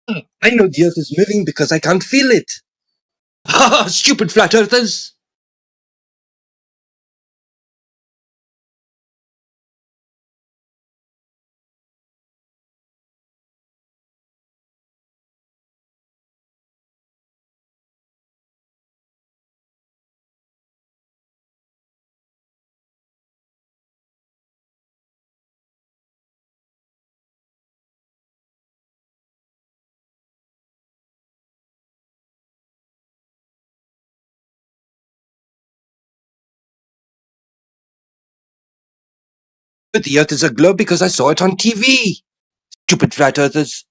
I know the Earth is moving because I can't feel it. Ha! Stupid flat earthers! But the Earth is a globe because I saw it on TV. Stupid flat earthers.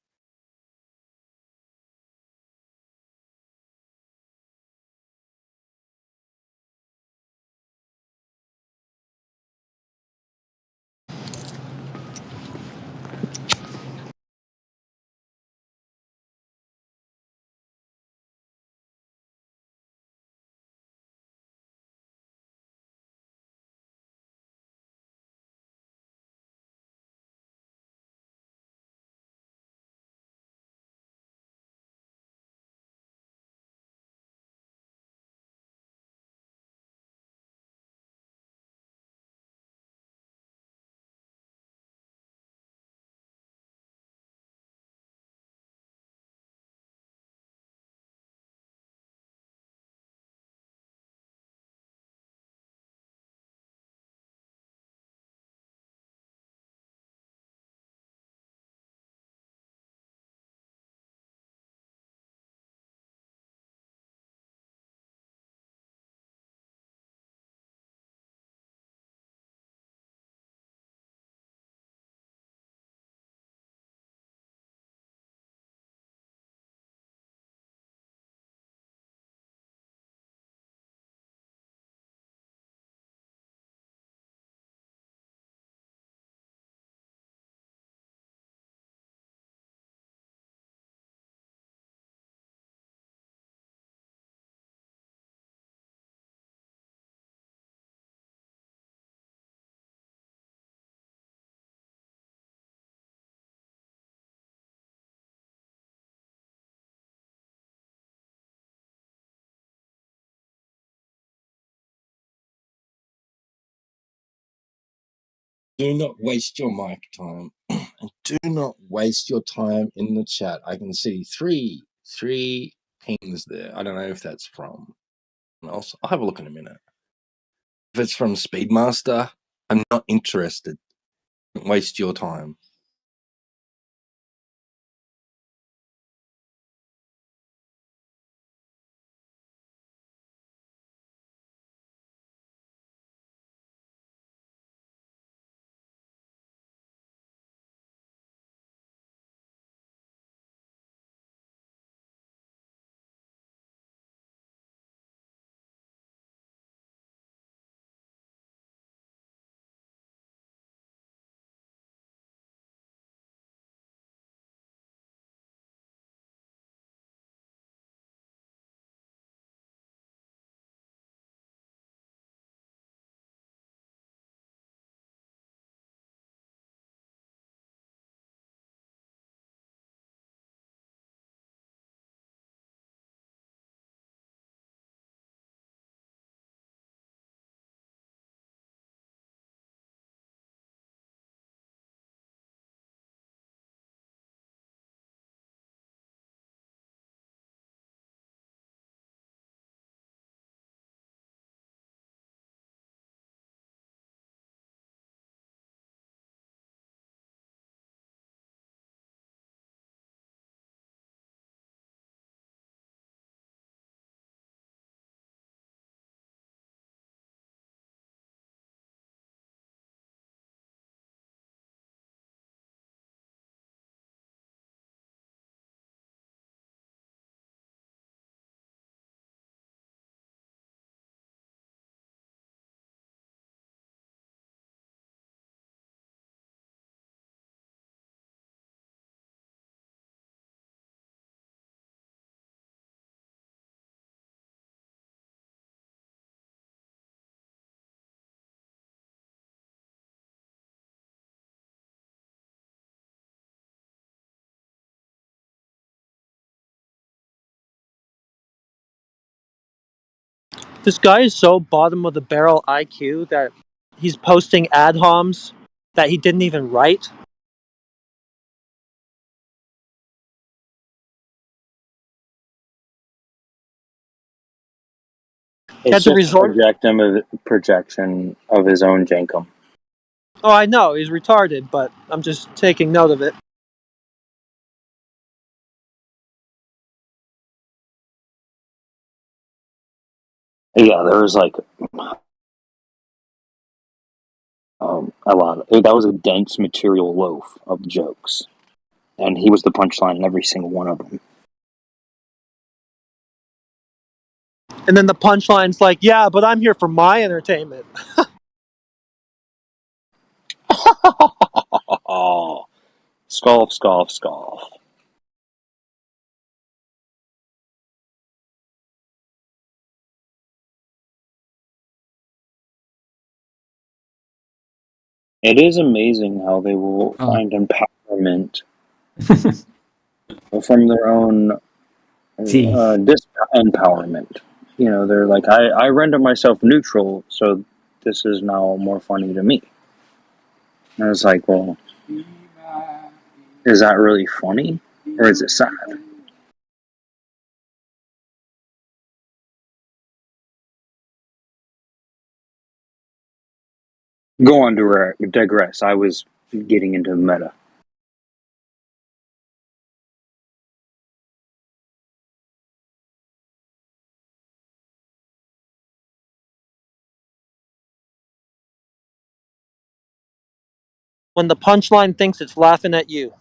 Do not waste your mic time. And do not waste your time in the chat. I can see three pings there. I don't know if that's from else. I'll have a look in a minute. If it's from Speedmaster, I'm not interested. Don't waste your time. This guy is so bottom of the barrel IQ that he's posting ad homs that he didn't even write. It's just a projection of his own jankum. Oh, I know, he's retarded, but I'm just taking note of it. Yeah, there was like a lot. That was a dense material loaf of jokes, and he was the punchline in every single one of them. And then the punchline's like, yeah, but I'm here for my entertainment. Scoff, scoff, scoff. It is amazing how they will find empowerment from their own disempowerment. You know, they're like, I render myself neutral, so this is now more funny to me. And it's like, well, is that really funny? Or is it sad? Go on to digress. I was getting into meta. When the punchline thinks it's laughing at you.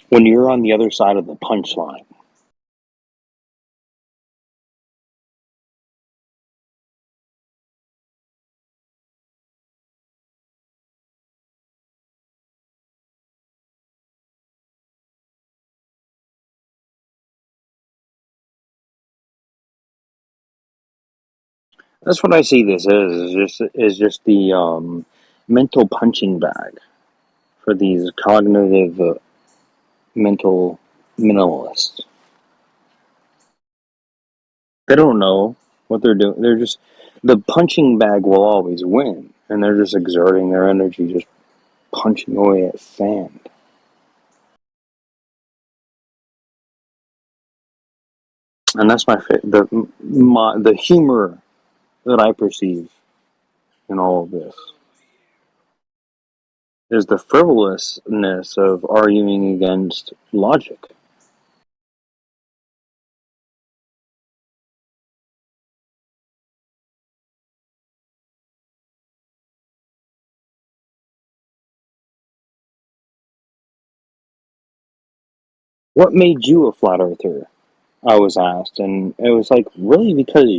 When you're on the other side of the punchline. That's what I see this as. Is just the mental punching bag for these cognitive mental minimalists. They don't know what they're doing. They're just the punching bag will always win, and they're just exerting their energy, just punching away at sand. And that's the humor that I perceive in all of this is the frivolousness of arguing against logic. What made you a flat earther? I was asked, and it was like, really, because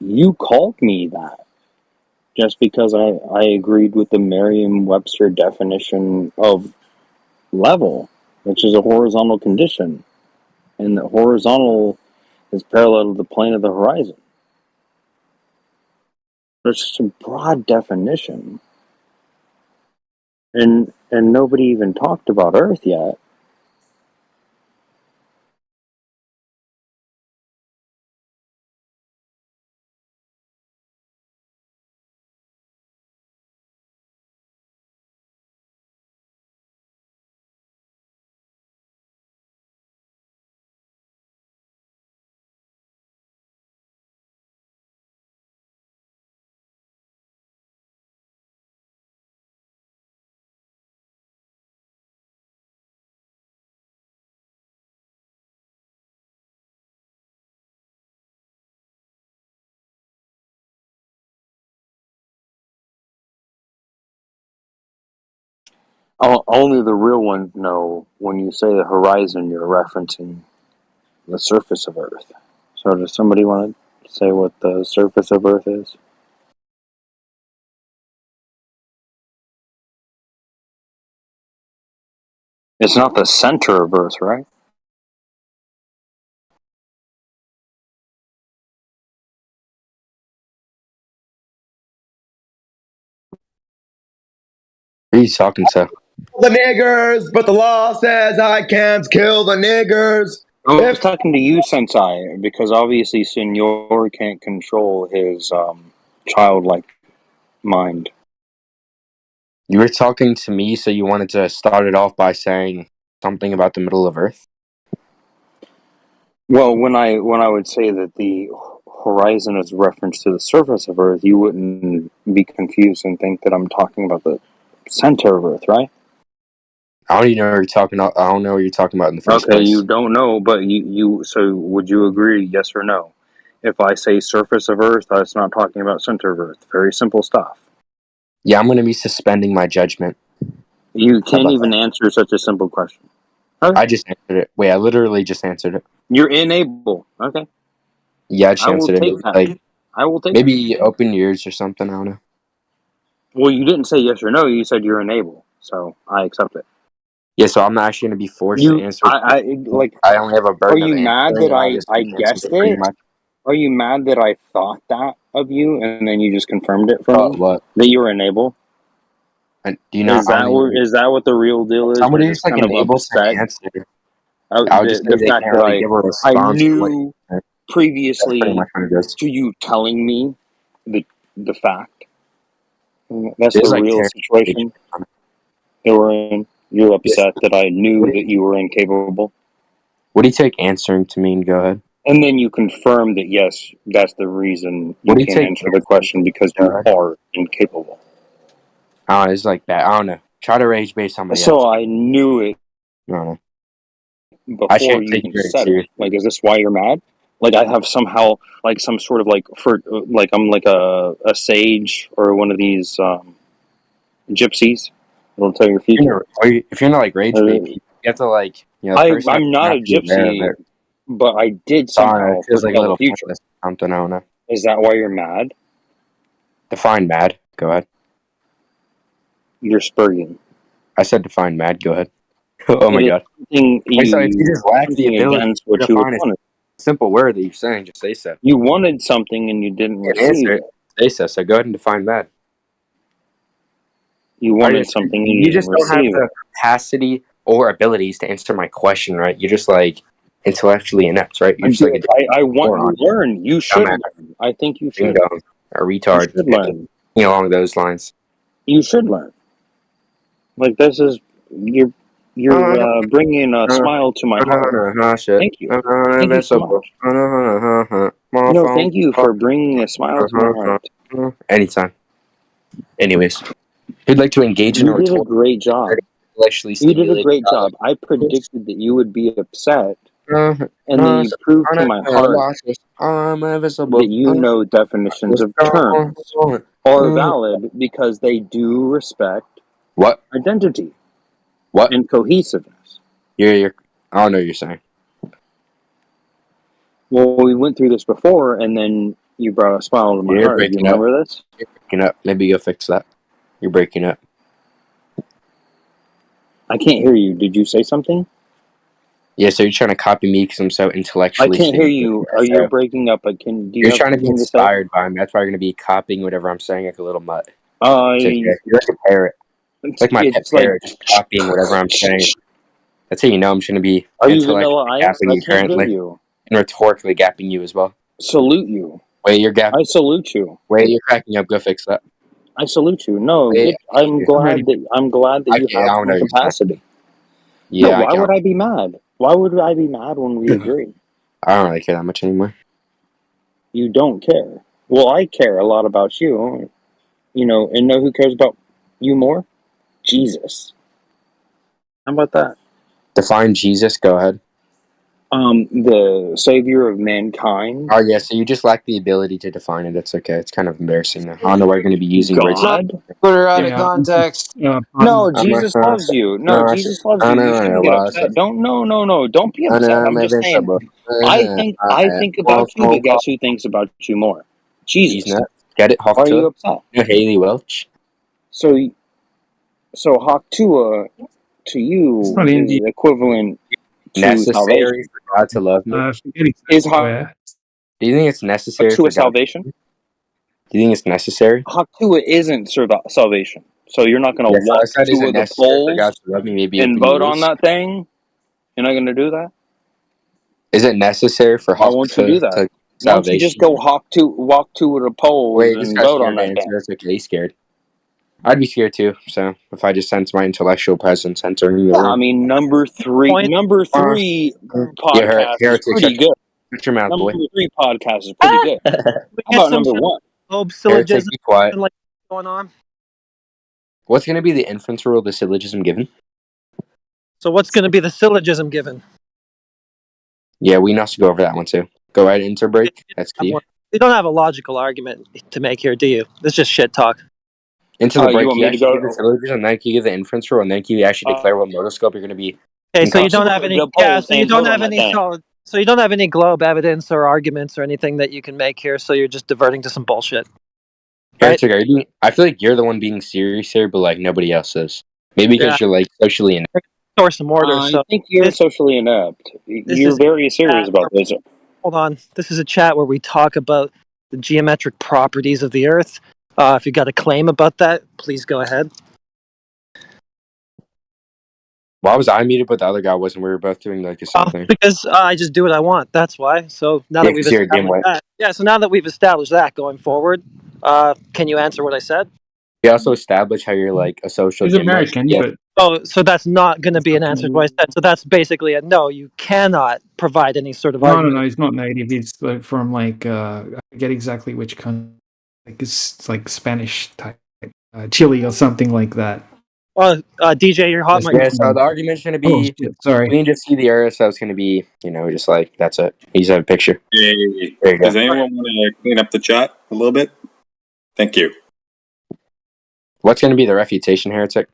you called me that. Just because I agreed with the Merriam-Webster definition of level, which is a horizontal condition, and the horizontal is parallel to the plane of the horizon. It's just a broad definition, and nobody even talked about Earth yet. Only the real ones know when you say the horizon, you're referencing the surface of Earth. So, does somebody want to say what the surface of Earth is? It's not the center of Earth, right? Who are you talking to? The niggers, but the law says I can't kill the niggers. I was talking to you, Sensei, because obviously Senor can't control his childlike mind. You were talking to me, so you wanted to start it off by saying something about the middle of Earth? Well, when I would say that the horizon is reference to the surface of Earth, you wouldn't be confused and think that I'm talking about the center of Earth, right? I don't even know what you're talking about. I don't know what you're talking about in the first Okay, place. you don't know, but you so would you agree, yes or no? If I say surface of Earth, that's not talking about center of Earth. Very simple stuff. Yeah, I'm going to be suspending my judgment. You How can't about even that? answer such a simple question. Okay. I just answered it. Wait, I literally just answered it. You're unable. Okay. Yeah, I just I will answered take it. that. Like, I will take that. maybe open your ears or something. I don't know. Well, you didn't say yes or no. You said you're unable. So I accept it. Yeah, so I'm not actually going to be forced to answer. I like. I only have a Are burden of you mad answering, that and I just I answered guessed it pretty it? much. Are you mad that I thought that of you and then you just confirmed it for me What? that you were unable? And do you not? Is that what the real deal is? Somebody You're who's just like kind of unable to upset. answer. I'll just say The they fact can't that really give a I response. To what knew That's previously pretty much what it is. to you telling me the fact. That's There's the like real 10 situation that we're in. You're upset that I knew What that you were incapable. do you take answering to mean? Go ahead. And then you confirm that, yes, that's the reason What you do you can't take answer the question because Go you ahead. are incapable. Oh, it's like that. I don't know. Try to rage bait somebody So else. I knew it I don't know. I before shouldn't you take even you very said it. seriously. Like, is this why you're mad? Like, I have somehow, like, some sort of, like, I'm like a sage or one of these gypsies that'll tell your future. If you're not like rage bait people, you have to like, the person I'm not a have to be aware of gypsy, it. but I did I don't know. somehow It feels like a foretell the little future. pointless or something. I don't know. Is that why you're mad? Define mad. Go ahead. You're spurging. I said define mad. Go ahead. Oh my It is god. something So if you just lack the something ability against to what you define a wanted. simple word that you're saying, just say so. You wanted something and you didn't You can receive answer it. it. Say so. So go ahead and define mad. You wanted something and you You didn't just don't have receive the it. capacity or abilities to answer my question, right? You're just like intellectually inept, right? You're just like I want moron. you to learn. You should Dumbass. learn. I think you should. Ding-dong, a You retard, should learn. along those lines. You should learn. Like, this is you're bringing a smile to my heart. Shit. Thank you. Thank you so much. No, thank you for bringing a smile to my heart. Anytime. Anyways, who'd like to engage in a You did a rhetorical great job. intellectually You did a stimulating great dialogue? job. I predicted that you would be upset, and then you proved to my heart that you know definitions of terms are valid because they do respect What? identity What? and cohesiveness. You're I don't know what you're saying. Well, we went through this before, and then you brought a smile to my You're heart. Do you breaking up. remember this? You're breaking up. Maybe you'll fix that. You're breaking up. I can't hear you. Did you say something? Yeah, so you're trying to copy me because I'm so I intellectually can't hear stimulated. you. Are you breaking up? Do you You're have trying to be something to say? inspired by me. That's why you're going to be copying whatever I'm saying like a little mutt. It's okay. You're like a parrot. It's like my pet parrot, just copying whatever I'm saying. That's how you know I'm just going to be Are you intellectually Vanilla Ice? gapping I you can't hear currently. you. And rhetorically gapping you as well. Salute you. Wait, you're gapping. I salute you. Wait, you're cracking up. Go fix that. I salute you. No, Wait, I'm glad that you I have don't know some your capacity. Yeah, No, why would I be mad? Why would I be mad when we agree? I don't really care that much anymore. You don't care. Well, I care a lot about you. You know, and know who cares about you more? Jesus. How about that? Define Jesus. Go ahead. The savior of mankind. Oh yeah, so you just lack the ability to define it. It's okay. It's kind of embarrassing. I don't know why you're going to be using words. God? Put her out of context. No, Jesus loves you. No, Jesus loves you. You shouldn't get upset. Don't be upset. I'm just saying. I think about you, but guess who thinks about you more? Jesus. He's not. Get it? Hawk Are you Tua? upset? You know Haley Welch? So Hawk Tua to you is equivalent to Necessary salvation. for God to love me? Is Hawk Do you think it's necessary for Tua God? salvation? Do you think it's necessary? Hawk Tua isn't salvation. So you're not going to Yes, I walk said is to it the necessary for God polls to love me? Maybe and open your vote on ears. that thing? You're not going to do that? Is it necessary for Why Hawk won't you do that? to Why don't you just go walk to the polls Wait, this and guy's vote on scared to that answer. thing? That's okay. He's scared. I'd be scared too. So if I just sense my intellectual presence entering the Yeah, room. I mean, number three podcast is pretty good. Shut your mouth, boy. Number 3 podcast is pretty good. How about number 1? Globe Heretic, syllogism be quiet. like going on. What's going to be the inference rule of the syllogism given? So what's going to be the syllogism given? Yeah, we know to go over that one too. Go ahead, interbreak. That's key. You don't have a logical argument to make here, do you? This is just shit talk. Into the break, you want you me to actually go? give the syllogism, then you give the inference rule, and then you actually declare what motoscope you're going to be. Okay, so you don't have any. Yeah, so you don't have any solid. So you don't have any globe evidence or arguments or anything that you can make here. So you're just diverting to some bullshit. Right? I feel like you're the one being serious here, but like nobody else is. Maybe because you're like socially inept. Or some order. I so think you're socially inept. You're very serious about this. Hold on. This is a chat where we talk about the geometric properties of the Earth. If you got a claim about that, please go ahead. Why was I muted, but the other guy wasn't? We were both doing like the same thing. Because I just do what I want. That's why. So now that we've established that, so now that we've established that going forward, can you answer what I said? We also established how you're like a social. He's American, but oh, so that's not going to be an answer to what I said. So that's basically a no. You cannot provide any sort of argument. No, he's not native. He's from like I forget exactly which country. Like it's like Spanish type, Chile or something like that. DJ, you're hot. Yeah, so the argument's going to be, sorry. We can just see the Earth, so it's going to be, just like, that's it. You just have a picture. Hey, does anyone want to clean up the chat a little bit? Thank you. What's going to be the refutation, Heretic?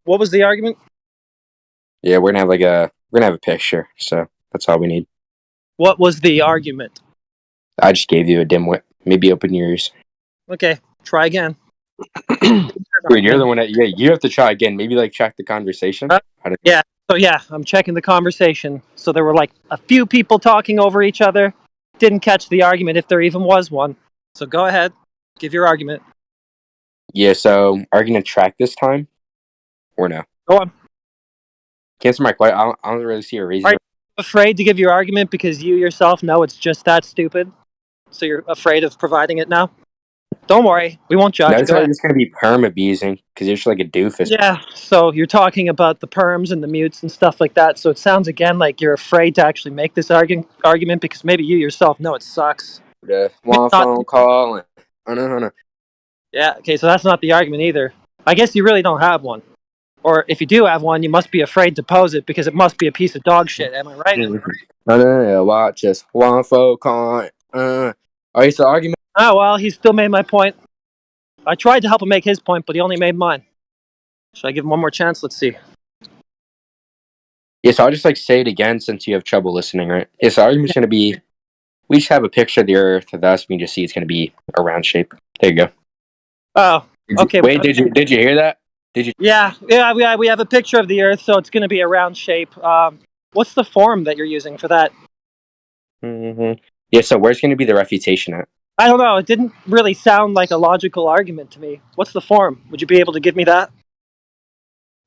What was the argument? Yeah, we're going to have a picture, so that's all we need. What was the argument? I just gave you a dimwit. Maybe open your ears. Okay, try again. Dude, you're the one that you have to try again. Maybe like check the conversation. Yeah. So I'm checking the conversation. So there were like a few people talking over each other. Didn't catch the argument if there even was one. So go ahead, give your argument. Yeah. So are you gonna track this time, or no? Go on. Answer my question. I don't really see a reason. Are you afraid to give your argument because you yourself know it's just that stupid? So you're afraid of providing it now? Don't worry, we won't judge. No, it's just going to be perm abusing because you're just like a doofus. Yeah, so you're talking about the perms and the mutes and stuff like that. So it sounds again like you're afraid to actually make this argument because maybe you yourself know it sucks. One phone call. No. Yeah, okay, so that's not the argument either. I guess you really don't have one. Or if you do have one, you must be afraid to pose it because it must be a piece of dog shit. Am I right? No. Watch this. One phone call. Are you the argument? Oh, well, he still made my point. I tried to help him make his point, but he only made mine. Should I give him one more chance? Let's see. Yeah, so I'll just say it again since you have trouble listening, right? Yeah, so the argument's going to be, we just have a picture of the Earth, thus we can just see it's going to be a round shape. There you go. Oh, okay. Wait, did you hear that? Did you? Yeah, we have a picture of the Earth, so it's going to be a round shape. What's the form that you're using for that? Mm-hmm. Yeah, so where's going to be the refutation at? I don't know. It didn't really sound like a logical argument to me. What's the form? Would you be able to give me that?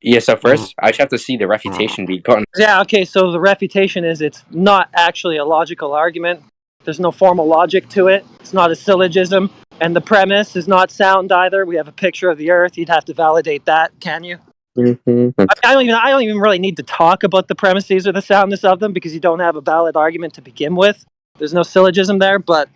Yeah, so first, I just have to see the refutation be gotten. Yeah, okay, so the refutation is it's not actually a logical argument. There's no formal logic to it. It's not a syllogism. And the premise is not sound either. We have a picture of the Earth. You'd have to validate that, can you? Mm-hmm. I don't even really need to talk about the premises or the soundness of them because you don't have a valid argument to begin with. There's no syllogism there, but...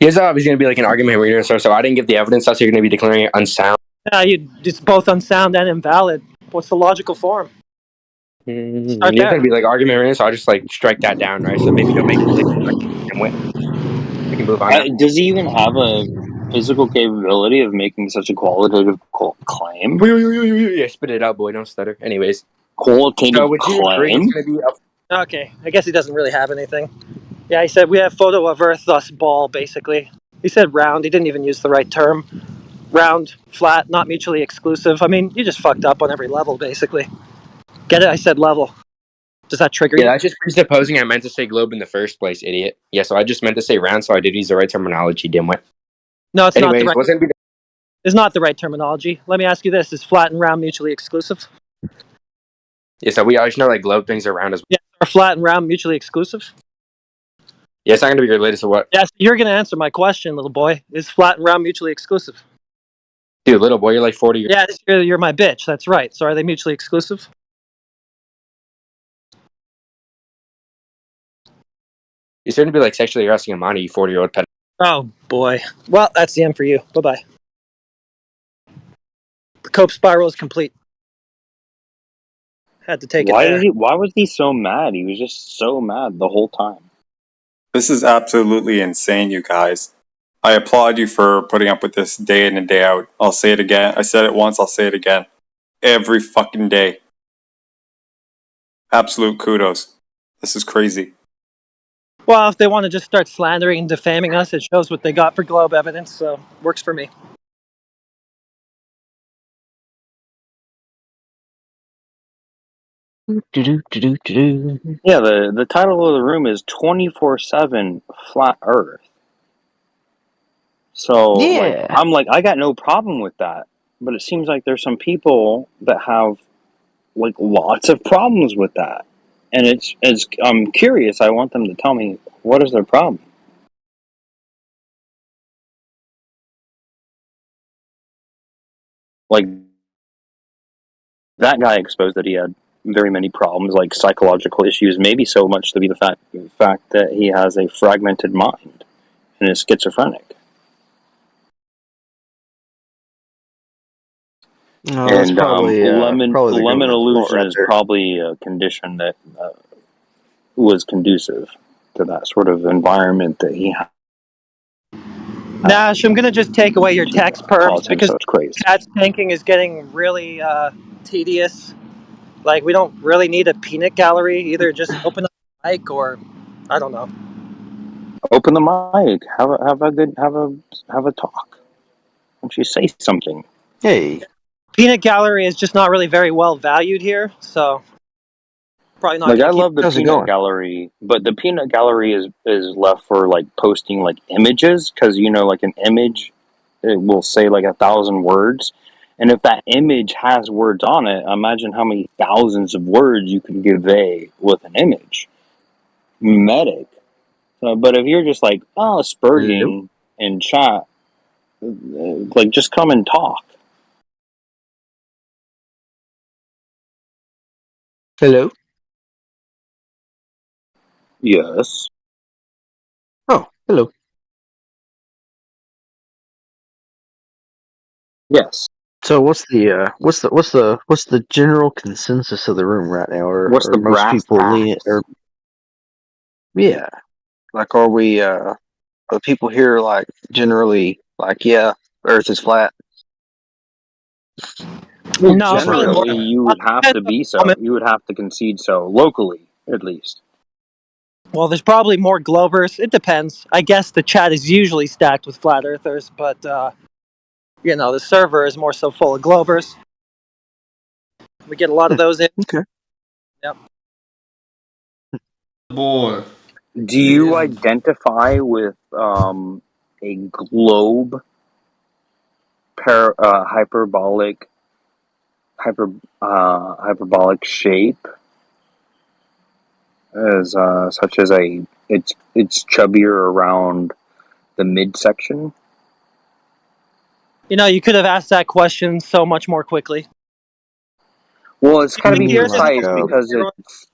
Here's obviously going to be like an argument where you're going to so I didn't give the evidence, so you're going to be declaring it unsound. Yeah, it's both unsound and invalid. What's the logical form? You're going to be like argument right, so I'll just strike that down, right? So maybe don't make it we can move on. Does he even have a physical capability of making such a qualitative claim? Yeah, spit it out, boy. Don't stutter. Anyways. Qualitative claim? Okay, I guess he doesn't really have anything. Yeah, he said we have photo of Earth, thus ball, basically. He said round. He didn't even use the right term. Round, flat, not mutually exclusive. I mean, you just fucked up on every level, basically. Get it? I said level. Does that trigger you? Yeah, that's just presupposing I meant to say globe in the first place, idiot. Yeah, so I just meant to say round, so I did use the right terminology, dimwit. No, it's not the right. It's not the right terminology. Let me ask you this: is flat and round mutually exclusive? Yeah, so we always know globe things are round as well. Yeah, Are flat and round mutually exclusive? Yeah, it's not going to be related to what? Yes, you're going to answer my question, little boy. Is flat and round mutually exclusive? Dude, little boy, you're like 40 years old. Yeah, you're my bitch. That's right. So are they mutually exclusive? You're starting to be like sexually harassing a minor, you 40-year-old pedophile. Oh, boy. Well, that's the end for you. Bye-bye. The Cope spiral is complete. Had to take it there. Why was he so mad? He was just so mad the whole time. This is absolutely insane, you guys. I applaud you for putting up with this day in and day out. I'll say it again. I said it once, I'll say it again. Every fucking day. Absolute kudos. This is crazy. Well, if they want to just start slandering and defaming us, it shows what they got for Globe evidence, so works for me. Yeah, the title of the room is 24/7 Flat Earth. So, Yeah. I got no problem with that. But it seems like there's some people that have, lots of problems with that. And I'm curious. I want them to tell me, what is their problem? Like, that guy exposed that he had very many problems, like psychological issues, maybe so much to be the fact that he has a fragmented mind and is schizophrenic. No, and lemon illusion is probably a condition that was conducive to that sort of environment that he had. Nash, I'm going to just take away your text perms because chat tanking is getting really tedious. Like, we don't really need a peanut gallery. Either just open up the mic or, I don't know. Open the mic. Have a talk. Why don't you say something? Hey. Peanut gallery is just not really very well valued here, so probably not. I love the peanut gallery, but the peanut gallery is left for posting images, because an image, it will say 1,000 words, and if that image has words on it, imagine how many thousands of words you can convey with an image. Medic. But if you're just spurging in chat, just come and talk. Hello? Yes. Oh, hello. Yes. So what's the general consensus of the room right now? Or what's the most people lean? Yeah, are we? Are people here generally yeah, Earth is flat? No, generally, you would have to be so. You would have to concede so locally, at least. Well, there's probably more Globers. It depends. I guess the chat is usually stacked with flat earthers, but the server is more so full of Globers. We get a lot of those in. Okay. Yep. Boy. Do you identify with a globe hyperbolic shape, as such as it's chubbier around the midsection? You could have asked that question so much more quickly. Well, it's got to be precise because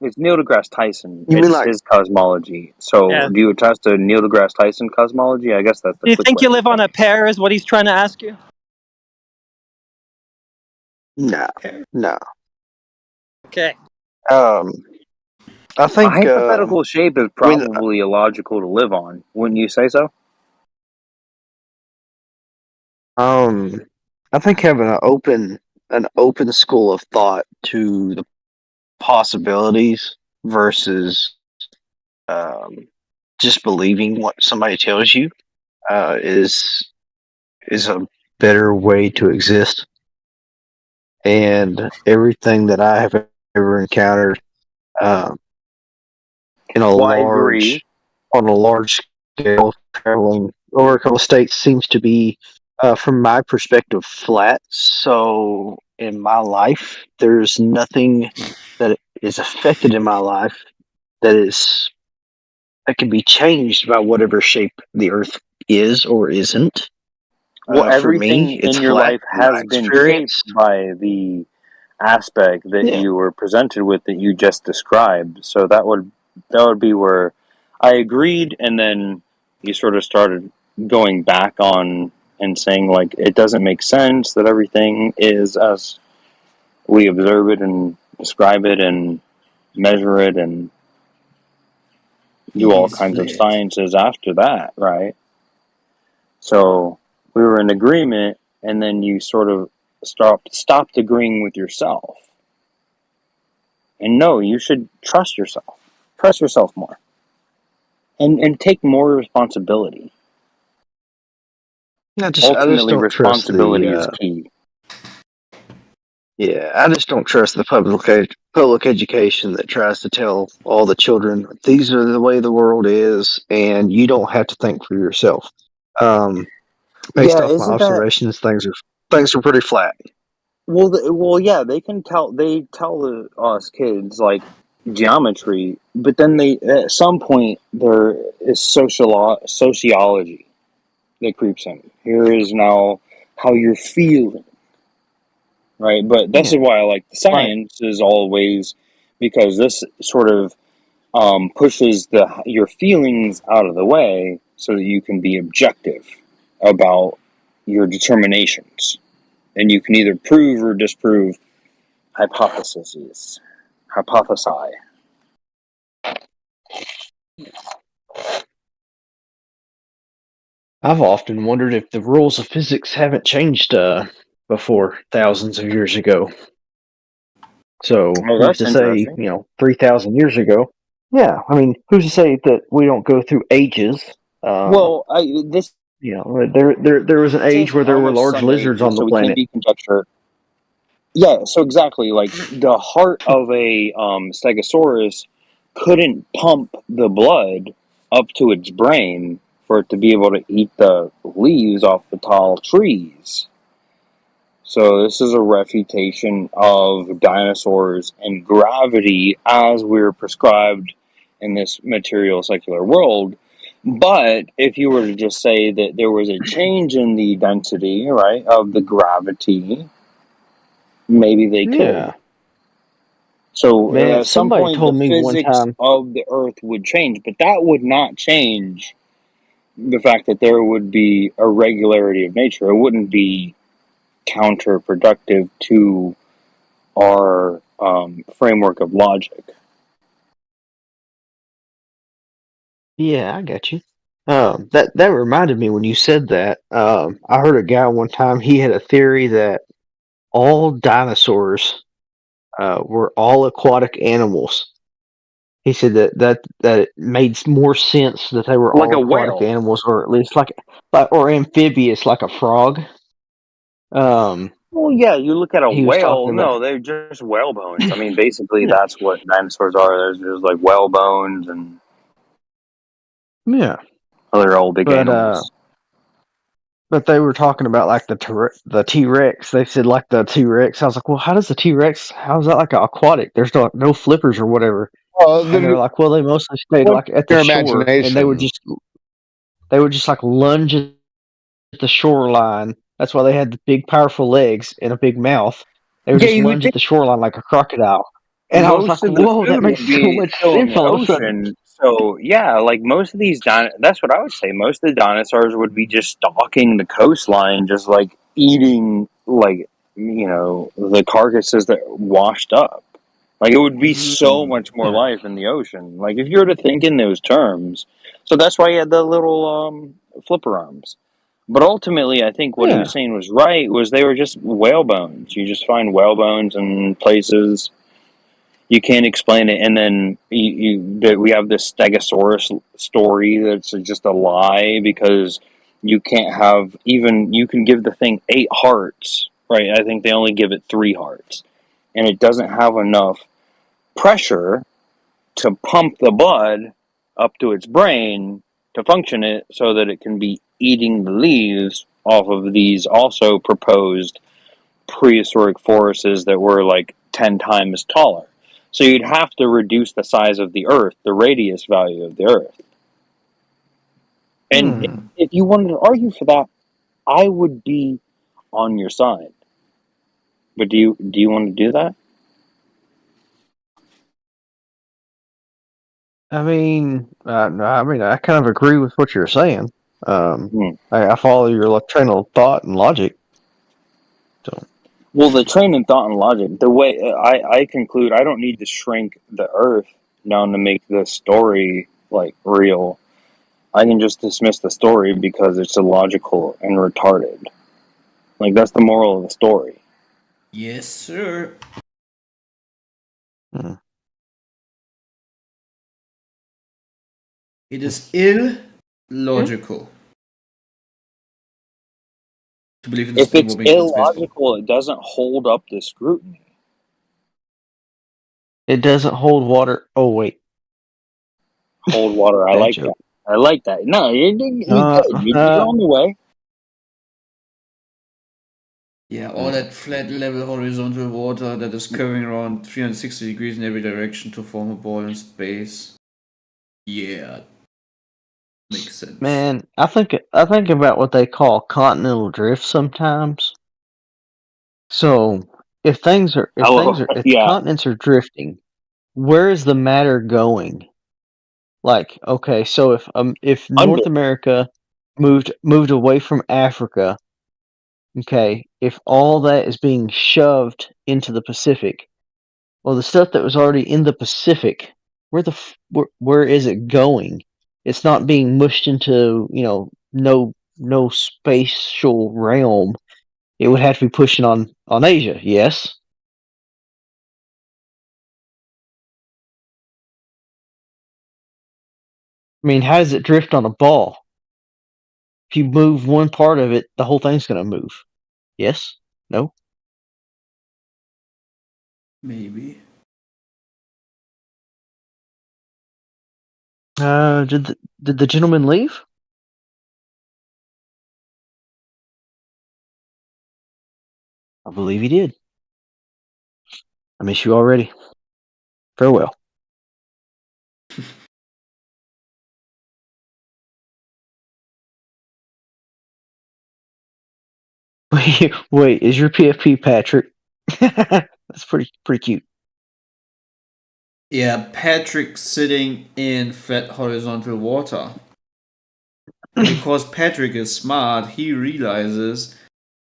it's Neil deGrasse Tyson. It's his cosmology. So, do you attest to Neil deGrasse Tyson cosmology? I guess that's the. Do you think you live on a pear? Is what he's trying to ask you? No. Okay. I think a hypothetical shape is probably illogical to live on. Wouldn't you say so? I think having an open school of thought to the possibilities versus just believing what somebody tells you is a better way to exist. And everything that I have ever encountered on a large scale, traveling over a couple of states, seems to be, from my perspective, flat. So in my life, there's nothing that is affected in my life that can be changed by whatever shape the Earth is or isn't. Well, For everything me, it's in your flat life in my has been experience. shaped by the aspect that Yeah. you were presented with that you just described. So that would be where I agreed, and then you sort of started going back on and saying, like, it doesn't make sense that everything is as we observe it and describe it and measure it and do all He's kinds of flat. sciences after that, right? So we were in agreement, and then you sort of stopped agreeing with yourself. And no, you should trust yourself. Trust yourself more. And take more responsibility. I just Ultimately, don't trust responsibility is key. Yeah, I just don't trust the public education that tries to tell all the children these are the way the world is, and you don't have to think for yourself. Based off my observations, things are pretty flat. Well, yeah, they tell us kids like geometry, but then at some point there is sociology that creeps in. Here is now how you're feeling, right? But this is why I like the science is always, because this sort of pushes your feelings out of the way so that you can be objective about your determinations. And you can either prove or disprove hypothesize. I've often wondered if the rules of physics haven't changed before thousands of years ago. So who's to say, 3,000 years ago? Yeah, I mean, who's to say that we don't go through ages? Well, there was an age where there were large lizards on the planet. So we can't be conjecture. Yeah, so exactly, like the heart of a Stegosaurus couldn't pump the blood up to its brain for it to be able to eat the leaves off the tall trees. So this is a refutation of dinosaurs and gravity as we're prescribed in this material secular world. But if you were to just say that there was a change in the density, right, of the gravity, maybe they could. Yeah. So at some somebody point, told the me one physics time. of the Earth would change, but that would not change the fact that there would be a regularity of nature. It wouldn't be counterproductive to our framework of logic. Yeah, I got you. That reminded me when you said that. I heard a guy one time. He had a theory that all dinosaurs were all aquatic animals. He said that it made more sense that they were Like all a aquatic whale. animals, or at least like or amphibious, like a frog. Well, yeah, you look at a He was whale. talking No, about. they're just whale bones. I mean, basically, Yeah. that's what dinosaurs are. There's just like whale bones and other old big animals. But they were talking about like the T-Rex. They said like the T-Rex. I was like, well, how does the T-Rex? How is that like aquatic? There's no flippers or whatever. And they're like, well, they mostly stayed like at the shore, and they would just like lunge at the shoreline. That's why they had the big, powerful legs and a big mouth. They would just lunge at the shoreline like a crocodile. And I was like, whoa, that makes so much sense all of a sudden. So, yeah, like most of these that's what I would say. Most of the dinosaurs would be just stalking the coastline, just like eating, like, the carcasses that washed up. Like, it would be so much more life in the ocean. Like, if you were to think in those terms. So that's why you had the little flipper arms. But ultimately, I think what he was saying was right, was they were just whale bones. You just find whale bones in places. You can't explain it. And then we have this Stegosaurus story that's just a lie, because you can't have you can give the thing 8 hearts, right? I think they only give it 3 hearts. And it doesn't have enough pressure to pump the blood up to its brain to function it so that it can be eating the leaves off of these also proposed prehistoric forests that were like 10 times taller. So you'd have to reduce the size of the Earth, the radius value of the Earth. And if you wanted to argue for that, I would be on your side. But do you want to do that? I mean, I kind of agree with what you're saying. I follow your train of thought and logic. So. Well, the train of thought and logic, the way I conclude, I don't need to shrink the Earth down to make the story like real. I can just dismiss the story because it's illogical and retarded. Like, that's the moral of the story. Yes, sir. It is illogical to believe in the If it's illogical, it doesn't hold up the scrutiny. It doesn't hold water. Oh, wait. Hold water. I like that. I like that. No, you're on the way. Yeah, all that flat, level, horizontal water that is curving around 360 degrees in every direction to form a ball in space. Yeah, makes sense. Man, I think about what they call continental drift sometimes. So if continents are drifting, where is the matter going? Like, okay, so if North America moved away from Africa, okay, if all that is being shoved into the Pacific, well, the stuff that was already in the Pacific, where is it going? It's not being mushed into, no spatial realm. It would have to be pushing on Asia, yes? I mean, how does it drift on a ball? If you move one part of it, the whole thing's going to move. Yes? No? Maybe. Did the gentleman leave? I believe he did. I miss you already. Farewell. Wait, is your PFP Patrick? That's pretty cute. Yeah, Patrick sitting in flat horizontal water. Because Patrick is smart, he realizes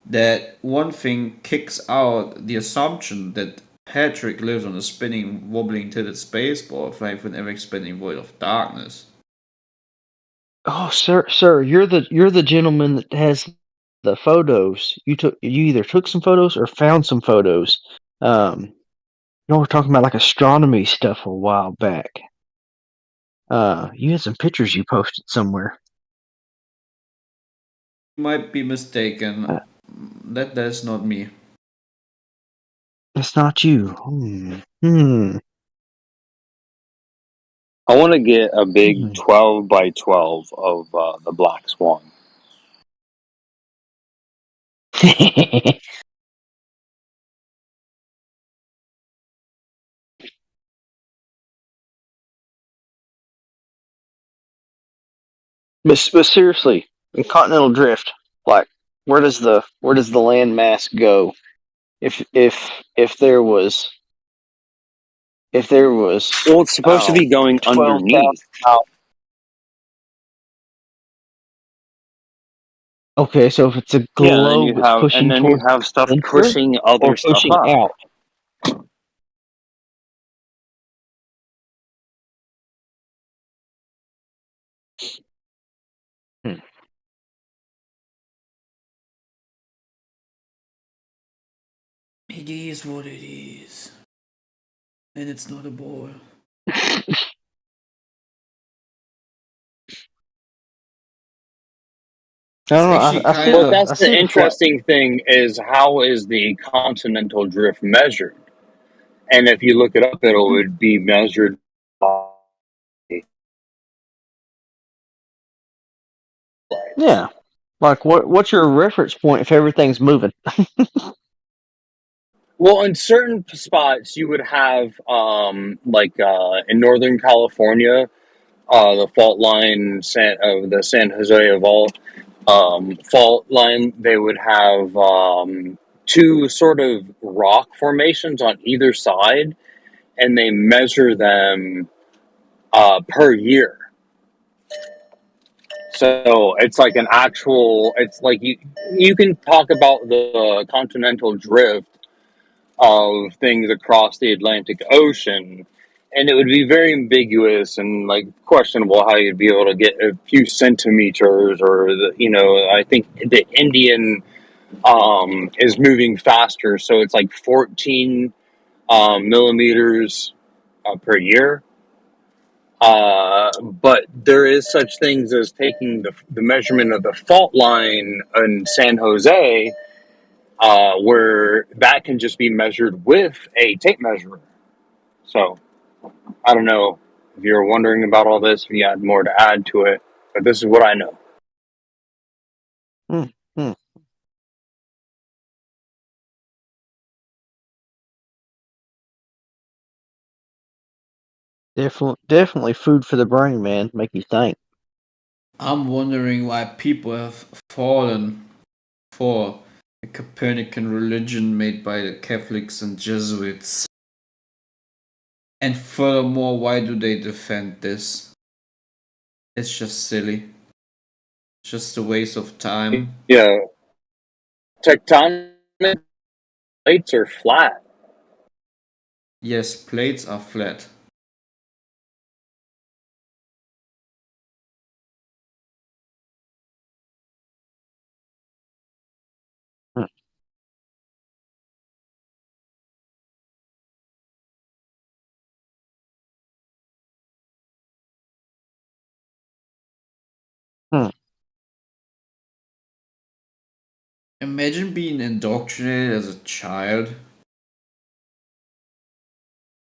that one thing kicks out the assumption that Patrick lives on a spinning, wobbling tilted space ball flying through an ever-expanding void of darkness. Oh, sir, you're the gentleman that has the photos. You either took some photos or found some photos. We're talking about like astronomy stuff a while back. You had some pictures you posted somewhere. You might be mistaken. That's not me. It's not you. I want to get a big 12 by 12 of the Black Swan. But seriously, in continental drift, like where does the land mass go? If there was well, it's supposed to be going underneath. Okay, so if it's a globe, it's pushing and then towards you have stuff the center pushing other or stuff pushing up. out. It is what it is. And it's not a ball. That's the interesting thing is how is the continental drift measured? And if you look it up, it would be measured by... Yeah. Like what's your reference point if everything's moving? Well, in certain spots, you would have, in Northern California, the fault line of the San Jose Evolve fault line, they would have two sort of rock formations on either side, and they measure them per year. So it's like an actual. It's like you can talk about the continental drift of things across the Atlantic Ocean, and it would be very ambiguous and like questionable how you'd be able to get a few centimeters or I think the Indian is moving faster, so it's like 14 millimeters per year. But there is such things as taking the measurement of the fault line in San Jose, where that can just be measured with a tape measure. So I don't know if you're wondering about all this, if you had more to add to it, but this is what I know. Hmm. Definitely food for the brain, man. Make you think. I'm wondering why people have fallen for the Copernican religion made by the Catholics and Jesuits. And furthermore, why do they defend this? It's just silly. It's just a waste of time. Yeah. Tectonic plates are flat. Yes, plates are flat. Hmm. Imagine being indoctrinated as a child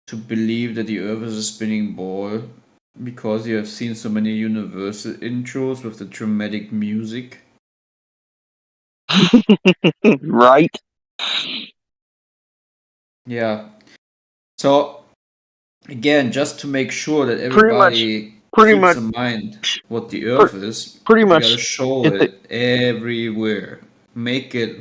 to believe that the Earth is a spinning ball because you have seen so many Universal intros with the dramatic music. Right? Yeah. So again, just to make sure that Pretty everybody keeps in mind what the Earth is, pretty you much gotta show it everywhere. Make it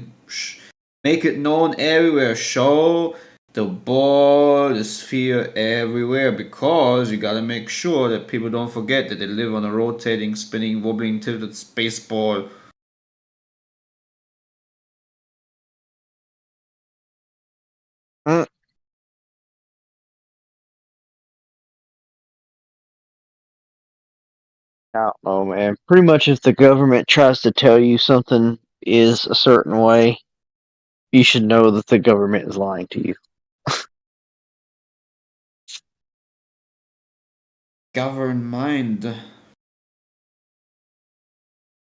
known everywhere. Show the ball, the sphere everywhere, because you gotta make sure that people don't forget that they live on a rotating, spinning, wobbling, tilted space ball. I don't know, man. Pretty much if the government tries to tell you something is a certain way, you should know that the government is lying to you. Govern mind.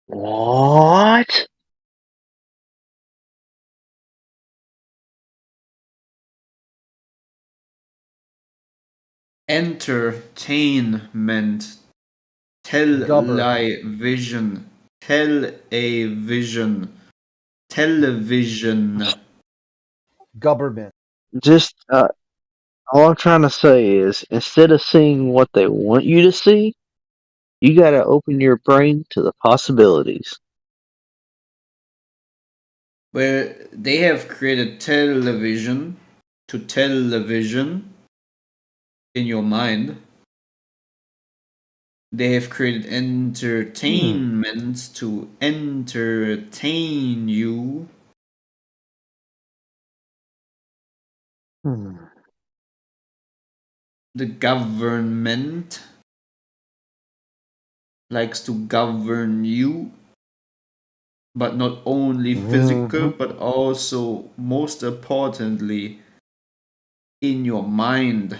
What? Entertainment. Television. Television. Government. Just, all I'm trying to say is, instead of seeing what they want you to see, you gotta open your brain to the possibilities. Well, they have created television to television in your mind. They have created entertainment to entertain you. The government likes to govern you, but not only physical, but also, most importantly, in your mind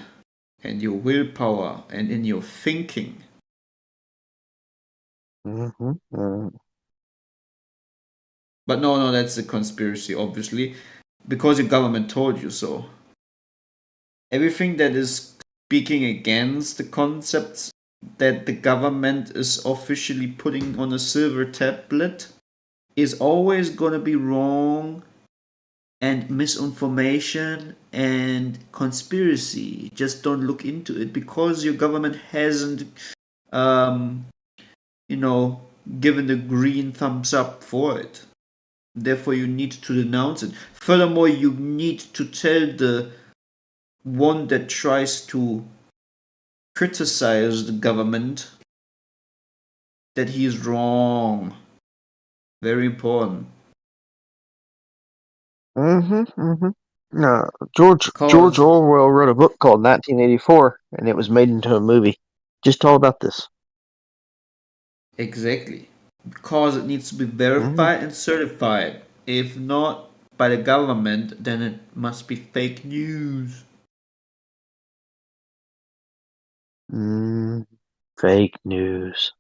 and your willpower and in your thinking. But no, that's a conspiracy, obviously, because the government told you so. Everything that is speaking against the concepts that the government is officially putting on a silver tablet is always going to be wrong and misinformation and conspiracy. Just don't look into it because your government hasn't, given the green thumbs up for it. Therefore, you need to denounce it. Furthermore, you need to tell the one that tries to criticize the government that he is wrong. Very important. No, George Orwell wrote a book called 1984, and it was made into a movie, just all about this. Exactly, because it needs to be verified and certified. If not by the government, then it must be fake news. Fake news.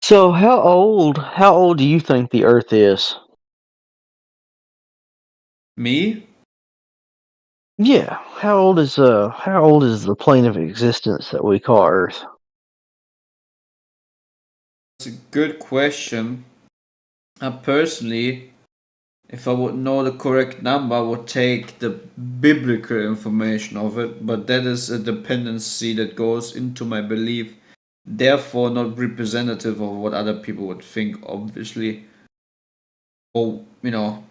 So how old do you think the Earth is? Me? Yeah. How old is the plane of existence that we call Earth? That's a good question. Personally, if I would know the correct number, I would take the biblical information of it, but that is a dependency that goes into my belief, therefore not representative of what other people would think, obviously, or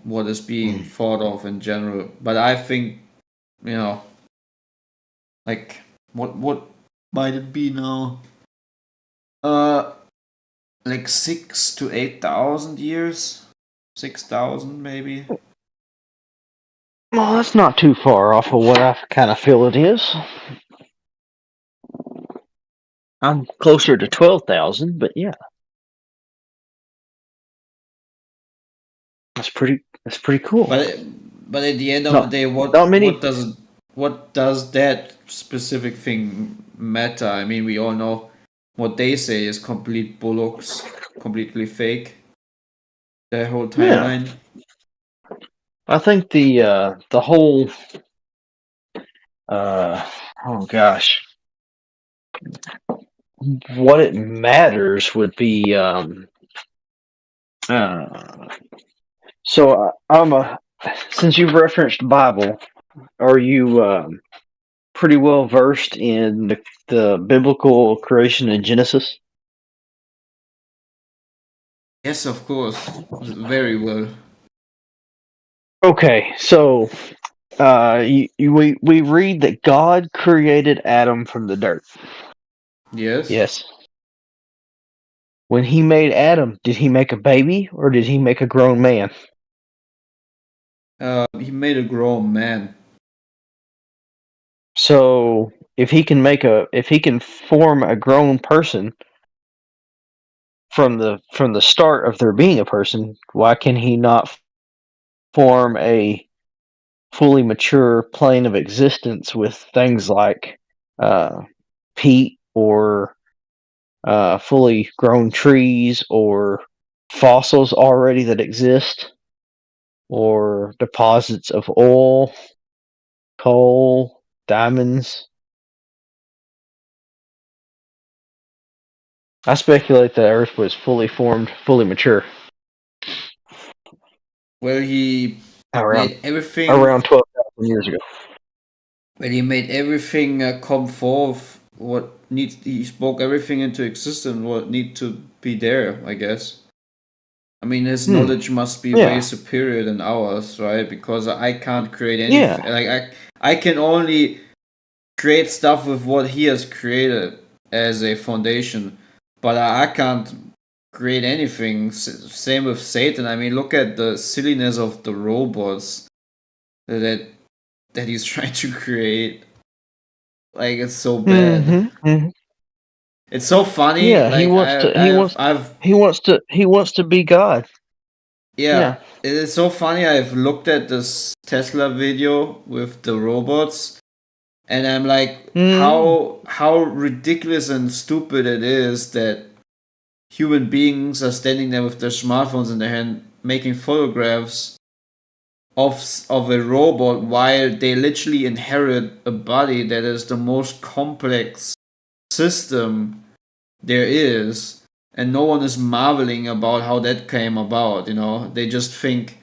what is being thought of in general. But I think, like what might it be now? Like 6,000 to 8,000 years, 6,000 maybe. Well, that's not too far off of what I kind of feel it is. I'm closer to 12,000, but yeah, that's pretty cool. But at the end of the day, what does that specific thing matter? I mean, we all know what they say is complete bullocks, completely fake. Their whole timeline. Yeah. I think the whole oh gosh, what it matters would be so since you've referenced Bible, are you pretty well versed in the biblical creation in Genesis? Yes, of course, very well. Okay, so we read that God created Adam from the dirt. Yes. Yes. When he made Adam, did he make a baby or did he make a grown man? He made a grown man. So if he can form a grown person from the start of there being a person, why can he not form a fully mature plane of existence with things like peat or fully grown trees or fossils already that exist or deposits of oil, coal, diamonds? I speculate that Earth was fully formed, fully mature. Well, he made everything around 12,000 years ago. Well, he made everything come forth. He spoke everything into existence. What need to be there, I guess. I mean, his knowledge must be way superior than ours, right? Because I can't create anything. Like I can only create stuff with what he has created as a foundation, but I can't create anything. Same with Satan. I mean, look at the silliness of the robots that he's trying to create. Like, it's so bad. It's so funny. Yeah, like, he wants to be God. Yeah, it is so funny. I've looked at this Tesla video with the robots, and I'm like, how ridiculous and stupid it is that human beings are standing there with their smartphones in their hand making photographs of a robot while they literally inherit a body that is the most complex system there is, and no one is marveling about how that came about. They just think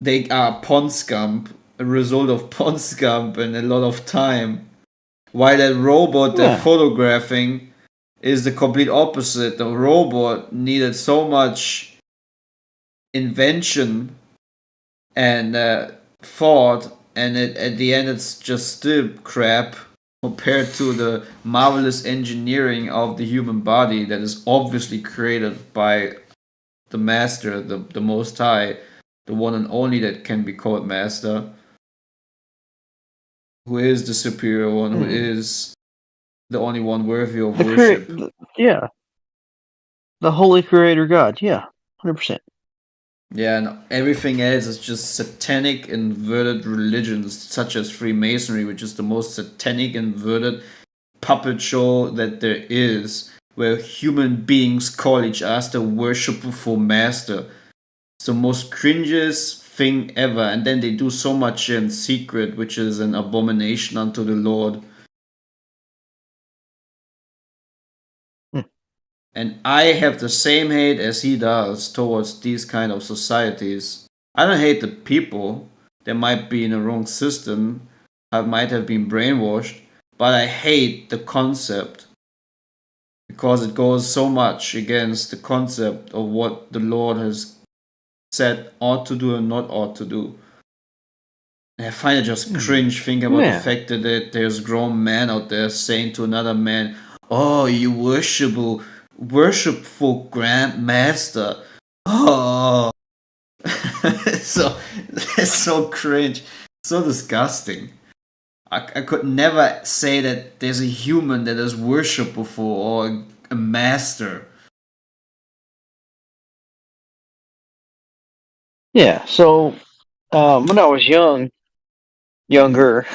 they are pond scum, a result of pond scum and a lot of time, while that robot they're photographing is the complete opposite. The robot needed so much invention and thought, and at the end it's just still crap compared to the marvelous engineering of the human body that is obviously created by the master, the Most High, the one and only that can be called master, who is the superior one, who is the only one worthy of worship. The holy creator God. Yeah, 100%. Yeah, and everything else is just satanic inverted religions, such as Freemasonry, which is the most satanic inverted puppet show that there is, where human beings call each other the worshipful master. It's the most cringiest thing ever, and then they do so much in secret, which is an abomination unto the Lord. And I have the same hate as he does towards these kind of societies. I don't hate the people. They might be in the wrong system. I might have been brainwashed. But I hate the concept. Because it goes so much against the concept of what the Lord has said ought to do and not ought to do. And I find it just cringe thinking about the fact that there's grown men out there saying to another man, "Oh, you worshipful grandmaster." Oh, it's so cringe, so disgusting. I could never say that there's a human that is worshipful or a master. Yeah. So when I was younger,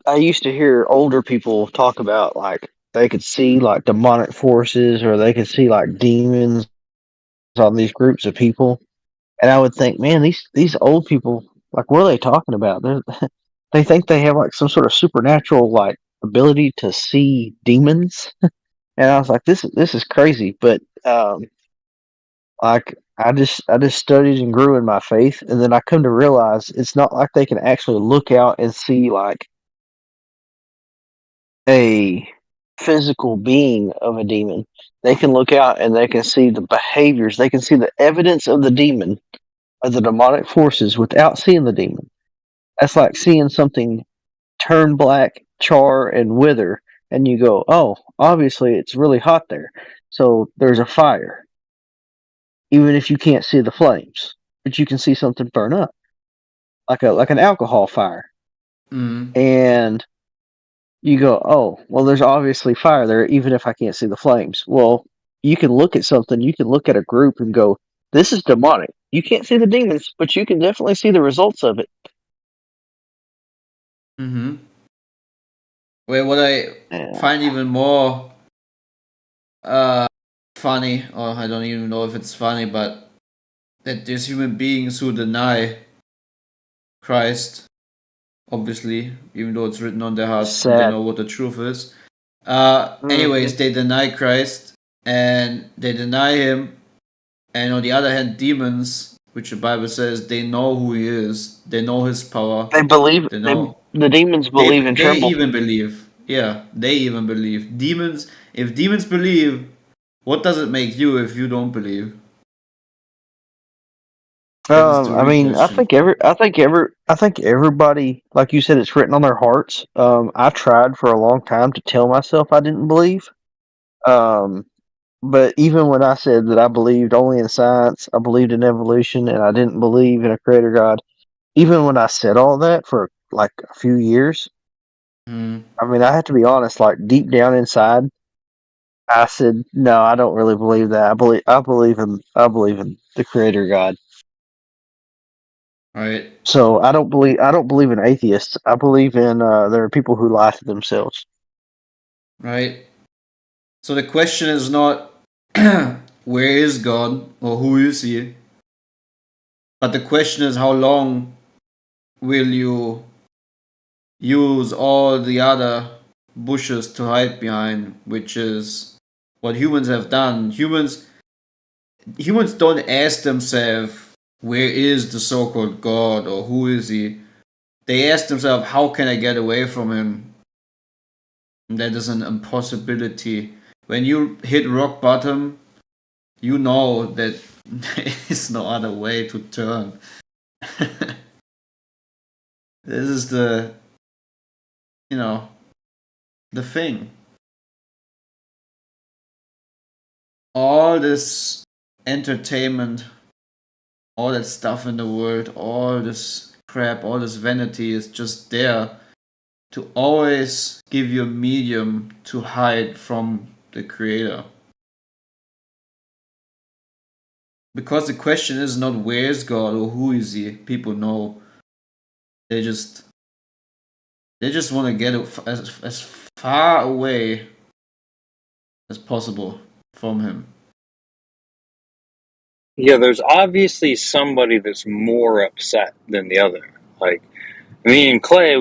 I used to hear older people talk about like they could see like demonic forces or they could see like demons on these groups of people, and I would think, man, these old people, like, what are they talking about? They think they have like some sort of supernatural like ability to see demons, and I was like, this is crazy. But like I just studied and grew in my faith, and then I come to realize it's not like they can actually look out and see like a physical being of a demon. They can look out and they can see the behaviors. They can see the evidence of the demon, of the demonic forces, without seeing the demon. That's like seeing something turn black, char, and wither, and you go, "Oh, obviously it's really hot there, so there's a fire." Even if you can't see the flames, but you can see something burn up, like an alcohol fire, and you go, "Oh, well, there's obviously fire there, even if I can't see the flames." Well, you can look at something, you can look at a group and go, "This is demonic." You can't see the demons, but you can definitely see the results of it. Well, what I find even more funny, or I don't even know if it's funny, but that there's human beings who deny Christ, obviously, even though it's written on their hearts, they know what the truth is. Anyways, they deny Christ and they deny him, and on the other hand, demons, which the Bible says they know who he is, they know his power. They believe. They know. The demons believe and tremble. They even believe. Yeah, they even believe. Demons. If demons believe, what does it make you if you don't believe? I mean, I think everybody, like you said, it's written on their hearts. I tried for a long time to tell myself I didn't believe. But even when I said that I believed only in science, I believed in evolution, and I didn't believe in a creator God, even when I said all that for like a few years, I mean, I have to be honest, like deep down inside, I said, no, I don't really believe that. I believe in the creator God. Right. So I don't believe in atheists. I believe in there are people who lie to themselves. Right. So the question is not where is God or who is he? But the question is, how long will you use all the other bushes to hide behind, which is what humans have done. Humans don't ask themselves, where is the so-called God, or who is he? They ask themselves, how can I get away from him? And that is an impossibility. When you hit rock bottom, you know that there is no other way to turn. This is the thing. All this entertainment, all that stuff in the world, all this crap, all this vanity is just there to always give you a medium to hide from the creator. Because the question is not where is God or who is he. People know. They just want to get as far away as possible from him. Yeah, there's obviously somebody that's more upset than the other. Like me and Clay,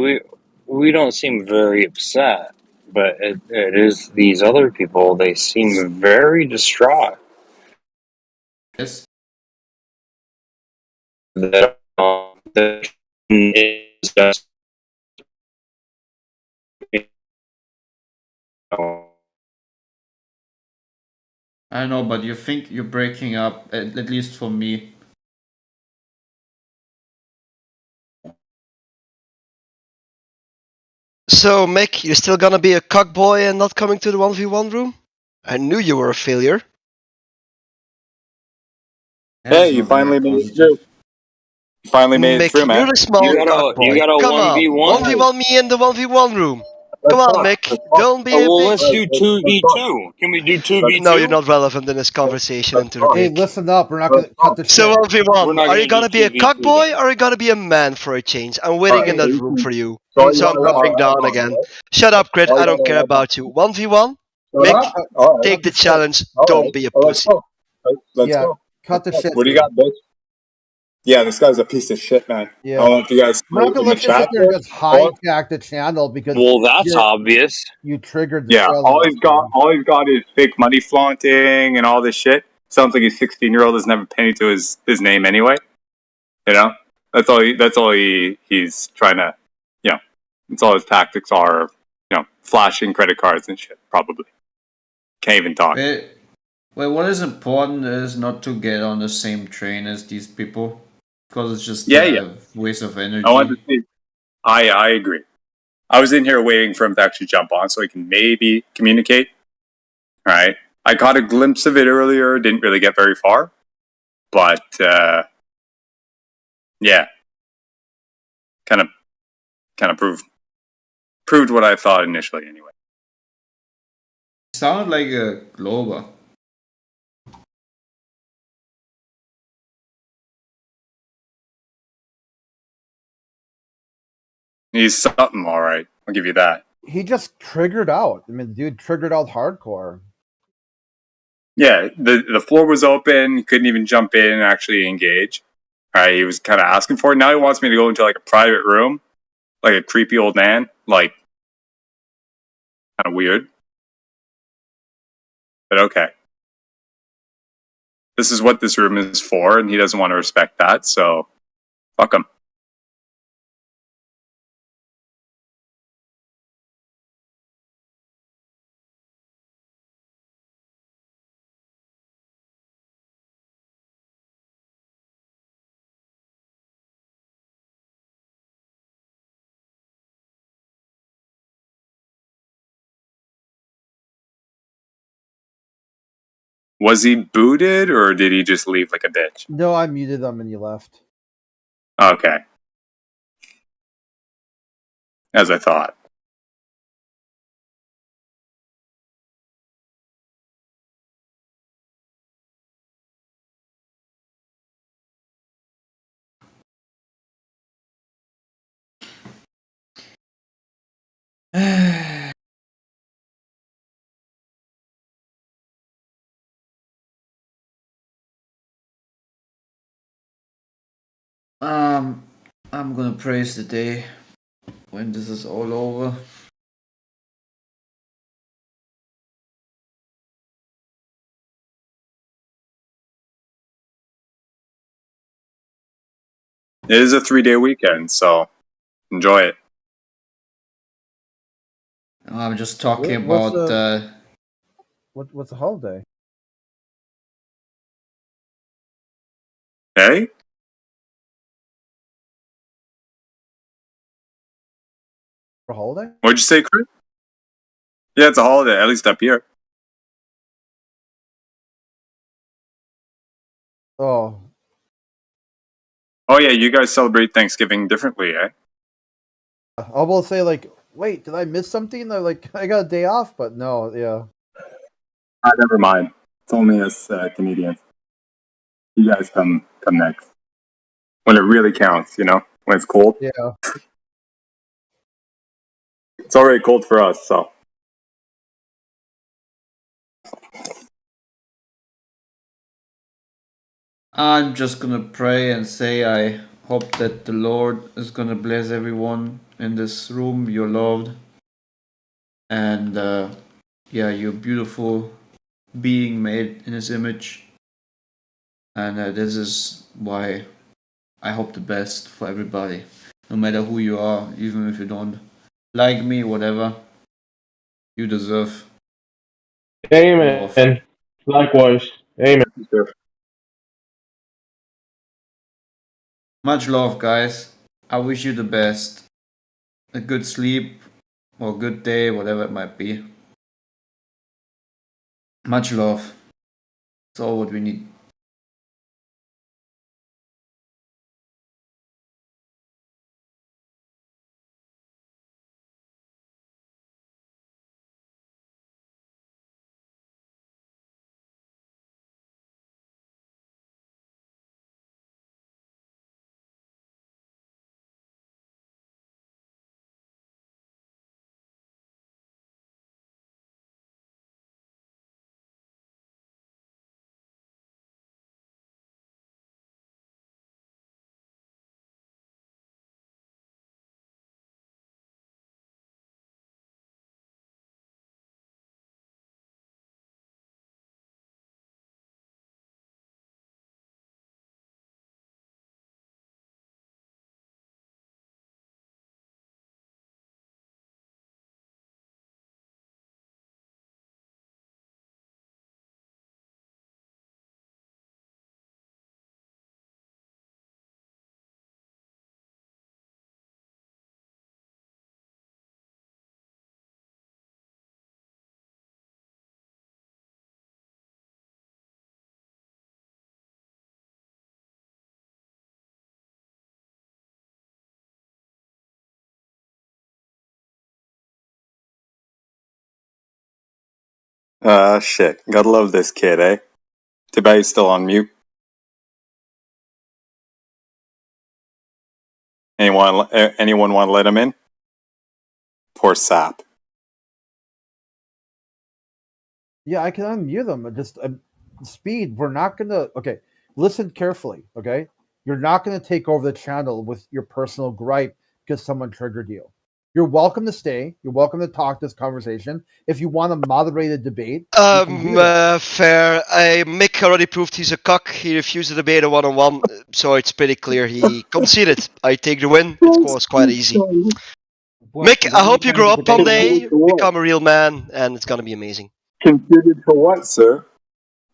we don't seem very upset, but it is these other people. They seem very distraught. Yes. That is just, I know, but you think you're breaking up, at least for me. So, Mick, you're still gonna be a cockboy and not coming to the 1v1 room? I knew you were a failure. Hey, you finally made it through. You finally made it through, Mick, man. you're the small you cockboy. got a Come on, 1v1. 1v1 me in the 1v1 room. Come on, Mick, don't be a Well, bitch. let's do 2v2. Can we do 2v2? No, you're not relevant in this conversation, into the Hey, break. listen up. We're not going to cut the shit. So, We're 1v1, not are you gonna gonna do be a 2v2 cockboy then. or are you gonna be a man for a change? I'm waiting in that room for you. So I'm dropping down again. Shut up, Crit, I don't care about you. 1v1, Mick, take the challenge, don't be a pussy. Let's go. Cut the shit. What do you got, bitch? Yeah, this guy's a piece of shit, man. Yeah. I don't know if you guys We're not in going to the let you sit chat there and just hijack the channel because Well, that's obvious. you triggered the Yeah, trailer. all he's got is fake money flaunting and all this shit. Sounds like his 16-year-old doesn't have a penny to his name anyway. You know, that's all he's trying to, you know, that's all his tactics are. You know, flashing credit cards and shit. Probably can't even talk. Well, what is important is not to get on the same train as these people, because it's just Yeah. waste of energy. I want to see. I agree. I was in here waiting for him to actually jump on so he can maybe communicate. All right. I caught a glimpse of it earlier. Didn't really get very far, but yeah, kind of proved what I thought initially. Anyway, Sounded like a Glober. he's something all right. I'll give you that. He just triggered out. I mean, the dude triggered out hardcore. Yeah, the floor was open. He couldn't even jump in and actually engage. All right, he was kind of asking for it. Now he wants me to go into like a private room, like a creepy old man. Like, kind of weird. But okay. This is what this room is for, and he doesn't want to respect that, so fuck him. Was he booted, or did he just leave like a bitch? No, I muted them and you left. Okay. As I thought. I'm gonna praise the day when this is all over. It is a 3-day weekend, so enjoy it. I'm just talking What's about. What's the holiday? Hey? For holiday? What'd you say, Chris? Yeah, it's a holiday, at least up here. Oh. Oh yeah, you guys celebrate Thanksgiving differently, eh? I will say, like, wait, did I miss something? They're like, I got a day off, but no, yeah. Never mind. It's only us Canadians. You guys come next. When it really counts, you know? When it's cold. Yeah. It's already cold for us, so. I'm just gonna pray and say I hope that the Lord is gonna bless everyone in this room. You're loved, and yeah, you're beautiful being made in His image, and this is why I hope the best for everybody, no matter who you are, even if you don't like me, whatever. You deserve. Amen. Love. Likewise. Amen. Much love, guys. I wish you the best. A good sleep or good day, whatever it might be. Much love. That's all what we need. Shit. Gotta love this kid, eh? Too bad he's still on mute. Anyone want to let him in? Poor sap. Yeah, I can unmute them. Just speed. We're not gonna. Okay, listen carefully. Okay, you're not gonna take over the channel with your personal gripe because someone triggered you. You're welcome to stay. You're welcome to talk this conversation. If you want to moderate a debate, Fair. Mick already proved he's a cock. He refused to debate a one-on-one, so it's pretty clear he conceded. I take the win. It was quite easy. Mick, I hope you grow up one day, become a real man, and it's gonna be amazing. Considered for what, sir?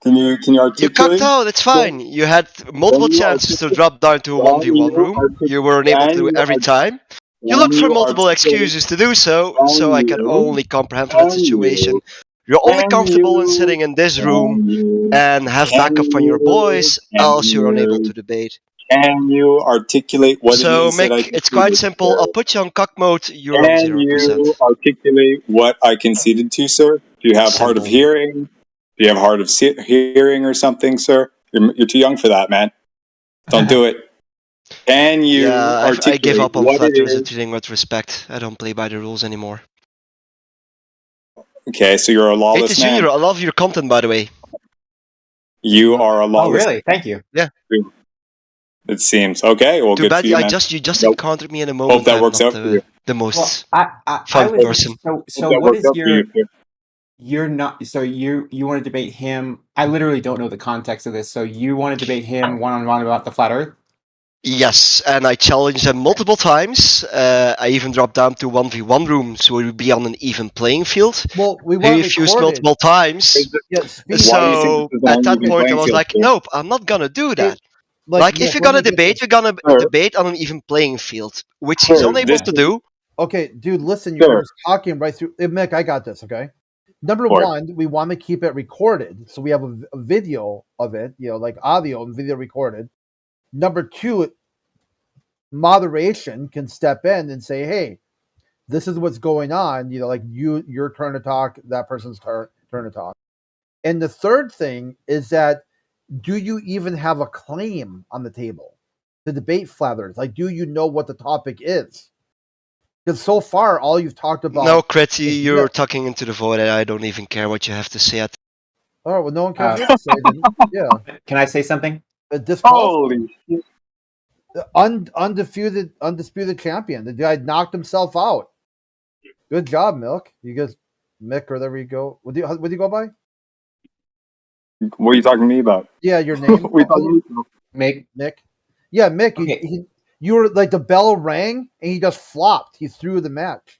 Can you articulate? You cucked out, it's fine. You had multiple chances to drop down to a 1v1 room. You were unable to do it every time. You looked for multiple excuses to do so, so I can only comprehend from that situation. You're only comfortable in sitting in this room and have backup from your boys, else you're unable to debate. Can you articulate what So, it is that I Mick, it's quite conceded, simple. sir? I'll put you on cock mode. You're on Can 0%. you articulate what I conceded to, sir? Do you have hard of Simple. hearing? Do you have hard of hearing or something, sir? You're too young for that, man. Don't do it. Can you Yeah, I articulate give up on what flat it earth is? treating with respect. I don't play by the rules anymore. Okay, so you're a lawless Atheist man. Junior, I love your content, by the way. You are a lawless. Oh, really? Thank you. Yeah. It seems okay. Well, Too good bad for you, man. you just Nope. encountered me in a moment. Hope that I'm works not out for you. the most I fun would. person. So Hope that what works is out for you. Too. you're not so you want to debate him? I literally don't know the context of this. So you want to debate him one-on-one about the flat Earth? Yes, and I challenged him multiple times. I even dropped down to 1v1 room, so we would be on an even playing field. Well, we He want refused recorded. multiple times. Yeah, Speed. So Why do you think this is at an that uneven point, I playing was field, like, sir? nope, I'm not gonna do that. Like, if Nick, you're let gonna me get debate, this. you're gonna Sir. debate on an even playing field, which he's Sir, unable this to is do. Okay, dude, listen, you were sir. just talking right through. Mick, I got this. Okay, number Of course. one, we want to keep it recorded, so we have a video of it, like audio and video recorded. Number two, moderation can step in and say, "Hey, this is what's going on." Like your turn to talk, that person's turn to talk. And the third thing is that, do you even have a claim on the table to debate flat Earth? Like, do you know what the topic is? Because so far, all you've talked about. No, Kretzy, you're talking into the void, and I don't even care what you have to say. All right, well, no one cares what to say. Then, yeah. Can I say something? Holy shit. Undisputed champion. The guy knocked himself out. Good job, Milk. You guys, Mick, or whatever you go. What do you go by? What are you talking to me about? Yeah, your name. What are you talking to me about? Mick. Yeah, Mick. Okay. You were like, the bell rang and he just flopped. He threw the match.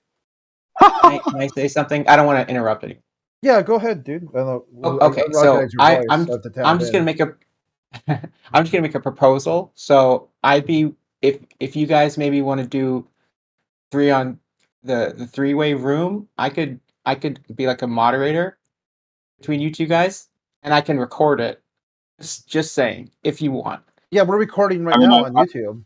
Can I say something? I don't want to interrupt anyone. Yeah, go ahead, dude. I don't know. Okay, so I'm I'm just gonna make a I'm just gonna make a proposal. So I'd be if you guys maybe want to do three on the three-way room, I could be like a moderator between you two guys, and I can record it. Just saying, if you want. Yeah, we're recording right I mean, now on YouTube.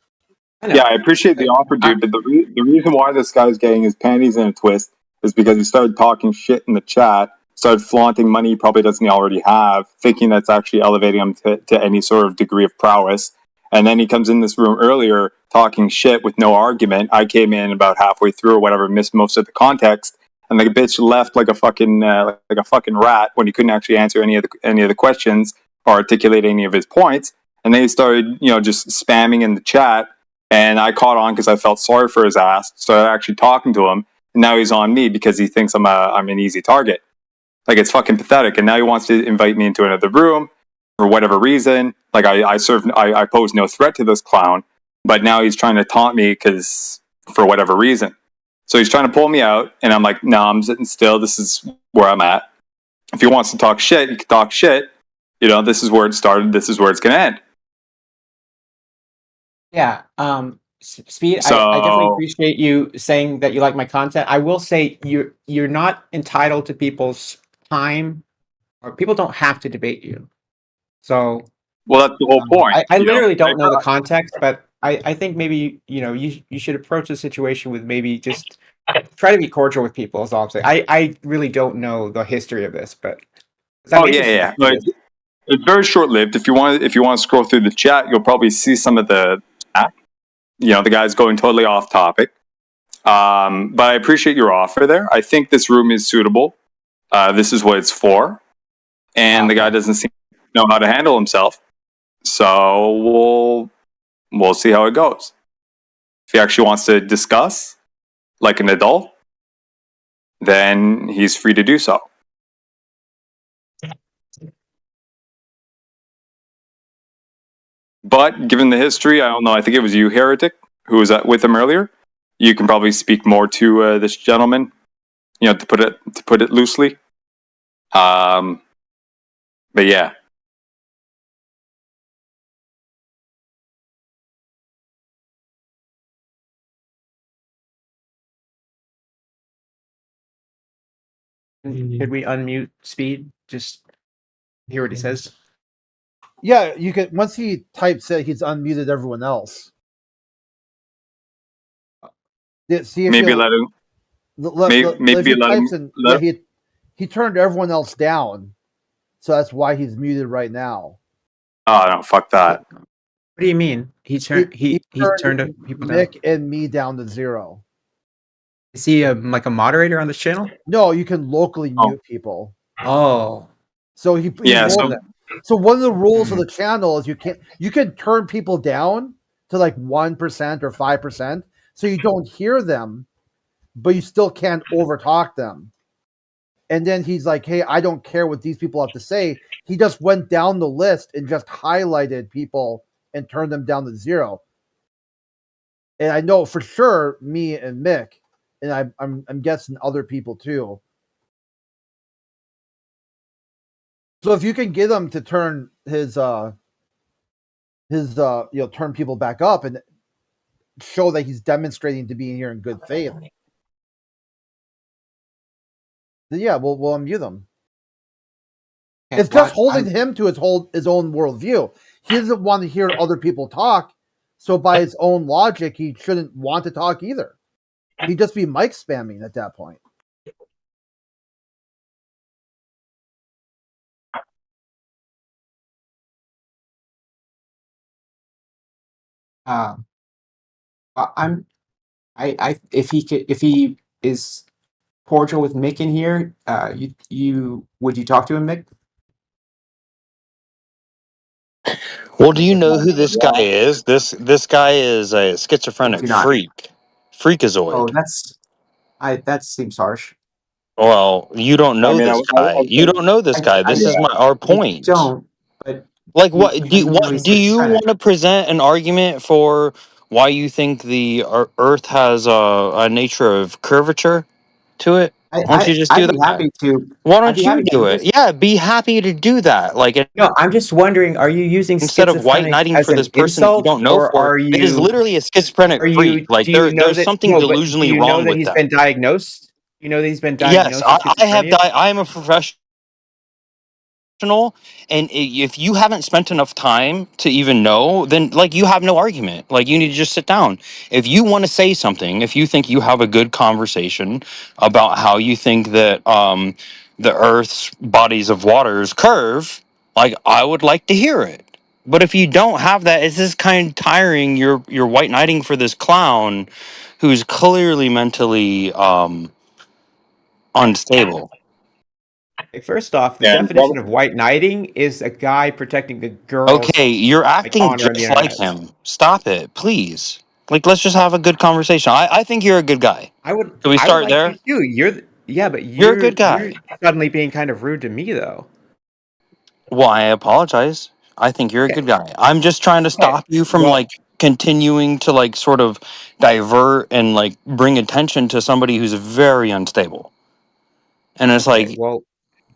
Yeah, I appreciate the offer, dude. But the reason why this guy's getting his panties in a twist is because he started talking shit in the chat, started flaunting money he probably doesn't already have, thinking that's actually elevating him to any sort of degree of prowess. And then he comes in this room earlier talking shit with no argument. I came in about halfway through or whatever, missed most of the context, and the bitch left like a fucking rat when he couldn't actually answer any of the questions or articulate any of his points. And then he started, just spamming in the chat. And I caught on because I felt sorry for his ass. Started actually talking to him. And now he's on me because he thinks I'm an easy target. Like, it's fucking pathetic. And now he wants to invite me into another room for whatever reason. Like, I pose no threat to this clown, but now he's trying to taunt me for whatever reason. So he's trying to pull me out, and I'm like, no, I'm sitting still. This is where I'm at. If he wants to talk shit, he can talk shit. This is where it started. This is where it's going to end. Yeah, Speed, I definitely appreciate you saying that you like my content. I will say you're not entitled to people's time, or people don't have to debate you. So, well, that's the whole point. I literally don't know the context, but I think maybe you should approach the situation with maybe just try to be cordial with people. Is all I'm saying. I really don't know the history of this, but yeah. Like, it's very short lived. If you want to scroll through the chat, you'll probably see some of the guys going totally off topic. But I appreciate your offer there. I think this room is suitable. This is what it's for. And the guy doesn't seem to know how to handle himself. So we'll see how it goes. If he actually wants to discuss like an adult, then he's free to do so. But given the history, I don't know. I think it was you, Heretic, who was with him earlier. You can probably speak more to this gentleman, to put it loosely. But yeah. Could we unmute Speed? Just hear what he says. Yeah, you could. Once he types it, he's unmuted everyone else. See if maybe let him. Maybe let him. He turned everyone else down, so that's why he's muted right now. Oh no! Fuck that. What do you mean? He turned people down. Nick and me down to 0. Is he like a moderator on this channel? No, you can locally mute people. Oh, so he So one of the rules of the channel is you can turn people down to like 1% or 5%, so you don't hear them, but you still can't overtalk them. And then he's like, hey, I don't care what these people have to say. He just went down the list and just highlighted people and turned them down to 0. And I know for sure me and Mick, and I'm guessing other people too. So if you can get him to turn his turn people back up and show that he's demonstrating to be here in good faith, then yeah, we'll unmute him. It's just holding him to his own worldview. He doesn't want to hear other people talk, so by his own logic, he shouldn't want to talk either. He'd just be mic spamming at that point. If he is cordial with Mick in here, would you talk to him, Mick? Well, do you know who this guy is? This guy is a schizophrenic freak, freakazoid. Oh, that seems harsh. Well, you don't know this guy. You don't know this guy. This is our point. I don't. But like, what do you want to present an argument for why you think the Earth has a nature of curvature to it? Why don't you just do that? Happy to. Why don't you do it? Yeah, be happy to do that. Like, no, I'm just wondering: are you using instead of white knighting for this person that you don't know for? It is literally a schizophrenic freak. Like, there's something delusionally wrong with that. Been diagnosed? You know that he's been diagnosed. Yes, I have. I am a professional. And if you haven't spent enough time to even know, then like you have no argument. Like, you need to just sit down. If you want to say something, if you think you have a good conversation about how you think that the Earth's bodies of waters curve, like, I would like to hear it. But if you don't have that, it's just kind of tiring. You're white knighting for this clown who's clearly mentally unstable. First off, the definition of white knighting is a guy protecting a girl. Okay, you're acting just like him. Stop it, please. Like, let's just have a good conversation. I think you're a good guy. Can we start there? You're a good guy. You're suddenly being kind of rude to me, though. Well, I apologize. I think you're a good guy. I'm just trying to stop you from like continuing to like sort of divert and like bring attention to somebody who's very unstable. And it's like,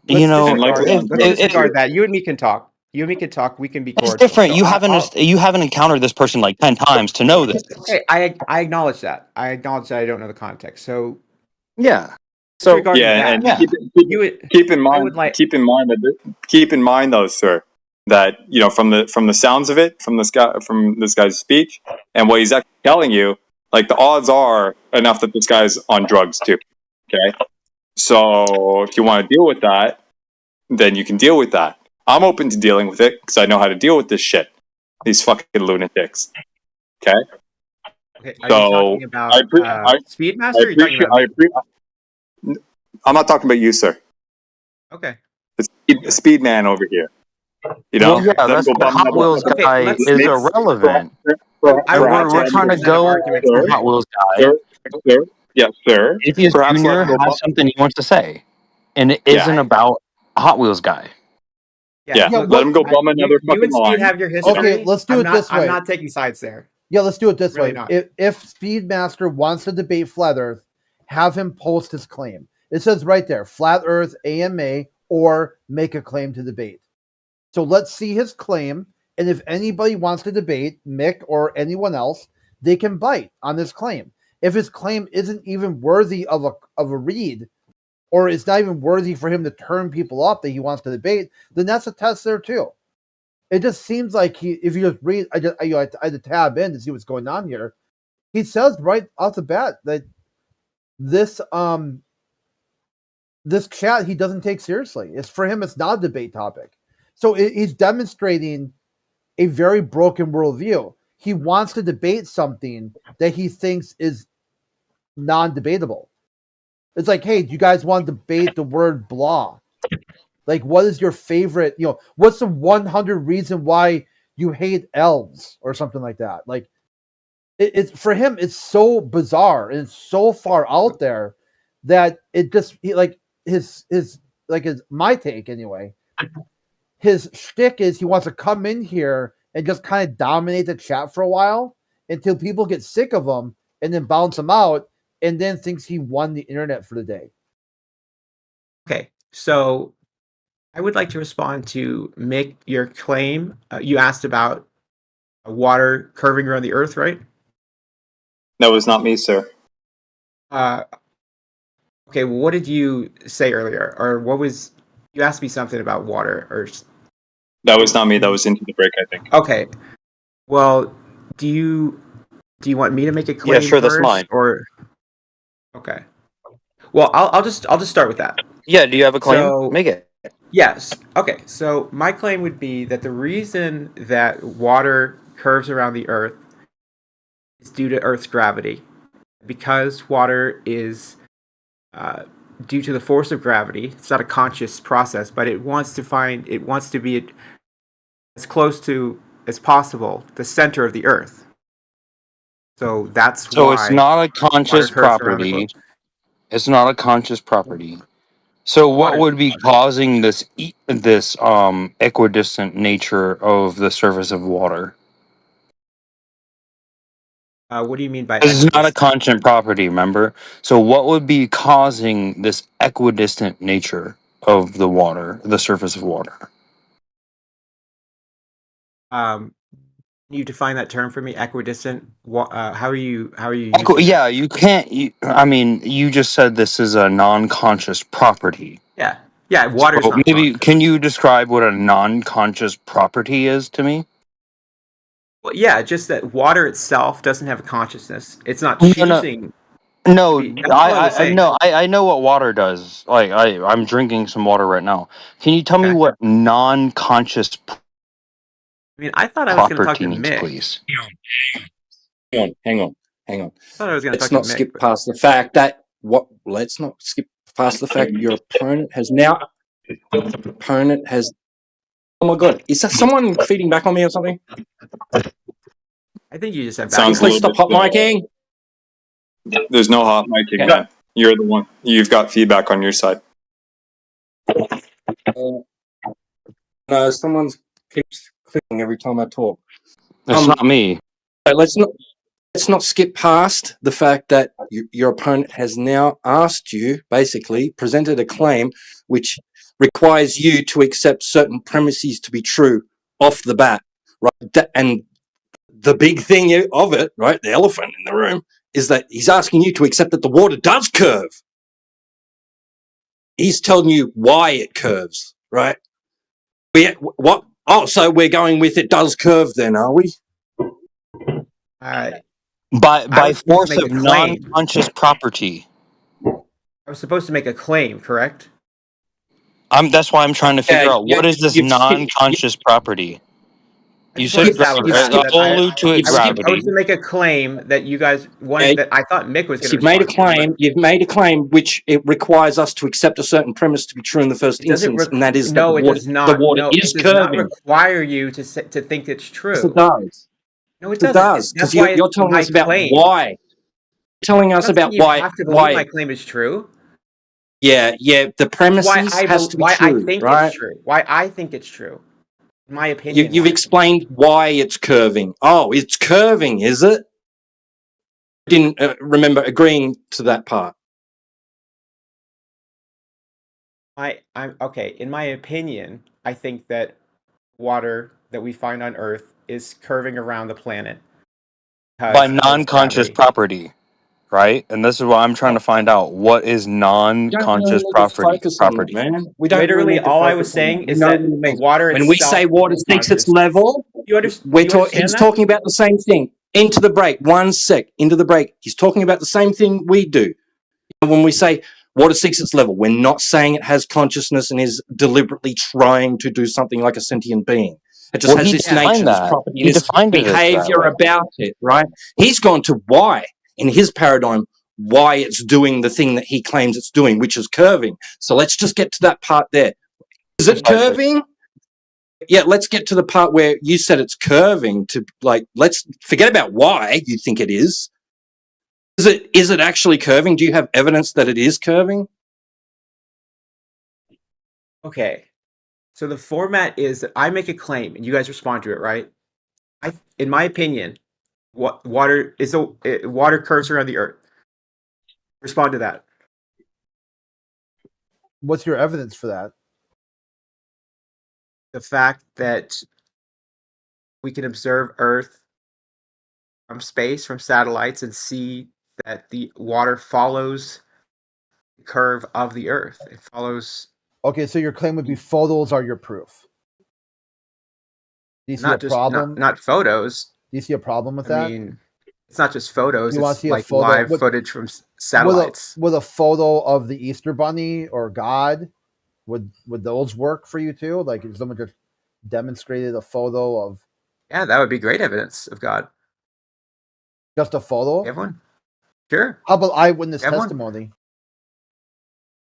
you know, let's disregard that. You and me can talk. You and me can talk. We can be cordial. It's different. So you haven't encountered this person like 10 times to know this. Okay, I acknowledge that. I acknowledge that I don't know the context. So yeah. So yeah, and keep in mind though, sir, that you know from the sounds of it, from this guy's speech and what he's actually telling you, like the odds are enough that this guy's on drugs too. Okay. So if you want to deal with that, then you can deal with that. I'm open to dealing with it because I know how to deal with this shit. These fucking lunatics. Okay. Okay. Are you talking about Speedmaster? I'm not talking about you, sir. Okay. The speed man over here. You know, well, yeah, that's the Hot Wheels guy is irrelevant. We're trying to go for Hot Wheels guy. Sir. Yes, sir. Atheist Junior has something he wants to say, and it isn't about Hot Wheels guy. Yeah, let him go bum another fucking line. You have your history. Okay, let's do it this way. I'm not taking sides there. Yeah, let's do it this way. If Speedmaster wants to debate Flat Earth, have him post his claim. It says right there, Flat Earth AMA, or make a claim to debate. So let's see his claim, and if anybody wants to debate, Mick or anyone else, they can bite on this claim. If his claim isn't even worthy of a read, or it's not even worthy for him to turn people up that he wants to debate, then that's a test there too. It just seems like if you just read, I had to tab in to see what's going on here. He says right off the bat that this chat he doesn't take seriously. It's for him, it's not a debate topic. So he's demonstrating a very broken worldview. He wants to debate something that he thinks is non-debatable. It's like, hey, do you guys want to debate the word blah? Like, what is your favorite? What's the 100 reason why you hate elves or something like that? Like, it's for him, it's so bizarre and it's so far out there that it just my take anyway. His shtick is he wants to come in here and just kind of dominate the chat for a while until people get sick of him and then bounce him out and then thinks he won the internet for the day. Okay, so I would like to respond to Mick, your claim. You asked about water curving around the Earth, right? That was not me, sir. Okay, well, what did you say earlier? Or what was... You asked me something about water, or... That was not me. That was Into the Break, I think. Okay. Well, do you want me to make a claim? Yeah, sure, that's first, mine. Or... Okay. Well, I'll just start with that. Yeah, do you have a claim? So, Make it. Yes. Okay. So my claim would be that the reason that water curves around the Earth is due to Earth's gravity. Because water is due to the force of gravity. It's not a conscious process, but it wants to be as close to as possible the center of the Earth. So that's So why it's not a conscious water curves around the property. globe. It's not a conscious property. So what Water- would be causing this equidistant nature of the surface of water? What do you mean by This is not a equidistant? constant property, remember? So what would be causing this equidistant nature of the water, the surface of water? Can you define that term for me? Equidistant. How are you using that? Yeah, you can't. You just said this is a non-conscious property. Yeah. Water's So not maybe conscious. can you describe what a non-conscious property is to me? Well, yeah, just that water itself doesn't have a consciousness. It's not No, choosing. No, That's all I was saying. I know what water does. Like I'm drinking some water right now. Can you tell me Okay. what non-conscious I mean, I thought I was going to talk property to means, Mick. please? Hang on. I thought I was going to Let's talk not to Mick. skip but- past the fact that let's not skip past the fact your opponent has now. Oh my god! Is that someone feeding back on me or something? I think you just have Sounds Please a stop little hot micing. There's no hot micing. Okay. Man. You're the one. You've got feedback on your side. No, someone keeps clicking every time I talk. It's not me. Let's not skip past the fact that your opponent has now asked you, basically presented a claim which requires you to accept certain premises to be true off the bat, right? And the big thing of it, right, the elephant in the room, is that he's asking you to accept that the water does curve. He's telling you why it curves, right? What? Oh, so we're going with it does curve then, are we? By was supposed force to make of a claim. non-conscious property. I was supposed to make a claim, correct? That's why I'm trying to figure out what is this you've skipped- non-conscious property. You just wanna said establish the allude to it I was gravity. to make a claim that you guys wanted, that I thought Mick was going to. You've made a claim. You've made a claim which it requires us to accept a certain premise to be true in the first instance, and that is no, that it does not. the water No, is it does not curving. require you to think it's true. Yes, it does. No, it It doesn't. does, That's because why you're it's telling my us about claim. why. You're telling us I'm not about saying you why. have to believe my claim is true. Yeah. The premises has to be why true, I think right? it's true. Why I think it's true. In my opinion. You've explained why it's curving. Oh, it's curving, is it? I didn't remember agreeing to that part. I'm okay. In my opinion, I think that water that we find on Earth is curving around the planet By non-conscious property, right? And this is what I'm trying to find out. What is non-conscious property? Man. We don't Literally, really need to all I was focus on saying that. We is know that what it means. water When we itself say water is seeks its conscious. level, he's talking about the same thing. Into the break, 1 sec. Into the break. He's talking about the same thing we do. When we say water seeks its level, we're not saying it has consciousness and is deliberately trying to do something like a sentient being. It just has this nature, this property, He this defined it as behavior that way. about it, right? He's gone to why, in his paradigm, why it's doing the thing that he claims it's doing, which is curving. So let's just get to that part there. Is it curving? Yeah, let's get to the part where you said it's curving. To like, let's forget about why you think it is. Is it actually curving? Do you have evidence that it is curving? Okay. So the format is that I make a claim and you guys respond to it, right? In my opinion, water curves around the Earth. Respond to that. What's your evidence for that? The fact that we can observe Earth from space, from satellites, and see that the water follows the curve of the Earth. It follows. Okay, so your claim would be photos are your proof. Do you see a problem? Not photos. Do you see a problem with that? I mean, it's not just photos. You want to It's see like a photo live footage from satellites. With a photo of the Easter Bunny or God, would those work for you too? Like if someone just demonstrated a photo of. Yeah, that would be great evidence of God. Just a photo? You have one? Sure. How about eyewitness testimony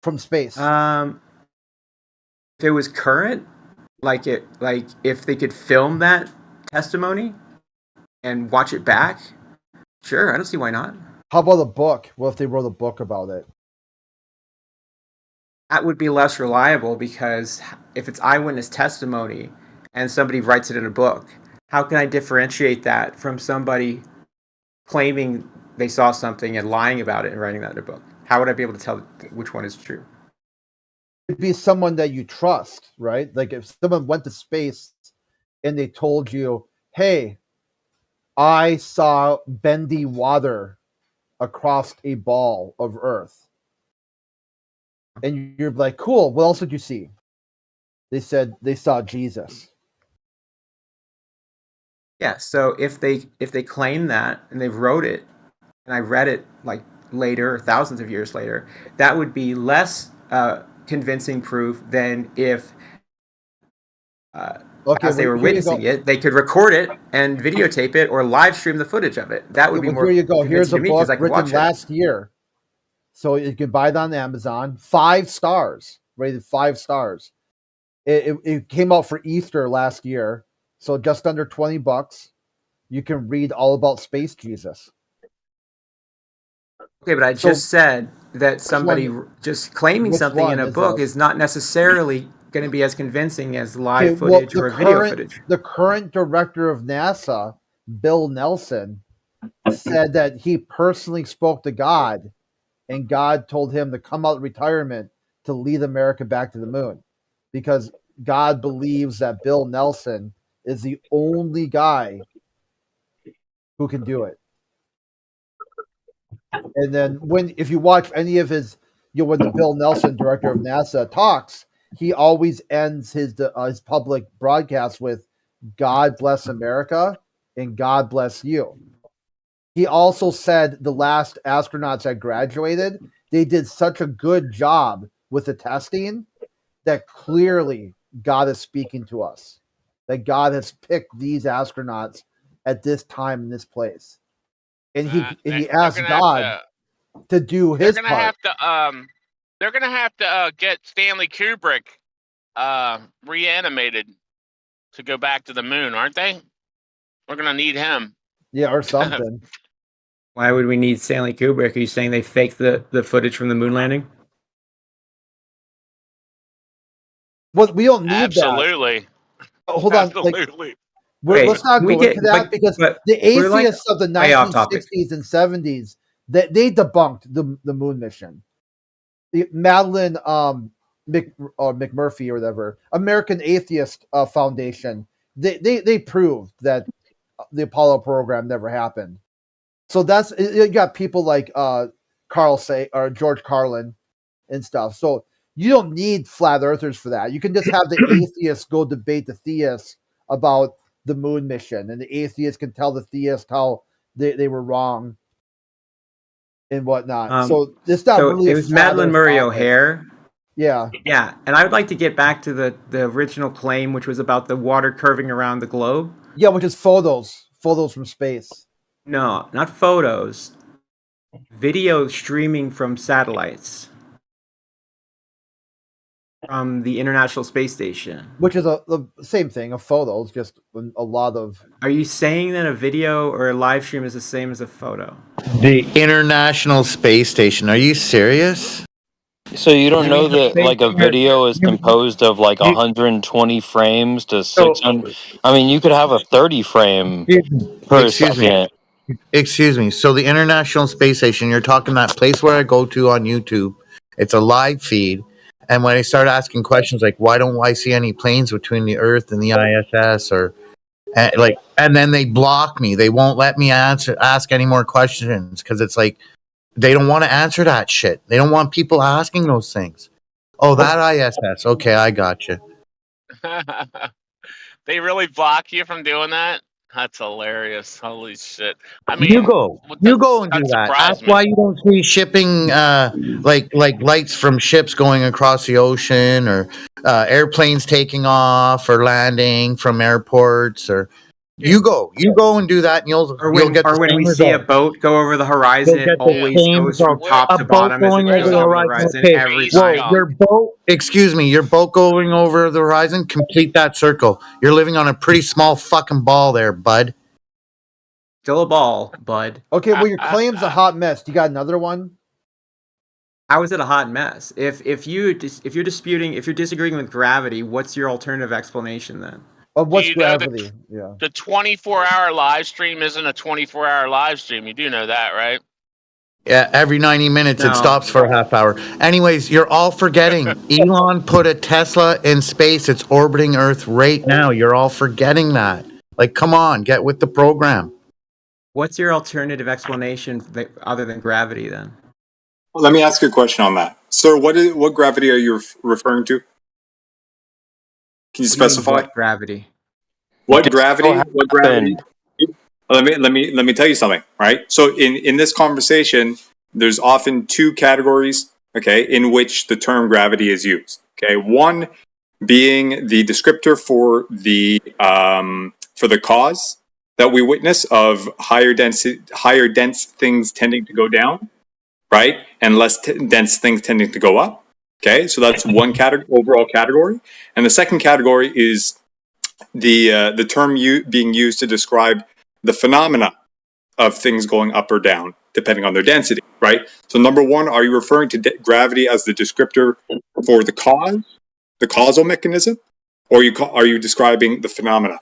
from space? If it was current, like if they could film that testimony and watch it back, sure, I don't see why not. How about a book? What if they wrote a book about it? That would be less reliable because if it's eyewitness testimony and somebody writes it in a book, how can I differentiate that from somebody claiming they saw something and lying about it and writing that in a book? How would I be able to tell which one is true? It'd be someone that you trust, right? Like if someone went to space and they told you, hey, I saw bendy water across a ball of Earth. And you're like, cool, what else did you see? They said they saw Jesus. Yeah, so if they claim that and they wrote it and I read it like later, thousands of years later, that would be less convincing proof than if as they were witnessing it, they could record it and videotape it or live stream the footage of it. That would be more. Here you go. Here's a book written last year. So you can buy it on Amazon. 5 stars, rated 5 stars. It came out for Easter last year, so just under $20. You can read all about Space Jesus. Okay, but I just said that somebody just claiming something in a book is not necessarily going to be as convincing as live footage or video footage. The current director of NASA, Bill Nelson, said that he personally spoke to God, and God told him to come out of retirement to lead America back to the moon, because God believes that Bill Nelson is the only guy who can do it. And then if you watch any of his, when the Bill Nelson, director of NASA, talks, he always ends his public broadcast with "God bless America" and "God bless you." He also said the last astronauts that graduated, they did such a good job with the testing that clearly God is speaking to us. That God has picked these astronauts at this time in this place. And he asked God to do his part. They're gonna have to get Stanley Kubrick reanimated to go back to the moon, aren't they? We're gonna need him. Yeah, or something. Why would we need Stanley Kubrick? Are you saying they faked the footage from the moon landing? Well, we don't need Absolutely. that. Hold on. Absolutely. Let's not go into that because the atheists of the 1960s and 70s, they debunked the moon mission. Madeline McMurphy or whatever, American Atheist Foundation, they proved that the Apollo program never happened. So that's, you got people like George Carlin and stuff. So you don't need flat earthers for that. You can just have the atheists go debate the theists about the moon mission, and the atheists can tell the theists how they were wrong and whatnot. So it's not really. It was Madeline Murray O'Hare. Yeah. Yeah, and I would like to get back to the original claim, which was about the water curving around the globe. Yeah, which is photos from space. No, not photos. Video streaming from satellites. from the International Space Station. Which is the same thing, a photo. It's just a lot of... Are you saying that a video or a live stream is the same as a photo? The International Space Station. Are you serious? So you don't know that like a video is composed of like 120 frames to 600. I mean, you could have a 30 frame per second. Excuse me. So the International Space Station, you're talking that place where I go to on YouTube. It's a live feed. And when I start asking questions like, why don't I see any planes between the Earth and the ISS, and then they block me. They won't let me ask any more questions because it's like they don't want to answer that shit. They don't want people asking those things. Oh, that ISS. Okay, I got you. They really block you from doing that? That's hilarious. Holy shit. I mean, you go and do that. That's why you don't see shipping like lights from ships going across the ocean or airplanes taking off or landing from airports or you go and do that and you'll get the or when same we result. see a boat go over the horizon, it always goes from top to bottom as it goes over the horizon every time. Your boat, excuse me, your boat going over the horizon, complete that circle. You're living on a pretty small fucking ball there, bud. Still a ball, bud. Okay, well, your claim's a hot mess. You got another one? How is it a hot mess? If you're disagreeing with gravity, what's your alternative explanation then? What's gravity? Yeah. The 24-hour live stream isn't a 24-hour live stream. You do know that, right? Yeah, every 90 minutes it stops for a half hour. Anyways, you're all forgetting. Elon put a Tesla in space. It's orbiting Earth right now. You're all forgetting that. Like, come on, get with the program. What's your alternative explanation other than gravity then? Well, let me ask you a question on that. Sir, what gravity are you referring to? Can you specify? What gravity? What gravity? What gravity? Let me tell you something, right? So in this conversation, there's often two categories, okay, in which the term gravity is used. Okay, one being the descriptor for the cause that we witness of higher dense things tending to go down, right, and less dense things tending to go up. Okay, so that's one overall category, and the second category is the term being used to describe the phenomena of things going up or down depending on their density, right? So number one, are you referring to gravity as the descriptor for the causal mechanism, or are you describing the phenomena?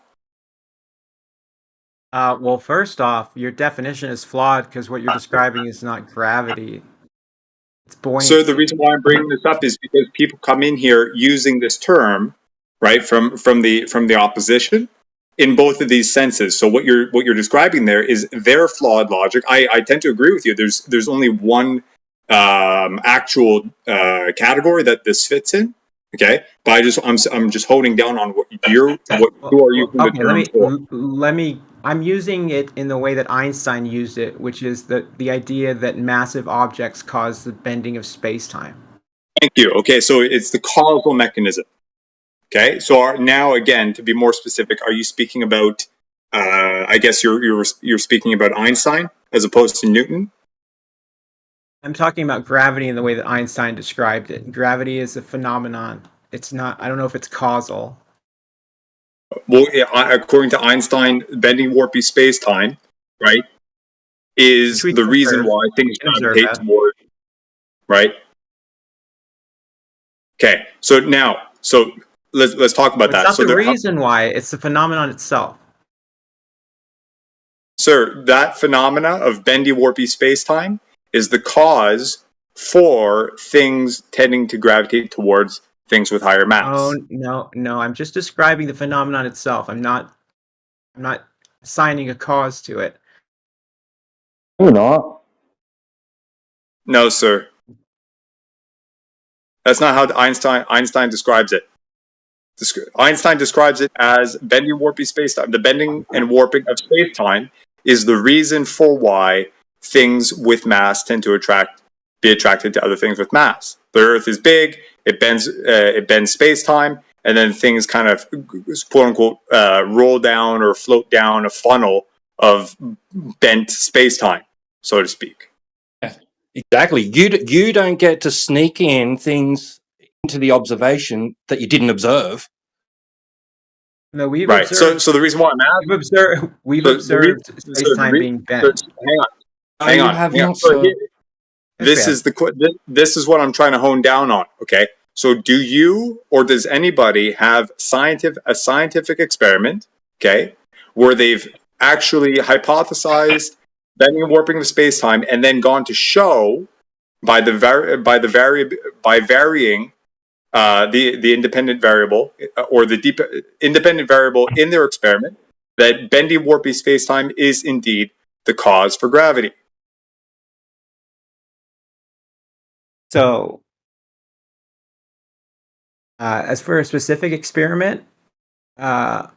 Well, first off, your definition is flawed because what you're describing is not gravity. It's buoyancy. So the reason why I'm bringing this up is because people come in here using this term, right, from the opposition in both of these senses. So what you're describing there is their flawed logic. I tend to agree with you. There's only one actual category that this fits in. Okay, but I'm just holding down on what you are using the term for. I'm using it in the way that Einstein used it, which is the idea that massive objects cause the bending of space-time. Thank you. Okay, so it's the causal mechanism. Okay, so now again, to be more specific, are you speaking about? I guess you're speaking about Einstein as opposed to Newton. I'm talking about gravity in the way that Einstein described it. Gravity is a phenomenon. It's not. I don't know if it's causal. Well, according to Einstein, bending warpy space-time, right, is the reason why things gravitate toward, right? Okay, so let's talk about that. It's not the reason why; it's the phenomenon itself. Sir, that phenomena of bendy warpy space-time is the cause for things tending to gravitate towards things with higher mass. Oh no! I'm just describing the phenomenon itself. I'm not assigning a cause to it. You're not. No, sir. That's not how Einstein describes it. Einstein describes it as bending warpy space-time. The bending and warping of space-time is the reason for why things with mass tend to be attracted to other things with mass. The Earth is big. It bends space-time, and then things kind of quote-unquote roll down or float down a funnel of bent space-time, so to speak. Exactly. You don't get to sneak in things to the observation that you didn't observe. No, we've Right. observed. So the reason why I'm asking, We've so observed space-time being bent. Hang on. So this is this is what I'm trying to hone down on. Okay. So do you or does anybody have a scientific experiment, okay, where they've actually hypothesized bending and warping of space-time and then gone to show by varying the independent variable or the independent variable in their experiment that bendy warpy space-time is indeed the cause for gravity? So, as for a specific experiment, I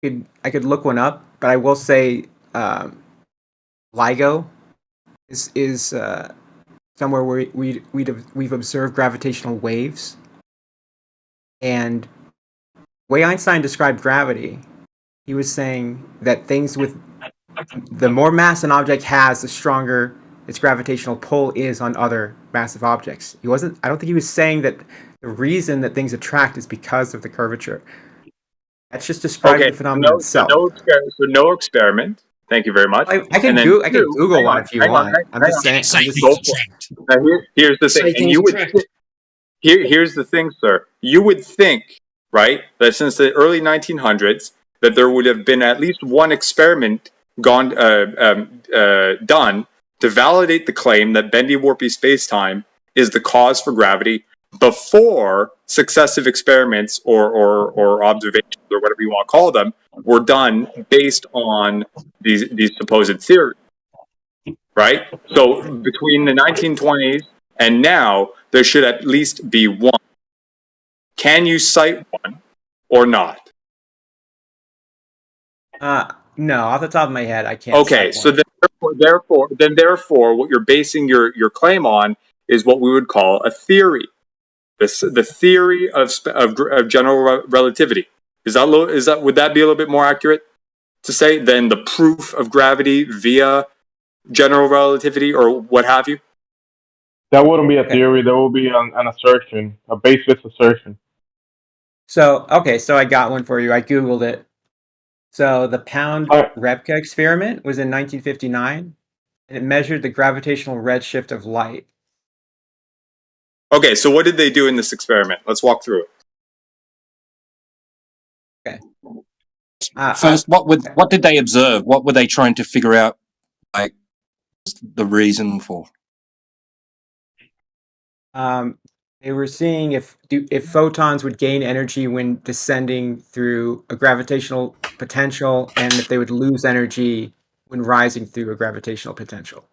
could look one up, but I will say LIGO is somewhere where we've observed gravitational waves, and the way Einstein described gravity, he was saying that things with the more mass an object has, the stronger its gravitational pull is on other massive objects. I don't think he was saying that the reason that things attract is because of the curvature. That's just describing the phenomenon itself. So no experiment. Thank you very much. I can Google one if you want. I'm just saying. Here's the thing, and here's the thing, sir. You would think, right, that since the early 1900s, that there would have been at least one experiment done to validate the claim that bendy warpy spacetime is the cause for gravity before successive experiments or observations or whatever you want to call them were done based on these supposed theories, right? So between the 1920s and now, there should at least be one. Can you cite one or not? No, off the top of my head, I can't. Okay, so therefore, what you're basing your claim on is what we would call a theory. The theory of general relativity. Would that be a little bit more accurate to say than the proof of gravity via general relativity or what have you? That wouldn't be a theory. That would be an assertion, a baseless assertion. So I got one for you. I Googled it. So the Pound-Repka experiment was in 1959, and it measured the gravitational redshift of light. Okay, so what did they do in this experiment? Let's walk through it. Okay. First, what did they observe? What were they trying to figure out, like, the reason for? They were seeing if photons would gain energy when descending through a gravitational potential, and if they would lose energy when rising through a gravitational potential.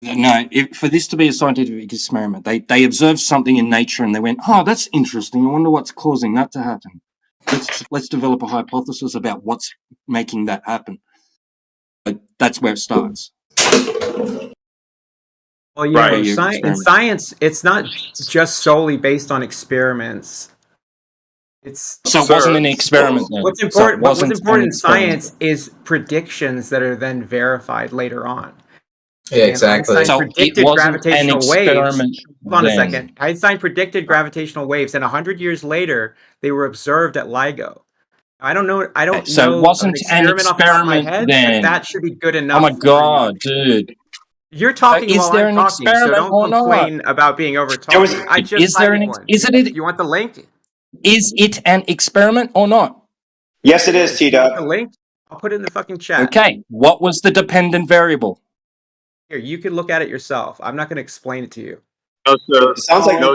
No, for this to be a scientific experiment, they observed something in nature and they went, "Oh, that's interesting. I wonder what's causing that to happen. Let's develop a hypothesis about what's making that happen." But that's where it starts. Well, in science, it's not just solely based on experiments. It wasn't an experiment then. What's important in science is predictions that are then verified later on. Yeah, exactly. Einstein predicted gravitational waves. Hold on a second. Einstein predicted gravitational waves, and 100 years later, they were observed at LIGO. I don't know. So it wasn't an experiment then. That should be good enough. Oh my god, dude! You're talking while I'm talking, so don't complain about being over talking. I just cited one. You want the link? Is it an experiment or not? Yes, it is, T-Dub. The link? I'll put it in the fucking chat. Okay. What was the dependent variable? Here, you can look at it yourself. I'm not going to explain it to you. No, sir. It sounds like the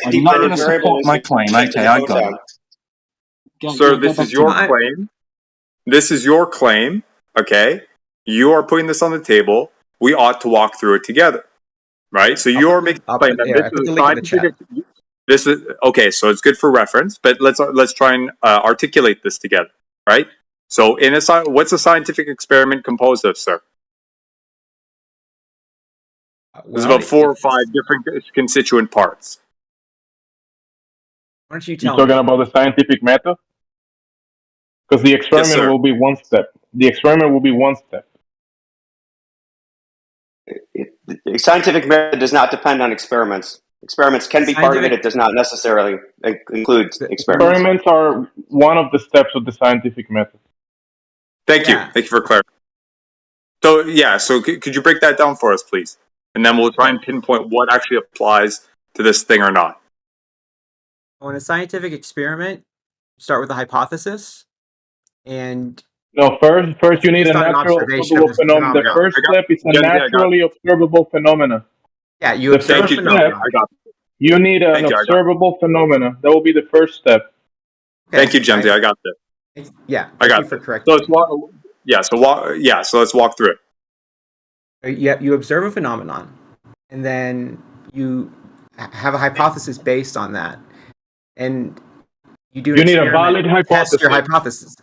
dependent variable is my claim. Okay, I got it. Sir, this is your claim. This is your claim. Okay, you are putting this on the table. We ought to walk through it together, right? So you're making a claim that this is scientific. This is okay. So it's good for reference, but let's try and articulate this together, right? So what's a scientific experiment composed of, sir? There's about 4 or 5 different constituent parts. Why don't you tell me? You're talking about the scientific method? Because the experiment will be one step. The experiment will be one step. The scientific method does not depend on experiments. Experiments can be part of it. It does not necessarily include experiments. Experiments are one of the steps of the scientific method. Thank you. Thank you for clarifying. So, yeah, so could you break that down for us, please? And then we'll try and pinpoint what actually applies to this thing or not. On a scientific experiment, start with a hypothesis, and no, first you need a natural observable phenomenon. The first step is a naturally observable phenomena. Yeah, you observe a phenomenon. You need an observable phenomena. That will be the first step. Okay. Thank you, Gemsy. I got that. Yeah, I got for correct. So let's walk. Yeah, so let's walk through it. Yeah, you observe a phenomenon, and then you have a hypothesis based on that, and you do. You need a valid hypothesis. Test your hypothesis.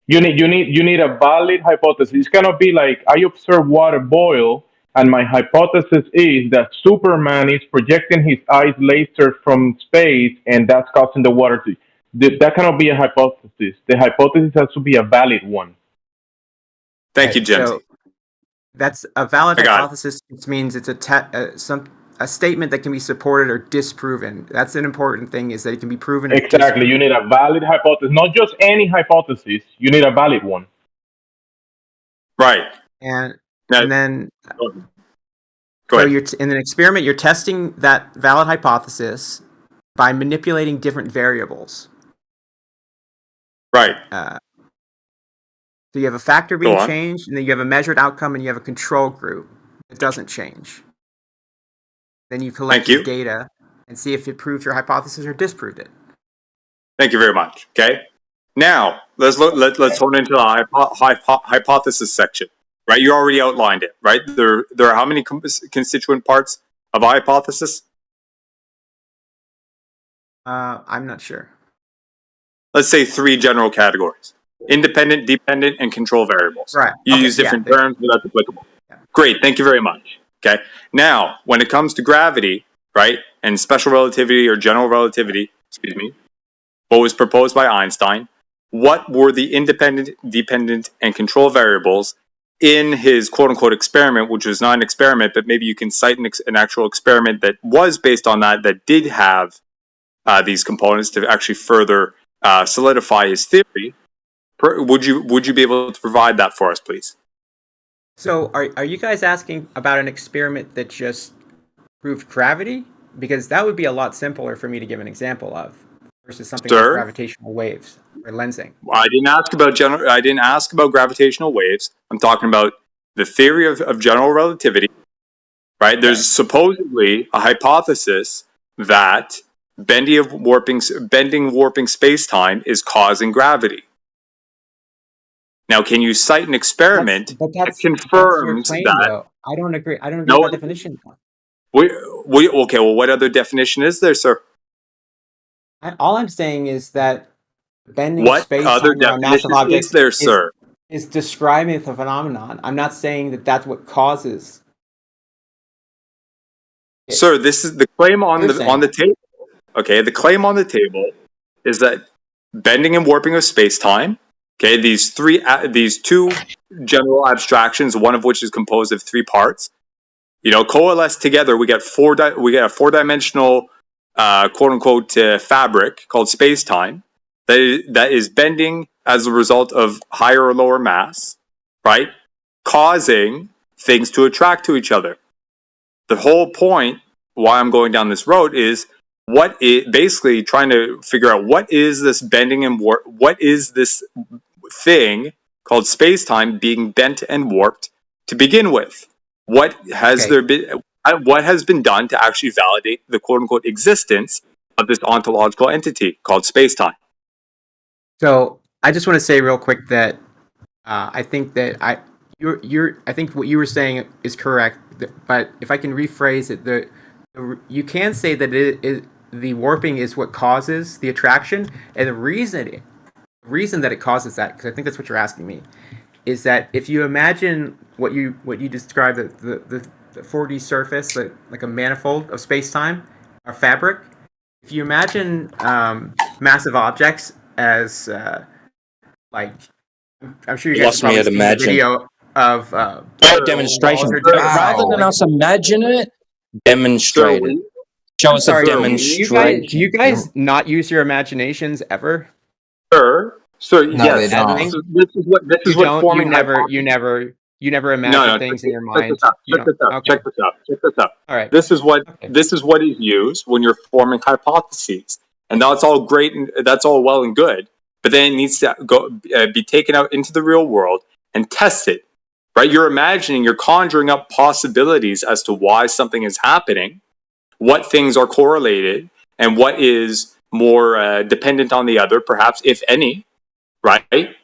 You need a valid hypothesis. It's gonna be like I observe water boil, and my hypothesis is that Superman is projecting his eyes laser from space, and that's causing the water to. That cannot be a hypothesis. The hypothesis has to be a valid one. Thank you, Jim. So that's a valid hypothesis, which means it's a statement that can be supported or disproven. That's an important thing, is that it can be proven. Exactly. You need a valid hypothesis, not just any hypothesis. You need a valid one. Right. And then Go ahead. So in an experiment, you're testing that valid hypothesis by manipulating different variables. Right. So you have a factor being changed, and then you have a measured outcome, and you have a control group that doesn't change. Then you collect your data and see if it proves your hypothesis or disproved it. Thank you very much. Okay. Now let's hone into the hypothesis section. Right. You already outlined it. Right. There are how many constituent parts of a hypothesis? I'm not sure. Let's say 3 general categories: independent, dependent, and control variables. Right. You use different terms, but that's applicable. Yeah. Great. Thank you very much. Okay. Now, when it comes to gravity, right, and special relativity or general relativity, what was proposed by Einstein, what were the independent, dependent, and control variables in his quote-unquote experiment, which was not an experiment, but maybe you can cite an actual experiment that was based on that did have these components to actually further solidify his theory. Would you be able to provide that for us, please? So are you guys asking about an experiment that just proved gravity? Because that would be a lot simpler for me to give an example of versus something like gravitational waves or lensing. I didn't ask about gravitational waves. I'm talking about the theory of general relativity. Right? There's supposedly a hypothesis that bending warping space-time is causing gravity. Now, can you cite an experiment that confirms that? Though. I don't agree. I don't agree with that definition. Okay, well, what other definition is there, sir? All I'm saying is that bending space around massive objects is describing the phenomenon. I'm not saying that that's what causes. Sir, this is the claim on the table. Okay, the claim on the table is that bending and warping of space-time. Okay, these 2 general abstractions, one of which is composed of 3 parts, coalesce together. We get a 4-dimensional, quote unquote, fabric called space-time that is bending as a result of higher or lower mass, right, causing things to attract to each other. The whole point why I'm going down this road is basically trying to figure out what is this bending and warp, what is this thing called space-time being bent and warped to begin with? What has been done to actually validate the quote-unquote existence of this ontological entity called space-time? So I just want to say real quick that I think that I think what you were saying is correct, but if I can rephrase it, you can say that the warping is what causes the attraction, and the reason that it causes that, because I think that's what you're asking me, is that if you imagine what you described, the 4D surface, like a manifold of space-time, or fabric, if you imagine massive objects as I'm sure you guys have seen the video of demonstration. Rather than us imagine it, demonstrate it. Show I'm us a sorry. demonstration. Do you guys not use your imaginations ever? Sir, No, yes. they don't. So this is what forming hypotheses. You never No, imagine no. things in your Check mind. this out. You don't. Okay. Check this out. Check this out. All right. This is what is used when you're forming hypotheses, and that's all great and that's all well and good. But then it needs to be taken out into the real world and tested. Right? You're imagining, you're conjuring up possibilities as to why something is happening, what things are correlated, and what is more dependent on the other, perhaps, if any, right?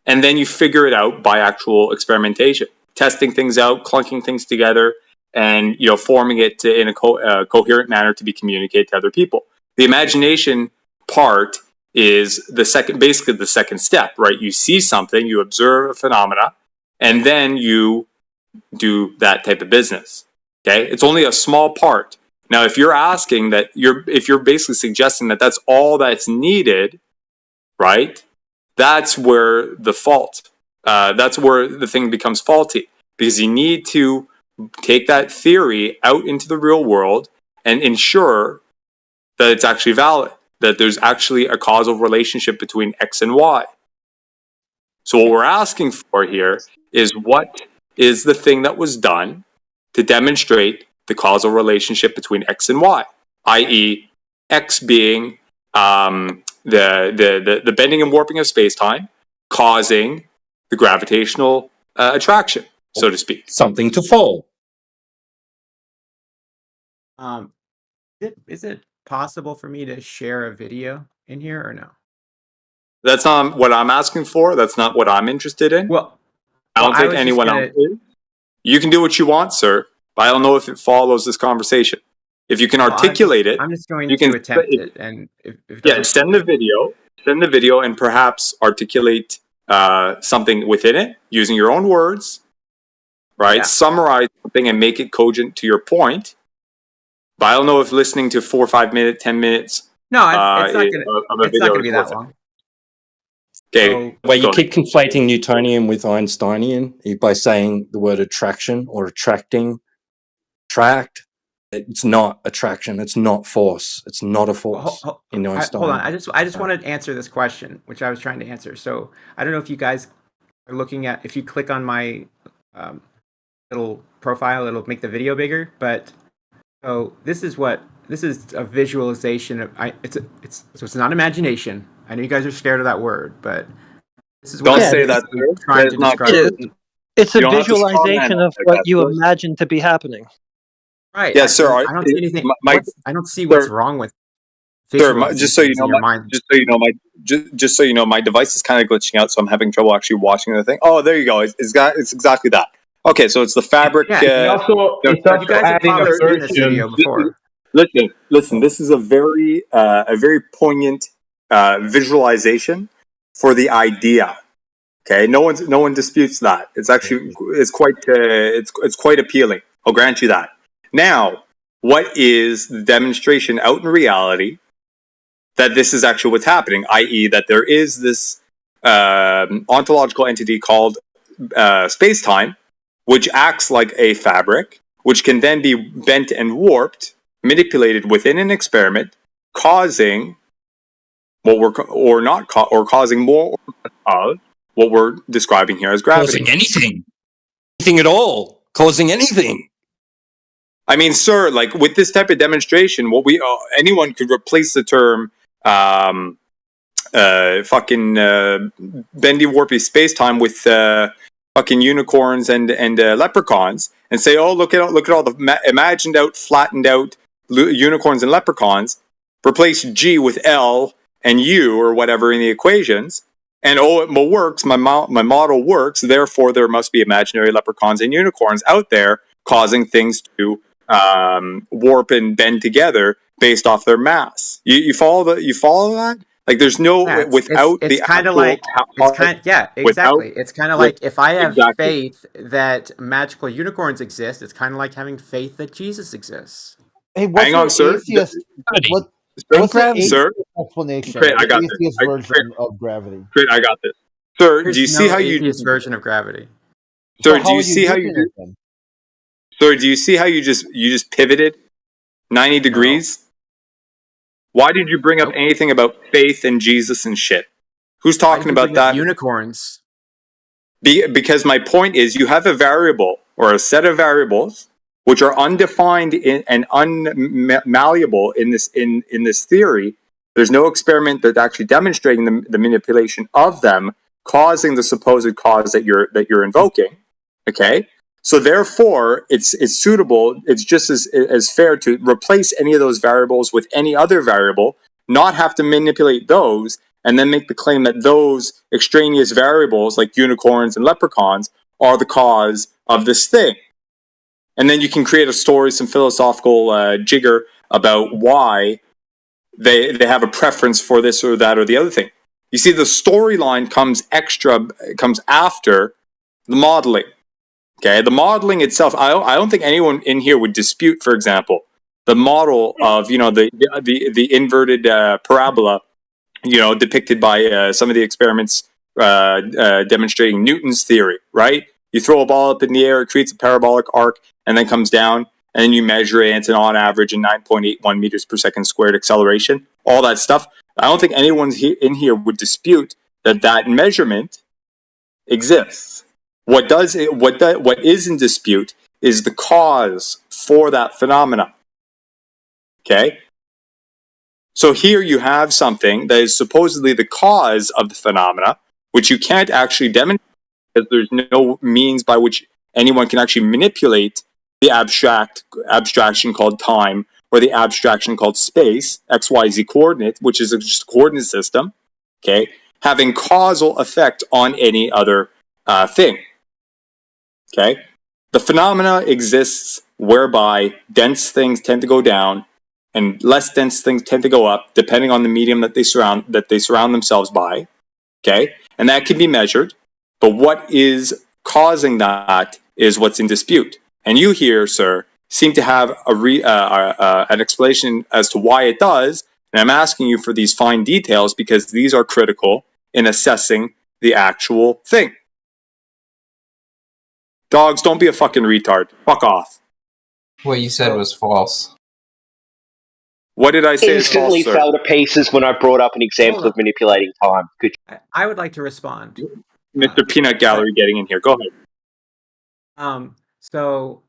And then you figure it out by actual experimentation, testing things out, clunking things together, and forming it in a coherent manner to be communicated to other people. The imagination part is basically the second step, right? You see something, you observe a phenomena, and then you do that type of business. Okay, it's only a small part. Now, if you're asking that, if you're basically suggesting that that's all that's needed, right? That's where the fault. That's where the thing becomes faulty, because you need to take that theory out into the real world and ensure that it's actually valid, that there's actually a causal relationship between X and Y. So what we're asking for here is, what is the thing that was done to demonstrate the causal relationship between X and Y, i.e. X being the bending and warping of space-time causing the gravitational attraction, so to speak. Something to fall. Is it possible for me to share a video in here or no? That's not what I'm asking for. That's not what I'm interested in. Well, I don't think anyone else is. You can do what you want, sir, but I don't know if it follows this conversation. If you can articulate it, I'm just going you to can attempt it, and send the video, and perhaps articulate something within it using your own words, right? Yeah. Summarize something and make it cogent to your point. But I don't know if listening to 4 or 5 minutes, 10 minutes. No, it's not going to be that long. Okay. Well, you keep conflating Newtonian with Einsteinian by saying the word attraction or attracting. Attract. It's not attraction. It's not force. It's not a force. In Einstein. Hold on. I just wanted to answer this question, which I was trying to answer. So I don't know if you guys are looking at. If you click on my little profile, it'll make the video bigger. But so this is a visualization of. It's not imagination. I know you guys are scared of that word, but this is what don't say that. Trying to describe. It's a visualization of what you imagine to be happening. Right. Yes, sir. I don't see anything. I don't see what's wrong with. Sir, just so you know, my device is kind of glitching out, so I'm having trouble actually watching the thing. Oh, there you go. It's exactly that. Okay, so it's the fabric. It's also adding a version. Listen. This is a very poignant visualization for the idea. Okay, no one disputes that. It's actually it's quite appealing. I'll grant you that. Now, what is the demonstration out in reality that this is actually what's happening, i.e. that there is this ontological entity called space-time, which acts like a fabric, which can then be bent and warped, manipulated within an experiment, causing causing more of what we're describing here as gravity. Causing anything at all. Causing anything. I mean, sir, like with this type of demonstration, anyone could replace the term fucking bendy warpy space-time with fucking unicorns and leprechauns, and say, oh, look at all the imagined out, flattened out unicorns and leprechauns. Replace G with L and U or whatever in the equations, and it works. My model works. Therefore, there must be imaginary leprechauns and unicorns out there causing things to warp and bend together based off their mass. You follow that? Like there's no without it's the kind of like exactly. It's kind of like if I have faith that magical unicorns exist, it's kind of like having faith that Jesus exists. Hey, hang on, sir. What's the atheist explanation? Great, I got this. Atheist version of gravity. Great, I got this. Sir, There's do you see how you atheist version of gravity? Sir, do you see how you? Sir, do you see how you just pivoted 90 degrees Why did you bring up anything about faith and Jesus and shit? Who's talking about that? Unicorns. Because my point is, you have a variable or a set of variables which are undefined and unmalleable in this theory. There's no experiment that's actually demonstrating the manipulation of them causing the supposed cause that you're invoking. Okay, so therefore it's suitable. It's just as fair to replace any of those variables with any other variable, not have to manipulate those, and then make the claim that those extraneous variables like unicorns and leprechauns are the cause of this thing. And then you can create a story, some philosophical jigger about why they have a preference for this or that or the other thing. You see, the storyline comes after the modeling. Okay, the modeling itself, I don't think anyone in here would dispute, for example, the model of the inverted parabola, depicted by some of the experiments demonstrating Newton's theory, right? You throw a ball up in the air, it creates a parabolic arc, and then comes down, and then you measure it, and it's an on average a 9.81 meters per second squared acceleration, all that stuff. I don't think anyone in here would dispute that measurement exists. What is in dispute is the cause for that phenomena. Okay? So here you have something that is supposedly the cause of the phenomena, which you can't actually demonstrate because there's no means by which anyone can actually manipulate the abstraction called time or the abstraction called space, XYZ coordinate, which is just a coordinate system, okay, having causal effect on any other thing. Okay? The phenomena exists whereby dense things tend to go down and less dense things tend to go up, depending on the medium that they surround themselves by. Okay, and that can be measured. But what is causing that is what's in dispute. And you here, sir, seem to have an explanation as to why it does. And I'm asking you for these fine details because these are critical in assessing the actual thing. Dogs, don't be a fucking retard. Fuck off. What you said was false. What did I say? Instantly fell to pieces when I brought up an example of manipulating time. Good. I would like to respond. Mr. Peanut Gallery getting in here. Go ahead. So,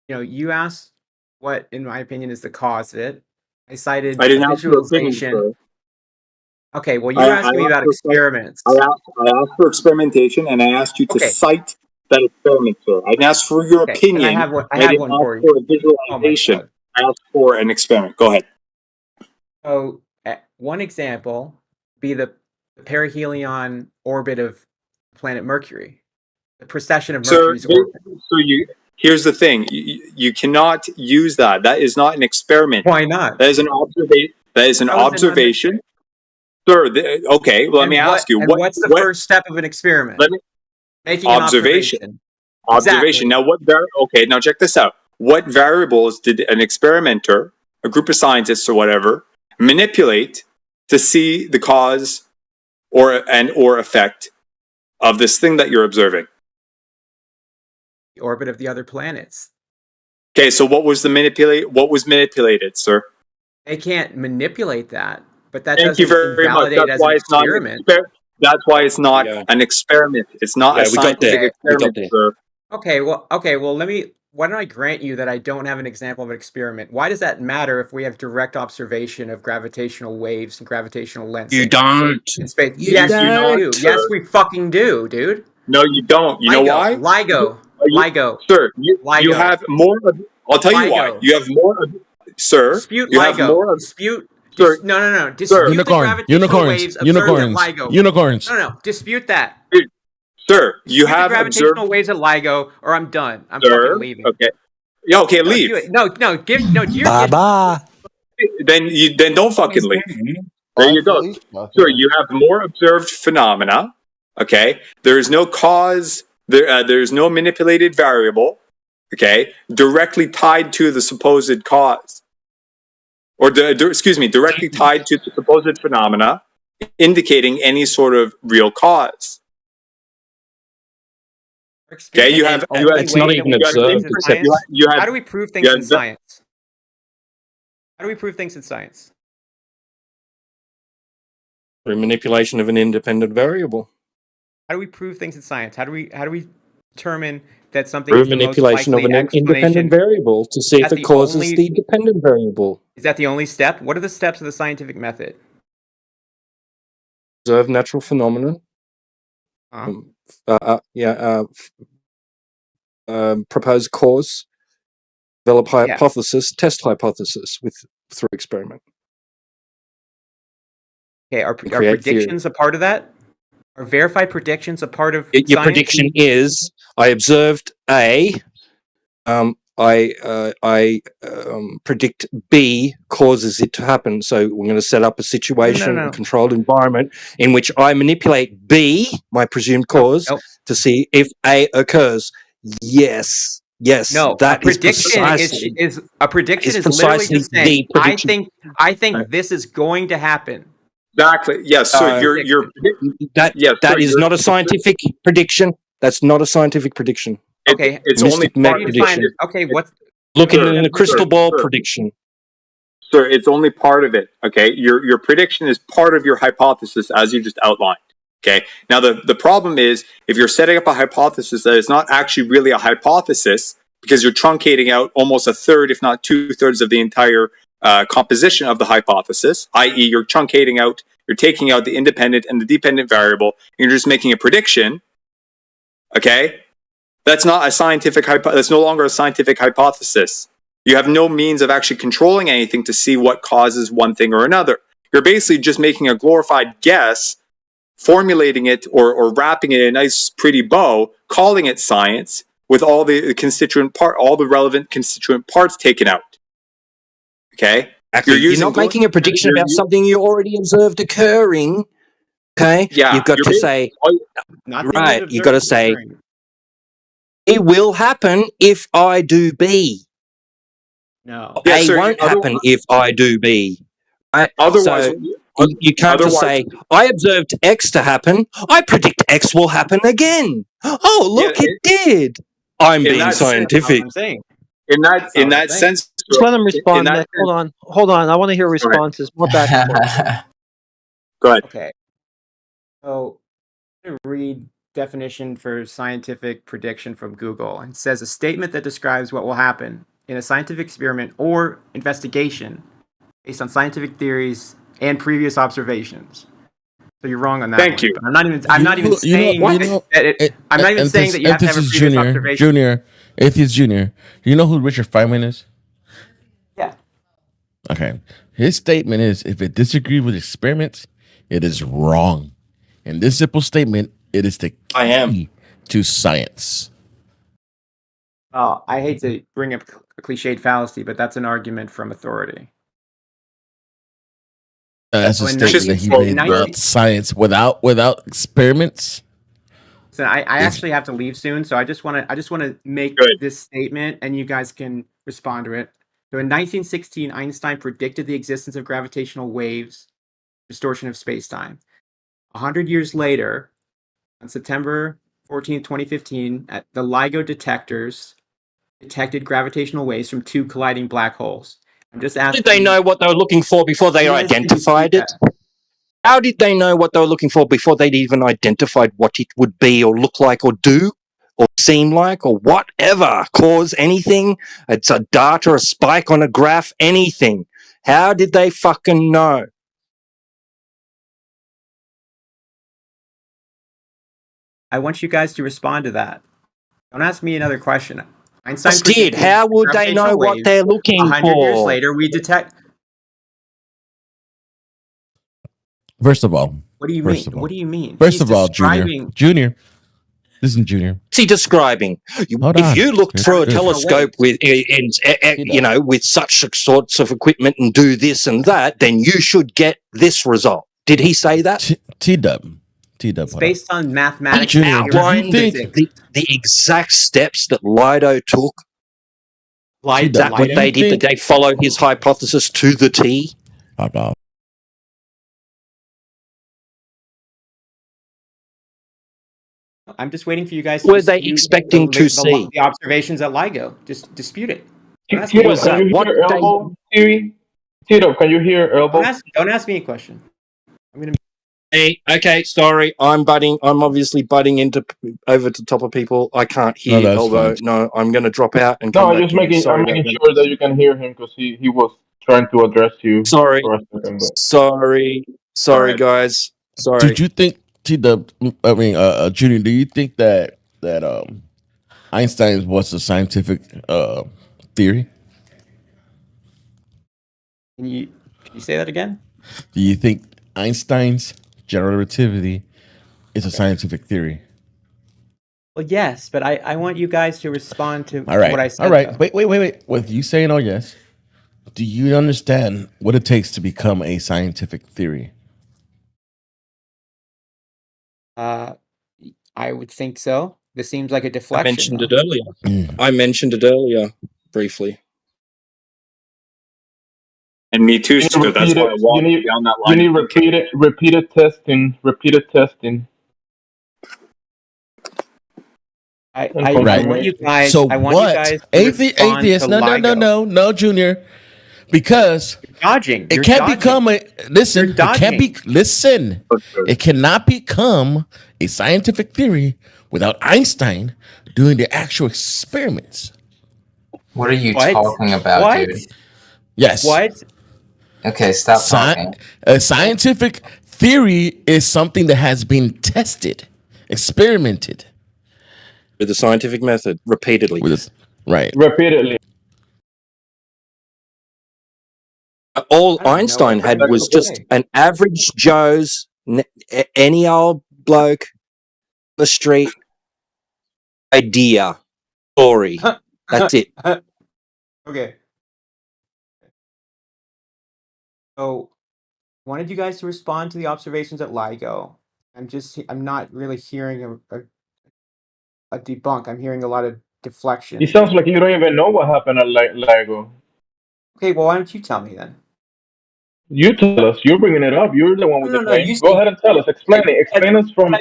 you asked what, in my opinion, is the cause of it. I cited I didn't ask for visualization. Okay, well, you asked me about experiments. I asked for experimentation, and I asked you to cite that experiment, sir. I didn't ask for your opinion. I have one for you. For a visualization. I asked for an experiment. Go ahead. So, one example be the perihelion orbit of planet Mercury, the precession of Mercury's orbit. So here's the thing: you cannot use that. That is not an experiment. Why not? That is an observation. That is an observation. Sir, okay. Well, let me ask you. What's the first step of an experiment? Making an observation. Observation. Exactly. Now, okay, now check this out. What variables did an experimenter, a group of scientists or whatever, manipulate to see the cause or effect of this thing that you're observing? The orbit of the other planets. Okay, so what was manipulated, sir? They can't manipulate that, but that Thank you doesn't very much. invalidate as an experiment. That's why it's not an experiment. It's not a scientific experiment, sir. Okay, well, why don't I grant you that I don't have an example of an experiment? Why does that matter if we have direct observation of gravitational waves and gravitational lensing? You don't. In space? Yes, you do. Yes, we fucking do, dude. No, you don't. You know why? LIGO. Sir, you have more. I'll tell you why. You have more. Sir, dispute you LIGO. have more. Dispute. Sir, no. Dispute the gravitational waves observed at LIGO. Unicorns. No. Dispute that. Sir, you have the gravitational observed waves at LIGO, or I'm done. I'm fucking leaving. Okay. Yeah. Okay. Leave. Bye. Then don't fucking leave. There you go. Sir, you have more observed phenomena. Okay. There is no cause. There is no manipulated variable. Okay. Directly tied to the supposed cause, or directly tied to the supposed phenomena, indicating any sort of real cause. Okay, you have. It's not even observed. How do we prove things in science? How do we prove things in science? Through manipulation of an independent variable. How do we prove things in science? How do we determine that something Through is the most manipulation of likely an independent explanation? variable to see if That's it the causes only- the dependent variable. Is that the only step? What are the steps of the scientific method? Observe natural phenomena. Propose cause. Develop hypothesis. Test hypothesis through experiment. Okay, are predictions a part of that? Are verified predictions a part of Your science? prediction is: I observed A. I predict B causes it to happen. So we're going to set up a situation, a controlled environment in which I manipulate B, my presumed cause, to see if A occurs. Yes. No, that a prediction is literally just saying, I think this is going to happen. Exactly. Yes. So that is not a scientific prediction. That's not a scientific prediction. Okay, it's only part of prediction. Okay, what's looking in the crystal ball prediction? Sir, it's only part of it. Okay, your prediction is part of your hypothesis as you just outlined. Okay. Now the problem is if you're setting up a hypothesis that is not actually really a hypothesis because you're truncating out almost a third, if not 2/3 of the entire composition of the hypothesis, i.e. you're truncating out, you're taking out the independent and the dependent variable, and you're just making a prediction, okay? That's not a scientific that's no longer a scientific hypothesis. You have no means of actually controlling anything to see what causes one thing or another. You're basically just making a glorified guess, formulating it or wrapping it in a nice pretty bow, calling it science with all the all the relevant constituent parts taken out. Okay, you're not making a prediction about something you already observed occurring. Okay, yeah, you've got to say, right? You've got to say, it will happen if I do B. No, A won't happen if I do B. Right? Otherwise, so you can't just say, I observed X to happen. I predict X will happen again. Oh, look, it did. I'm being scientific. In that sense, just let him respond. Nick. Hold on. I want to hear responses. More back and forth. Go ahead. Okay. So, I'm going to read definition for scientific prediction from Google. It says a statement that describes what will happen in a scientific experiment or investigation based on scientific theories and previous observations. So you're wrong on that. Thank you. I'm not even saying that I'm not even saying that you have to have a previous observation. Junior, Atheist Junior. Do you know who Richard Feynman is? Yeah. Okay. His statement is, if it disagrees with experiments, it is wrong. In this simple statement, it is the key to science. I hate to bring up a cliched fallacy, but that's an argument from authority. That's a statement that he made about science without experiments. So I actually have to leave soon, so I just want to make this statement, and you guys can respond to it. So in 1916, Einstein predicted the existence of gravitational waves, distortion of space-time. 100 years later, on September 14, 2015, the LIGO detectors detected gravitational waves from 2 colliding black holes. I'm just asking. Did they know what they were looking for before they identified it? How did they know what they were looking for before they'd even identified what it would be or look like or do or seem like or whatever, cause anything? It's a dart or a spike on a graph, anything. How did they fucking know? I want you guys to respond to that. Don't ask me another question. Einstein did. How would they know what they're looking for? 100 years later, we detect. First of all, what do you mean? What do you mean? First of all, Junior, listen, Junior. What's he describing? If you looked through a telescope with, with such sorts of equipment and do this and that, then you should get this result. Did he say that? T-Dub. It's based on mathematics. He outlined the exact steps that Lido took. Is that what they did? Did they follow his hypothesis to the T? I'm just waiting for you guys to Were they expecting to see the observations at LIGO? Just dispute it. Tito, can you hear Elbow? Tito, can you hear Elbow? Don't ask me a question. I'm gonna. Hey, okay, sorry. I'm obviously butting into over the top of people. I can't No, hear. that's Although, fine. no, I'm going to drop out and No, come I'm back just in. making. Sorry I'm about making that. sure that you can hear him because he was trying to address you Sorry, for a second. But sorry, all right. guys. Sorry. Did you think Junior? Do you think that Einstein was a scientific theory? Can you say that again? Do you think Einstein's general relativity is a scientific theory? Well, yes, but I want you guys to respond to All right. what I said. All right. Though. Wait. With you saying oh yes, do you understand what it takes to become a scientific theory? I would think so. This seems like a I deflection. mentioned it earlier. I mentioned it earlier briefly. And me too, You need Stu. That's why I walked repeated. down that You line. need repeated testing. Repeated testing. I Right. want you guys. So I want what? you guys to respond Atheist? to No, Junior. Because dodging. it You're can't dodging. become a listen. It can't be listen. It cannot become a scientific theory without Einstein doing the actual experiments. What are you talking about, dude? Yes. What? Okay, stop talking. A scientific theory is something that has been tested, experimented with the scientific method repeatedly. Right. Repeatedly. All Einstein had was just an average Joe's, any old bloke, the street idea, story. That's it. Okay. So, I wanted you guys to respond to the observations at LIGO. I'm not really hearing a debunk. I'm hearing a lot of deflection. It sounds like you don't even know what happened at LIGO. Okay, well, why don't you tell me then? You tell us. You're bringing it up. You're the one with the claim. You Go ahead and tell us. Explain it. Explain us from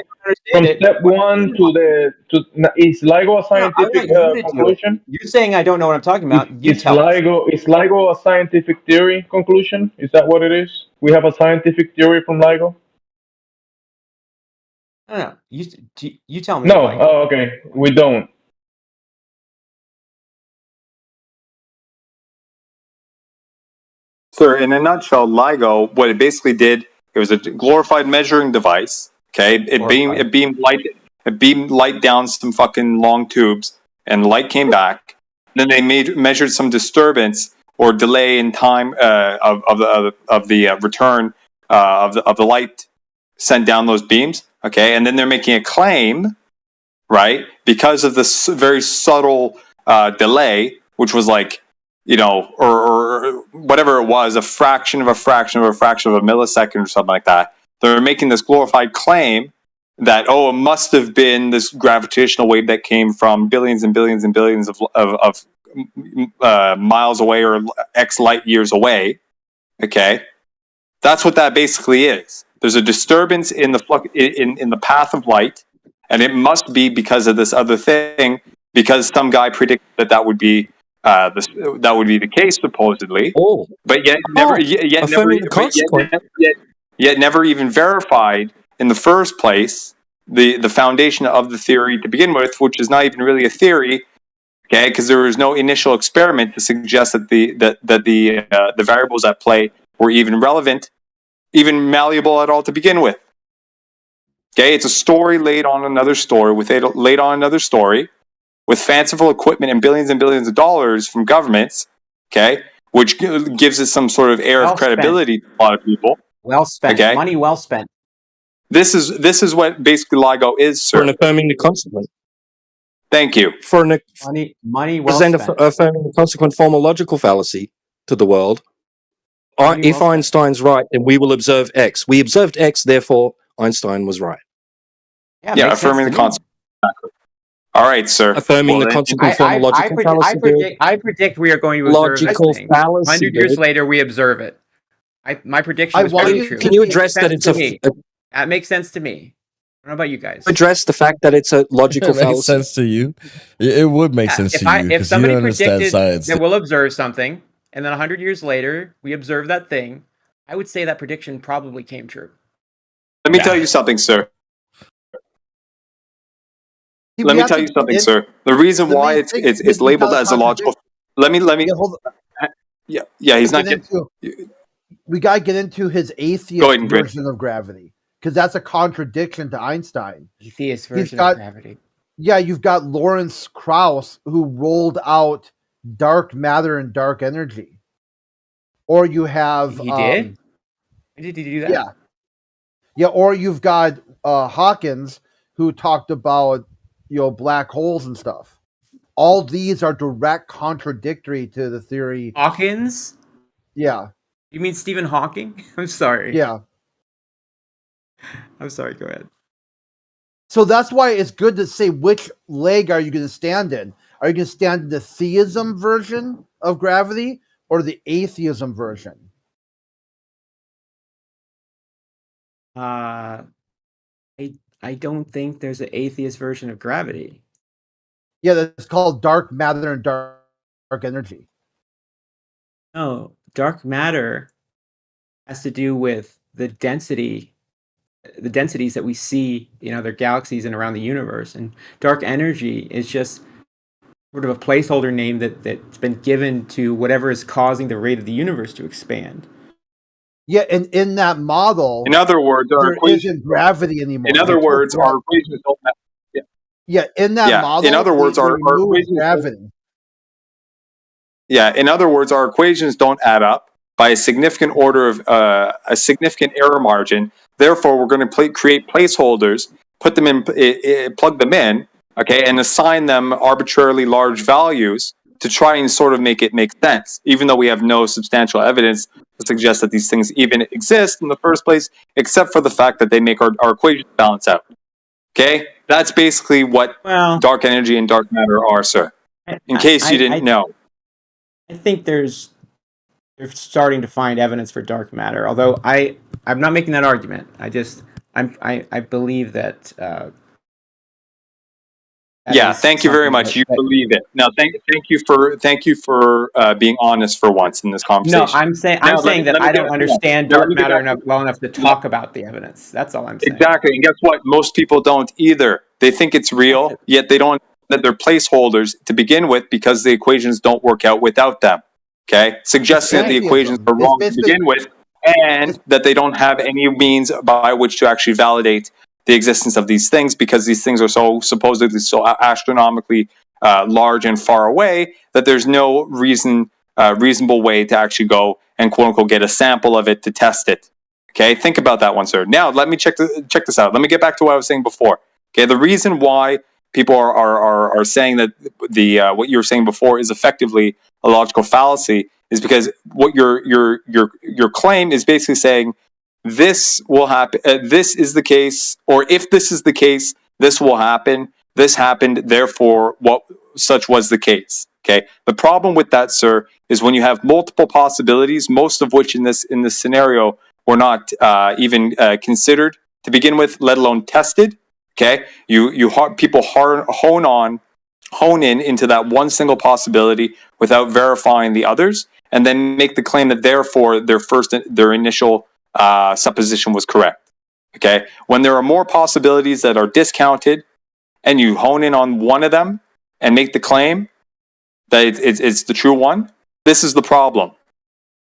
step one to is LIGO a scientific conclusion? You're saying I don't know what I'm talking about. Is LIGO a scientific theory conclusion? Is that what it is? We have a scientific theory from LIGO? No. You tell me. No. Oh, okay. We don't. Sir, in a nutshell, LIGO, what it basically did, it was a glorified measuring device. Okay, it beamed light down some fucking long tubes, and light came back. Then they measured some disturbance or delay in time of the return of the light sent down those beams. Okay, and then they're making a claim, right? Because of this very subtle delay, which was like, or whatever it was, a fraction of a millisecond or something like that. They're making this glorified claim that, it must have been this gravitational wave that came from billions and billions and billions of miles away or X light years away. Okay, that's what that basically is. There's a disturbance in the path of light, and it must be because of this other thing, because some guy predicted that would be the case supposedly, but yet never even verified in the first place the foundation of the theory to begin with, which is not even really a theory, okay? Because there was no initial experiment to suggest that the variables at play were even relevant, even malleable at all to begin with. Okay, it's a story laid on another story with fanciful equipment and billions of dollars from governments, okay, which gives it some sort of air of credibility to a lot of people. Well spent. Okay? Money well spent. This is what basically LIGO is, sir. For affirming the consequent. Thank you. For money well present spent. affirming the consequent form a logical fallacy to the world. If Einstein's right, then we will observe X. We observed X, therefore Einstein was right. Yeah, affirming the consequent. All right, sir. Affirming the consequent form a logical fallacy. I predict we are going to observe Logical this thing. fallacy, 100 years dude. later, we observe it. My prediction was very true. Can you address that it's that makes sense to me. I don't know about you guys. address the fact that it's a logical It makes fallacy? sense to you. It would make sense to you If because you somebody don't understand predicted science. that we'll observe something, and then 100 years later we observe that thing, I would say that prediction probably came true. Let me tell you something, sir. See, Let me tell you something, sir. The reason why it's labeled as a logical. Let me. Yeah, he's not getting. We gotta get into his atheist version of gravity, because that's a contradiction to Einstein. Atheist version of gravity. Yeah, you've got Lawrence Krauss, who rolled out dark matter and dark energy. Or you have he did. Did he do that? Yeah. Or you've got Hawkins, who talked about black holes and stuff. All these are direct contradictory to the theory. Hawkins? Yeah. You mean Stephen Hawking? I'm sorry. Yeah. I'm sorry. Go ahead. So that's why it's good to say which leg are you going to stand in. Are you going to stand in the theism version of gravity or the atheism version? I don't think there's an atheist version of gravity. Yeah, that's called dark matter and dark energy. No, dark matter has to do with the densities that we see in other galaxies and around the universe. And dark energy is just sort of a placeholder name that's been given to whatever is causing the rate of the universe to expand. Yeah, and in that model, in other words, there isn't gravity anymore. In other words, our equations don't matter. Yeah, in that model. In other words, our equations gravity. Yeah, in other words, our equations don't add up by a significant order of a significant error margin. Therefore, we're going to create placeholders, put them in, plug them in, okay, and assign them arbitrarily large values to try and sort of make it make sense, even though we have no substantial evidence to suggest that these things even exist in the first place, except for the fact that they make our equations balance out. Okay, that's basically what dark energy and dark matter are, sir. In case you didn't know. I think they're starting to find evidence for dark matter. Although I'm not making that argument. I believe that. Thank you very much. You believe it. Now, thank you for being honest for once in this conversation. No, I'm saying that I don't understand dark matter well enough to talk about the evidence. That's all I'm saying. Exactly, and guess what? Most people don't either. They think it's real, yet they don't. That they're placeholders to begin with because the equations don't work out without them. Okay, suggesting that the equations are wrong to begin with, and that they don't have any means by which to actually validate the existence of these things, because these things are so supposedly so astronomically large and far away that there's no reasonable way to actually go and quote unquote get a sample of it to test it. Okay, think about that one, sir. Now let me check this out. Let me get back to what I was saying before. Okay, the reason why people are saying that what you were saying before is effectively a logical fallacy is because what your claim is basically saying this will happen. This is the case, or if this is the case, this will happen. This happened, therefore, what such was the case. Okay. The problem with that, sir, is when you have multiple possibilities, most of which in this scenario were not even considered to begin with, let alone tested. Okay. People hone in into that one single possibility without verifying the others, and then make the claim that therefore their initial supposition was correct. Okay, when there are more possibilities that are discounted, and you hone in on one of them and make the claim that it's the true one, this is the problem.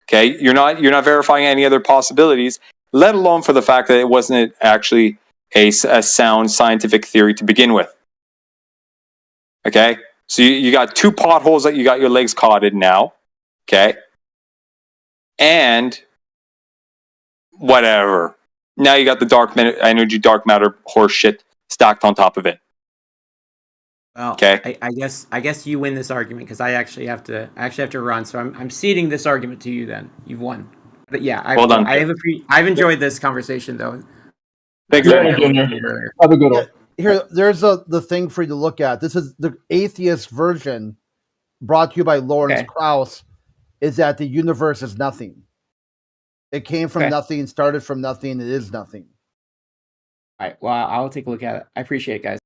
Okay, you're not verifying any other possibilities, let alone for the fact that it wasn't actually a sound scientific theory to begin with. Okay, so you got two potholes that you got your legs caught in now. Okay, and whatever. Now you got the dark energy, dark matter horse shit stacked on top of it. Well, okay. I guess you win this argument because I actually have to run. So I'm ceding this argument to you. Then you've won. But yeah, I've enjoyed this conversation though. Thanks, Junior. Have a good one. There's the thing for you to look at. This is the atheist version, brought to you by Lawrence Krauss. Is that the universe is nothing. It came from nothing, started from nothing. It is nothing. All right. Well, I'll take a look at it. I appreciate it, guys.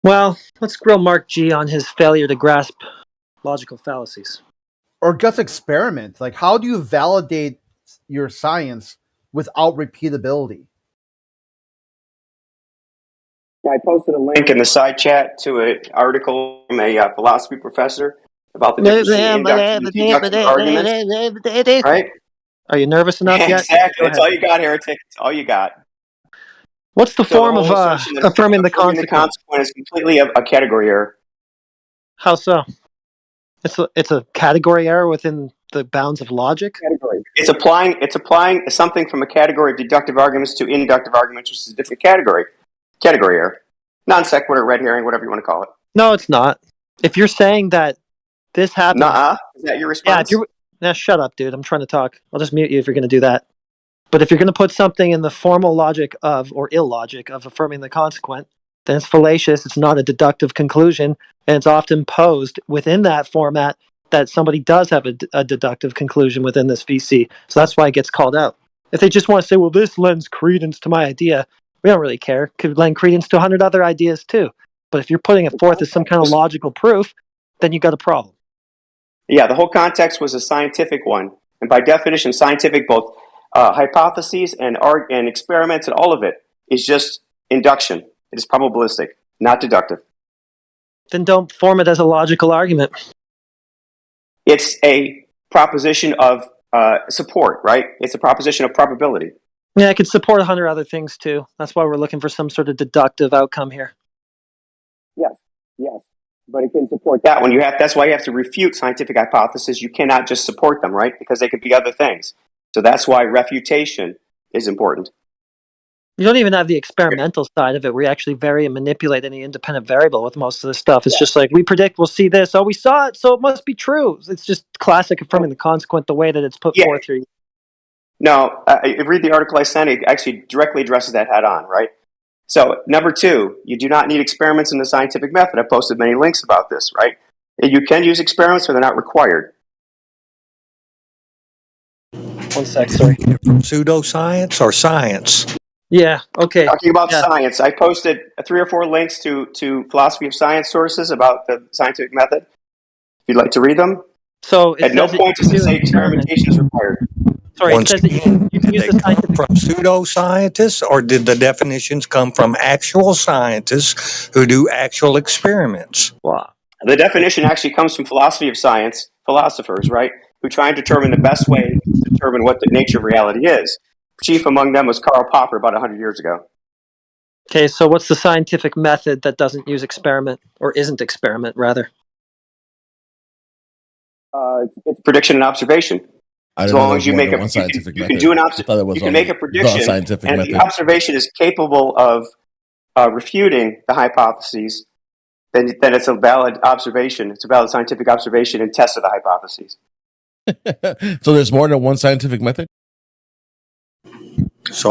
Well, let's grill Mark G on his failure to grasp logical fallacies. or just experiment. Like, how do you validate your science without repeatability? I posted a link in the side chat to an article from a philosophy professor about the difference between inductive and deductive arguments. Right? Are you nervous enough yet? Exactly. That's all you got, heretic. That's all you got. What's the So form of whole assertion that affirming the affirming consequent? is completely a category error. How so? It's a category error within the bounds of logic. Category. It's applying something from a category of deductive arguments to inductive arguments, which is a different category. Category error. Non sequitur, red herring, whatever you want to call it. No, it's not. If you're saying that this happens, is that your response? Yeah. Now shut up, dude. I'm trying to talk. I'll just mute you if you're going to do that. But if you're going to put something in the formal logic of, or illogic of, affirming the consequent, then it's fallacious. It's not a deductive conclusion, and it's often posed within that format that somebody does have a deductive conclusion within this VC. So that's why it gets called out. If they just want to say, well, this lends credence to my idea, we don't really care. Could lend credence to 100 other ideas too. But if you're putting it forth as some kind of logical proof, then you got a problem. Yeah, the whole context was a scientific one. And by definition, scientific, both hypotheses and experiments and all of it is just induction. It is probabilistic, not deductive. Then don't form it as a logical argument. It's a proposition of support, right? It's a proposition of probability. Yeah, it could support 100 other things too. That's why we're looking for some sort of deductive outcome here. Yes. But it can support that one. That's why you have to refute scientific hypotheses. You cannot just support them, right? Because they could be other things. So that's why refutation is important. You don't even have the experimental side of it where you actually vary and manipulate any independent variable with most of this stuff. It's just like, we predict we'll see this. Oh, we saw it, so it must be true. It's just classic affirming the consequent the way that it's put forth here. No, read the article I sent. It actually directly addresses that head on, right? So, number 2, you do not need experiments in the scientific method. I posted many links about this, right? You can use experiments, but they're not required. One sec, sorry. From pseudoscience or science? Yeah, okay. Talking about science, I posted 3 or 4 links to philosophy of science sources about the scientific method. If you'd like to read them. So at no point does it say experimentation is required. Sorry, it says that you can use the scientific from pseudoscientists, or did the definitions come from actual scientists who do actual experiments? Wow. The definition actually comes from philosophy of science, philosophers, right, who try and determine the best way to determine what the nature of reality is. Chief among them was Karl Popper about 100 years ago. Okay, so what's the scientific method that doesn't use experiment, or isn't experiment, rather? It's prediction and observation. As long as you make you can do an observation, you can make a prediction, and if the observation is capable of refuting the hypotheses, then it's a valid observation. It's a valid scientific observation and test of the hypotheses. So there's more than one scientific method? So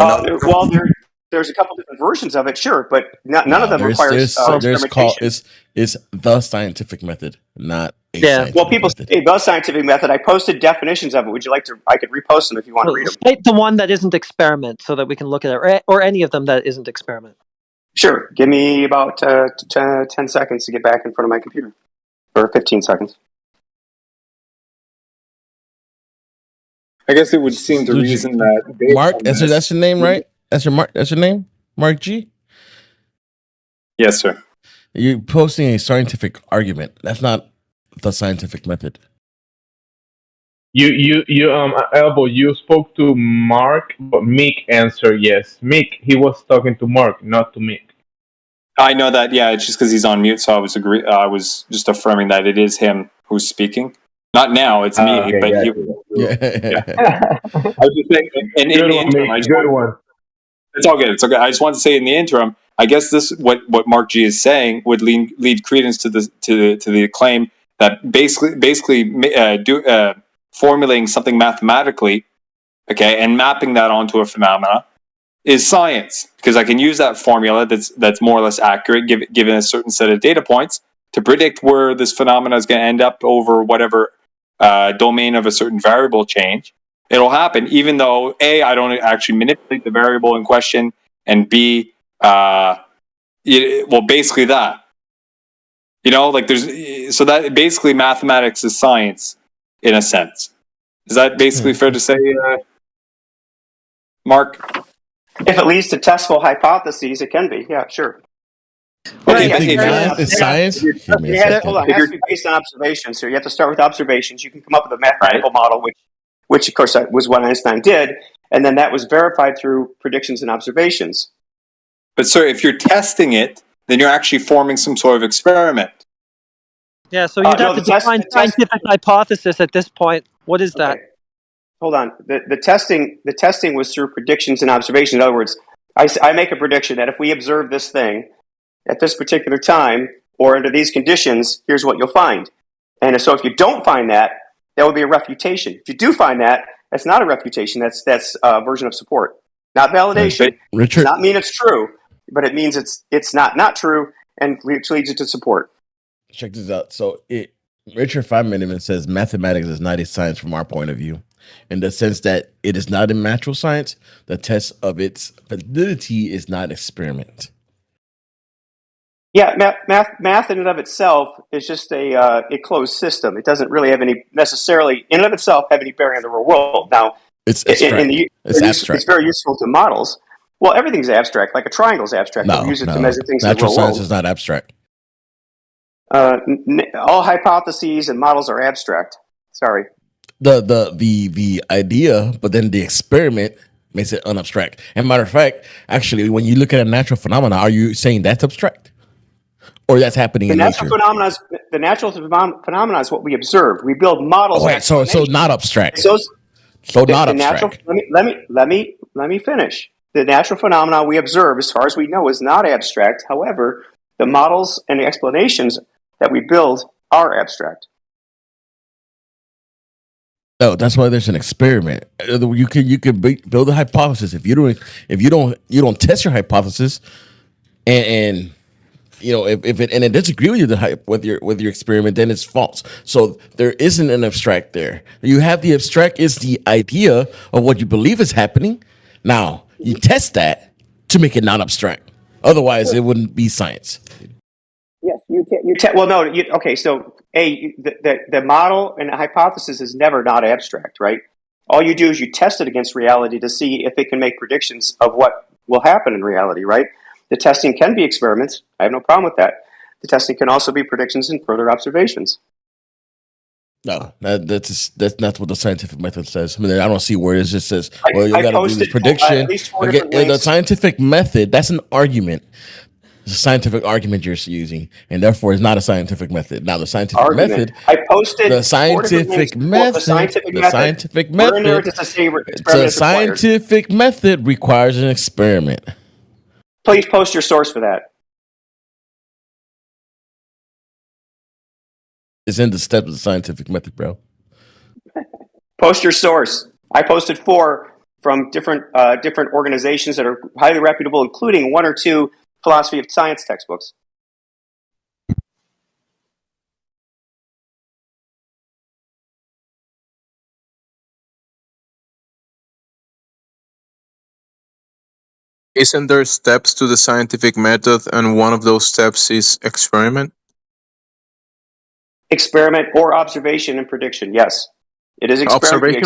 there's a couple different versions of it, sure, but none of them requires experimentation. It's the scientific method, not a scientific well, people say the scientific method. I posted definitions of it. Would you like to? I could repost them if you want to read them. State the one that isn't experiment, so that we can look at it, or any of them that isn't experiment. Sure. Give me about 10 seconds to get back in front of my computer, or 15 seconds. I guess it would seem to reason that Mark, that's your name, right? That's your name, Mark G. Yes, sir. You're posting a scientific argument. That's not the scientific method. You Elbow, you spoke to Mark, but Mick answered yes. Mick, he was talking to Mark, not to Mick. I know that. Yeah, it's just because he's on mute, so I was just affirming that it is him who's speaking. Not now, it's me. Okay, but yeah. I was just saying, in the interim, it's all good. It's okay. I just want to say in the interim, I guess this what Mark G is saying would lead credence to the claim that basically formulating something mathematically, okay, and mapping that onto a phenomena is science, because I can use that formula that's more or less accurate given a certain set of data points to predict where this phenomena is going to end up over whatever domain of a certain variable change. It'll happen, even though A, I don't actually manipulate the variable in question, and B, basically that. So that basically mathematics is science. in a sense. Is that basically fair to say, Mark? If it leads to testable hypotheses, it can be. Yeah, sure. Okay, if math is science, give me a second. Hold on, it has to be based on observations. So you have to start with observations. You can come up with a mathematical model, which of course was what Einstein did, and then that was verified through predictions and observations. But sir, if you're testing it, then you're actually forming some sort of experiment. Yeah, so you'd have to define scientific hypothesis at this point. What is that? Hold on. The testing was through predictions and observations. In other words, I make a prediction that if we observe this thing at this particular time or under these conditions, here's what you'll find. And so if you don't find that, that would be a refutation. If you do find that, that's not a refutation. That's a version of support, not validation. Richard, does not mean it's true, but it means it's not true and which leads you to support. Check this out. So Richard Feynman says mathematics is not a science from our point of view, in the sense that it is not a natural science. The test of its validity is not experiment. Yeah, math in and of itself is just a closed system. It doesn't really have any necessarily in and of itself have any bearing on the real world. Now, it's abstract. It's very useful to models. Well, everything's abstract. Like a triangle is abstract. No, we use it to measure things natural in the real science world. is not abstract. All hypotheses and models are abstract. Sorry. The idea, but then the experiment makes it unabstract. And matter of fact, actually, when you look at a natural phenomena, are you saying that's abstract, or that's happening in nature? The natural phenomena is what we observe. We build models. Oh, wait, so not abstract. So not abstract. Let me finish. The natural phenomena we observe, as far as we know, is not abstract. However, the models and the explanations that we build are abstract. No, that's why there's an experiment. You can build a hypothesis. If you don't test your hypothesis, and if it disagree with your experiment, then it's false. So there isn't an abstract there. You have the abstract is the idea of what you believe is happening. Now you test that to make it not abstract. Otherwise, it wouldn't be science. Yes, okay. So the model and the hypothesis is never not abstract, right? All you do is you test it against reality to see if it can make predictions of what will happen in reality, right? The testing can be experiments. I have no problem with that. The testing can also be predictions and further observations. No, that's not what the scientific method says. I mean, I don't see where it just says, well, you got to do this prediction. The scientific method, that's an argument. It's a scientific argument you're using, and therefore it's not a scientific method. Now, the scientific method, the scientific method requires an experiment. Please post your source for that. It's in the steps of the scientific method, bro. Post your source. I posted 4 from different organizations that are highly reputable, including 1 or 2 philosophy of science textbooks. Isn't there steps to the scientific method, and one of those steps is experiment? Experiment or observation and prediction, yes. It is experiment.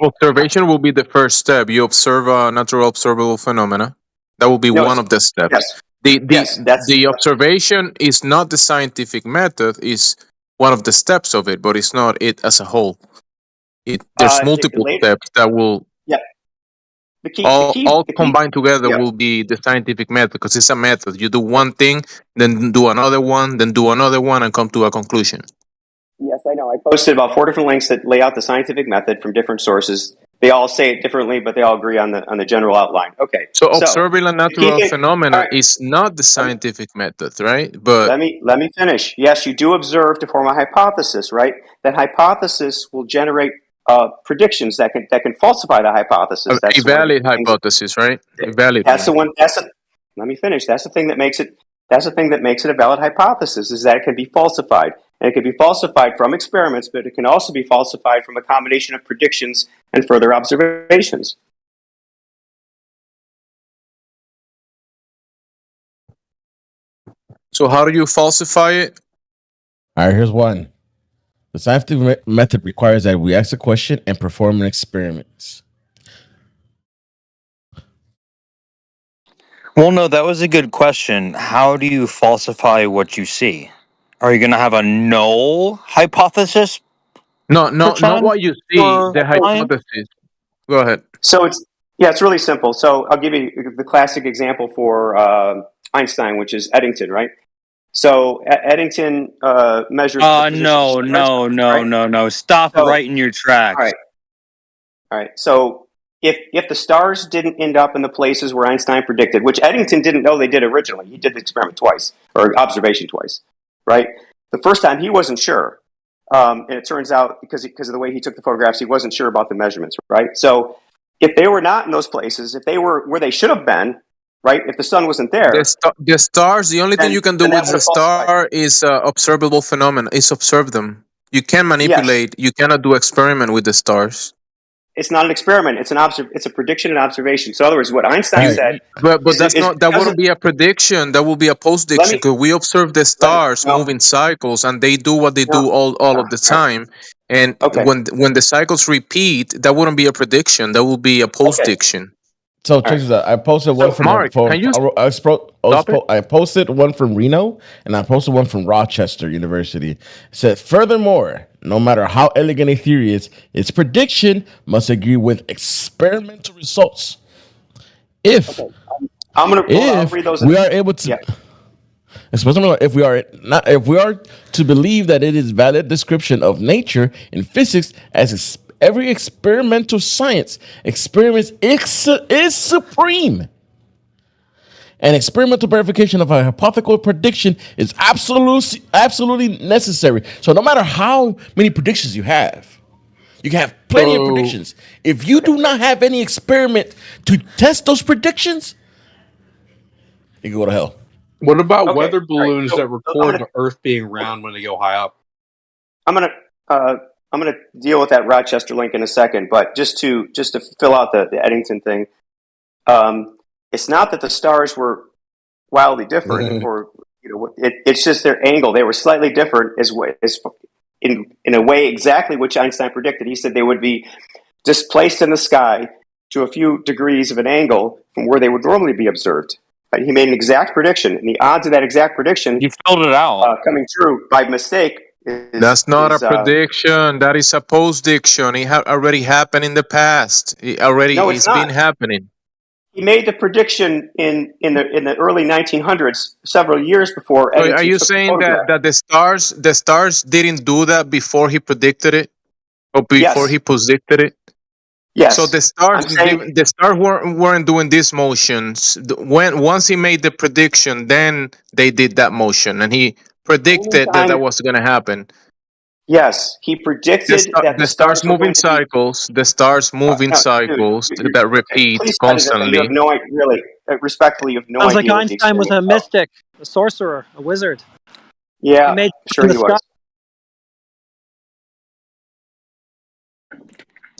Observation will be the first step. You observe a natural observable phenomena. That will be one of the steps. Yes. The observation is not the scientific method, is one of the steps of it, but it's not it as a whole. There's multiple steps that will all combined together will be the scientific method, because it's a method. You do one thing, then do another one, then do another one, and come to a conclusion. Yes, I know. I posted about 4 different links that lay out the scientific method from different sources. They all say it differently, but they all agree on the general outline. Okay. So observing a natural phenomena is not the scientific method, right? But let me finish. Yes, you do observe to form a hypothesis, right? That hypothesis will generate predictions that can falsify the hypothesis. That's a valid hypothesis, right? A valid. Let me finish. That's the thing that makes it. That's the thing that makes it a valid hypothesis, is that it can be falsified. And it can be falsified from experiments, but it can also be falsified from a combination of predictions and further observations. So how do you falsify it? All right, here's one. The scientific method requires that we ask a question and perform an experiment. Well, no, that was a good question. How do you falsify what you see? Are you going to have a null hypothesis? No, not what you see. The time? hypothesis. Go ahead. So it's really simple. So I'll give you the classic example for Einstein, which is Eddington, right? So Eddington measures. the position of stars, No. Stop right in your tracks. All right. So if the stars didn't end up in the places where Einstein predicted, which Eddington didn't know they did originally, he did the experiment twice, or observation twice, right? The first time he wasn't sure. And it turns out because of the way he took the photographs, he wasn't sure about the measurements, right? So if they were not in those places, if they were where they should have been, right? If the sun wasn't there, the stars. The only thing you can do with the star is observable phenomena. Is observe them. You can manipulate. You cannot do experiment with the stars. It's not an experiment. It's a prediction and observation. So in other words, what Einstein said. But that wouldn't be a prediction. That will be a post-diction because we observe the stars move in cycles and they do what they do all of the time. And when the cycles repeat, that wouldn't be a prediction. That will be a post-diction. So check this out. I posted one from Mark, can you I posted one from Reno and I posted one from Rochester University. It said, furthermore, no matter how elegant a theory is, its prediction must agree with experimental results. If read those we are able to, especially if we are to believe that it is valid description of nature in physics as every experimental science experiments is supreme. And experimental verification of a hypothetical prediction is absolutely necessary. So no matter how many predictions you can have plenty of predictions. If you do not have any experiment to test those predictions, you can go to hell. What about weather balloons that record the Earth being round when they go high up? I'm gonna deal with that Rochester link in a second, but just to fill out the Eddington thing, it's not that the stars were wildly different, or it's just their angle. They were slightly different in a way exactly which Einstein predicted. He said they would be displaced in the sky to a few degrees of an angle from where they would normally be observed. He made an exact prediction, and the odds of that exact prediction you filled it out coming true by mistake. That's not a prediction. That is a post-diction. It already happened in the past. It's been happening. He made the prediction in the early 1900s, several years before. So are you saying that the stars didn't do that before he predicted it, or before he predicted it? Yes. So the stars weren't doing these motions. Once he made the prediction, then they did that motion, and he predicted that was going to happen. Yes, he predicted that the stars move in cycles. The stars move in cycles that repeat constantly. You have no idea, really. Respectfully, you have no idea. Sounds like Einstein was a mystic, a sorcerer, a wizard. Yeah, sure he was.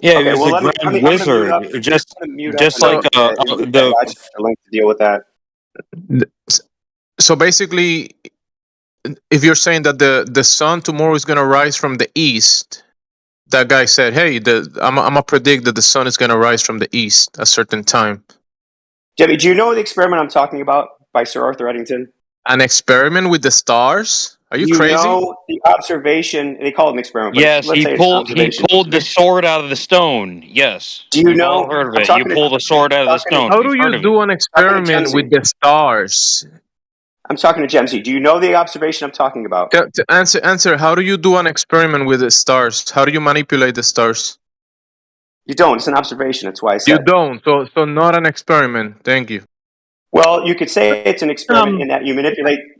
Yeah, he was a grand wizard. Just like the link to deal with that. So basically, if you're saying that the sun tomorrow is going to rise from the east, that guy said, "Hey, I'm gonna predict that the sun is going to rise from the east at a certain time." Jimmy, do you know the experiment I'm talking about by Sir Arthur Eddington? An experiment with the stars? Are you crazy? Know the observation. They call it an experiment. Yes, he pulled the sword out of the stone. Yes. Do you know? Heard of it. You pull the sword out of the stone. How do you do an experiment with the stars? I'm talking to Gemsy. Do you know the observation I'm talking about? To answer. How do you do an experiment with the stars? How do you manipulate the stars? You don't. It's an observation. That's why I said you don't. So not an experiment. Thank you. Well, you could say it's an experiment in that you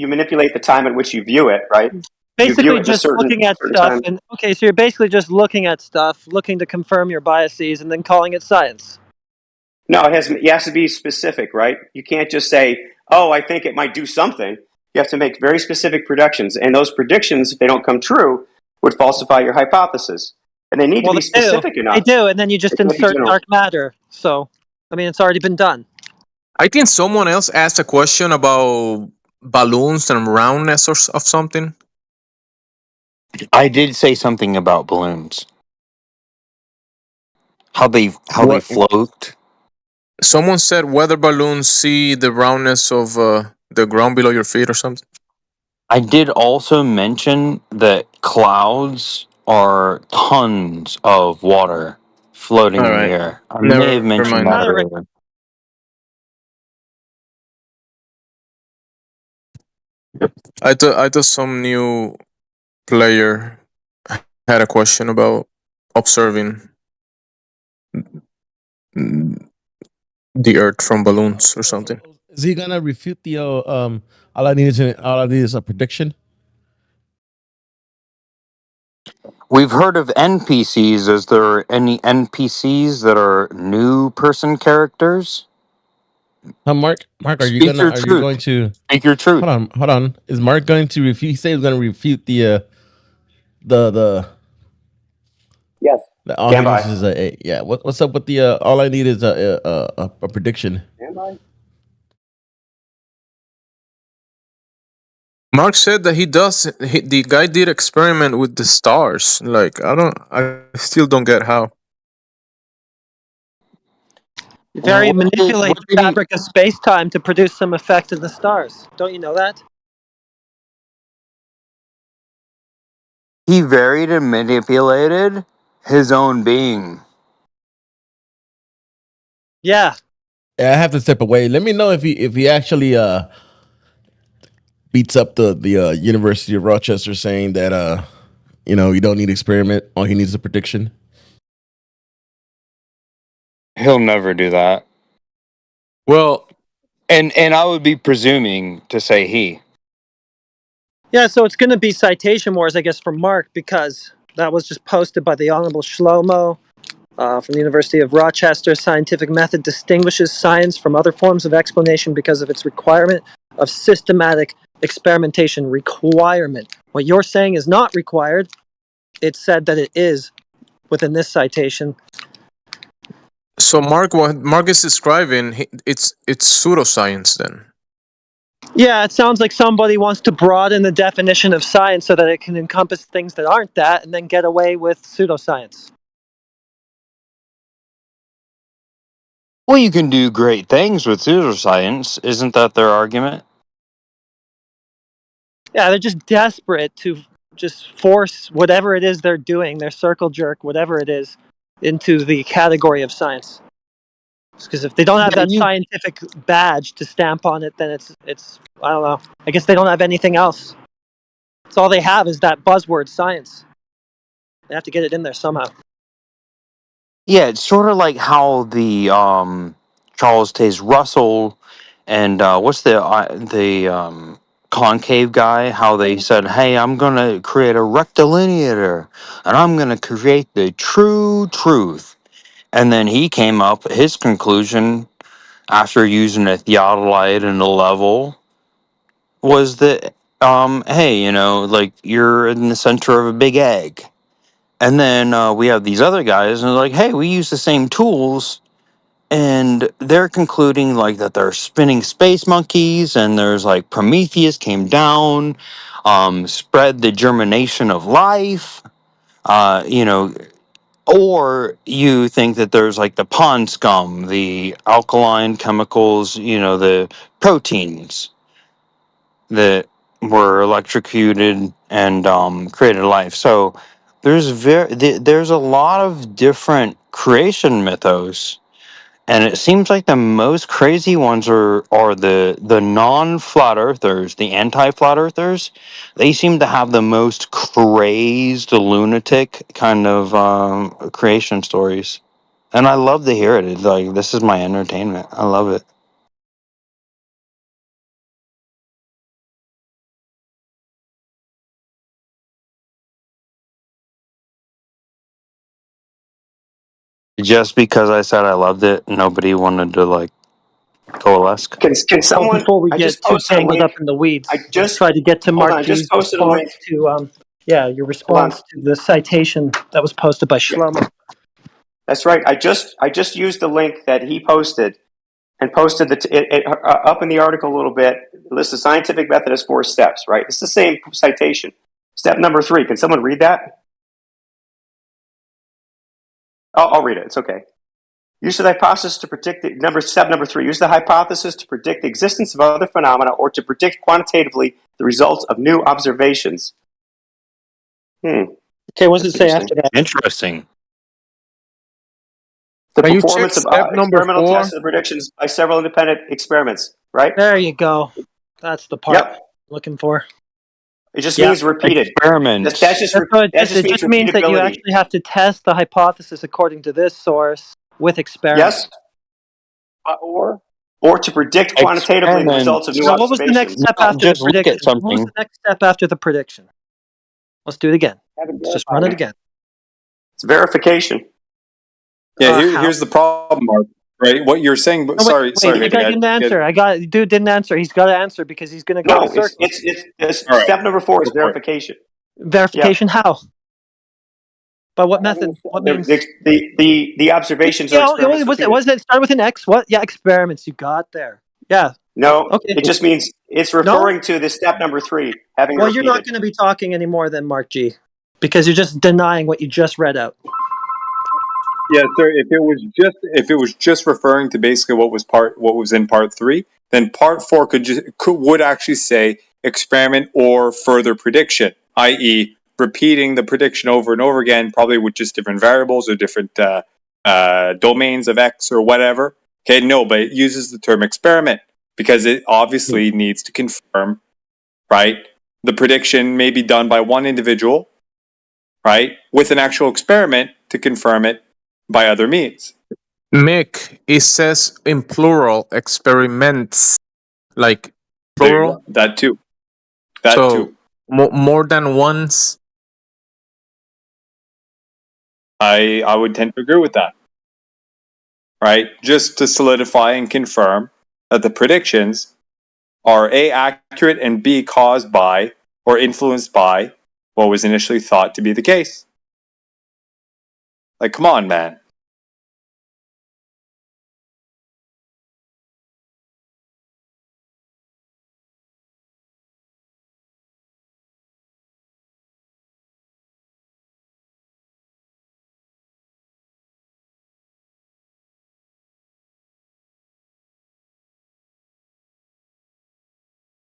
manipulate the time at which you view it, right? Basically, just looking at stuff. So you're basically just looking at stuff, looking to confirm your biases, and then calling it science. No, it has to be specific, right? You can't just say, "Oh, I think it might do something." You have to make very specific predictions, and those predictions, if they don't come true, would falsify your hypothesis. And they need to be specific enough. They do, and then you just insert dark matter. So, I mean, it's already been done. I think someone else asked a question about balloons and roundness of something. I did say something about balloons. How they What? float. Someone said weather balloons see the roundness of the ground below your feet or something. I did also mention that clouds are tons of water floating All in the right. air. I may have Never mentioned mind. that earlier. I thought some new player had a question about observing the Earth from balloons or something. Is he gonna refute the all I need is a prediction? We've heard of NPCs. Is there any NPCs that are new person characters? Mark, are you Speak your truth. going to Speak your truth? Hold on. Is Mark going to refute? He said he's going to refute the Yes. all Stand he by. needs is yeah. What's up with the all I need is a prediction. Stand by. Mark said that the guy did experiment with the stars. Like I still don't get how. Very manipulate the fabric of space-time to produce some effect in the stars. Don't you know that? He varied and manipulated his own being. Yeah. I have to step away. Let me know if he actually beats up the University of Rochester saying that you don't need experiment. All he needs is a prediction. He'll never do that. Well, and I would be presuming to say he. Yeah, so it's going to be citation wars, I guess, for Mark, because that was just posted by the Honorable Shlomo from the University of Rochester. Scientific method distinguishes science from other forms of explanation because of its requirement of systematic experimentation. Requirement. What you're saying is not required. It said that it is within this citation. So Mark, what Mark is describing, it's pseudoscience then. Yeah, it sounds like somebody wants to broaden the definition of science so that it can encompass things that aren't that and then get away with pseudoscience. Well, you can do great things with pseudoscience. Isn't that their argument? Yeah, they're just desperate to just force whatever it is they're doing, their circle jerk, whatever it is, into the category of science. Because if they don't have that scientific badge to stamp on it, then it's I don't know. I guess they don't have anything else. So all they have is that buzzword science. They have to get it in there somehow. Yeah, it's sort of like how the Charles Taze Russell and what's the concave guy, how they said, hey, I'm going to create a rectilineator and I'm going to create the true truth. And then he came up, his conclusion after using a theodolite and a level was that, hey, like you're in the center of a big egg. And then we have these other guys and they're like, hey, we use the same tools. And they're concluding like that they're spinning space monkeys and there's like Prometheus came down, spread the germination of life, or you think that there's like the pond scum, the alkaline chemicals, the proteins that were electrocuted and created life. So there's a lot of different creation mythos. And it seems like the most crazy ones are the non-flat earthers, the anti-flat earthers. They seem to have the most crazed, lunatic kind of creation stories. And I love to hear it. It's like, this is my entertainment. I love it. Just because I said I loved it, nobody wanted to like coalesce. Can someone? Before we get too tangled up in the weeds, let's try to get to Mark G's response to your response to the citation that was posted by Shlomo. That's right. I just used the link that he posted and posted up in the article a little bit. It lists the scientific method as 4 steps. Right. It's the same citation. Step number 3. Can someone read that? I'll read it. It's okay. Use the hypothesis to predict step number 3. Use the hypothesis to predict the existence of other phenomena or to predict quantitatively the results of new observations. Okay, what does it say after that? Interesting. The Can you performance check of step number experimental 4? tests and predictions by several independent experiments, right? There you go. That's the part I'm looking for. It just means repeated. Experiment. That just It means just means that you repeatability. actually have to test the hypothesis according to this source with experiments. Yes. Or to predict quantitatively the results of new Now, what was the next observations. step after the just look at prediction? What was something. the next step after the prediction? Let's do it again. Let's just run it again. It's verification. Yeah, here's the problem, Mark. Right, what you're saying. But sorry, The guy didn't answer. Dude didn't answer. He's got to answer because he's going to go. No, it's step number 4 is verification. Verification how? By what method? What means? The observations. Yeah, was it start with an X? What? Yeah, experiments. You got there. Yeah. No, Okay. it just means it's referring to the step number 3 having. Well, you're not going to be talking anymore then, Mark G, because you're just denying what you just read out. Yeah, sir. If it was just referring to basically what was in part 3, then part 4 would actually say experiment or further prediction, i.e., repeating the prediction over and over again, probably with just different variables or different domains of X or whatever. Okay, no, but it uses the term experiment because it obviously needs to confirm, right? The prediction may be done by one individual, right, with an actual experiment to confirm it by other means. Mick, it says in plural experiments, like plural. That too. More than once. I would tend to agree with that. Right, just to solidify and confirm that the predictions are A, accurate, and B, caused by or influenced by what was initially thought to be the case. Like, come on, man.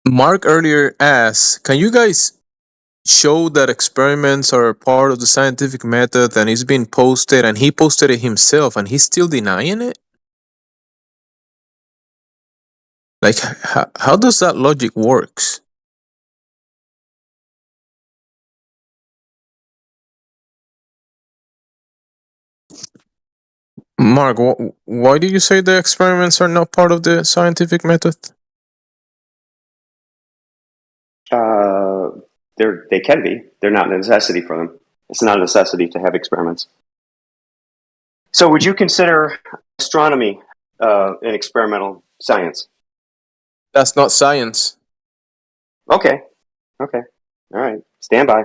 Mark earlier asked, can you guys show that experiments are part of the scientific method and it's been posted, and he posted it himself and he's still denying it? Like, how does that logic works? Mark, why do you say the experiments are not part of the scientific method? They can be. They're not a necessity for them. It's not a necessity to have experiments. So would you consider astronomy an experimental science? That's not science. Okay. All right. Stand by.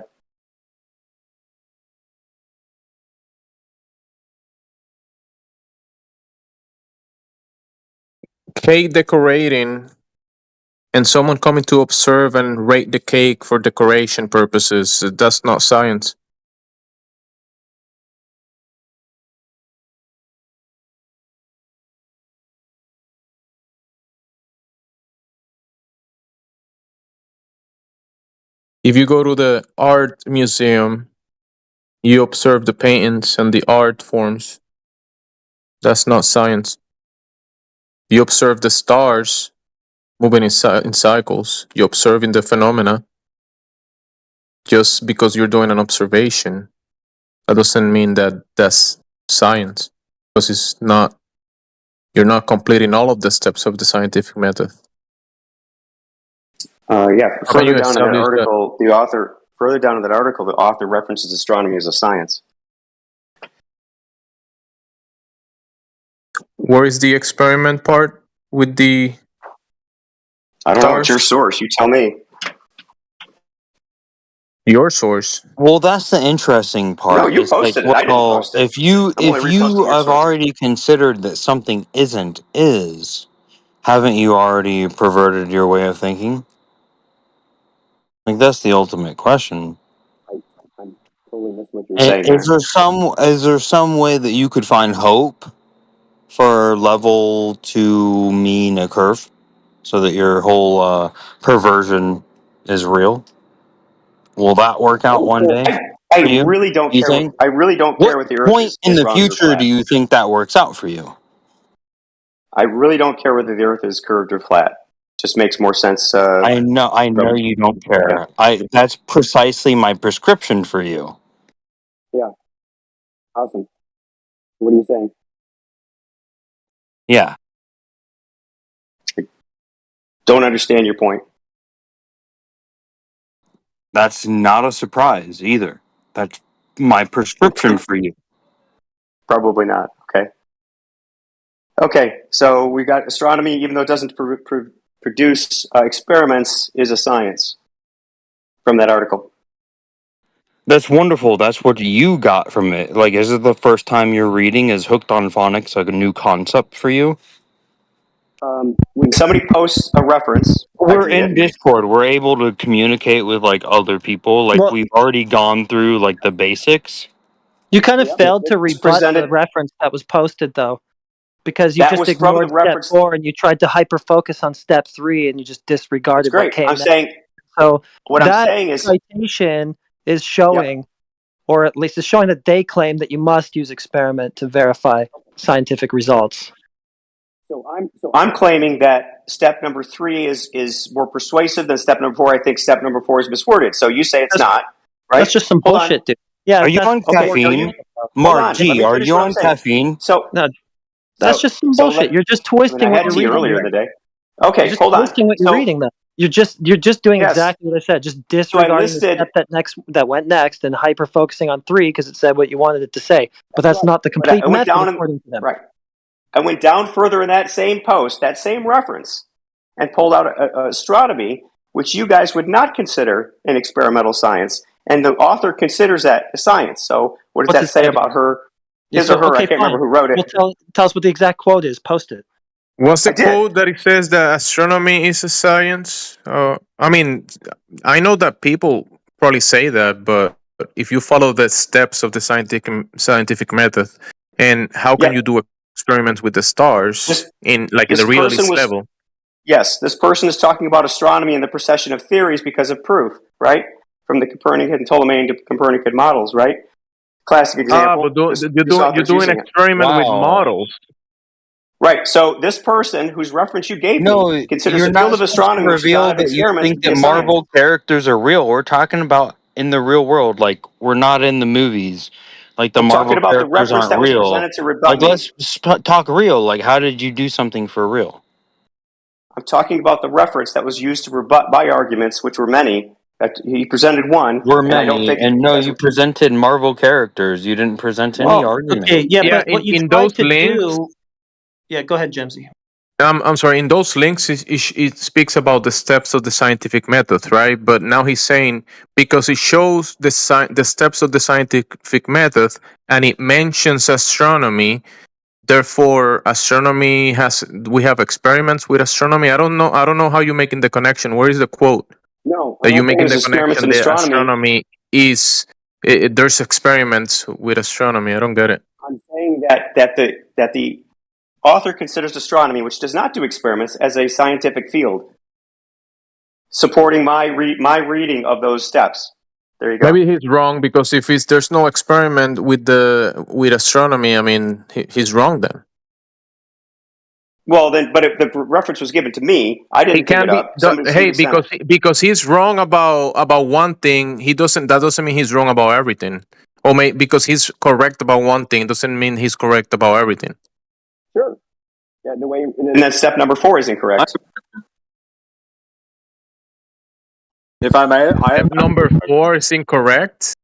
Cake decorating and someone coming to observe and rate the cake for decoration purposes, that's not science. If you go to the art museum, you observe the paintings and the art forms. That's not science. You observe the stars moving in cycles. You're observing the phenomena. Just because you're doing an observation, that doesn't mean that that's science. Because it's not. You're not completing all of the steps of the scientific method. Further down in that article, the author references astronomy as a science. Where is the experiment part with the? I don't know. It's your source. You tell me. Your source. Well, that's the interesting part. No, you It's posted like, it. I didn't post it. if you I'm only reposting your have source. already considered that something isn't is, haven't you already perverted your way of thinking? Like, that's the ultimate question. I'm totally missing what you're saying. Is there some way that you could find hope for level to mean a curve, so that your whole perversion is real? Will that work out one day? I for you, really don't you care. think? I really don't What care what the Earth point in is the round or future flat. do you think that works out for you? I really don't care whether the Earth is curved or flat. Just makes more sense. I know you don't care. That's precisely my prescription for you. Yeah. Awesome. What are you saying? Yeah. Don't understand your point. That's not a surprise either. That's my prescription for you. Probably not. Okay. Okay. So we got astronomy, even though it doesn't produce experiments, is a science from that article. That's wonderful. That's what you got from it. Like, is it the first time you're reading Is Hooked on Phonics like a new concept for you? When somebody posts a reference, we're in Discord. We're able to communicate with like other people. Like we've already gone through like the basics. You kind of failed to rebut the reference that was posted, though, because you That just was from ignored the reference- step 4 and you tried to hyper focus on step 3 and you just disregarded That's what great. came I'm next. saying So what I'm that saying is citation is showing, or at least it's showing that they claim that you must use experiment to verify scientific results. So I'm claiming that step number 3 is more persuasive than step number 4. I think step number 4 is misworded. So you say it's not, right? That's just some Hold on. bullshit, dude. Yeah, Are you that's- on okay, caffeine? Hold Mark on, let G, me are finish you what I'm on saying. caffeine? So no, that's just some so bullshit. You're just twisting I what had you're tea reading. earlier in here. the day. Okay, You're just hold on. twisting what you're So- reading. Though you're just doing Yes. exactly what I said. Just disregarding the listed- step that went next and hyper focusing on 3 because it said what you wanted it to say. But that's not the complete I went method down according to them. Right. I went down further in that same post, that same reference, and pulled out astronomy, which you guys would not consider an experimental science, and the author considers that a science. So what does What's that it say say? about her, Yeah, his or so- her? I okay, can't remember fine. who wrote it. Well, tell us what the exact quote is. Post it. What's the I did. quote that it says that astronomy is a science? I mean, I know that people probably say that, but if you follow the steps of the scientific method, and how can you do experiments with the stars in the This realist person was- level? Yes, this person is talking about astronomy and the precession of theories because of proof, right? From the Copernican and Ptolemaic to Copernican models, right? Classic example. But This you're author's doing using it. experiment with models. Right. So this person whose reference you gave me considers you're the field not of astronomy, which is reveal not that you experiments, think to be that a science. Marvel characters are real. We're talking about in the real world. Like we're not in the movies. Like the I'm Marvel talking about the characters reference aren't that was real. presented to rebut Like me. let's talk real. Like how did you do something for real? I'm talking about the reference that was used to rebut my arguments, which were many. He presented one. We're and I don't many, think and no, you presented Marvel characters. You didn't present any Well, argument. okay, but what you in tried those to links- do. Yeah, go ahead, Jimsy. I'm sorry. In those links, it speaks about the steps of the scientific method, right? But now he's saying because it shows the steps of the scientific method and it mentions astronomy. Therefore, astronomy we have experiments with astronomy. I don't know how you're making the connection. Where is the quote No, that I'm you're not saying making the there's experiments connection? in That astronomy. astronomy is there's experiments with astronomy. I don't get it. I'm saying that the author considers astronomy, which does not do experiments, as a scientific field, supporting my reading of those steps. There you go. Maybe he's wrong because if there's no experiment with astronomy, I mean he's wrong then. Well, then, but if the reference was given to me, I didn't pick it up. Somebody sent it. Because he's wrong about one thing, that doesn't mean he's wrong about everything. Or because he's correct about one thing doesn't mean he's correct about everything. Sure. Yeah, and then step number 4 is incorrect. If I may, Step number 4 is incorrect.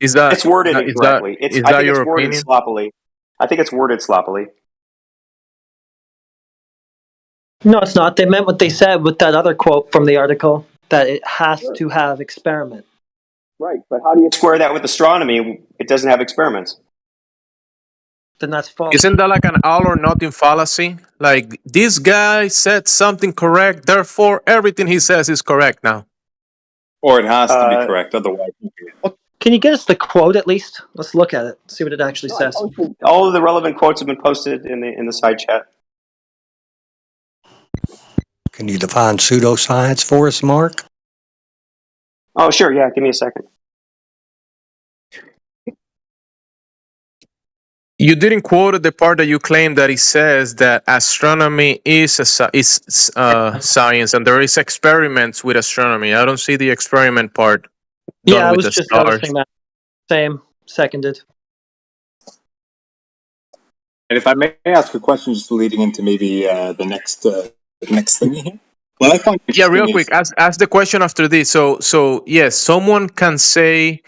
Is that it's worded incorrectly? Is I that think your it's worded opinion? sloppily. I think it's worded sloppily. No, it's not. They meant what they said with that other quote from the article, that it has to have experiment. Right, but how do you square that with astronomy? It doesn't have experiments. Then that's false. Isn't that like an all or nothing fallacy? Like this guy said something correct, therefore everything he says is correct now. Or it has to be correct, otherwise. Can you get us the quote at least? Let's look at it. See what it actually says. All of the relevant quotes have been posted in the side chat. Can you define pseudoscience for us, Mark? Oh, sure. Yeah, give me a second. You didn't quote the part that you claim that it says that astronomy is science, and there is experiments with astronomy. I don't see the experiment part done Yeah, I with was the just stars. noticing that. Same. Seconded. And if I may ask a question, just leading into maybe the next thing here. Well, I find Yeah, real quick. Ask the question after this. So yes, someone can say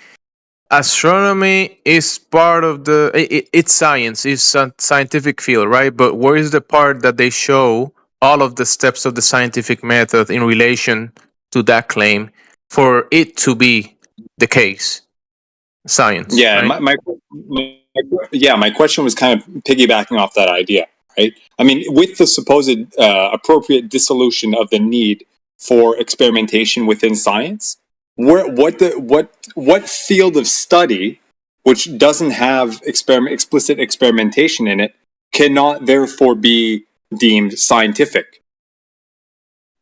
astronomy is part of it's science, it's a scientific field, right? But where is the part that they show all of the steps of the scientific method in relation to that claim for it to be the case? Science. Yeah, right? my question was kind of piggybacking off that idea, right? I mean, with the supposed appropriate dissolution of the need for experimentation within science, what field of study which doesn't have explicit experimentation in it cannot therefore be deemed scientific?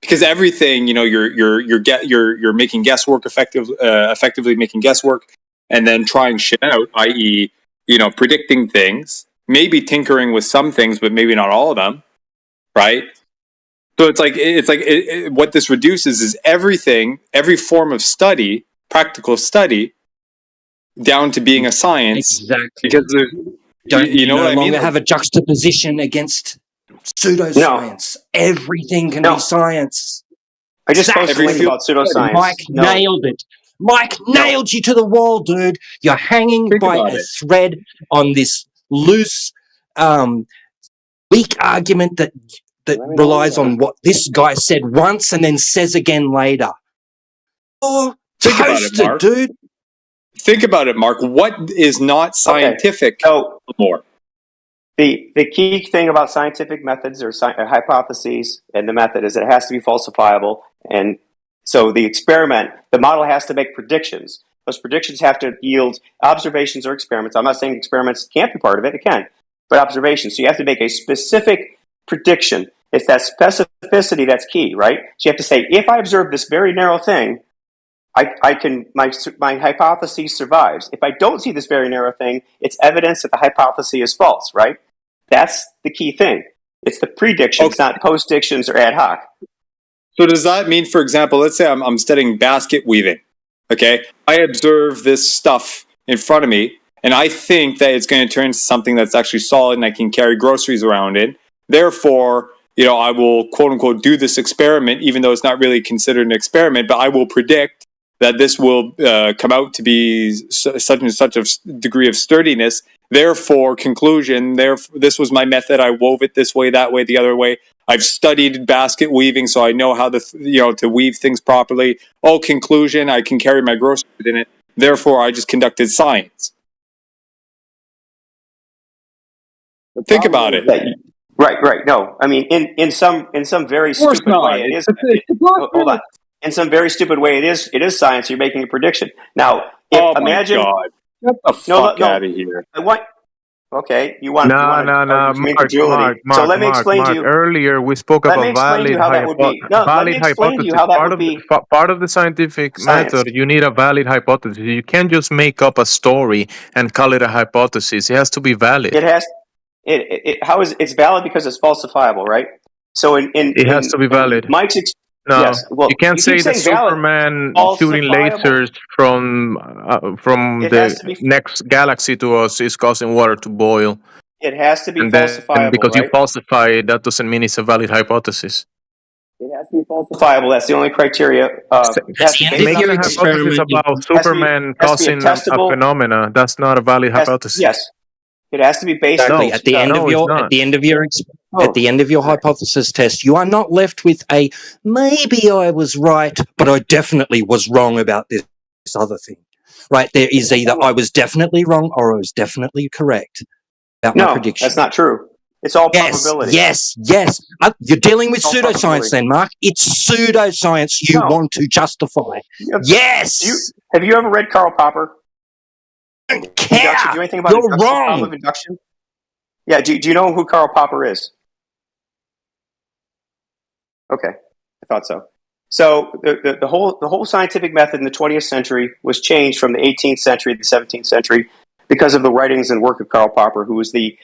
Because everything, you're making guesswork effectively making guesswork, and then trying shit out, i.e., predicting things, maybe tinkering with some things, but maybe not all of them, right? So it's like what this reduces is everything, every form of study, practical study, down to being a science. Exactly. Because you know no what I mean? longer have a juxtaposition against pseudoscience. Everything can be science. I just posted a link about pseudoscience. Mike nailed it. Mike nailed you to the wall, dude. You're hanging by a thread on this loose, weak argument that relies on what this guy said once and then says again later. Oh, think about it, Mark. Dude. Think about it, Mark. What is not scientific more? The key thing about scientific methods or hypotheses and the method is that it has to be falsifiable. And so the experiment, the model has to make predictions. Those predictions have to yield observations or experiments. I'm not saying experiments can't be part of it. It can. But observations. So you have to make a specific prediction. It's that specificity that's key, right? So you have to say, if I observe this very narrow thing, my hypothesis survives. If I don't see this very narrow thing, it's evidence that the hypothesis is false, right? That's the key thing. It's the predictions, not postdictions or ad hoc. So does that mean, for example, let's say I'm studying basket weaving, okay? I observe this stuff in front of me, and I think that it's going to turn into something that's actually solid and I can carry groceries around in. Therefore, I will, quote unquote, do this experiment, even though it's not really considered an experiment, but I will predict that this will come out to be such and such a degree of sturdiness. Therefore, conclusion, this was my method. I wove it this way, that way, the other way. I've studied basket weaving, so I know how to weave things properly. Oh, conclusion, I can carry my groceries in it. Therefore, I just conducted science. Think about it. Right. No, I mean, in some very stupid way, it is. Hold on. In some very stupid way, it is science. You're making a prediction. Now, imagine. My God. Get the fuck out of here. Okay, you want Mark. So let me explain to you. Earlier, we spoke about valid hypothesis. Part of the scientific method, you need a valid hypothesis. You can't just make up a story and call it a hypothesis. It has to be valid. It has. It's valid because it's falsifiable, right? So it has to be valid. Mike's. No, yes. Well, you can't say that Superman shooting lasers from the next galaxy to us is causing water to boil. It has to be falsifiable, and because right? you falsify it, that doesn't mean it's a valid hypothesis. It has to be falsifiable. That's the only criteria. Making a hypothesis about Superman causing a phenomena, that's not a valid hypothesis. Yes. It has to be based on at the end of your hypothesis test, you are not left with a maybe I was right, but I definitely was wrong about this other thing. Right? There is either I was definitely wrong or I was definitely correct about my prediction. That's not true. It's all probability. Yes. You're dealing with pseudoscience then, Mark. It's pseudoscience you want to justify. Have you ever read Karl Popper? induction? Do you know anything about you're induction? The problem wrong. of induction? Yeah. Do you know who Karl Popper is? Okay, I thought so. So the whole scientific method in the 20th century was changed from the 18th century to the 17th century because of the writings and work of Karl Popper, who was the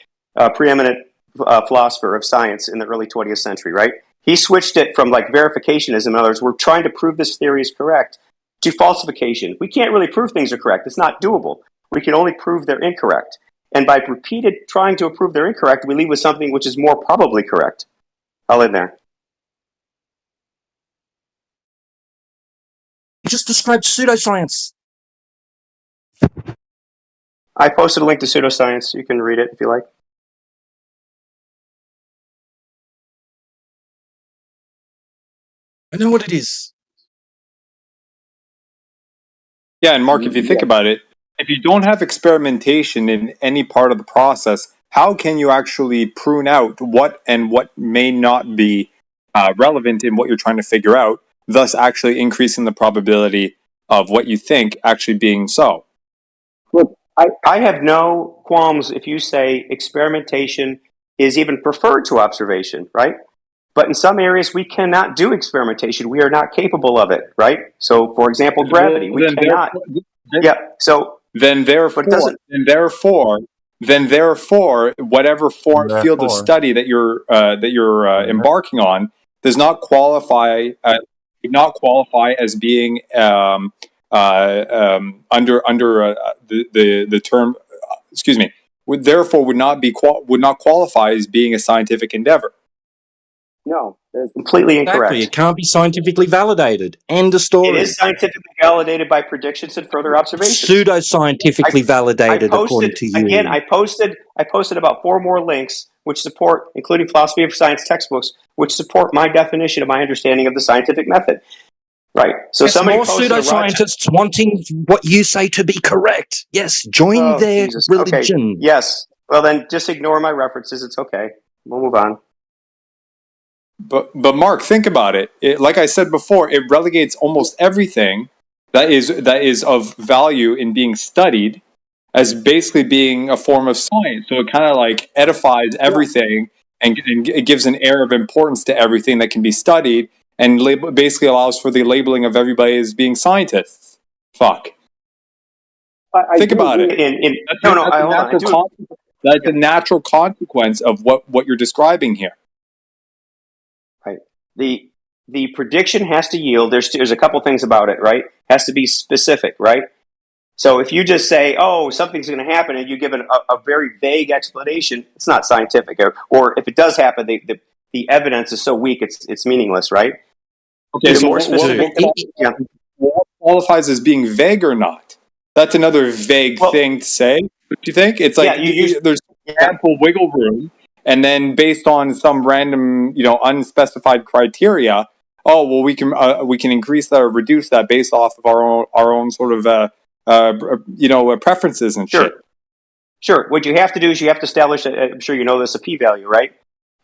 preeminent philosopher of science in the early 20th century, right? He switched it from like verificationism, in other words, we're trying to prove this theory is correct, to falsification. We can't really prove things are correct. It's not doable. We can only prove they're incorrect. And by repeated trying to prove they're incorrect, we leave with something which is more probably correct. I'll end there. You just described pseudoscience. I posted a link to pseudoscience. You can read it if you like. I know what it is. Yeah, and Mark, if you think about it, if you don't have experimentation in any part of the process, how can you actually prune out what and what may not be relevant in what you're trying to figure out, thus actually increasing the probability of what you think actually being so? Look, I have no qualms if you say experimentation is even preferred to observation, right? But in some areas, we cannot do experimentation. We are not capable of it, right? So, for example, gravity, we cannot. Then therefore, whatever field of study that you're embarking on does not qualify as being under the term. Excuse me. Would not qualify as being a scientific endeavor. No, that is completely incorrect. Exactly. It can't be scientifically validated. End of story. It is scientifically validated by predictions and further observations. Pseudo-scientifically validated, according to you. Again, I posted about 4 more links which support, including philosophy of science textbooks, which support my definition of my understanding of the scientific method. Right. So yes, somebody more pseudoscientists wanting what you say to be correct. Yes, join their religion. Okay. Yes. Well, then just ignore my references. It's okay. We'll move on. But Mark, think about it. Like I said before, it relegates almost everything that is of value in being studied as basically being a form of science. So it kind of like edifies everything and it gives an air of importance to everything that can be studied, and basically allows for the labeling of everybody as being scientists. Fuck. Think about it. That's a natural consequence of what you're describing here. Right. The prediction has to yield. There's a couple things about it, right? Has to be specific, right? So if you just say, "Oh, something's going to happen," and you give a very vague explanation, it's not scientific. Or if it does happen, the evidence is so weak, it's meaningless, right? Okay, so what qualifies as being vague or not? That's another vague thing to say. Do you think it's like there's ample wiggle room? And then, based on some random, unspecified criteria, we can increase that or reduce that based off of our own sort of preferences and shit. Sure. What you have to do is you have to establish, I'm sure you know this, a p-value, right?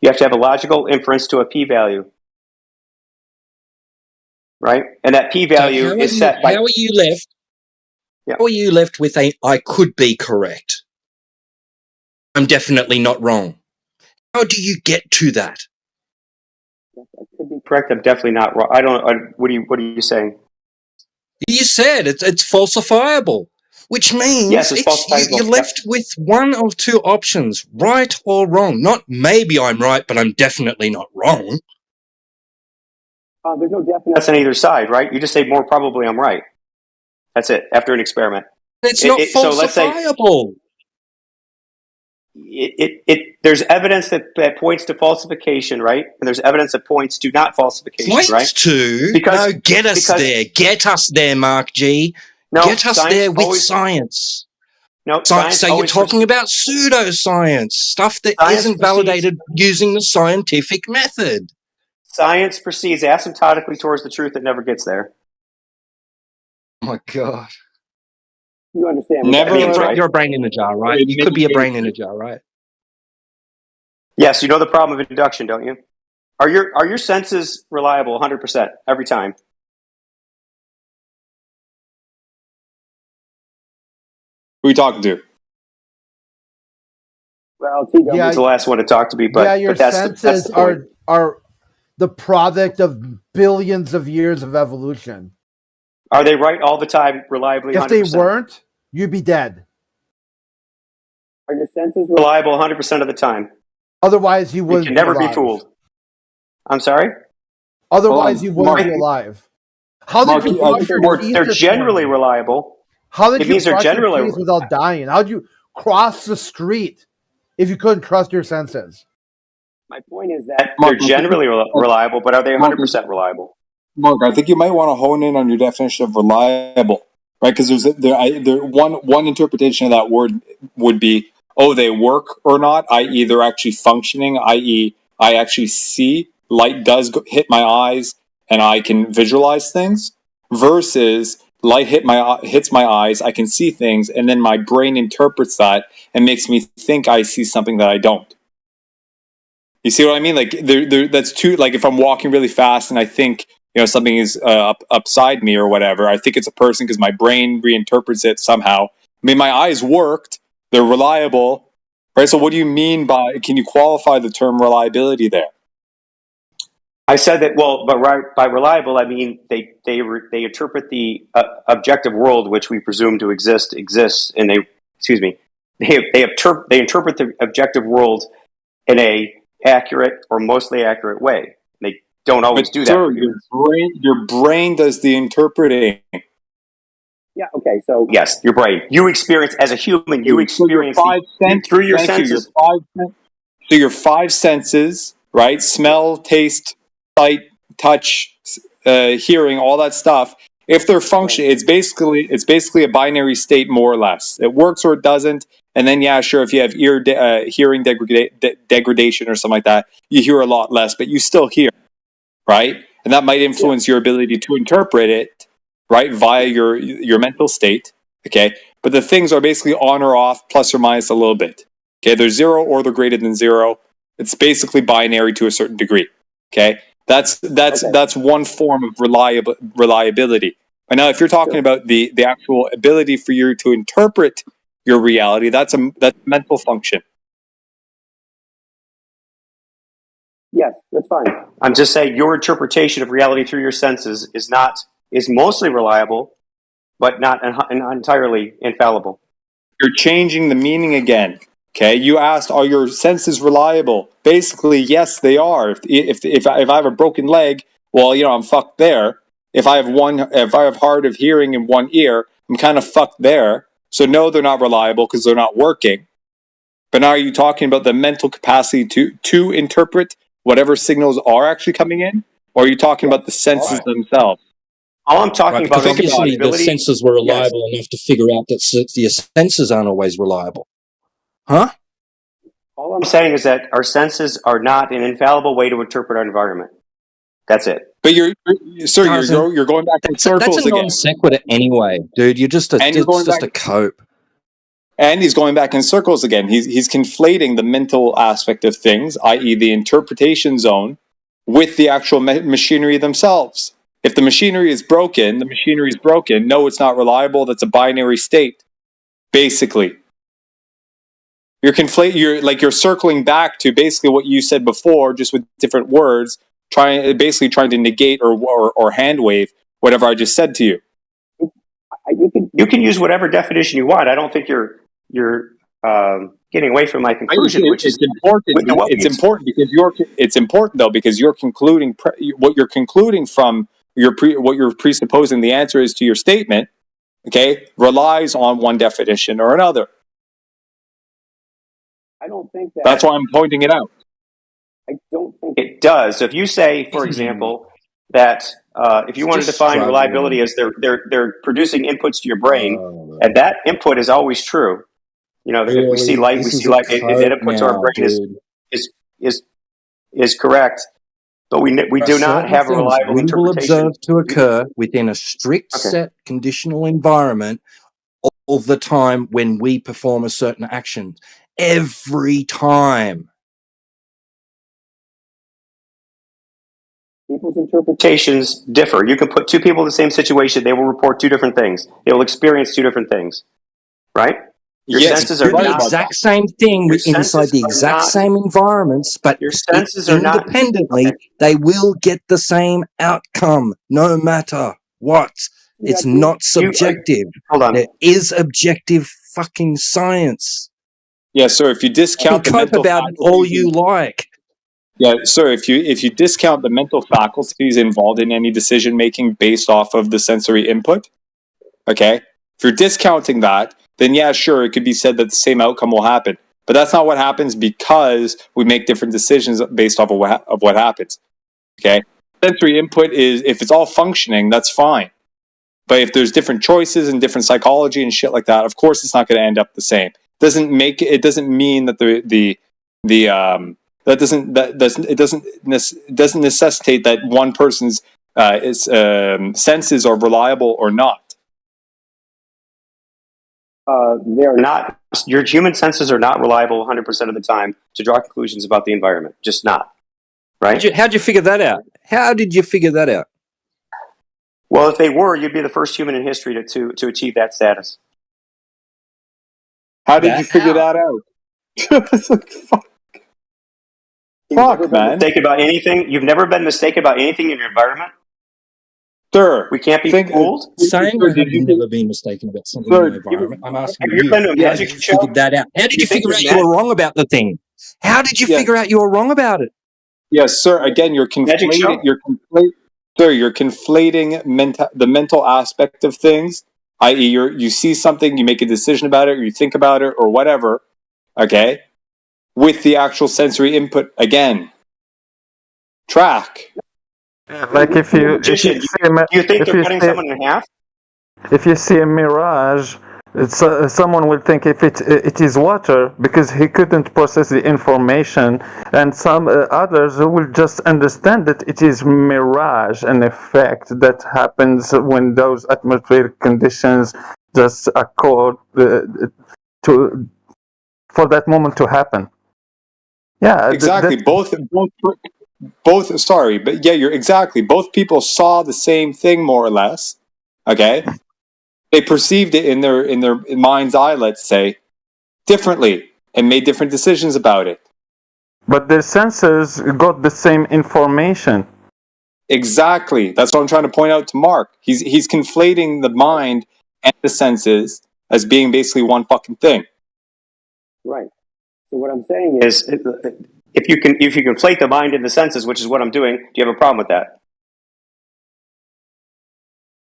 You have to have a logical inference to a p-value, right? And that p-value is set by. How are you left? Yeah. How are you left with I could be correct? I'm definitely not wrong. How do you get to that? I could be correct. I'm definitely not wrong. What are you saying? You said it's falsifiable, which means you're left with one of two options: right or wrong. Not maybe I'm right, but I'm definitely not wrong. There's no definite on either side, right? You just say more probably I'm right. That's it. After an experiment, it's not falsifiable. There's evidence that points to falsification, right? And there's evidence that points to not falsification, right? Get us there, Mark G. No, get us there with science. No, so you're talking about pseudoscience, stuff that isn't validated using the scientific method. Science proceeds asymptotically towards the truth that never gets there. Oh my God. You understand? You're a brain in a jar, right? You could be a brain in a jar, right? Yes, you know the problem of induction, don't you? Are your senses reliable 100% every time? Who are you talking to? Well, T-Dub is the last one to talk to me, but your that's senses the point. are the product of billions of years of evolution. Are they right all the time, reliably? If 100%? they weren't, you'd be dead. Are your senses reliable 100% of the time? Otherwise, you wouldn't. You can never be be alive. fooled. I'm sorry. Otherwise, you wouldn't be alive. How did you brush your teeth? They're generally reliable. How did it you means they're brush generally your teeth without dying? How did you cross the street if you couldn't trust your senses? My point is that they're generally reliable, but are they 100% reliable? Mark, I think you might want to hone in on your definition of reliable, right? Because one interpretation of that word would be, oh, they work or not, i.e., they're actually functioning, i.e., I actually see light does hit my eyes and I can visualize things, versus light hits my eyes, I can see things, and then my brain interprets that and makes me think I see something that I don't. You see what I mean? Like that's too. Like if I'm walking really fast and I think something is upside me or whatever, I think it's a person because my brain reinterprets it somehow. I mean, my eyes worked; they're reliable, right? So, what do you mean by? Can you qualify the term reliability there? I said that. Well, but by reliable, I mean they interpret the objective world, which we presume to exists, and they interpret the objective world in a accurate or mostly accurate way. They don't always do that. Sir, your brain does the interpreting. Yeah. Okay. So yes, your brain. You experience as a human. You experience through your senses. So your five senses, right? Smell, taste, sight, touch, hearing, all that stuff. If they're functioning, it's basically a binary state, more or less. It works or it doesn't. And then, yeah, sure, if you have hearing degradation or something like that, you hear a lot less, but you still hear, right? And that might influence your ability to interpret it, right, via your mental state, okay? But the things are basically on or off, plus or minus a little bit, okay? They're zero or they're greater than zero. It's basically binary to a certain degree, okay? That's one form of reliability. And now, if you're talking about the actual ability for you to interpret your reality, that's a mental function. Yes, that's fine. I'm just saying your interpretation of reality through your senses is mostly reliable, but not entirely infallible. You're changing the meaning again. Okay, you asked, are your senses reliable? Basically, yes, they are. If I have a broken leg, well, I'm fucked there. If I have hard of hearing in one ear, I'm kind of fucked there. So no, they're not reliable because they're not working. But now are you talking about the mental capacity to interpret whatever signals are actually coming in? Or are you talking about the senses themselves? All I'm talking about is obviously the senses were reliable enough to figure out that the senses aren't always reliable. Huh? All I'm saying is that our senses are not an infallible way to interpret our environment. That's it. But you're going back in circles again. That's a non sequitur anyway, dude. You're just a cope. And he's going back in circles again. He's conflating the mental aspect of things, i.e. the interpretation zone, with the actual machinery themselves. If the machinery is broken, the machinery is broken. No, it's not reliable. That's a binary state, basically. You're circling back to basically what you said before, just with different words, trying to negate or hand wave whatever I just said to you. You can use whatever definition you want. I don't think you're getting away from my conclusion, which is important. It's important though because you're concluding what you're concluding from what you're presupposing the answer is to your statement. Okay, relies on one definition or another. I don't think that. That's why I'm pointing it out. I don't think it does. So if you say, for example, that if you want to define reliability as they're producing inputs to your brain, and that input is always true. If we see light, we see light. That input to our brain is correct, but we do not have a reliable we will interpretation. observe to occur within a strict set conditional environment all the time when we perform a certain action. Every time. People's interpretations differ. You can put two people in the same situation, they will report two different things. They will experience two different things, right? Your senses do are the not exact same thing inside the exact same environments, but your senses are not independently, they will get the same outcome, no matter what. It's not subjective. Hold on. There is objective fucking science. Yeah, sir. If you discount the cope mental about it all you like. Yeah, sir. If you discount the mental faculties involved in any decision making based off of the sensory input, okay. If you're discounting that, then yeah, sure, it could be said that the same outcome will happen. But that's not what happens because we make different decisions based off of what happens. Okay, sensory input is if it's all functioning, that's fine. But if there's different choices and different psychology and shit like that, of course, it's not going to end up the same. It doesn't mean that it doesn't necessitate that one person's senses are reliable or not. They're not. Your human senses are not reliable 100% of the time to draw conclusions about the environment. Just not. Right? How'd you figure that out? How did you figure that out? Well, if they were, you'd be the first human in history to achieve that status. How did you figure that out? It's like, fuck, man. Mistaken about anything? You've never been mistaken about anything in your environment? Sir, we can't be fooled. Saying I have never been mistaken about something in my environment. I'm asking you. Been to a magic show? Figured that out. How did you figure out you were wrong about the thing? How did you figure out you were wrong about it? Yes, sir. Again, you're conflating. You're conflating the mental aspect of things. I.e., you see something, you make a decision about it, or you think about it, or whatever. Okay, with the actual sensory input again. Track. Like if you see a mirage, someone will think if it is water because he couldn't process the information, and some others will just understand that it is mirage, an effect that happens when those atmospheric conditions just accord for that moment to happen. Yeah, exactly. Both. Sorry, but yeah, you're exactly. Both people saw the same thing more or less. Okay, they perceived it in their mind's eye, let's say, differently, and made different decisions about it. But their senses got the same information. Exactly. That's what I'm trying to point out to Mark. He's conflating the mind and the senses as being basically one fucking thing. Right. So what I'm saying is, if you conflate the mind and the senses, which is what I'm doing, do you have a problem with that?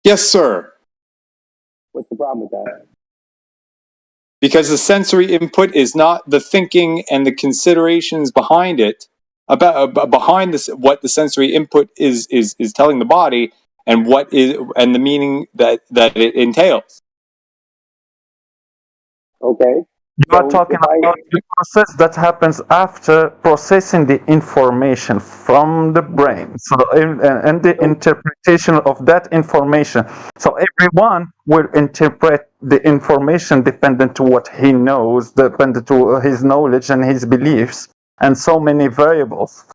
Yes, sir. What's the problem with that? Because the sensory input is not the thinking and the considerations behind it, behind this, what the sensory input is telling the body, and and the meaning that it entails. Okay. You are talking about the process that happens after processing the information from the brain, and the interpretation of that information. So everyone will interpret the information dependent to what he knows, dependent to his knowledge and his beliefs, and so many variables.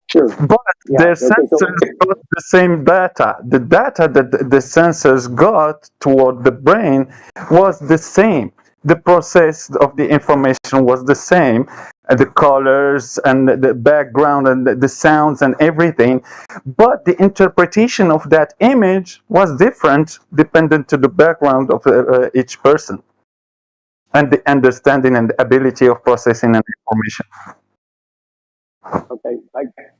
Sure. But their sensors got the same data. The data that the sensors got toward the brain was the same. The process of the information was the same, the colors and the background and the sounds and everything, but the interpretation of that image was different dependent to the background of each person and the understanding and the ability of processing an information. Okay,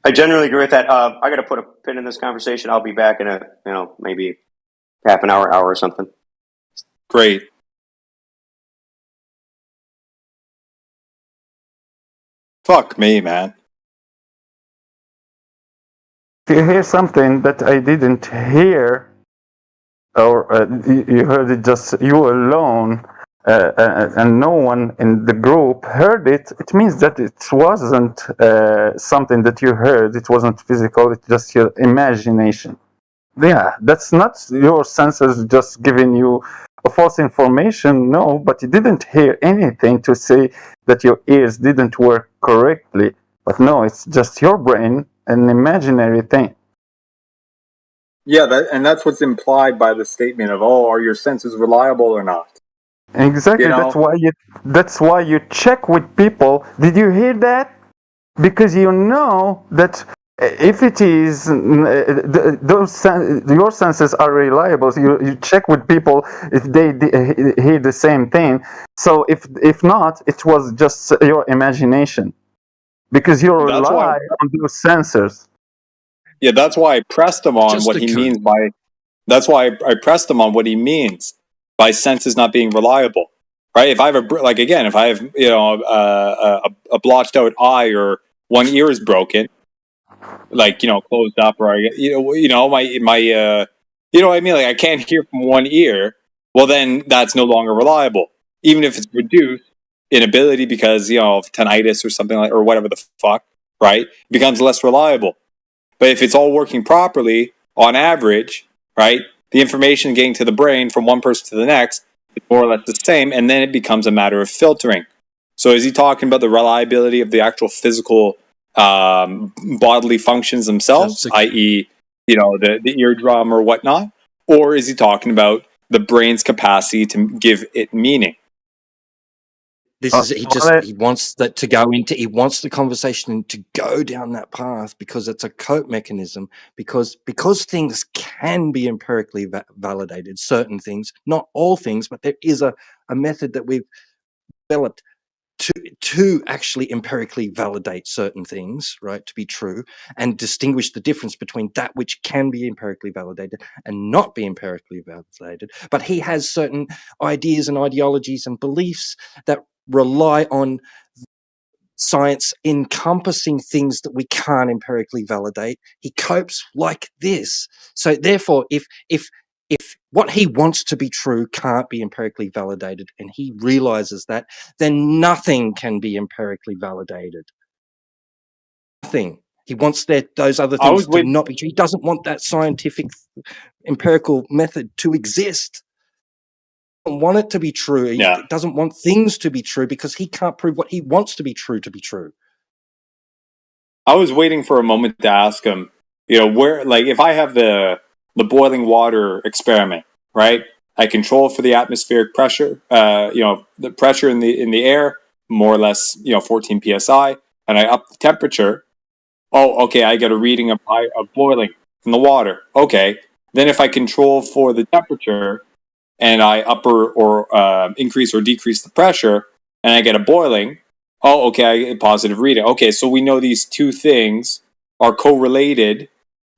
I generally agree with that. I got to put a pin in this conversation. I'll be back in maybe half an hour or something. Great. Fuck me, man. If you hear something that I didn't hear, or you heard it just you alone, and no one in the group heard it, it means that it wasn't something that you heard. It wasn't physical. It's just your imagination. Yeah, that's not your senses just giving you a false information. No, but you didn't hear anything to say that your ears didn't work correctly. But no, it's just your brain, an imaginary thing. Yeah, and that's what's implied by the statement of, are your senses reliable or not? Exactly. That's why you check with people. Did you hear that? Because you know that if it is your senses are reliable, you check with people if they hear the same thing. So if not, it was just your imagination, because you That's why. rely on those sensors. Yeah, that's why I pressed him on what he means by. That's why I pressed him on what he means by senses not being reliable, right? If I have if I have a blotched out eye or one ear is broken, closed up, or my you know what I mean, like I can't hear from one ear. Well, then that's no longer reliable, even if it's reduced in ability because of tinnitus or something or whatever the fuck, right? It becomes less reliable. But if it's all working properly, on average, right, the information getting to the brain from one person to the next is more or less the same, and then it becomes a matter of filtering. So is he talking about the reliability of the actual physical bodily functions themselves, i.e., the eardrum or whatnot? Or is he talking about the brain's capacity to give it meaning? He wants that to go into. He wants the conversation to go down that path because it's a cope mechanism. Because things can be empirically validated. Certain things, not all things, but there is a method that we've developed to actually empirically validate certain things, right, to be true, and distinguish the difference between that which can be empirically validated and not be empirically validated. But he has certain ideas and ideologies and beliefs that rely on science encompassing things that we can't empirically validate. He copes like this. So therefore, if what he wants to be true can't be empirically validated, and he realizes that, then nothing can be empirically validated. Nothing. He wants those other things to not be true. He doesn't want that scientific empirical method to exist. Want it to be true. He doesn't want things to be true because he can't prove what he wants to be true. I was waiting for a moment to ask him, where, like, if I have the boiling water experiment, right? I control for the atmospheric pressure, the pressure in the air, more or less, 14 psi, and I up the temperature. Oh, okay, I get a reading of boiling in the water. Okay, then if I control for the temperature and I upper or increase or decrease the pressure, and I get a boiling. Oh, okay, I get a positive reading. Okay, so we know these two things are correlated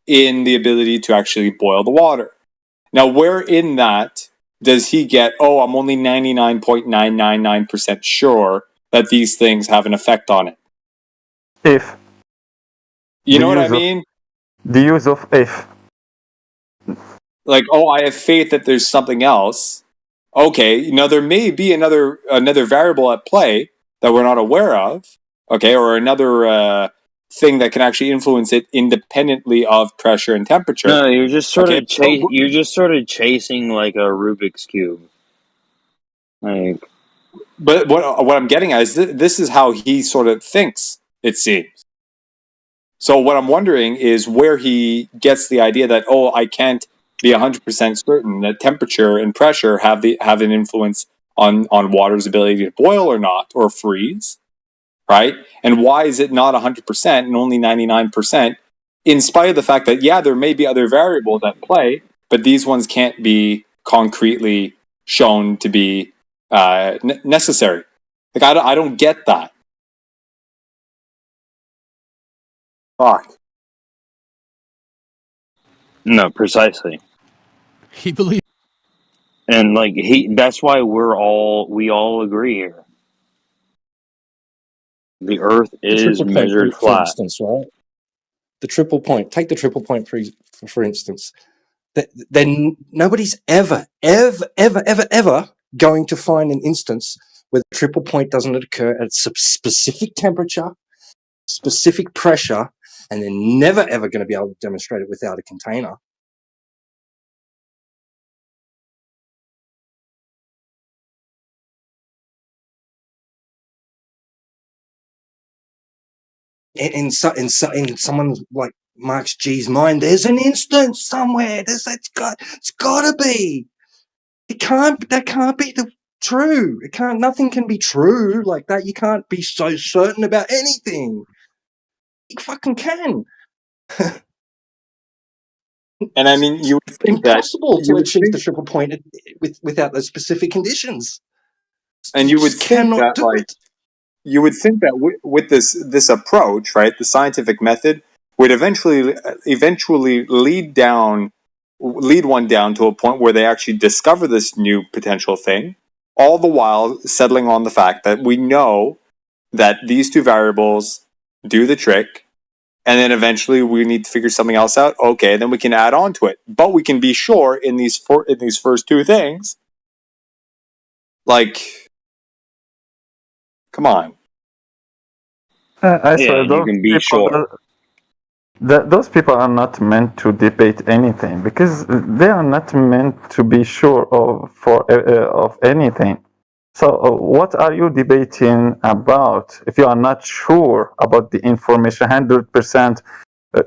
in the ability to actually boil the water. Now, where in that does he get, I'm only 99.999% sure that these things have an effect on it? If. You know what I mean? The use of if. Like, I have faith that there's something else. Okay, now there may be another variable at play that we're not aware of. Okay, or another thing that can actually influence it independently of pressure and temperature. No, you're just sort of chasing like a Rubik's cube. Like, but what I'm getting at is this is how he sort of thinks. It seems. So what I'm wondering is where he gets the idea that I can't be 100% certain that temperature and pressure have an influence on water's ability to boil or not, or freeze, right? And why is it not 100% and only 99%, in spite of the fact that, there may be other variables at play, but these ones can't be concretely shown to be necessary. Like, I don't get that. Fuck. No, precisely. He believes, and like that's why we all agree here. The Earth is measured flat. For instance, right? The triple point. Take the triple point for instance. Then nobody's ever going to find an instance where the triple point doesn't occur at a specific temperature, specific pressure, and they're never ever going to be able to demonstrate it without a container. In someone like Mark G's mind, there's an instance somewhere. It's got to be. That can't be true. It can't. Nothing can be true like that. You can't be so certain about anything. You fucking can. And I mean, you would It's think that impossible you to would achieve think, the triple point without those specific conditions. and you would think cannot that, do like, it. you would think that with this approach, right, the scientific method would eventually lead one down to a point where they actually discover this new potential thing, all the while settling on the fact that we know that these two variables do the trick, and then eventually we need to figure something else out. Okay, then we can add on to it, but we can be sure in these first two things, like, come on. I Yeah, swear, and you can be sure. those people are not meant to debate anything because they are not meant to be sure of anything. So, what are you debating about if you are not sure about the information, 100%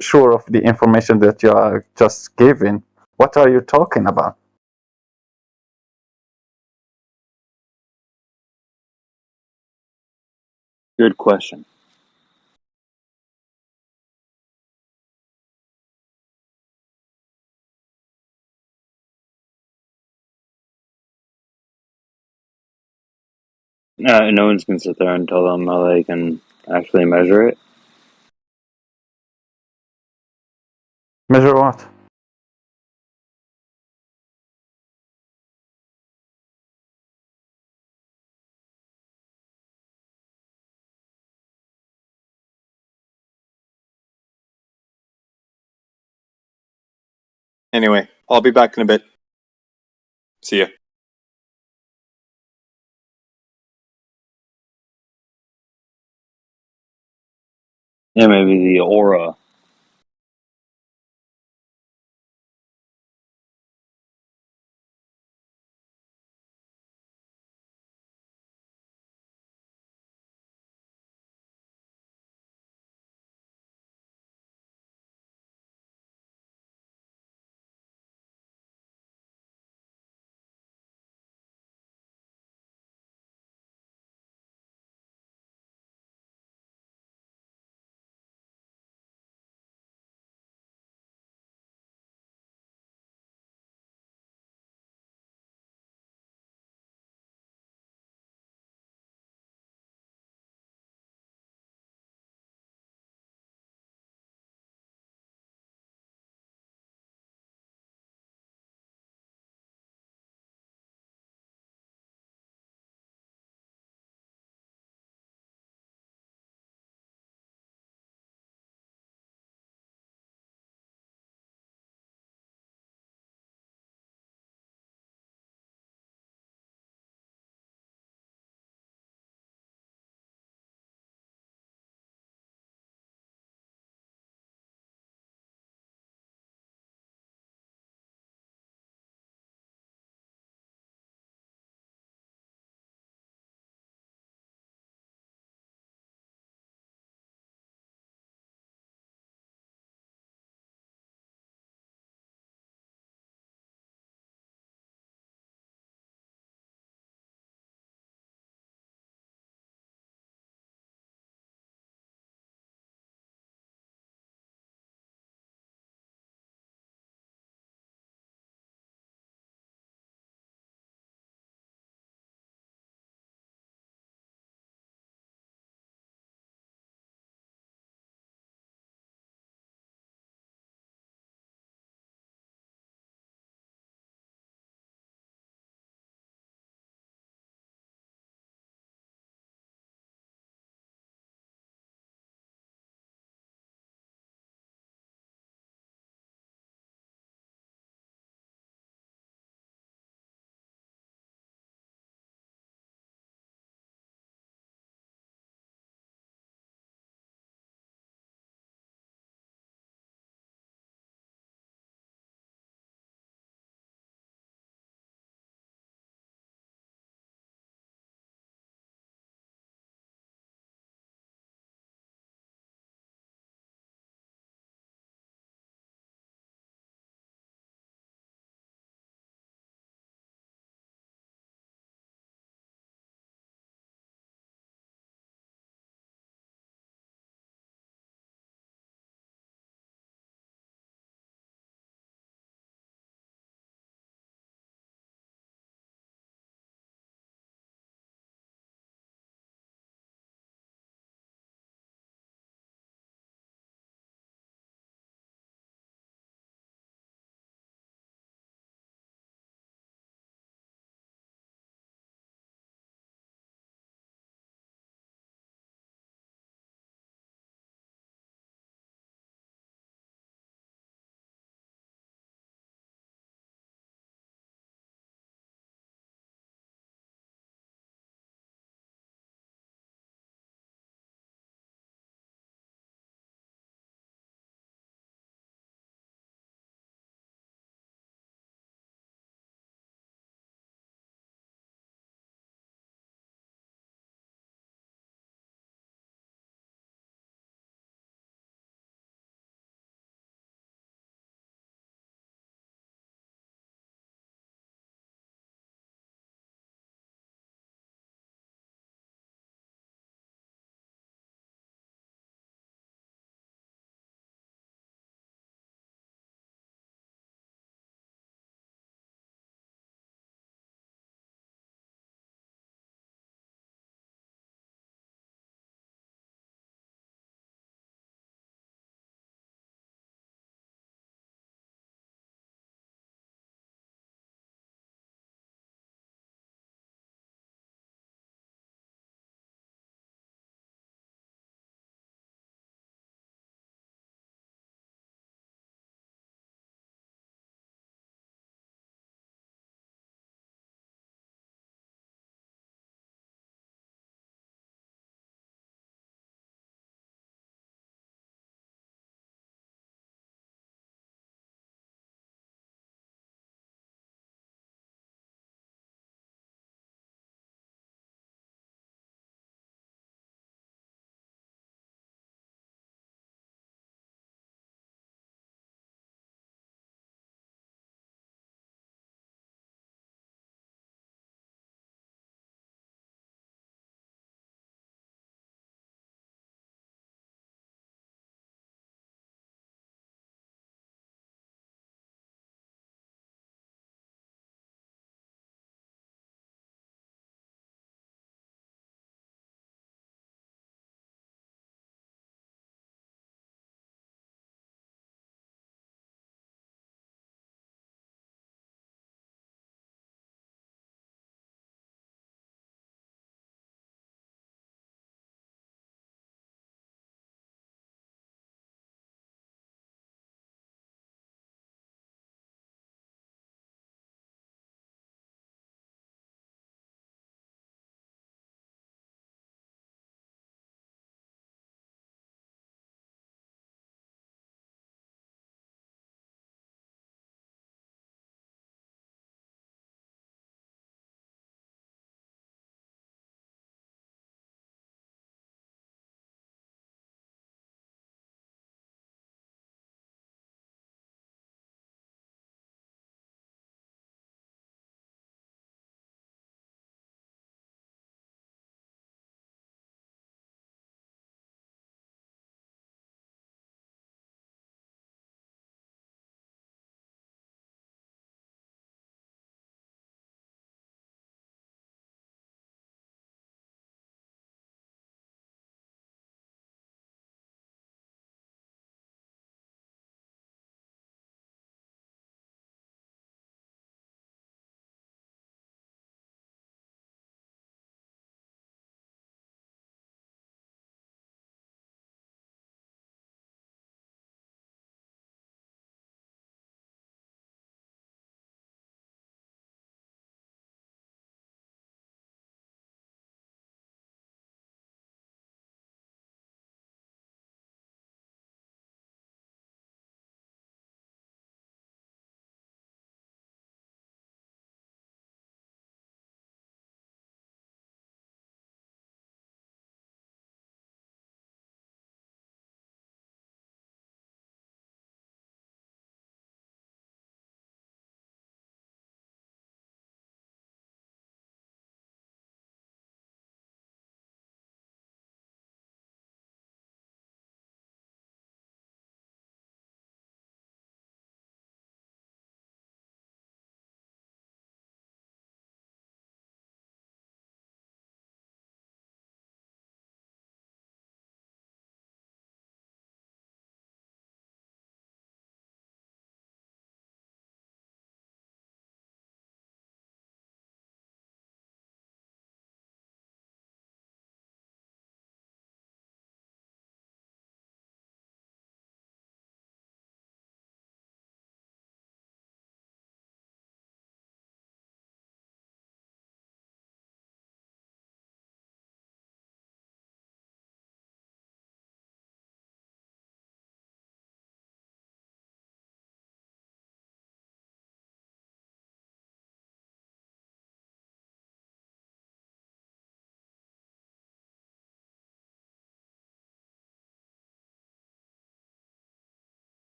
sure of the information that you are just giving? What are you talking about? Good question. No one's gonna sit there and tell them how they can actually measure it. Measure what? Anyway, I'll be back in a bit. See ya. Yeah, maybe the aura.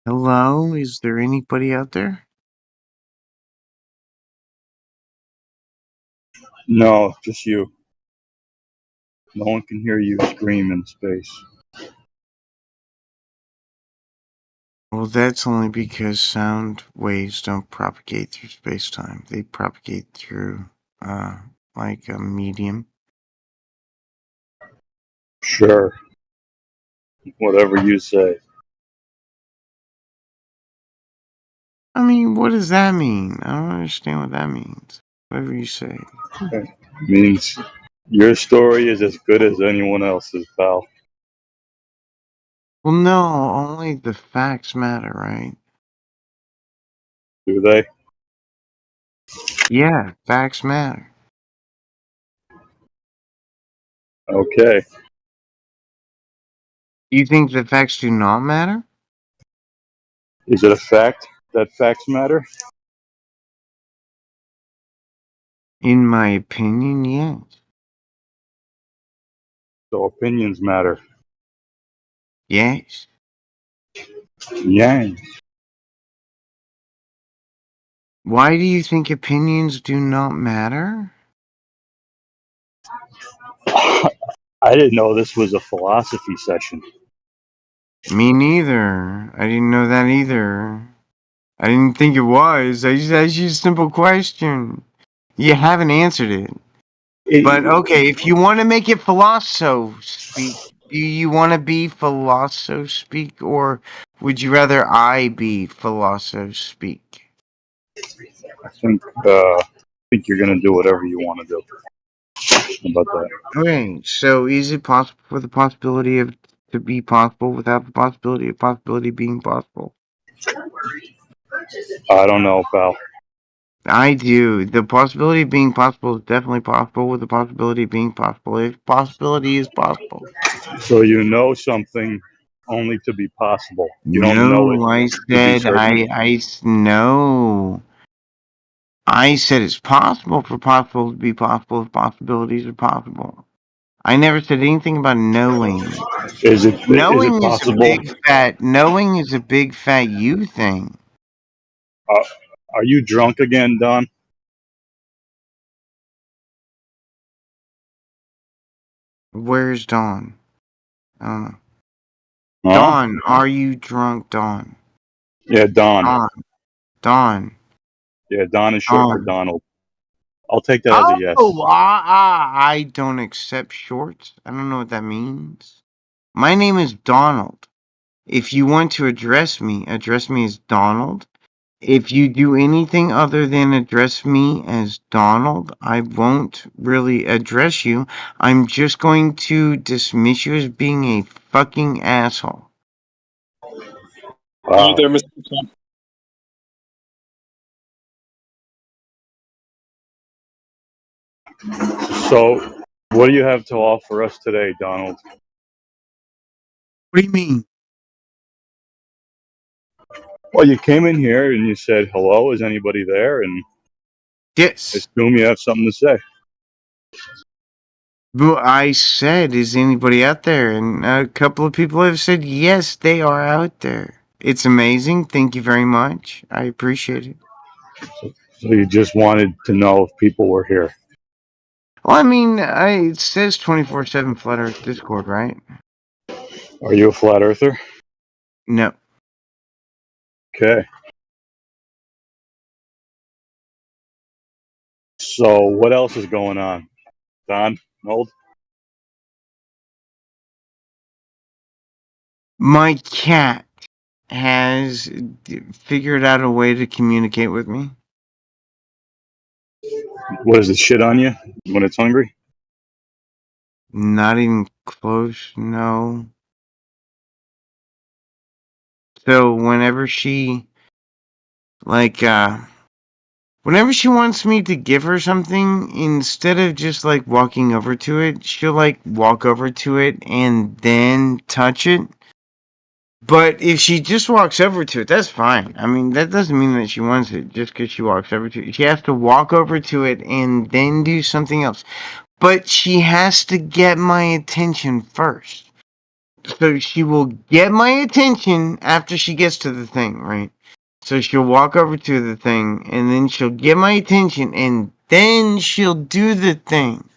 Hello? Is there anybody out there? No, just you. No one can hear you scream in space. Well, that's only because sound waves don't propagate through space-time. They propagate through, like a medium. Sure. Whatever you say. I mean, what does that mean? I don't understand what that means. Whatever you say. It means your story is as good as anyone else's, pal. Well, no, only the facts matter, right? Do they? Yeah, facts matter. Okay. You think the facts do not matter? Is it a fact that facts matter? In my opinion, yes. So opinions matter. Yes. Yang. Why do you think opinions do not matter? I didn't know this was a philosophy session. Me neither. I didn't know that either. I didn't think it was. I just asked you a simple question. You haven't answered it. But okay, if you want to make it philosopho speak, do you want to be philosopho speak, or would you rather I be philosopho speak? I think you're gonna do whatever you want to do. How about that? Okay, so is it possible for the possibility of to be possible without the possibility of possibility being possible? I don't know, pal. I do. The possibility of being possible is definitely possible with the possibility of being possible. If possibility is possible. So you know something only to be possible. You don't know it No, I to be said certain. no. I said it's possible for possible to be possible if possibilities are possible. I never said anything about knowing. Is it Knowing is a possible? big fat you thing. Are you drunk again, Don? Where's Dawn? Huh? Dawn, are you drunk, Dawn? Yeah, Don. Dawn. Yeah, Don is short for Donald. I'll take that as a yes. I don't accept shorts. I don't know what that means. My name is Donald. If you want to address me as Donald. If you do anything other than address me as Donald, I won't really address you. I'm just going to dismiss you as being a fucking asshole. Wow. There, Mr. Trump. So, what do you have to offer us today, Donald? What do you mean? Well, you came in here and you said, hello, is anybody there? And yes. I assume you have something to say. Well, I said, is anybody out there? And a couple of people have said, yes, they are out there. It's amazing. Thank you very much. I appreciate it. So you just wanted to know if people were here. Well, I mean, it says 24/7 Flat Earth Discord, right? Are you a flat earther? No. Okay. So what else is going on? Don? Old? My cat has figured out a way to communicate with me. What is it, shit on you when it's hungry? Not even close, no. So whenever she, whenever she wants me to give her something, instead of just, walking over to it, she'll, walk over to it and then touch it. But if she just walks over to it, that's fine. I mean, that doesn't mean that she wants it just because she walks over to it. She has to walk over to it and then do something else. But she has to get my attention first. So she will get my attention after she gets to the thing, right? So she'll walk over to the thing, and then she'll get my attention, and then she'll do the thing.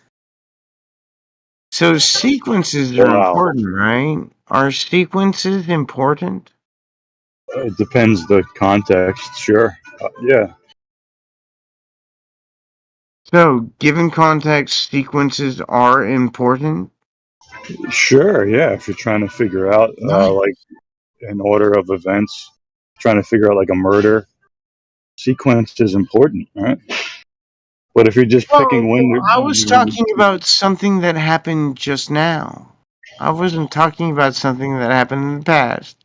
So sequences are Wow. important, right? Are sequences important? It depends the context. Sure. Yeah. So, given context, sequences are important? Sure. Yeah. If you're trying to figure out like an order of events, trying to figure out like a murder sequence is important, right? But if you're just Well, picking when, I was talking about something that happened just now. I wasn't talking about something that happened in the past.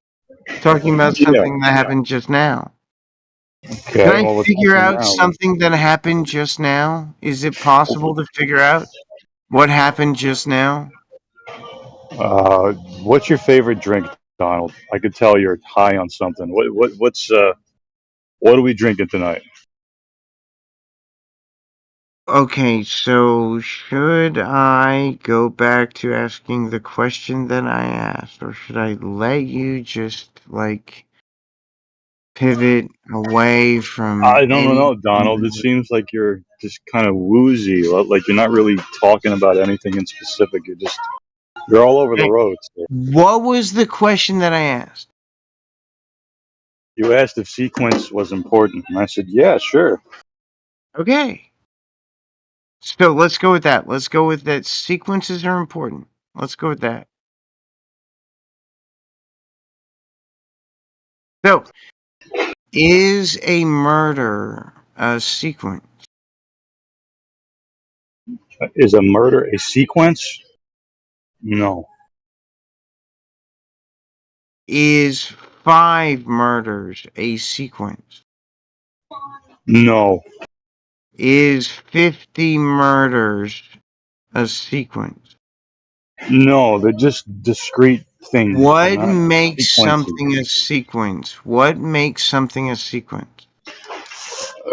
Talking about yeah. something that happened just now. Okay. Can I Well, we're figure talking out now. something that happened just now? Is it possible to figure out what happened just now? What's your favorite drink, Donald? I could tell you're high on something. What are we drinking tonight? Okay, so should I go back to asking the question that I asked, or should I let you just, like, pivot away from I don't know, Donald. It anything? seems like you're just kind of woozy, like you're not really talking about anything in specific. You're all over the Hey, road. So. what was the question that I asked? You asked if sequence was important, and I said, yeah, sure. Okay. So let's go with that. Let's go with that. Sequences are important. Let's go with that. So, is a murder a sequence? Is a murder a sequence? No. Is 5 murders a sequence? No. Is 50 murders a sequence? No, they're just discrete things. They're What not makes sequences. something a sequence? What makes something a sequence?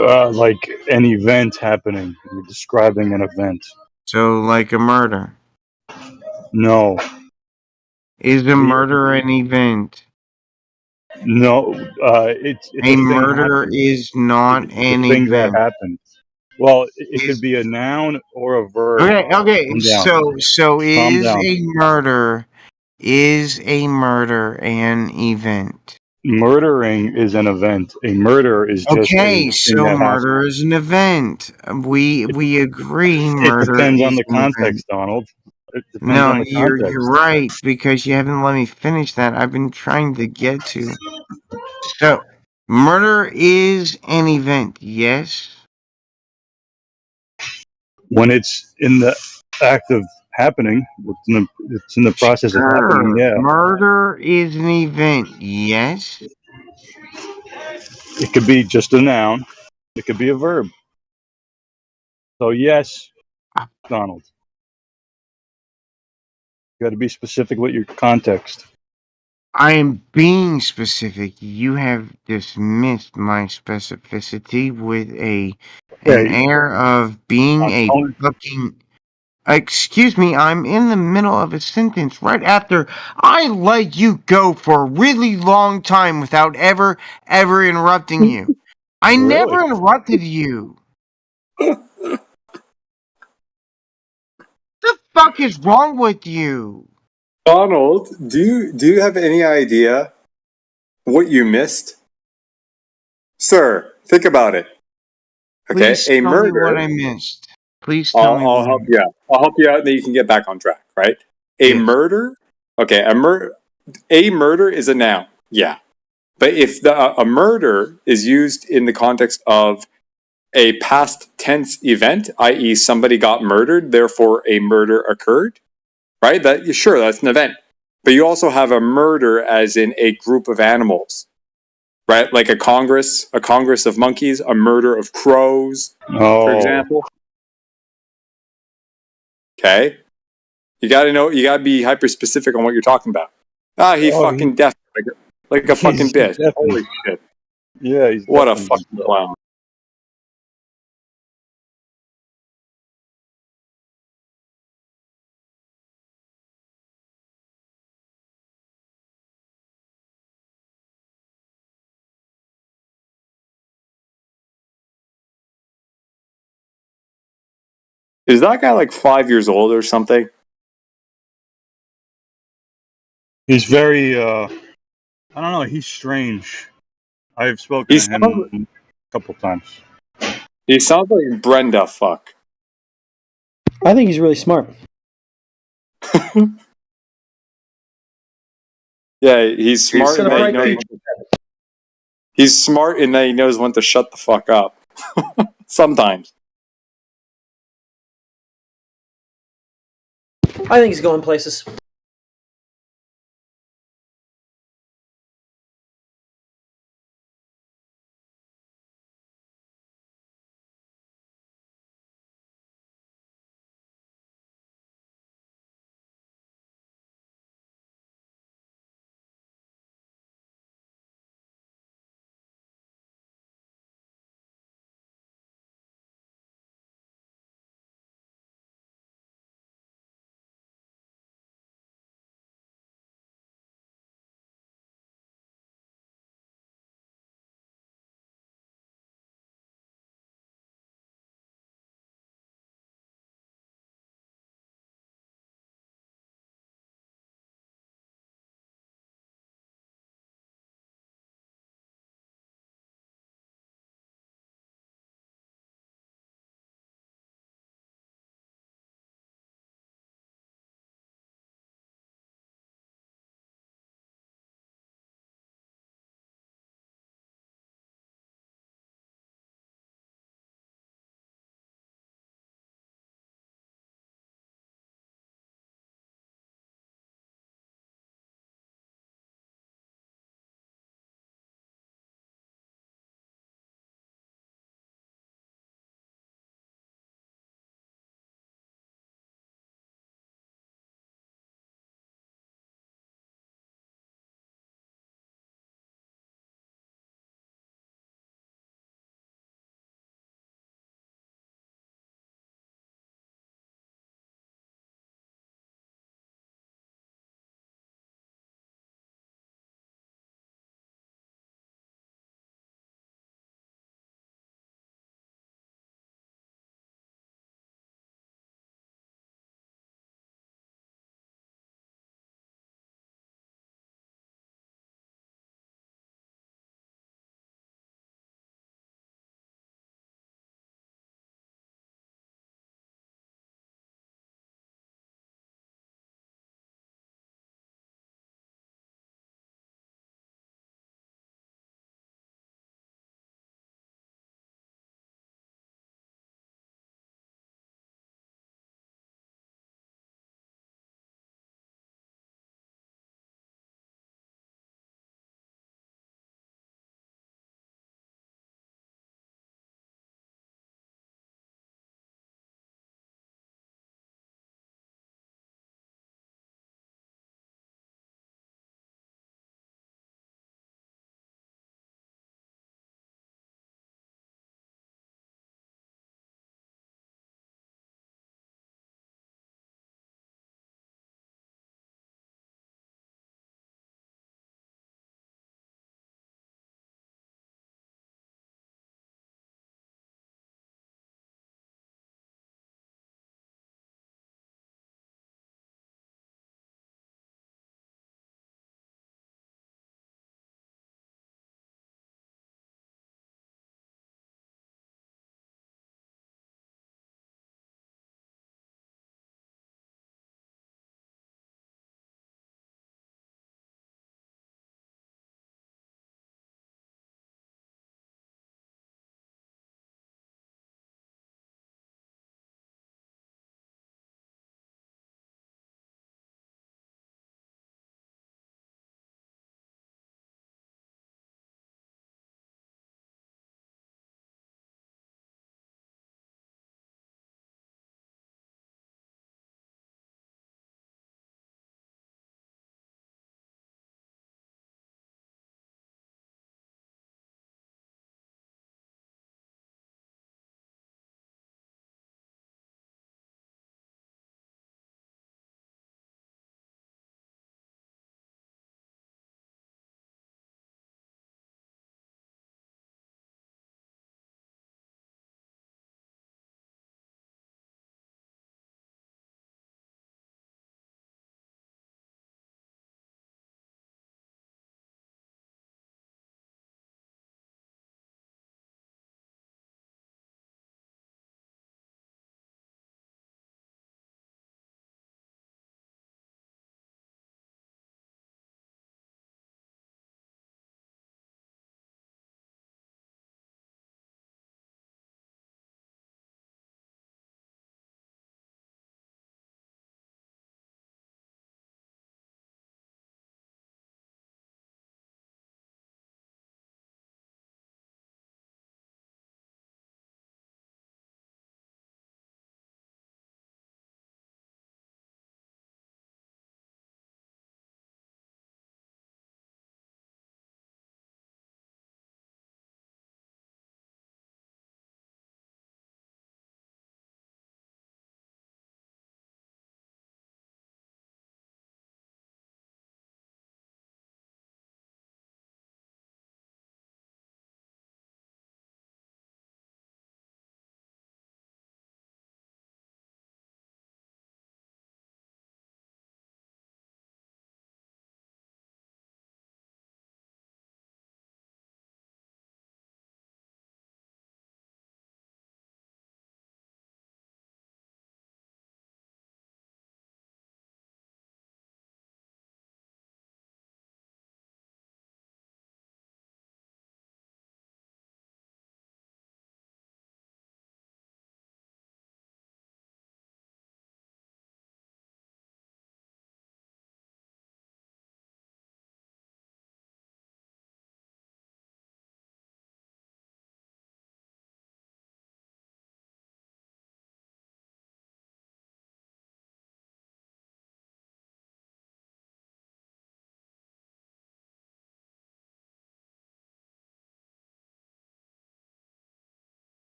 Like an event happening. You're describing an event. So, like a murder. No. Is a murder an event? No. It's A a thing murder happened. is not It's an a thing that event. happened. Well, it could Is be a noun or a verb. okay. Calm down. So Calm is down. a murder an event? Murdering is an event. A murder is just a Okay, thing so that happened. murder is an event. We agree It murder depends on is the an event. context, Donald. It depends No, on the you're context. right because you haven't let me finish that. I've been trying to get to. So, murder is an event. Yes. When it's in the act of happening, it's in the process of happening. Sure. Yeah, Murder is an event. Yes. it could be just a noun. It could be a verb. So yes, Donald, you got to be specific with your context. I am being specific. You have dismissed my specificity with an Okay, air of being a Tony, fucking. Excuse me, I'm in the middle of a sentence right after I let you go for a really long time without ever interrupting you. I really? never interrupted you. The fuck is wrong with you? Donald, do you have any idea what you missed? Sir, think about it. Okay, Please a tell me what murder. I missed. Please tell me I'll what I help missed. you out. I'll help you out, and then you can get back on track. Right? A Yes. murder. Okay, a murder is a noun. Yeah, but if a murder is used in the context of a past tense event, i.e., somebody got murdered, therefore a murder occurred. Right? That's an event. But you also have a murder as in a group of animals. Right? Like a congress of monkeys, a murder of crows, for Oh, example. Okay? You gotta be hyper specific on what you're talking about. He oh, fucking deaf like a fucking he's bitch. deafened. Holy shit. Yeah, he's What a deafened fucking himself. clown. Is that guy like 5 years old or something? He's very, I don't know, he's strange. I've spoken to him a couple times. He sounds like Brenda. Fuck. I think he's really smart. Yeah, he's smart in that he knows. He's smart in that he knows when to shut the fuck up. Sometimes. I think he's going places.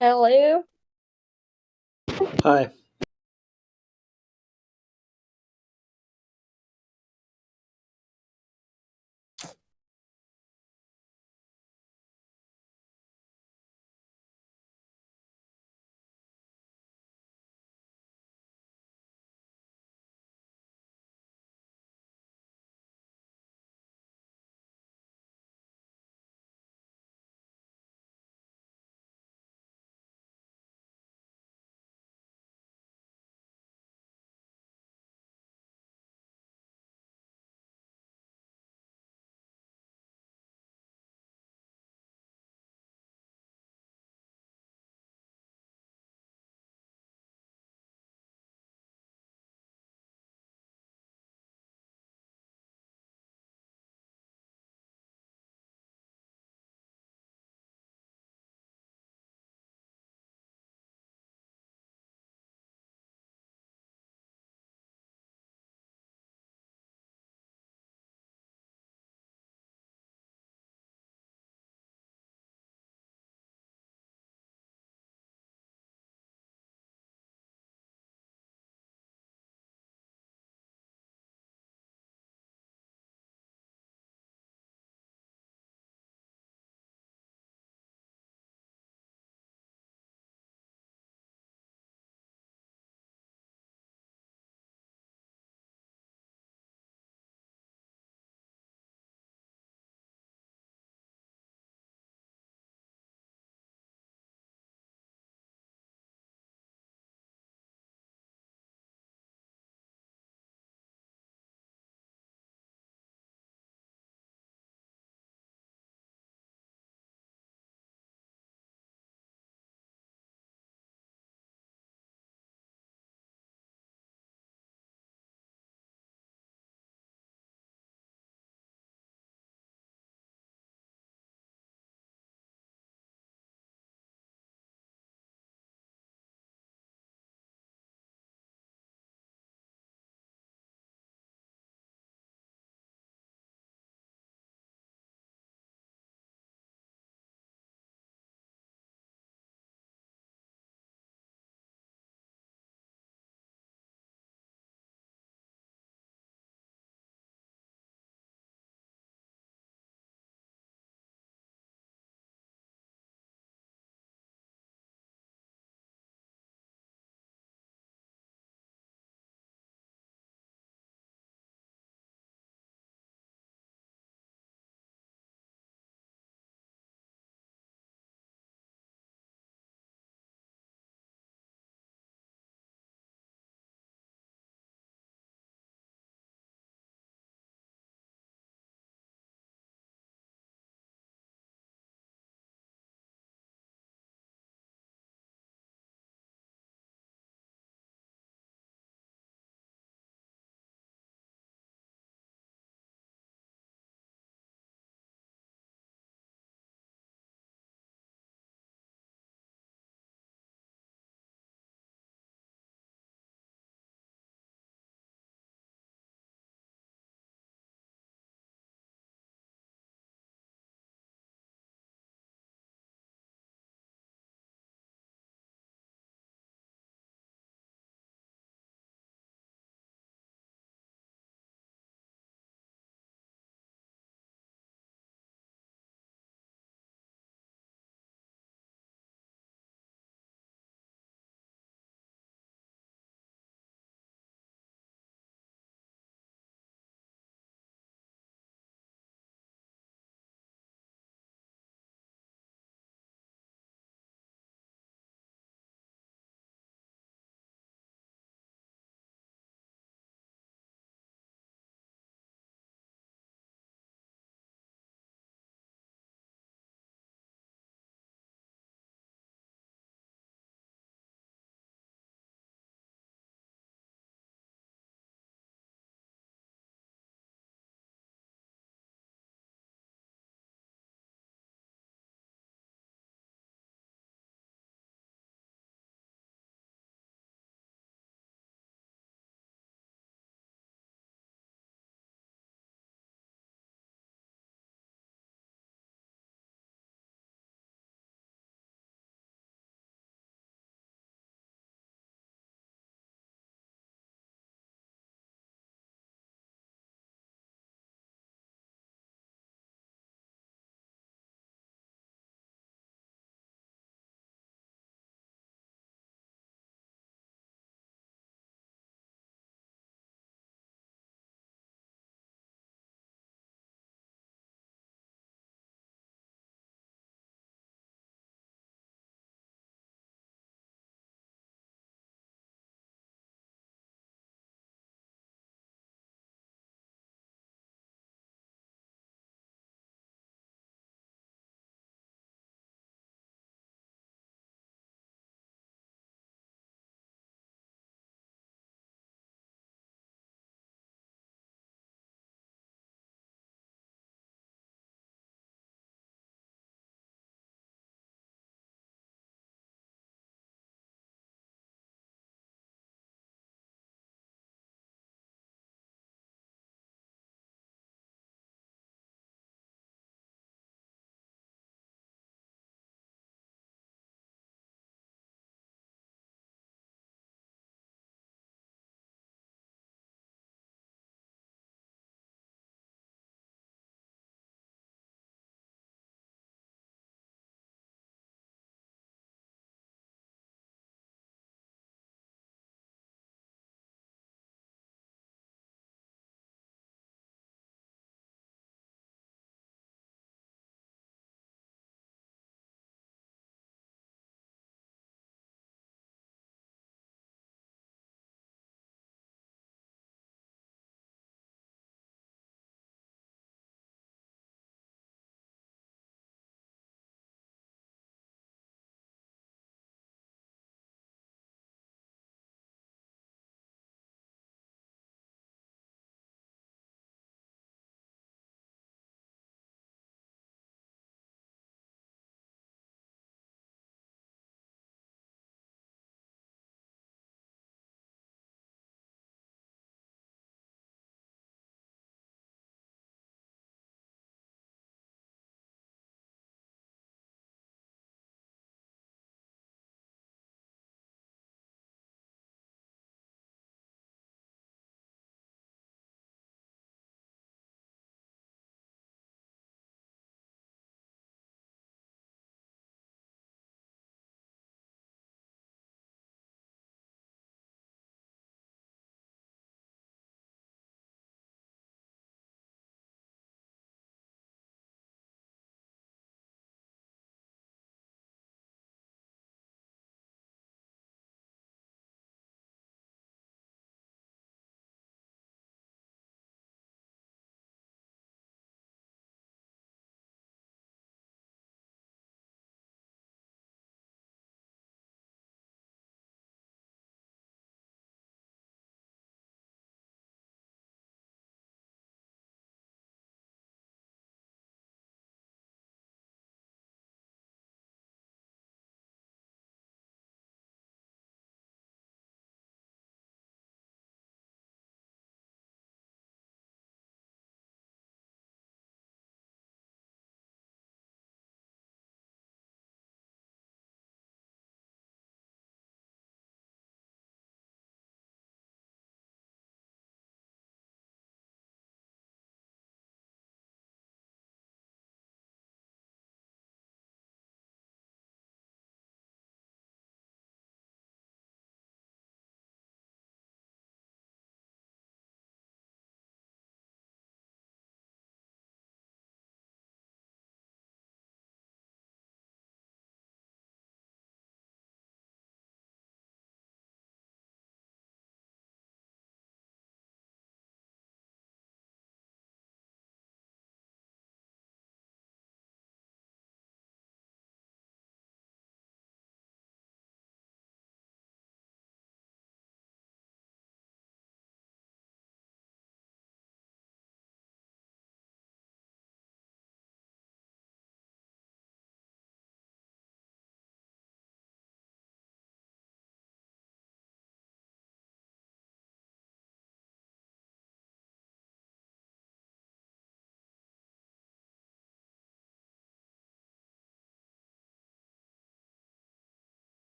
Hello? Hi.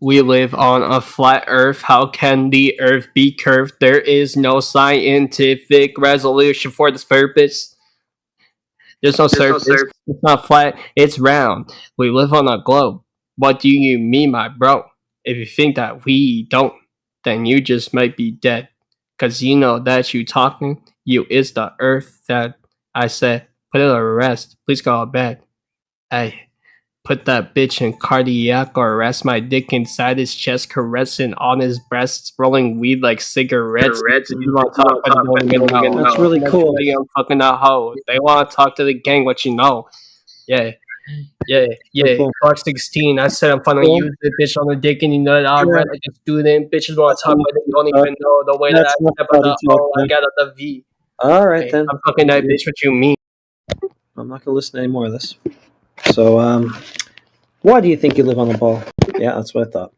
We live on a flat earth. How can the earth be curved? There is no scientific resolution for this purpose. There's no surface. It's not flat. It's round. We live on a globe. What do you mean, my bro? If you think that we don't, then you just might be dead. Cause you know that you talking, you is the earth that I said, put it to rest. Please go to bed. Hey, put that bitch in cardiac arrest. My dick inside his chest, caressing on his breasts, rolling weed like cigarettes. You want to talk, but you don't even know. That's really cool. I'm fucking that hoe. They want to talk to the gang, what you know. Yeah. Cool. Clark 16. I said I'm finally Cool. use the bitch on the dick, and you know that I'm like a student. Bitches want to talk, but they don't even know the way that I That's not step on the buddy talk, O. I man. got the V. All right, Hey, then. I'm fucking that bitch. What you mean? I'm not gonna listen to any more of this. So, why do you think you live on the ball? Yeah, that's what I thought.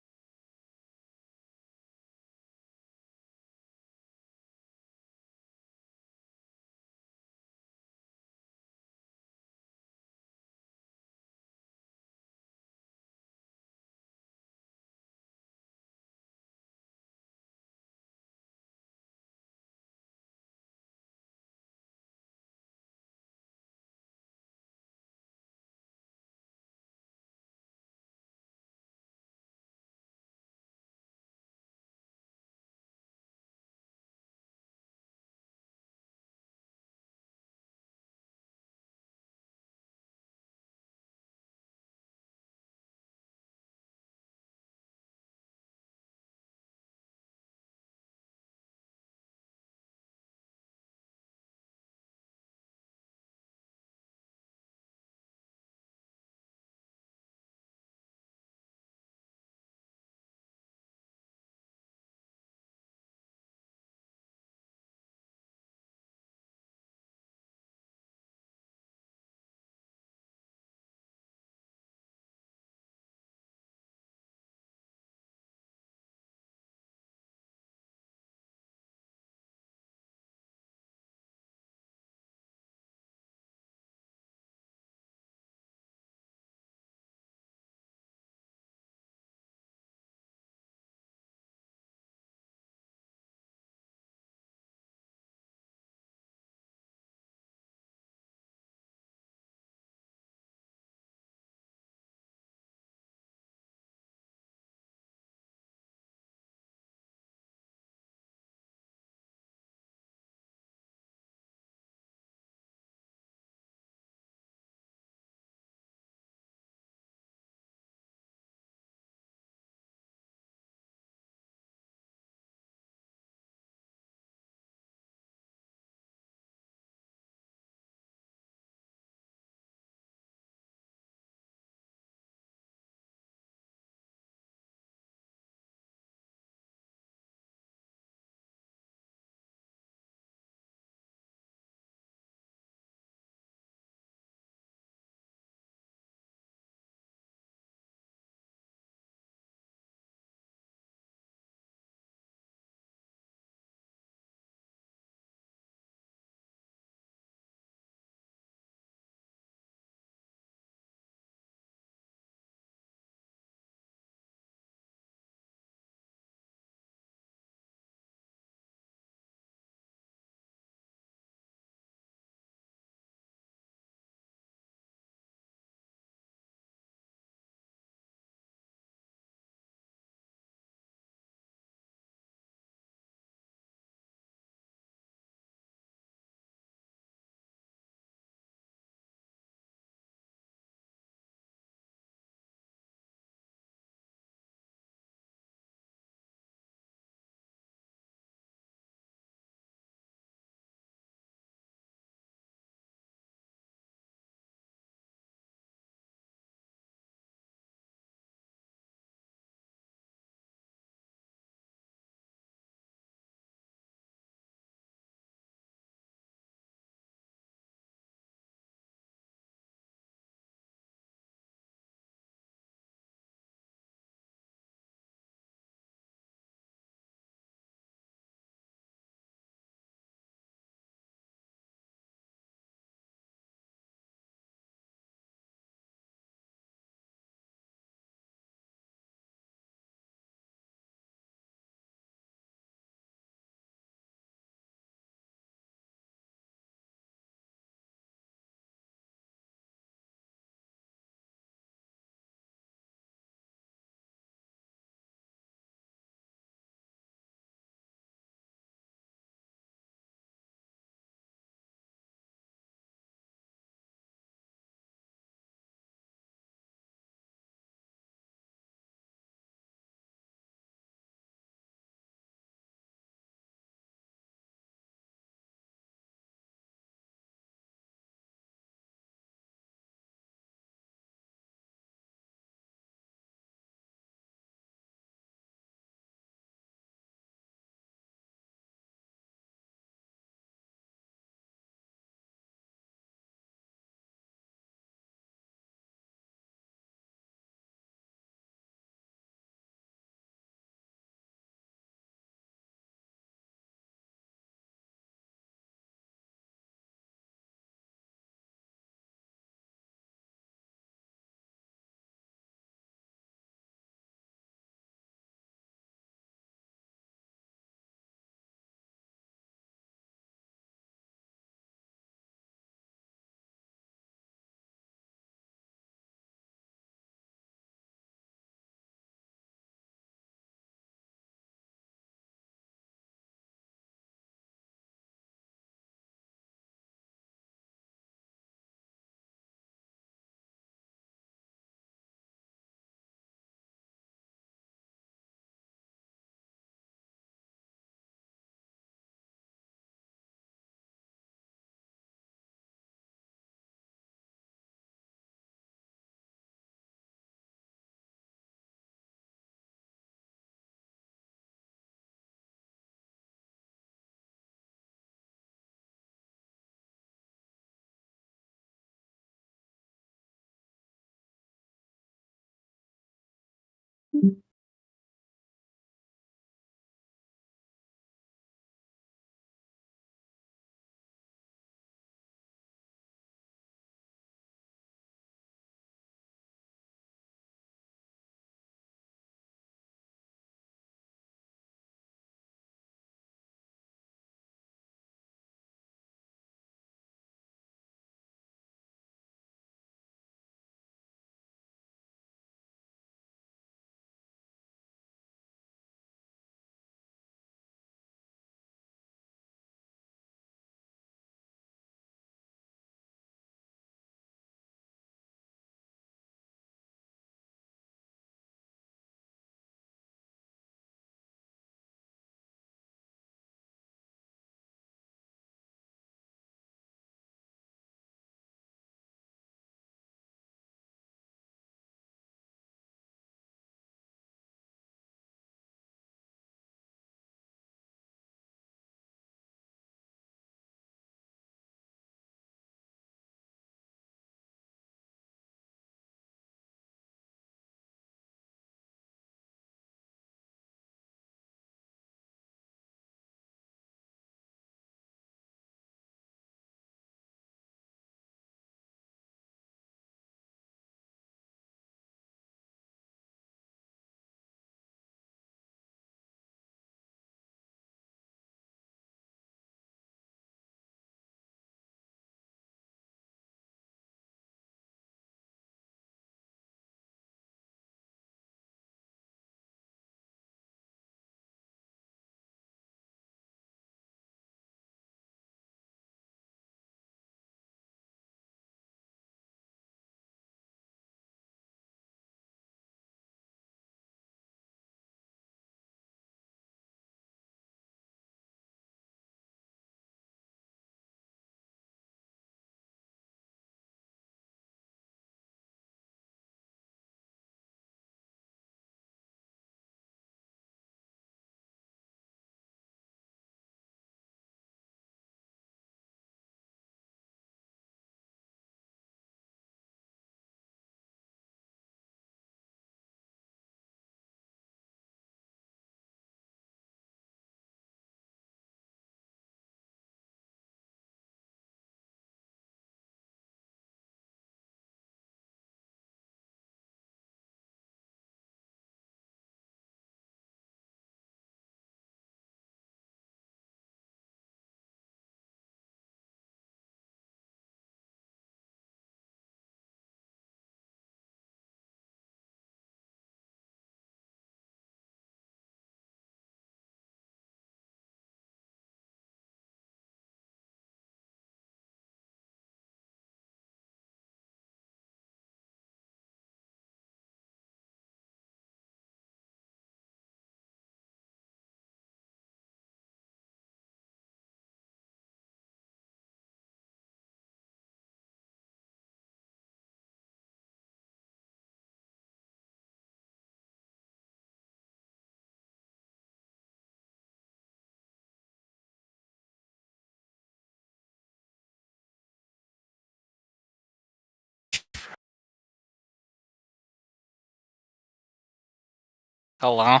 Hello?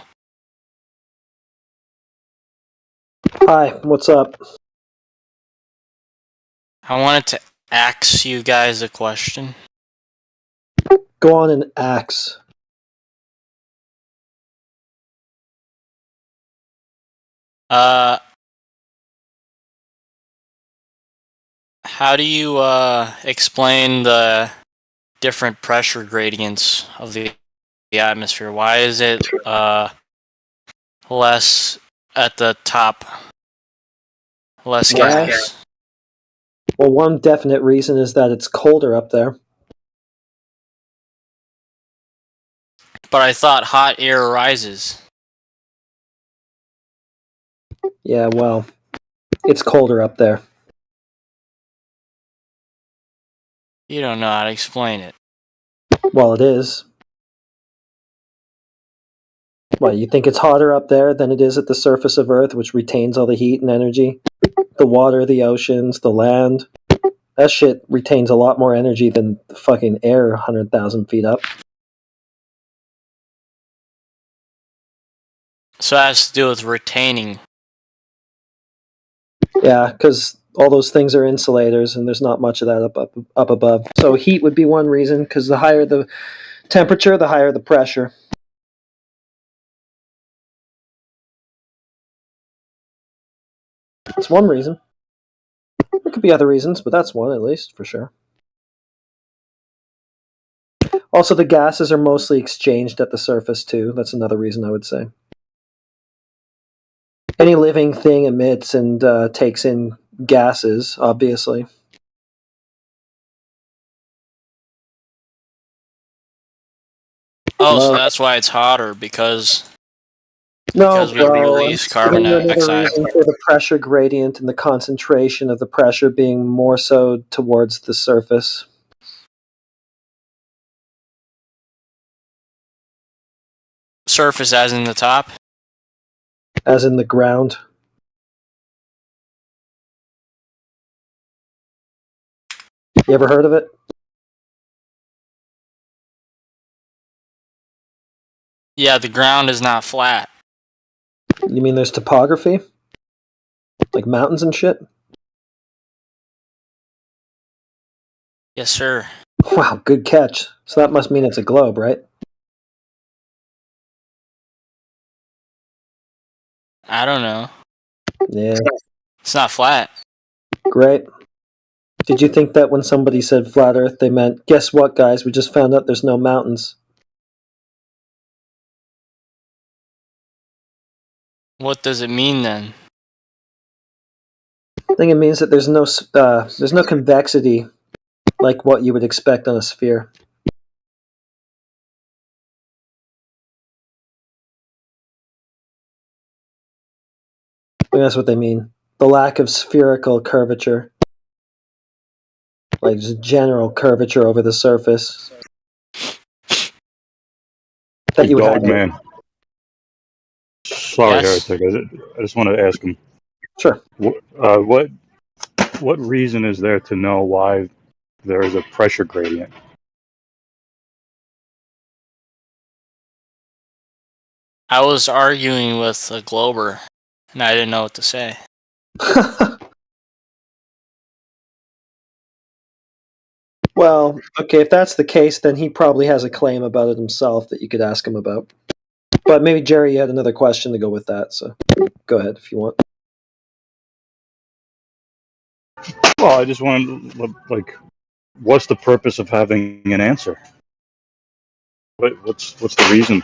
Hi, what's up? I wanted to ask you guys a question. Go on and axe. How do you explain the different pressure gradients of the atmosphere? Why is it less at the top? Less Why? gas. Well, one definite reason is that it's colder up there. But I thought hot air rises. Yeah, well, it's colder up there. You don't know how to explain it. Well, it is. What, you think it's hotter up there than it is at the surface of Earth, which retains all the heat and energy? The water, the oceans, the land. That shit retains a lot more energy than the fucking air 100,000 feet up. So it has to do with retaining. Yeah, because all those things are insulators, and there's not much of that up above. So heat would be one reason, because the higher the temperature, the higher the pressure. That's one reason. There could be other reasons, but that's one at least, for sure. Also, the gases are mostly exchanged at the surface, too. That's another reason I would say. Any living thing emits and takes in gases, obviously. Oh, so that's why it's hotter, because we release carbon dioxide. For the pressure gradient and the concentration of the pressure being more so towards the surface. Surface as in the top? As in the ground. You ever heard of it? Yeah, the ground is not flat. You mean there's topography? Like mountains and shit? Yes, sir. Wow, good catch. So that must mean it's a globe, right? I don't know. Yeah. It's not flat. Great. Did you think that when somebody said flat Earth, they meant, guess what, guys? We just found out there's no mountains. What does it mean then? I think it means that there's no convexity like what you would expect on a sphere. I think that's what they mean. The lack of spherical curvature. Like just general curvature over the surface. That you would have. Man. Sorry, Yes. Heretic. I just want to ask him. Sure. What reason is there to know why there is a pressure gradient? I was arguing with a glober, and I didn't know what to say. Well, okay, if that's the case, then he probably has a claim about it himself that you could ask him about. But maybe Jerry, you had another question to go with that, so go ahead if you want. Well, I just want to, like, what's the purpose of having an answer? What's the reason?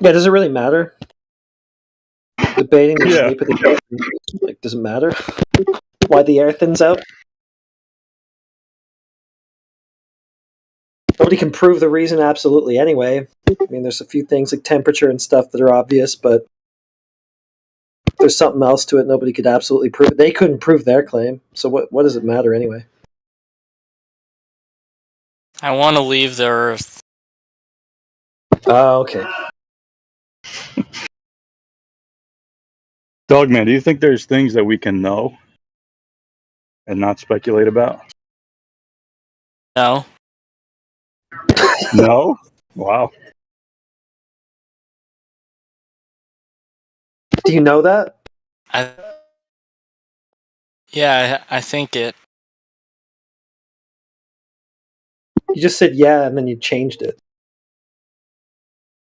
Yeah, does it really matter? Debating the Yeah. shape of the Earth, like, does it matter? Why the air thins out? Nobody can prove the reason absolutely anyway. I mean, there's a few things like temperature and stuff that are obvious, but if there's something else to it, nobody could absolutely prove it. They couldn't prove their claim, so what does it matter anyway? I want to leave the Earth. Oh, okay. Dogman, do you think there's things that we can know? and not speculate about? No. No? Wow. Do you know that? I think it. You just said yeah, and then you changed it.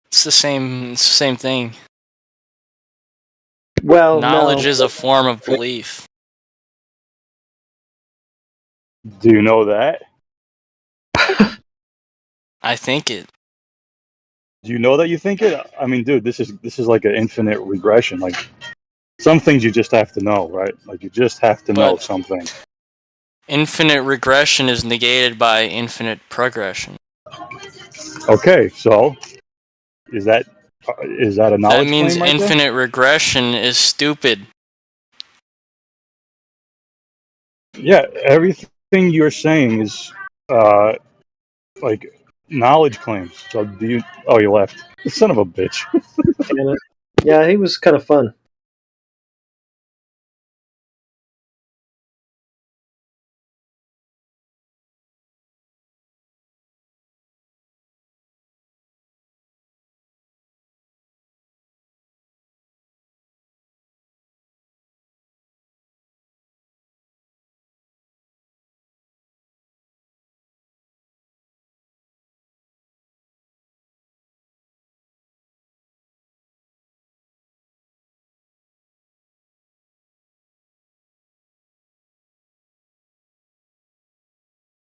It's the same thing. Well, knowledge no. is a form of belief. Do you know that? I think it. Do you know that you think it? I mean, dude, this is like an infinite regression. Like some things you just have to know, right? Like you just have to know But something. infinite regression is negated by infinite progression. Okay, so is that a That knowledge means claim right there? infinite regression is stupid. Yeah, everything you're saying is like knowledge claims. So do you? Oh, you left. Son of a bitch. Damn it. Yeah, he was kind of fun.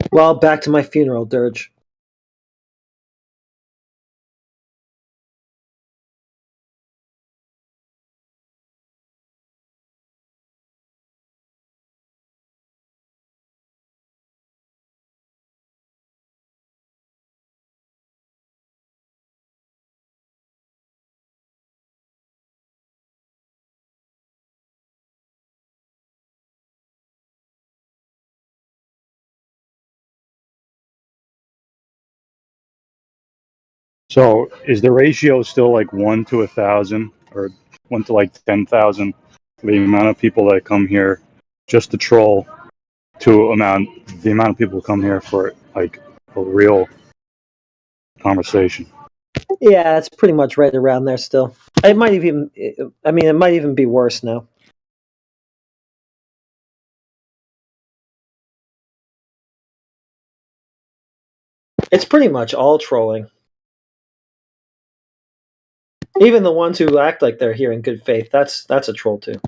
Well, back to my funeral dirge. So is the ratio still like 1 to 1,000 or 1 to like 10,000? The amount of people that come here just to troll to the amount of people who come here for like a real conversation. Yeah, it's pretty much right around there still. It might even. I mean, it might even be worse now. It's pretty much all trolling. Even the ones who act like they're here in good faith, that's a troll too.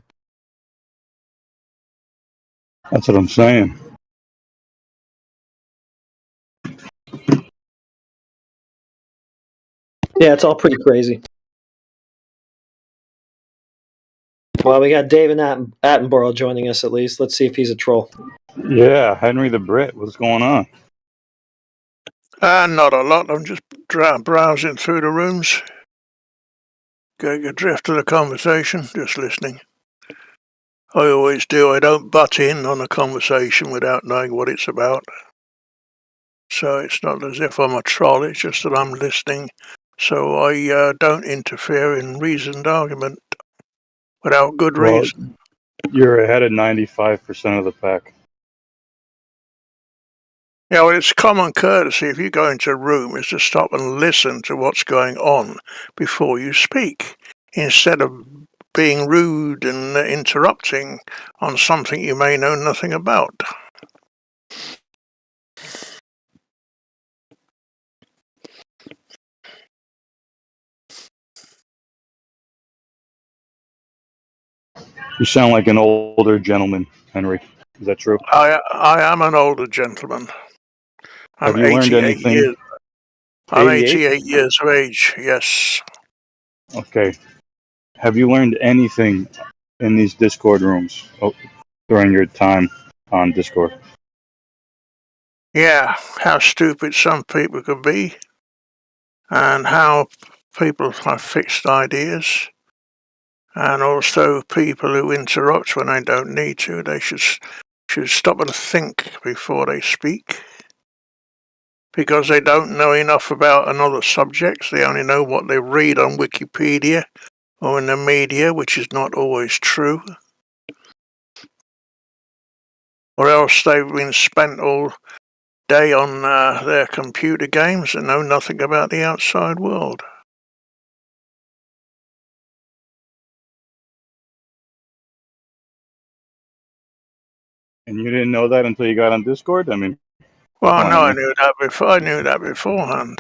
That's what I'm saying. Yeah, it's all pretty crazy. Well, we got David Attenborough joining us at least. Let's see if he's a troll. Yeah, Henry the Brit, what's going on? Not a lot. I'm just browsing through the rooms, getting a drift of the conversation, just listening. I always do. I don't butt in on a conversation without knowing what it's about. So it's not as if I'm a troll, it's just that I'm listening. So I don't interfere in reasoned argument without good reason. You're ahead of 95% of the pack. Yeah, well, it's common courtesy if you go into a room is to stop and listen to what's going on before you speak, instead of being rude and interrupting on something you may know nothing about. You sound like an older gentleman, Henry. Is that true? I am an older gentleman. I'm Have you learned 88 anything? years. I'm 88? 88 years of age, yes. Okay. Have you learned anything in these Discord rooms during your time on Discord? Yeah, how stupid some people can be, and how people have fixed ideas, and also people who interrupt when they don't need to. They should stop and think before they speak, because they don't know enough about another subject. They only know what they read on Wikipedia or in the media, which is not always true. or else they've been spent all day on their computer games and know nothing about the outside world. And you didn't know that until you got on Discord? I mean, well, no, I knew that before. I knew that beforehand.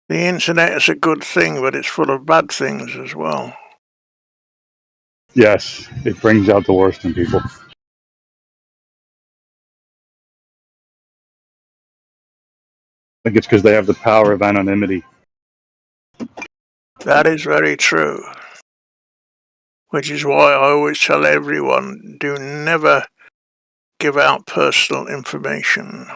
The internet is a good thing, but it's full of bad things as well. Yes, it brings out the worst in people. I think it's because they have the power of anonymity. That is very true. Which is why I always tell everyone, do never give out personal information.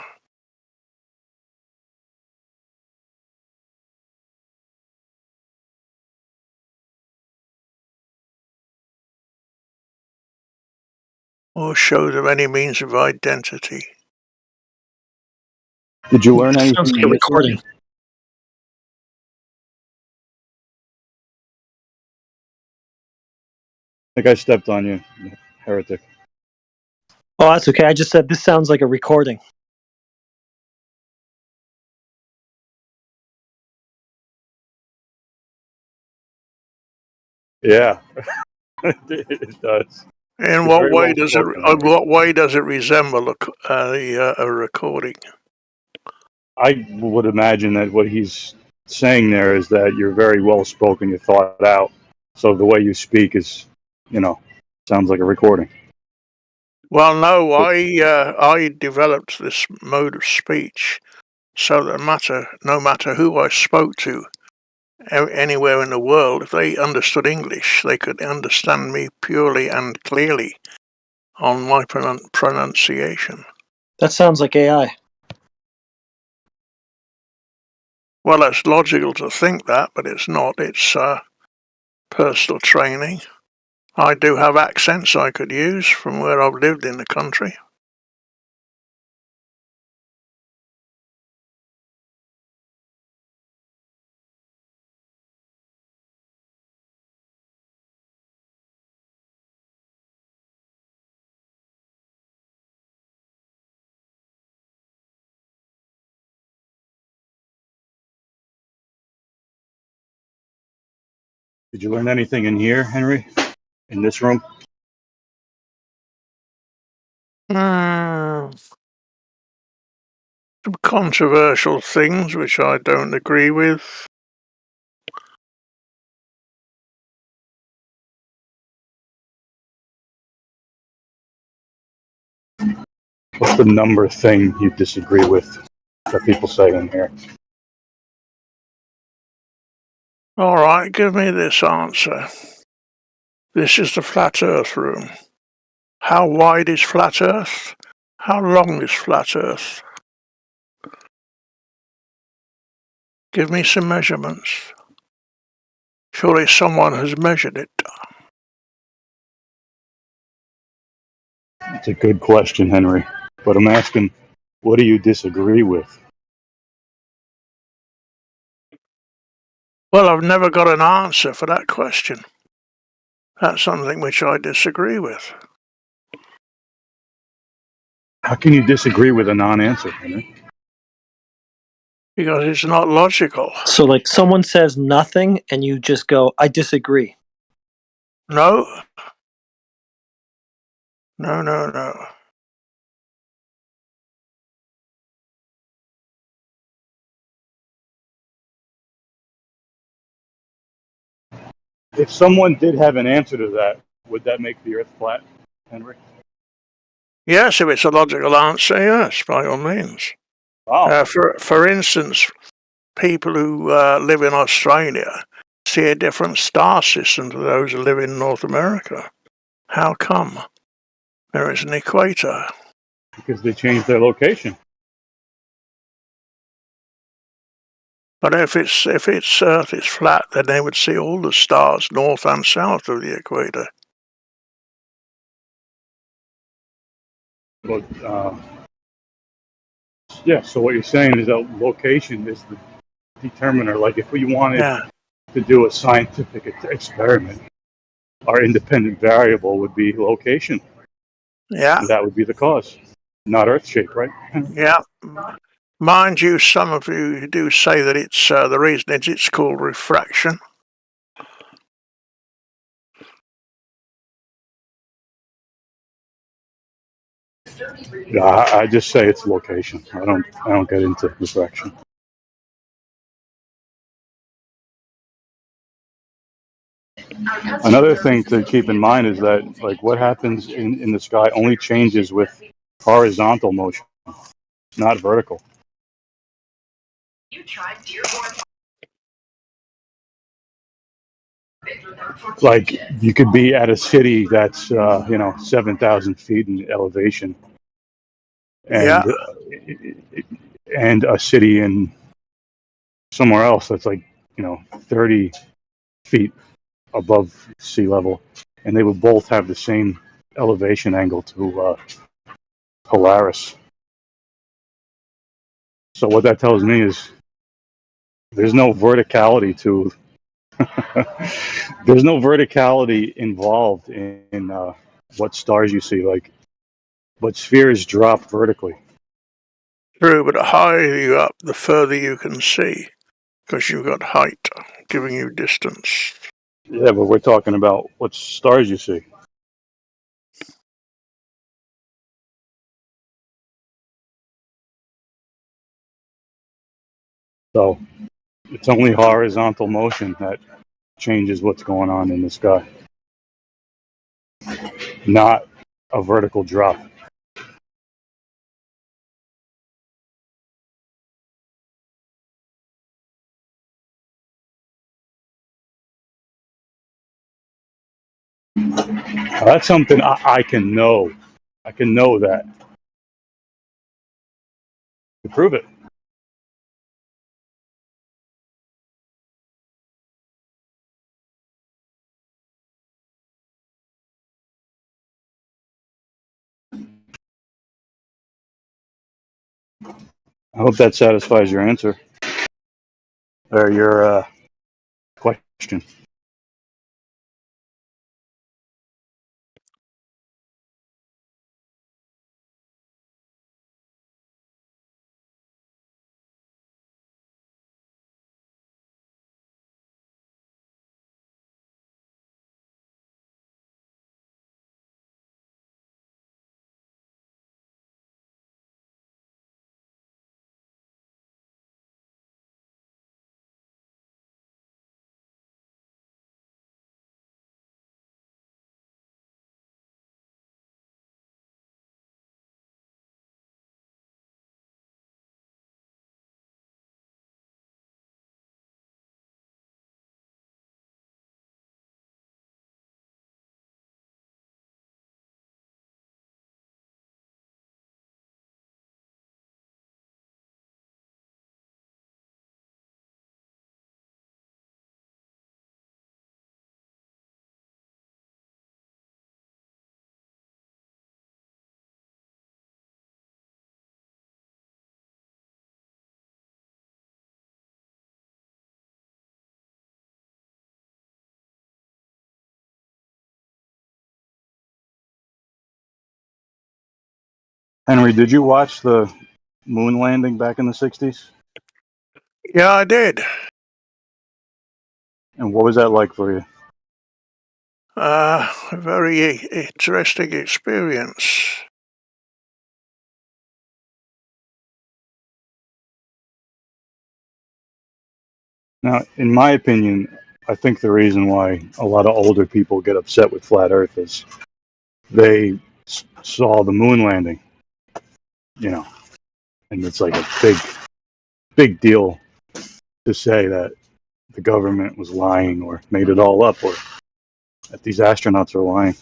Or show them any means of identity. Did you learn anything? Sounds like a recording. I think I stepped on you, heretic. Oh, that's okay. I just said this sounds like a recording. Yeah, it does. In what way does it resemble a recording? I would imagine that what he's saying there is that you're very well spoken, you're thought out. So the way you speak is, sounds like a recording. Well, no, I developed this mode of speech so that no matter who I spoke to anywhere in the world, if they understood English, they could understand me purely and clearly on my pronunciation. That sounds like AI. Well, it's logical to think that, but it's not. It's personal training. I do have accents I could use from where I've lived in the country. Did you learn anything in here, Henry? In this room? Some controversial things which I don't agree with. What's the number thing you disagree with that people say in here? All right, give me this answer. This is the flat Earth room. How wide is flat Earth? How long is flat Earth? Give me some measurements. Surely someone has measured it. It's a good question, Henry. But I'm asking, what do you disagree with? Well, I've never got an answer for that question. That's something which I disagree with. How can you disagree with a non-answer, Henry? Because it's not logical. So, like, someone says nothing and you just go, I disagree. No. No. If someone did have an answer to that, would that make the Earth flat, Henry? Yes, if it's a logical answer, yes, by all means. Oh. For instance, people who live in Australia see a different star system to those who live in North America. How come? There is an equator. Because they changed their location. But if Earth is flat, then they would see all the stars north and south of the equator. But, yeah, so what you're saying is that location is the determiner. Like if we wanted to do a scientific experiment, our independent variable would be location. Yeah. And that would be the cause, not Earth shape, right? Yeah. Mind you, some of you do say that it's the reason is it's called refraction. Yeah, I just say it's location. I don't get into refraction. Another thing to keep in mind is that, like, what happens in the sky only changes with horizontal motion, not vertical. Like, you could be at a city that's 7,000 feet in elevation, and and a city in somewhere else that's like 30 feet above sea level, and they would both have the same elevation angle to Polaris. So what that tells me is there's no verticality to there's no verticality involved in what stars you see, but spheres drop vertically. True, but the higher you up, the further you can see, because you've got height giving you distance. Yeah, but we're talking about what stars you see. So it's only horizontal motion that changes what's going on in the sky, not a vertical drop. Now, that's something I can know. I can know that. To prove it. I hope that satisfies your answer or your question. Henry, did you watch the moon landing back in the 60s? Yeah, I did. And what was that like for you? A very interesting experience. Now, in my opinion, I think the reason why a lot of older people get upset with flat Earth is they saw the moon landing, and it's like a big deal to say that the government was lying or made it all up or that these astronauts are lying.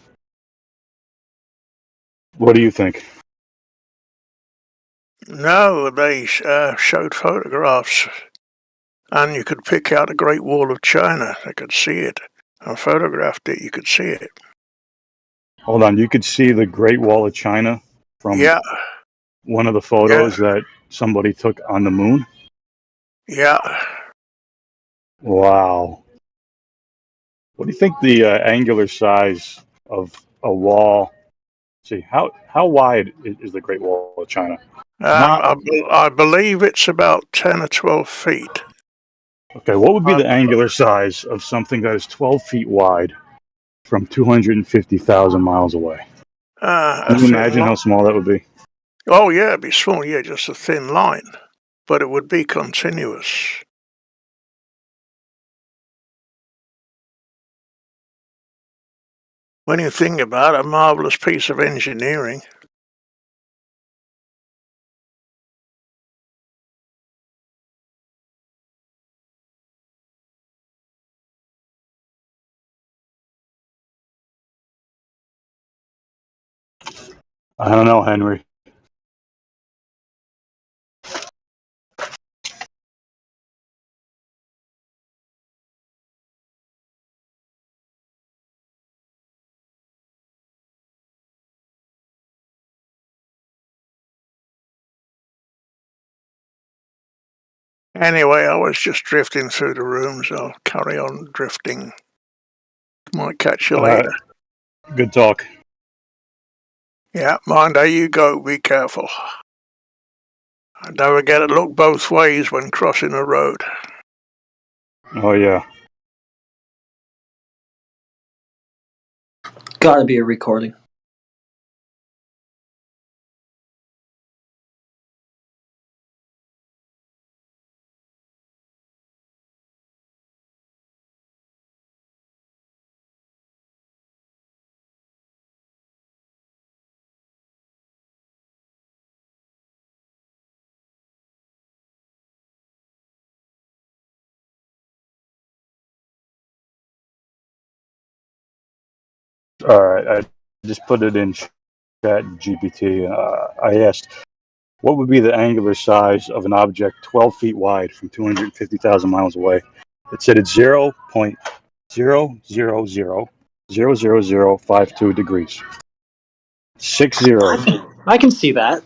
What do you think? No, they showed photographs, and you could pick out the Great Wall of China. They could see it. I photographed it. You could see it. Hold on, you could see the Great Wall of China from one of the photos that somebody took on the moon? Yeah. Wow. What do you think the angular size of a wall? See, how wide is the Great Wall of China? Not I believe it's about 10 or 12 feet. okay. What would be the angular size of something that is 12 feet wide from 250,000 miles away? Can you imagine how small that would be? Oh, yeah, it'd be small. Yeah, just a thin line. But it would be continuous. When you think about it, a marvelous piece of engineering. I don't know, Henry. Anyway, I was just drifting through the rooms. I'll carry on drifting. Might catch you later. Good talk. Yeah, mind how you go. Be careful. And don't forget to look both ways when crossing a road. Oh yeah. Gotta be a recording. All right. I just put it in Chat GPT. I asked, what would be the angular size of an object 12 feet wide from 250,000 miles away? It said it's 0.0000052 degrees. 60. I can see that.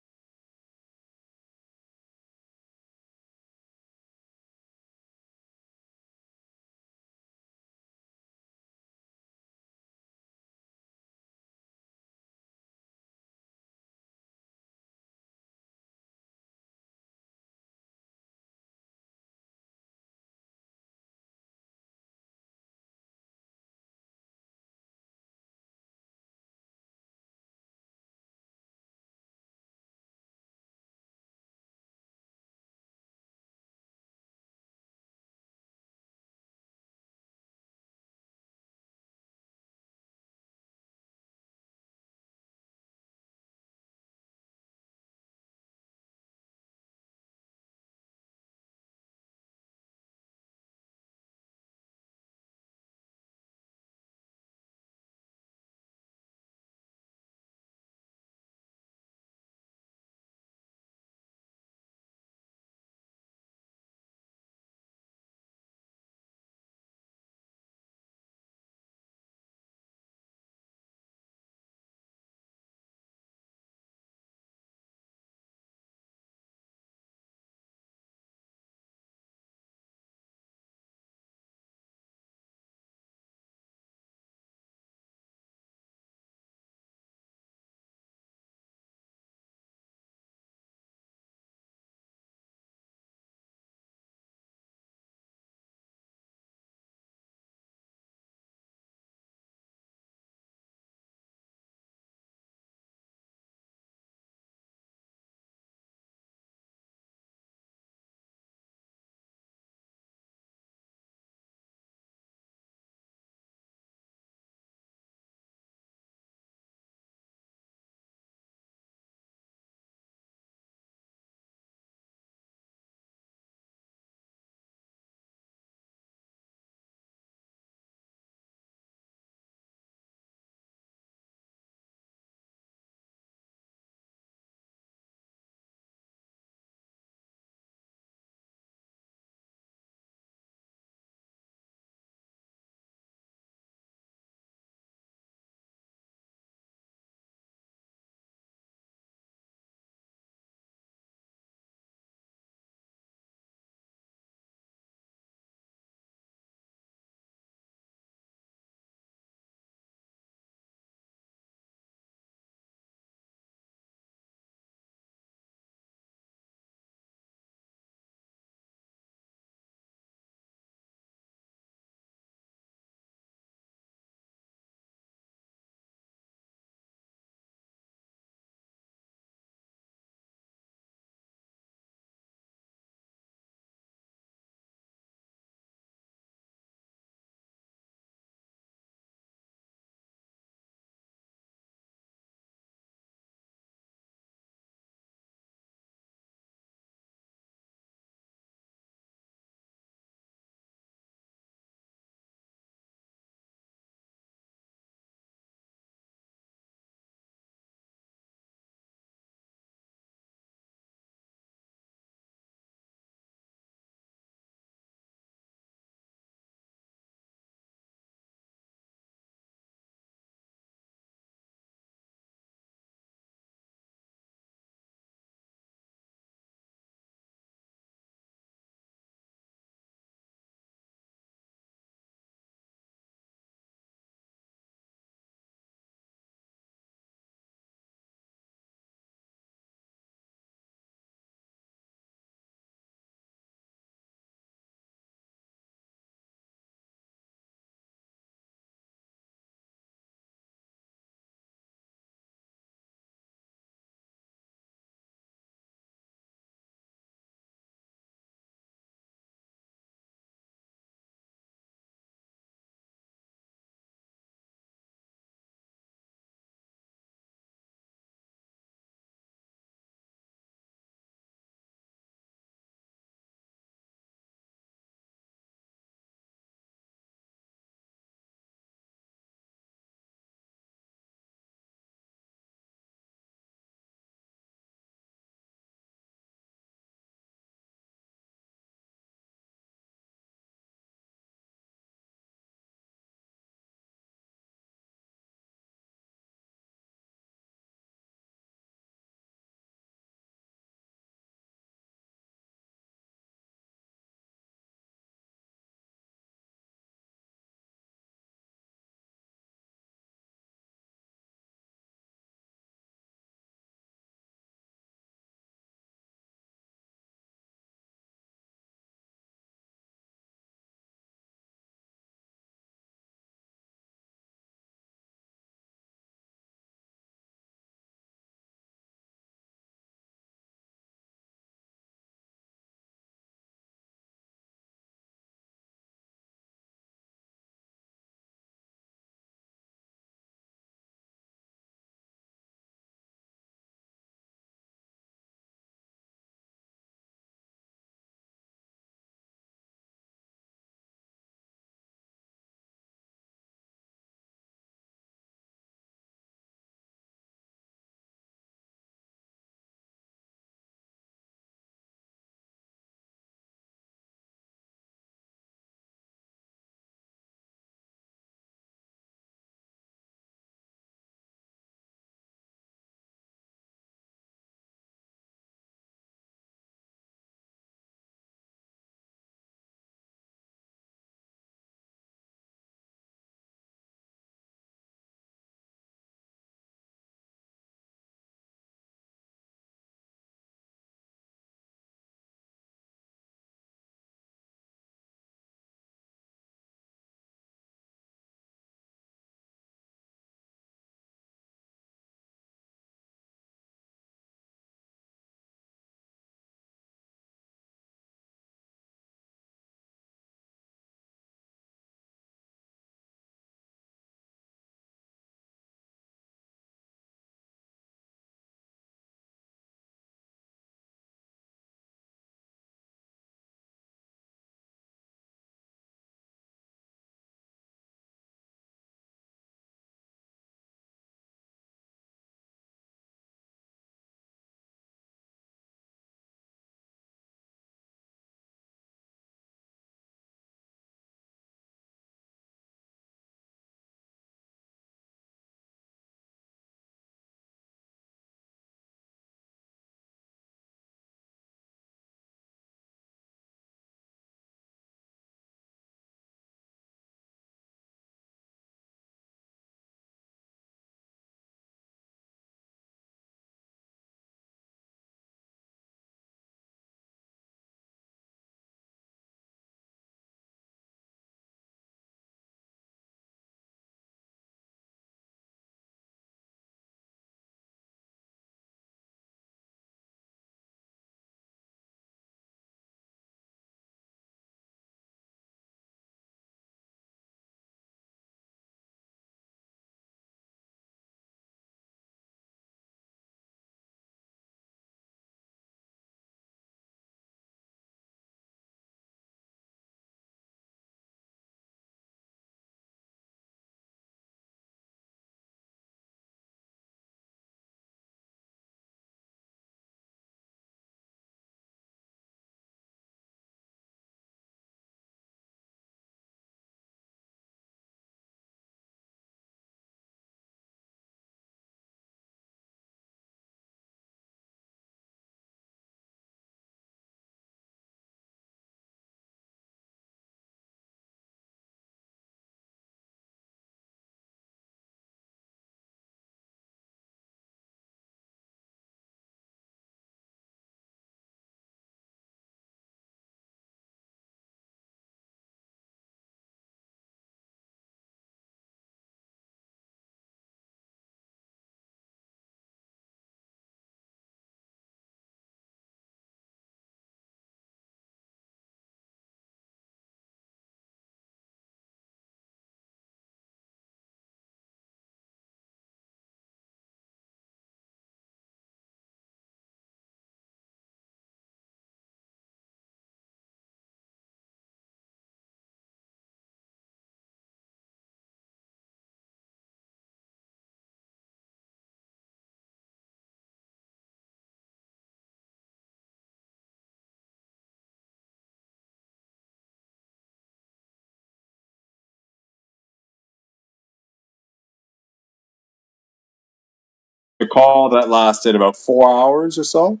call that lasted about 4 hours or so.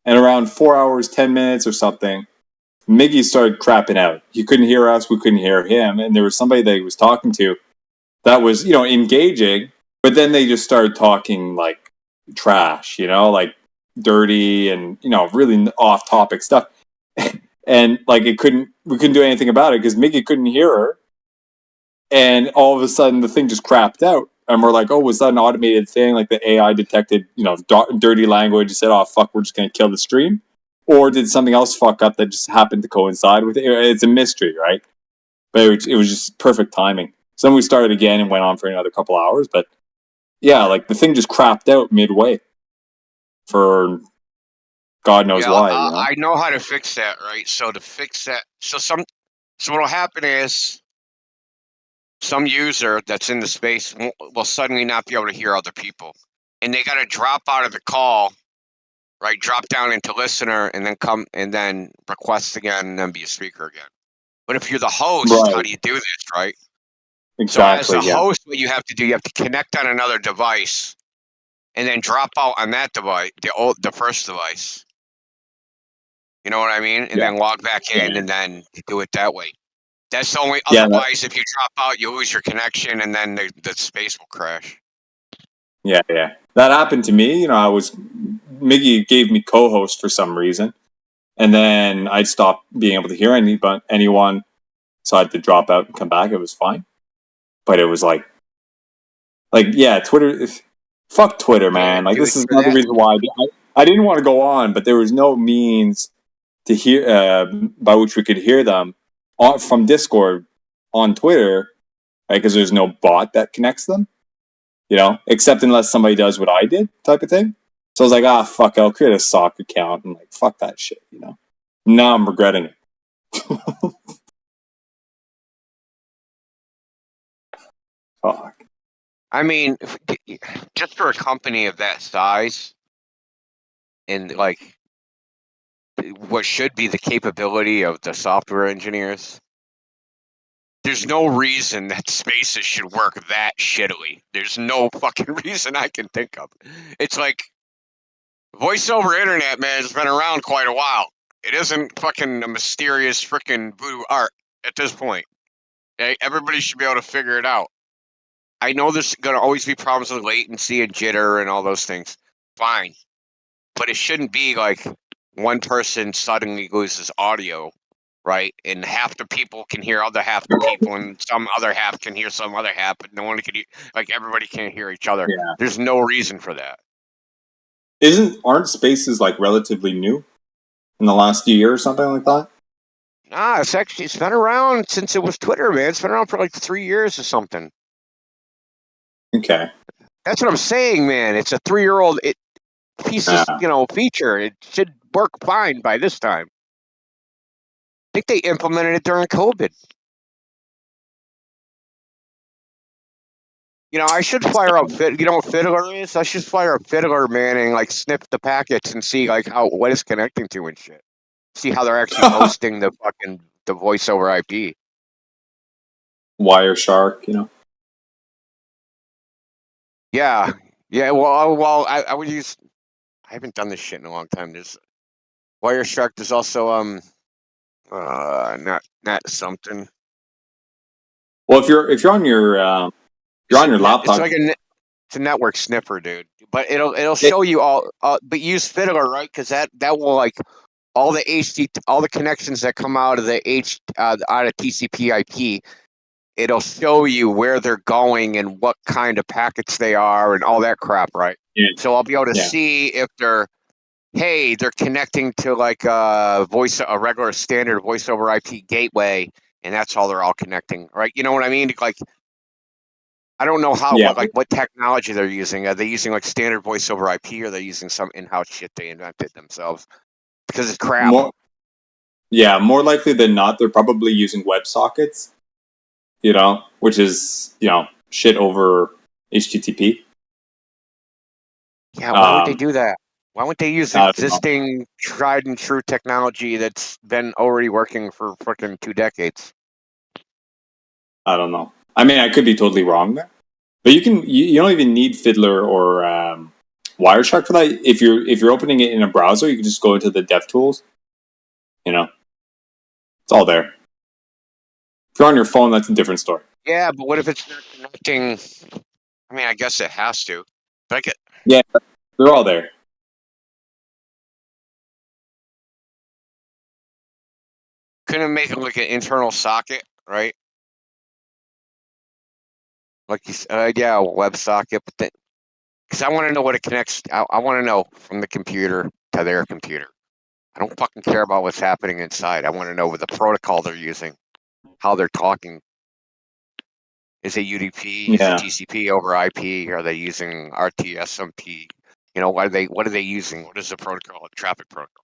And around 4 hours, 10 minutes or something, Miggy started crapping out. He couldn't hear us, we couldn't hear him, and there was somebody that he was talking to that was, engaging, but then they just started talking like trash, like dirty and, really off-topic stuff. And like we couldn't do anything about it because Miggy couldn't hear her. And all of a sudden the thing just crapped out. And we're like, oh, was that an automated thing? Like the AI detected, dirty language and said, oh, fuck, we're just going to kill the stream? Or did something else fuck up that just happened to coincide with it? It's a mystery, right? But it was just perfect timing. So then we started again and went on for another couple hours. But yeah, like the thing just crapped out midway for God knows why. I know how to fix that, right? So to fix that, so what'll happen is some user that's in the space will suddenly not be able to hear other people, and they got to drop out of the call, right? Drop down into listener, and then come and then request again, and then be a speaker again. But if you're the host, how do you do this, right? Exactly. So as a host, what you have to do, you have to connect on another device, and then drop out on that device, the first device. You know what I mean? And then log back in, and then do it that way. That's the only. Otherwise, if you drop out, you lose your connection, and then the space will crash. Yeah. That happened to me. Miggy gave me co-host for some reason, and then I stopped being able to hear anyone, so I had to drop out and come back. It was fine, but it was like Twitter. Fuck Twitter, man. Like this is another reason why I didn't want to go on, but there was no means to hear by which we could hear them from Discord on Twitter, right? Because there's no bot that connects them, except unless somebody does what I did, type of thing. So I was like, fuck, I'll create a sock account and fuck that shit, Now I'm regretting it. Fuck. I mean, just for a company of that size, and what should be the capability of the software engineers, there's no reason that Spaces should work that shittily. There's no fucking reason I can think of. It's like voice over internet, man, has been around quite a while. It isn't fucking a mysterious freaking voodoo art at this point. Okay? Everybody should be able to figure it out. I know there's going to always be problems with latency and jitter and all those things. Fine. But it shouldn't be like one person suddenly loses audio, right? And half the people can hear other half the people, and some other half can hear some other half, but no one can hear, everybody can't hear each other. Yeah. There's no reason for that. Aren't Spaces relatively new in the last year or something like that? Nah, it's been around since it was Twitter, man. It's been around for 3 years or something. Okay. That's what I'm saying, man. It's a 3-year-old piece of, feature. It should work fine by this time. I think they implemented it during COVID. I should fire up what Fiddler is? I should fire up Fiddler, man, and sniff the packets and see what it's connecting to and shit. See how they're actually hosting the voice over IP. Wireshark, Yeah. Well, I would use. I haven't done this shit in a long time. There's Wireshark. There's also not something. Well, if you're on your laptop, it's a network sniffer, dude. But it'll show you all. But use Fiddler, right? Because that will all the connections that come out of out of TCP/IP. It'll show you where they're going and what kind of packets they are and all that crap, right? Yeah. So I'll be able to see if they're connecting to a regular standard voice over IP gateway, and that's how they're all connecting, right? You know what I mean? I don't know what technology they're using. Are they using standard voice over IP, or are they using some in-house shit they invented themselves? Because it's crap. More likely than not, they're probably using WebSockets. Which is, shit over HTTP. Yeah, why would they do that? Why wouldn't they use existing tried and true technology that's been already working for freaking 2 decades? I don't know. I mean, I could be totally wrong there. But you don't even need Fiddler or Wireshark for that. If you're opening it in a browser, you can just go into the DevTools. It's all there. If you're on your phone, that's a different story. Yeah, but what if it's not connecting? I mean, I guess it has to. But Yeah, they're all there. couldn't make it like an internal socket, right? Like you said, yeah, a web socket, but then because I want to know what it connects. I want to know from the computer to their computer. I don't fucking care about what's happening inside. I want to know what the protocol they're using, how they're talking. Is it UDP? Is it TCP over IP? Are they using RTSMP? What are they using? What is the protocol? The traffic protocol.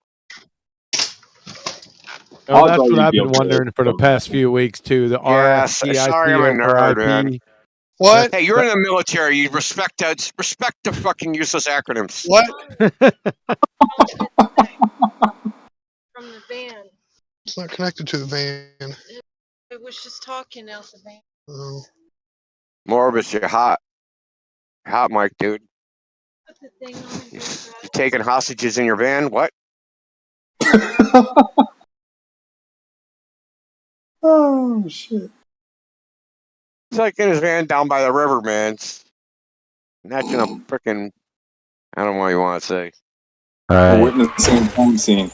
Oh, that's what I've been wondering for the past few weeks too. The RFCIP sorry, I'm a nerd, man. What? Hey, you're in the military. You respect the fucking useless acronyms. What? From the van. It's not connected to the van. It was just talking out the van. Oh. Morbus, you're hot. Hot, Mike, dude. Put the thing on You taking hostages in your van? What? Oh, shit. It's like in his van down by the river, man. It's matching a freaking. I don't know what you want to say. All right. Witnessing a crime scene.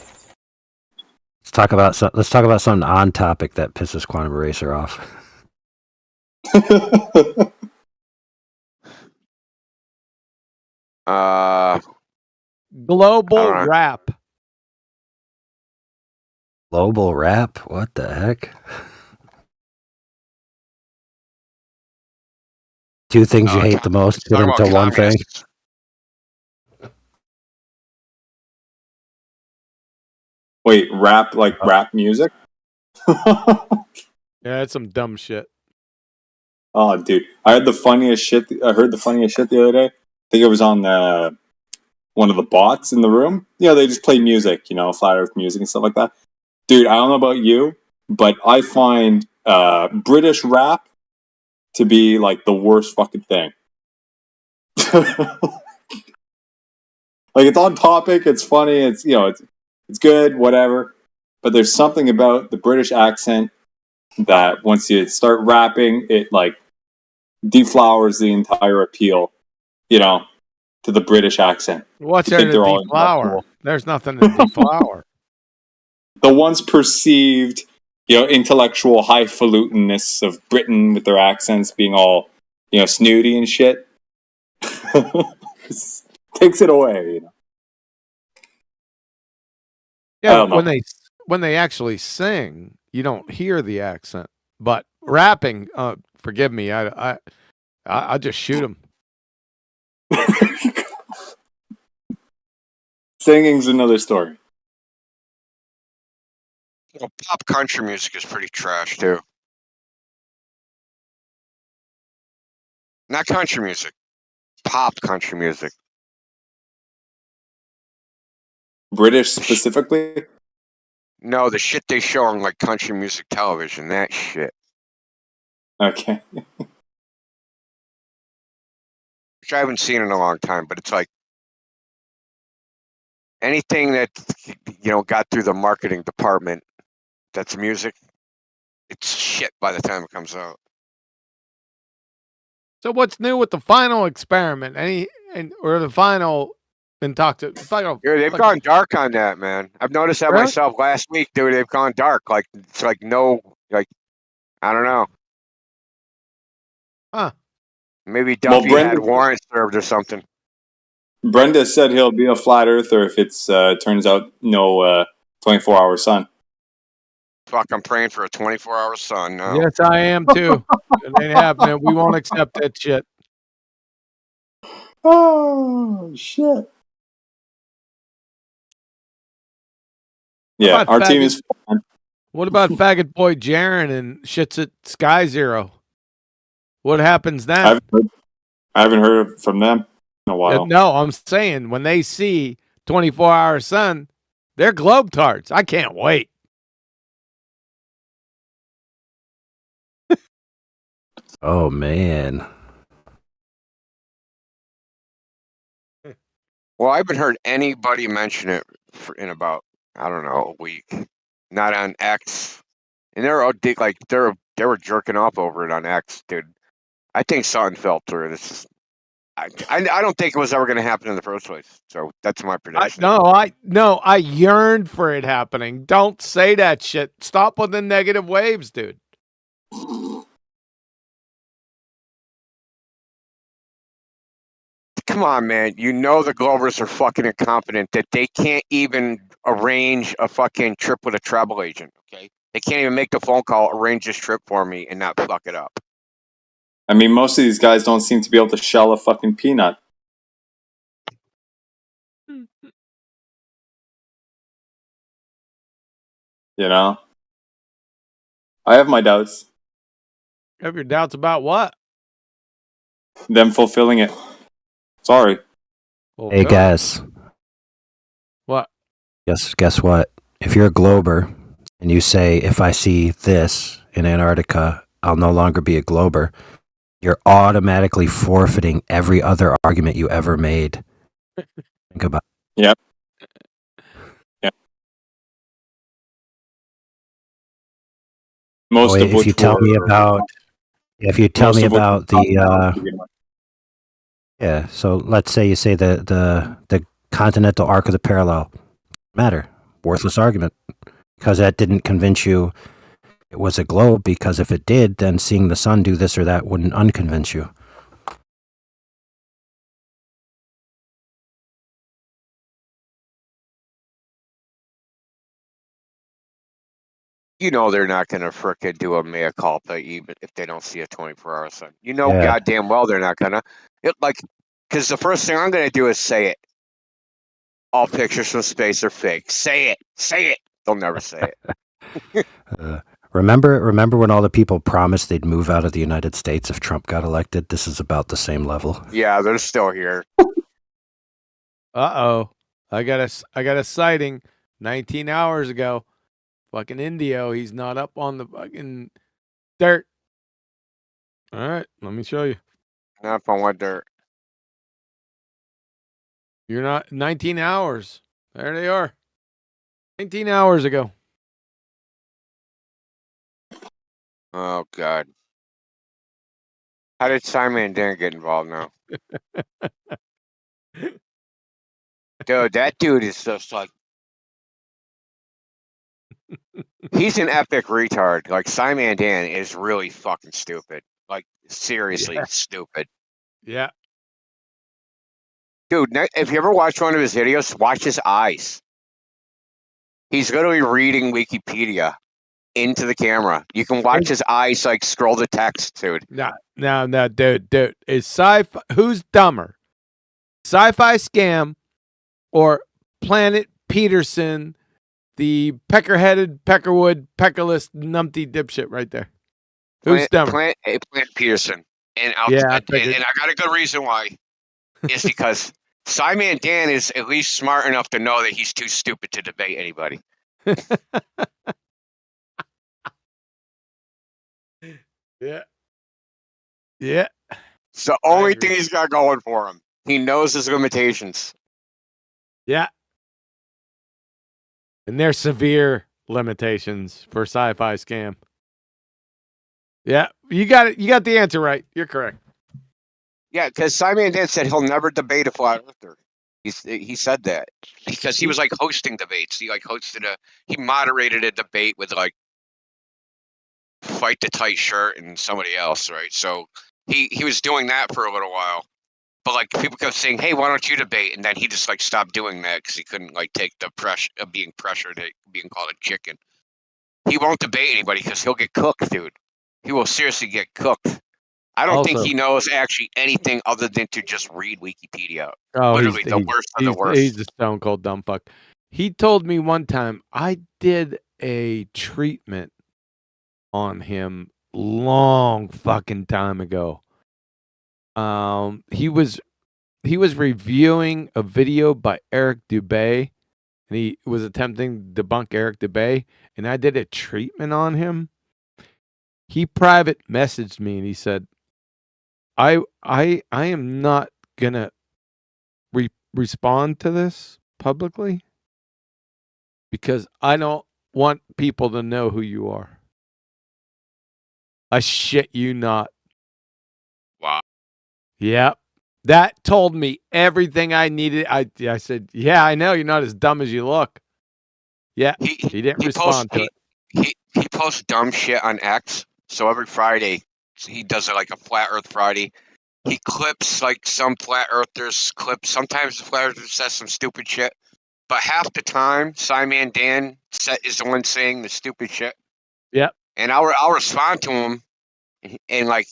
Let's talk about something on topic that pisses Quantum Eraser off. Global rap. Global rap? What the heck? Two things you hate the most, put into one thing. Wait, rap like rap music? Yeah, it's some dumb shit. Oh, dude, I heard the funniest shit the other day. I think it was on one of the bots in the room. They just play music, flat earth music and stuff like that. Dude, I don't know about you, but I find British rap to be like the worst fucking thing. Like, it's on topic, it's funny, it's good, whatever. But there's something about the British accent that once you start rapping, it like deflowers the entire appeal, to the British accent. What's You there think to they're all deflower? intellectual. There's nothing to deflower. The once perceived, intellectual highfalutenness of Britain with their accents being all, snooty and shit. Takes it away, Yeah, when they actually sing, you don't hear the accent. But rapping, forgive me, I just shoot them. Singing's another story. Well, pop country music is pretty trash too. Not country music, pop country music. British specifically? No, the shit they show on like country music television, that shit. Okay. Which I haven't seen in a long time, but it's like anything that got through the marketing department that's music, it's shit by the time it comes out. So what's new with the final experiment? Or the final Yeah, they've gone dark on that, man. I've noticed that myself last week, dude. They've gone dark. Like it's like no, like I don't know. Huh. Maybe Duffy had warrants served or something. Brenda said he'll be a flat earther if it's turns out no 24-hour sun. Fuck, I'm praying for a 24-hour sun now. Yes, I am too. It ain't happening. We won't accept that shit. Oh shit. Yeah, our team is fun. What about faggot boy Jaren and shits at Sky Zero? What happens then? I haven't heard from them in a while. No, I'm saying when they see 24-hour sun, they're globetards. I can't wait. Oh man. Well, I haven't heard anybody mention it in about, I don't know, a week. Not on X, and they're all like they were jerking off over it on X, dude. I think something fell through. This is, I don't think it was ever going to happen in the first place. So that's my prediction. I yearned for it happening. Don't say that shit. Stop with the negative waves, dude. Come on, man. You know the Glovers are fucking incompetent that they can't even arrange a fucking trip with a travel agent, okay? They can't even make the phone call, arrange this trip for me, and not fuck it up. I mean, most of these guys don't seem to be able to shell a fucking peanut. You know? I have my doubts. You have your doubts about what? Them fulfilling it. Sorry. Hey guys, What? guess what? If you're a Glober and you say, if I see this in Antarctica, I'll no longer be a Glober, you're automatically forfeiting every other argument you ever made. Think about it. Yep. Yeah. Most Oh, of which if you tell me about yeah, so let's say you say the continental arc of the parallel. Matter. Worthless argument. Because that didn't convince you it was a globe, because if it did, then seeing the sun do this or that wouldn't unconvince you. You know they're not going to frickin' do a mea culpa even if they don't see a 24-hour sun. You know Yeah. goddamn well they're not going to. Because the first thing I'm going to do is say it. All pictures from space are fake. Say it. Say it. They'll never say it. Remember when all the people promised they'd move out of the United States if Trump got elected? This is about the same level. Yeah, they're still here. Uh-oh. I got a sighting 19 hours ago. Fucking Indio, he's not up on the fucking dirt. All right, let me show you. Not up on what dirt? You're not 19 hours. There they are. 19 hours ago. Oh, God. How did Simon and Dan get involved now? Dude, that dude is just like... He's an epic retard. Like, Simon Dan is really fucking stupid. Like, seriously stupid. Yeah. Dude, if you ever watch one of his videos, watch his eyes. He's literally reading Wikipedia into the camera. You can watch his eyes, like, scroll the text, dude. No, dude. Is sci-fi... Who's dumber? Sci-Fi Scam or Planet Peterson, the pecker-headed, peckerwood, peckerless, numpty dipshit right there? Who's dumber? Planet Peterson. And I got a good reason why. Is because Simon Dan is at least smart enough to know that he's too stupid to debate anybody. Yeah. Yeah. It's the only thing he's got going for him. He knows his limitations. Yeah. And they're severe limitations for Sci-Fi Scam. Yeah, you got it. You got the answer right. You're correct. Yeah, because Simon Dan said he'll never debate a flat earther. He said that because he was like hosting debates. He moderated a debate with like Fight the Tight Shirt and somebody else, right? So he was doing that for a little while, but like people kept saying, "Hey, why don't you debate?" And then he just like stopped doing that because he couldn't like take the pressure of being pressured at being called a chicken. He won't debate anybody because he'll get cooked, dude. He will seriously get cooked. I don't think he knows actually anything other than to just read Wikipedia. Oh, literally the worst of the worst. He's a stone cold dumb fuck. He told me one time I did a treatment on him long fucking time ago. He was reviewing a video by Eric Dubay, and he was attempting to debunk Eric Dubay, and I did a treatment on him. He private messaged me and he said, I am not gonna respond to this publicly because I don't want people to know who you are. I shit you not. Wow. Yep. That told me everything I needed. I said, yeah, I know you're not as dumb as you look. Yeah, he didn't respond to it. He posts dumb shit on X. So every Friday, he does it like a Flat Earth Friday. He clips like some Flat Earthers clips. Sometimes the Flat Earther says some stupid shit. But half the time, Simon Dan is the one saying the stupid shit. Yep. And I'll respond to him. And like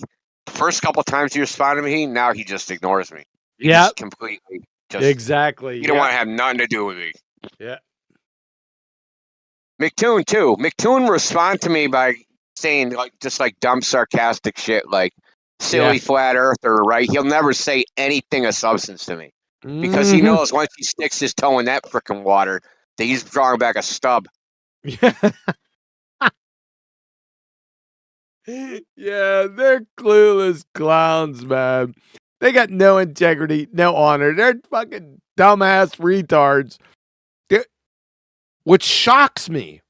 the first couple of times he responded to me, now he just ignores me. He Yep. just completely just Exactly. You don't want to have nothing to do with me. Yeah. McToon too. McToon respond to me by saying like just like dumb sarcastic shit like silly flat earther, right? He'll never say anything of substance to me. Because he knows once he sticks his toe in that frickin' water that he's drawing back a stub. Yeah, they're clueless clowns, man. They got no integrity, no honor. They're fucking dumbass retards. What shocks me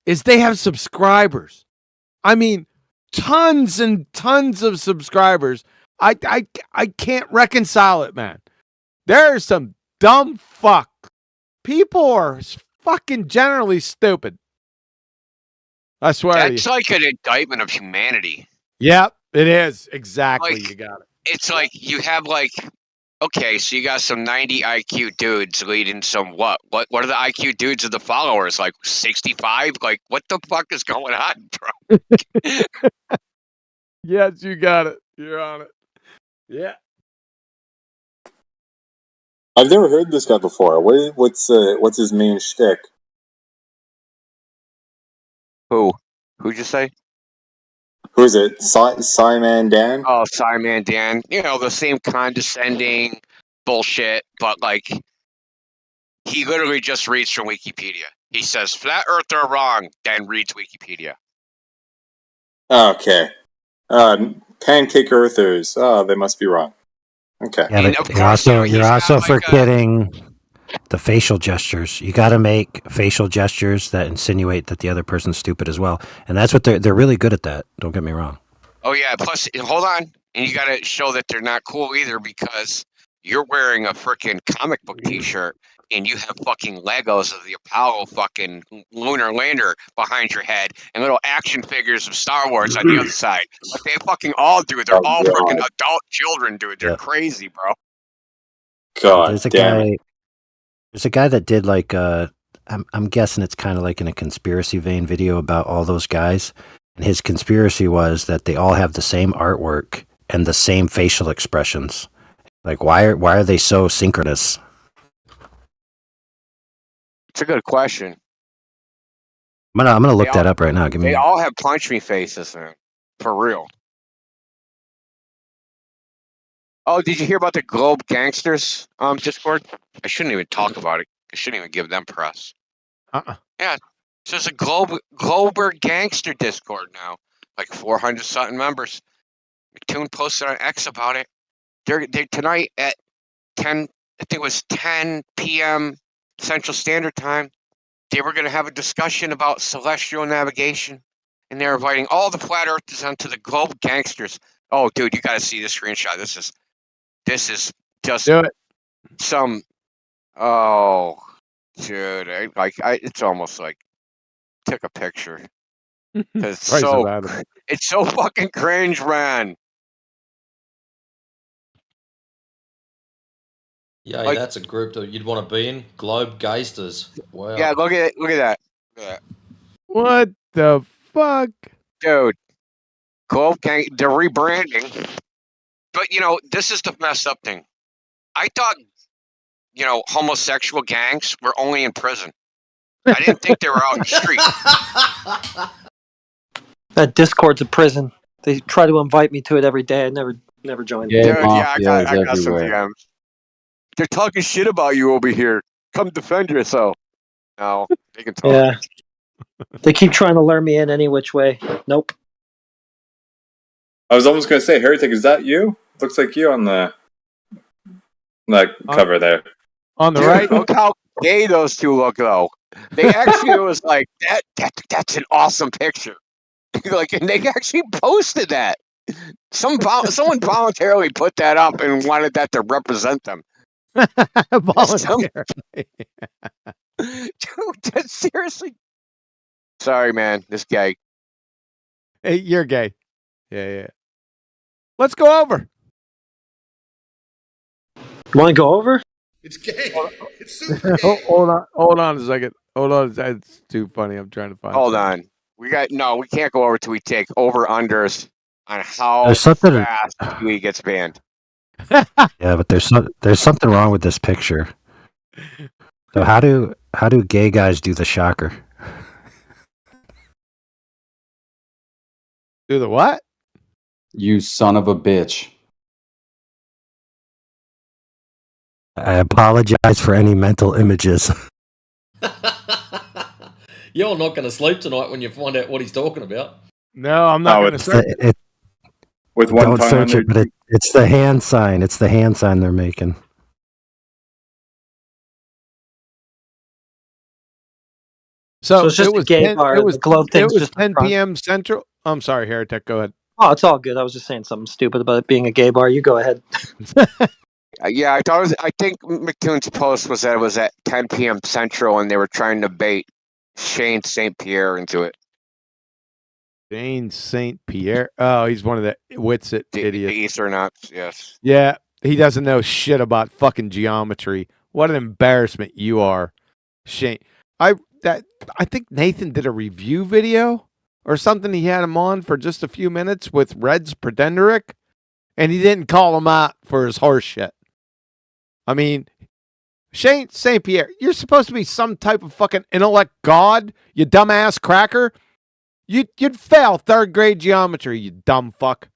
is they have subscribers. I mean, tons and tons of subscribers. I can't reconcile it, man. There's some dumb fuck. People are fucking generally stupid. I swear to you. That's like an indictment of humanity. Yep, it is. Exactly. Like, you got it. It's like you have like, okay, so you got some 90 IQ dudes leading some what? What are the IQ dudes of the followers? Like 65? Like what the fuck is going on, bro? Yes, you got it. You're on it. Yeah. I've never heard this guy before. What's his main shtick? Who'd you say? Who is it? Simon Dan? Oh, Simon Dan. You know, the same condescending bullshit, but like he literally just reads from Wikipedia. He says flat earth are wrong, then reads Wikipedia. Okay. Pancake earthers. Oh, they must be wrong. Okay. Yeah, but you're also forgetting the facial gestures. You got to make facial gestures that insinuate that the other person's stupid as well, and that's what they're really good at. That. Don't get me wrong. Oh yeah. Plus, hold on, and you got to show that they're not cool either because you're wearing a freaking comic book T-shirt and you have fucking Legos of the Apollo fucking lunar lander behind your head and little action figures of Star Wars on the other side. Like they fucking all do. They're all freaking adult children, dude. They're crazy, bro. God, There's a guy that did like I'm guessing it's kind of like in a conspiracy vein video about all those guys, and his conspiracy was that they all have the same artwork and the same facial expressions. Like why are they so synchronous? It's a good question. I'm gonna look that up right now. They all have punch me faces, man. For real. Oh, did you hear about the Globe Gangsters Discord? I shouldn't even talk about it. I shouldn't even give them press. Yeah. So there's a Glober Gangster Discord now. Like 400 something members. McToon posted on X about it. They're tonight at 10, I think it was 10 p.m. Central Standard Time. They were going to have a discussion about celestial navigation. And they're inviting all the flat earthers onto the Globe Gangsters. Oh, dude, you got to see this screenshot. This is just some. Oh, dude, it's almost like took a picture because it's so fucking cringe, man. Yeah, Like- that's a group that you'd want to be in. Globe Gasters. Wow. Yeah, look at that. What the fuck, dude? Globe Gang, they're rebranding. But this is the messed up thing. I thought, homosexual gangs were only in prison. I didn't think they were out in the street. That Discord's a prison. They try to invite me to it every day. I never joined. Dude, I got some DMs. They're talking shit about you over here. Come defend yourself. No, they can talk. Yeah. They keep trying to lure me in any which way. Nope. I was almost going to say, Heretic, is that you? Looks like you on the Like cover there. On the Dude, right? look how gay those two look, though. They actually was like that's an awesome picture. Like, and they actually posted that. Someone voluntarily put that up and wanted that to represent them. Voluntarily. Dude, that's seriously. Sorry, man. This guy. Hey, you're gay. Yeah. Let's go over. Want to go over? It's gay. It's super gay. Hold on a second. Hold on. It's too funny. I'm trying to find. Hold on. We can't go over till we take over unders on how There's something. fast Huey gets banned. Yeah, but there's something wrong with this picture. So how do gay guys do the shocker? Do the what? You son of a bitch. I apologize for any mental images. You're not going to sleep tonight when you find out what he's talking about. No, I'm not going to search it. With one Don't tongue search under it, but it's the hand sign. It's the hand sign they're making. So it's just it was a gay 10, bar. it was The globe it thing's was just in 10 front. p.m. Central. I'm sorry, Heretic. Go ahead. Oh, it's all good. I was just saying something stupid about it being a gay bar. You go ahead. Yeah, I think McToon's post was that it was at 10 p.m. Central, and they were trying to bait Shane St. Pierre into it. Shane St. Pierre. Oh, he's one of the Witsit idiots. The Easternauts, yes. Yeah, he doesn't know shit about fucking geometry. What an embarrassment you are, Shane. I think Nathan did a review video or something. He had him on for just a few minutes with Reds Pretenderic, and he didn't call him out for his horse shit. I mean, Shane St. Pierre, you're supposed to be some type of fucking intellect god, you dumbass cracker. You'd fail third grade geometry, you dumb fuck.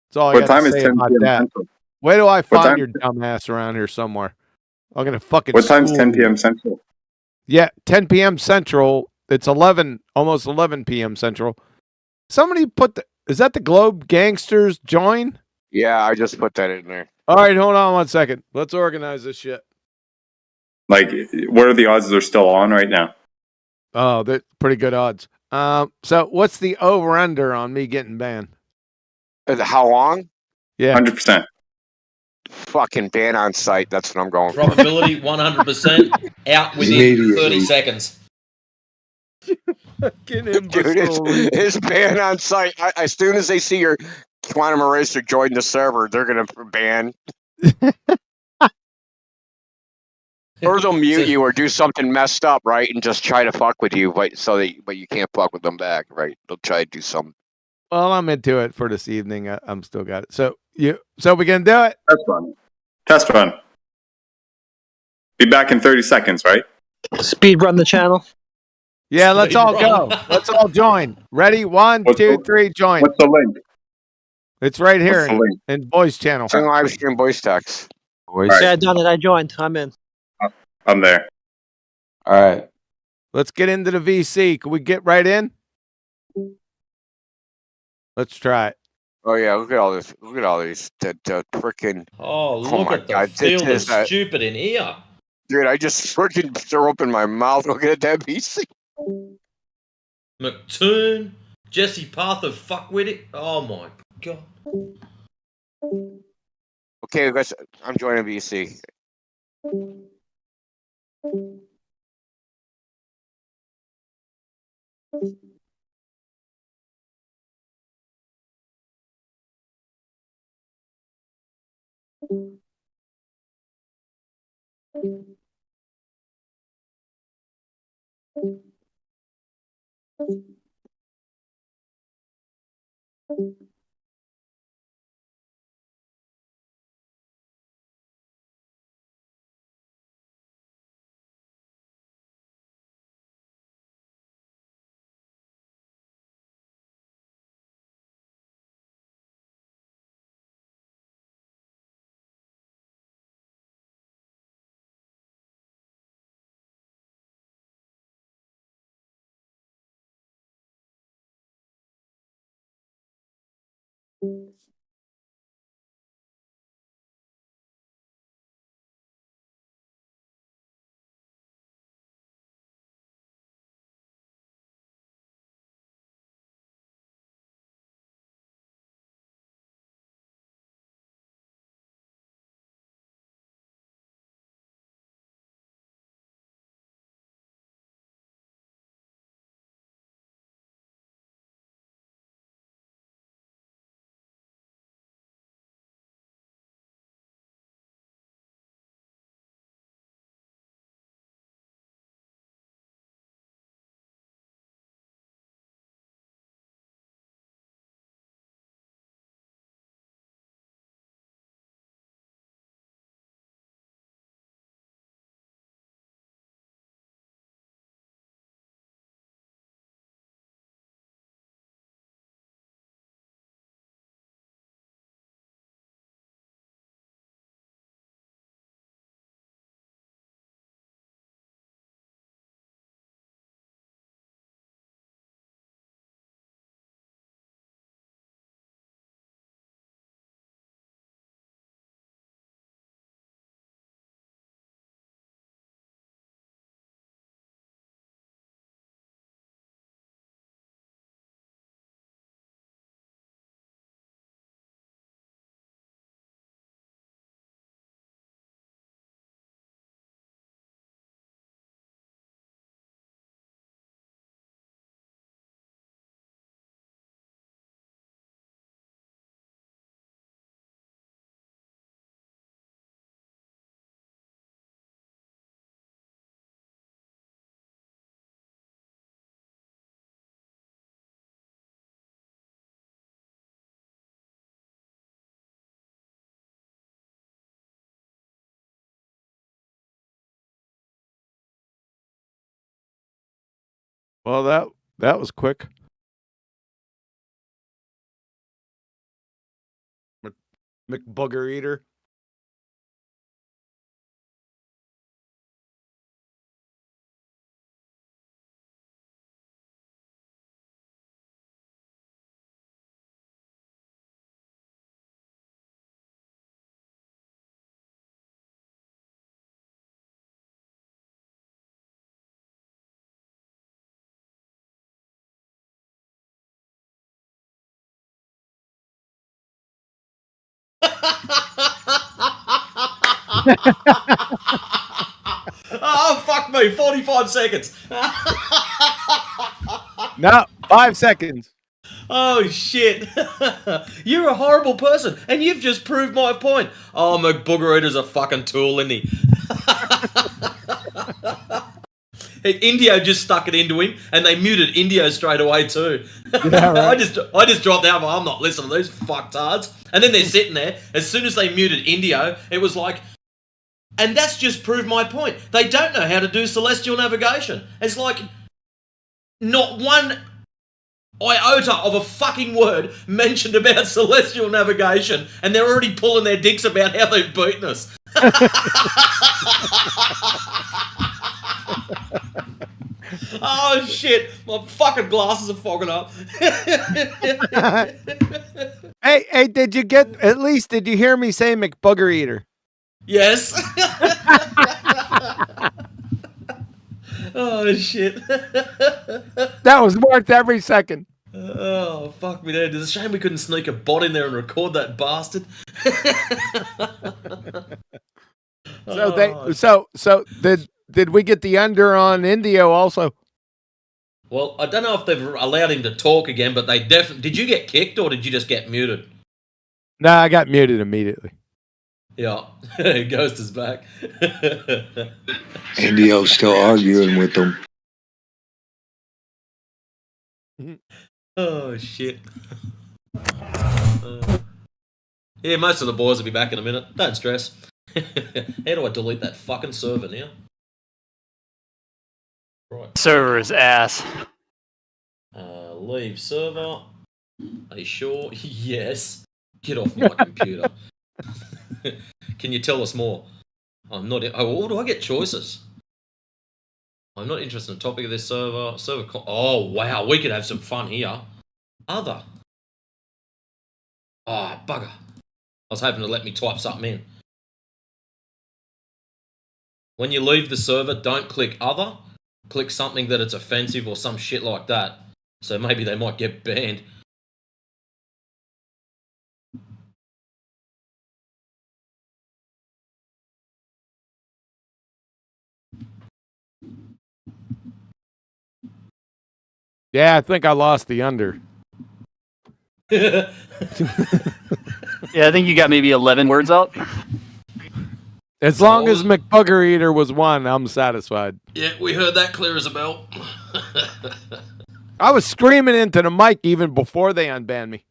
That's all I What got time to is say 10 about p.m. that. Central? Where do I What find time- your dumb ass around here somewhere? I'm gonna fucking. What time's school 10 you. p.m. Central? Yeah, 10 p.m. Central. It's 11, almost 11 p.m. Central. Somebody put is that the Globe Gangsters join? Yeah, I just put that in there. All right, hold on 1 second. Let's organize this shit. Like, what are the odds they're still on right now? Oh, they're pretty good odds. So what's the over under on me getting banned? How long? Yeah, 100%. Fucking ban on site. That's what I'm going for. Probability 100%. Out within Immediately. 30 seconds. Fucking Dude, imbecile. it's ban on site. As soon as they see your Quantum Eraser join the server, they're gonna ban. Or they'll mute you or do something messed up, right? And just try to fuck with you, but you can't fuck with them back, right? They'll try to do something. Well, I'm into it for this evening. I'm still got it. So we can do it. Test run. Test run. Be back in 30 seconds, right? Speed run the channel. Yeah, let's all go. Let's all join. Ready? 1, 2, 3, join. What's the link? It's right here What's the link? in voice channel. Sing live stream voice text. Voice. Right. Yeah, I done it. I joined. I'm in. I'm there. All right. Let's get into the VC. Can we get right in? Let's try it. Oh yeah, look at all this. Look at all these. Freaking. Oh, look my at the God, field of this is stupid in here. Dude, I just freaking threw open my mouth looking at that VC. McToon, Jesse Parther, fuck with it. Oh my god. Okay, guys, I'm joining VC. Well, that was quick. McBooger eater. Oh, fuck me. 45 seconds. No, 5 seconds. Oh, shit. You're a horrible person, and you've just proved my point. Oh, McBooger Eater's a fucking tool, isn't he? Indio just stuck it into him, and they muted Indio straight away too. Yeah, right. I just dropped out. I'm not listening to these fucktards. And then they're sitting there. As soon as they muted Indio, it was like, and that's just proved my point. They don't know how to do celestial navigation. It's like not one iota of a fucking word mentioned about celestial navigation, and they're already pulling their dicks about how they've beaten us. Oh shit, my fucking glasses are fogging up. Hey, did you hear me say McBooger eater? Yes. Oh shit. That was worth every second. Oh fuck me, dude. It's a shame we couldn't sneak a bot in there and record that bastard. So did we get the under on Indio also? Well, I don't know if they've allowed him to talk again, but they definitely. Did you get kicked or did you just get muted? No, I got muted immediately. Yeah, Ghost is back. Indio's still arguing with them. Oh shit. Yeah, most of the boys will be back in a minute. Don't stress. How do I delete that fucking server now? Right. Server is ass. Leave server. Are you sure? Yes. Get off my computer. Can you tell us more? I'm not. Oh, do I get choices? I'm not interested in the topic of this server. Oh wow, we could have some fun here. Other. Oh bugger. I was hoping to let me type something in. When you leave the server, don't click other. Click something that it's offensive or some shit like that. So maybe they might get banned. Yeah, I think I lost the under. Yeah, I think you got maybe 11 words out. As long as McBooger eater was one, I'm satisfied. Yeah, we heard that clear as a bell. I was screaming into the mic even before they unbanned me.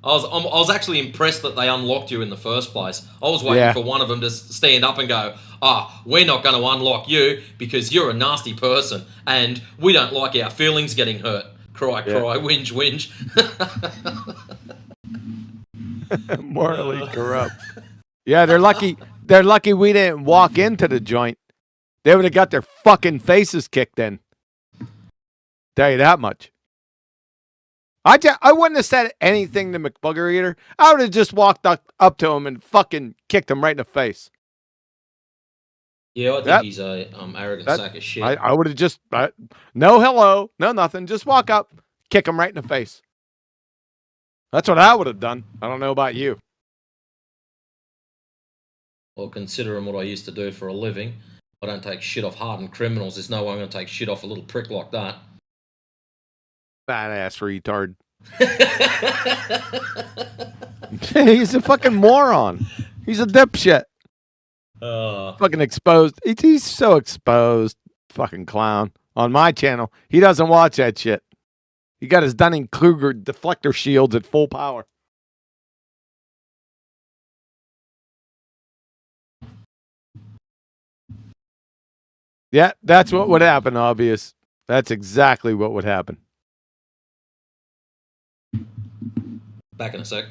I was actually impressed that they unlocked you in the first place. I was waiting for one of them to stand up and go, we're not going to unlock you because you're a nasty person and we don't like our feelings getting hurt. Cry, whinge, whinge. Morally corrupt. Yeah, they're lucky. They're lucky we didn't walk into the joint. They would have got their fucking faces kicked in. Tell you that much. I wouldn't have said anything to McBooger eater. I would have just walked up to him and fucking kicked him right in the face. Yeah, I think he's a arrogant sack of shit. I would have just no hello, no nothing. Just walk up, kick him right in the face. That's what I would have done. I don't know about you. Well, considering what I used to do for a living, I don't take shit off hardened criminals. There's no way I'm going to take shit off a little prick like that. Fat ass retard. He's a fucking moron. He's a dipshit. Fucking exposed. He's so exposed. Fucking clown. On my channel, he doesn't watch that shit. He got his Dunning-Kruger deflector shields at full power. Yeah, that's what would happen, obvious. That's exactly what would happen. Back in a sec.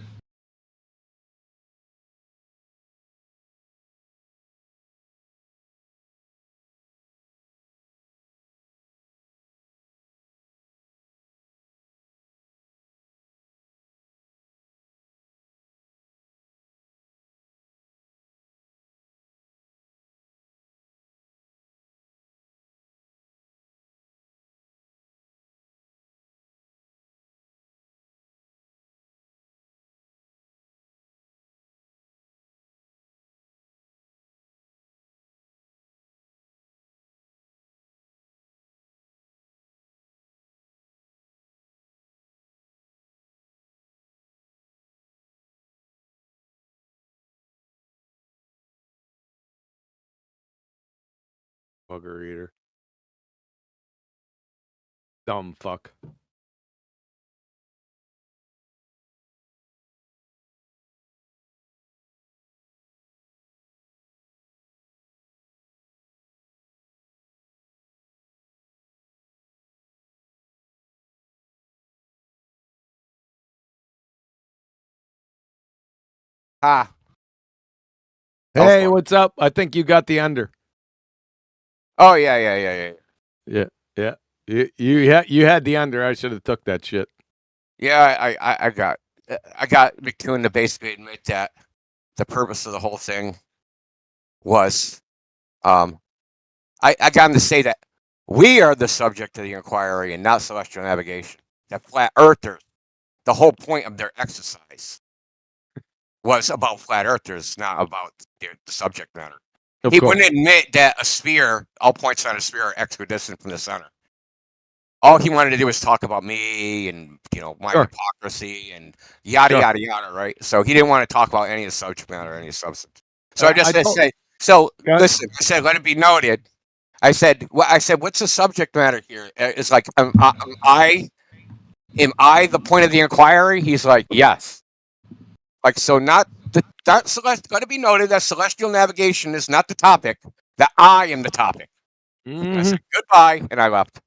Bugger eater. Dumb fuck. Ah. Hey, what's up? I think you got the under. Oh yeah. Yeah. You had the under. I should have took that shit. Yeah, I got McToon to basically admit that the purpose of the whole thing was, I got him to say that we are the subject of the inquiry and not celestial navigation. That flat earthers, the whole point of their exercise was about flat earthers, not about the subject matter. He wouldn't admit that a sphere, all points on a sphere, are equidistant from the center. All he wanted to do was talk about me and, my hypocrisy and yada, yada, yada, right? So he didn't want to talk about any of the subject matter, any substance. So I just said, listen, I said, let it be noted. I said, what's the subject matter here? It's like, am I the point of the inquiry? He's like, yes. Like, so let it be noted that celestial navigation is not the topic, that I am the topic. I said, goodbye, and I left.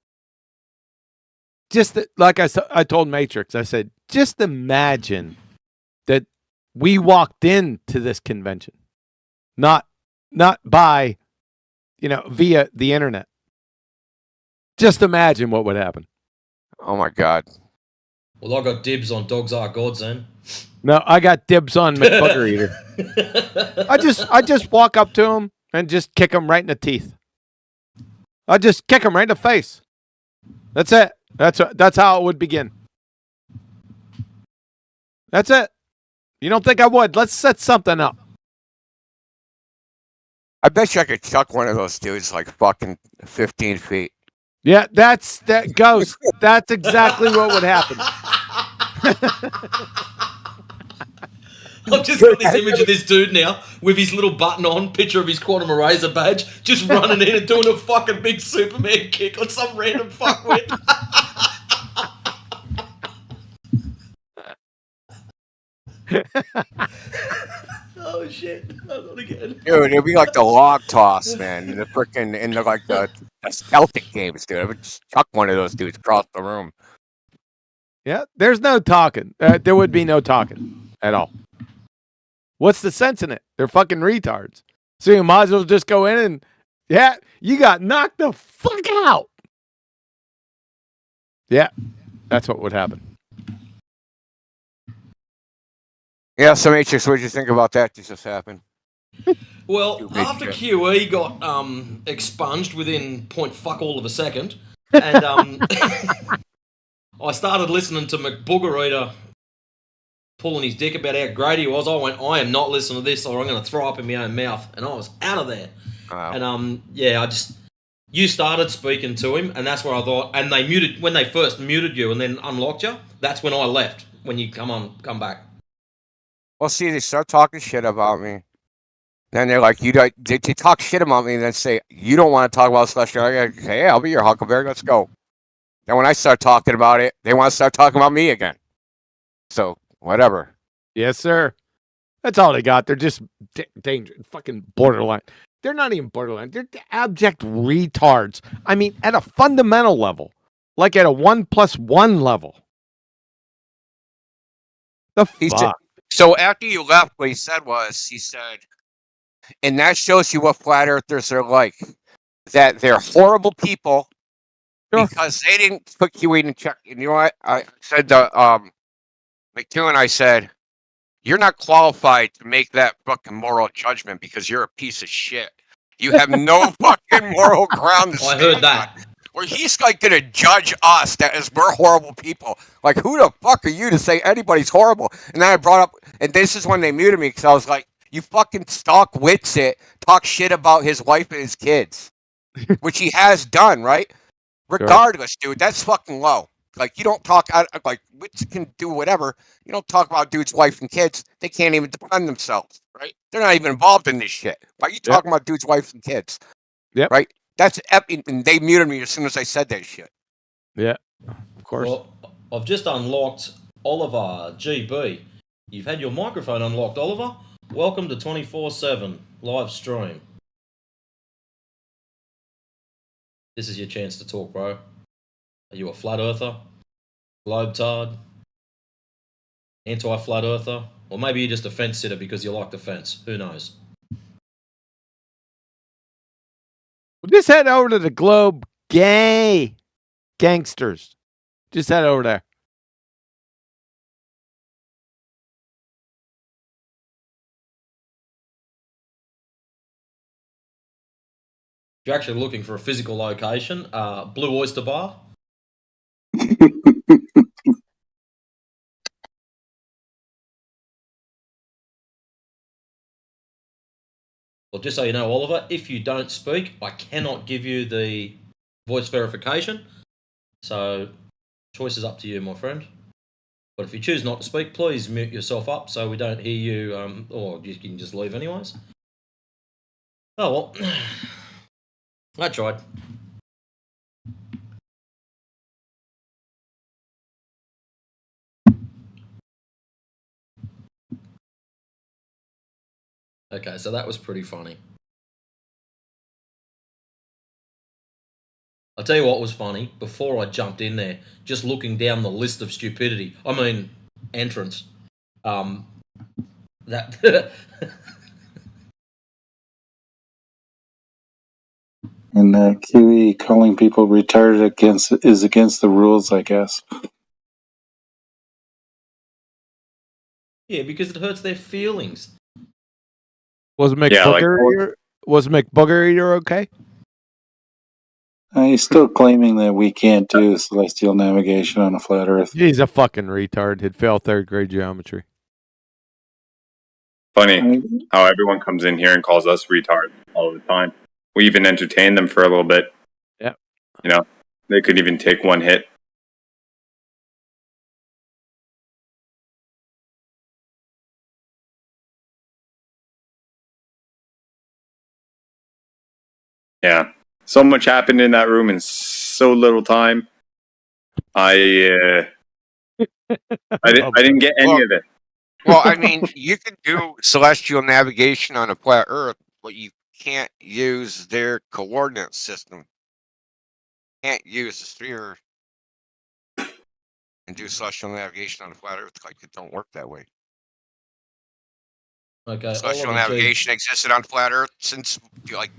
Just like I told Matrix, I said, just imagine that we walked into this convention, not by, via the internet. Just imagine what would happen. Oh my God. Well, I got dibs on Dogs Are Gods then. No, I got dibs on McBugger Eater. I just walk up to him and just kick him right in the teeth. I just kick him right in the face. That's it. That's how it would begin. That's it. You don't think I would? Let's set something up. I bet you I could chuck one of those dudes like fucking 15 feet. Yeah, that Ghost. That's exactly what would happen. I've just got this image of this dude now with his little button on, picture of his Quantum Eraser badge, just running in and doing a fucking big Superman kick on some random fuckwit. Oh shit! Not again. Dude, it'd be like the log toss, man. The Celtic games, dude. I would just chuck one of those dudes across the room. Yeah, there's no talking. There would be no talking at all. What's the sense in it? They're fucking retards. So you might as well just go in and, yeah, you got knocked the fuck out. Yeah, that's what would happen. Yeah, so Matrix, what did you think about that just happened? Well, after QE got expunged within point fuck all of a second, and I started listening to McBooger Eater pulling his dick about how great he was. I went, I am not listening to this, or I'm going to throw up in my own mouth, and I was out of there. Wow. And you started speaking to him, and that's where I thought. And when they first muted you and then unlocked you. That's when I left. When you come back. Well, see, they start talking shit about me. Then they're like, they talk shit about me and then say, you don't want to talk about Celestial. I go, okay, I'll be your Huckleberry. Let's go. Then when I start talking about it, they want to start talking about me again. So, whatever. Yes, sir. That's all they got. They're just dangerous. Fucking borderline. They're not even borderline. They're abject retards. I mean, at a fundamental level, like at a 1+1 level. The He said, fuck? so after you left, what he said was, he said, and that shows you what flat earthers are like. That they're horrible people because they didn't put QE in check. And you know what? I said to McEwen, I said, you're not qualified to make that fucking moral judgment because you're a piece of shit. You have no fucking moral ground to I stand heard that. on. Where he's like gonna judge us that as we're horrible people. Like, who the fuck are you to say anybody's horrible? And then I brought up, and this is when they muted me because I was like, you fucking stalk Witsit, talk shit about his wife and his kids, which he has done, right? Regardless, dude, that's fucking low. Like, you don't talk, like, Witsit can do whatever. You don't talk about dude's wife and kids. They can't even defend themselves, right? They're not even involved in this shit. Why are you talking about dude's wife and kids? Yep. Right? That's and they muted me as soon as I said that shit. Yeah, of course. Well, I've just unlocked Oliver GB. You've had your microphone unlocked, Oliver. Welcome to 24/7 live stream. This is your chance to talk, bro. Are you a flat earther? Globetard? Anti-flat earther? Or maybe you're just a fence sitter because you like the fence. Who knows? Just head over to the Globe Gangsters. Just head over there. If you're actually looking for a physical location, Blue Oyster Bar. Well, just so you know, Oliver, if you don't speak, I cannot give you the voice verification. So, choice is up to you, my friend. But if you choose not to speak, please mute yourself up so we don't hear you, or you can just leave anyways. Oh, well. I tried. Okay, so that was pretty funny. I'll tell you what was funny. Before I jumped in there, just looking down the list of stupidity, I mean, entrance, that... And QE calling people retarded is against the rules, I guess. Yeah, because it hurts their feelings. Was McBooger Eater okay? He's still claiming that we can't do celestial navigation on a flat Earth. He's a fucking retard. He'd fail third grade geometry. Funny how everyone comes in here and calls us retard all the time. We even entertain them for a little bit. Yeah. You know, they could even take one hit. Yeah. So much happened in that room in so little time. I didn't get any of it. Well, I mean, you can do celestial navigation on a flat Earth, but you can't use their coordinate system. You can't use the sphere and do celestial navigation on a flat Earth. Like, it don't work that way. Okay. Celestial Oliver G. navigation existed on flat Earth since, like,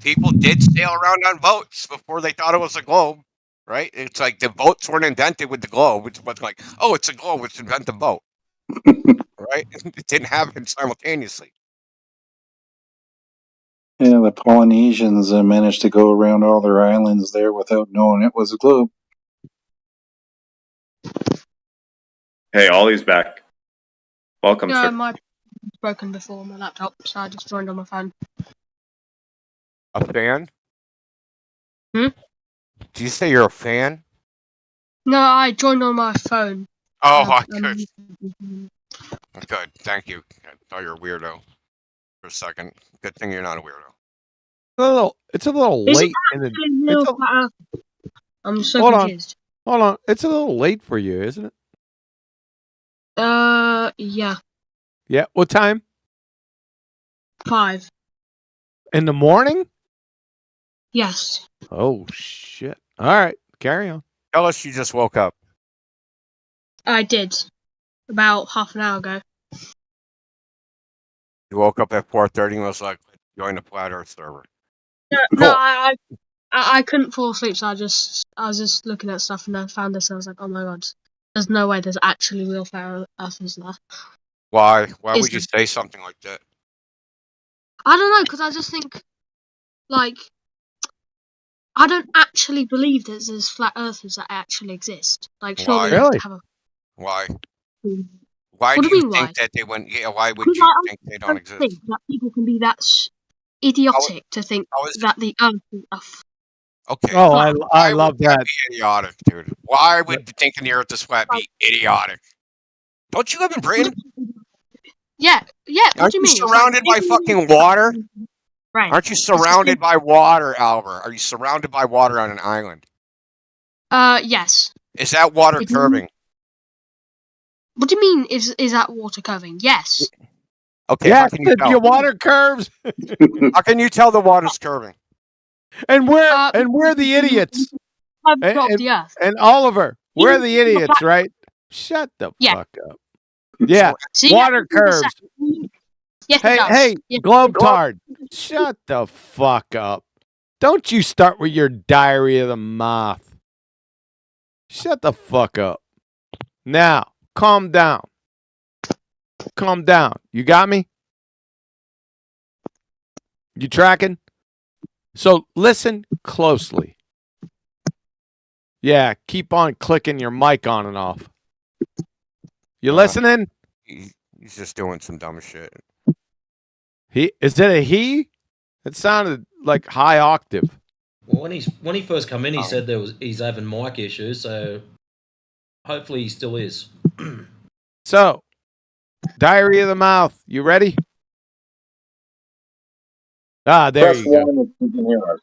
people did sail around on boats before they thought it was a globe, right? It's like the boats weren't invented with the globe. It's like, oh, it's a globe, let's invent a boat. Right? It didn't happen simultaneously. Yeah, the Polynesians managed to go around all their islands there without knowing it was a globe. Hey, Ollie's back. Welcome, Yeah, sir. my was broken before my laptop, so I just joined on my phone. A fan? Hmm? Do you say you're a fan? No, I joined on my phone. Oh, good. Good. Thank you. I thought you were a weirdo for a second. Good thing you're not a weirdo. It's a little Is it late. actually real flat Earth? I'm so Hold confused. on. Hold on. It's a little late for you, isn't it? Yeah. Yeah. What time? 5. In the morning? Yes. Oh shit! All right, carry on. Tell us you just woke up. I did. About half an hour ago. You woke up at 4:30 and was like, join the Flat Earth server. No, I couldn't fall asleep, so I was just looking at stuff and I found this and I was like, oh my god, there's no way there's actually real flat earthers there. Why? Why Is would you say something like that? I don't know, because I just think, like, I don't actually believe that there's flat earthers that actually exist. Like, surely Why? you have to have a. Why? Why What do do you you mean, think why? that they wouldn't? Yeah, why would Because you I think they don't don't exist? think that people can be that idiotic to think that the earth is a Okay. Oh, Why I would love that. be idiotic, dude? Why would thinking the Earth is flat be idiotic? Don't you live in Britain? Yeah, what Aren't do you you mean? It's like surrounded by people- fucking water? Right. Aren't you It's just surrounded by water, Albert? Are you surrounded by water on an island? Yes. Is that water What do you curving? What do you mean? Is that water curving? Yes. Okay, how Yes, can you tell? your water curves. How can you tell the water's curving? And we're the idiots. Of the earth. And Oliver, we're the Even the idiots, flat- right? Shut the Yeah. fuck up. Yeah, See, water yeah, curves. Yes, Hey, it does. hey, Yeah. Globetard, shut the fuck up. Don't you start with your diary of the moth. Shut the fuck up. Now, calm down. Calm down. You got me? You tracking? So listen closely. Yeah, keep on clicking your mic on and off. You listening? He's just doing some dumb shit. Is it a he? It sounded like high octave. Well, when he first come in, he said he's having mic issues, so hopefully he still is. So, diary of the mouth. You ready? Ah, there Press you go. one if you can hear us.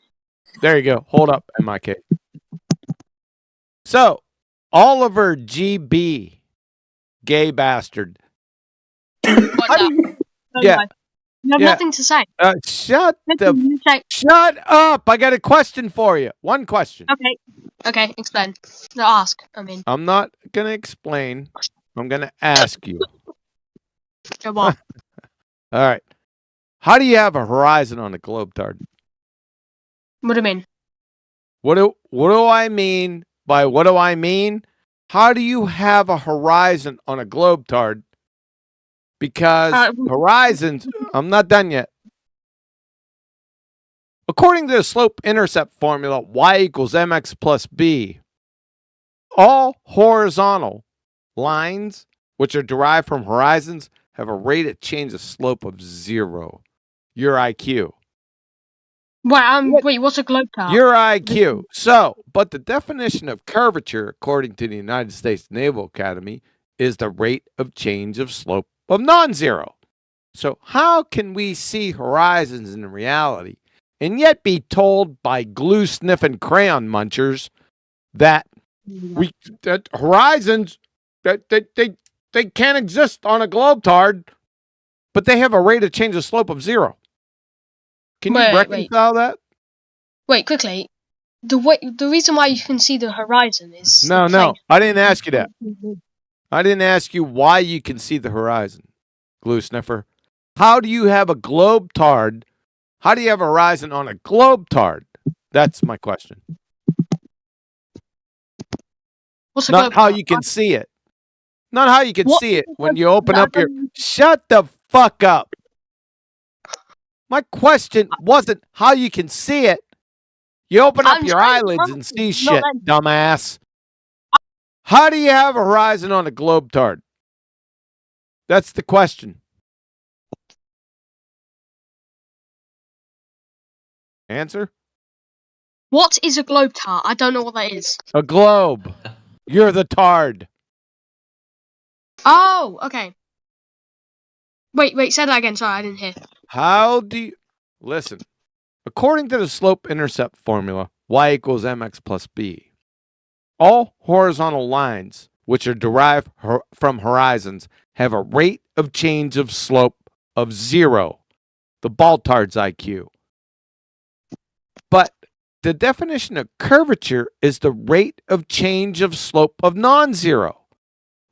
There you go. Hold up, MIK. So, Oliver GB, gay bastard. What's up? Yeah. You have Yeah. nothing to say. Shut Nothing to say. Shut up! I got a question for you. One question. Okay, explain. No, ask. I mean, I'm not gonna explain. I'm gonna ask you. go on. All right. How do you have a horizon on a globetard? What do you mean? What do I mean by what do I mean? How do you have a horizon on a globetard? Because horizons, I'm not done yet. According to the slope-intercept formula, y equals mx plus b, all horizontal lines, which are derived from horizons, have a rate of change of slope of 0. Your IQ. Wait, what's a globe car? Your IQ. So, but the definition of curvature, according to the United States Naval Academy, is the rate of change of slope of non-zero. So how can we see horizons in reality and yet be told by glue-sniffing crayon munchers that horizons that they can't exist on a globetard, but they have a rate of change of slope of 0? Can you reconcile that? Wait, quickly. The reason why you can see the horizon is No. I didn't ask you that. I didn't ask you why you can see the horizon, glue sniffer. How do you have a globetard? How do you have a horizon on a globetard? That's my question. What's a Not how globetard? you can see it. Not how you can What? see it when you open up your... Shut the fuck up. My question wasn't how you can see it. You open up your eyelids and see shit, dumbass. How do you have a horizon on a globetard? That's the question. Answer? What is a globe tar? I don't know what that is. A globe. You're the tard. Oh, okay. Wait, say that again. Sorry, I didn't hear. How do you... Listen. According to the slope-intercept formula, y equals mx plus b, all horizontal lines, which are derived from horizons, have a rate of change of slope of 0. The Baltard's IQ. the definition of curvature is the rate of change of slope of non-zero.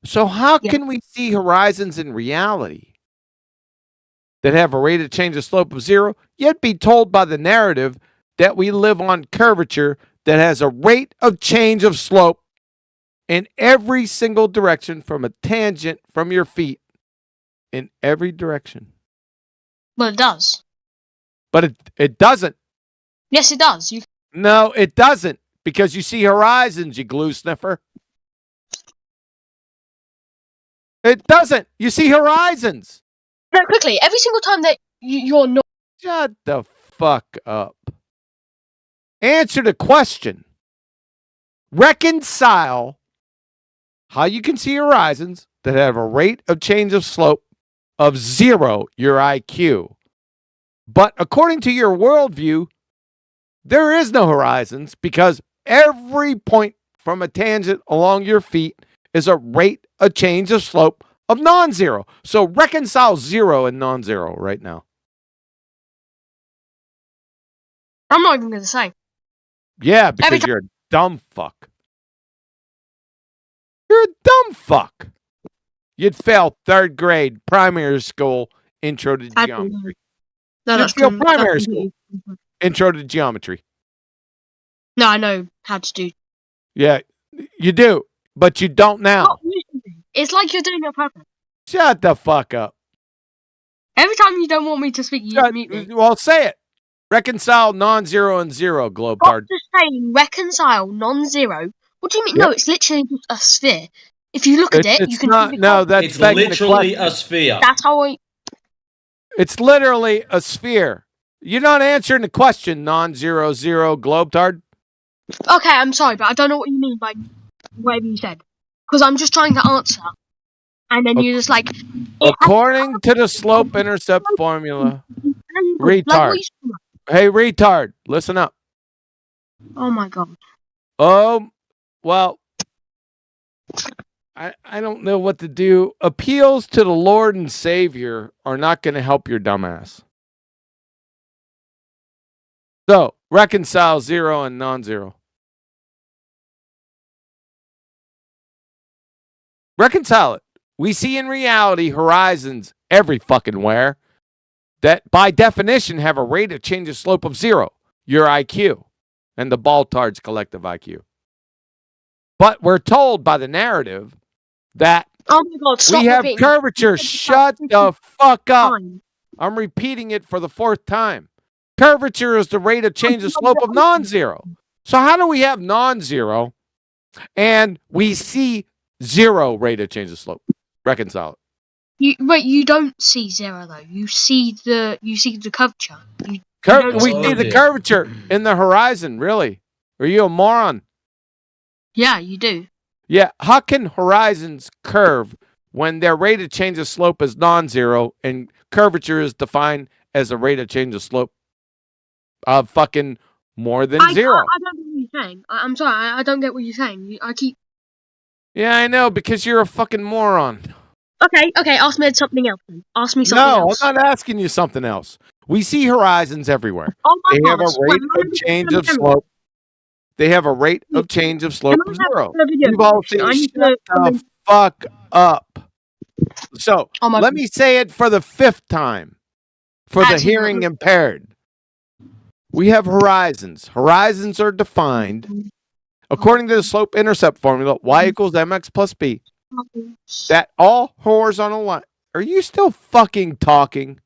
So how can we see horizons in reality that have a rate of change of slope of 0, yet be told by the narrative that we live on curvature that has a rate of change of slope in every single direction from a tangent from your feet in every direction? Well, it does. But it doesn't. Yes, it does. No, it doesn't, because you see horizons, you glue sniffer. It doesn't. You see horizons. No, quickly. Every single time that you're not. Shut the fuck up. Answer the question. Reconcile how you can see horizons that have a rate of change of slope of 0, your IQ. But according to your worldview, there is no horizons because every point from a tangent along your feet is a rate of change of slope of non-zero. So reconcile 0 and non-zero right now. I'm not even going to say. Yeah, because you're a dumb fuck. You're a dumb fuck. You'd fail 3rd grade primary school intro to geometry. No, You'd fail primary school intro to geometry. No, I know how to do. Yeah, you do, but you don't now. It's like you're doing it on purpose. Shut the fuck up. Every time you don't want me to speak, you mute me. Well, say it. Reconcile non-zero and 0, Globetard. Just saying reconcile non-zero. What do you mean? Yep. No, it's literally just a sphere. If you look at it, you can. Not, no, that's It's begging the literally question. a sphere. That's how I. It's literally a sphere. You're not answering the question, non-zero, 0, Globetard. Okay, I'm sorry, but I don't know what you mean by whatever you said. Because I'm just trying to answer. And then you're just like. According to the slope-intercept formula. Retard. Hey, retard, listen up. Oh my god. Oh, well, I don't know what to do. Appeals to the Lord and Savior are not going to help your dumbass. So, reconcile 0 and non-zero. Reconcile it. We see in reality horizons every fucking where that by definition have a rate of change of slope of 0, your IQ, and the Baltard's collective IQ. But we're told by the narrative that oh my god, stop we have repeating. curvature. Shut the fuck up. I'm repeating it for the 4th time. Curvature is the rate of change of slope of non-zero. So how do we have non-zero and we see 0 rate of change of slope? Reconcile it. You don't see 0 though. You see the curvature. We see the curvature in the horizon, really. Are you a moron? Yeah, you do. Yeah, how can horizons curve when their rate of change of slope is non-zero and curvature is defined as a rate of change of slope of fucking more than 0? I don't get what you're saying. I'm sorry, I don't get what you're saying. Yeah, I know, because you're a fucking moron. Okay, ask me something else then. Ask me something else. No, I'm not asking you something else. We see horizons everywhere. Oh my They have God, a rate of change of slope. They have a rate of change of slope of 0. You've all seen shut the fuck up. So, let me say it for the 5th time. For the hearing impaired. We have horizons. Horizons are defined according to the slope-intercept formula, y equals mx plus b, that all horizontal line. Are you still fucking talking?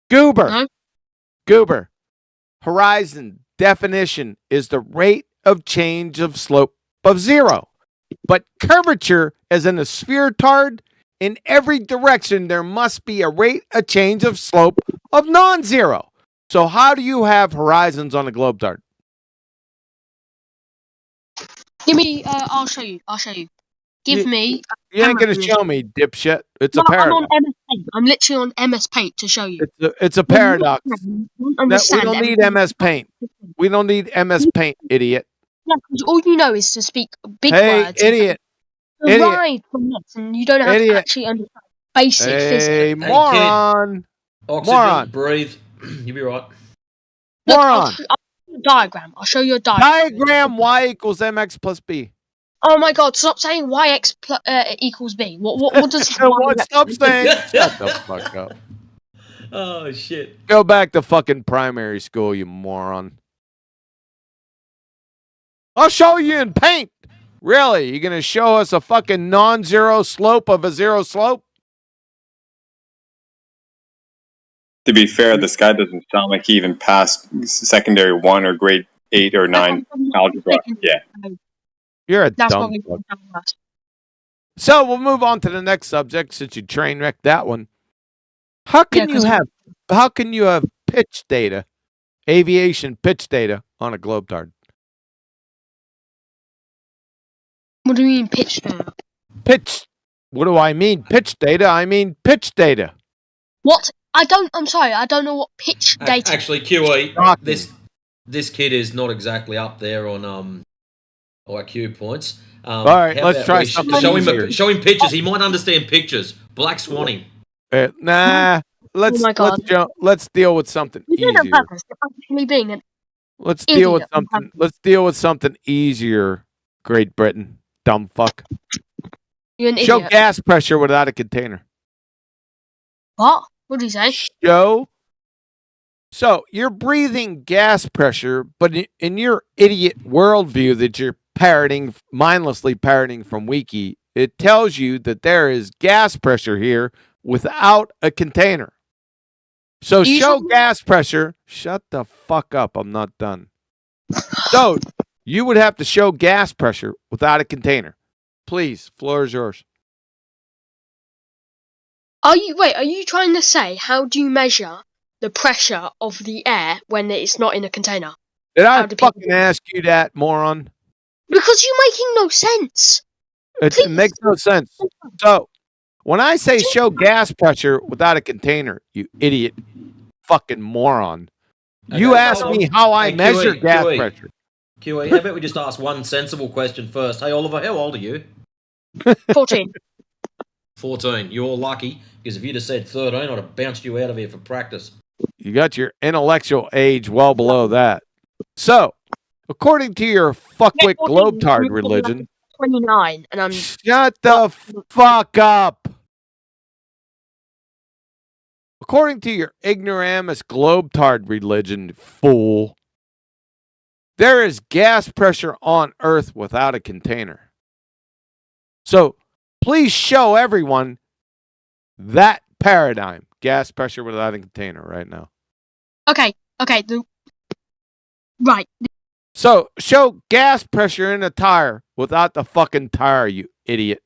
Goober. Goober. Horizon definition is the rate of change of slope of 0. But curvature, as in a sphere tard, in every direction there must be a rate of change of slope of non-zero. So how do you have horizons on a globe tard? Give me. I'll show you. Give me. You ain't gonna show me, dipshit. It's a I'm paradox. on MS Paint. I'm literally on MS Paint to show you. It's a paradox. We Understand don't need MS Paint. We don't need MS Paint, idiot. Yeah, 'cause all you know is to speak big Hey, words. idiot. And Idiot. ride from this, and you don't have Idiot. to actually understand basic Hey, physics. moron. Oxygen, Moron. breathe. You'll be right. Look, I'll Moron. show you a diagram. I'll show you a diagram. Diagram y equals mx plus b. Oh my god! Stop saying yx equals b. What does What? Stop saying. Shut the fuck up. Oh shit. Go back to fucking primary school, you moron. I'll show you in paint. Really? You gonna show us a fucking non-zero slope of a zero slope? To be fair, this guy doesn't sound like he even passed secondary 1 or grade 8 or 9 algebra. Yeah. You're a That's dumb probably fuck. So we'll move on to the next subject since you train wrecked that one. How can you have pitch data, aviation pitch data on a Globetard? What do you mean pitch data? Pitch. What do I mean? Pitch data. I mean pitch data. What? I'm sorry. I don't know what pitch data. Actually, QE, this kid is not exactly up there on IQ points. All right, how let's about try we something easier. show him pictures. He might understand pictures. Black Swanning. Nah. Let's deal with something You did it on easier. purpose. You're actually being an Let's deal with idiot on something. Let's deal with something easier. Great Britain, dumb fuck. You're an Show idiot. gas pressure without a container. What? What did he say? Show. So you're breathing gas pressure, but in your idiot worldview that you're mindlessly parroting from Wiki, it tells you that there is gas pressure here without a container. So show gas pressure. Shut the fuck up. I'm not done. So you would have to show gas pressure without a container. Please, floor is yours. Are you trying to say how do you measure the pressure of the air when it's not in a container? Did I fucking ask you that, moron? Because you're making no sense. It makes no sense. So, when I say show gas pressure without a container, you idiot fucking moron, you ask me how I measure gas pressure. QE, how about we just ask one sensible question first? Hey, Oliver, how old are you? 14. 14. You're lucky, because if you'd have said 13, I'd have bounced you out of here for practice. You got your intellectual age well below that. So, according to your fuckwit globetard religion, 29, and I'm. Shut the fuck up. According to your ignoramus globetard religion, fool, there is gas pressure on Earth without a container. So, please show everyone that paradigm, gas pressure without a container, right now. Okay. Right. So, show gas pressure in a tire without the fucking tire, you idiot.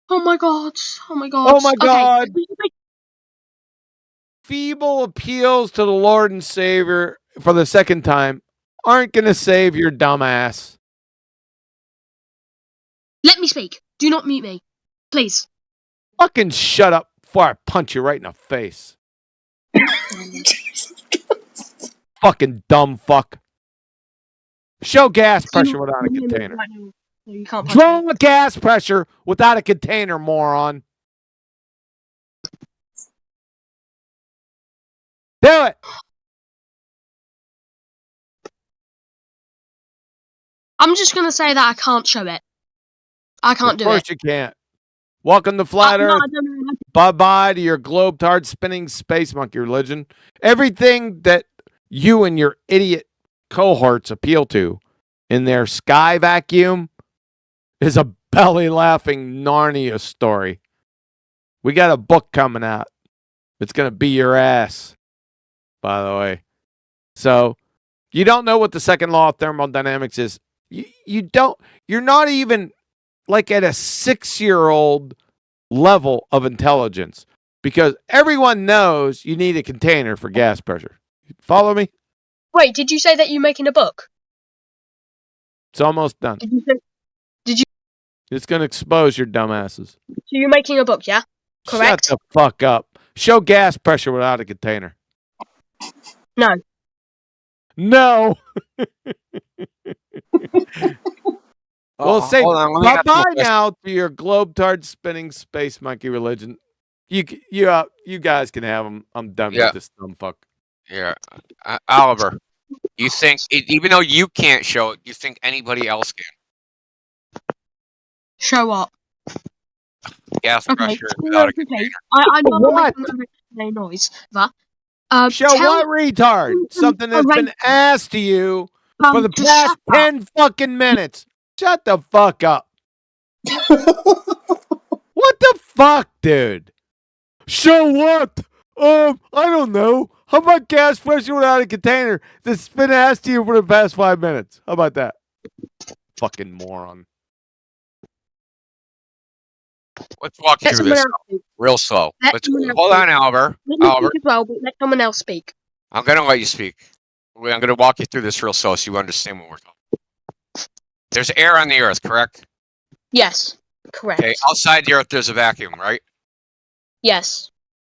Oh my god. Oh my god. Okay. Feeble appeals to the Lord and Savior for the second time aren't going to save your dumb ass. Let me speak. Do not mute me. Please. Fucking shut up before I punch you right in the face. Fucking dumb fuck. Show gas pressure without a container. You can't Draw gas pressure without a container, moron. Do it. I'm just gonna say that I can't show it. I can't do it. Of course you can't. Welcome to Flat Earth. Bye-bye to your globetard spinning space monkey religion. Everything that you and your idiot cohorts appeal to in their sky vacuum is a belly-laughing Narnia story. We got a book coming out. It's going to be your ass, by the way. So, you don't know what the second law of thermodynamics is. You're not even like at a 6-year-old level of intelligence, because everyone knows you need a container for gas pressure. Follow me? Wait, did you say that you're making a book? It's almost done. Did you? It's going to expose your dumbasses. So you're making a book, yeah? Correct. Shut the fuck up. Show gas pressure without a container. No. No. Well, say hold on, let me ask you a bye-bye question. now to your globetard spinning space monkey religion. You guys can have them. I'm done Yeah. with this dumb fuck. Yeah, Oliver, you think even though you can't show it, you think anybody else can? Show up. Gas Okay. pressure without a Okay. I'm not What? making a noise. That. Show tell what, retard? Something that's been asked to you for the just past shut up. 10 fucking minutes. Shut the fuck up. What the fuck, dude? Show what? I don't know. How about gas pressure without a container that's been asked to you for the past 5 minutes? How about that? Fucking moron. Let's walk Let through someone this else speak. real slow. Let someone else Hold speak. on, Oliver. Let me Oliver, speak as well, but let someone else speak. I'm gonna let you speak. I'm gonna walk you through this real slow so you understand what we're talking about. There's air on the Earth, correct? Yes. Correct. Okay, outside the Earth there's a vacuum, right? Yes.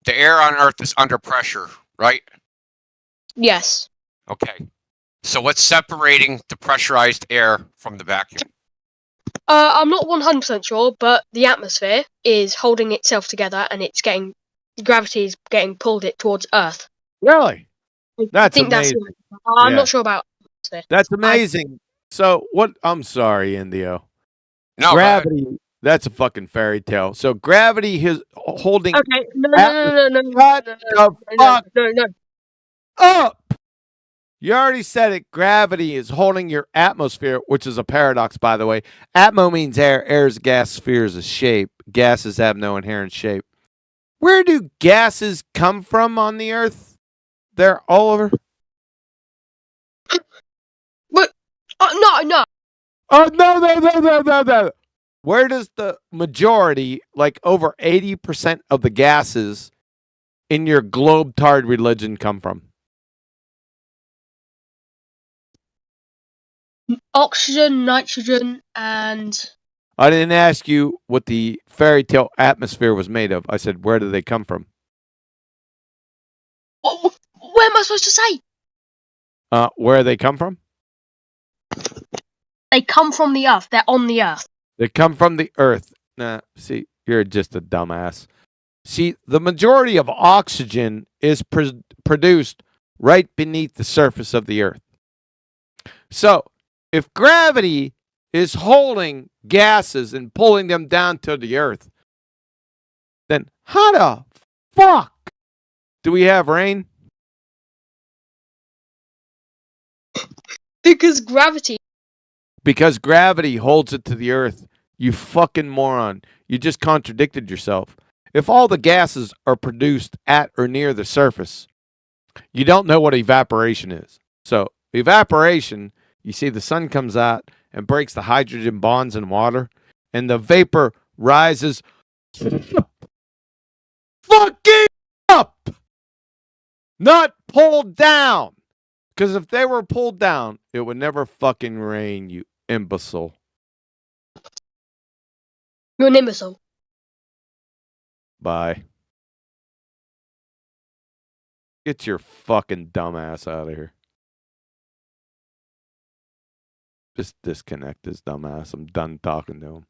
The air on Earth is under pressure, right? Yes. Okay. So what's separating the pressurized air from the vacuum? I'm not 100% sure, but the atmosphere is holding itself together, and gravity is getting pulled it towards Earth. Really? I That's think amazing. I'm Yeah. not sure about atmosphere. That's amazing. So what? I'm sorry, Indio. No, gravity. That's a fucking fairy tale. So gravity is holding. Okay. No. Shut the fuck No. up. You already said it. Gravity is holding your atmosphere, which is a paradox, by the way. Atmo means air. Air is gas. Sphere is a shape. Gases have no inherent shape. Where do gases come from on the Earth? They're all over. But no. Oh no. Where does the majority, like over 80% of the gases in your globe-tard religion come from? Oxygen, nitrogen, and I didn't ask you what the fairy tale atmosphere was made of. I said, where do they come from? where am I supposed to say? Where they come from? They come from the Earth. They're on the Earth. They come from the Earth. Nah, see, you're just a dumbass. See, the majority of oxygen is produced right beneath the surface of the Earth. So, if gravity is holding gases and pulling them down to the Earth, then how the fuck do we have rain? Because gravity. Because gravity holds it to the Earth. You fucking moron. You just contradicted yourself. If all the gases are produced at or near the surface, you don't know what evaporation is. So, evaporation, you see the sun comes out and breaks the hydrogen bonds in water, and the vapor rises fucking up, not pulled down. Because if they were pulled down, it would never fucking rain, you imbecile. You're an imbecile. Bye. Get your fucking dumbass out of here. Just disconnect this dumbass. I'm done talking to him.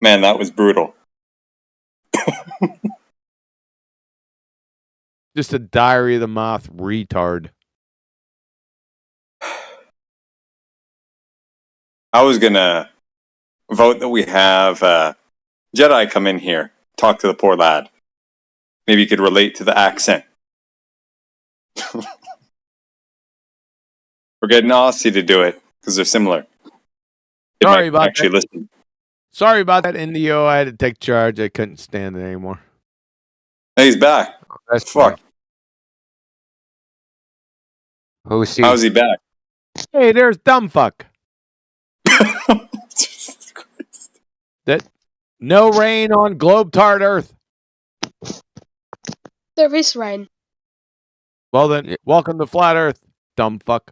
Man, that was brutal. Just a Diary of the Moth retard. I was gonna vote that we have Jedi come in here, talk to the poor lad. Maybe you could relate to the accent. We're getting Aussie to do it because they're similar. They Sorry might about actually that. listen. Sorry about that, Indio. I had to take charge. I couldn't stand it anymore. Hey, he's back. That's fuck. Who's he? How's he back? Hey, there's Dumbfuck. That no rain on globe-tard Earth. There is rain. Well then, welcome to Flat Earth, Dumbfuck.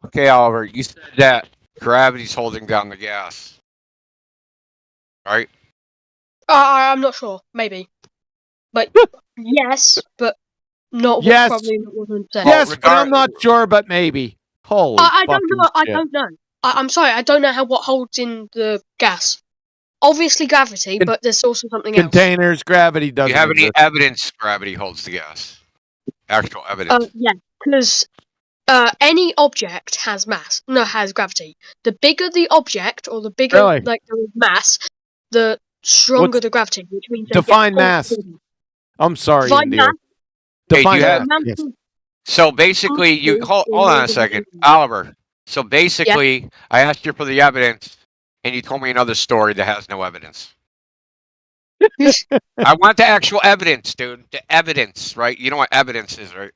Okay, Oliver, you said that gravity's holding down the gas. Right? I'm not sure. Maybe. But yes, but not Yes. probably not 100%. Yes, but I'm not sure, but maybe. Holy I don't fucking know. I shit. don't know. I'm sorry. I don't know what holds in the gas. obviously gravity, but there's also something else. Containers, gravity Do doesn't you have any exist. evidence gravity holds the gas? Actual evidence. Yeah, because any object has mass. No, has gravity. The bigger the object, or the bigger Really? like the mass, the stronger What's- the gravity, which means they get Define pulled mass. forward. I'm sorry, Define India. mass. Hey, do Define you mass. have? Amount Yes. of So basically, you hold on a second, Oliver. So basically, I asked you for the evidence, and you told me another story that has no evidence. I want the actual evidence, dude. The evidence, right? You know what evidence is, right?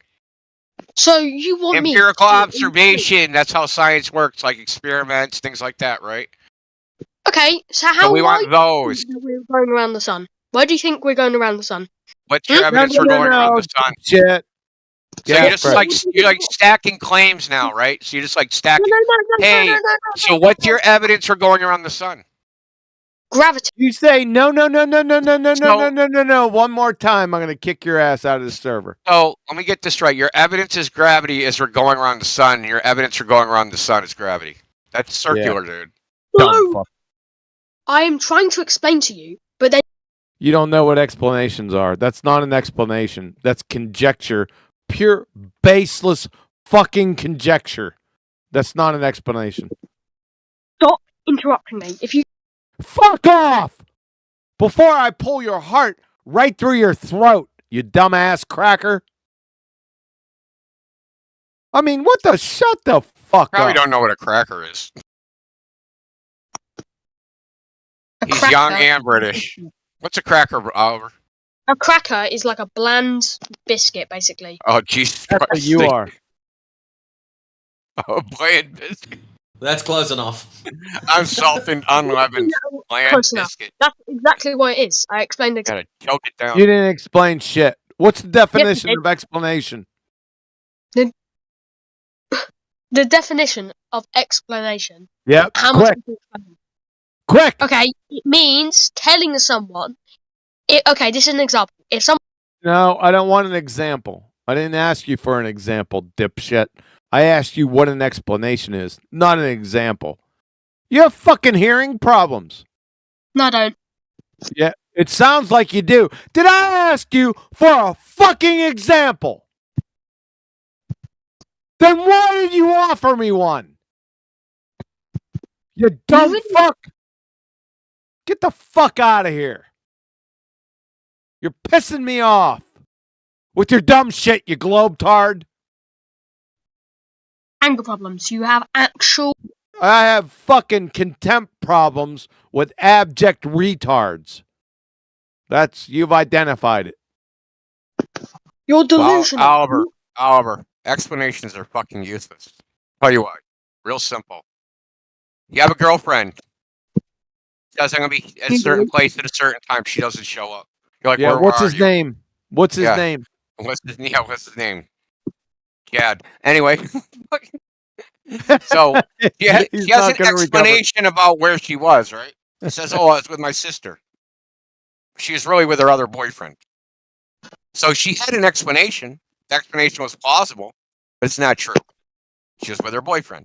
So you want Empirical me? observation. That's how science works, like experiments, things like that, right? Okay, so how we want why those. do you think we're going around the sun? Why do you think we're going around the sun? What's your evidence for going around the sun? Shit. So Yeah, you're just right. like you're like stacking claims now, right? So you're just like stacking. No, Hey, so what's your evidence for going around the sun? Gravity. You say no. One more time, I'm gonna kick your ass out of the server. So let me get this right. Your evidence is gravity is for going around the sun. And your evidence for going around the sun is gravity. That's circular, dude. Dumb fuck. I am trying to explain to you, but then You don't know what explanations are. That's not an explanation. That's conjecture. Pure, baseless fucking conjecture. That's not an explanation. stop interrupting me. If you Fuck off! Before I pull your heart right through your throat, you dumbass cracker. I mean, what the? Shut the fuck Probably up. don't know what a cracker is. He's cracker- young and British. What's a cracker, Oliver? a cracker is like a bland biscuit, basically. Oh, Jesus That's what Christ. you are. Oh, bland biscuit. That's close enough. I'm salting unleavened bland Close enough. biscuit. That's exactly what it is. I explained it. Gotta choke it down. You didn't explain shit. What's the definition did. of explanation? The definition of explanation. Yep. How much? Quick. Quick. Okay, it means telling someone. Okay, this is an example. If someone No, I don't want an example. I didn't ask you for an example, dipshit. I asked you what an explanation is, not an example. You have fucking hearing problems. No, I don't. Yeah, it sounds like you do. Did I ask you for a fucking example? Then why did you offer me one? You dumb fuck. Get the fuck out of here. You're pissing me off with your dumb shit, you globetard. Anger problems. You have actual. I have fucking contempt problems with abject retards. You've identified it. You're delusional. Oliver, explanations are fucking useless. Tell you what, real simple. You have a girlfriend. She says I'm gonna be at a certain place at a certain time. She doesn't show up. You're like, Yeah, where what's are his you? name? What's his Yeah. name? What's his name? Gad. Anyway. So she has He's an not gonna recover. explanation about where she was, right? It says, "Oh, I was with my sister." She was really with her other boyfriend. So she had an explanation. The explanation was plausible, but it's not true. She was with her boyfriend.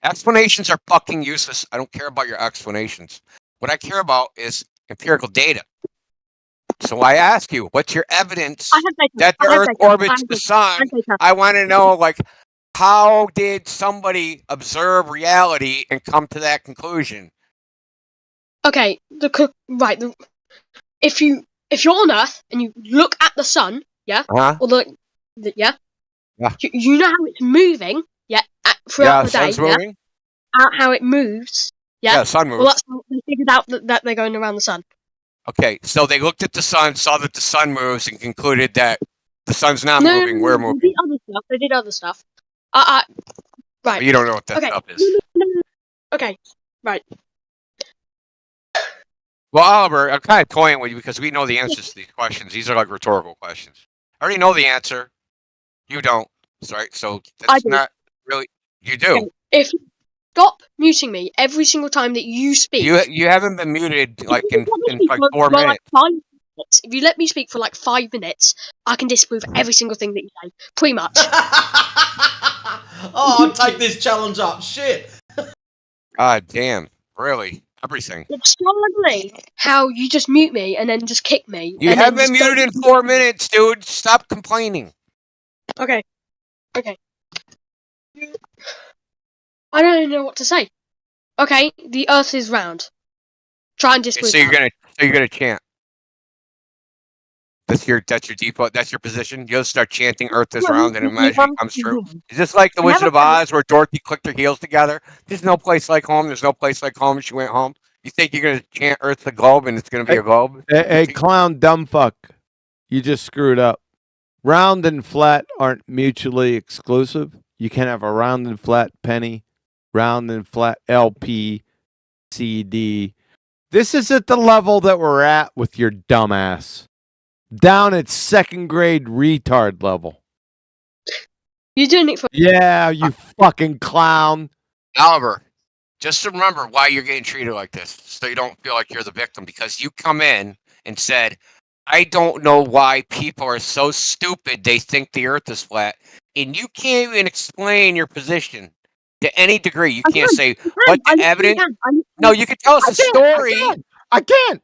Explanations are fucking useless. I don't care about your explanations. What I care about is empirical data. So I ask you, what's your evidence that the Earth orbits the sun? I want to know, like, how did somebody observe reality and come to that conclusion? Okay, if you're on Earth and you look at the sun, yeah, Uh-huh. or Yeah. you know how it's moving, yeah, throughout the day, sun's moving. how it moves, yeah. Yeah, sun moves. Well, that's how they figured out that they're going around the sun. Okay, so they looked at the sun, saw that the sun moves, and concluded that the sun's not moving. We're moving. They did other stuff. Right. You don't know what that Okay. stuff is. Okay. Right. Well, Oliver, I'm kind of toying with you because we know the answers to these questions. These are like rhetorical questions. I already know the answer. You don't. Right? So I that's do. not really. You do. Okay. If you stop muting me every single time that you speak. You haven't been muted like in like 4 for like minutes. 5 minutes. If you let me speak for like 5 minutes, I can disprove every single thing that you say. Pretty much. Oh, I'll take this challenge up. Shit. Ah, damn. Really? everything. It's so ugly how you just mute me and then just kick me. You and haven't then been just muted don't- in 4 minutes, dude. Stop complaining. Okay. Okay. I don't even know what to say. Okay, the Earth is round. Try and disprove So you're that. gonna chant. That's your default. That's your position. You'll start chanting "Earth is round" and imagine it comes true. Is this like the I Wizard never of Oz, where Dorothy clicked her heels together? There's no place like home. There's no place like home. She went home. You think you're gonna chant "Earth the globe" and it's gonna be a globe? Hey, clown, dumb fuck. You just screwed up. Round and flat aren't mutually exclusive. You can have a round and flat penny, round and flat LP, CD. This is at the level that we're at with your dumbass. Down at second grade retard level. You're doing it for. Yeah, you fucking clown. Oliver, just remember why you're getting treated like this, so you don't feel like you're the victim. Because you come in and said, "I don't know why people are so stupid they think the Earth is flat," and you can't even explain your position to any degree. You can't say what the evidence. No, you can tell us a story. I can.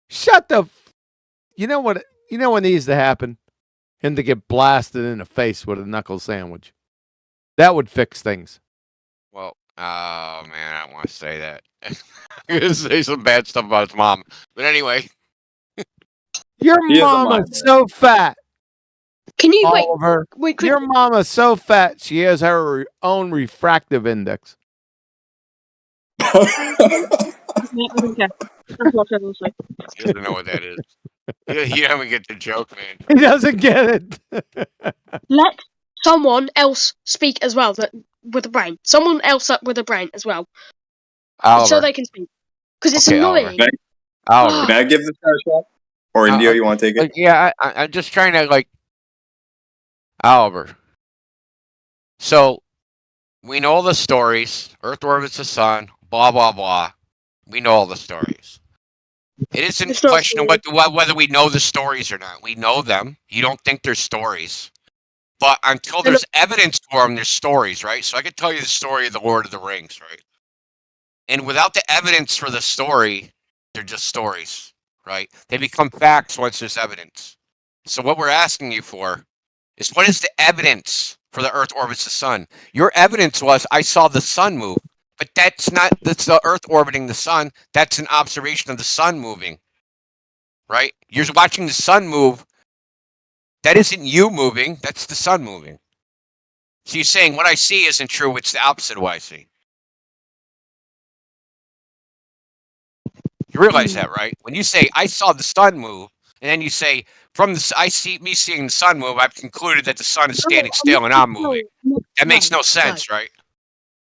Shut the. You know what? You know what needs to happen? Him to get blasted in the face with a knuckle sandwich. That would fix things. Well, oh man, I don't want to say that. I'm gonna say some bad stuff about his mom, but anyway. Your He is a mama's minor. so fat. Can you Oliver, wait? Your mama's so fat she has her own refractive index. I don't care. That's what I will say. He doesn't know what that is. He haven't get the joke, man. He doesn't get it. Let someone else speak as well with a brain. Someone else up with a brain as well. So Oliver. they can speak. Because it's Okay, annoying. Oliver. Can I give this guy a shot? Or Indio, you want to take it? Yeah, I'm just trying to Oliver. So we know the stories. Earth orbits the sun. Blah blah blah. We know all the stories. It isn't a question of whether we know the stories or not. We know them. You don't think they're stories. But until there's evidence for them, there's stories, right? So I could tell you the story of the Lord of the Rings, right? And without the evidence for the story, they're just stories, right? They become facts once there's evidence. So what we're asking you for is, what is the evidence for the Earth orbits the sun? Your evidence was, I saw the sun move. But that's the Earth orbiting the sun. That's an observation of the sun moving, right? You're watching the sun move. That isn't you moving. That's the sun moving. So you're saying what I see isn't true. It's the opposite of what I see. You realize that, right? When you say I saw the sun move, and then you say me seeing the sun move, I've concluded that the sun is standing still and I'm moving. That makes no sense, right?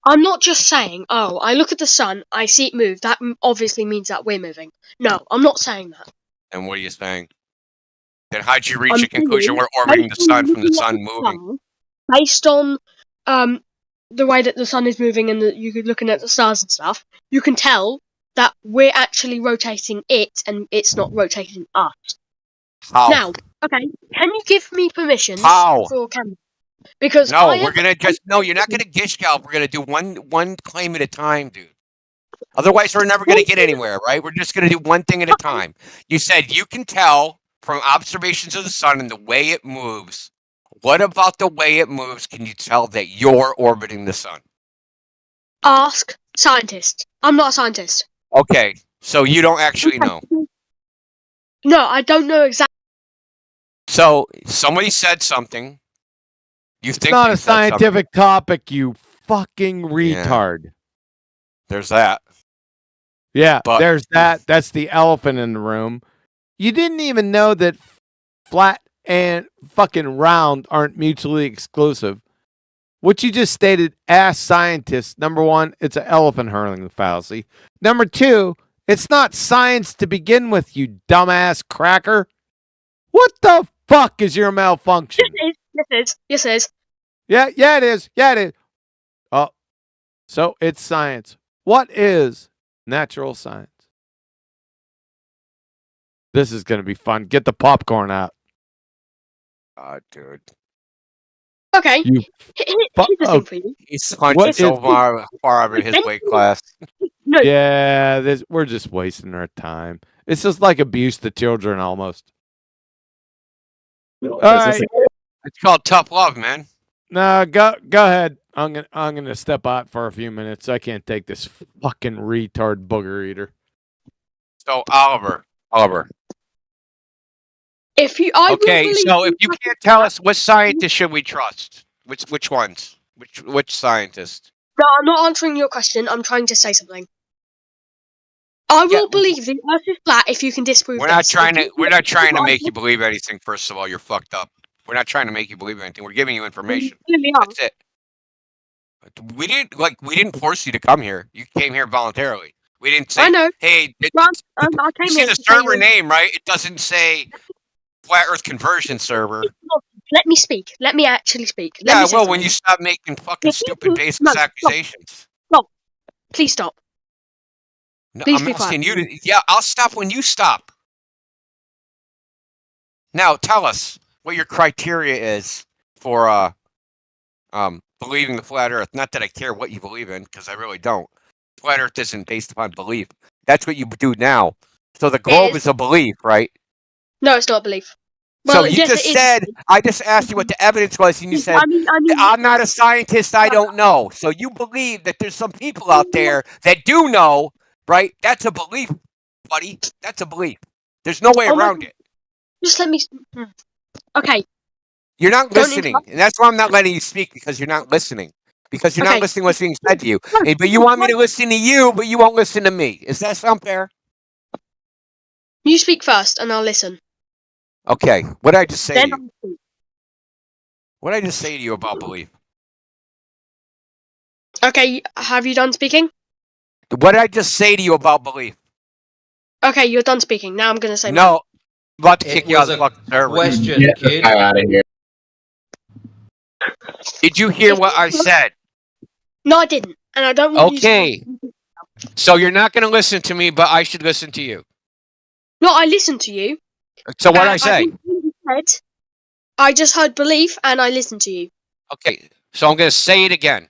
I'm not just saying, oh, I look at the sun, I see it move. That obviously means that we're moving. No, I'm not saying that. And what are you saying? Then how'd you reach a conclusion we're orbiting the sun from the sun moving? Based on the way that the sun is moving and you're looking at the stars and stuff, you can tell that we're actually rotating it and it's not rotating us. How? Now, okay, can you give me permission How? for camera? Because no, you're not gonna gish gallop. We're gonna do one claim at a time, dude. Otherwise, we're never gonna get anywhere, right? We're just gonna do one thing at a time. You said you can tell from observations of the sun and the way it moves. What about the way it moves can you tell that you're orbiting the sun? Ask scientist. I'm not a scientist. Okay, so you don't actually know. No, I don't know exactly. So somebody said something. You It's think not they a said something. scientific topic, you fucking retard. There's that. Yeah, But- there's that. That's the elephant in the room. You didn't even know that flat and fucking round aren't mutually exclusive. What you just stated, ask scientists. Number one, it's an elephant hurling fallacy. Number two, it's not science to begin with, you dumbass cracker. What the fuck is your malfunction? Yes, it is. Yeah, it is. Yeah, it is. Oh, so it's science. What is natural science? This is going to be fun. Get the popcorn out. Dude. Okay. You Here's fu- the oh, thing for you. He's punching what so is? far over his weight class. No. Yeah, we're just wasting our time. It's just like abuse to children almost. All right. It's called tough love, man. No, go ahead. I'm gonna step out for a few minutes. I can't take this fucking retard booger eater. So Oliver. If you, I will Okay, believe so if you. you can't tell us, what scientist should we trust? Which ones? Which scientist? No, I'm not answering your question. I'm trying to say something. I will believe the Earth is flat if you can disprove We're not this. trying to make you believe anything. First of all, you're fucked up. We're not trying to make you believe anything. We're giving you information. That's it. We didn't force you to come here. You came here voluntarily. We didn't say, I know. hey, I you came see here the to say server you- name, right? It doesn't say Flat Earth Conversion Server. Let me speak. Let me actually speak. Let Yeah, me say well, when something. you stop making fucking stupid baseless No, stop. accusations. Stop. Please stop. No, Please I'm be asking quiet. you to. Yeah, I'll stop when you stop. Now, tell us what your criteria is for believing the flat Earth. Not that I care what you believe in, because I really don't. Flat Earth isn't based upon belief. That's what you do now. So the globe is a belief, right? No, it's not belief. So Well, you yes, just it is. said, I just asked you what the evidence was, and you said, I mean, I'm not a scientist, I don't know. So you believe that there's some people out there that do know, right? That's a belief, buddy. That's a belief. There's no way Oh my around God. it. Just let me. Okay. You're not Don't listening, interrupt. and that's why I'm not letting you speak, because you're not listening. Because you're not Okay. listening to what's being said to you. But you want me to listen to you, but you won't listen to me. Is that sound fair? You speak first, and I'll listen. Okay. What did I just say Then to you? I'll speak. What did I just say to you about belief? Okay. Have you done speaking? What did I just say to you about belief? Okay, you're done speaking. Now I'm gonna say mine. No. I'm about to It kick you out was of the a fucking server. question, kid. out of here. Did you hear what I said? No, I didn't, and I don't want Okay. you. So you're not going to listen to me, but I should listen to you. No, I listened to you. So what did I say? didn't hear what you said. I just heard belief, and I listened to you. Okay. So I'm going to say it again.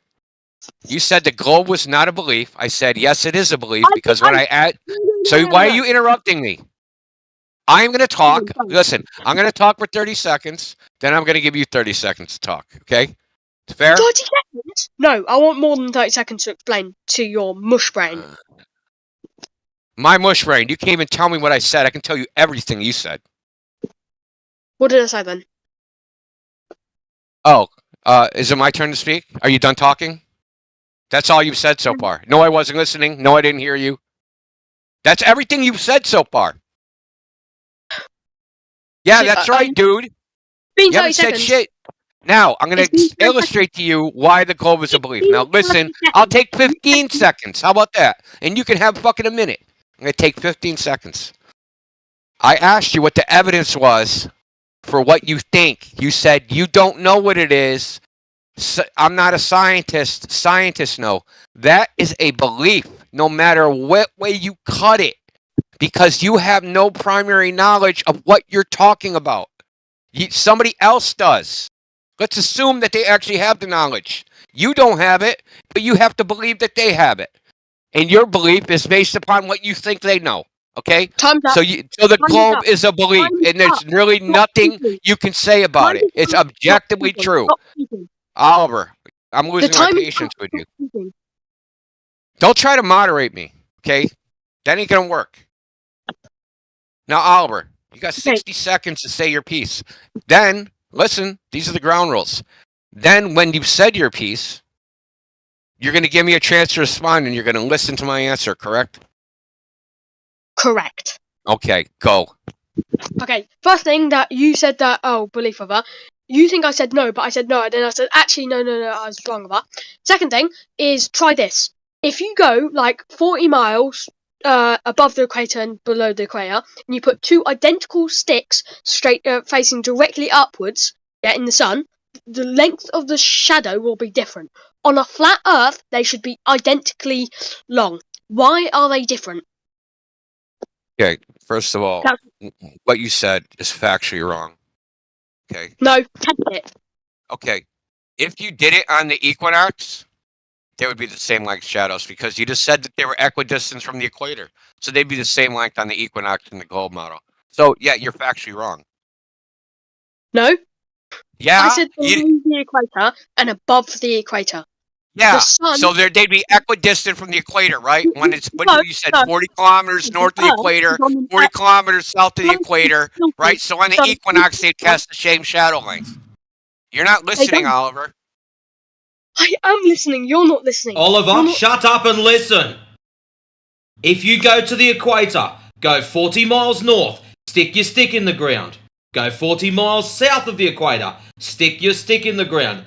You said the globe was not a belief. I said, yes, it is a belief, because when I add. So why are you interrupting me? I'm going to talk. Listen, I'm going to talk for 30 seconds. Then I'm going to give you 30 seconds to talk. Okay? It's fair? 30 seconds? No, I want more than 30 seconds to explain to your mush brain. My mush brain. You can't even tell me what I said. I can tell you everything you said. What did I say then? Oh, is it my turn to speak? Are you done talking? That's all you've said so far. No, I wasn't listening. No, I didn't hear you. That's everything you've said so far. Yeah, that's right, dude. You haven't said shit. Now, I'm going to illustrate to you why the globe is a belief. Now, listen, I'll take 15 seconds. How about that? And you can have fucking a minute. I'm going to take 15 seconds. I asked you what the evidence was for what you think. You said you don't know what it is. I'm not a scientist. Scientists know. That is a belief, no matter what way you cut it, because you have no primary knowledge of what you're talking about. Somebody else does. Let's assume that they actually have the knowledge. You don't have it, but you have to believe that they have it. And your belief is based upon what you think they know. Okay? So the globe is a belief, and there's really nothing you can say about it. It's objectively true. Oliver, I'm losing my patience with you. Don't try to moderate me, okay? That ain't gonna work. Now, Oliver, you got 60 seconds to say your piece. Then, listen, these are the ground rules. Then, when you've said your piece, you're going to give me a chance to respond, and you're going to listen to my answer, correct? Correct. Okay, go. Okay, first thing that you said that, belief of her. You think I said no, but I said no, and then I said, actually, no, I was wrong about. Second thing is, try this. If you go, 40 miles above the equator and below the equator, and you put two identical sticks straight facing directly upwards, in the sun, the length of the shadow will be different. On a flat Earth, they should be identically long. Why are they different? Okay, first of all, what you said is factually wrong. Okay? No, test it. Okay. if you did it on the equinox, they would be the same length shadows because you just said that they were equidistant from the equator. So they'd be the same length on the equinox and the globe model. So yeah, you're factually wrong. No. Yeah. I said below the equator and above the equator. Yeah. The sun. So they'd be equidistant from the equator, right? When it's what No, you said, no. 40 kilometers north of the Earth equator, is on the 40 Earth. kilometers south of the No, equator, no, right? So on the no. equinox, they cast the same shadow length. You're not listening, don't. Oliver. I am listening. You're not listening. Oliver, shut up and listen. If you go to the equator, go 40 miles north, stick your stick in the ground. Go 40 miles south of the equator, stick your stick in the ground.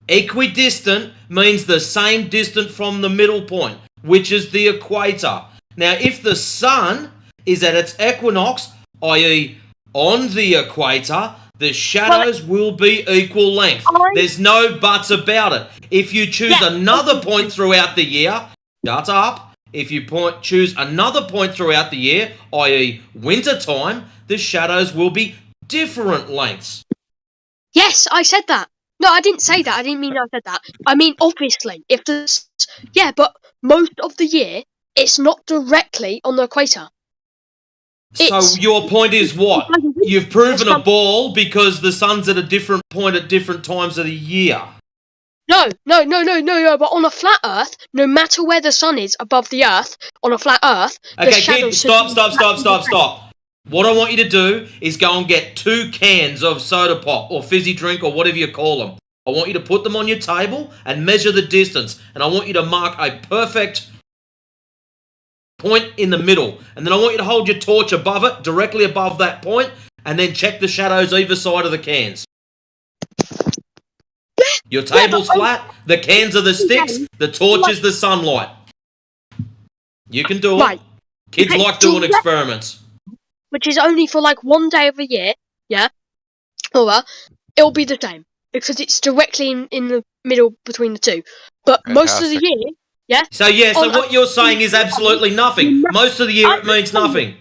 Equidistant means the same distance from the middle point, which is the equator. Now, if the sun is at its equinox, i.e. on the equator, the shadows will be equal length. There's no buts about it. If you choose another point throughout the year, shut up. If you choose another point throughout the year, i.e. winter time, the shadows will be different lengths. Yes, I said that. No, I didn't say that. I didn't mean I said that. I mean, obviously, if the but most of the year it's not directly on the equator. So your point is what? You've proven a ball because the sun's at a different point at different times of the year. No. But on a flat Earth, no matter where the sun is above the Earth, on a flat Earth, the Okay, kid, shadows stop. What I want you to do is go and get 2 cans of soda pop or fizzy drink or whatever you call them. I want you to put them on your table and measure the distance. And I want you to mark a perfect point in the middle. And then I want you to hold your torch above it, directly above that point, and then check the shadows either side of the cans. Your table's flat, the cans are the sticks, the torch is the sunlight. You can do it. Right. Kids Okay, like doing experiments. which is only for like one day of the year, yeah? Or it'll be the same because it's directly in the middle between the two. But most of the year, yeah? So what you're saying is absolutely nothing. Most of the year it means nothing.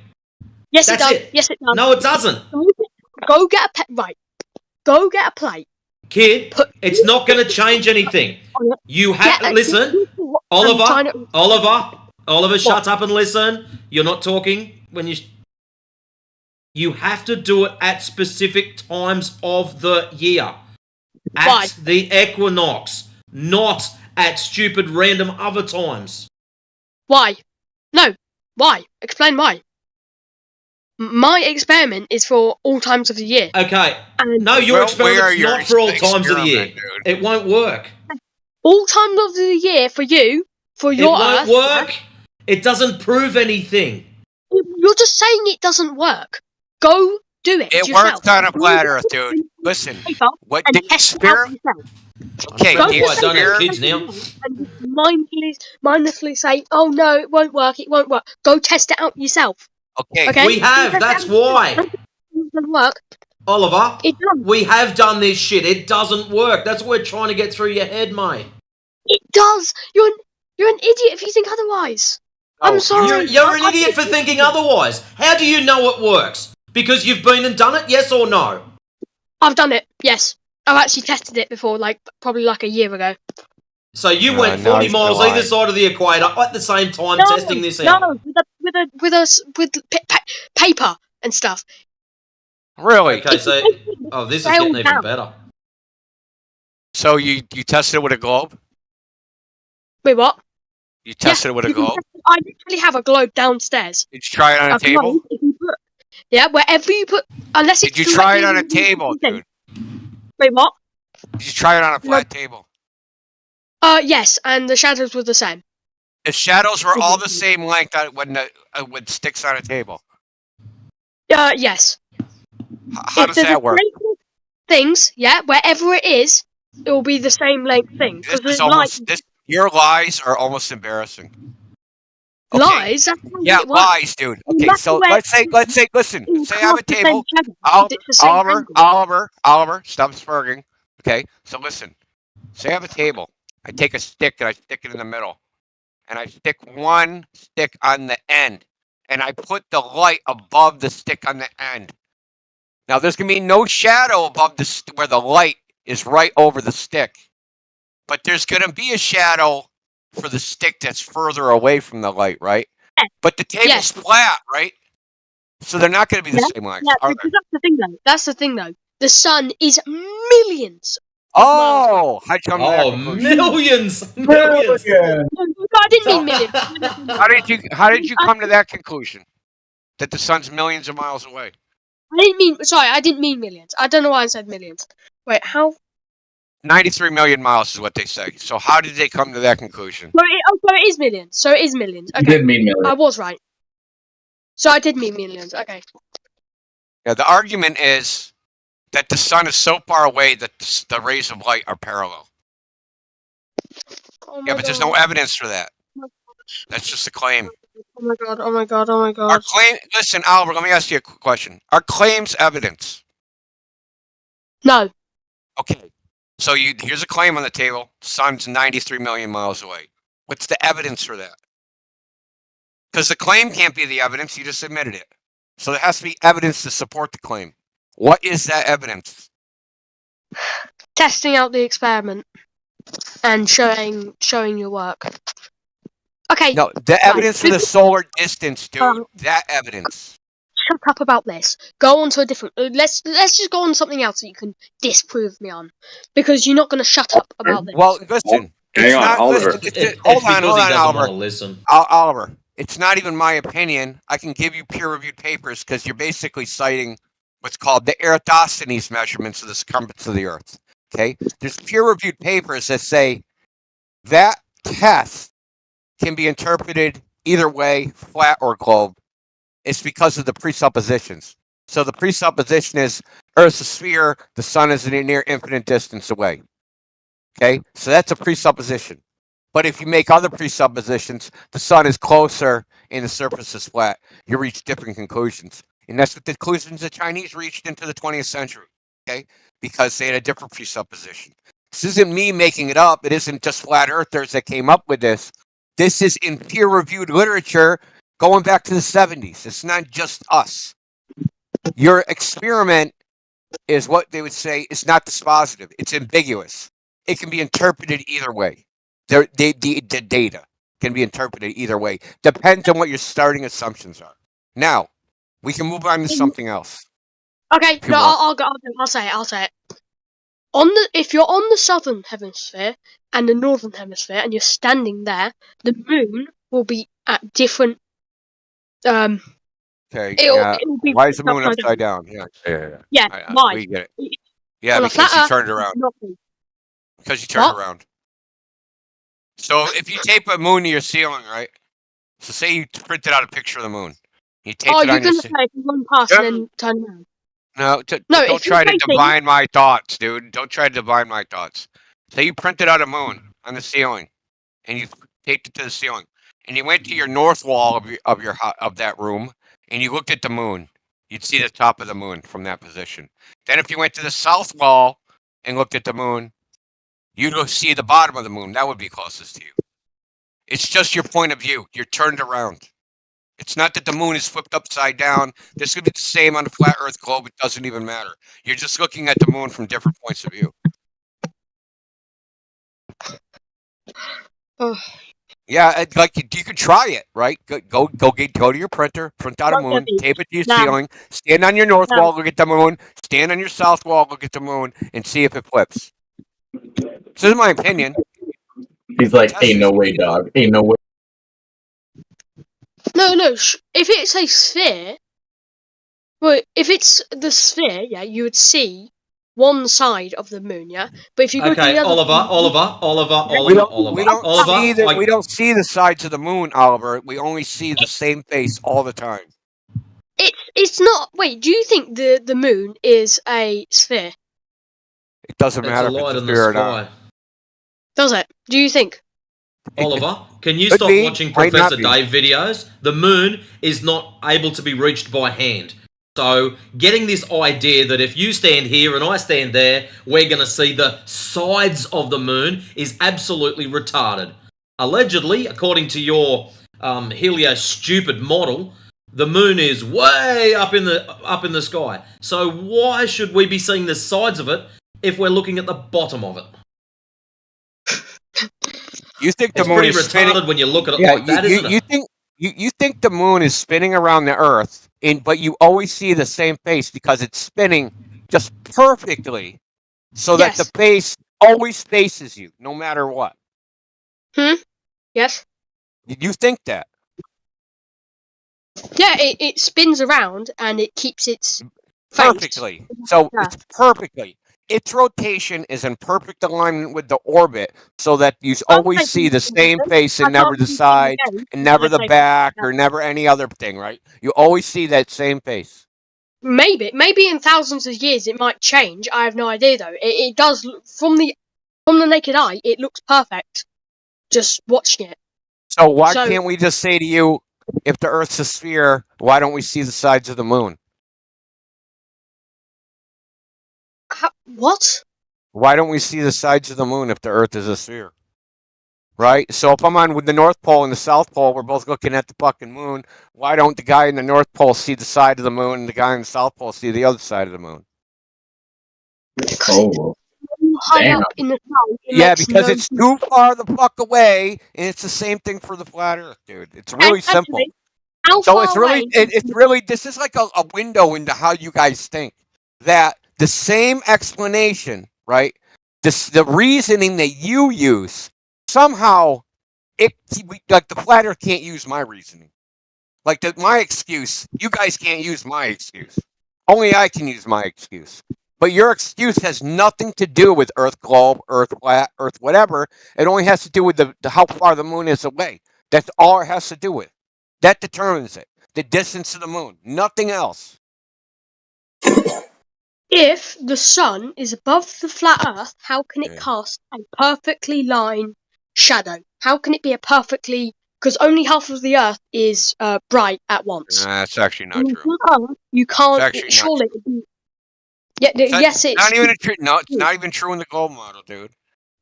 Yes, That's it does. it. Yes, it does. No, it doesn't. Go get Go get a plate. Kid, it's not going to change anything. You have listen, Oliver, shut up and listen. You're not talking when you. You have to do it at specific times of the year. At the equinox, not at stupid random other times. Why? No. Why? Explain why. My experiment is for all times of the year. Okay. And No, your experiment's not for all times of the year. It won't work. all times of the year for you, for It your won't Earth. work. It doesn't prove anything. You're just saying it doesn't work. Go do it. It yourself. works on a flat Earth, dude. Listen, what and did test it out Spirit? yourself. Okay, That's did why I don't have Spirit? kids now. And mindlessly say, "Oh no, it won't work. It won't work." Go test it out yourself. Okay, We have. That's why. It doesn't work. Oliver, It does. we have done this shit. It doesn't work. That's what we're trying to get through your head, mate. It does. You're an idiot if you think otherwise. I'm sorry. You're an idiot for thinking otherwise. How do you know it works? Because you've been and done it, yes or no? I've done it. Yes, I've actually tested it before, probably a year ago. So you went 40 miles either side of the equator at the same time testing this out. No, with paper and stuff. Really? Okay, so this is getting even better. So you tested it with a globe? Wait, what? You tested it with a You can globe? test it- I literally have a globe downstairs. Did you try it on a table? Yeah, wherever you put, unless it's. Did you try it on a directly- table, dude? Wait, what? Did you try it on a flat table? Yes, and the shadows were the same. The shadows were all the same length when sticks on a table. Yes. How does that work? Things, yeah, wherever it is, it will be the same length thing. This Because is almost your lies are almost embarrassing. Okay. lies. That's how Yeah, it works. lies, dude. No Okay, matter so where- let's say, listen, say I have a the same table. shadow, it's the same angle. Oliver, stop spurging. Okay, so listen, say I have a table. I take a stick and I stick it in the middle, and I stick one stick on the end, and I put the light above the stick on the end. Now there's gonna be no shadow above where the light is right over the stick. but there's going to be a shadow for the stick that's further away from the light, right? But the table's flat, right? So they're not going to be the same length. Yeah, Are because they? that's the thing though. The sun is millions. Oh, how'd you come to that Oh, conclusion? millions. No, I didn't mean millions. How did you come to that conclusion? That the sun's millions of miles away? I didn't mean millions. I don't know why I said millions. Wait, how? 93 million miles is what they say. So how did they come to that conclusion? So it is millions. So it is millions. Okay. You did mean millions. I was right. So I did mean millions. Okay. Yeah, the argument is that the sun is so far away that the rays of light are parallel. Oh Yeah, but there's no evidence for that. That's just a claim. Oh my god, oh my god, oh my god. Our claim. Listen, Albert, let me ask you a quick question. Are claims evidence? No. Okay. So here's a claim on the table. Sun's 93 million miles away. What's the evidence for that? Because the claim can't be the evidence. You just admitted it. So there has to be evidence to support the claim. What is that evidence? Testing out the experiment and showing your work. Okay. No, the evidence for the solar distance, dude. That evidence. Shut up about this. Go on to a different. Let's just go on something else that you can disprove me on, because you're not going to shut up about this. Well, listen. Hang on, Oliver. Hold on, Oliver. Listen. Oliver, it's not even my opinion. I can give you peer-reviewed papers because you're basically citing what's called the Eratosthenes measurements of the circumference of the Earth. Okay, there's peer-reviewed papers that say that test can be interpreted either way, flat or globe. It's because of the presuppositions. So the presupposition is Earth's a sphere, the sun is a near infinite distance away. Okay, so that's a presupposition. But if you make other presuppositions, the sun is closer and the surface is flat, you reach different conclusions. And that's what the conclusions the Chinese reached into the 20th century. Okay, because they had a different presupposition. This isn't me making it up. It isn't just flat earthers that came up with this. This is in peer-reviewed literature going back to the 70s. It's not just us. Your experiment is what they would say is not dispositive. It's ambiguous. It can be interpreted either way. The data can be interpreted either way. Depends on what your starting assumptions are. Now, we can move on to something else. Okay, no, I'll say it. If you're on the southern hemisphere and the northern hemisphere, and you're standing there, the moon will be at different. Okay. It'll be why is the moon upside down? Yeah. Why? We get it. Yeah, On a because flat you Earth, turned around. nothing. Because you turned What? around. So if you tape a moon to your ceiling, right? So say you printed out a picture of the moon. You tape Oh, it you're on your gonna say if you run past and then turn around. No, No, don't if you're try to taping- divine my thoughts, dude. Don't try to divine my thoughts. Say you printed out a moon on the ceiling, and you taped it to the ceiling, and you went to your north wall of that room, and you looked at the moon. You'd see the top of the moon from that position. Then if you went to the south wall and looked at the moon, you'd see the bottom of the moon. That would be closest to you. It's just your point of view. You're turned around. It's not that the moon is flipped upside down. This could be the same on the flat Earth globe. It doesn't even matter. You're just looking at the moon from different points of view. Ugh. Yeah, like you could try it, right? Go to your printer, print out a moon, tape it to your No. ceiling, stand on your north No. wall, look at the moon, stand on your south wall, look at the moon, and see if it flips. This is my opinion. He's like, ain't no way, dog. Ain't no way. No. If it's a sphere, well, if it's the sphere, yeah, you would see one side of the moon, yeah. But if you go to Okay, the other, We don't see the sides of the moon, Oliver. We only see the same face all the time. it's not. Wait, do you think the moon is a sphere? It doesn't It's matter a if light it's a in the sphere or sky. not. Does it? Do you think? Oliver, can you Could stop be, watching might not Professor be. Dave videos? The moon is not able to be reached by hand. So, getting this idea that if you stand here and I stand there, we're going to see the sides of the moon is absolutely retarded. Allegedly, according to your Helio stupid model, the moon is way up in the sky. So why should we be seeing the sides of it if we're looking at the bottom of it? You think the It's moon pretty is spinning? retarded when you look at it Yeah, like that, isn't you it? think you think the moon is spinning around the Earth, but you always see the same face because it's spinning just perfectly, so that the Yes. face always faces you, no matter what. Yes. You think that? Yeah, it spins around and it keeps its face. Perfectly. So Yeah. it's perfectly. Its rotation is in perfect alignment with the orbit, so that you always see the same face and never the sides, and never the back, or never any other thing, right? You always see that same face. Maybe in thousands of years it might change. I have no idea though. It does look, from the naked eye, it looks perfect. Just watching it. So why So- can't we just say to you, if the Earth's a sphere, why don't we see the sides of the moon? What? Why don't we see the sides of the moon if the Earth is a sphere? Right? So if I'm on with the North Pole and the South Pole, we're both looking at the fucking moon. Why don't the guy in the North Pole see the side of the moon and the guy in the South Pole see the other side of the moon? Oh, High damn. up in the sky. Yeah, because it's too far the fuck away, and it's the same thing for the flat Earth, dude. It's really simple. How So far it's really, away? it's really, this is like a window into how you guys think. That the same explanation, right? The reasoning that you use, somehow, like the flat Earth can't use my reasoning. Like my excuse, you guys can't use my excuse. Only I can use my excuse. But your excuse has nothing to do with Earth globe, Earth flat, Earth whatever. It only has to do with the how far the moon is away. That's all it has to do with. That determines it. The distance to the moon. Nothing else. If the sun is above the flat Earth, how can it cast a perfectly line shadow? How can it be a perfectly? Because only half of the Earth is bright at once. That's actually not On true. flat Earth, you can't. It's actually not Surely. true. Yeah. It's Yes, it's not even it's not even true in the globe model, dude.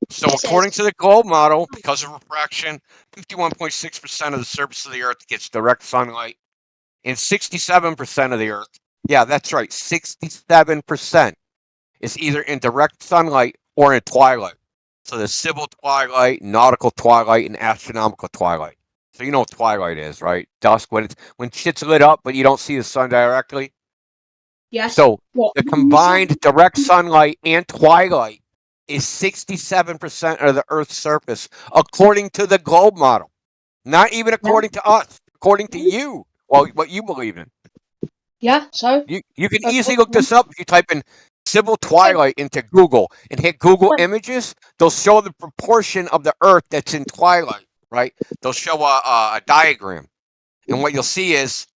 So Yes, it according is. to the globe model, because of refraction, 51.6% of the surface of the Earth gets direct sunlight, and 67% of the Earth, yeah, that's right, 67% is either in direct sunlight or in twilight. So there's civil twilight, nautical twilight, and astronomical twilight. So you know what twilight is, right? Dusk, when shit's lit up, but you don't see the sun directly. Yes. So What? the combined direct sunlight and twilight is 67% of the Earth's surface, according to the globe model. Not even according to us, according to you, well, what you believe in. Yeah. So You can easily look this up if you type in civil twilight into Google and hit Google Images. They'll show the proportion of the Earth that's in twilight, right? They'll show a diagram. And what you'll see is,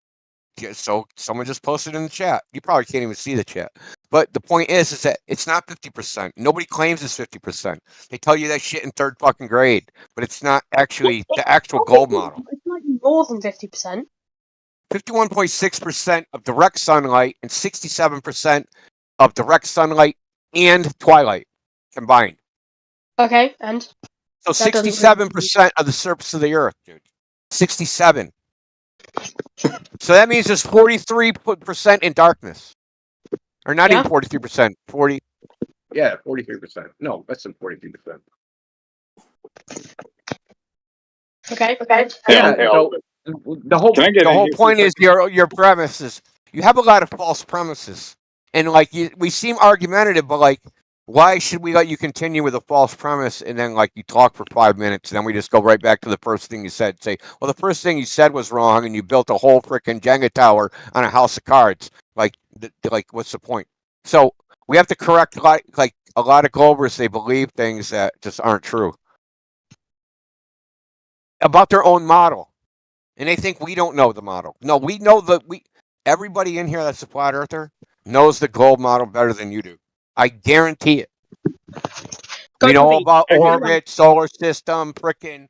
so someone just posted in the chat. You probably can't even see the chat. But the point is that it's not 50%. Nobody claims it's 50%. They tell you that shit in third fucking grade, but it's not actually the actual globe model. It's like more than 50%. 51.6% of direct sunlight and 67% of direct sunlight and twilight combined. Okay, and So that doesn't 67% of the surface of the Earth, dude. 67. So that means there's 43% in darkness. Or not even 43%. 40. Yeah, 43%. No, less than 43%. Okay. Yeah, so the whole point is your premises. You have a lot of false premises, and like we seem argumentative, but like, why should we let you continue with a false premise and then like you talk for 5 minutes and then we just go right back to the first thing you said? Say, well, the first thing you said was wrong, and you built a whole freaking Jenga tower on a house of cards. Like what's the point? So we have to correct like a lot of Globers. They believe things that just aren't true about their own model. And they think we don't know the model. No, we know everybody in here that's a flat earther knows the globe model better than you do. I guarantee it. We know about orbit, solar system, frickin'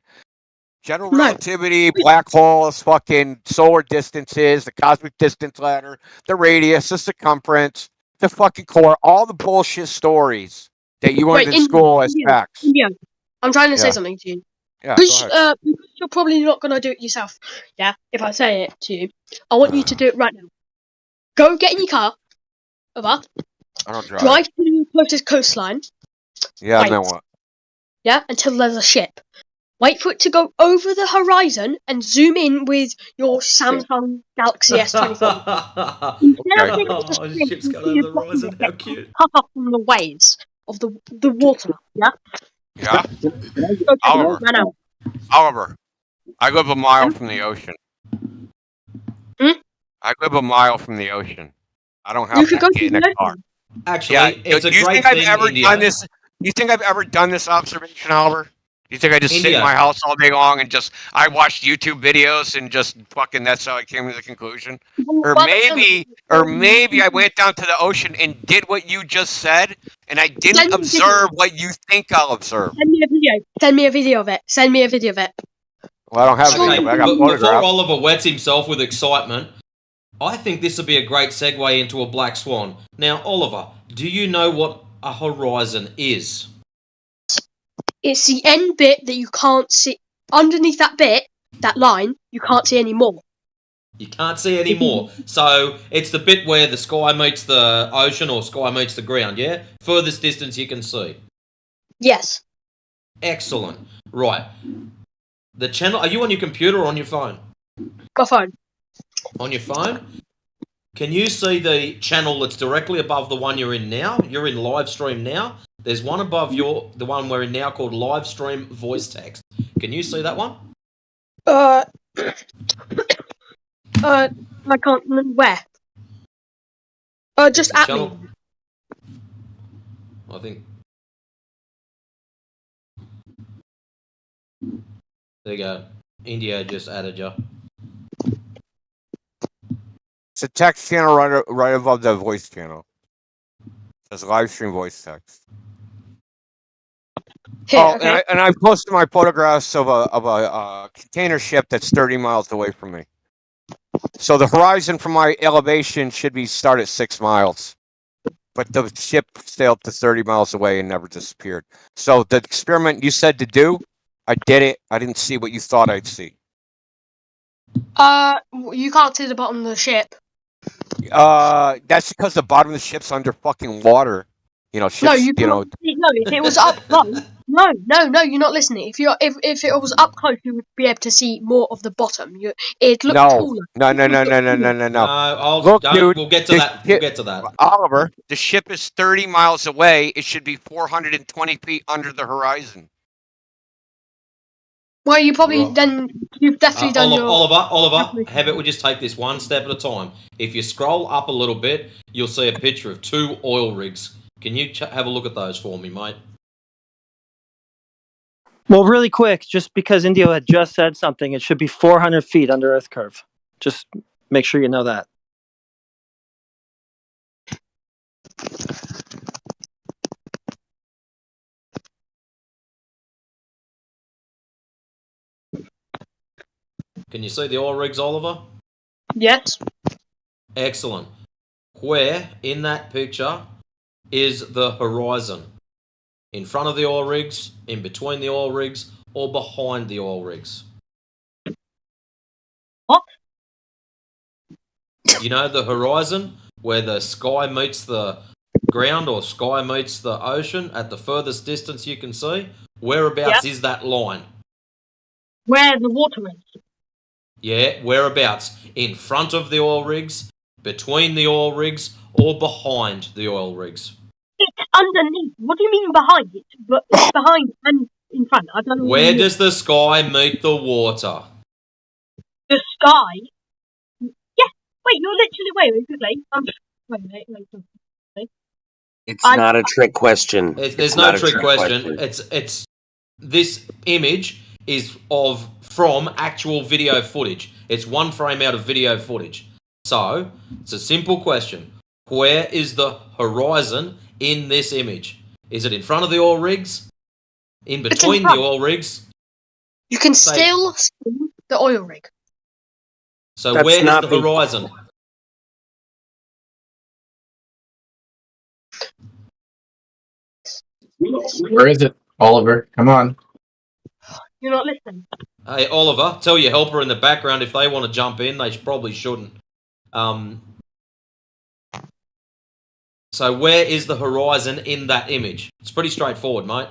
general relativity, black holes, fucking solar distances, the cosmic distance ladder, the radius, the circumference, the fucking core, all the bullshit stories that you learned in school as facts. Yeah. I'm trying to say something to you. Yeah, Because you're probably not going to do it yourself. Yeah, if I say it to you, I want you to do it right now. Go get in your car, over. I don't drive. Drive to the closest coastline. Yeah, wait. and then what? Yeah, until there's a ship. Wait for it to go over the horizon and zoom in with your Samsung Galaxy S24. Now take a Oh, screen ship's and gone see over a the bottom horizon. that How gets cute. cut off from the waves of the water. Yeah. Yeah, Okay. Oliver. Right now. Oliver, I live a mile from the ocean. I live a mile from the ocean. I don't You have could to go get to in a the car. ocean. Actually, Yeah, it's a do you great think I've thing, ever India. done this? Do you think I've ever done this observation, Oliver? Do you think I just sit in India. my house all day long and I watched YouTube videos and just fucking that's how I came to the conclusion? Or maybe I went down to the ocean and did what you just said, and I didn't observe what you think I'll observe. Send me a video. Send me a video of it. Send me a video of it. Well, I don't have a Okay, video, but I got before photographs. Oliver wets himself with excitement, I think this would be a great segue into a black swan. Now, Oliver, do you know what a horizon is? It's the end bit that you can't see. Underneath that bit, that line, you can't see any more. You can't see any more. So it's the bit where the sky meets the ocean or sky meets the ground, yeah? Furthest distance you can see. Yes. Excellent. Right. The channel, are you on your computer or on your phone? Got phone. On your phone? Can you see the channel that's directly above the one you're in now? You're in live stream now. There's one above the one we're in now called live stream voice text. Can you see that one? I can't remember where. Just the at channel. me. I think. There you go. India just added you. It's a text channel right above the voice channel. It's live stream voice text. Okay. And I posted my photographs of a container ship that's 30 miles away from me. So the horizon from my elevation should start at 6 miles, but the ship sailed to 30 miles away and never disappeared. So the experiment you said to do, I did it. I didn't see what you thought I'd see. You can't see the bottom of the ship. That's because the bottom of the ship's under fucking water. You know, ships. No, you can't see. No, if it was up close. No, you're not listening. If it was up close, you would be able to see more of the bottom. It looked taller. No. Look, dude, we'll get to that. We'll get to that. Oliver, the ship is 30 miles away. It should be 420 feet under the horizon. Well, you probably you've definitely done Oliver, how about we just take this one step at a time? If you scroll up a little bit, you'll see a picture of 2 oil rigs. Can you have a look at those for me, mate? Well, really quick, just because Indio had just said something, it should be 400 feet under Earth curve. Just make sure you know that. Can you see the oil rigs, Oliver? Yes. Excellent. Where in that picture is the horizon? In front of the oil rigs, in between the oil rigs, or behind the oil rigs? What? You know the horizon where the sky meets the ground or sky meets the ocean at the furthest distance you can see? Whereabouts is that line? Where the water is. Yeah, whereabouts? In front of the oil rigs, between the oil rigs, or behind the oil rigs? It's underneath. What do you mean behind it? But it's behind and in front. I don't know. Where does the sky meet the water? The sky? Yeah. Wait, you're literally wait quickly. Wait. It's not a trick question. There's no trick question. It's this image is from actual video footage. It's one frame out of video footage. So it's a simple question. Where is the horizon in this image? Is it in front of the oil rigs? In between the oil rigs? You can still see the oil rig. So where is the horizon? Where is it, Oliver? Come on. You're not listening. Hey, Oliver, tell your helper in the background if they want to jump in. They probably shouldn't. So where is the horizon in that image? It's pretty straightforward, mate.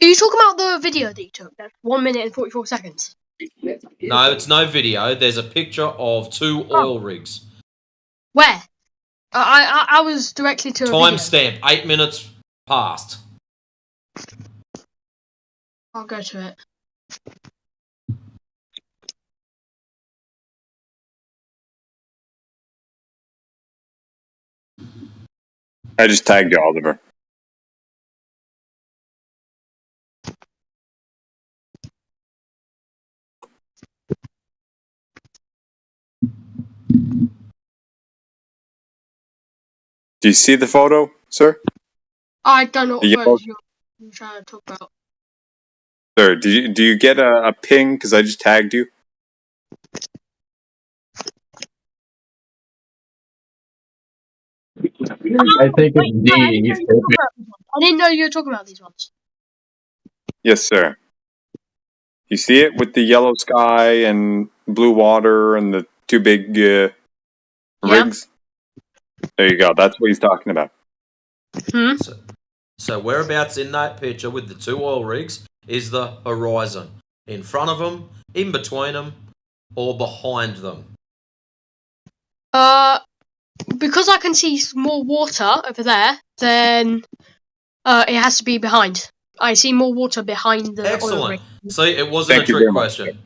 Are you talking about the video that you took? That's 1 minute and 44 seconds. No, it's no video. There's a picture of 2 oil rigs. Where? I was directly to a video. Timestamp 8 minutes past. I'll go to it. I just tagged you, Oliver. Do you see the photo, sir? I don't know what The photos you're trying to talk about. Sir, do you get a ping? Because I just tagged you. I think it's D. He's stupid. I didn't know you were talking about these ones. Yes, sir. You see it with the yellow sky and blue water and the 2 big rigs? There you go. That's what he's talking about. So whereabouts in that picture with the 2 oil rigs is the horizon? In front of them, in between them, or behind them? Because I can see more water over there, then it has to be behind. I see more water behind the oil rig. Excellent. See, it wasn't a trick question.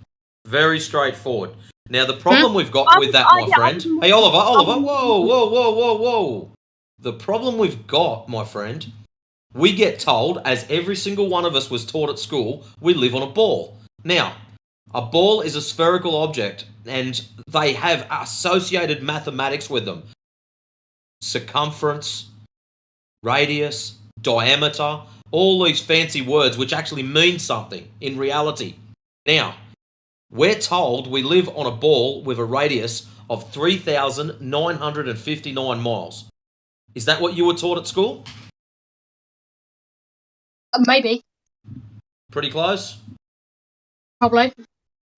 Very straightforward. Now, the problem we've got with that, my friend... Hey, Oliver, whoa. The problem we've got, my friend, we get told, as every single one of us was taught at school, we live on a ball. Now, a ball is a spherical object, and they have associated mathematics with them. Circumference, radius, diameter, all these fancy words which actually mean something in reality. Now, we're told we live on a ball with a radius of 3,959 miles. Is that what you were taught at school? Maybe. Pretty close? Probably.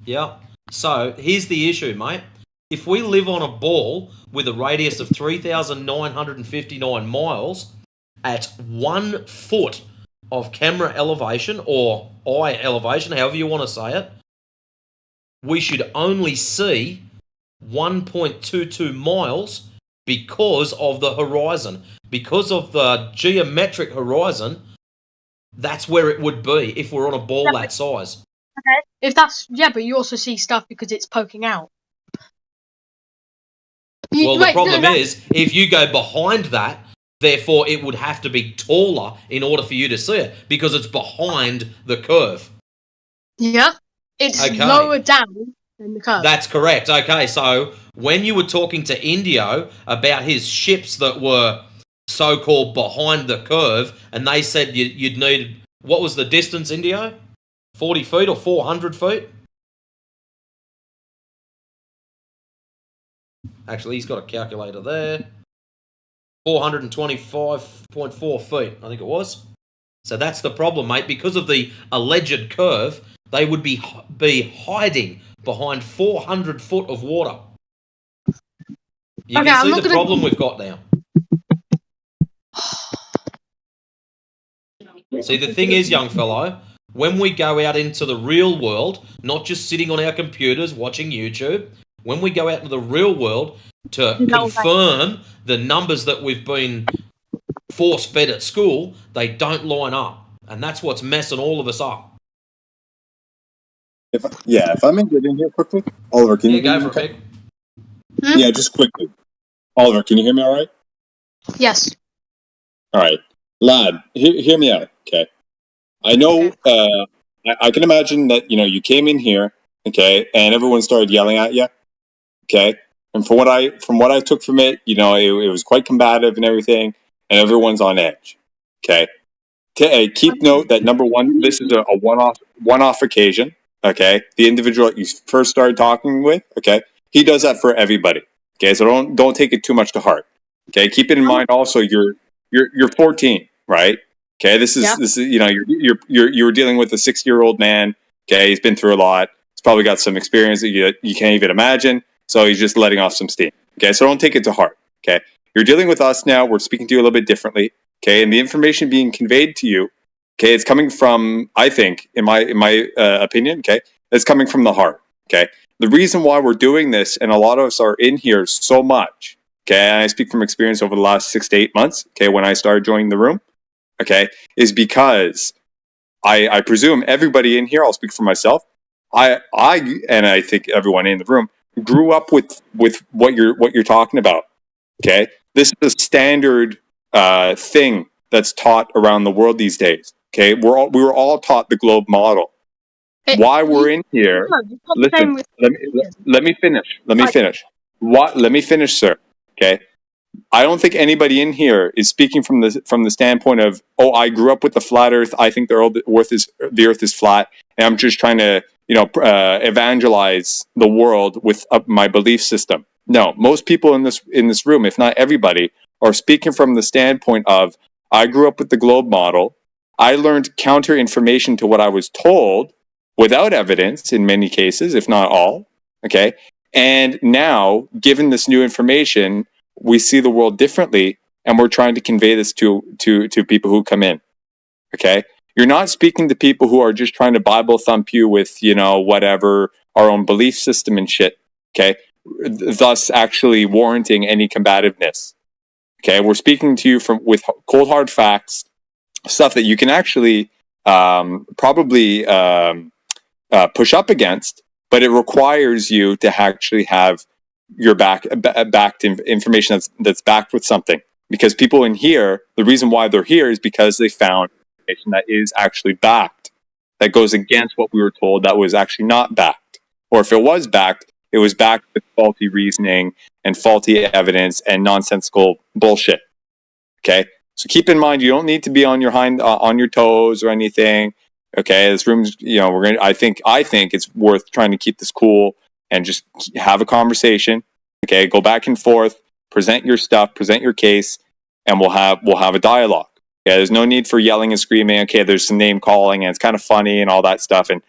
Yeah. So, here's the issue, mate. If we live on a ball with a radius of 3,959 miles at 1 foot of camera elevation, or eye elevation, however you want to say it, we should only see 1.22 miles because of the horizon. Because of the geometric horizon, that's where it would be if we're on a ball that size. Okay. If that's... Yeah, but you also see stuff because it's poking out. The problem is, if you go behind that, therefore it would have to be taller in order for you to see it, because it's behind the curve. Yeah. It's lower down than the curve. That's correct. Okay, so when you were talking to Indio about his ships that were so-called behind the curve, and they said you'd need... What was the distance, Indio? 40 feet or 400 feet? Actually, he's got a calculator there. 425.4 feet, I think it was. So that's the problem, mate. Because of the alleged curve, they would be hiding behind 400 foot of water. You can see the problem we've got now. See, the thing is, young fellow, when we go out into the real world, not just sitting on our computers watching YouTube, when we go out into the real world to confirm the numbers that we've been force-fed at school, they don't line up. And that's what's messing all of us up. If I may get in here quickly. Oliver, can you hear me? Go for it, Yeah, just quickly. Oliver, can you hear me all right? Yes. All right. Lad, hear me out, okay? I know, I can imagine that, you came in here, okay, and everyone started yelling at you, okay? And from what I took from it, it was quite combative and everything, and everyone's on edge, okay? Keep note that, number one, this is a one-off occasion, okay? The individual that you first started talking with, okay, he does that for everybody, okay? So don't take it too much to heart, okay? Keep it in mind also, you're 14, right? Okay, this is you were dealing with a 6-year-old man. Okay, he's been through a lot. He's probably got some experience that you can't even imagine. So he's just letting off some steam. Okay, so don't take it to heart. Okay, you're dealing with us now. We're speaking to you a little bit differently. Okay, and the information being conveyed to you, Okay, it's coming from, I think, in my opinion, okay, it's coming from the heart. Okay, the reason why we're doing this, and a lot of us are in here so much, okay, and I speak from experience over the last 6 to 8 months, okay, when I started joining the room, okay, is because I presume everybody in here, I'll speak for myself, I and I think everyone in the room grew up with what you're talking about. Okay, this is a standard thing that's taught around the world these days. Okay, we were all taught the globe model. Why we're in here? Listen, let me finish. Let me finish. Let me finish, sir. Okay, I don't think anybody in here is speaking from the standpoint of, oh, I grew up with the flat Earth. I think the Earth is flat, and I'm just trying to evangelize the world with my belief system. No, most people in this room, if not everybody, are speaking from the standpoint of, I grew up with the globe model. I learned counter information to what I was told without evidence in many cases, if not all. Okay, and now, given this new information, we see the world differently, and we're trying to convey this to people who come in. Okay, you're not speaking to people who are just trying to Bible thump you with whatever our own belief system and shit. Okay, thus actually warranting any combativeness. Okay, we're speaking to you with cold hard facts, stuff that you can actually probably push up against, but it requires you to actually have your backed information that's backed with something. Because people in here, the reason why they're here is because they found information that is actually backed, that goes against what we were told that was actually not backed. Or if it was backed, it was backed with faulty reasoning and faulty evidence and nonsensical bullshit. Okay, so keep in mind, you don't need to be on your on your toes or anything. Okay, this room's I think it's worth trying to keep this cool and just have a conversation. Okay, go back and forth, present your stuff, present your case, and we'll have a dialogue. Okay, there's no need for yelling and screaming. Okay, there's some name calling and it's kind of funny and all that stuff and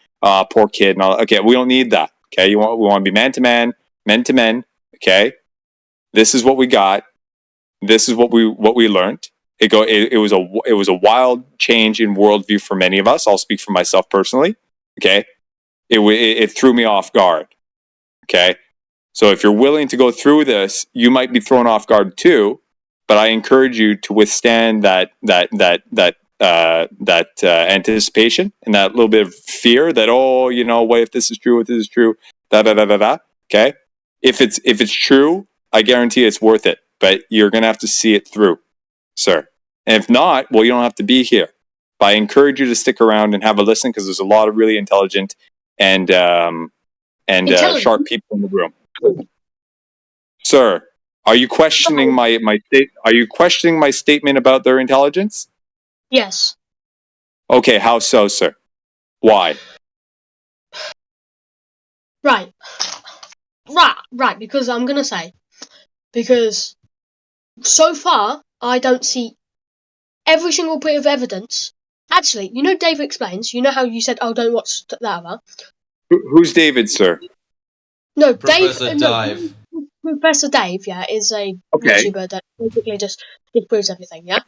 poor kid and all that. Okay, we don't need that. Okay, we want to be man to man, men to men. Okay, this is what we got. This is what we learned. It was a wild change in worldview for many of us. I'll speak for myself personally. Okay, it threw me off guard. Okay, so if you're willing to go through this, you might be thrown off guard too. But I encourage you to withstand that anticipation and that little bit of fear that, what if this is true? What if this is true? Okay, if it's true, I guarantee it's worth it. But you're gonna have to see it through, sir. And if not, well, you don't have to be here. But I encourage you to stick around and have a listen because there's a lot of really intelligent and sharp people in the room. Sir, are you questioning my statement about their intelligence? Yes. Okay, how so, sir? Why? Right, because I'm going to say, because so far, I don't see every single bit of evidence. Actually, David Explains, how you said, oh, don't watch that other. Who's David, sir? No, Professor Dave. Professor Dave, is a YouTuber that basically just disproves everything, yeah?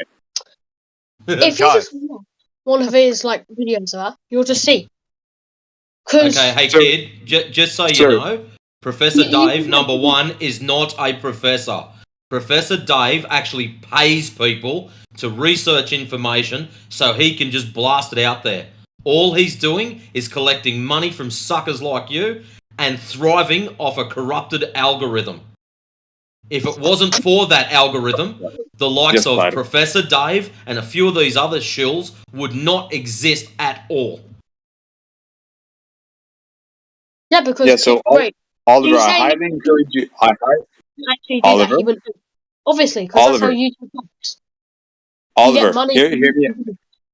If you just watch one of his, videos, you'll just see. Okay, hey kid, just so you know, Professor Dave, number one, is not a professor. Professor Dave actually pays people to research information so he can just blast it out there. All he's doing is collecting money from suckers like you and thriving off a corrupted algorithm. If it wasn't for that algorithm, the likes of Professor Dave and a few of these other shills would not exist at all. Yeah, because Oliver, I highly encourage you. Actually, do that. He wouldn't. Obviously, because that's how YouTube works. Oliver, hear me out.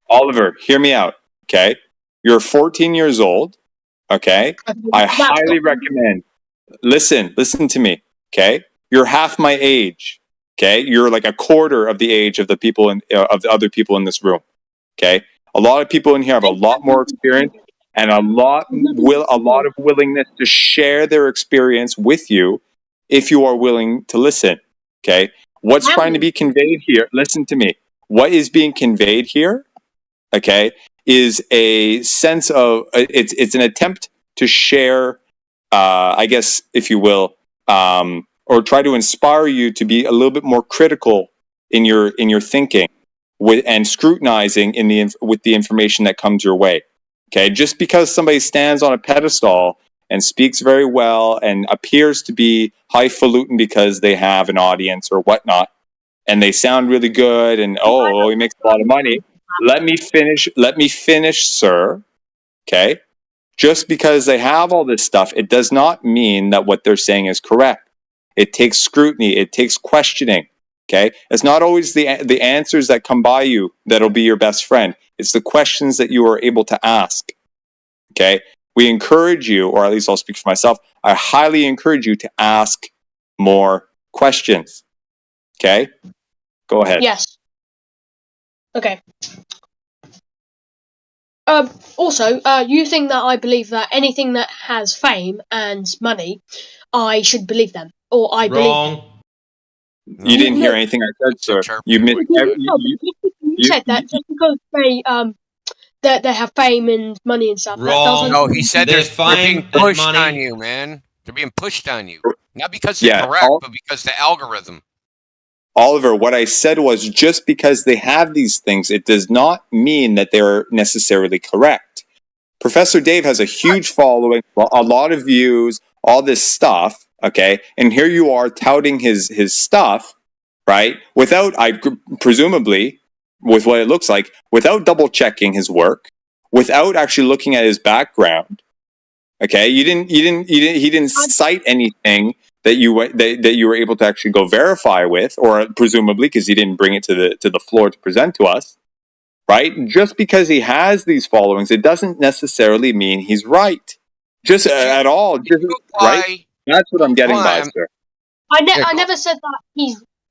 Oliver, hear me out. Okay, you're 14 years old. Okay, I highly recommend. Listen to me. Okay, you're half my age. Okay, you're like a quarter of the age of the people of the other people in this room. Okay, a lot of people in here have a lot more experience and a lot of willingness to share their experience with you if you are willing to listen. Okay, what's trying to be conveyed here? Listen to me. What is being conveyed here? okay, is a sense of it's an attempt to share, I guess, if you will, or try to inspire you to be a little bit more critical in your thinking and scrutinizing with the information that comes your way. Okay, just because somebody stands on a pedestal and speaks very well and appears to be highfalutin because they have an audience or whatnot, and they sound really good, and he makes a lot of money. Let me finish, sir. Okay? Just because they have all this stuff, it does not mean that what they're saying is correct. It takes scrutiny. It takes questioning. Okay? It's not always the answers that come by you that'll be your best friend. It's the questions that you are able to ask. Okay? We encourage you, or at least I'll speak for myself, I highly encourage you to ask more questions. Okay? Go ahead. Yes. Okay. Also, you think that I believe that anything that has fame and money, I should believe them, or I believe them. You didn't hear anything I said, sir. You missed. You said that just because they have fame and money and stuff. That doesn't. No, he said Their they're being fame and pushed money. on you, man. They're being pushed on you. Not because they're correct, but because the algorithm. Oliver, what I said was just because they have these things, it does not mean that they're necessarily correct. Professor Dave has a huge following, a lot of views, all this stuff, okay? And here you are touting his stuff, right? Without, presumably, with what it looks like, without double checking his work, without actually looking at his background, okay? He didn't cite anything that you were able to actually go verify with, or presumably because he didn't bring it to the floor to present to us, right? Just because he has these followings, it doesn't necessarily mean he's right, just at all. Right? That's what I'm getting by, sir. I never said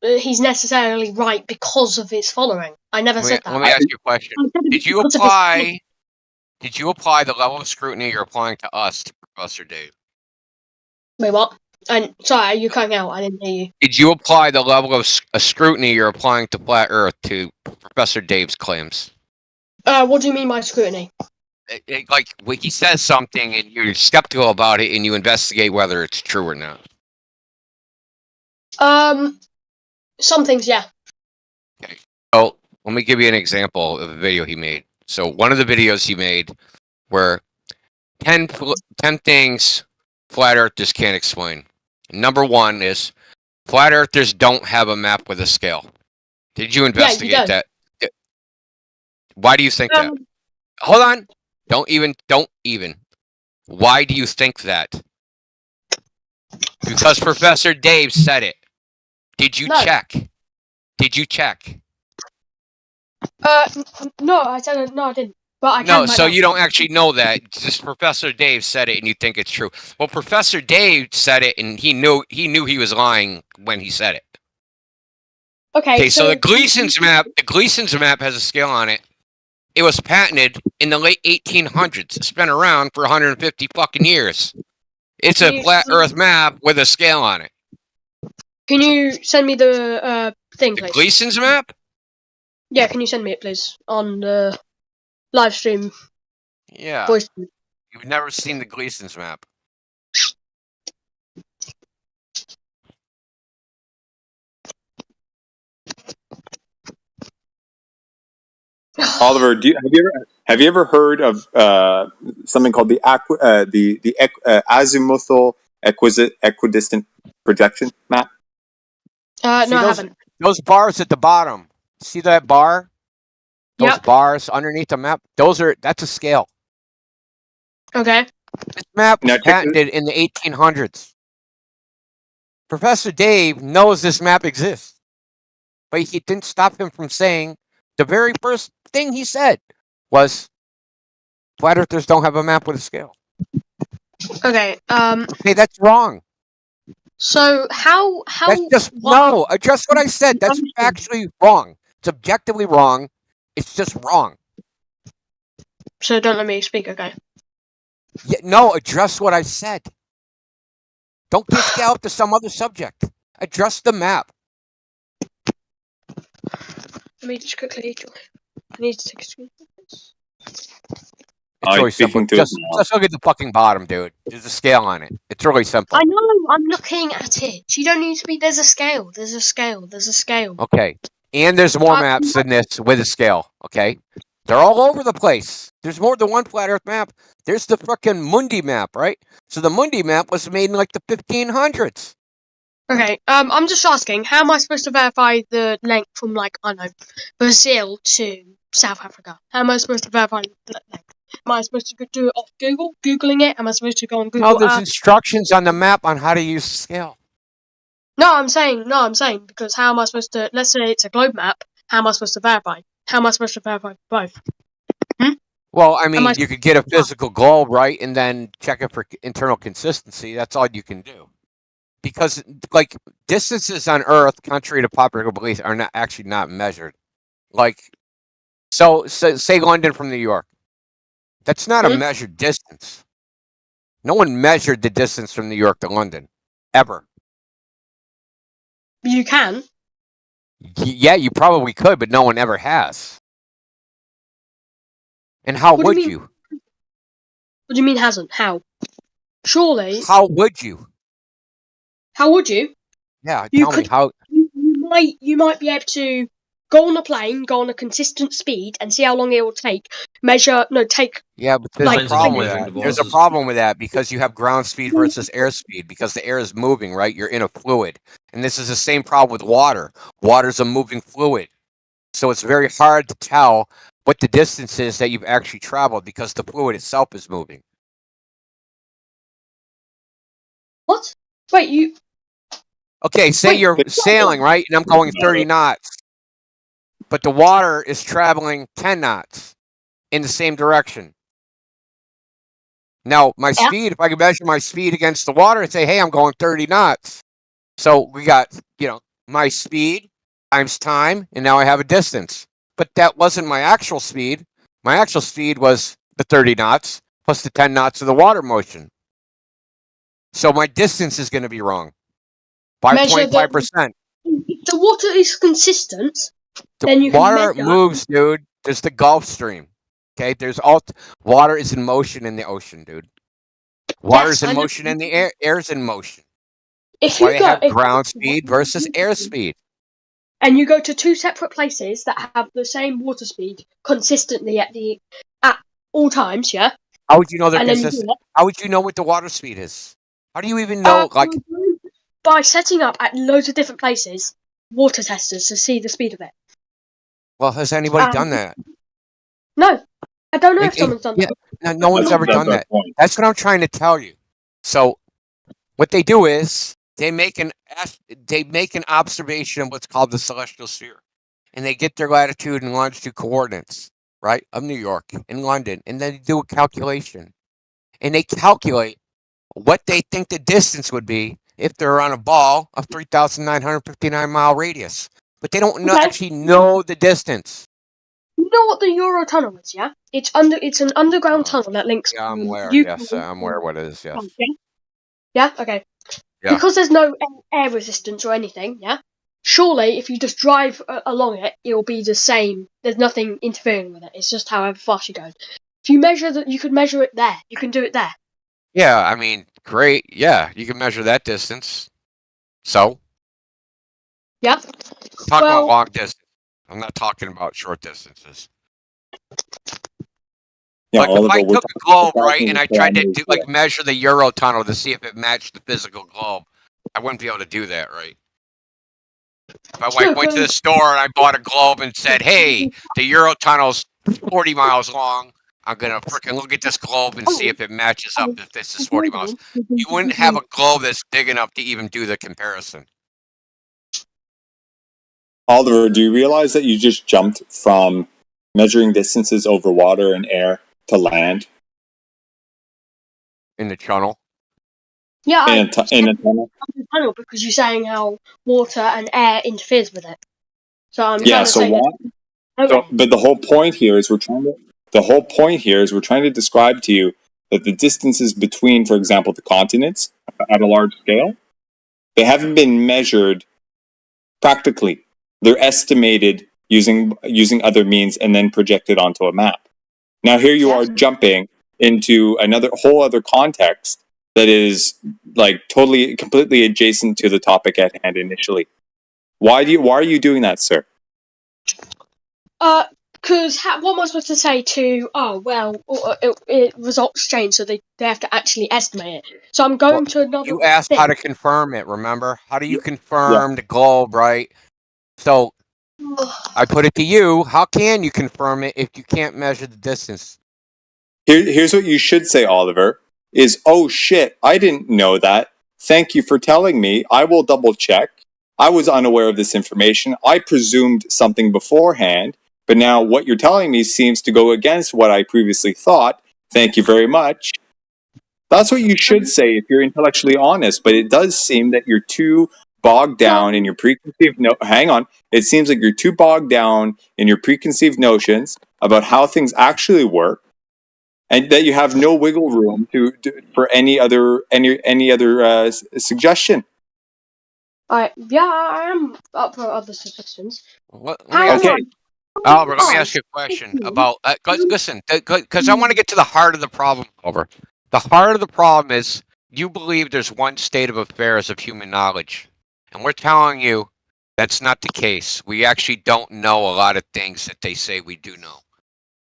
that he's necessarily right because of his following. I never said that. Let me ask you a question. Did you apply the level of scrutiny you're applying to us to Professor Dave? Wait, what? And sorry, you cutting out. I didn't hear you. Did you apply the level of scrutiny you're applying to Flat Earth to Professor Dave's claims? What do you mean by scrutiny? Like when he says something and you're skeptical about it and you investigate whether it's true or not. Some things, yeah. Okay. So let me give you an example of a video he made. So one of the videos he made were 10 things Flat Earthers can't explain. Number one is Flat Earthers don't have a map with a scale. Did you investigate that? Why do you think that? Hold on. Don't even. Why do you think that? Because Professor Dave said it. Did you check? Did you check? No, I said no, I didn't. But I No, so you don't actually know that. Just Professor Dave said it, and you think it's true. Well, Professor Dave said it, and he knew he was lying when he said it. Okay. So the Gleason's map has a scale on it. It was patented in the late 1800s. It's been around for 150 fucking years. It's a flat Earth map with a scale on it. Can you send me the thing, please? Gleason's map? Yeah, can you send me it, please, on the live stream? Yeah. Voice. You've never seen the Gleason's map. Oliver, have you ever heard of something called the azimuthal equidistant projection map? No, I haven't. Those bars at the bottom. See that bar? Those bars underneath the map. That's a scale. Okay. This map was patented in the 1800s. Professor Dave knows this map exists, but he didn't stop him from saying the very first thing he said was Flat Earthers don't have a map with a scale. Okay. Okay, that's wrong. So how? That's just no. Address what I said. That's actually wrong. It's objectively wrong. It's just wrong. So don't let me speak, okay? Yeah, no, address what I said. Don't get out to some other subject. Address the map. Let me just quickly. I need to take a screen. It's really simple. speaking to Just look at the fucking bottom, dude. There's a scale on it. It's really simple. I know. I'm looking at it. You don't need to be. There's a scale. There's a scale. There's a scale. Okay. And there's more maps than this with a scale. Okay. They're all over the place. There's more than one flat Earth map. There's the frickin' Mundi map, right? So the Mundi map was made in like the 1500s. Okay. I'm just asking. How am I supposed to verify the length from like I don't know Brazil to South Africa? How am I supposed to verify the length? Am I supposed to do it off Google? Googling it? Am I supposed to go on Google? No, there's instructions on the map on how to use the scale. No, I'm saying because how am I supposed to? Let's say it's a globe map. How am I supposed to verify? How am I supposed to verify both? Well, I mean, you could get a physical globe, right, and then check it for internal consistency. That's all you can do. Because, like, distances on Earth, contrary to popular belief, are not actually not measured. Like, so say London from New York. That's not a measured distance. No one measured the distance from New York to London, ever. You can. Yeah, you probably could, but no one ever has. And how would you? What do you mean hasn't? How? Surely. How would you? How would you? Yeah, You tell me could- how. You might be able to go on a plane, go on a consistent speed, and see how long it will take. Take. Yeah, but there's like, a problem with fingers. that. There's a problem with that because you have ground speed versus airspeed because the air is moving, right? You're in a fluid. And this is the same problem with water. Water's a moving fluid. So it's very hard to tell what the distance is that you've actually traveled because the fluid itself is moving. What? Wait, you. Okay, say you're sailing, right? And I'm going 30 knots. But the water is traveling 10 knots in the same direction. Now, my speed, if I could measure my speed against the water and say, hey, I'm going 30 knots. So we got, my speed times time, and now I have a distance. But that wasn't my actual speed. My actual speed was the 30 knots plus the 10 knots of the water motion. So my distance is going to be wrong by Measure 25%. If the water is consistent, The then you water can measure. moves, dude. There's the Gulf Stream. Okay, water is in motion in the ocean, dude. Water's Yes, I in know. motion in the air. Air's in motion. If That's why you they go, have if- ground speed versus air speed. and you go to two separate places that have the same water speed consistently at all times, yeah. How would you know they're And then you do consistent? it. How would you know what the water speed is? How do you even know? By setting up at loads of different places water testers to see the speed of it. Well, has anybody done that? No, I don't know if someone's done that. No one's ever done that. That's what I'm trying to tell you. So, what they do is they make an observation of what's called the celestial sphere, and they get their latitude and longitude coordinates, right, of New York and London, and then they do a calculation, and they calculate what they think the distance would be if they're on a ball of 3,959 mile radius, but they don't actually know the distance. You know what the Eurotunnel is, yeah? It's an underground tunnel that links. Yeah, I'm aware. you- Yes, I'm aware what it is. Yes. Okay. Yeah. Okay. Yeah. Because there's no air resistance or anything, yeah. Surely, if you just drive along it, it will be the same. There's nothing interfering with it. It's just however fast you go. If you measure that, you could measure it there. You can do it there. Yeah, I mean, great. Yeah, you can measure that distance. So, Yeah. talk Well- about long distance. I'm not talking about short distances. Yeah, Like if Oliver, I we're took a globe, talking right, and I tried to parameters do, measure the Eurotunnel to see if it matched the physical globe, I wouldn't be able to do that, right? If I went to the store and I bought a globe and said, "Hey, the Eurotunnel's 40 miles long," I'm gonna freaking look at this globe and see if it matches up. If this is 40 miles, you wouldn't have a globe that's big enough to even do the comparison. Oliver, do you realize that you just jumped from measuring distances over water and air to land In the tunnel. Yeah. in a tunnel? tunnel because you're saying how water and air interferes with it. So I'm Yeah. trying to So say why? that. So, but the whole point here is we're trying to describe to you that the distances between, for example, the continents at a large scale, they haven't been measured practically. They're estimated using other means and then projected onto a map. Now here you are jumping into another whole other context that is like totally, completely adjacent to the topic at hand initially. Why are you doing that, sir? Because what am I supposed to say to? Oh well, it results change, so they have to actually estimate it. So I'm going to another. You asked thing. how to confirm it, remember? How do you Yeah. confirm the globe, right? So I put it to you, how can you confirm it if you can't measure the distance? Here's what you should say, Oliver, is, oh shit, I didn't know that. Thank you for telling me. I will double check. I was unaware of this information. I presumed something beforehand, but now what you're telling me seems to go against what I previously thought. Thank you very much. That's what you should say if you're intellectually honest, but it does seem that you're too bogged down in your preconceived hang on. It seems like you're too bogged down in your preconceived notions about how things actually work, and that you have no wiggle room for any other suggestion. I am up for other suggestions. Let me ask you, Albert, let me ask you a question about. Listen, because I want to get to the heart of the problem, Albert. The heart of the problem is you believe there's one state of affairs of human knowledge, and we're telling you that's not the case. We actually don't know a lot of things that they say we do know.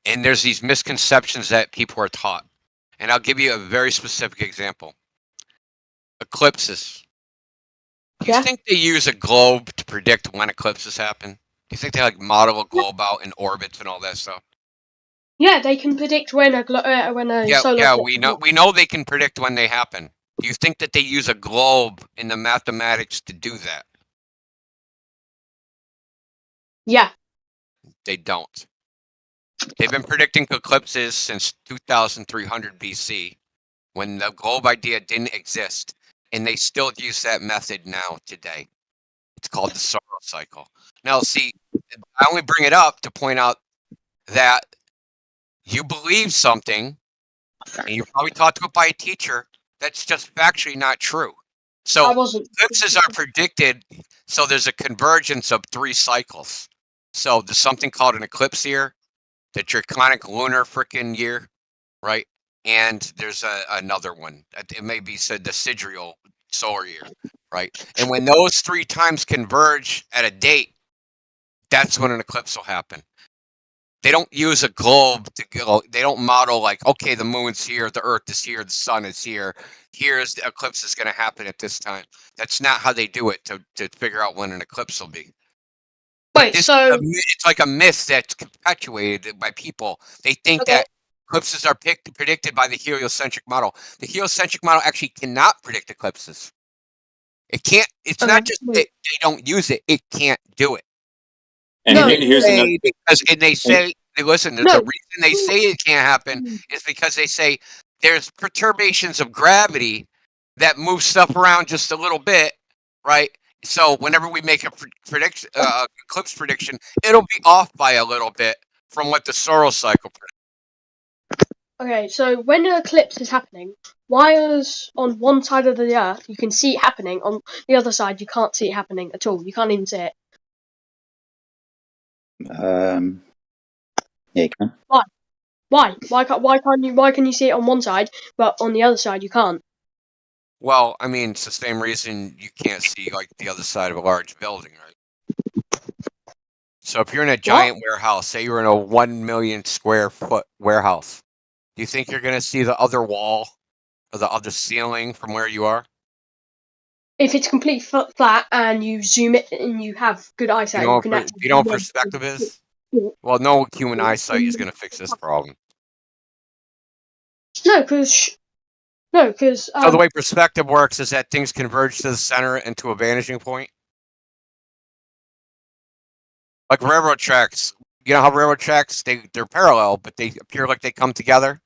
And there's these misconceptions that people are taught. And I'll give you a very specific example. Eclipses. Do you think they use a globe to predict when eclipses happen? Do you think they like model a globe out in orbits and all that stuff? Yeah, they can predict when a solar. Yeah, we know they can predict when they happen. Do you think that they use a globe in the mathematics to do that? Yeah. They don't. They've been predicting eclipses since 2300 BC, when the globe idea didn't exist, and they still use that method now today. It's called the Soros cycle. Now, see, I only bring it up to point out that you believe something, and you're probably taught to it by a teacher, that's just factually not true. So eclipses are predicted, so there's a convergence of 3 cycles. So there's something called an eclipse year, the draconic lunar frickin' year, right? And there's another one. It may be said the sidereal solar year, right? And when those 3 times converge at a date, that's when an eclipse will happen. They don't use a globe to go. They don't model like, okay, the moon's here, the earth is here, the sun is here. Here's the eclipse is going to happen at this time. That's not how they do it to figure out when an eclipse will be. Wait, so it's like a myth that's perpetuated by people. They think that eclipses are predicted by the heliocentric model. The heliocentric model actually cannot predict eclipses. It can't. It's not just that they don't use it; it can't do it. And here's another. They say, listen, there's a reason they say it can't happen is because they say there's perturbations of gravity that move stuff around just a little bit, right? So whenever we make a eclipse prediction, it'll be off by a little bit from what the Soros cycle predicts. Okay, so when an eclipse is happening, why is on one side of the Earth you can see it happening, on the other side you can't see it happening at all? You can't even see it. Yeah, you can. Why? Why can you see it on one side, but on the other side you can't? Well, I mean, it's the same reason you can't see like the other side of a large building, right? So if you're in a giant warehouse, say you're in a 1 million square foot warehouse, do you think you're going to see the other wall or the other ceiling from where you are? If it's completely flat and you zoom it and you have good eyesight, you know what perspective is? Well, no human eyesight is going to fix this problem. No, because so the way perspective works is that things converge to the center and to a vanishing point. Like railroad tracks. You know how railroad tracks, they're parallel, but they appear like they come together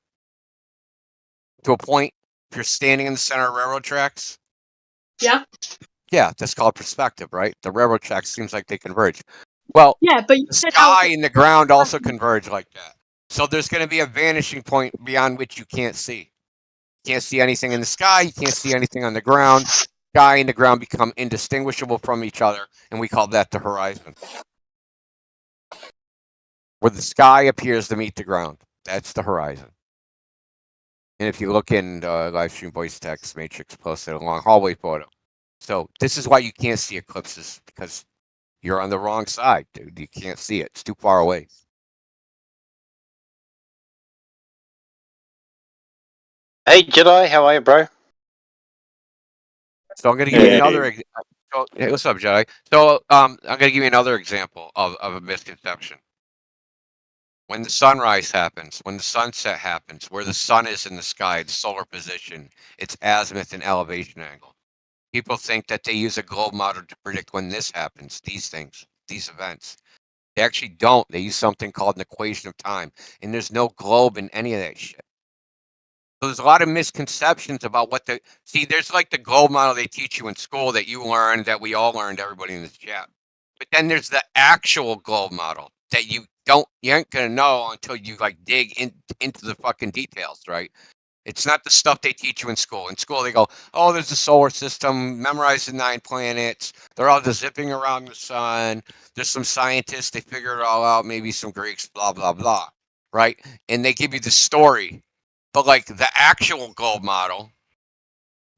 to a point if you're standing in the center of railroad tracks? Yeah. Yeah, that's called perspective, right? The railroad tracks seems like they converge. Well, yeah, but the sky and the ground also converge like that. So there's going to be a vanishing point beyond which you can't see. You can't see anything in the sky. You can't see anything on the ground. Sky and the ground become indistinguishable from each other, and we call that the horizon, where the sky appears to meet the ground. That's the horizon. And if you look in live stream voice text, Matrix posted a long hallway photo. So this is why you can't see eclipses, because you're on the wrong side, dude. You can't see it. It's too far away. Hey Jedi, how are you, bro? So I'm going to give you another. Hey, what's up, Jedi? So I'm going to give you another example of a misconception. When the sunrise happens, when the sunset happens, where the sun is in the sky, the solar position, its azimuth and elevation angle. People think that they use a globe model to predict when this happens, these things, these events. They actually don't. They use something called an equation of time, and there's no globe in any of that shit. So there's a lot of misconceptions about what the see. There's like the globe model they teach you in school that you learned, that we all learned, everybody in this chat. But then there's the actual globe model that you ain't gonna know until you like dig into the fucking details, right? It's not the stuff they teach you in school. In school, they go, oh, there's a solar system, memorize the 9 planets. They're all just zipping around the sun. There's some scientists, they figure it all out, maybe some Greeks, blah, blah, blah, right? And they give you the story. But like the actual globe model,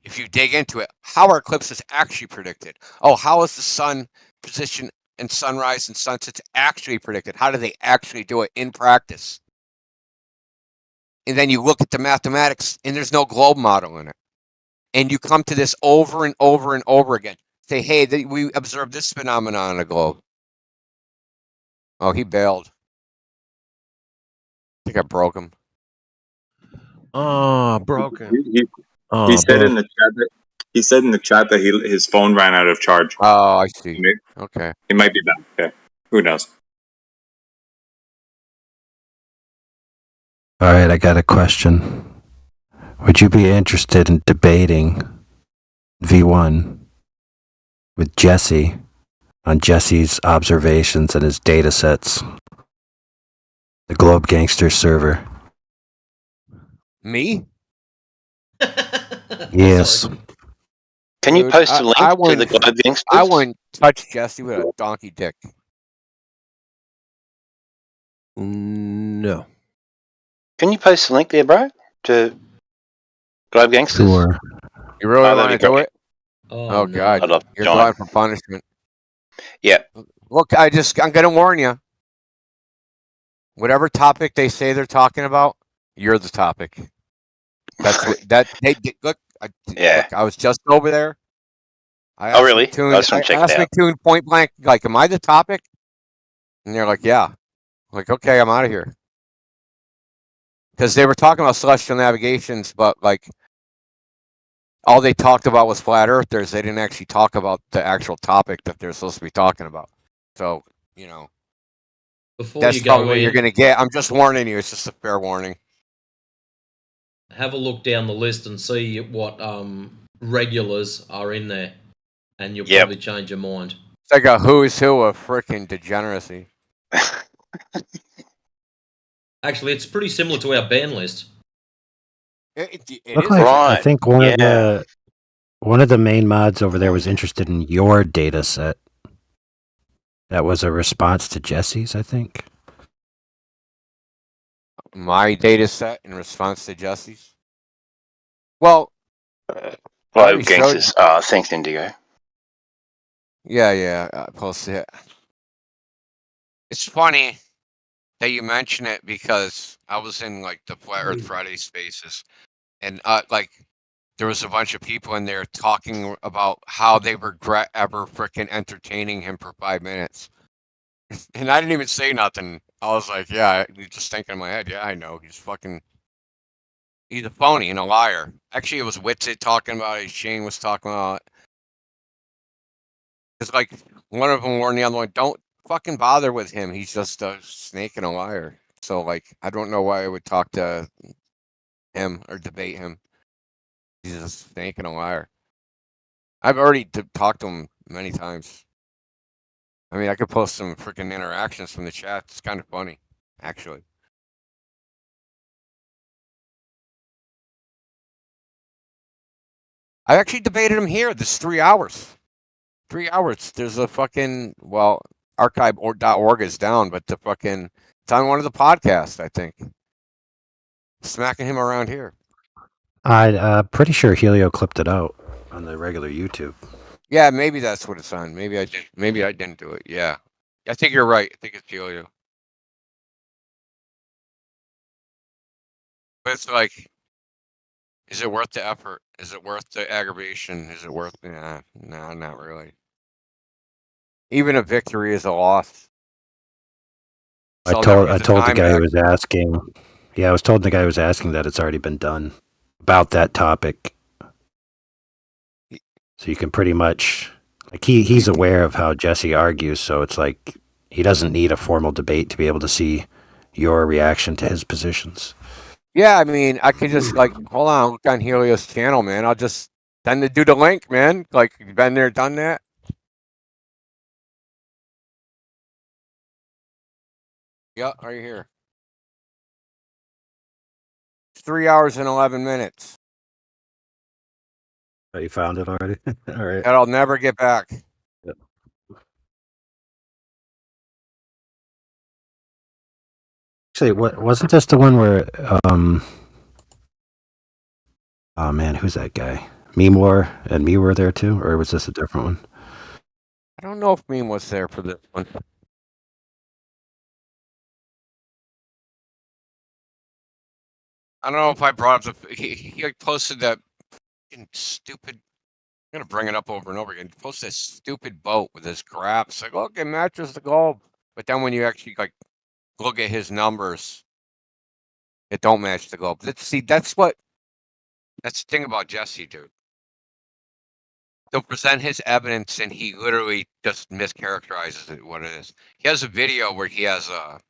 if you dig into it, how are eclipses actually predicted? Oh, how is the sun position and sunrise and sunsets actually predicted? How do they actually do it in practice? And then you look at the mathematics, and there's no globe model in it. And you come to this over and over and over again. Say, hey, we observed this phenomenon on a globe. Oh, he bailed. I think I broke him. Oh, broken. He said in the chat that his phone ran out of charge. Oh, I see. Okay. He might be back. Okay. Who knows? All right, I got a question. Would you be interested in debating V1 with Jesse on Jesse's observations and his data sets? The Globe Gangster server. Me? Yes. Can you Dude, post a link I to the Globe Gangsters? I wouldn't touch Jesse with a donkey dick. No. Can you post a link there, bro, to Globe Gangsters? Sure. You really Oh, want that'd to be do great. it? Oh, Oh no. God, I'd love to you're join. going for punishment. Yeah. Look, I'm gonna warn you. Whatever topic they say they're talking about, you're the topic. That's what they look. Yeah. Look, I was just over there. I Oh, really? McToon, I just want to check asked it out. McToon point blank, like, "Am I the topic?" And they're like, "Yeah." I'm like, okay, I'm out of here. Because they were talking about celestial navigations, but like, all they talked about was flat earthers. They didn't actually talk about the actual topic that they're supposed to be talking about. So, you know, Before that's you go probably what you're in, going to get. I'm just warning you. It's just a fair warning. have a look down the list and see what regulars are in there, and you'll probably change your mind. It's like a who's who of freaking degeneracy. Actually, it's pretty similar to our ban list. It Look is like, right. I think one of the main mods over there was interested in your data set. That was a response to Jesse's, I think. My data set in response to Jesse's. Well, Globe already showed Gangsters. Thanks, Indigo. yeah, I posted it. It's funny that you mention it because I was in like the Flat Earth Friday spaces, and like there was a bunch of people in there talking about how they regret ever freaking entertaining him for 5 minutes. And I didn't even say nothing. I was like, yeah, just thinking in my head, yeah, I know. He's a phony and a liar. Actually, it was Witsit talking about it. Shane was talking about it. It's like one of them warned the other one, don't fucking bother with him. He's just a snake and a liar. So, like, I don't know why I would talk to him or debate him. He's a snake and a liar. I've already talked to him many times. I mean, I could post some freaking interactions from the chat. It's kind of funny, actually. I actually debated him here. This 3 hours. 3 hours. There's a fucking, well, archive.org is down, but it's on one of the podcasts, I think. smacking him around here. I'm pretty sure Helio clipped it out on the regular YouTube. Yeah, maybe that's what it's on. Maybe I did. Maybe I didn't do it. Yeah, I think you're right. I think it's Helio. But it's like, is it worth the effort? Is it worth the aggravation? Is it worth? Nah, no, not really. Even a victory is a loss. I So I'll never told get the the time guy back. who was asking. Yeah, I was told the guy who was asking that it's already been done about that topic. So you can pretty much like he's aware of how Jesse argues, so it's like he doesn't need a formal debate to be able to see your reaction to his positions. Yeah, I mean, I could just like hold on, look on Helio's channel, man. I'll just send the dude a link, man. Like, you've been there, done that. Yeah, right here. 3 hours and 11 minutes. Oh, you found it already? All right. That I'll never get back. Yep. Actually, what wasn't this the one where oh man, who's that guy? Memor and me were there too, or was this a different one? I don't know if Meme was there for this one. I don't know if I brought up the. He like posted that fucking stupid. I'm gonna bring it up over and over again. He posted that stupid boat with his graphs. Like, look, it matches the globe. But then when you actually like look at his numbers, it don't match the globe. That's the thing about Jesse, dude. They'll present his evidence and he literally just mischaracterizes it, what it is. He has a video where he has a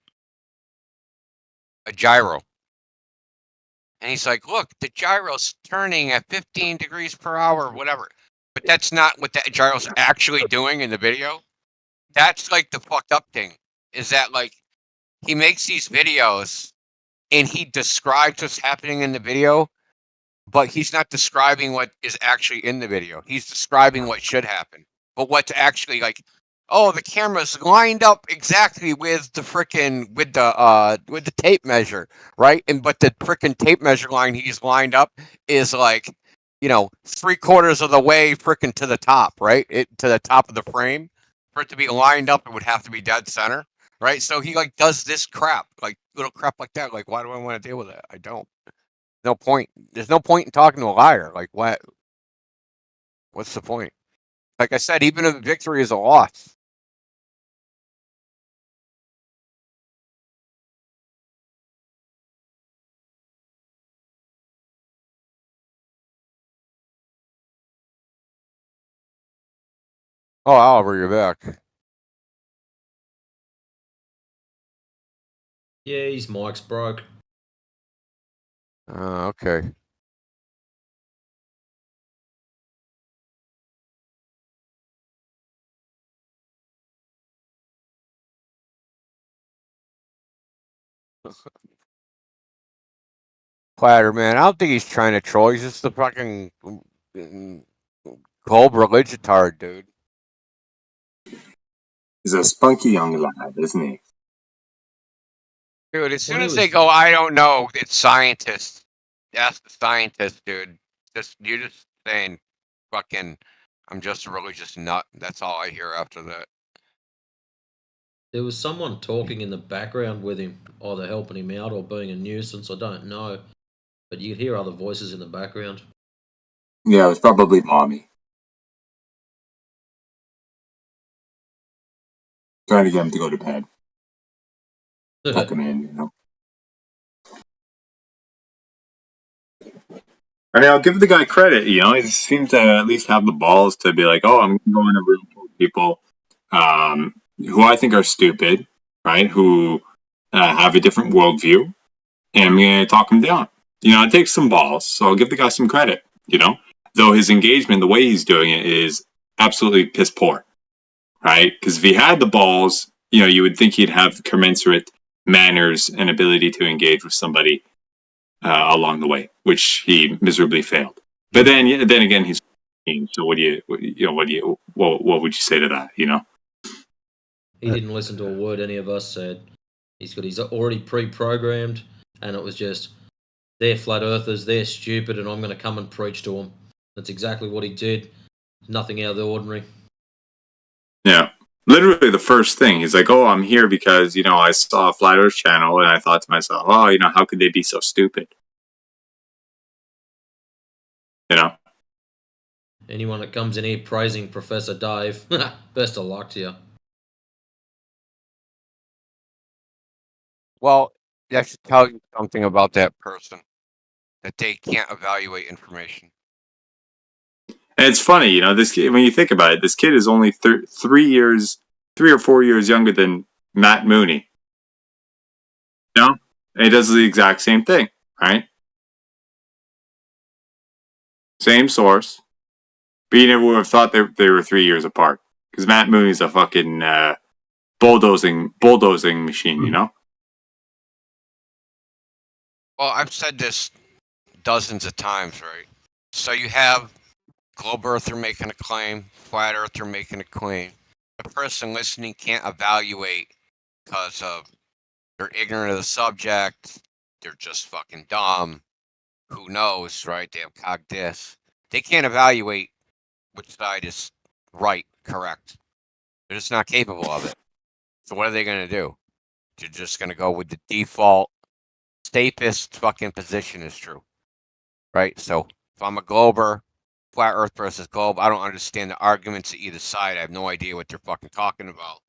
gyro. And he's like, look, the gyro's turning at 15 degrees per hour, whatever. But that's not what that gyro's actually doing in the video. That's like the fucked up thing. Is that like he makes these videos and he describes what's happening in the video, but he's not describing what is actually in the video. He's describing what should happen. But what's actually like, oh, the camera's lined up exactly with the frickin' with the tape measure, right? But the frickin' tape measure line he's lined up is like, 3/4 of the way frickin' to the top, right? To the top of the frame. For it to be lined up, it would have to be dead center, right? So he like does this crap, like little crap like that. Like, why do I want to deal with that? I don't. No point. There's no point in talking to a liar. Like, what? What's the point? Like I said, even if victory is a loss. Oh, Oliver, you're back. Yeah, his mic's broke. Okay. Platter, man, I don't think he's trying to troll. He's just the fucking cold religitard, dude. He's a spunky young lad, isn't he? Dude, as soon as they go, I don't know, it's scientists. Ask the scientist, dude. You're just saying, fucking, I'm just a religious nut. That's all I hear after that. There was someone talking in the background with him, either helping him out or being a nuisance, I don't know. But you could hear other voices in the background. Yeah, it was probably mommy. Trying to get him to go to bed. Tuck him in, I mean, I'll give the guy credit, he seems to at least have the balls to be like, oh, I'm going to go in a room full of people who I think are stupid, right, who have a different worldview, and I'm going to talk them down. It takes some balls, so I'll give the guy some credit, though his engagement, the way he's doing it is absolutely piss poor, right? Because if he had the balls, you would think he'd have commensurate manners and ability to engage with somebody along the way, which he miserably failed. But then again, he's so what would you say to that? He didn't listen to a word any of us said. He's already pre-programmed, and it was just they're flat earthers, they're stupid, and I'm going to come and preach to them. That's exactly what he did. Nothing out of the ordinary. Yeah. Literally the first thing, he's like, oh, I'm here because, I saw a Flat Earth channel, and I thought to myself, oh, how could they be so stupid? Anyone that comes in here praising Professor Dave, best of luck to you. Well, that should tell you something about that person, that they can't evaluate information. And it's funny, this kid, when you think about it, this kid is only 3 or 4 years younger than Matt Mooney. And he does the exact same thing, right? Same source. But you never would have thought they were 3 years apart. Because Matt Mooney's a fucking bulldozing machine, Well, I've said this dozens of times, right? So you have Globe Earther making a claim, Flat Earther making a claim. The person listening can't evaluate because of they're ignorant of the subject, they're just fucking dumb. Who knows, right? They have cog dis. They can't evaluate which side is right, correct. They're just not capable of it. So what are they going to do? They're just going to go with the default safest fucking position is true, right? So if I'm a Glober, Flat Earth versus Globe, I don't understand the arguments at either side. I have no idea what they're fucking talking about.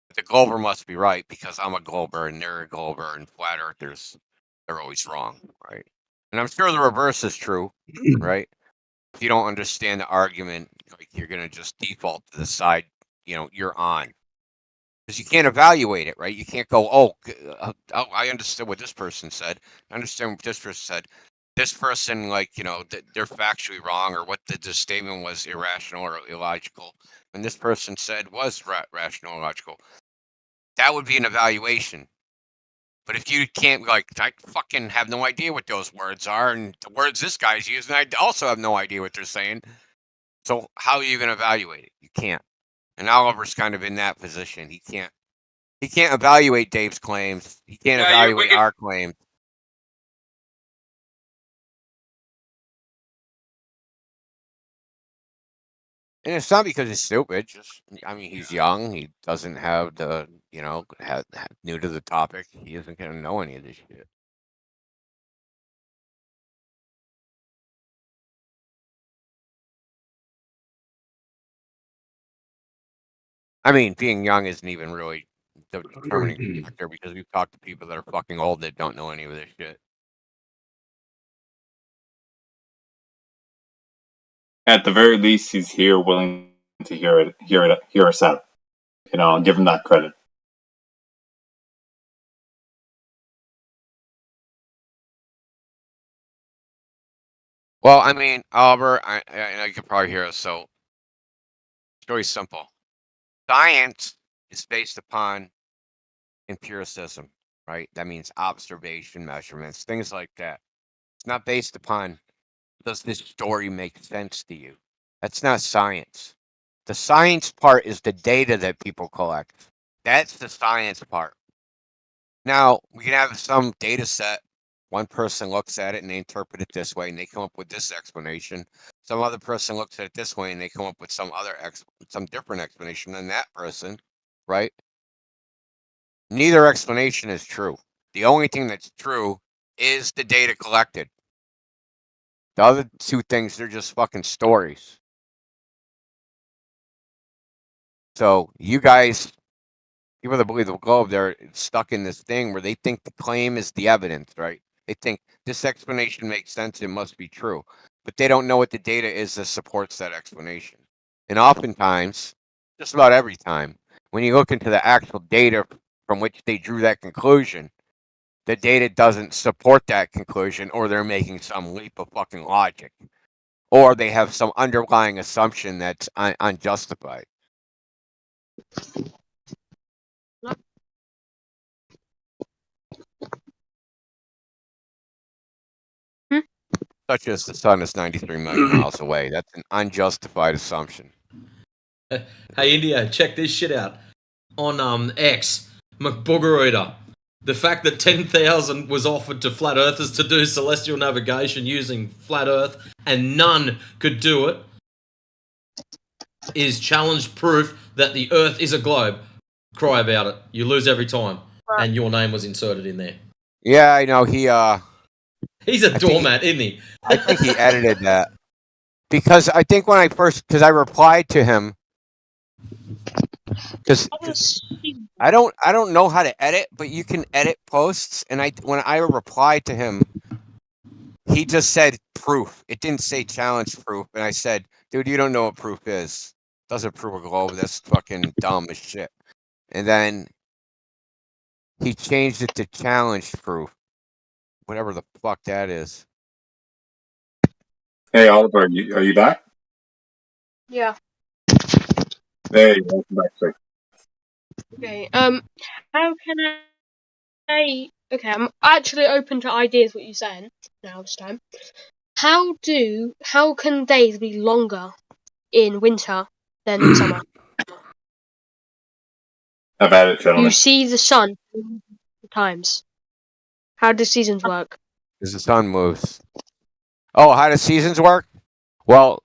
But the Glober must be right because I'm a Glober and they're a Glober, and Flat Earthers, they're always wrong, right? And I'm sure the reverse is true, right? If you don't understand the argument, like you're gonna just default to the side, you're on. Because you can't evaluate it, right? You can't go, I understood what this person said. I understand what this person said. This person, they're factually wrong, or what the statement was irrational or illogical. And this person said was rational and logical. That would be an evaluation. But if you can't, I fucking have no idea what those words are, and the words this guy's using, I also have no idea what they're saying. So how are you going to evaluate it? You can't. And Oliver's kind of in that position. He can't evaluate Dave's claims. He can't evaluate our claims. And it's not because he's stupid. He's young. He doesn't have the, new to the topic. He isn't going to know any of this shit. Being young isn't even really the determining factor because we've talked to people that are fucking old that don't know any of this shit. At the very least, he's here willing to hear us out. Give him that credit. Well, Oliver, I know you can probably hear us, so it's very simple. Science is based upon empiricism, right? That means observation, measurements, things like that. It's not based upon, does this story make sense to you? That's not science. The science part is the data that people collect. That's the science part. Now, we can have some data set. One person looks at it and they interpret it this way and they come up with this explanation. Some other person looks at it this way and they come up with some different explanation than that person, right? Neither explanation is true. The only thing that's true is the data collected. The other two things, they're just fucking stories. So you guys, people that believe the Globe, they're stuck in this thing where they think the claim is the evidence, right? They think this explanation makes sense, it must be true. But they don't know what the data is that supports that explanation. And oftentimes, just about every time, when you look into the actual data from which they drew that conclusion, the data doesn't support that conclusion, or they're making some leap of fucking logic. Or they have some underlying assumption that's unjustified. Such as the sun is 93 million miles away. That's an unjustified assumption. Hey, Indio, check this shit out. On X, McBooger Eater. The fact that 10,000 was offered to flat earthers to do celestial navigation using flat Earth and none could do it is challenge proof that the Earth is a globe. Cry about it. You lose every time. And your name was inserted in there. Yeah, I know. He's a doormat, isn't he? I think he edited that. Because I think when I replied to him, because I don't know how to edit, but you can edit posts. And when I replied to him, he just said proof. It didn't say challenge proof. And I said, dude, you don't know what proof is. Doesn't prove a globe. That's fucking dumb as shit. And then he changed it to challenge proof. Whatever the fuck that is. Hey, Oliver, are you back? Yeah. Hey, welcome back, sir. Okay. How can I? Okay, I'm actually open to ideas. What you're saying now this time. How can days be longer in winter than in summer? Have at it, gentlemen. You see the sun times. How do seasons work? Because the sun moves. Oh, how do seasons work? Well,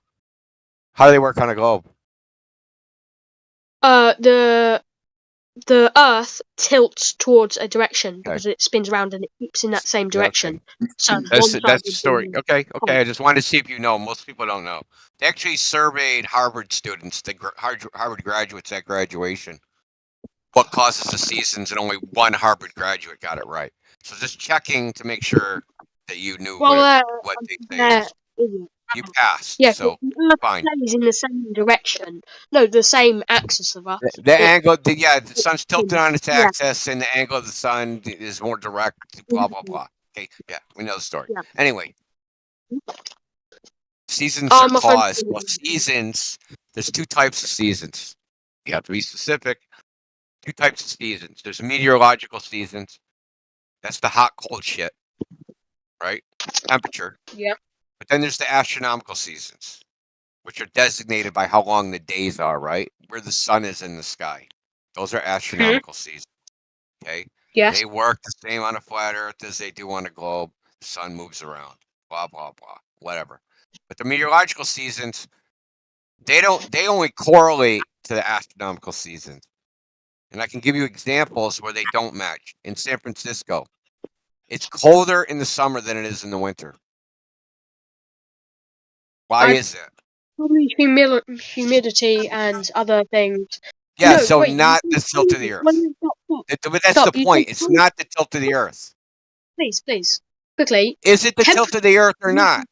how do they work on a globe? The Earth tilts towards a direction because it spins around and it keeps in that same direction. So That's the story. Okay. I just wanted to see if you know. Most people don't know. They actually surveyed Harvard students, Harvard graduates at graduation. What causes the seasons, and only one Harvard graduate got it right. So just checking to make sure that you knew what they say. You passed, yeah, so the Earth fine. stays in the same direction. No, the same axis of Earth. The angle, the sun's tilted on its axis, and the angle of the sun is more direct. Blah blah blah. Okay, yeah, we know the story. Yeah. Anyway, seasons are caused. Well, seasons. There's two types of seasons. You have to be specific. Two types of seasons. There's meteorological seasons. That's the hot, cold shit, right? Temperature. Yeah. But then there's the astronomical seasons, which are designated by how long the days are, right? Where the sun is in the sky. Those are astronomical seasons. Okay? Yes. They work the same on a flat Earth as they do on a globe. The sun moves around. Blah, blah, blah. Whatever. But the meteorological seasons, they only correlate to the astronomical seasons. And I can give you examples where they don't match. In San Francisco, it's colder in the summer than it is in the winter. Why is it? Probably humidity and other things. Yeah, No, so wait, not the tilt of the Earth. But that's Stop, the you point. said It's not the tilt of the Earth. Please, quickly. Is it the tilt of the Earth or not?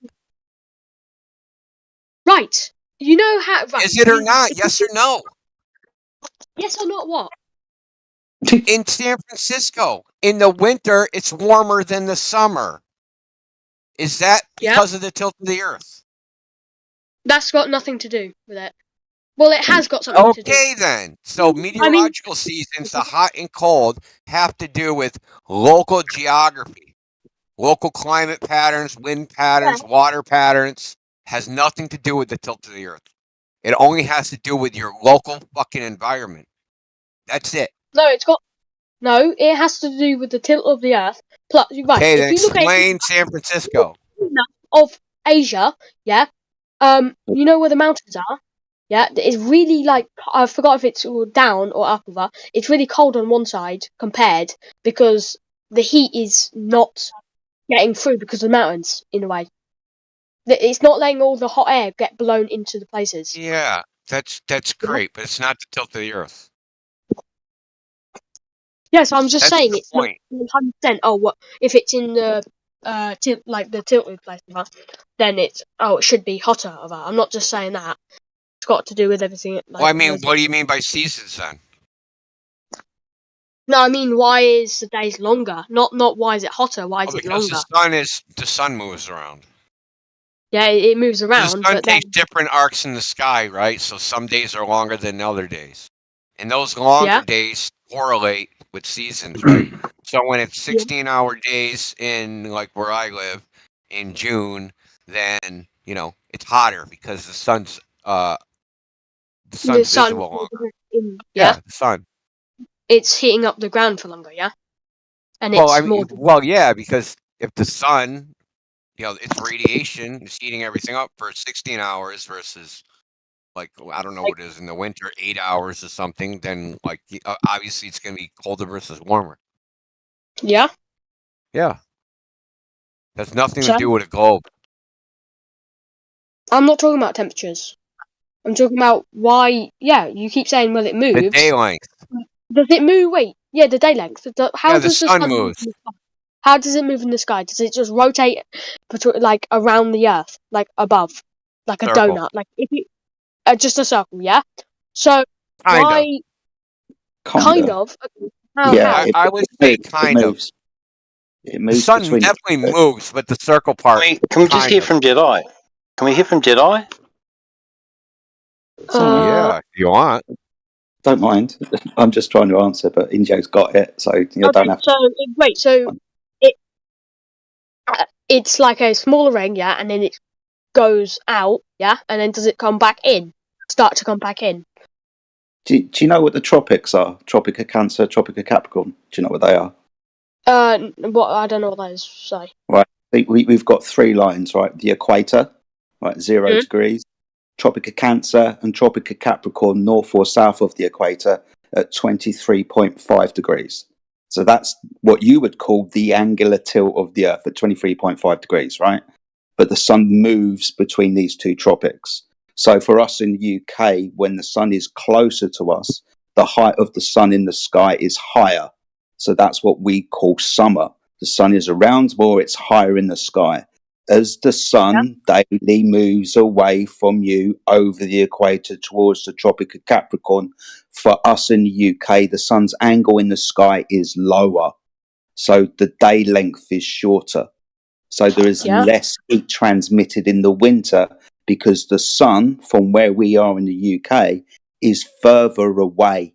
Right. You know how. Right. Is it or not? Yes or no? Yes or not? What? In San Francisco, in the winter, it's warmer than the summer. Is that because of the tilt of the Earth? That's got nothing to do with it. Well, it has got something to do. Okay, then. So meteorological seasons, the hot and cold, have to do with local geography, local climate patterns, wind patterns, water patterns. Has nothing to do with the tilt of the Earth. It only has to do with your local fucking environment. That's it. No, it has to do with the tilt of the Earth. Plus, right, Okay, then if you look explain San Francisco. Of Asia, yeah. You know where the mountains are? Yeah, it's really like I forgot if it's down or up over. It's really cold on one side compared because the heat is not getting through because of the mountains in a way. It's not letting all the hot air get blown into the places. Yeah, that's great, but it's not the tilt of the Earth. Yes, I'm just saying the it's not point. 100%. Oh, what if it's in the the tilted place, then it should be hotter. I'm not just saying that. It's got to do with everything. Well, I mean, what do you mean by seasons then? No, I mean, why is the days longer? Not why is it hotter? Why is it Because longer? the sun moves around. Yeah, it moves around. The sun but takes different arcs in the sky, right? So some days are longer than other days, and those longer days correlate with seasons, right? So when it's 16-hour days in like where I live in June, then it's hotter because the sun's visible longer. Yeah, the sun. It's heating up the ground for longer. Yeah. and Well, it's I more. mean, well, yeah, because if the sun, its radiation is heating everything up for 16 hours versus, like, I don't know what it is in the winter, 8 hours or something, then, like, obviously it's going to be colder versus warmer. Yeah. Yeah. That's nothing to So do with a globe. I'm not talking about temperatures. I'm talking about why. Yeah, you keep saying, well, it The moves. day length. Does it move? Wait, yeah, the day length. How Yeah, the does the sun sun move moves. in the sky? How does it move in the sky? Does it just rotate like around the Earth, like above, like a Circle. donut, like if you just a circle? Yeah. So Kinda. why? Kind of. Okay. How? I would say kind of. moves. It The moves sun between definitely moves, but the circle part. Can we just kind hear of. from Jedi? Can we hear from Jedi? Yeah, if you want. Don't mind. I'm just trying to answer, but Injo's got it, so you don't Okay. have to. So wait. So it's like a smaller ring, yeah, and then it goes out, yeah, and then does it come back in? Start to come back in. Do you know what the tropics are? Tropic of Cancer, Tropic of Capricorn. Do you know what they are? What I don't know what that is. Say. Right. We've got 3 lines, right? The equator, right, 0 degrees. Tropic of Cancer and Tropic of Capricorn, north or south of the equator, at 23.5 degrees. So that's what you would call the angular tilt of the Earth at 23.5 degrees, right? But the sun moves between these 2 tropics. So for us in the UK, when the sun is closer to us, the height of the sun in the sky is higher. So that's what we call summer. The sun is around more, it's higher in the sky. As the sun daily moves away from you over the equator towards the Tropic of Capricorn, for us in the UK, the sun's angle in the sky is lower. So the day length is shorter. So there is less heat transmitted in the winter because the sun, from where we are in the UK, is further away.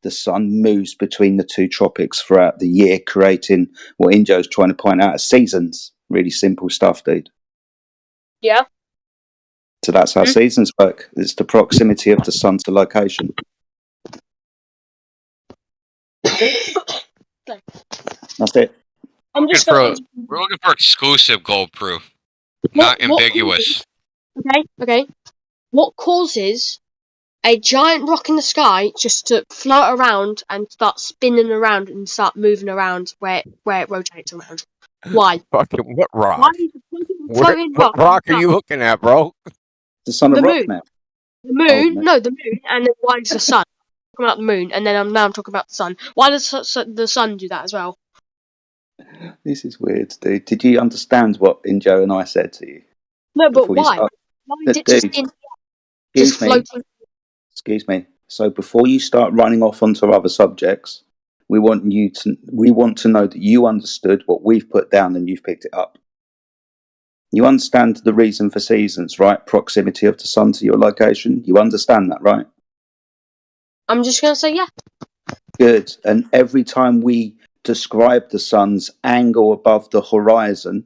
The sun moves between the 2 tropics throughout the year, creating what Injo's trying to point out as seasons. Really simple stuff, dude. Yeah. So that's how seasons work. It's the proximity of the sun to location. That's it. I'm just We're looking for exclusive gold proof, not ambiguous. Okay. What causes a giant rock in the sky just to float around and start spinning around and start moving around where it rotates around? Why? Fucking what rock? Why is the floating What rock are you looking at, bro? The sun of rock moon. now. The moon? No, the moon. And then why is the sun? I'm talking about the moon, and then I'm talking about the sun. Why does the sun do that as well? This is weird, dude. Did you understand what Injo and I said to you? No, but why? Why is it just in just floating? Excuse me. So before you start running off onto other subjects, we want to know that you understood what we've put down and you've picked it up. You understand the reason for seasons, right? Proximity of the sun to your location. You understand that, right? I'm just going to say yeah. Good. And every time we describe the sun's angle above the horizon,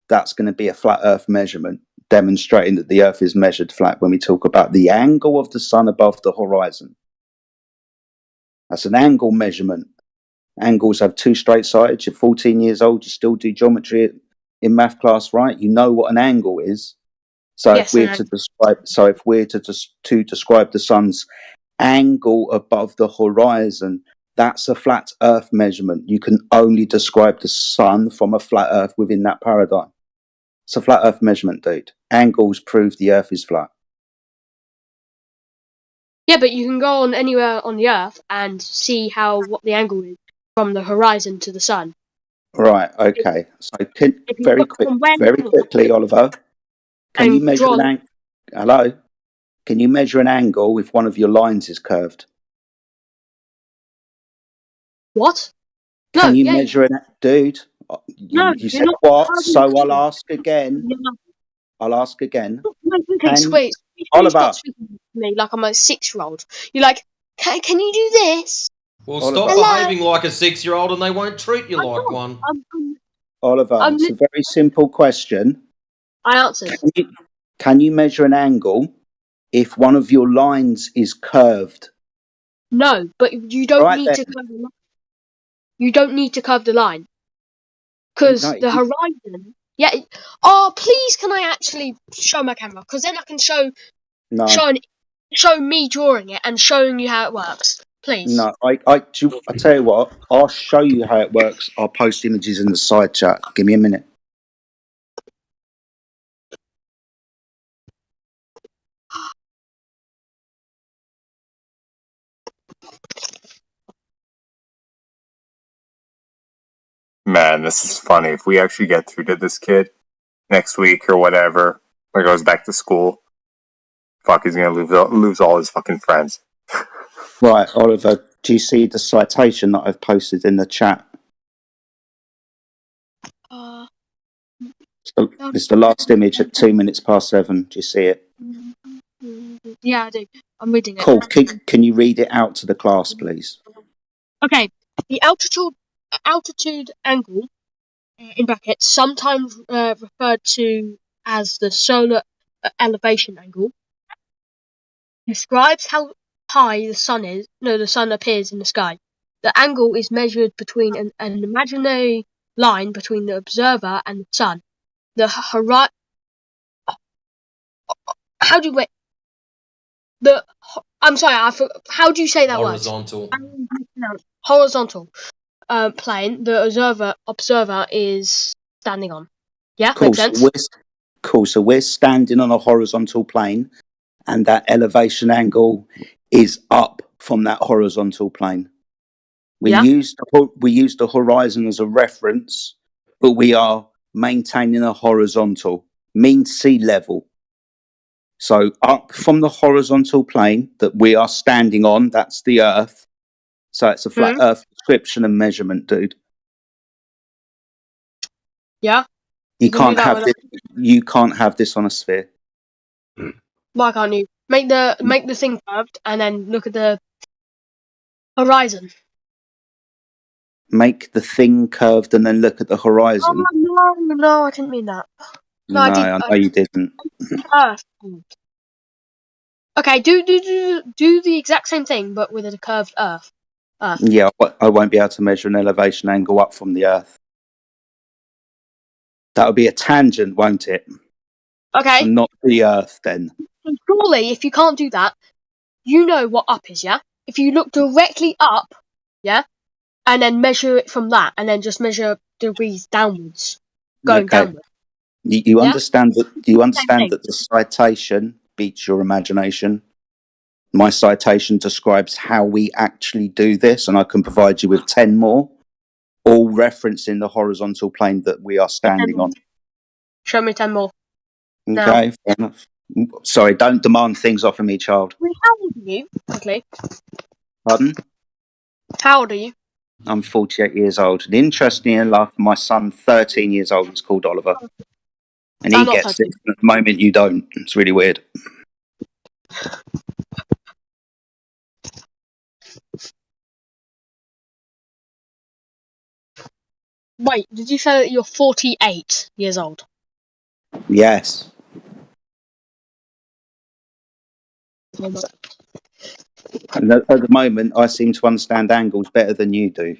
that's going to be a flat Earth measurement, demonstrating that the Earth is measured flat when we talk about the angle of the sun above the horizon. That's an angle measurement. Angles have 2 straight sides. You're 14 years old, you still do geometry in math class, right? You know what an angle is. So if we're to describe the sun's angle above the horizon, that's a flat Earth measurement. You can only describe the sun from a flat Earth within that paradigm. It's a flat Earth measurement, dude. Angles prove the Earth is flat. Yeah, but you can go on anywhere on the Earth and see what the angle is from the horizon to the sun. Right. Okay. So very quickly, Oliver. Can you measure an angle? Hello. Can you measure an angle if one of your lines is curved? What? Can you measure an dude? You said what? So I'll ask again. I'll ask again. Wait, Oliver. Me like I'm a 6-year-old. You're like, can you do this? Well, stop behaving like a 6-year-old and they won't treat you like one. Oliver, it's a very simple question. I answered. Can you measure an angle if one of your lines is curved? No, but you don't need to curve a line. you don't need to curve the line. Because No, the horizon... Yeah. Oh, please can I actually show my camera? Because then I can show me drawing it and showing you how it works. Please. No, I tell you what, I'll show you how it works. I'll post images in the side chat. Give me a minute. Man, this is funny. If we actually get through to this kid next week or whatever, when he goes back to school, fuck, he's gonna lose all his fucking friends. Right, Oliver, do you see the citation that I've posted in the chat? It's the last image at 2 minutes past 7. Do you see it? Yeah, I do. I'm reading it. Cool. Can you read it out to the class, please? Okay. The altitude angle, in brackets, sometimes referred to as the solar elevation angle, describes how high the sun appears in the sky. The angle is measured between an imaginary line between the observer and the sun. The horizon. How do you wait? I'm sorry. How do you say that Horizontal. word? Horizontal. Plane. The observer is standing on. Yeah, Cool. makes sense. So we're standing on a horizontal plane, and that elevation angle is up from that horizontal plane. We use the horizon as a reference, but we are maintaining a horizontal, mean sea level. So up from the horizontal plane that we are standing on, that's the Earth. So it's a flat Earth description and measurement, dude. Yeah. You can't have this on a sphere. Why can't you make the thing curved and then look at the horizon? Make the thing curved and then look at the horizon. Oh, no, I didn't mean that. No, I I know you didn't. Earth. Okay, do the exact same thing, but with a curved Earth. Yeah, I won't be able to measure an elevation angle up from the Earth. That would be a tangent, won't it? Okay. And not the Earth, then. Surely, if you can't do that, you know what up is, yeah? If you look directly up, yeah, and then measure it from that, and then just measure degrees downwards, going downwards. You understand that? You understand that the citation beats your imagination. My citation describes how we actually do this, and I can provide you with 10 more, all referencing the horizontal plane that we are standing on. Show me 10 more. Okay, fair enough. Sorry, don't demand things off of me, child. How old are you, quickly? Pardon? How old are you? I'm 48 years old. And interestingly enough, my son, 13 years old, is called Oliver. And he gets it. At the moment, you don't. It's really weird. Wait, did you say that you're 48 years old? Yes. And at the moment, I seem to understand angles better than you do.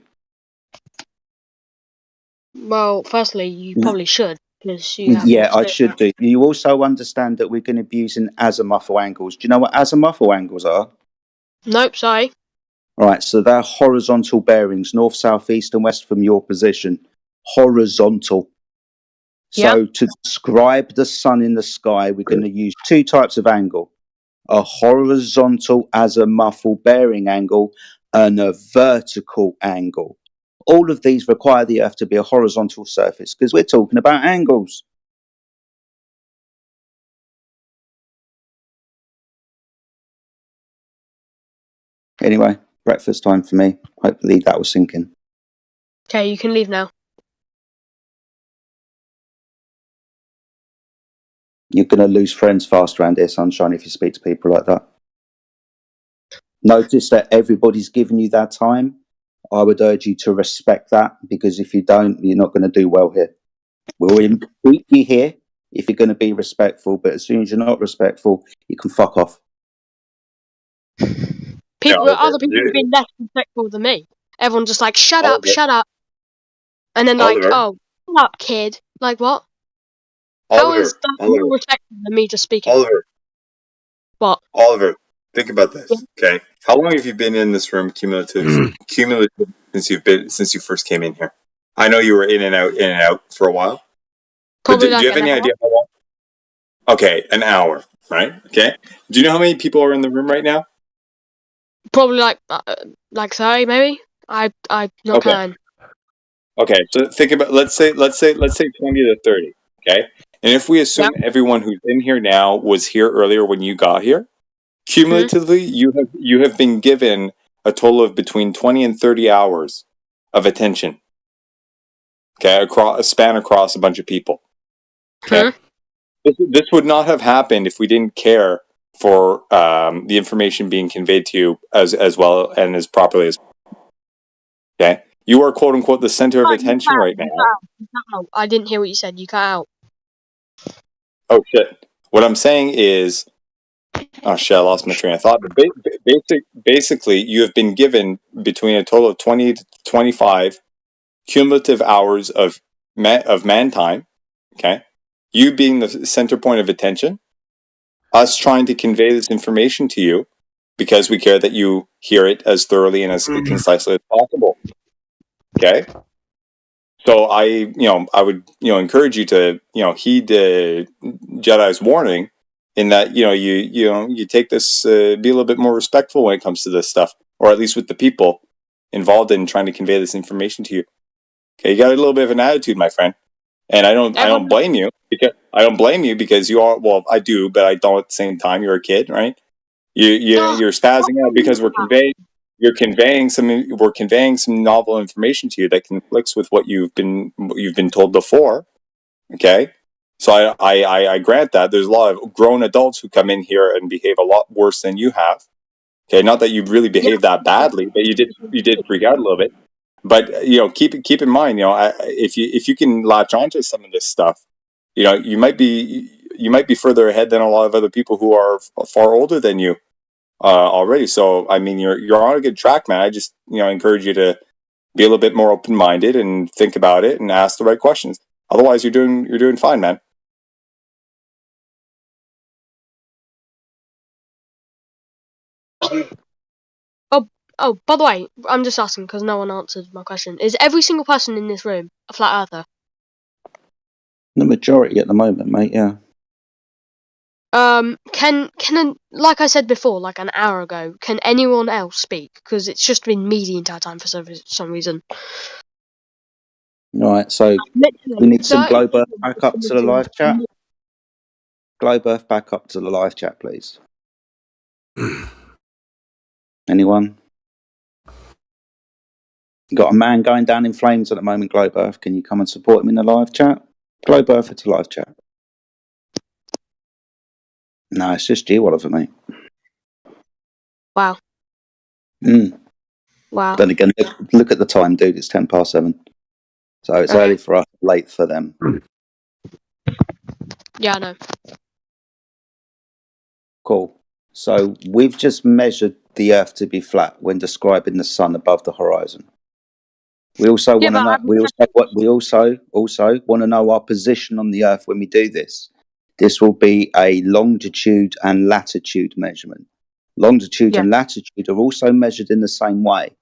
Well, firstly, you probably should. You I should do. You also understand that we're going to be using azimuthal angles. Do you know what azimuthal angles are? Nope, sorry. Right, so they're horizontal bearings, north, south, east, and west from your position. Horizontal. So to describe the sun in the sky, we're going to use two types of angle. A horizontal azimuthal bearing angle and a vertical angle. All of these require the Earth to be a horizontal surface because we're talking about angles. Anyway, breakfast time for me. Hopefully that was sinking. Okay, you can leave now. You're going to lose friends fast around here, Sunshine, if you speak to people like that. Notice that everybody's giving you that time. I would urge you to respect that, because if you don't, you're not going to do well here. We'll keep you here if you're going to be respectful, but as soon as you're not respectful, you can fuck off. Other people have been less respectful than me. everyone's just like, shut Oliver. up. And then like, Oliver. oh, shut up, kid. Like what? How Oliver. is that Oliver. more respectful than me just speaking? Oliver. What? Oliver, think about this. Yeah. Okay, how long have you been in this room cumulative since you first came in here? I know you were in and out for a while. Probably do you have any idea how long? Okay, an hour, right? Okay. Do you know how many people are in the room right now? Probably like 30 maybe. I not Okay. counting. Okay, so think about let's say 20 to 30. Okay, and if we assume everyone who's in here now was here earlier when you got here, cumulatively you have been given a total of between 20 and 30 hours of attention. Okay, across a bunch of people. Okay, this would not have happened if we didn't care for the information being conveyed to you as well and as properly as. Okay. You are quote unquote the center of attention right now. You cut out. I didn't hear what you said. You cut out. Oh shit! What I'm saying is, oh shit! I lost my train of thought. Basically, you have been given between a total of 20 to 25 cumulative hours of man time. Okay, you being the center point of attention, us trying to convey this information to you because we care that you hear it as thoroughly and as concisely as possible. Okay. So I would, encourage you to, heed Jedi's warning in that, you take this, be a little bit more respectful when it comes to this stuff, or at least with the people involved in trying to convey this information to you. Okay. You got a little bit of an attitude, my friend. And I don't blame you because you are, well, I do, but I don't at the same time. You're a kid, right? You're spazzing out because we're conveying some novel information to you that conflicts with what you've been told before. Okay, so I grant that there's a lot of grown adults who come in here and behave a lot worse than you have. Okay, not that you really behaved that badly, but you did freak out a little bit. But keep in mind, if you can latch onto some of this stuff, you might be further ahead than a lot of other people who are far older than you. Already. So, I mean, you're on a good track, man. I just, encourage you to be a little bit more open-minded and think about it and ask the right questions. Otherwise, you're doing fine, man. Oh, by the way, I'm just asking because no one answered my question. Is every single person in this room a flat earther? The majority at the moment, mate. Yeah. Can like I said before, like an hour ago, can anyone else speak? Because it's just been me the entire time for some reason. All right. So we need some Globe Earth back up to the live chat. Globe Earth back up to the live chat, please. Anyone? Got a man going down in flames at the moment, Globe Earth. Can you come and support him in the live chat? Globe Earth, it's a live chat. No, it's just you, Oliver, mate. Wow. Wow. Then again, look at the time, dude. It's 7:10. So it's early for us, late for them. Yeah, I know. Cool. So we've just measured the Earth to be flat when describing the sun above the horizon. We also want to know. We also want to know our position on the Earth when we do this. This will be a longitude and latitude measurement. Longitude and latitude are also measured in the same way.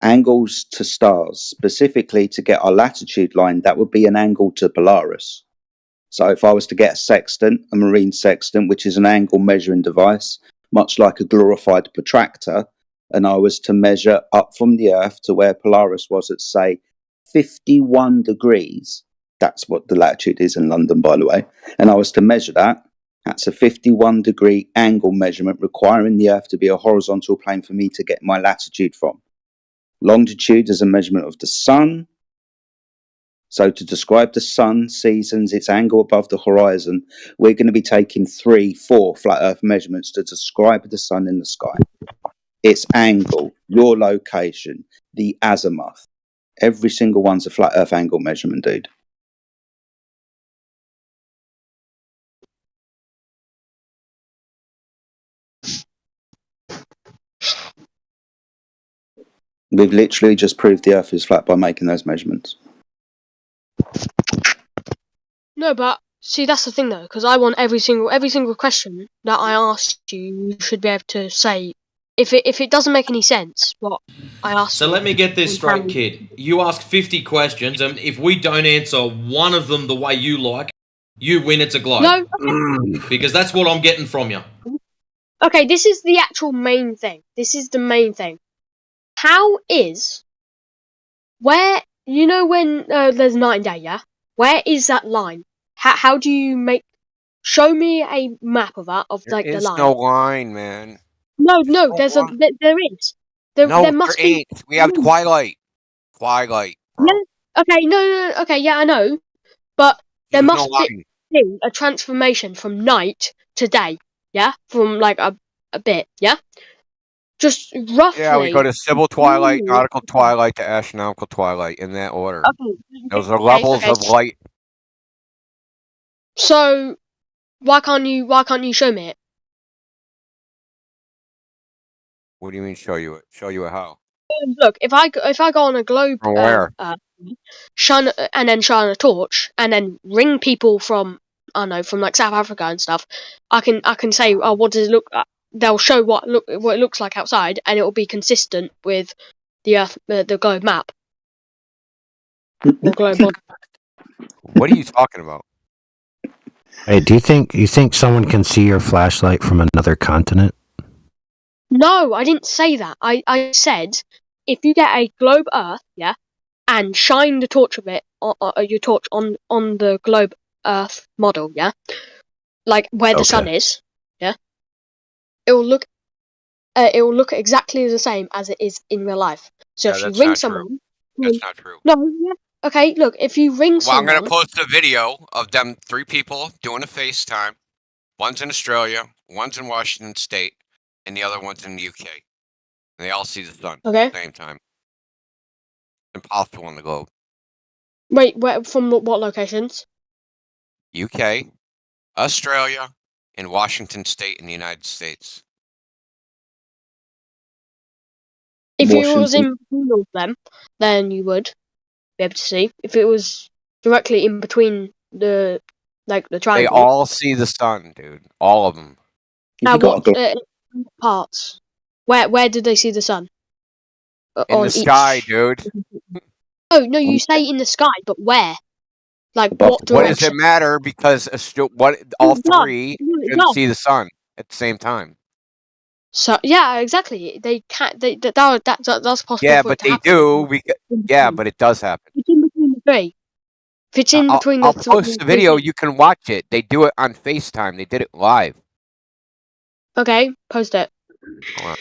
Angles to stars, specifically to get our latitude line, that would be an angle to Polaris. So if I was to get a sextant, a marine sextant, which is an angle measuring device, much like a glorified protractor, and I was to measure up from the Earth to where Polaris was at, say, 51 degrees, that's what the latitude is in London, by the way, and I was to measure that, that's a 51 degree angle measurement requiring the Earth to be a horizontal plane for me to get my latitude from. Longitude is a measurement of the sun. So to describe the sun, seasons, its angle above the horizon, we're going to be taking 3-4 flat Earth measurements to describe the sun in the sky. Its angle, your location, the azimuth. Every single one's a flat Earth angle measurement, dude. We've literally just proved the Earth is flat by making those measurements. No, but see, that's the thing though, because I want every single question that I ask you, you should be able to say. If it doesn't make any sense, what I asked. So let me get this straight, kid. You ask 50 questions, and if we don't answer one of them the way you like, you win. It's a globe. No, okay. Because that's what I'm getting from you. Okay, this is the actual main thing. This is the main thing. How is where you know when there's night and day? Yeah, where is that line? How do you make? Show me a map of that of like the There's line. no line, man. No, there's a there is. There must be. Ain't. We have Twilight. Twilight. Yeah. Okay. No. Okay. Yeah, I know. But there There's must no line. be a transformation from night to day. Yeah, from like a bit. Yeah. Just roughly. Yeah, we go to Civil Twilight, Nautical Twilight, to Astronomical Twilight in that order. Okay. Those are levels of light. So, why can't you show me it? What do you mean show you it? Show you it how? Look, if I go on a globe, From where? shine a torch, and then ring people from I don't know, from like South Africa and stuff, I can say, oh, what does it look? They'll show what it looks like outside, and it will be consistent with the Earth, the globe map. Or globe model. What are you talking about? Hey, do you think someone can see your flashlight from another continent? No, I didn't say that. I said if you get a globe Earth, yeah, and shine the torch of it, your torch on the globe Earth model, yeah, like where the sun is, yeah, it will look exactly the same as it is in real life. So if you ring someone, that's not true. No, yeah, okay. Look, if you ring Well, someone, I'm gonna post a video of them 3 people doing a FaceTime. One's in Australia, one's in Washington State, and the other one's in the UK. And they all see the sun at the same time. Impossible on the globe. Wait, where from what locations? UK, Australia, and Washington State in the United States. If it was in between all of them, then you would be able to see. If it was directly in between the triangle. They all see the sun, dude. All of them. What parts? Where did they see the sun? In the sky, dude. Oh no, you say in the sky, but where? Like what direction? What does it matter? Because all 3 shouldn't see the sun at the same time. So yeah, exactly. They can't. That's possible. Yeah, but they do. Yeah, but it does happen. It's in between the 3. If it's in between I'll the post the video. You can watch it. They do it on FaceTime. They did it live. Okay, post it. Hold on.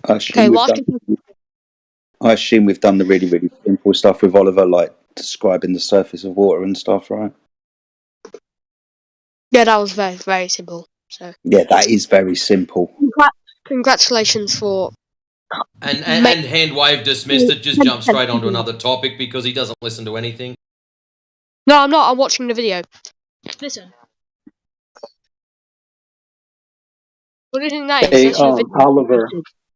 I assume we've done the really, really simple stuff with Oliver, like describing the surface of water and stuff, right? Yeah, that was very, very simple. So yeah, that is very simple. Congratulations for. And Handwave dismissed it. Just jump straight onto another topic because he doesn't listen to anything. No, I'm not. I'm watching the video. Listen. What do you think that is? Hey, Oliver,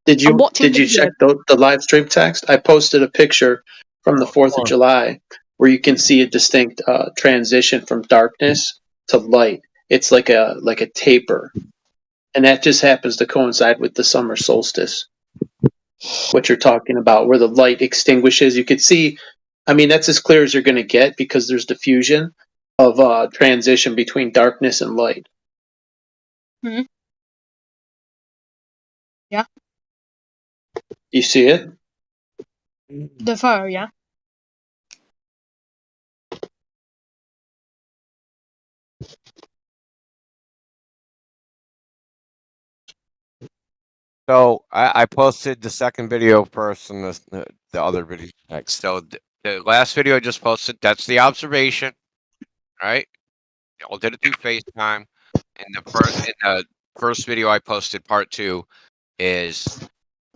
did you check the live stream text? I posted a picture from the 4th of July where you can see a distinct transition from darkness to light. It's like a taper, and that just happens to coincide with the summer solstice. What you're talking about, where the light extinguishes, you could see. I mean, that's as clear as you're going to get because there's diffusion of transition between darkness and light. Hmm. Yeah. You see it? The photo, yeah. So I posted the second video first and the other video next. So the last video I just posted, that's the observation, right? Y'all did it through FaceTime. in the first video I posted, part 2, is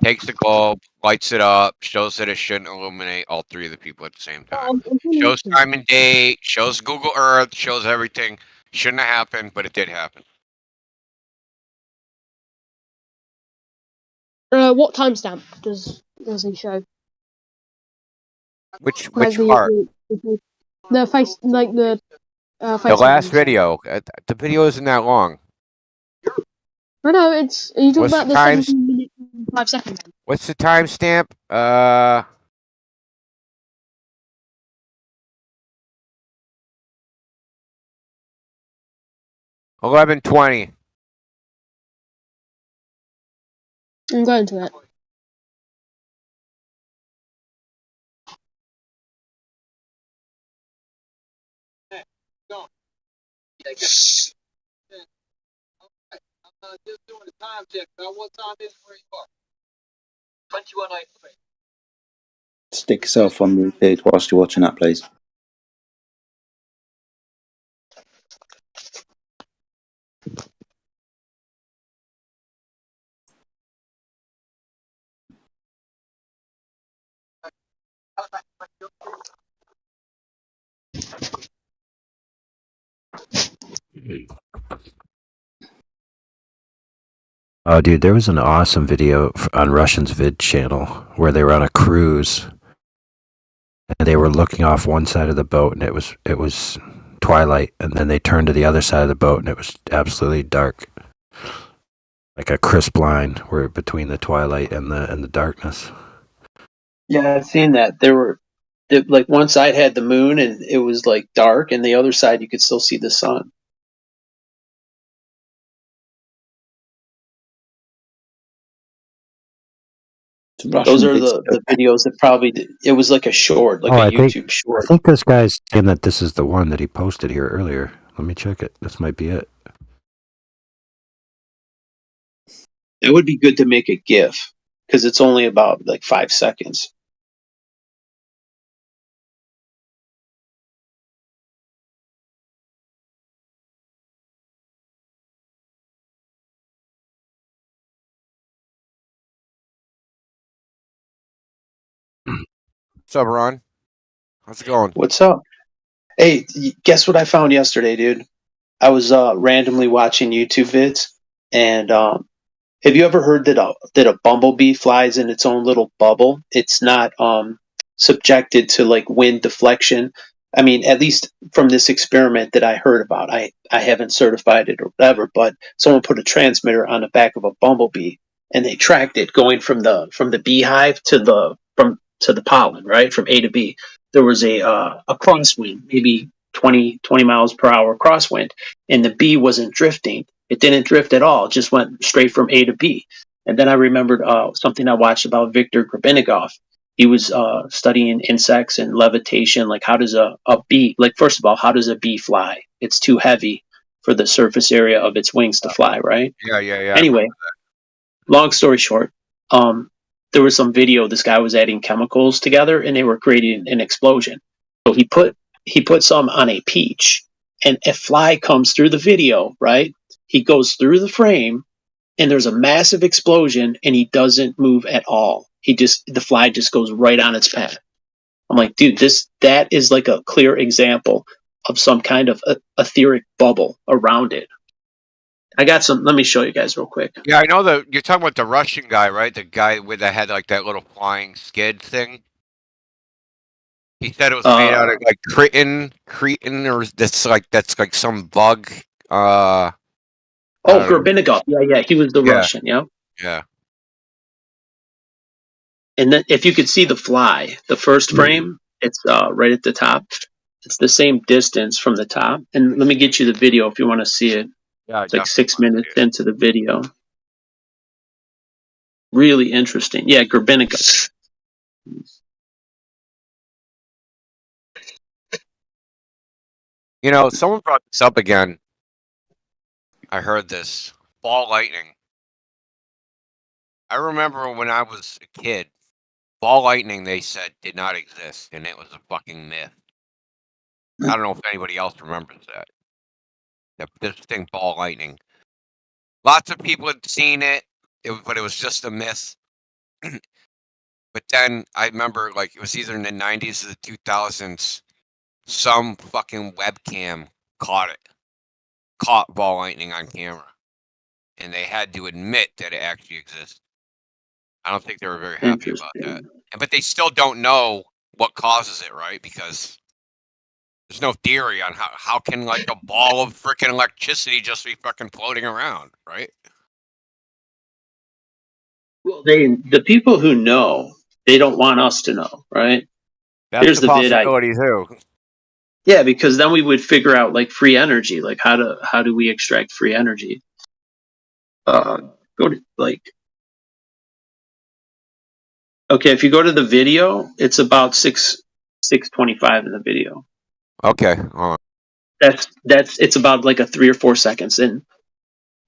takes the globe, lights it up, shows that it shouldn't illuminate all 3 of the people at the same time. Shows time and date, shows Google Earth, shows everything. Shouldn't have happened, but it did happen. What timestamp does he show? Which Like part? the face, like the The face last cams. video. The video isn't that long. No, no, it's. Are you talking What's about the the times? 17 minutes and 5 seconds? What's the timestamp? 11:20. I'm going to it. Just doing a time check. What time is it where you are? 21:93. Stick yourself on mute, dude, whilst you're watching that, please. Oh, dude, there was an awesome video on Russian's vid channel where they were on a cruise and they were looking off one side of the boat and it was twilight, and then they turned to the other side of the boat and it was absolutely dark, like a crisp line where between the twilight and the darkness. Yeah, I've seen that. Like one side had the moon and it was like dark, and the other side you could still see the sun. Those are the videos that probably it was like a short, like a YouTube short. I think this guy's saying that this is the one that he posted here earlier. Let me check it. This might be it. It would be good to make a GIF because it's only about like 5 seconds. What's up, Ron? How's it going? What's up? Hey, guess what I found yesterday, dude? I was randomly watching YouTube vids, and have you ever heard that a bumblebee flies in its own little bubble? It's not subjected to like wind deflection. I mean, at least from this experiment that I heard about, I haven't certified it or whatever, but someone put a transmitter on the back of a bumblebee, and they tracked it going from the beehive to the pollen, right, from A to B. There was a crosswind, maybe 20 miles per hour crosswind, and the bee wasn't drifting. It didn't drift at all. It just went straight from A to B. And then I remembered something I watched about Viktor Grebennikov. He was studying insects and levitation. Like, how does a bee, like, first of all, how does a bee fly? It's too heavy for the surface area of its wings to fly, right? Yeah. Anyway, long story short, there was some video. This guy was adding chemicals together, and they were creating an explosion. So he put some on a peach, and a fly comes through the video, right? He goes through the frame, and there's a massive explosion, and he doesn't move at all. The fly just goes right on its path. I'm like, dude, that is like a clear example of some kind of etheric bubble around it. I got some. Let me show you guys real quick. Yeah, I know you're talking about the Russian guy, right? The guy that had like that little flying skid thing. He said it was made out of like cretin, or that's like some bug. Grebennikov. Yeah, he was the Russian. Yeah. Yeah. And then if you could see the fly, the first frame, it's right at the top. It's the same distance from the top. And let me get you the video if you want to see it. Yeah, it's like 6 minutes into the video. Really interesting. Yeah, Grebennikov. You know, someone brought this up again. I heard this. Ball lightning. I remember when I was a kid, ball lightning, they said, did not exist, and it was a fucking myth. I don't know if anybody else remembers that. This thing, ball lightning. Lots of people had seen it, but it was just a myth. But then I remember, like, it was either in the 90s or the 2000s, some fucking webcam caught ball lightning on camera. And they had to admit that it actually exists. I don't think they were very happy about that. But they still don't know what causes it, right? Because there's no theory on how can, like, a ball of freaking electricity just be fucking floating around, right? Well, the people who know, they don't want us to know, right? That's Here's the the vid possibility too. Yeah, because then we would figure out like free energy, like how do we extract free energy? Go to like, okay, if you go to the video, it's about 6:25 in the video. Okay. That's it's about like a 3 or 4 seconds. And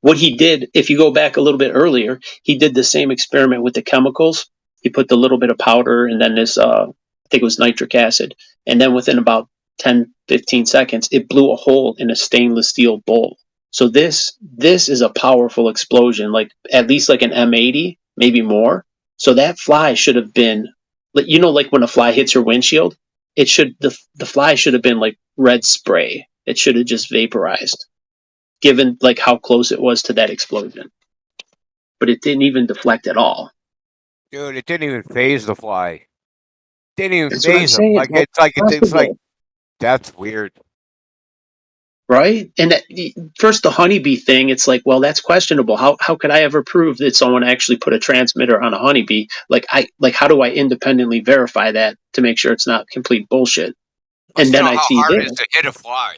what he did, if you go back a little bit earlier, he did the same experiment with the chemicals. He put the little bit of powder and then this I think it was nitric acid, and then within about 10-15 seconds it blew a hole in a stainless steel bowl. So this is a powerful explosion, like at least like an M80, maybe more. So that fly should have been, you know, like when a fly hits your windshield, it should the fly should have been like red spray. It should have just vaporized, given like how close it was to that explosion. But it didn't even deflect at all. Dude, it didn't even phase the fly. Didn't even That's what I'm phase him. saying. Like It's it's like possible. that's weird. Right? And first the honeybee thing, it's like, well, that's questionable. How could I ever prove that someone actually put a transmitter on a honeybee? Like how do I independently verify that to make sure it's not complete bullshit? Plus, And you then know I how see hard it this. is to hit a fly,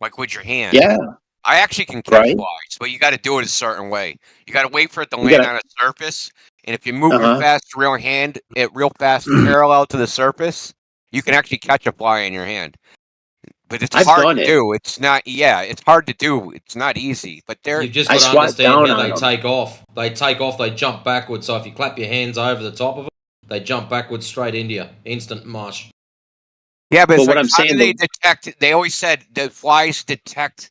like with your hand. Yeah. I actually can catch Right? flies, but you got to do it a certain way. You got to wait for it to You land gotta on a surface, and if you move your Uh-huh. fast real fast parallel to the surface, you can actually catch a fly in your hand. But it's I've hard done to it. do. It's not. Yeah, it's hard to do. It's not easy. But You've just I got to squat understand down how on they them. take off. They take off, they jump backwards. So if you clap your hands over the top of it, they jump backwards straight into you. Instant mush. Yeah, but it's But what like, I'm how do saying they detect? They always said the flies detect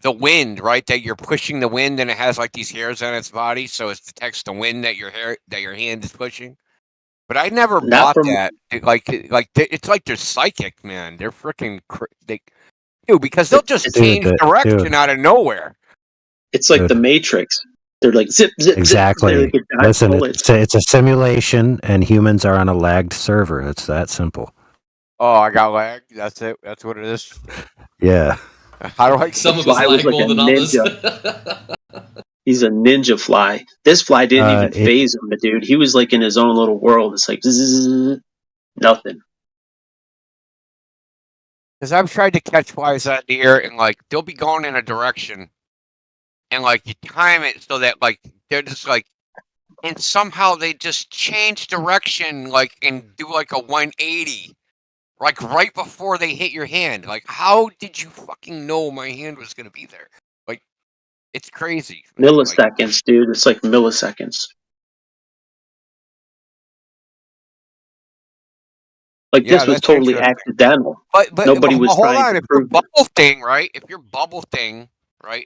the wind, right? That you're pushing the wind, and it has like these hairs on its body, so it detects the wind that your hand is pushing. But I never not bought from that. It's like they're psychic, man. They're freaking dude, because they'll just Dude, change direction dude. out of nowhere. it's like the Dude. Matrix. They're like zip, zip, zip. They're Exactly. like a giant Listen, bullets. it's a simulation, and humans are on a lagged server. It's that simple. Oh, I got lag. That's it. That's what it is. Yeah. How do I? Some of us Fly was lag like more a than others. ninja. He's a ninja fly. This fly didn't even phase him, dude. He was like in his own little world. It's like zzz, nothing. Because I've tried to catch flies out of the air, and like they'll be going in a direction, and like you time it so that like they're just like, and somehow they just change direction, like and do like a 180, like right before they hit your hand. Like, how did you fucking know my hand was gonna be there? Like, it's crazy. Man. Like, Milliseconds, dude. It's like milliseconds. Like yeah, this was that's totally interesting. accidental. But Nobody was hold trying on. to If your prove it. bubble thing, right? If your bubble thing, right?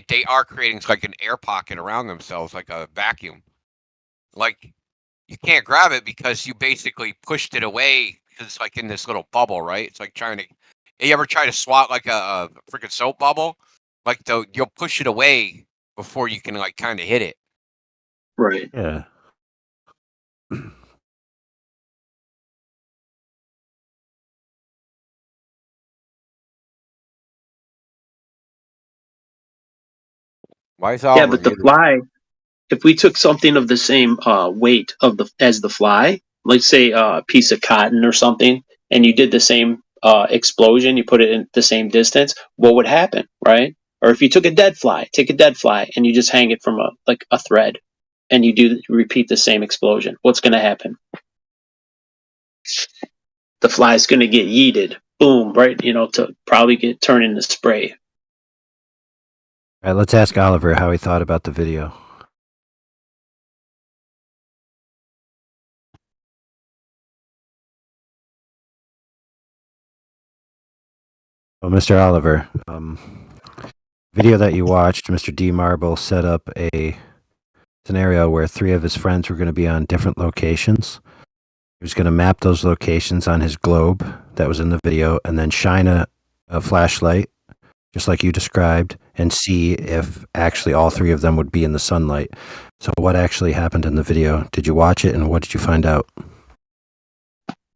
They are creating like an air pocket around themselves, like a vacuum. Like you can't grab it because you basically pushed it away because it's like in this little bubble, right? It's like trying to. You ever try to swat like a freaking soap bubble? Like you'll push it away before you can like kind of hit it. Right. Yeah. Why is Yeah, Oliver but the muted? fly. If we took something of the same weight as the fly, like say a piece of cotton or something, and you did the same explosion, you put it in the same distance, what would happen, right? Or if you took take a dead fly, and you just hang it from a thread, and you repeat the same explosion, what's going to happen? The fly's going to get yeeted, boom, right? To probably get turned into spray. All right, let's ask Oliver how he thought about the video. Well, Mr. Oliver, Video that you watched, Mr. D. Marble set up a scenario where 3 of his friends were going to be on different locations. He was going to map those locations on his globe that was in the video and then shine a flashlight, just like you described, and see if actually all 3 of them would be in the sunlight. So what actually happened in the video? Did you watch it, and what did you find out?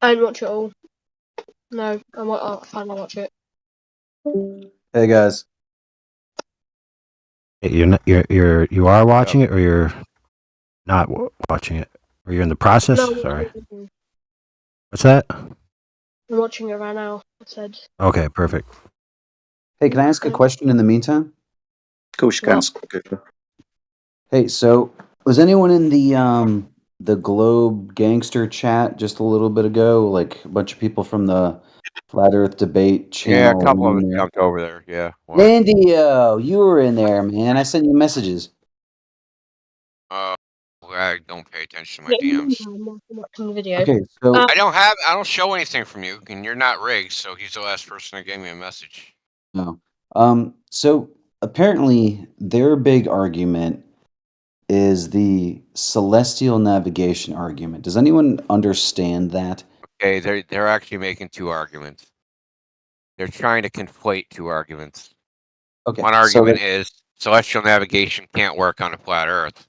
I didn't watch it all. No, I finally watch it. Hey guys. You are watching it, or you're not watching it, or you're in the process? No, Sorry. What's that? I'm watching it right now. I said. Okay, perfect. Hey, can I ask a question in the meantime? Of course you can. Hey, so was anyone in the Globe Gangster chat just a little bit ago? Like a bunch of people from the Flat Earth Debate channel. Yeah, a couple of in them there? jumped over there. Yeah. Wow. Landio, you were in there, man. I sent you messages. I don't pay attention to my DMs. I'm watching the video. Okay, so I don't show anything from you, and you're not rigged, so he's the last person that gave me a message. no. So apparently their big argument is the celestial navigation argument. Does anyone understand that? Okay, they're actually making 2 arguments. They're trying to conflate 2 arguments. Okay. One argument is celestial navigation can't work on a flat Earth.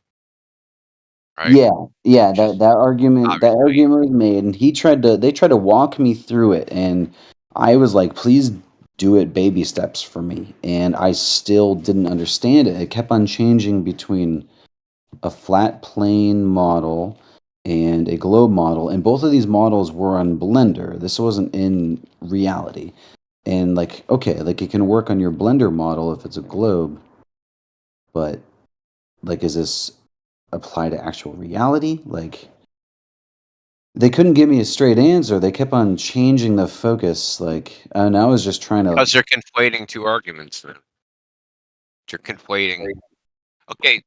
Right? Yeah, that argument was made, and they tried to walk me through it, and I was like, please do it baby steps for me, and I still didn't understand it. It kept on changing between a flat plane model and a globe model, and both of these models were on Blender. This wasn't in reality. And like, okay, like it can work on your Blender model if it's a globe, but like, is this apply to actual reality? Like, they couldn't give me a straight answer. They kept on changing the focus. Like, and I was just trying to. Because they're conflating 2 arguments. Then you're conflating. Okay,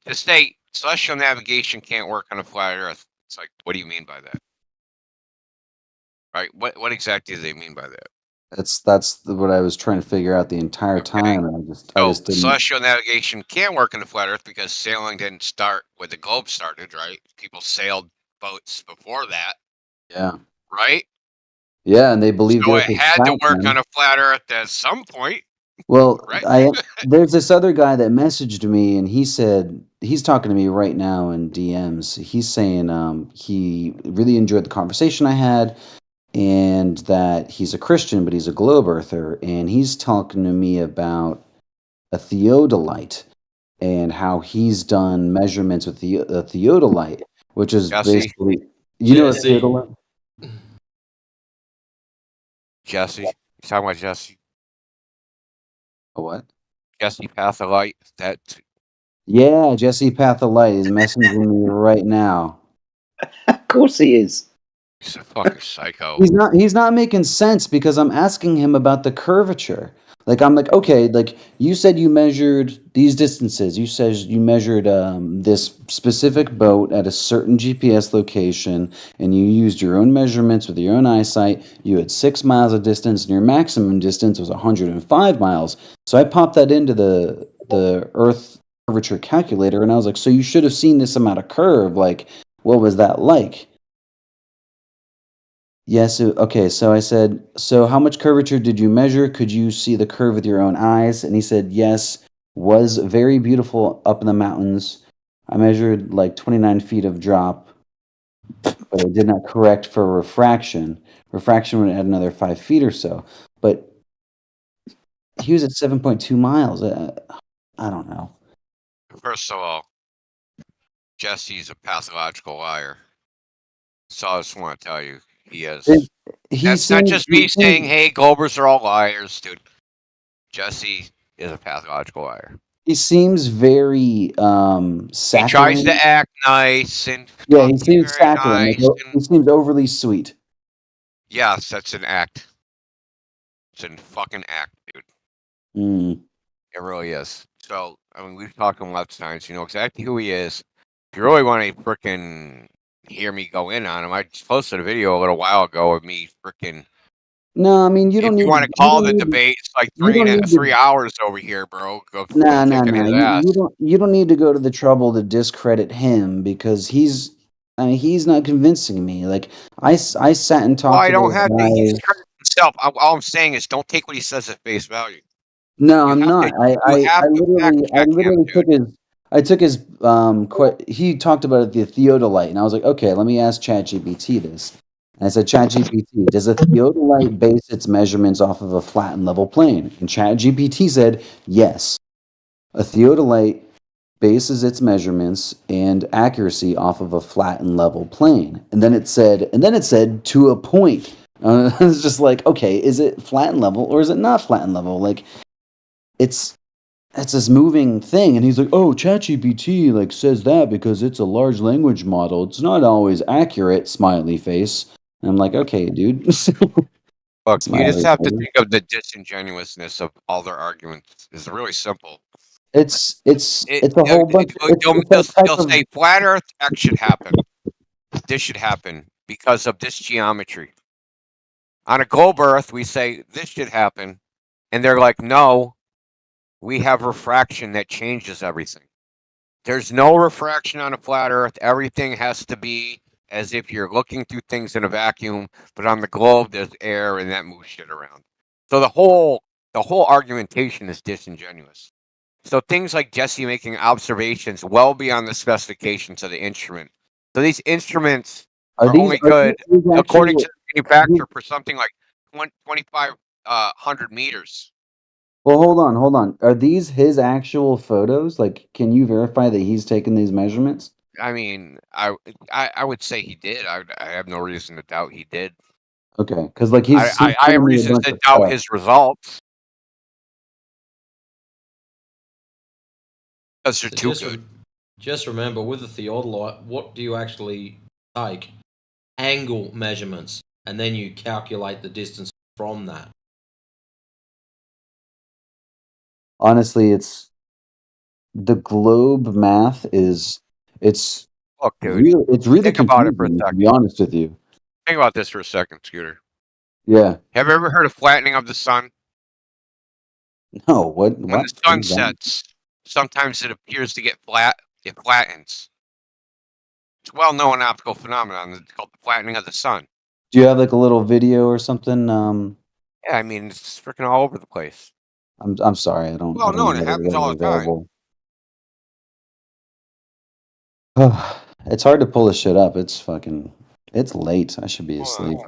to say celestial navigation can't work on a flat Earth, it's like, what do you mean by that? Right? What exactly do they mean by that? That's what I was trying to figure out the entire time, and I just didn't. Celestial navigation can work on the flat Earth because sailing didn't start where the globe started, right? People sailed boats before that, Yeah. right? Yeah, and they believed So the it Earth was had to flat work then. on a flat Earth at some point. Well, Right. there's this other guy that messaged me, and he said he's talking to me right now in DMs. He's saying he really enjoyed the conversation I had, and that he's a Christian, but he's a globe earther, and he's talking to me about a theodolite and how he's done measurements with the theodolite, which is basically, you know, a theodolite. Jesse, you talking about Jesse? A what? Jesse Patholite. That. Yeah, Jesse Patholite is messaging me right now. Of course he is. He's a fucking psycho. He's not making sense because I'm asking him about the curvature. Like, I'm like, okay, like you said you measured these distances. You said you measured this specific boat at a certain GPS location, and you used your own measurements with your own eyesight. You had 6 miles of distance, and your maximum distance was 105 miles. So I popped that into the Earth curvature calculator, and I was like, so you should have seen this amount of curve. Like, what was that like? Yes. Okay. So I said, so how much curvature did you measure? Could you see the curve with your own eyes? And he said, yes, was very beautiful up in the mountains. I measured like 29 feet of drop, but I did not correct for refraction. Refraction would add another 5 feet or so. But he was at 7.2 miles. I don't know. First of all, Jesse's a pathological liar. So I just want to tell you, he is. That's not just me saying, hey, Globers are all liars, dude. Jesse is a pathological liar. He seems very saccharine. He tries to act nice and yeah, he seems saccharine. nice Like, he seems overly sweet. yes, that's an act. It's a fucking act, dude. Mm. It really is. So, I mean, we've talked to him lots of times. You know exactly who he is. If you really want to frickin' hear me go in on him, I just posted a video a little while ago of me frickin' No, I mean you If don't you need. want to You call don't the need. debate, it's like You don't need 3 to. hours over here, bro. Go Nah, nah, kick any nah. of that. You don't need to go to the trouble to discredit him because he's. I mean, he's not convincing me. Like I sat and Well, talked I to don't those have to. He guys. discredited himself. All I'm saying is, don't take what he says at face value. No, You I'm have not. to. You have to fact I check him, literally dude. took his he talked about the theodolite, and I was like, okay, let me ask ChatGPT this. And I said, ChatGPT, does a theodolite base its measurements off of a flat and level plane? And ChatGPT said, yes. A theodolite bases its measurements and accuracy off of a flat and level plane. And then it said to a point. It's just like, okay, is it flat and level or is it not flat and level? Like, it's this moving thing, and he's like, oh, ChatGPT like says that because it's a large language model. It's not always accurate. Smiley face. And I'm like, okay, dude. Look, you just Smiley have to face. think of the disingenuousness of all their arguments. It's really simple. It's a whole bunch. It's that type They'll of. say flat Earth X should happen. This should happen because of this geometry. On a globe Earth, we say this should happen, and they're like, no, we have refraction that changes everything. There's no refraction on a flat Earth. Everything has to be as if you're looking through things in a vacuum, but on the globe there's air and that moves shit around. So the whole argumentation is disingenuous. So things like Jesse making observations well beyond the specifications of the instrument. So these instruments are only good according to the manufacturer for something like 2,500 meters. Well, hold on. Are these his actual photos? Like, can you verify that he's taken these measurements? I mean, I would say he did. I have no reason to doubt he did. Okay, because like he's I have showing me a reasons bunch to of doubt stuff. his results because they're too good. Just remember, with the theodolite, what do you actually take? Angle measurements, and then you calculate the distance from that. Honestly, it's the globe math is it's Look, dude, really think about it for a confusing, to second. be honest with you. Think about this for a second, Scooter. Yeah. Have you ever heard of flattening of the sun? No, what? When the sun sets, sometimes it appears to get flat. It flattens. It's a well-known optical phenomenon. It's called the flattening of the sun. Do you have like a little video or something? Yeah, I mean, it's freaking all over the place. I'm sorry, I don't. Well, no, and it happens all the time. It's hard to pull this shit up. It's late. I should be asleep.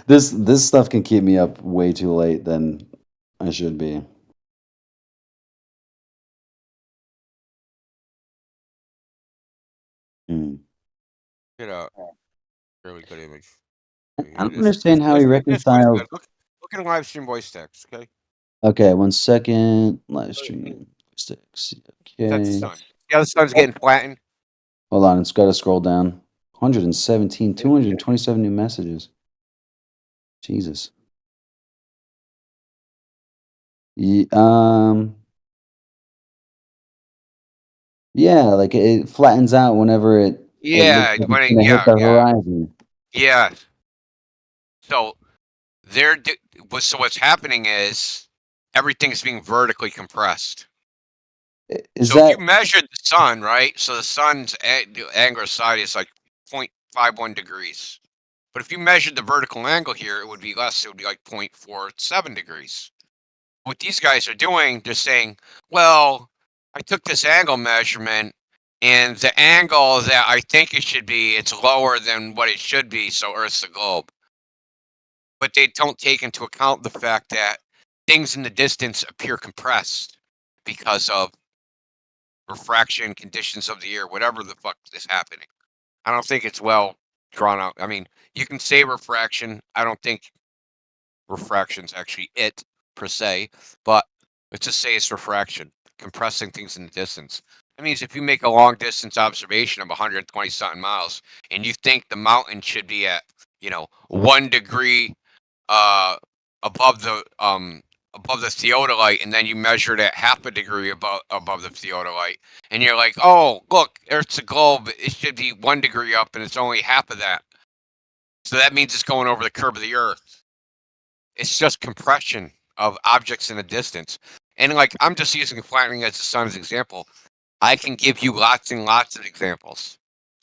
This stuff can keep me up way too late than I should be. Get out. Really good image. I don't understand how he reconciles. Look at live stream voice text, okay? Okay, 1 second. Live stream voice text. That's the Okay. sun. Yeah, the sun's getting flattened. Hold on, it's got to scroll down. 117, 227 new messages. Jesus. Yeah, like it flattens out whenever it Yeah, looks like when it's it, gonna hit the yeah. horizon. Yeah. So so what's happening is everything's being vertically compressed. If you measured the sun, right? So the sun's angular side is like 0.51 degrees. But if you measured the vertical angle here, it would be less. It would be like 0.47 degrees. What these guys are doing, they're saying, well, I took this angle measurement, and the angle that I think it should be, it's lower than what it should be, so Earth's the globe. But they don't take into account the fact that things in the distance appear compressed because of refraction, conditions of the air, whatever the fuck is happening. I don't think it's well drawn out. I mean, you can say refraction. I don't think refraction's actually it per se, but let's just say it's refraction, compressing things in the distance. That means if you make a long distance observation of 120 something miles and you think the mountain should be at 1 degree above the theodolite, and then you measure it at half a degree above the theodolite, and you're like, oh, look, Earth's a globe, it should be 1 degree up, and it's only half of that. So that means it's going over the curve of the Earth. It's just compression of objects in a distance. And like, I'm just using flattening as the sun as an example. I can give you lots and lots of examples,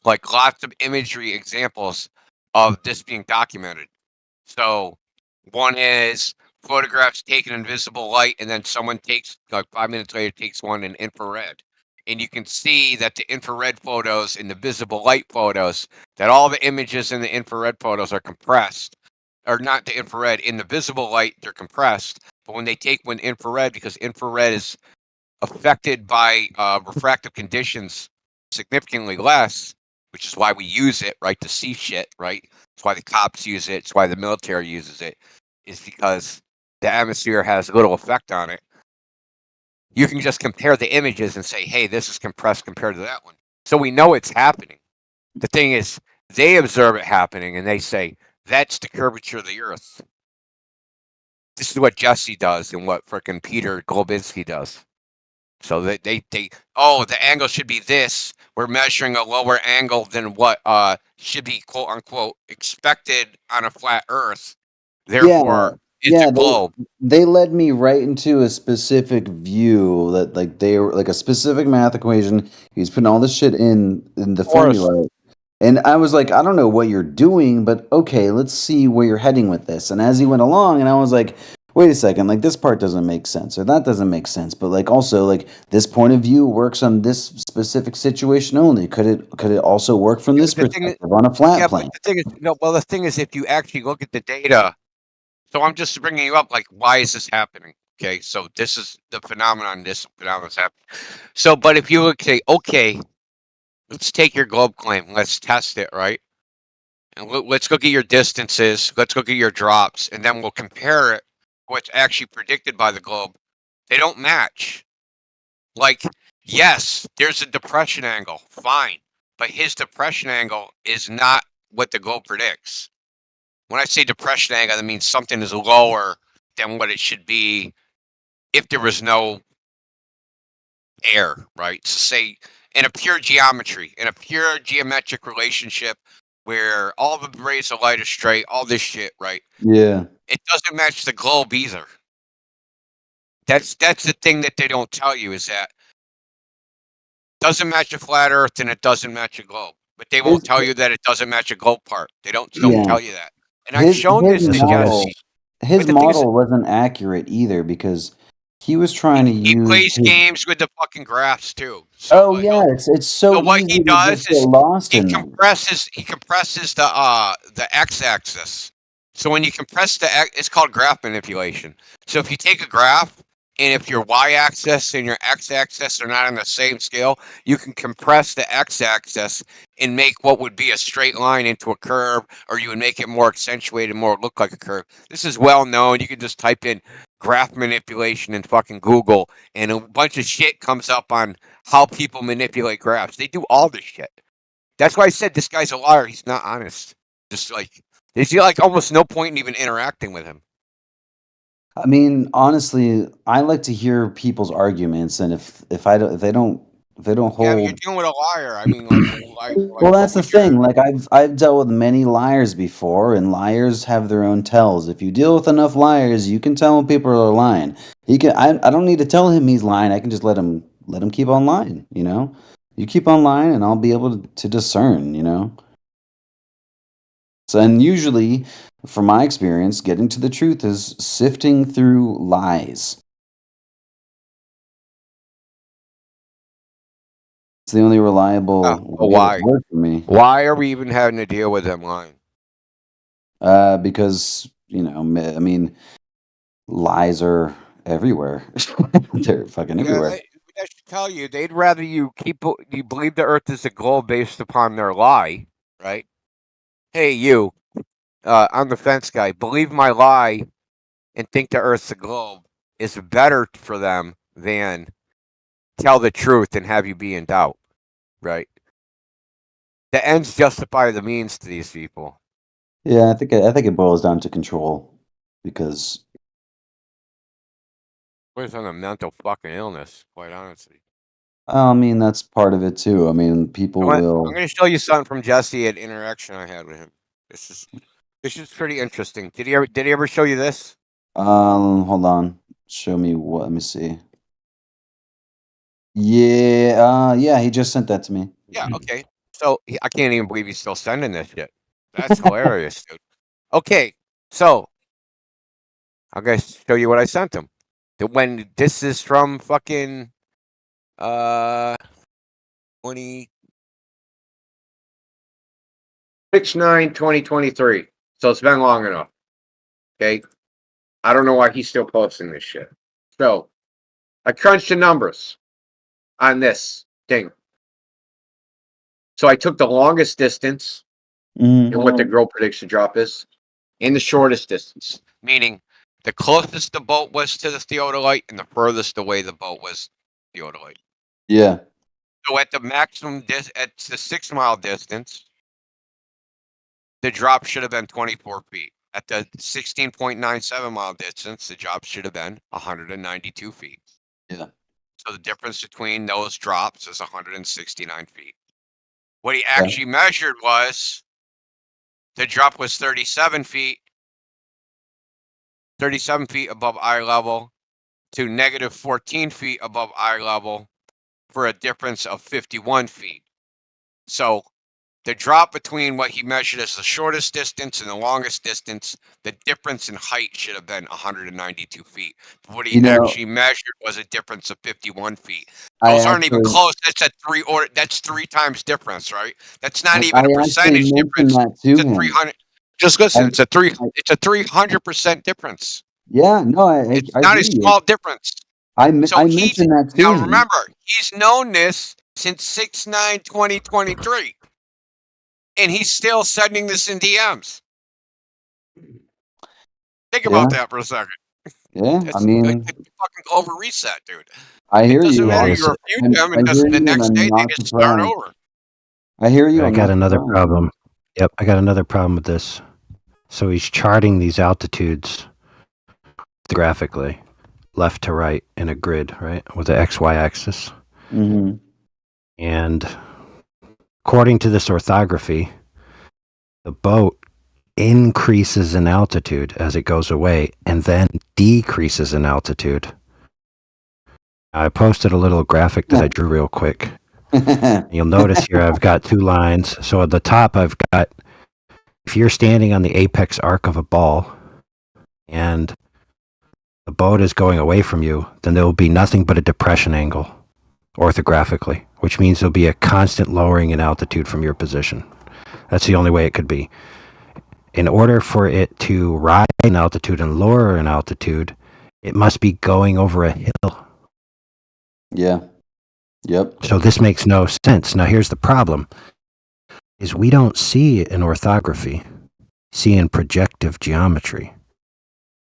like lots of imagery examples of this being documented. So one is photographs taken in visible light, and then someone takes, like 5 minutes later, takes one in infrared. And you can see that the infrared photos and the visible light photos, that all the images in the infrared photos are compressed. Or not the infrared, in the visible light, they're compressed. But when they take one infrared, because infrared is affected by refractive conditions significantly less, which is why we use it, right, to see shit, right? It's why the cops use it. It's why the military uses it, is because the atmosphere has little effect on it. You can just compare the images and say, hey, this is compressed compared to that one. So we know it's happening. The thing is, they observe it happening and they say, that's the curvature of the Earth. This is what Jesse does and what frickin' Peter Globinski does. So they the angle should be this. We're measuring a lower angle than what should be quote unquote expected on a flat Earth. Therefore, it's a globe. They led me right into a specific view that like they were like a specific math equation. He's putting all this shit in the formula. And I was like, I don't know what you're doing, but okay, let's see where you're heading with this. And as he went along, and I was like, wait a second, like this part doesn't make sense, or that doesn't make sense. But like also, like this point of view works on this specific situation only. Could it also work from this perspective on a flat plane? But the thing is, the thing is, if you actually look at the data, so I'm just bringing you up, like, why is this happening? Okay, so this is the phenomenon. This phenomenon's happening. So, but if you look, say, okay, let's take your globe claim. Let's test it, right? And let's look at your distances. Let's look at your drops, and then we'll compare it to what's actually predicted by the globe. They don't match. Like, yes, there's a depression angle. Fine. But his depression angle is not what the globe predicts. When I say depression angle, that means something is lower than what it should be if there was no air, right? So say in a pure geometry, in a pure geometric relationship where all the rays of light are straight, all this shit, right? Yeah. It doesn't match the globe either. That's the thing that they don't tell you, is that doesn't match a flat Earth and it doesn't match a globe. But they won't tell you that it doesn't match a globe part. They don't tell you that. And I've shown this to Jesse. His model wasn't accurate either because he was trying to use. He plays games with the fucking graphs too. So it's so what easy he does to just get lost in them. he compresses the x-axis. So when you compress the x, it's called graph manipulation. So if you take a graph, and if your y-axis and your x-axis are not on the same scale, you can compress the x-axis and make what would be a straight line into a curve, or you would make it more accentuated, more look like a curve. This is well known. You can just type in graph manipulation in fucking Google, and a bunch of shit comes up on how people manipulate graphs. They do all this shit. That's why I said this guy's a liar. He's not honest. Just like, there's like almost no point in even interacting with him. I mean, honestly, I like to hear people's arguments, and if they don't hold. Yeah, you're dealing with a liar. I mean, Well, that's the thing. Like I've dealt with many liars before, and liars have their own tells. If you deal with enough liars, you can tell when people are lying. I don't need to tell him he's lying. I can just let him keep on lying. You know, you keep on lying, and I'll be able to discern. You know. So, and usually, from my experience, getting to the truth is sifting through lies. It's the only reliable why? word for me. Why are we even having to deal with them lying? Because, I mean, lies are everywhere. They're fucking everywhere. I should tell you, they'd rather you believe the Earth is a globe based upon their lie, right? Hey, you, I'm the fence guy. Believe my lie and think the Earth's a globe is better for them than tell the truth and have you be in doubt, right? The ends justify the means to these people. Yeah, I think it boils down to control, because Where's on a mental fucking illness, quite honestly. I mean, that's part of it too. I mean, people will. I'm going to show you something from Jesse at interaction I had with him. This is pretty interesting. Did he ever show you this? Hold on. Show me what? Let me see. Yeah, he just sent that to me. Yeah, okay. So I can't even believe he's still sending this shit. That's hilarious, dude. Okay, so I'm gonna show you what I sent him. When this is from fucking 20 6/9/2023. So it's been long enough. Okay. I don't know why he's still posting this shit. So I crunched the numbers on this thing. So I took the longest distance and what the girl predicts the drop is, and the shortest distance, meaning the closest the boat was to the theodolite and the furthest away the boat was theodolite. Yeah. So at the maximum at the 6 mile distance, the drop should have been 24 feet. At the 16.97 mile distance, the drop should have been 192 feet. Yeah. So the difference between those drops is 169 feet. What he actually measured was the drop was 37 feet above eye level to negative 14 feet above eye level for a difference of 51 feet. So the drop between what he measured as the shortest distance and the longest distance, the difference in height should have been 192 feet. What he actually measured was a difference of 51 feet. Those aren't even close. That's 3 times difference, right? That's not even a percentage difference. It's a 300. Just listen. It's a 300% difference. Yeah, no, It's I not hear a you. small difference. I mentioned that too. Now remember, he's known this since 6/9/2023. And he's still sending this in DMs. Think about that for a second. Yeah, It's, I mean, it's fucking over reset, dude. I hear It doesn't you. matter. Alex. You refute them, and just the next day they just start over. I hear you. I I'm got not another surprised. problem. Yep, I got another problem with this. So he's charting these altitudes graphically, left to right in a grid, right, with the XY axis. Mm-hmm. And according to this orthography, the boat increases in altitude as it goes away and then decreases in altitude. I posted a little graphic that I drew real quick. You'll notice here I've got 2 lines. So at the top I've got, if you're standing on the apex arc of a ball and the boat is going away from you, then there will be nothing but a depression angle orthographically, which means there'll be a constant lowering in altitude from your position. That's the only way it could be. In order for it to rise in altitude and lower in altitude, it must be going over a hill. Yeah. Yep. So this makes no sense. Now here's the problem, is we don't see it in orthography, see in projective geometry.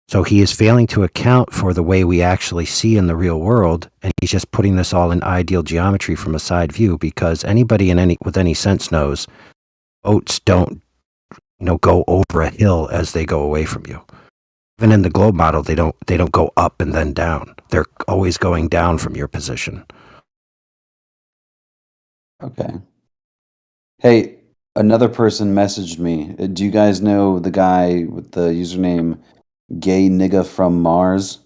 So he is failing to account for the way we actually see in the real world, and he's just putting this all in ideal geometry from a side view, because anybody with any sense knows boats don't go over a hill as they go away from you. Even in the globe model, they don't go up and then down. They're always going down from your position. Okay. Hey, another person messaged me. Do you guys know the guy with the username Gay Nigga from Mars?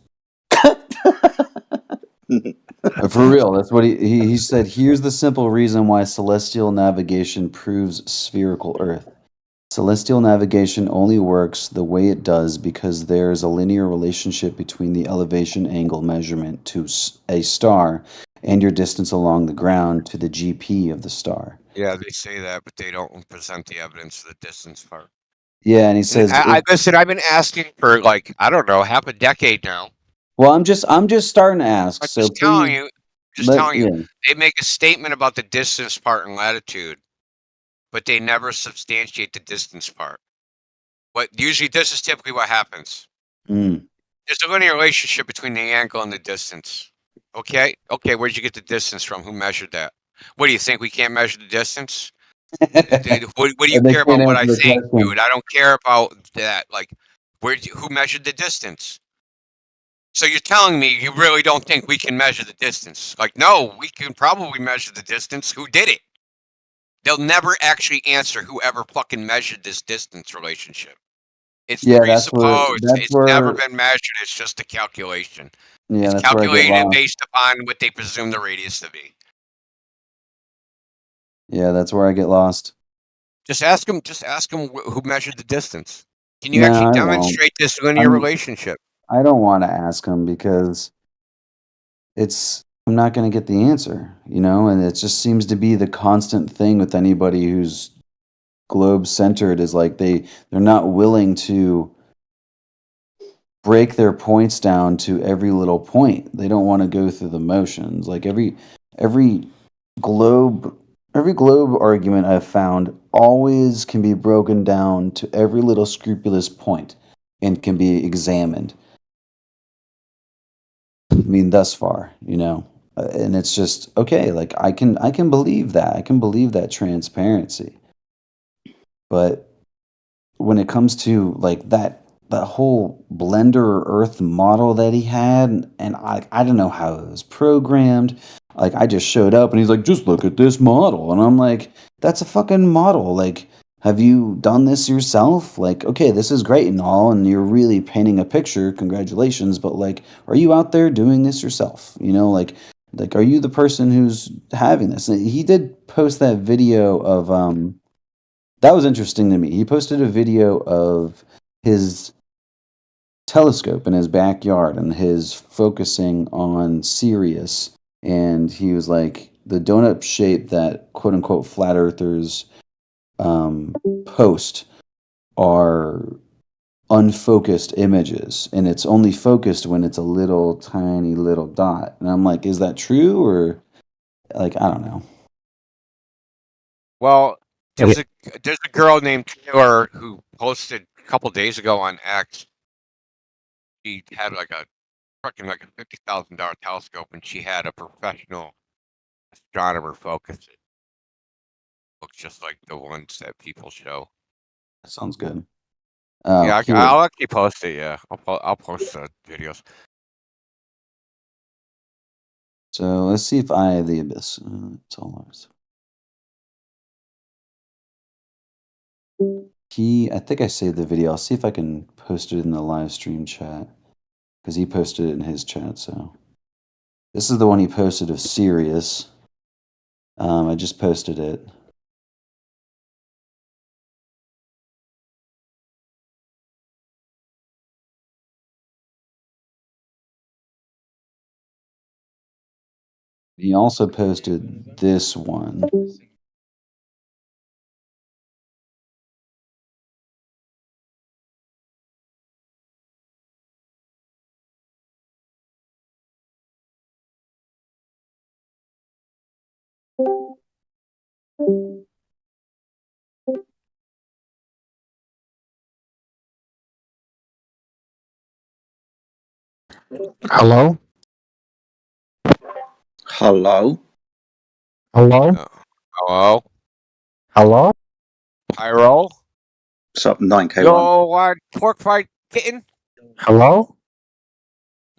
For real, that's what he said. Here's the simple reason why celestial navigation proves spherical Earth. Celestial navigation only works the way it does because there's a linear relationship between the elevation angle measurement to a star and your distance along the ground to the GP of the star. Yeah, they say that, but they don't present the evidence of the distance part. Yeah, and he says, listen, I've been asking for I don't know, half a decade now. Well, I'm just starting to ask. I'm just telling you, yeah. they make a statement about the distance part and latitude, but they never substantiate the distance part. But usually, this is typically what happens. There's a linear relationship between the angle and the distance. Okay, where'd you get the distance from? Who measured that? What do you think? We can't measure the distance? What do you care about what I think, dude? I don't care about that. Who measured the distance? So you're telling me you really don't think we can measure the distance? No, we can probably measure the distance. Who did it? They'll never actually answer whoever fucking measured this distance relationship. It's Yeah, that's where presupposed. that's It's never where been measured. It's just a calculation. yeah, It's that's where I get calculated lost. based upon what they presume the radius to be. Yeah, that's where I get lost. Just ask them. Just ask them who measured the distance. Can you No, actually I won't. demonstrate this linear relationship? I don't want to ask him because I'm not going to get the answer, you know, and it just seems to be the constant thing with anybody who's globe centered is like they're not willing to break their points down to every little point. They don't want to go through the motions. Like every globe argument I've found always can be broken down to every little scrupulous point and can be examined. I mean, thus far, you know, and it's just okay. Like I can believe that. I can believe that transparency. But when it comes to like that whole Blender Earth model that he had, and I don't know how it was programmed. Like I just showed up and he's like, just look at this model, and I'm like, that's a fucking model. Like, have you done this yourself? Like, okay, this is great and all, and you're really painting a picture. Congratulations, but like, are you out there doing this yourself? You know, like are you the person who's having this? And he did post that video of that was interesting to me. He posted a video of his telescope in his backyard and his focusing on Sirius, and he was like, the donut shape that quote unquote flat earthers post are unfocused images, and it's only focused when it's a little tiny little dot. And I'm like, is that true? Or like, I don't know. Well, there's a girl named Taylor who posted a couple days ago on X. She had like a $50,000 telescope, and she had a professional astronomer focus it. Looks just like the ones that people show. That sounds good. Yeah, here. I'll actually post it. Yeah, I'll post the videos. So let's see if I have the abyss. It's all ours. I think I saved the video. I'll see if I can post it in the live stream chat because he posted it in his chat. So this is the one he posted of Sirius. I just posted it. He also posted this one. Hello? Hello? Hello? Hello? Hello? Pyro? What's up, 9K1? Yo, pork fried kitten? Hello?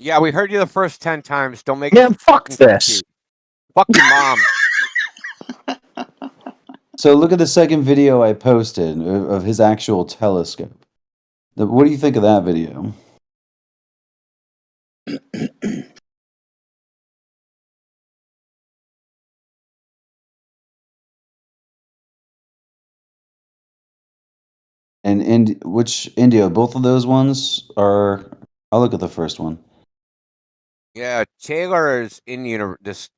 Yeah, we heard you the first 10 times. Don't make Yeah, it fuck fucking this. cute. Fuck your mom. So look at the second video I posted of his actual telescope. What do you think of that video? And which India? Both of those ones are. I'll look at the first one. Yeah, Taylor is in this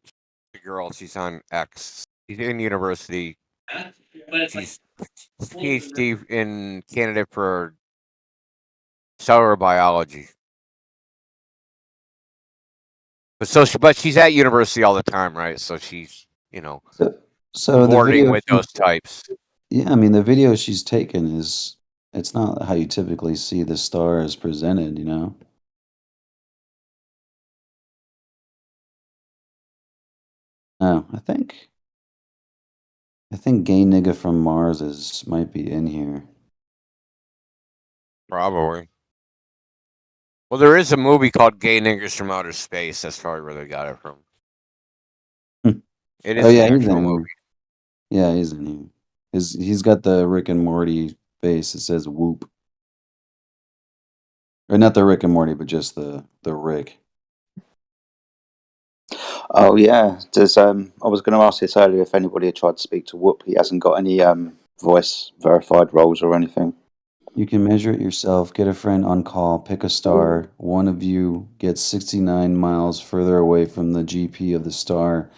girl. She's on X. She's in university. She's PhD in Canada for cellular biology. But she's at university all the time, right? So she's So the boarding video with those types. Yeah, I mean the video she's taken it's not how you typically see the stars presented, you know. No, I think Gay Nigga from Mars might be in here. Probably. Well, there is a movie called Gay Niggers from Outer Space. That's probably where they got it from. It is Oh yeah, an he's actual in movie. here. Yeah, he's in here. He's got the Rick and Morty face. It says Whoop. Or not the Rick and Morty, but just the Rick. Oh yeah, there's I was going to ask this earlier if anybody had tried to speak to Whoop. He hasn't got any voice verified roles or anything. You can measure it yourself. Get a friend on call. Pick a star. One of you gets 69 miles further away from the GP of the star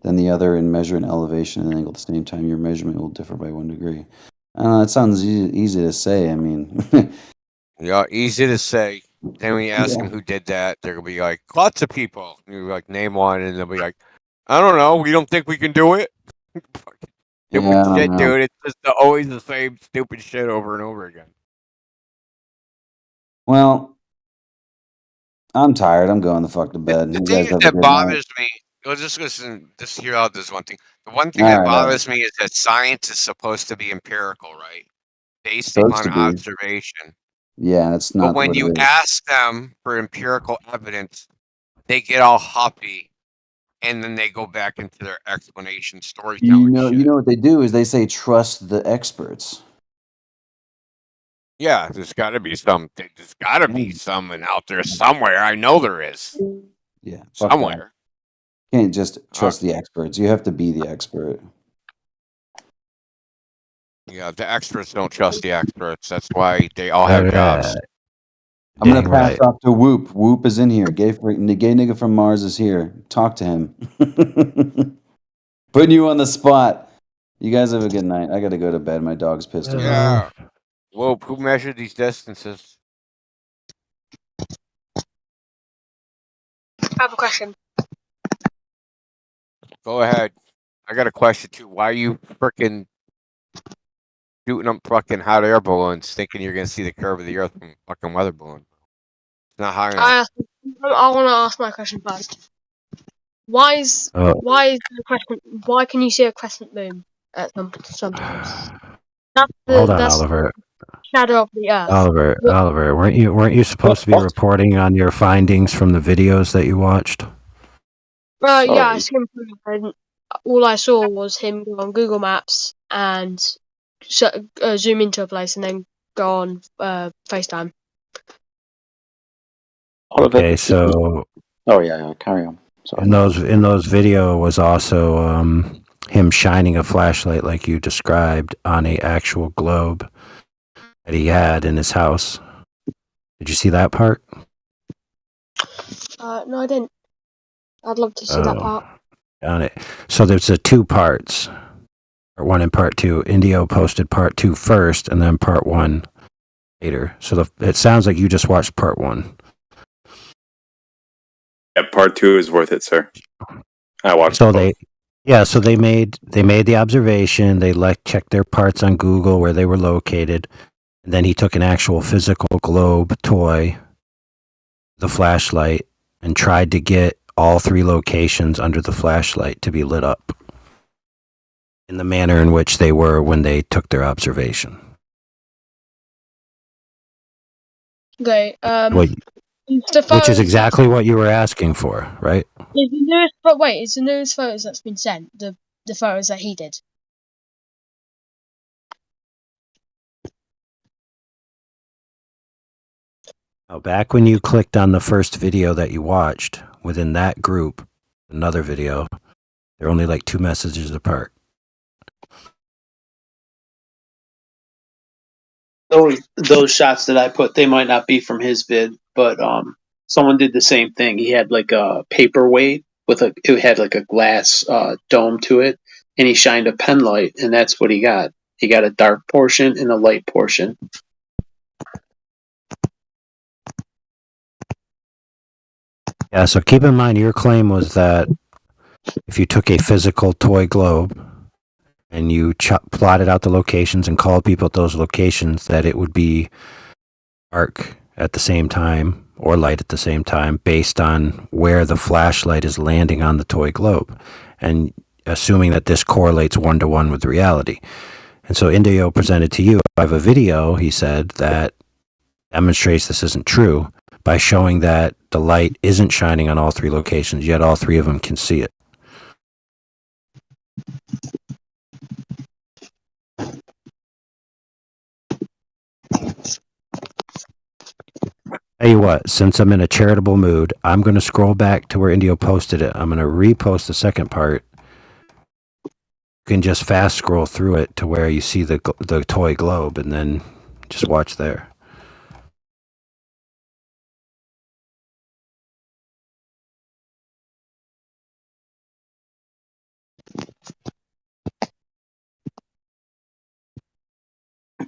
than the other, and measure an elevation and angle at the same time. Your measurement will differ by 1 degree. It sounds easy to say. I mean, Yeah, easy to say. Then when you ask them who did that, they're gonna be like, lots of people. You're like, name one, and they'll be like, I don't know. We don't think we can do it. Stupid Yeah, I don't shit, know. dude. It's just always the same stupid shit over and over again. well, I'm tired. I'm going the fuck to bed. The You thing guys have a that good night. bothers me, well, just listen, just hear out this one thing. The one thing All that right, all right. bothers me is that science is supposed to be empirical, right? Based Supposed upon to be. observation. Yeah, that's But not when what you it is. ask them for empirical evidence, they get all hoppy, and then they go back into their explanation storytelling shit. You know what they do is they say trust the experts. Yeah, there's got to be some. There's got to be someone out there somewhere. I know there is. Yeah, fuck that. Somewhere. Can't just trust the experts. You have to be the expert. Yeah, the experts don't trust the experts. That's why they all have jobs. I'm gonna Dang pass right. off to Whoop. Whoop is in here. The gay nigga from Mars is here. Talk to him. Putting you on the spot. You guys have a good night. I gotta go to bed. My dog's pissed off. Yeah. Whoa, who measured these distances? I have a question. Go ahead. I got a question too. Why are you freaking shooting up fucking hot air balloons, thinking you're gonna see the curve of the Earth from a fucking weather balloon? It's not high enough. I want to ask my question first. Why is the crescent? Why can you see a crescent moon at sometimes? Hold on, That's Oliver. shadow of the Earth. Oliver, weren't you supposed to be reporting on your findings from the videos that you watched? Yeah, I skimmed through it, and all I saw was him go on Google Maps and zoom into a place and then go on FaceTime. Okay, so Oh yeah, carry on. Sorry. in those video was also him shining a flashlight like you described on a actual globe that he had in his house. Did you see that part? No, I didn't. I'd love to see that part. Got it. So there's two parts, part 1 and part 2. Indio posted part 2 first, and then part 1 later. So it sounds like you just watched part 1. Yeah, part 2 is worth it, sir. I watched. So they made the observation. They checked their parts on Google where they were located, and then he took an actual physical globe toy, the flashlight, and tried to get all 3 locations under the flashlight to be lit up in the manner in which they were when they took their observation. Okay. Which is exactly what you were asking for, right? It's the newest photos that's been sent. The photos that he did. Now, back when you clicked on the first video that you watched, within that group, another video, they're only like 2 messages apart. Those shots that I put, they might not be from his vid, but someone did the same thing. He had like a paperweight it had like a glass dome to it, and he shined a pen light, and that's what he got. He got a dark portion and a light portion. Yeah, so keep in mind your claim was that if you took a physical toy globe and you plotted out the locations and called people at those locations, that it would be dark at the same time or light at the same time based on where the flashlight is landing on the toy globe, and assuming that this correlates 1-to-1 with reality. And so Indio presented to you, I have a video, he said, that demonstrates this isn't true by showing that the light isn't shining on all 3 locations, yet all 3 of them can see it. Tell you what, since I'm in a charitable mood, I'm going to scroll back to where Indio posted it. I'm going to repost the second part. You can just fast scroll through it to where you see the toy globe, and then just watch there.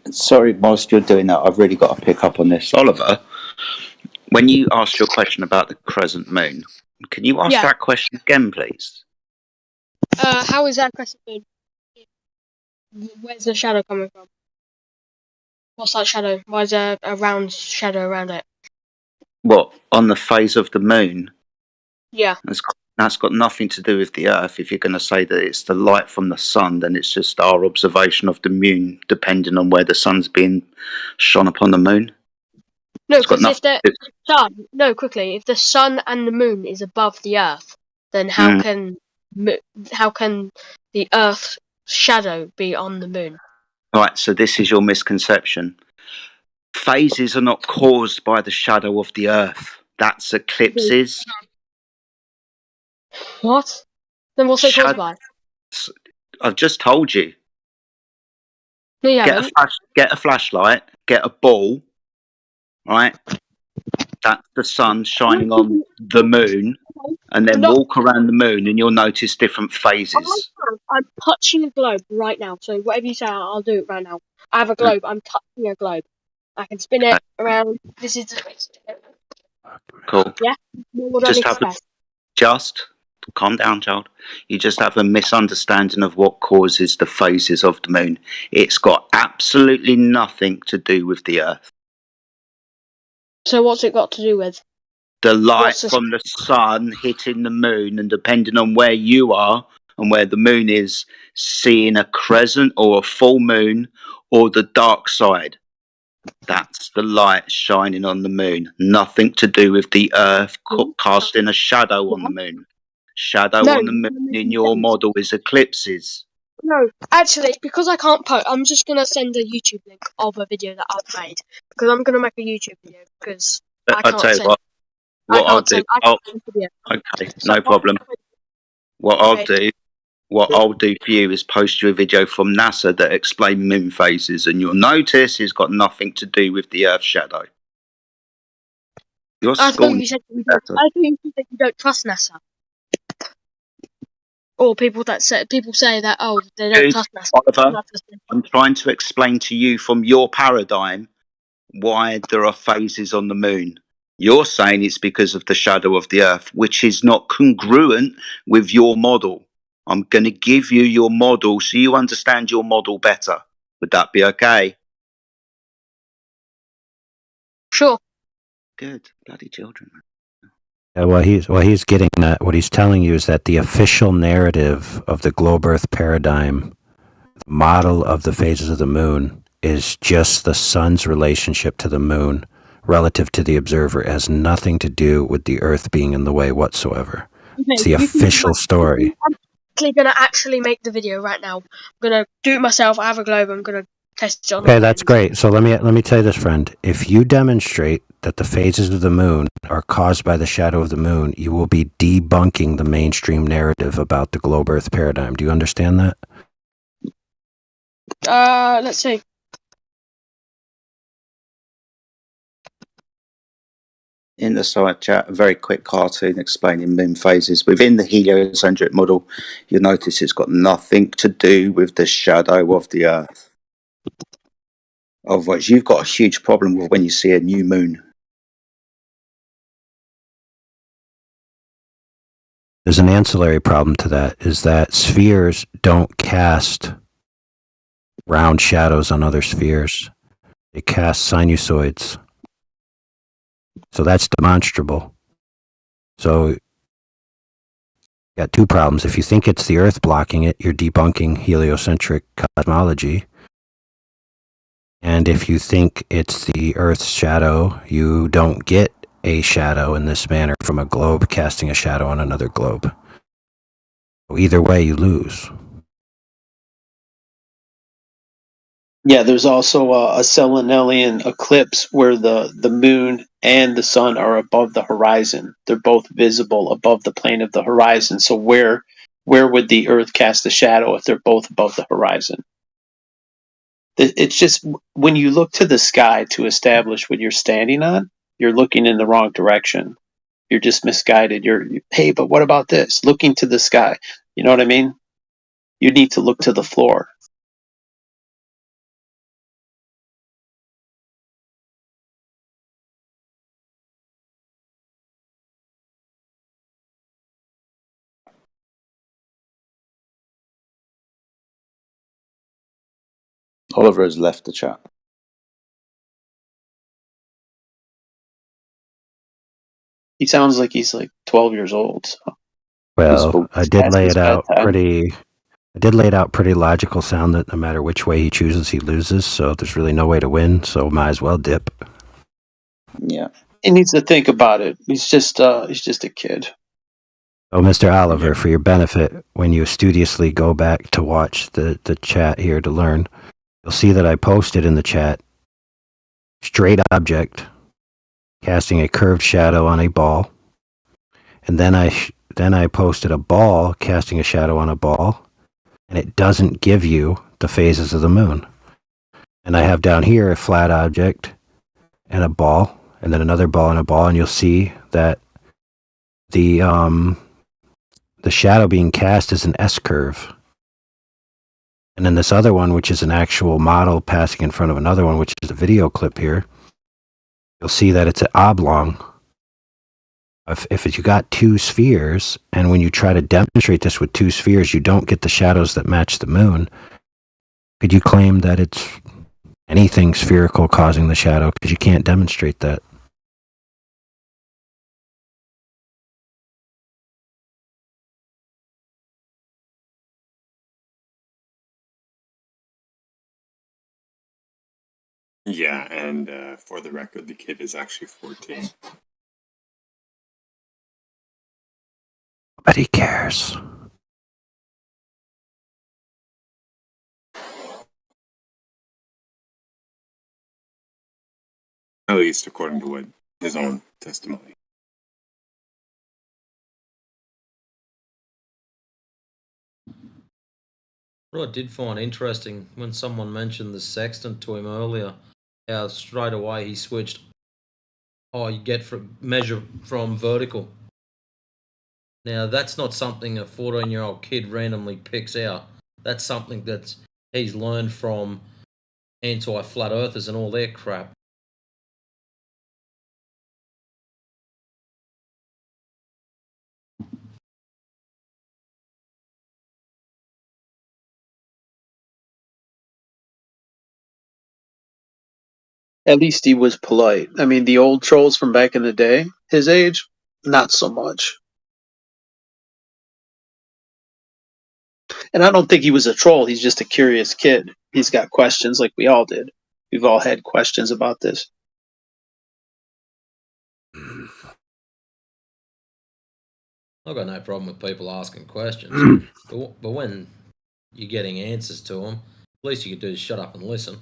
Sorry, whilst you're doing that, I've really got to pick up on this. Oliver, when you asked your question about the crescent moon, can you ask that question again, please? How is that crescent moon? Where's the shadow coming from? What's that shadow? Why is there a round shadow around it? What, on the phase of the moon? Yeah. That's got nothing to do with the Earth. If you're going to say that it's the light from the sun, then it's just our observation of the moon, depending on where the sun's being shone upon the moon. No, because if the sun, if the sun and the moon is above the Earth, then how can the Earth's shadow be on the moon? Right, so this is your misconception. Phases are not caused by the shadow of the Earth. That's eclipses. What? Then what's it caused by? I've just told you. No, you Get haven't. get a flashlight, get a ball, right? That's the sun shining on the moon, and then walk around the moon and you'll notice different phases. I'm touching a globe right now, so whatever you say, I'll do it right now. I have a globe, I'm touching a globe. I can spin it around. This is the Cool. Yeah? What do I need to press? Just calm down, child. You just have a misunderstanding of what causes the phases of the moon. It's got absolutely nothing to do with the Earth. So what's it got to do with? The light from the sun hitting the moon, and depending on where you are and where the moon is, seeing a crescent or a full moon or the dark side. That's the light shining on the moon. Nothing to do with the Earth casting a shadow on the moon. Shadow on the moon in your model is eclipses. No, actually, because I can't I'm just going to send a YouTube link of a video that I've made. Because I'm going to make a YouTube video, because I can't tell you send... what I'll do. Okay, no problem. What I'll do for you is post you a video from NASA that explain moon phases, and you'll notice it's got nothing to do with the Earth's shadow. I thought you said you don't trust NASA. Or people say that they don't trust NASA. Oliver, I'm trying to explain to you from your paradigm why there are phases on the moon. You're saying it's because of the shadow of the Earth, which is not congruent with your model. I'm going to give you your model so you understand your model better. Would that be okay? Sure. Good. Bloody children. Yeah, what he's getting at, what he's telling you is that the official narrative of the globe Earth paradigm, the model of the phases of the moon, is just the sun's relationship to the moon relative to the observer. It has nothing to do with the Earth being in the way whatsoever. Okay, it's the official story. I'm going to actually make the video right now. I'm going to do it myself. I have a globe. I'm going to test it on. Okay, that's great. So let me tell you this, friend. If you demonstrate that the phases of the moon are caused by the shadow of the moon, you will be debunking the mainstream narrative about the globe Earth paradigm. Do you understand that? Let's see. In the side chat, a very quick cartoon explaining moon phases. Within the heliocentric model, you'll notice it's got nothing to do with the shadow of the Earth. Otherwise, you've got a huge problem with when you see a new moon. There's an ancillary problem to that, is that spheres don't cast round shadows on other spheres. They cast sinusoids. So that's demonstrable. So you got two problems. If you think it's the Earth blocking it, you're debunking heliocentric cosmology. And if you think it's the Earth's shadow, you don't get a shadow in this manner from a globe casting a shadow on another globe. So either way, you lose. Yeah, there's also a Selenelian eclipse where the moon and the sun are above the horizon. They're both visible above the plane of the horizon. So where would the Earth cast a shadow if they're both above the horizon? It's just when you look to the sky to establish what you're standing on, you're looking in the wrong direction. You're just misguided. Hey, but what about this? Looking to the sky. You know what I mean? You need to look to the floor. Oliver has left the chat. He sounds like he's like 12 years old. So. Well, I did past lay his it out bedtime. pretty logical sound that no matter which way he chooses, he loses. So there's really no way to win. So might as well dip. Yeah. He needs to think about it. He's just a kid. Oh, Mr. Oliver, for your benefit, when you studiously go back to watch the chat here to learn, you'll see that I posted in the chat straight object casting a curved shadow on a ball, and then I posted a ball casting a shadow on a ball, and it doesn't give you the phases of the moon. And I have down here a flat object and a ball, and then another ball and a ball, and you'll see that the shadow being cast is an S-curve. And then this other one, which is an actual model passing in front of another one, which is a video clip here, you'll see that it's an oblong. If you got two spheres, and when you try to demonstrate this with two spheres, you don't get the shadows that match the moon, could you claim that it's anything spherical causing the shadow? Because you can't demonstrate that. Yeah, and for the record, the kid is actually 14. Nobody cares. At least according to what his own testimony. What I did find interesting when someone mentioned the sextant to him earlier, how straight away he switched. Oh, you get measure from vertical. Now that's not something a 14-year-old kid randomly picks out. That's something that he's learned from anti-flat earthers and all their crap. At least he was polite. I mean, the old trolls from back in the day, his age, not so much. And I don't think he was a troll. He's just a curious kid. He's got questions like we all did. We've all had questions about this. I've got no problem with people asking questions, but when you're getting answers to them, at least you could do is shut up and listen.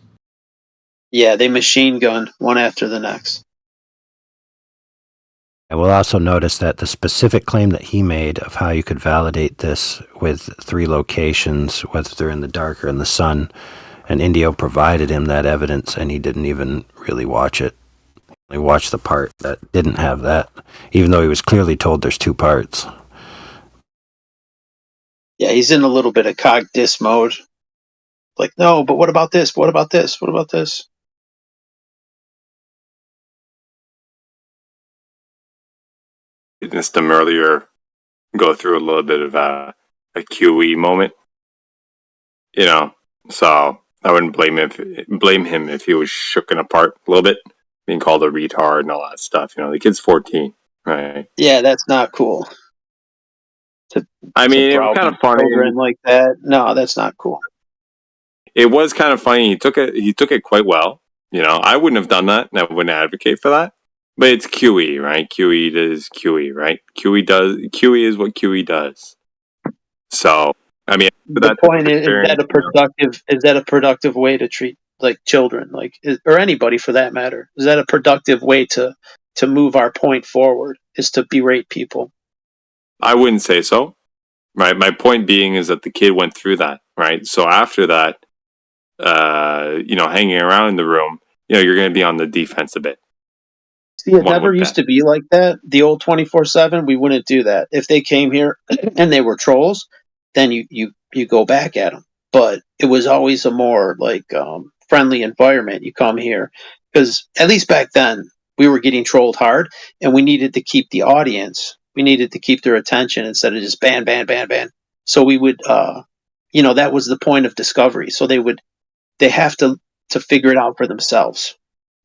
Yeah, they machine gun one after the next. And we'll also notice that the specific claim that he made of how you could validate this with 3 locations, whether they're in the dark or in the sun, and Indio provided him that evidence, and he didn't even really watch it. He watched the part that didn't have that, even though he was clearly told there's 2 parts. Yeah, he's in a little bit of cog dis mode. Like, no, but what about this? What about this? What about this? Witnessed him earlier go through a little bit of a QE moment, you know. So I wouldn't blame him if he was shooken apart a little bit, being called a retard and all that stuff. You know, the kid's 14, right? Yeah, that's not cool. I mean, it was kind of funny. Children like that. No, that's not cool. It was kind of funny. He took it quite well. You know, I wouldn't have done that, and I wouldn't advocate for that. But it's QE, right? QE does QE, right? QE is what QE does. So, I mean, the point is that a productive way to treat like children, like or anybody for that matter? Is that a productive way to to move our point forward is to berate people. I wouldn't say so. Right. My point being is that the kid went through that. Right. So after that, hanging around in the room, you're going to be on the defense a bit. See, it never used to be like that. The old 24/7, we wouldn't do that. If they came here and they were trolls, then you go back at them. But it was always a more friendly environment. You come here because at least back then we were getting trolled hard, and we needed to keep the audience. We needed to keep their attention instead of just ban, ban, ban, ban. So we would, that was the point of discovery. So they have to figure it out for themselves,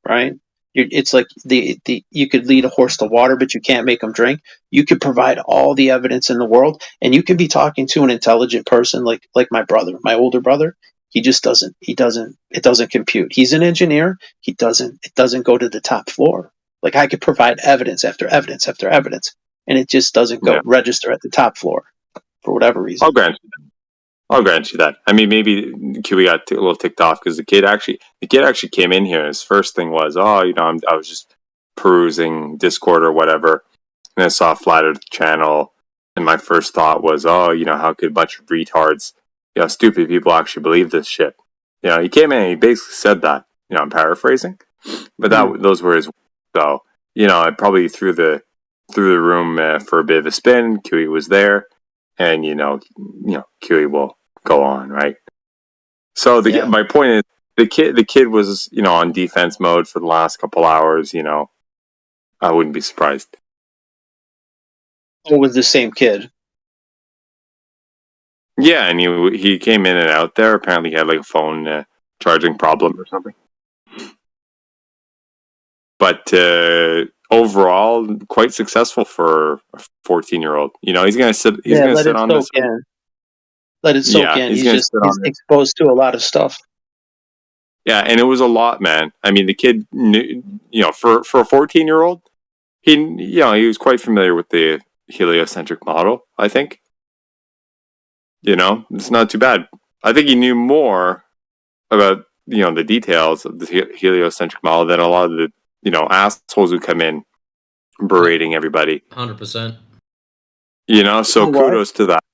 right? It's like you could lead a horse to water, but you can't make them drink. You could provide all the evidence in the world, and you could be talking to an intelligent person like my brother, my older brother. It doesn't compute. He's an engineer. It doesn't go to the top floor. Like, I could provide evidence after evidence after evidence, and it just doesn't go register at the top floor for whatever reason. I'll grant you that. I mean, maybe we got a little ticked off because the kid actually came in here. And his first thing was, I was just perusing Discord or whatever, and I saw a Flat Earth channel, and my first thought was, how could a bunch of retards, stupid people actually believe this shit? He came in and he basically said that. I'm paraphrasing, but those were his. So, I probably threw the room for a bit of a spin. QE was there. And QE will go on, right? So my point is, the kid was on defense mode for the last couple hours. I wouldn't be surprised. It was the same kid. Yeah, and he came in and out there. Apparently, he had like a phone charging problem or something. But overall, quite successful for a 14-year-old. He's gonna sit. He's gonna sit on this. Let it soak in. He's exposed to a lot of stuff. Yeah, and it was a lot, man. I mean, the kid knew, for a 14-year-old, he was quite familiar with the heliocentric model. I think, it's not too bad. I think he knew more about the details of the heliocentric model than a lot of the assholes who come in berating everybody. 100%. So kudos to that.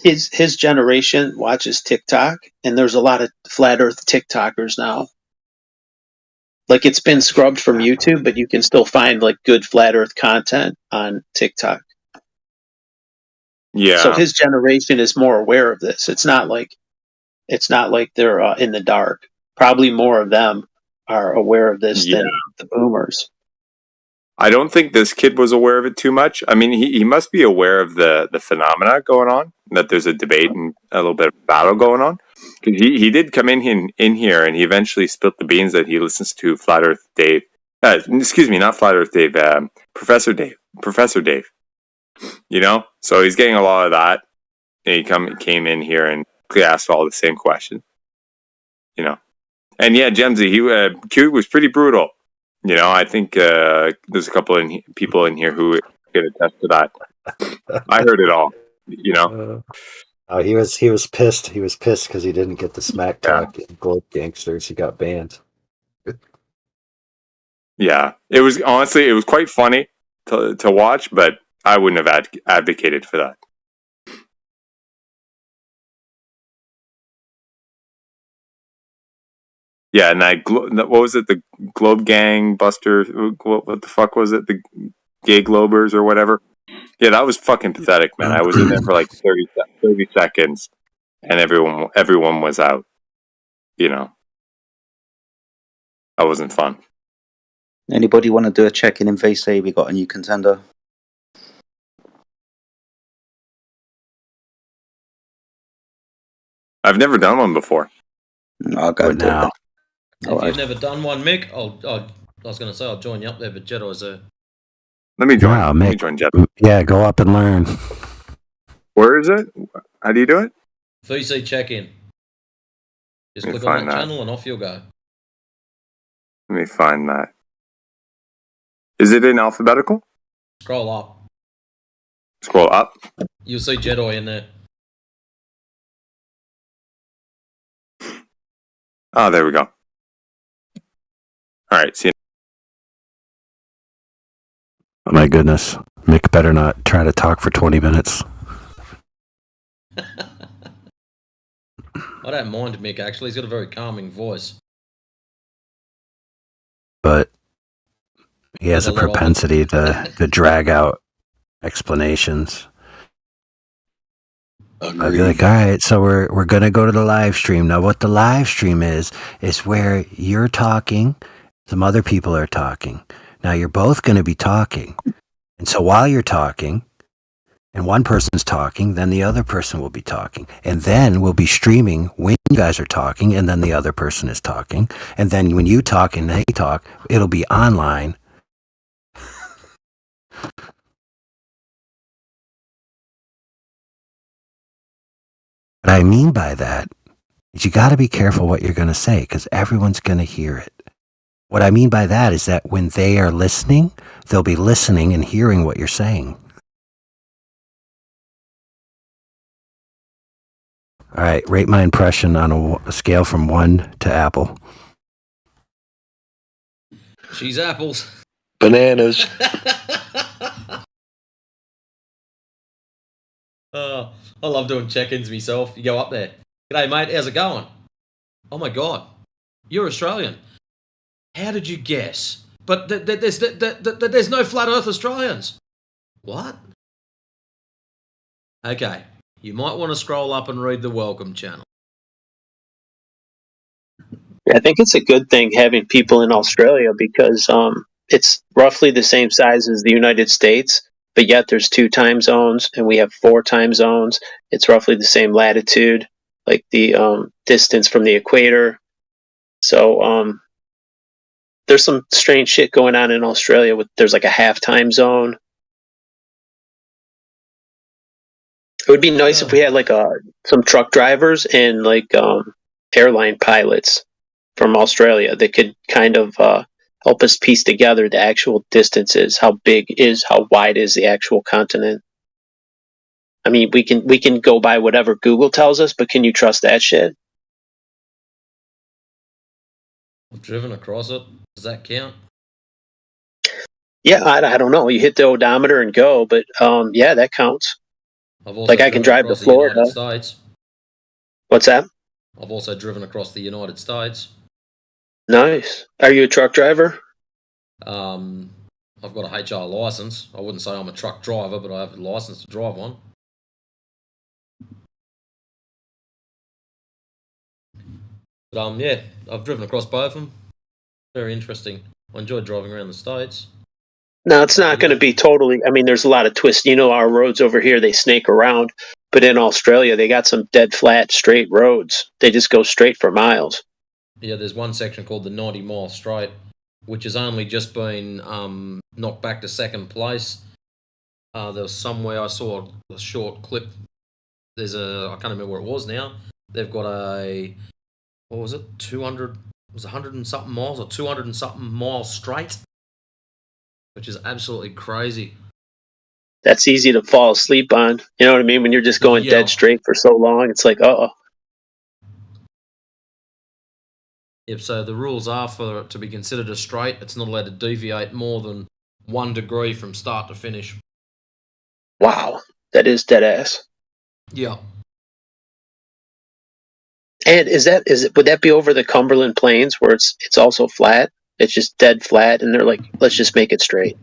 His generation watches TikTok, and there's a lot of flat Earth TikTokers now. Like, it's been scrubbed from YouTube, but you can still find like good flat Earth content on TikTok. Yeah. So his generation is more aware of this. It's not like they're in the dark. Probably more of them are aware of this than the boomers. I don't think this kid was aware of it too much. I mean, he must be aware of the phenomena going on, that there's a debate and a little bit of battle going on. He did come in here, and he eventually spilled the beans that he listens to Flat Earth Dave. Excuse me, not Flat Earth Dave. Professor Dave. So he's getting a lot of that. And he came in here and asked all the same questions. And yeah, Gemsy, Q was pretty brutal. I think there's a couple people in here who can attest to that. I heard it all. He was pissed. He was pissed because he didn't get the smack talk in Globe Gangsters. He got banned. Yeah, it was quite funny to watch, but I wouldn't have advocated for that. Yeah, and what was it? The Globe Gang Buster? What the fuck was it? The Gay Globers or whatever? Yeah, that was fucking pathetic, man. I was in there for like 30 seconds, and everyone was out. That wasn't fun. Anybody want to do a check-in VC? We got a new contender. I've never done one before. I'll go now. If you've never done one, Mick, I was going to say I'll join you up there, but Jedi's there. Let me join. Wow, Let me join Jedi. Yeah, go up and learn. Where is it? How do you do it? VC check-in. Just click on that channel and off you'll go. Let me find that. Is it in alphabetical? Scroll up. Scroll up. You'll see Jedi in there. Oh, there we go. All right, see you. Oh my goodness. Mick better not try to talk for 20 minutes. I don't mind Mick, actually. He's got a very calming voice. But he has There's a a lot of it. propensity to drag out explanations. I'd be like, all right, so we're gonna go to the live stream. Now what the live stream is where you're talking, some other people are talking. Now you're both gonna be talking. And so while you're talking, and one person's talking, then the other person will be talking. And then we'll be streaming when you guys are talking, and then the other person is talking. And then when you talk and they talk, it'll be online. What I mean by that is you got to be careful what you're going to say because everyone's going to hear it. What I mean by that is that when they are listening, they'll be listening and hearing what you're saying. All right, rate my impression on a scale from 1 to apple. She's apples. Bananas. I love doing check-ins myself. You go up there. G'day, mate. How's it going? Oh, my God. You're Australian. How did you guess? But there's no flat Earth Australians. What? Okay. You might want to scroll up and read the welcome channel. I think it's a good thing having people in Australia because it's roughly the same size as the United States, but yet there's 2 time zones and we have 4 time zones. It's roughly the same latitude, like the distance from the equator. So there's some strange shit going on in Australia. There's like a half time zone. It would be nice if we had like some truck drivers and like airline pilots from Australia that could kind of help us piece together the actual distances, how wide is the actual continent. I mean, we can go by whatever Google tells us, but can you trust that shit? I've driven across it. Does that count? Yeah, I don't know. You hit the odometer and go, but yeah, that counts. Like I can drive to Florida. The United States. What's that? I've also driven across the United States. Nice. Are you a truck driver? I've got a HR license. I wouldn't say I'm a truck driver, but I have a license to drive one. But yeah, I've driven across both of them. Very interesting. I enjoyed driving around the States. No, it's not going to be totally. I mean, there's a lot of twists. You know, our roads over here, they snake around. But in Australia, they got some dead flat, straight roads. They just go straight for miles. Yeah, there's one section called the 90 Mile Straight, which has only just been knocked back to second place. There was somewhere I saw a short clip. I can't remember where it was now. They've got what was it, 200, it was 100 and something miles or 200 and something miles straight, which is absolutely crazy. That's easy to fall asleep on. You know what I mean? When you're just going dead straight for so long, it's like, uh-oh. Yep, so the rules are for it to be considered a straight, it's not allowed to deviate more than 1 degree from start to finish. Wow, that is dead ass. Yeah. And would that be over the Cumberland Plains where it's also flat? It's just dead flat, and they're like, let's just make it straight.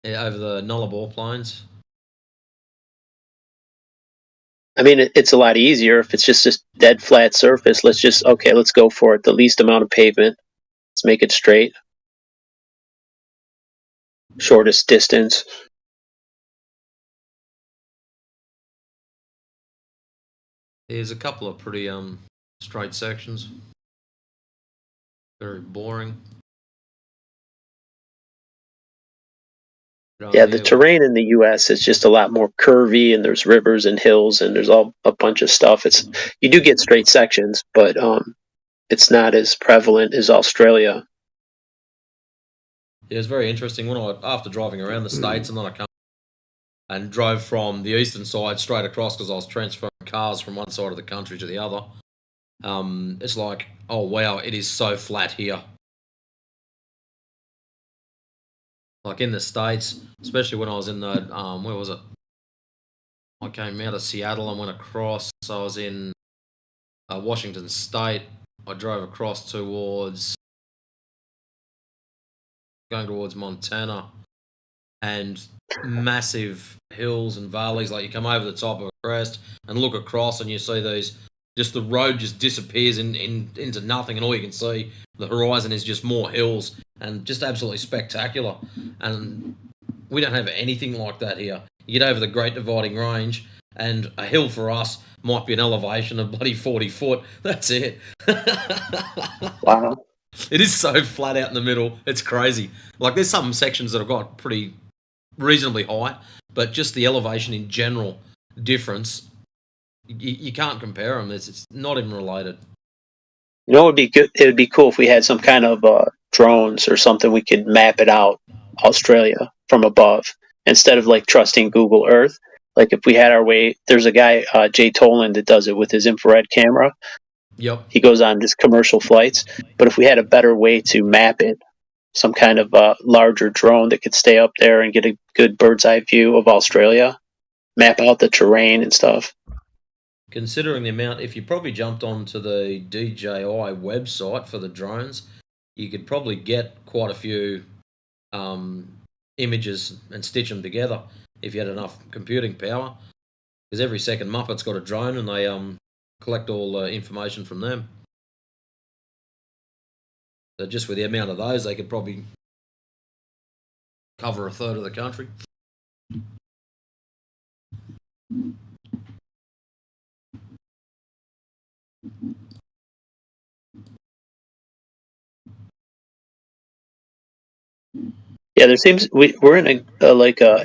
Yeah, over the Nullarbor Plains. I mean, it's a lot easier if it's just this dead flat surface. Let's go for it. The least amount of pavement. Let's make it straight. Shortest distance. There's a couple of pretty straight sections. Very boring. Yeah, the terrain in the U.S. is just a lot more curvy, and there's rivers and hills, and there's a bunch of stuff. You do get straight sections, but it's not as prevalent as Australia. Yeah, it's very interesting. After driving around the States, and then I come and drove from the eastern side straight across because I was transferring cars from one side of the country to the other. It's like, oh wow, it is so flat here. Like in the States, especially when I was in the where was it? I came out of Seattle and went across. So I was in Washington State. I drove across going towards Montana, and massive hills and valleys. Like you come over the top of a crest and look across, and you see these. Just the road just disappears into nothing, and all you can see the horizon is just more hills, and just absolutely spectacular. And we don't have anything like that here. You get over the Great Dividing Range, and a hill for us might be an elevation of bloody 40 foot. That's it. Wow. It is so flat out in the middle. It's crazy. Like there's some sections that have got pretty reasonably high, but just the elevation in general difference, you can't compare them. It's not even related. You know, it would be good. It would be cool if we had some kind of drones or something. We could map it out, Australia from above, instead of like trusting Google Earth. Like if we had our way, there's a guy, Jay Toland, that does it with his infrared camera. Yep. He goes on just commercial flights. But if we had a better way to map it, some kind of larger drone that could stay up there and get a good bird's eye view of Australia, map out the terrain and stuff. Considering the amount, if you probably jumped onto the DJI website for the drones, you could probably get quite a few images and stitch them together if you had enough computing power. Because every second Muppet's got a drone, and they collect all information from them. So just with the amount of those, they could probably cover a third of the country. Yeah, there seems we're in a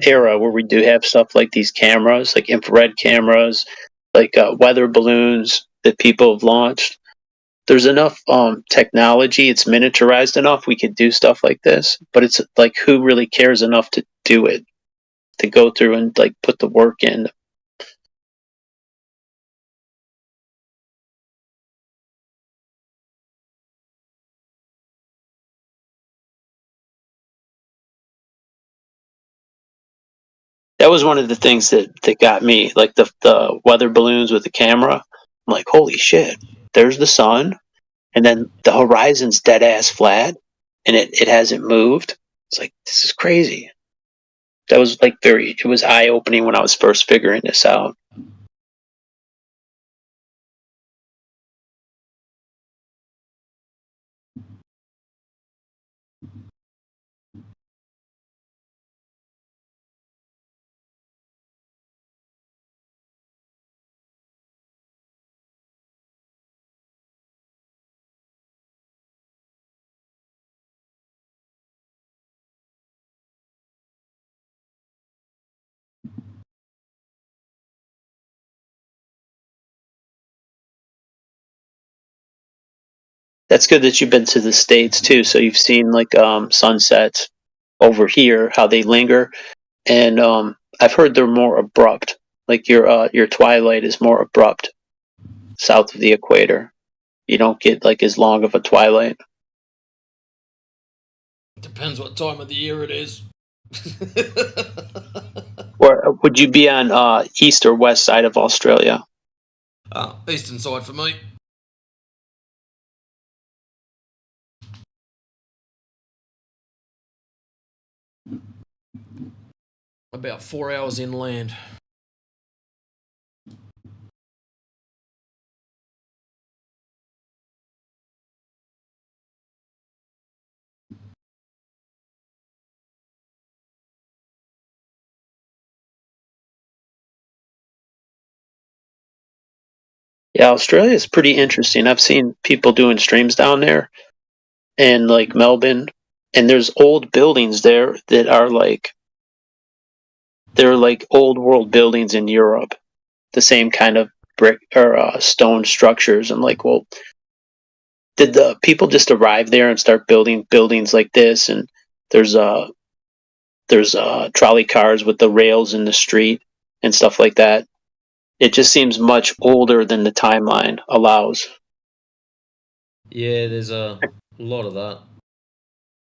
era where we do have stuff like these cameras, like infrared cameras, like weather balloons that people have launched. There's enough technology, it's miniaturized enough we could do stuff like this, but it's like who really cares enough to do it, to go through and like put the work in. That was one of the things that got me, like the weather balloons with the camera. I'm like, holy shit, there's the sun, and then the horizon's dead ass flat, and it hasn't moved. It's like, this is crazy. That was like it was eye opening when I was first figuring this out. That's good that you've been to the States too, so you've seen like sunsets over here, how they linger, and I've heard they're more abrupt. Like your twilight is more abrupt south of the equator. You don't get like as long of a twilight. Depends what time of the year it is. Or would you be on east or west side of Australia? Eastern side for me. About 4 hours inland. Yeah, Australia is pretty interesting. I've seen people doing streams down there, and like Melbourne, and there's old buildings there that are like, they're like old world buildings in Europe, the same kind of brick or stone structures. I'm like, well, did the people just arrive there and start building buildings like this? And there's trolley cars with the rails in the street and stuff like that. It just seems much older than the timeline allows. Yeah, there's a lot of that.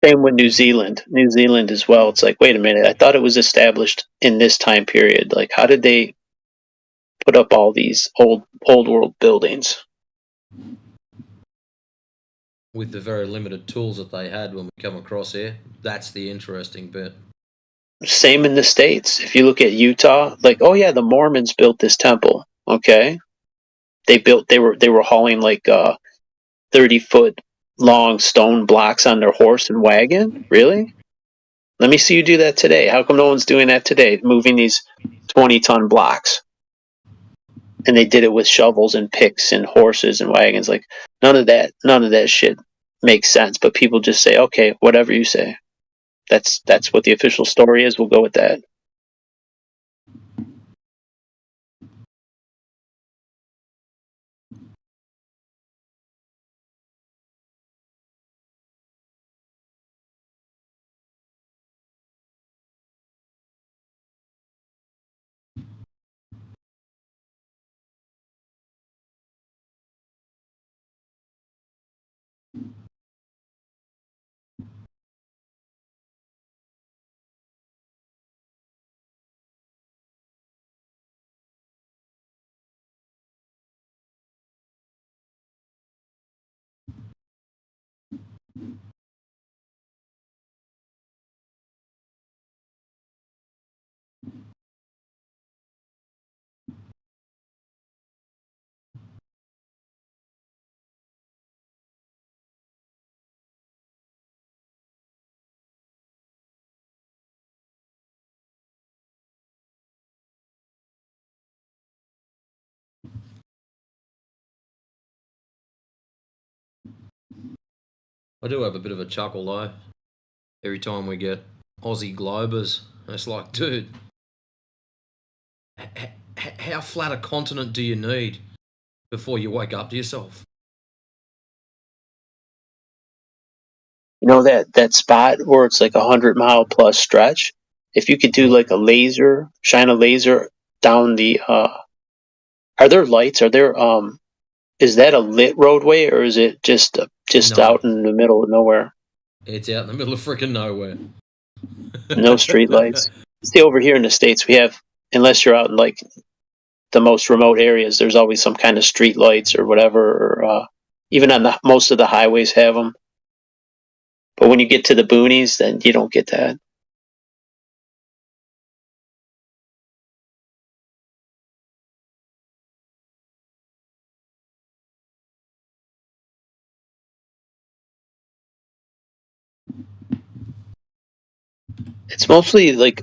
Same with New Zealand. New Zealand as well. It's like, wait a minute, I thought it was established in this time period. Like, how did they put up all these old world buildings? With the very limited tools that they had when we come across here. That's the interesting bit. Same in the States. If you look at Utah, like, oh yeah, the Mormons built this temple. Okay. They were hauling like 30-foot long stone blocks on their horse and wagon. Really? Let me see you do that today. How come no one's doing that today? Moving these 20-ton blocks. And they did it with shovels and picks and horses and wagons. Like, none of that shit makes sense. But people just say, okay, whatever you say. That's what the official story is. We'll go with that. I do have a bit of a chuckle though. Every time we get Aussie Globers, and it's like, dude, how flat a continent do you need before you wake up to yourself? You know that spot where it's like 100-mile plus stretch? If you could do like a laser, shine a laser down the are there lights? Are there is that a lit roadway or is it just No. out in the middle of nowhere? It's out in the middle of freaking nowhere. No street lights. See, over here in the States we have, unless you're out in like the most remote areas, there's always some kind of street lights or whatever, or even on most of the highways have them. But when you get to the boonies, then you don't get that. It's mostly like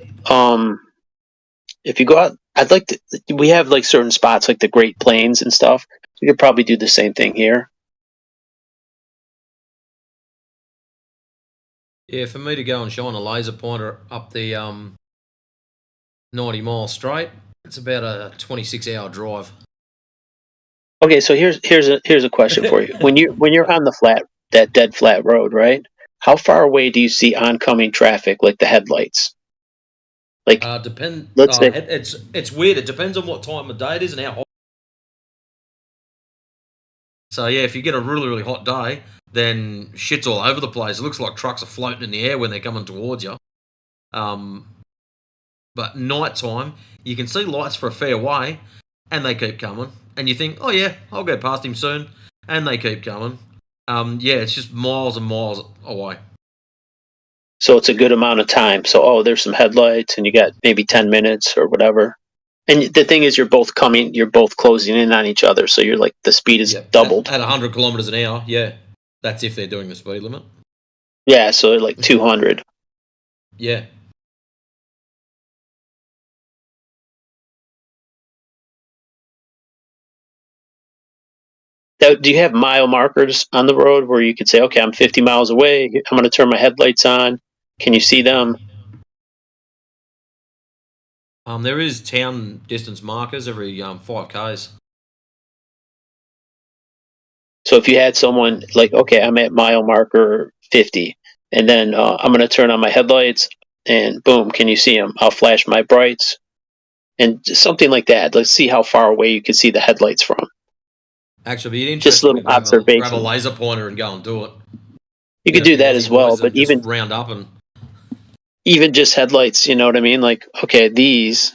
if you go out, we have like certain spots like the Great Plains and stuff. We could probably do the same thing here. Yeah, for me to go and shine a laser pointer up the 90-mile straight, it's about a 26-hour drive. Okay, so here's a question for you. When you're on that dead flat road, right? How far away do you see oncoming traffic, like the headlights? Like, let's say it's weird. It depends on what time of day it is and how hot. So yeah, if you get a really, really hot day, then shit's all over the place. It looks like trucks are floating in the air when they're coming towards you. But nighttime, you can see lights for a fair way, and they keep coming. And you think, oh yeah, I'll go past him soon, and they keep coming. Yeah, it's just miles and miles away. So it's a good amount of time. So, there's some headlights, and you got maybe 10 minutes or whatever. And the thing is, you're both closing in on each other. So you're like, the speed is doubled. At 100 kilometers an hour, yeah. That's if they're doing the speed limit. Yeah, so they're like 200. Yeah. Now, do you have mile markers on the road where you could say, okay, I'm 50 miles away. I'm going to turn my headlights on. Can you see them? There is town distance markers every 5Ks. So if you had someone like, okay, I'm at mile marker 50, and then I'm going to turn on my headlights, and boom, can you see them? I'll flash my brights, and just something like that. Let's see how far away you can see the headlights from. Actually, it'd be interesting Just little observation. Grab a laser pointer and go and do it. You could do that as well, but just round up and even just headlights, you know what I mean? Like, okay, these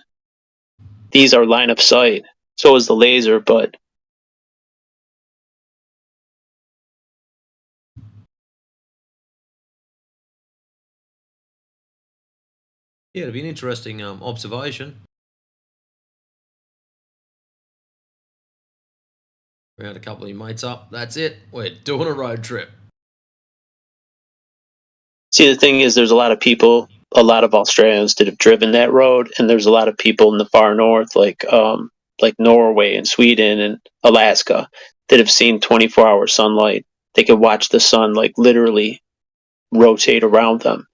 are line of sight. So is the laser, but yeah, it'd be an interesting observation. Round a couple of your mates up. That's it. We're doing a road trip. see, the thing is, there's a lot of people, a lot of Australians that have driven that road, and there's a lot of people in the far north, like Norway and Sweden and Alaska, that have seen 24-hour sunlight. They can watch the sun like literally rotate around them.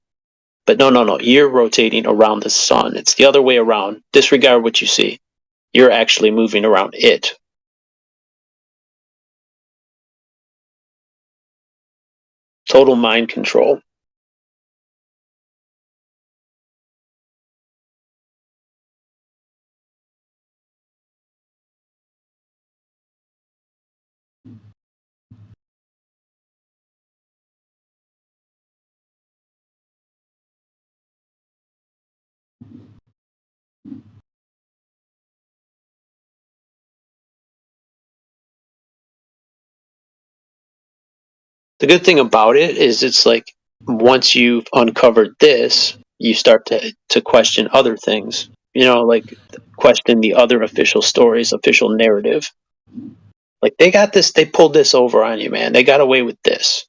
But no, you're rotating around the sun. It's the other way around. Disregard what you see. You're actually moving around it. Total mind control. The good thing about it is it's like once you've uncovered this, you start to question other things. You know, like question the other official stories, official narrative. Like they got this, they pulled this over on you, man. They got away with this.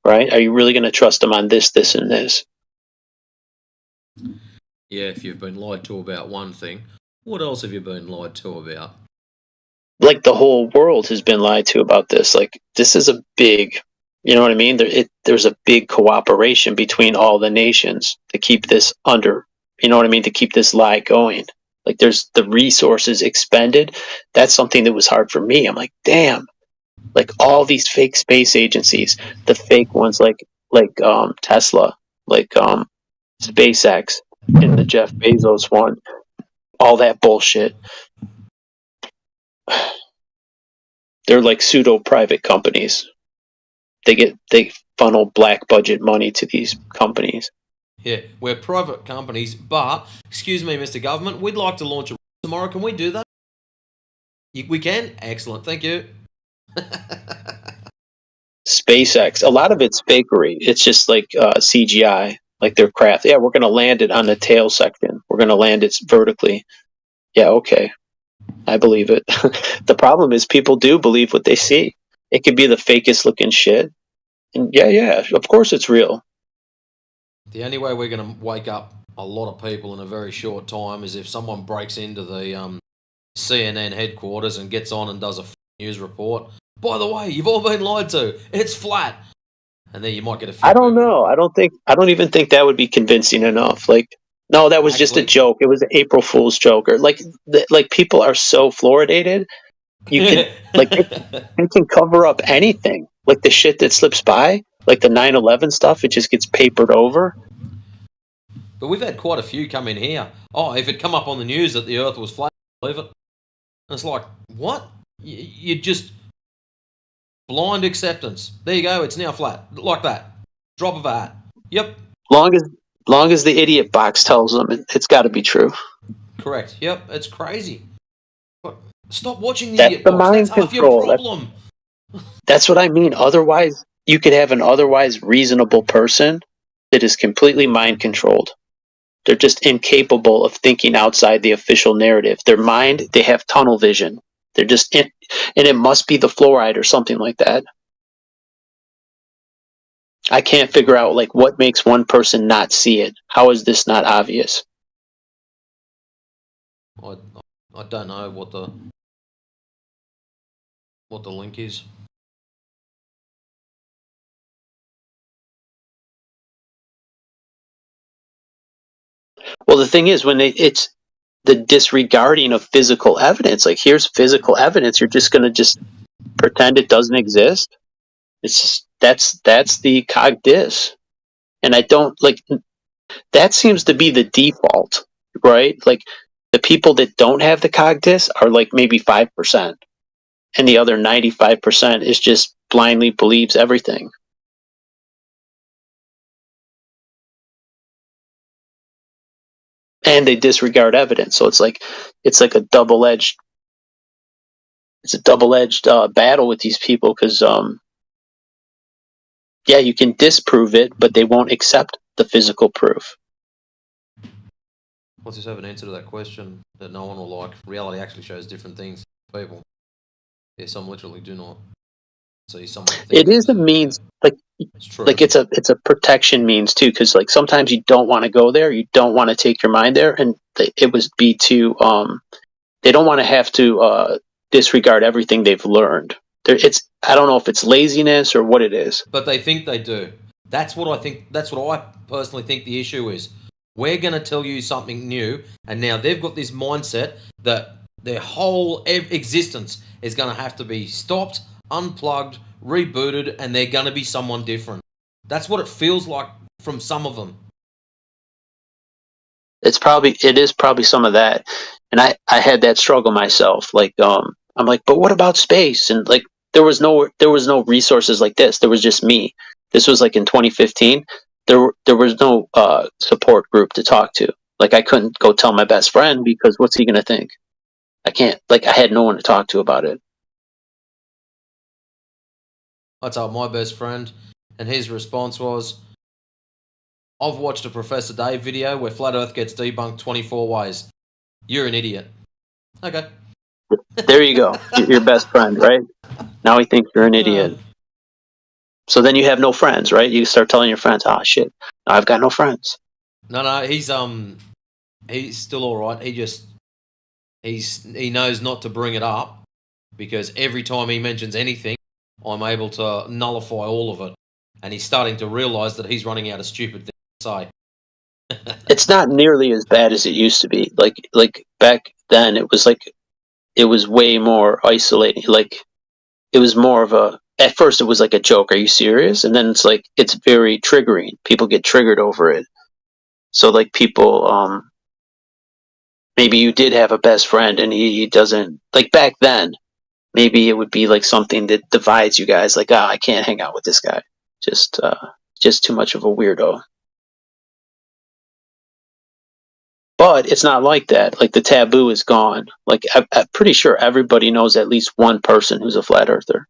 Right? Are you really going to trust them on this, this, and this? Yeah, if you've been lied to about one thing, what else have you been lied to about? Like the whole world has been lied to about this. Like this is a big, you know what I mean? There's a big cooperation between all the nations to keep this under, you know what I mean? To keep this lie going. Like there's the resources expended. That's something that was hard for me. I'm like, damn, like all these fake space agencies, the fake ones like Tesla, like SpaceX, and the Jeff Bezos one, all that bullshit. They're like pseudo private companies. They funnel black budget money to these companies. Yeah, we're private companies, but, excuse me, Mr. Government, we'd like to launch a tomorrow. Can we do that? We can? Excellent, thank you. SpaceX, a lot of it's fakery. It's just like CGI, like their craft. Yeah, we're going to land it on the tail section. We're going to land it vertically. Yeah, okay. I believe it. The problem is people do believe what they see. It could be the fakest looking shit. And yeah, of course it's real. The only way we're going to wake up a lot of people in a very short time is if someone breaks into the CNN headquarters and gets on and does a news report. By the way, you've all been lied to. It's flat. And then you might get a few I don't know. I don't even think that would be convincing enough. Like, no, that was just a joke. It was an April Fool's joke. Or like people are so fluoridated. You can they can cover up anything. Like the shit that slips by, like the 9/11 stuff, it just gets papered over. But we've had quite a few come in here. Oh, if it come up on the news that the Earth was flat, believe it. And it's like, what? You just blind acceptance. There you go. It's now flat, like that. Drop of a hat. Yep. Long as the idiot box tells them it's got to be true. Correct. Yep. It's crazy. But stop watching the That's idiot the box. mind That's half your control. problem. That's what I mean. Otherwise, you could have an otherwise reasonable person that is completely mind controlled. They're just incapable of thinking outside the official narrative. Their mind, they have tunnel vision. They're just in, and it must be the fluoride or something like that. I can't figure out like what makes one person not see it. How is this not obvious? I don't know what the link is. Well, the thing is, when it's the disregarding of physical evidence, like here's physical evidence, you're just going to just pretend it doesn't exist. It's just, that's the cog dis. And I don't like, that seems to be the default, right? Like the people that don't have the cog dis are like maybe 5%. And the other 95% is just blindly believes everything. and they disregard evidence. So it's like a double-edged battle with these people because yeah, you can disprove it, but they won't accept the physical proof. Let's just have an answer to that question that no one will like. Reality actually shows different things to people. Yeah, some literally do not. See, someone It is a means, like it's a protection means too, because like sometimes you don't want to go there, you don't want to take your mind there, and it would be too. They don't want to have to disregard everything they've learned. I don't know if it's laziness or what it is. But they think they do. That's what I think. That's what I personally think the issue is. We're going to tell you something new, and now they've got this mindset that their whole existence is going to have to be stopped, unplugged, rebooted, and they're going to be someone different. That's what it feels like from some of them. It is probably some of that, and I had that struggle myself. Like I'm like, but what about space? And like there was no resources like this. There was just me. This was like in 2015. There was no support group to talk to. Like I couldn't go tell my best friend because what's he gonna think? I can't. Like I had no one to talk to about it. I told my best friend, and his response was, I've watched a Professor Dave video where Flat Earth gets debunked 24 ways. You're an idiot. Okay. There you go. Your best friend, right? Now he thinks you're an idiot. So then you have no friends, right? You start telling your friends, "Oh shit, I've got no friends." No, he's still all right. He knows not to bring it up because every time he mentions anything, I'm able to nullify all of it, and he's starting to realise that he's running out of stupid things to say. It's not nearly as bad as it used to be. Like back then, it was way more isolating. Like it was more of a. At first, it was like a joke. Are you serious? And then it's very triggering. People get triggered over it. So like people, maybe you did have a best friend and he doesn't, like back then, maybe it would be like something that divides you guys. Like, I can't hang out with this guy. Just too much of a weirdo. But it's not like that. Like the taboo is gone. Like I'm pretty sure everybody knows at least one person who's a flat earther.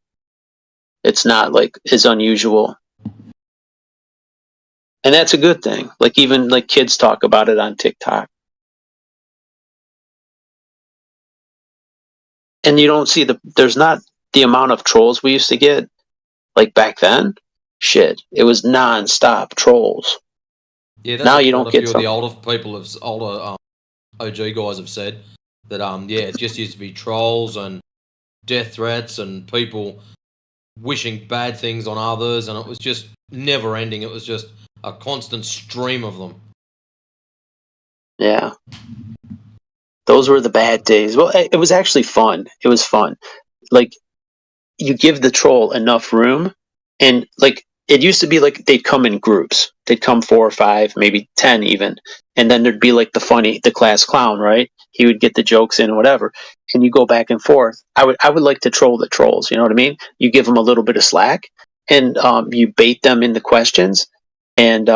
It's not like as unusual. And that's a good thing. Like even like kids talk about it on TikTok. And you don't see there's not the amount of trolls we used to get. Like back then, shit, it was non-stop trolls. Yeah, that's now what you don't a get few of the older people older OG guys have said that yeah, it just used to be trolls and death threats and people wishing bad things on others, and it was just never ending. It was just a constant stream of them. Yeah. Those were the bad days. Well, it was actually fun. It was fun. Like, you give the troll enough room, and, like, it used to be like they'd come in groups. They'd come 4 or 5, maybe 10 even. And then there'd be, like, the class clown, right? He would get the jokes in, whatever. And you go back and forth. I would like to troll the trolls, you know what I mean? You give them a little bit of slack, and you bait them in the questions. And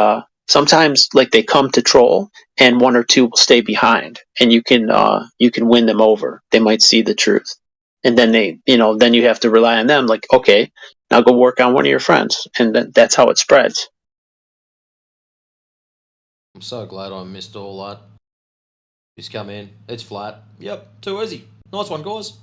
sometimes, like, they come to troll, and 1 or 2 will stay behind, and you can win them over. They might see the truth, and then then you have to rely on them. Like, okay, now go work on one of your friends, and that's how it spreads. I'm so glad I missed all that. Just come in. It's flat. Yep, too easy. Nice one, guys.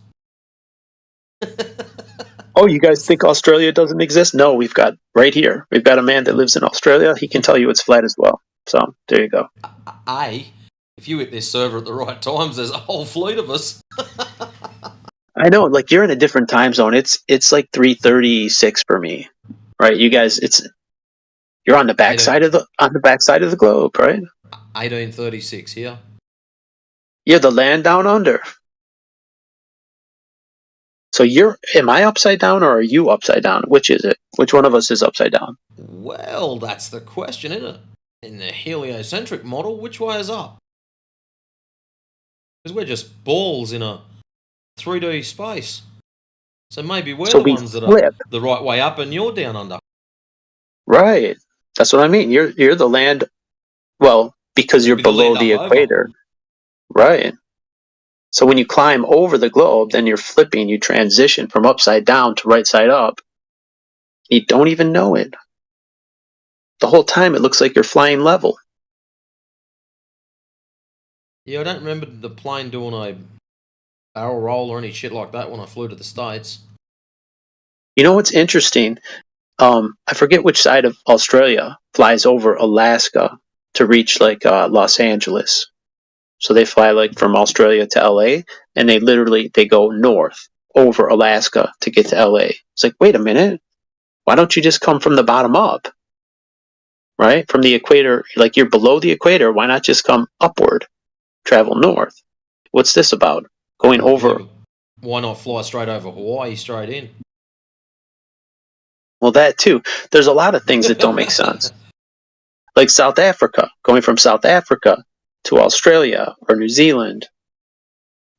Oh, you guys think Australia doesn't exist? No, we've got right here. We've got a man that lives in Australia. He can tell you it's flat as well. So there you go. If you hit this server at the right times, there's a whole fleet of us. I know, like you're in a different time zone. It's like 3:36 for me, right? You guys, you're on the backside of the globe, right? 1836 here. You're the land down under. So am I upside down or are you upside down? Which is it? Which one of us is upside down? Well, that's the question, isn't it? In the heliocentric model, which way is up? Because we're just balls in a 3D space. So maybe we're the ones that are the right way up and you're down under. Right. That's what I mean. You're the land. Well, because you're It'd be the below land the up over. equator. Right. So when you climb over the globe, then you're flipping, you transition from upside down to right side up. You don't even know it. The whole time it looks like you're flying level. Yeah, I don't remember the plane doing a barrel roll or any shit like that when I flew to the States. You know what's interesting? I forget which side of Australia flies over Alaska to reach like Los Angeles. So they fly like from Australia to LA, and they go north over Alaska to get to LA. It's like, wait a minute, why don't you just come from the bottom up? Right? From the equator, like you're below the equator, why not just come upward, travel north? What's this about? Going over. Why not fly straight over Hawaii, straight in? Well, that too. There's a lot of things that don't make sense. Like South Africa, going from South Africa to Australia or New Zealand.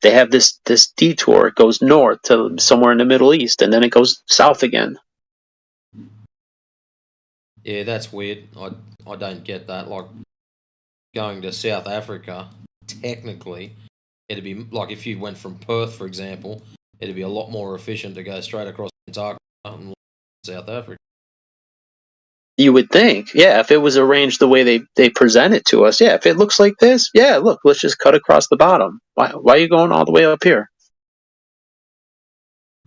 They have this detour. It goes north to somewhere in the Middle East, and then it goes south again. Yeah, that's weird. I don't get that. Like, going to South Africa, technically, it'd be like if you went from Perth, for example, it'd be a lot more efficient to go straight across Antarctica and South Africa. You would think, yeah, if it was arranged the way they present it to us, yeah, if it looks like this, yeah, look, let's just cut across the bottom. Why are you going all the way up here?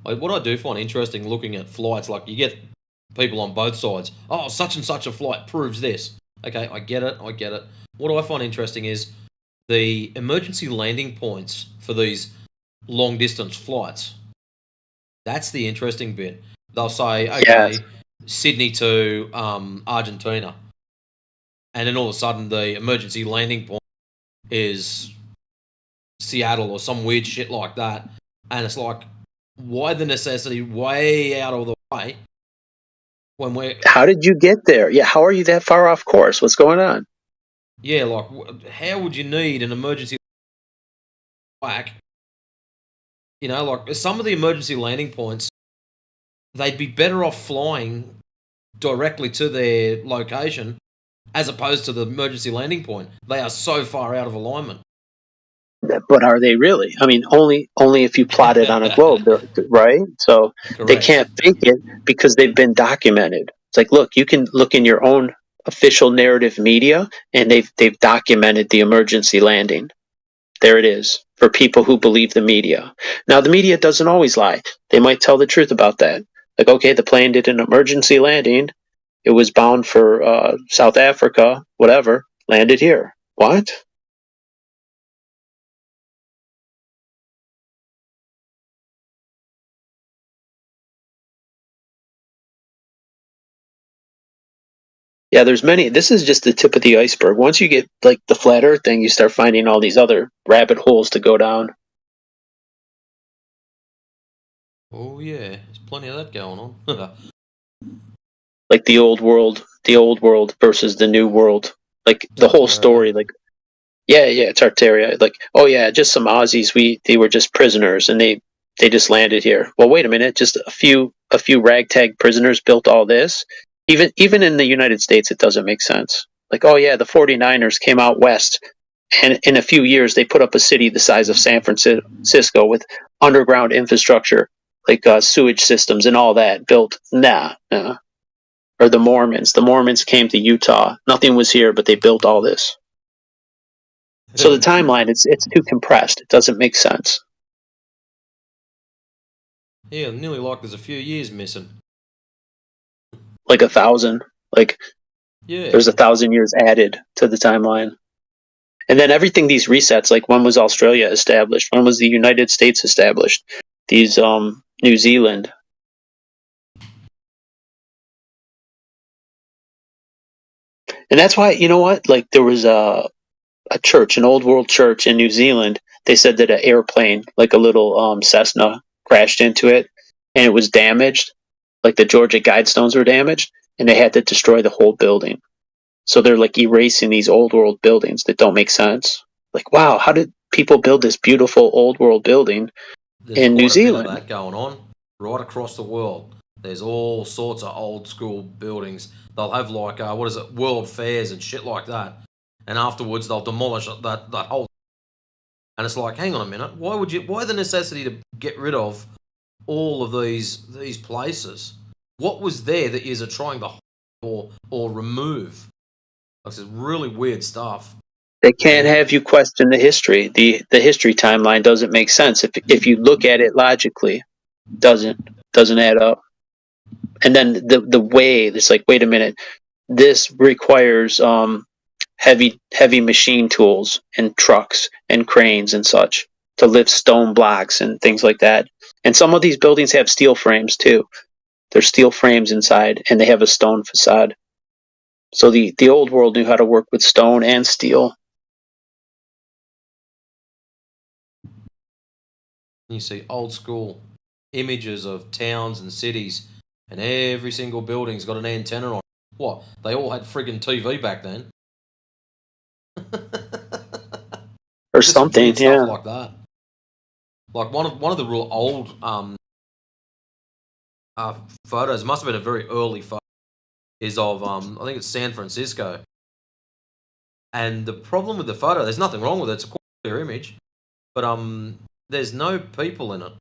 Like, what I do find interesting looking at flights, like you get people on both sides. Oh, such and such a flight proves this. Okay, I get it. What I find interesting is the emergency landing points for these long distance flights. That's the interesting bit. They'll say, okay, Sydney to Argentina. And then all of a sudden the emergency landing point is Seattle or some weird shit like that. And it's like, why the necessity way out of the way when we're... How did you get there? Yeah, how are you that far off course? What's going on? Yeah, like, how would you need an emergency whack? You know, like, some of the emergency landing points, they'd be better off flying directly to their location as opposed to the emergency landing point. They are so far out of alignment. But are they really? I mean, only if you plot it on a globe, right? So they can't fake it because they've been documented. It's like, look, you can look in your own official narrative media, and they've documented the emergency landing. There it is for people who believe the media. Now, the media doesn't always lie. They might tell the truth about that. Like, okay, the plane did an emergency landing. It was bound for South Africa, whatever, landed here. What? Yeah, there's many. This is just the tip of the iceberg. Once you get like the flat earth thing, you start finding all these other rabbit holes to go down. Oh yeah, there's plenty of that going on. Like the old world versus the new world. Like the whole story, like yeah, Tartaria. Like, oh yeah, just some Aussies, they were just prisoners and they just landed here. Well, wait a minute, just a few ragtag prisoners built all this. Even in the United States, it doesn't make sense. Like, oh yeah, the 49ers came out west, and in a few years they put up a city the size of San Francisco with underground infrastructure, like sewage systems and all that built. Nah. Or the Mormons came to Utah. Nothing was here, but they built all this. So the timeline, it's too compressed. It doesn't make sense. Yeah, nearly like there's a few years missing. Like 1,000. Like, yeah, there's 1,000 years added to the timeline. And then everything, these resets, like when was Australia established? When was the United States established? These, New Zealand. And that's why, you know what? Like, there was a church, an old world church in New Zealand. They said that an airplane, like a little Cessna, crashed into it, and it was damaged. Like the Georgia Guidestones were damaged, and they had to destroy the whole building. So they're like erasing these old world buildings that don't make sense. Like, wow, how did people build this beautiful old world building in New Zealand? There's quite a bit of that going on right across the world. There's all sorts of old school buildings. They'll have like world fairs and shit like that. and afterwards they'll demolish that whole. And it's like, hang on a minute, why the necessity to get rid of all of these places? What was there that you're trying to or remove? This is really weird stuff. They can't have you question the history. The history timeline doesn't make sense if you look at it logically. Doesn't add up. And then the way it's like, wait a minute, this requires heavy machine tools and trucks and cranes and such to lift stone blocks and things like that. And some of these buildings have steel frames too. There's steel frames inside, and they have a stone facade. So the old world knew how to work with stone and steel. You see old school images of towns and cities, and every single building's got an antenna on it. What? They all had friggin' TV back then. Or something, stuff yeah. like that. Like one of the real old photos, must have been a very early photo, is of I think it's San Francisco. And the problem with the photo, there's nothing wrong with it. It's a clear image, but there's no people in it.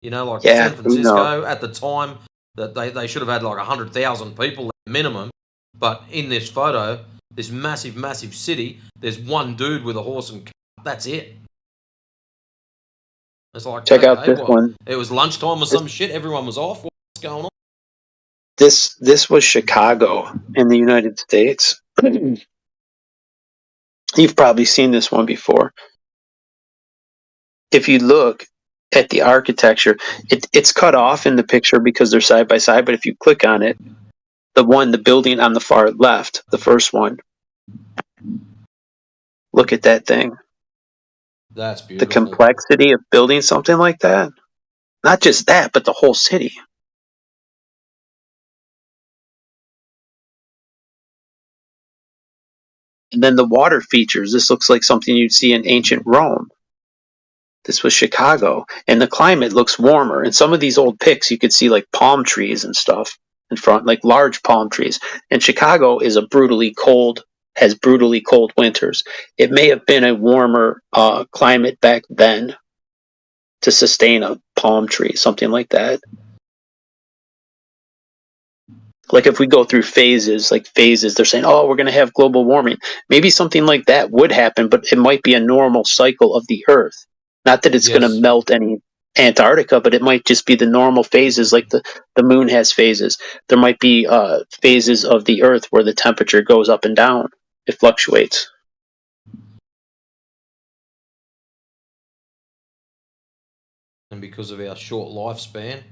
You know, like San Francisco at the time, that they should have had like 100,000 people minimum. But in this photo, this massive city, there's one dude with a horse and cart. That's it. It's like, check out this one. It was lunchtime or some shit. Everyone was off. What's going on? This was Chicago in the United States. You've probably seen this one before. If you look at the architecture, it's cut off in the picture because they're side by side, but if you click on it, the building on the far left, the first one, look at that thing. That's beautiful. The complexity of building something like that. Not just that, but the whole city. And then the water features. This looks like something you'd see in ancient Rome. This was Chicago. And the climate looks warmer. In some of these old pics, you could see like palm trees and stuff in front, like large palm trees. And Chicago is has brutally cold winters. It may have been a warmer climate back then to sustain a palm tree, something like that. Like if we go through phases, they're saying, oh, we're going to have global warming. Maybe something like that would happen, but it might be a normal cycle of the Earth. Not that it's going to melt any Antarctica, but it might just be the normal phases, like the moon has phases. There might be phases of the Earth where the temperature goes up and down. It fluctuates. And because of our short lifespan,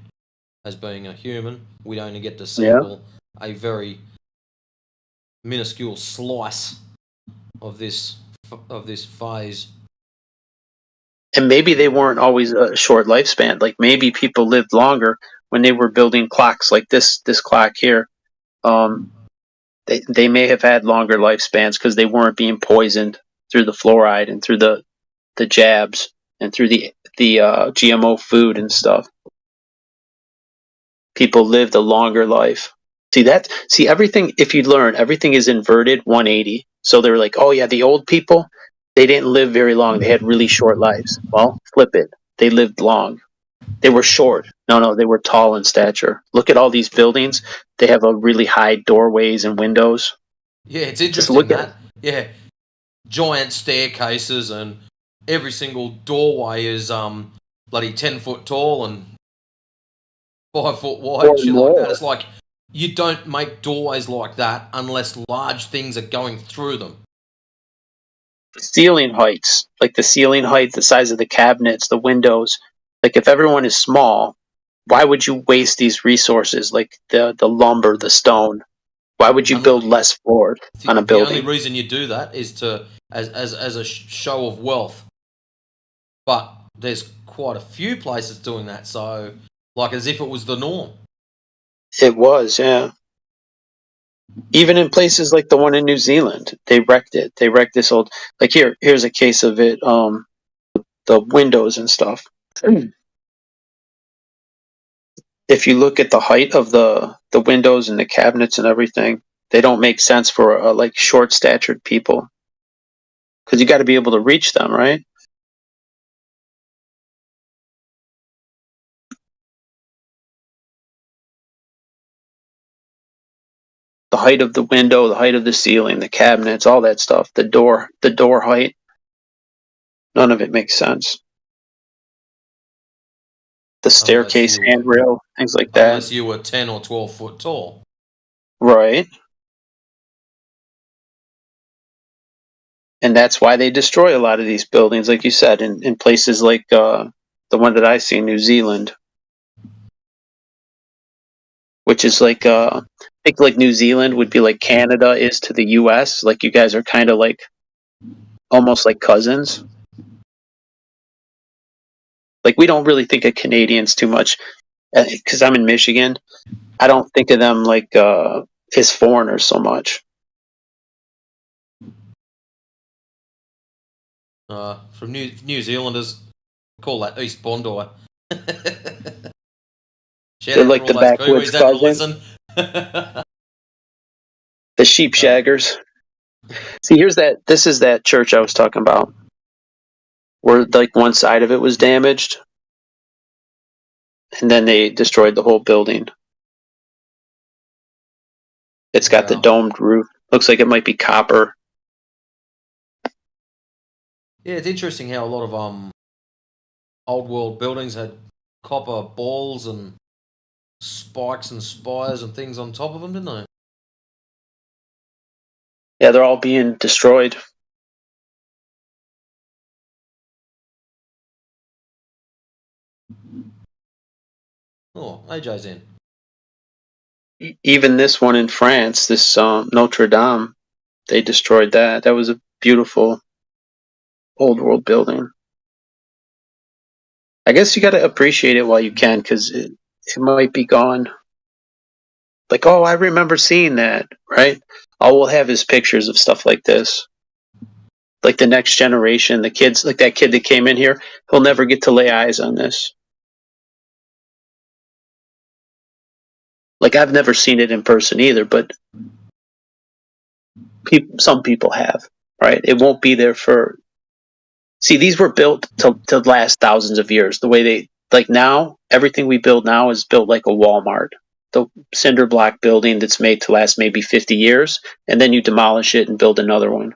as being a human, we only get to sample a very minuscule slice of this phase. And maybe they weren't always a short lifespan. Like maybe people lived longer when they were building clocks, like this clock here. They may have had longer lifespans because they weren't being poisoned through the fluoride and through the jabs and through the GMO food and stuff. People lived a longer life. See everything, if you learn, everything is inverted 180. So they're like, oh yeah, the old people, they didn't live very long. They had really short lives. Well, flip it. They lived long. They were short. No, they were tall in stature. Look at all these buildings. They have a really high doorways and windows. Yeah, it's interesting that. Yeah, giant staircases and every single doorway is bloody 10 foot tall and 5 foot wide, shit like that. It's like you don't make doorways like that unless large things are going through them. Ceiling heights, like the ceiling height, the size of the cabinets, the windows. Like if everyone is small, why would you waste these resources like the lumber, the stone? Why would you build less floors on a building? The only reason you do that is to as a show of wealth. But there's quite a few places doing that, so like as if it was the norm. It was, yeah. Even in places like the one in New Zealand, they wrecked it. They wrecked this old, like here's a case of it, the windows and stuff. If you look at the height of the windows and the cabinets and everything, They don't make sense for like short-statured people, because you got to be able to reach them, right? The height of the window, the height of the ceiling, the cabinets, all that stuff. The door height. None of it makes sense. The staircase handrail, things like that. Unless you were 10 or 12 foot tall. Right. And that's why they destroy a lot of these buildings, like you said, in places like the one that I see, New Zealand. Which is like, I think like New Zealand would be like Canada is to the US. Like you guys are kind of like, almost like cousins. Like we don't really think of Canadians too much, because I'm in Michigan. I don't think of them like as foreigners so much. From New Zealanders, call that East Bondi. They're like the backwoods cousins. The sheep shaggers. See, this is that church I was talking about, where like one side of it was damaged, and then they destroyed the whole building. It's got the domed roof. Looks like it might be copper. Yeah, it's interesting how a lot of old world buildings had copper balls and spikes and spires and things on top of them, didn't they? Yeah, they're all being destroyed. Oh, AJ's in. Even this one in France, this Notre Dame, they destroyed that. That was a beautiful old world building. I guess you got to appreciate it while you can, because it might be gone. Like, oh, I remember seeing that, right? All we'll have is pictures of stuff like this. Like the next generation, the kids, like that kid that came in here, he'll never get to lay eyes on this. Like, I've never seen it in person either, but some people have, right? It won't be there for... See, these were built to last thousands of years. The way they... Like now, everything we build now is built like a Walmart. The cinder block building that's made to last maybe 50 years, and then you demolish it and build another one.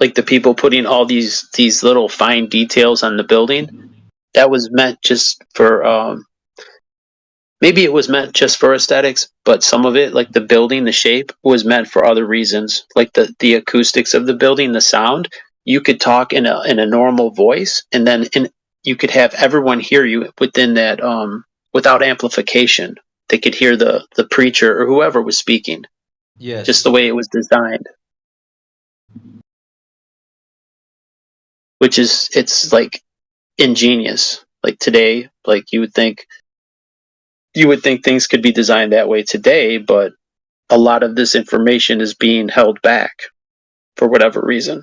Like the people putting all these little fine details on the building, that was meant just for maybe it was meant just for aesthetics, but some of it, like the building, the shape, was meant for other reasons. Like the acoustics of the building, the sound. You could talk in a normal voice, and then you could have everyone hear you within that without amplification. They could hear the preacher or whoever was speaking. Yes. Just the way it was designed. Which is, it's like ingenious. Like today, like you would think things could be designed that way today, but a lot of this information is being held back for whatever reason.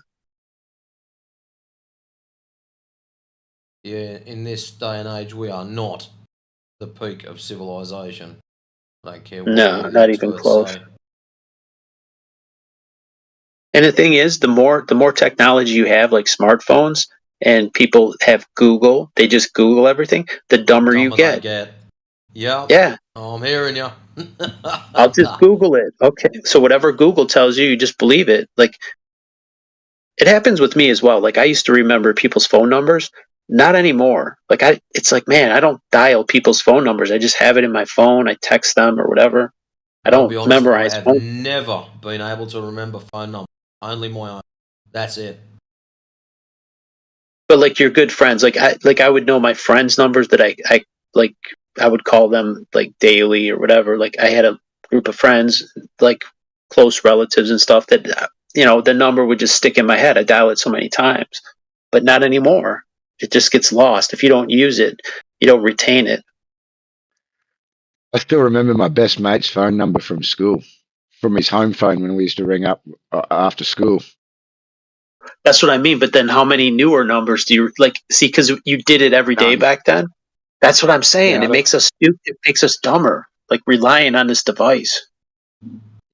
Yeah, in this day and age, we are not the peak of civilization. I don't care what No, not even close. say. And the thing is, the more technology you have, like smartphones, and people have Google, they just Google everything, the dumber you get. Yeah. Yeah. I'm hearing you. I'll just Google it. Okay. So whatever Google tells you, you just believe it. Like, it happens with me as well. Like, I used to remember people's phone numbers. Not anymore. Like, it's like, man, I don't dial people's phone numbers. I just have it in my phone. I text them or whatever. I don't memorize. I have never been able to remember phone numbers. Only my own. That's it. But like your good friends, like I would know my friends' numbers that I like. I would call them like daily or whatever. Like I had a group of friends, like close relatives and stuff, that the number would just stick in my head. I dial it so many times, but not anymore. It just gets lost. If you don't use it, you don't retain it. I still remember my best mate's phone number from school, from his home phone when we used to ring up after school. That's what I mean. But then, how many newer numbers do you like see? Because you did it every day None. back then. That's what I'm saying. Yeah, It makes us stupid. It makes us dumber. Like relying on this device.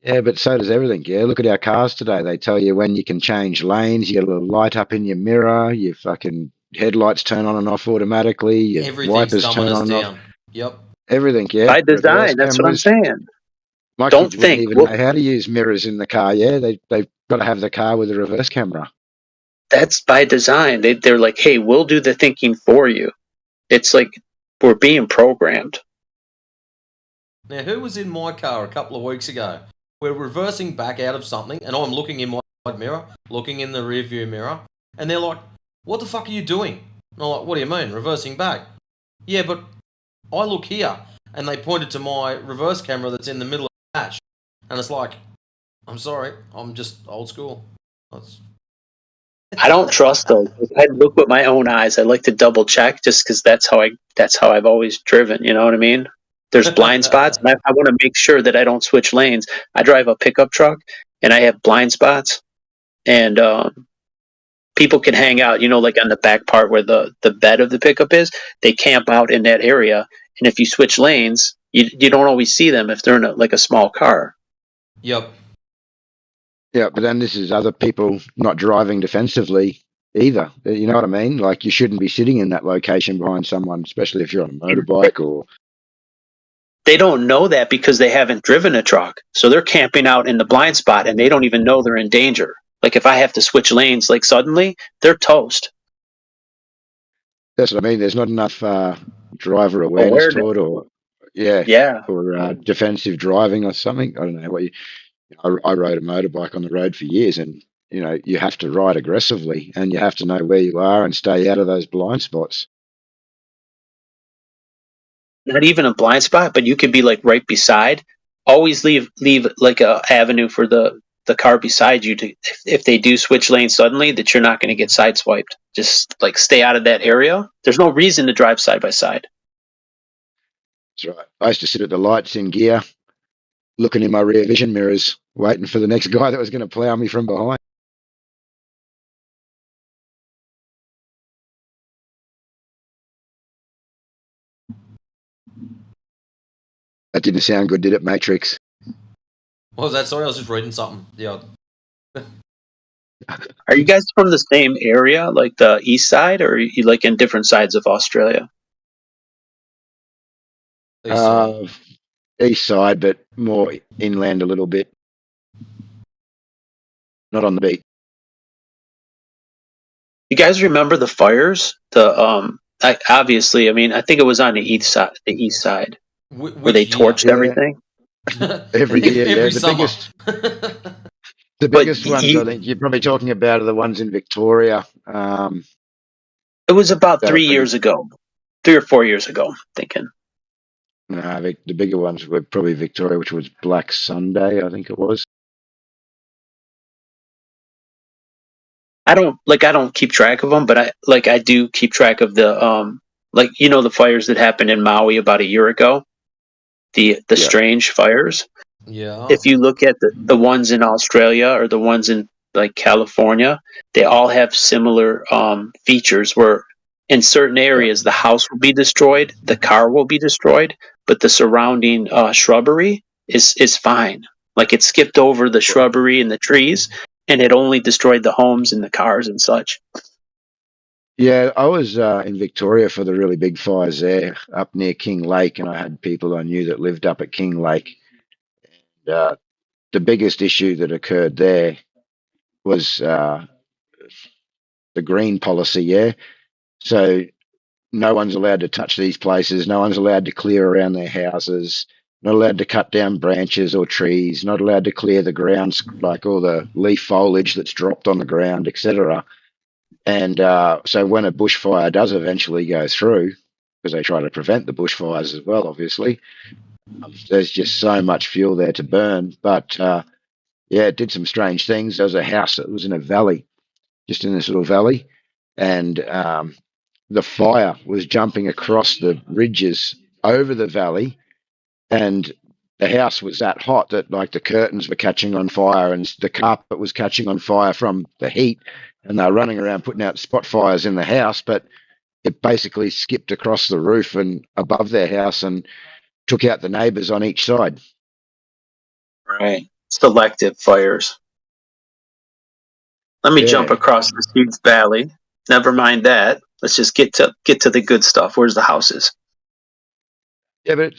yeah, but so does everything. Yeah, look at our cars today. They tell you when you can change lanes. You get a little light up in your mirror. Your fucking headlights turn on and off automatically. Your Everything's wipers dumbing turn us on and off. down. Yep. Everything. Yeah, By reverse design. That's what I'm cameras. saying. My Don't kids wouldn't think. even know how to use mirrors in the car. Yeah, they've got to have the car with a reverse camera. That's by design. They're like, hey, we'll do the thinking for you. It's like we're being programmed. Now, who was in my car a couple of weeks ago? We're reversing back out of something, and I'm looking in my side mirror, looking in the rear view mirror, and they're like, what the fuck are you doing? And I'm like, what do you mean, reversing back? Yeah, but I look here, and they pointed to my reverse camera that's in the middle of the dash, and it's like, I'm sorry, I'm just old school. I don't trust those. I look with my own eyes. I like to double check just because that's how I've always driven. You know what I mean? There's blind spots, and I want to make sure that I don't switch lanes. I drive a pickup truck, and I have blind spots, and people can hang out. You know, like on the back part where the bed of the pickup is. They camp out in that area, and if you switch lanes, you don't always see them if they're in a small car. Yep. Yeah, but then this is other people not driving defensively either. You know what I mean? Like you shouldn't be sitting in that location behind someone, especially if you're on a motorbike or. They don't know that because they haven't driven a truck. So they're camping out in the blind spot and they don't even know they're in danger. Like if I have to switch lanes like suddenly, they're toast. That's what I mean. There's not enough driver awareness taught or defensive driving or something. I don't know what I rode a motorbike on the road for years, and you know you have to ride aggressively and you have to know where you are and stay out of those blind spots. Not even a blind spot, but you could be like right beside. Always leave like a avenue for the car beside you to, if they do switch lanes suddenly, that you're not going to get sideswiped. Just like stay out of that area. There's no reason to drive side by side. That's right. I used to sit at the lights in gear, looking in my rear vision mirrors, waiting for the next guy that was going to plough me from behind. That didn't sound good, did it, Matrix? What was that? Sorry, I was just reading something. Yeah. Are you guys from the same area, like the east side, or are you like in different sides of Australia? East side, but more inland a little bit. Not on the beach. You guys remember the fires? Obviously, I mean, I think it was on the east side, where they torched everything. Every year, Every the summer. biggest ones. I think you're probably talking about are the ones in Victoria. It was about 3 years ago, 3 or 4 years ago, I'm thinking. No, the bigger ones were probably Victoria, which was Black Sunday, I think it was. I don't keep track of them, but I do keep track of the the fires that happened in Maui about a year ago, the strange fires. Yeah. If you look at the ones in Australia or the ones in like California, they all have similar features where in certain areas the house will be destroyed, the car will be destroyed, but the surrounding shrubbery is fine. Like it skipped over the shrubbery and the trees, and it only destroyed the homes and the cars and such. Yeah, I was in Victoria for the really big fires there up near King Lake, and I had people I knew that lived up at King Lake. And, the biggest issue that occurred there was the green policy, yeah? So no one's allowed to touch these places. No one's allowed to clear around their houses. Not allowed to cut down branches or trees. Not allowed to clear the grounds, like all the leaf foliage that's dropped on the ground, etc. And so when a bushfire does eventually go through, because they try to prevent the bushfires as well, obviously, there's just so much fuel there to burn. But it did some strange things. There was a house that was in a valley, just in this little valley, and the fire was jumping across the ridges over the valley, and the house was that hot that like the curtains were catching on fire and the carpet was catching on fire from the heat, and they were running around putting out spot fires in the house, but it basically skipped across the roof and above their house and took out the neighbours on each side. Right. Selective fires. Let me jump across the huge valley. Never mind that. Let's just get to the good stuff. Where's the houses? Yeah, but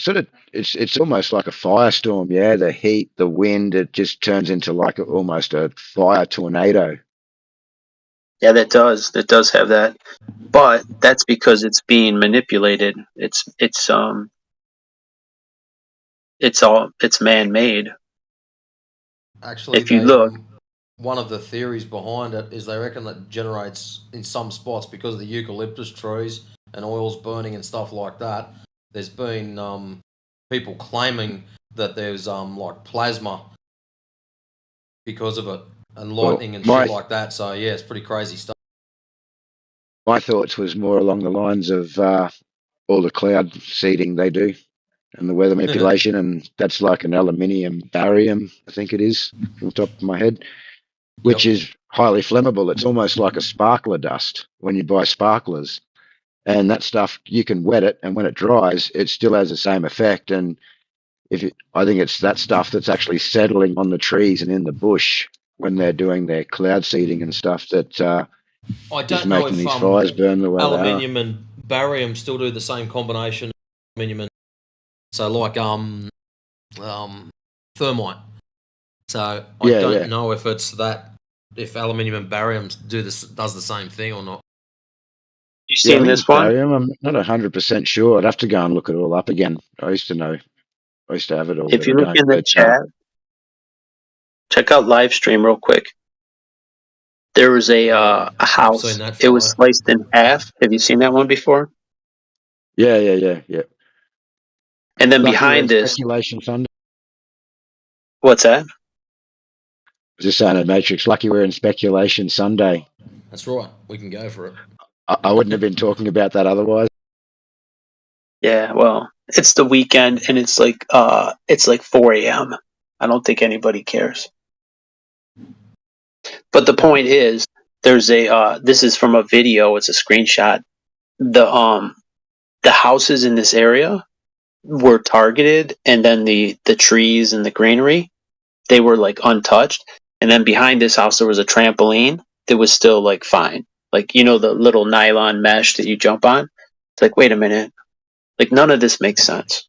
it's almost like a firestorm. Yeah, the heat, the wind, it just turns into like almost a fire tornado. Yeah, that does. That does have that. But that's because it's being manipulated. It's man-made. Actually, if you look, one of the theories behind it is they reckon that generates in some spots because of the eucalyptus trees and oils burning and stuff like that. There's been people claiming that there's like plasma because of it and lightning and shit like that. So yeah, it's pretty crazy stuff. My thoughts was more along the lines of all the cloud seeding they do and the weather manipulation, and that's like an aluminium barium, I think it is, from the top of my head, which is highly flammable. It's almost like a sparkler dust when you buy sparklers. And that stuff, you can wet it, and when it dries, it still has the same effect. And I think it's that stuff that's actually settling on the trees and in the bush when they're doing their cloud seeding and stuff that I is don't know making if these fires burn the way they are. aluminium and barium still do the same combination. Aluminium and so like thermite. So I don't know if it's that if aluminium and barium does the same thing or not. You seen this one? Barium, I'm not 100% sure. I'd have to go and look it all up again. I used to know. I used to have it all. If you look in the chat, check out live stream real quick. There was a house. It was sliced in half. Have you seen that one before? Yeah. And then behind this, Speculation Sunday. What's that? Just saying at Matrix. Lucky we're in Speculation Sunday. That's right. We can go for it. I wouldn't have been talking about that otherwise. Yeah, well, it's the weekend and it's like 4 a.m. I don't think anybody cares. But the point is, there's a this is from a video. It's a screenshot. The houses in this area were targeted, and then the trees and the greenery, they were like untouched. And then behind this house there was a trampoline that was still like fine. Like, you know, the little nylon mesh that you jump on? It's like, wait a minute. Like, none of this makes sense.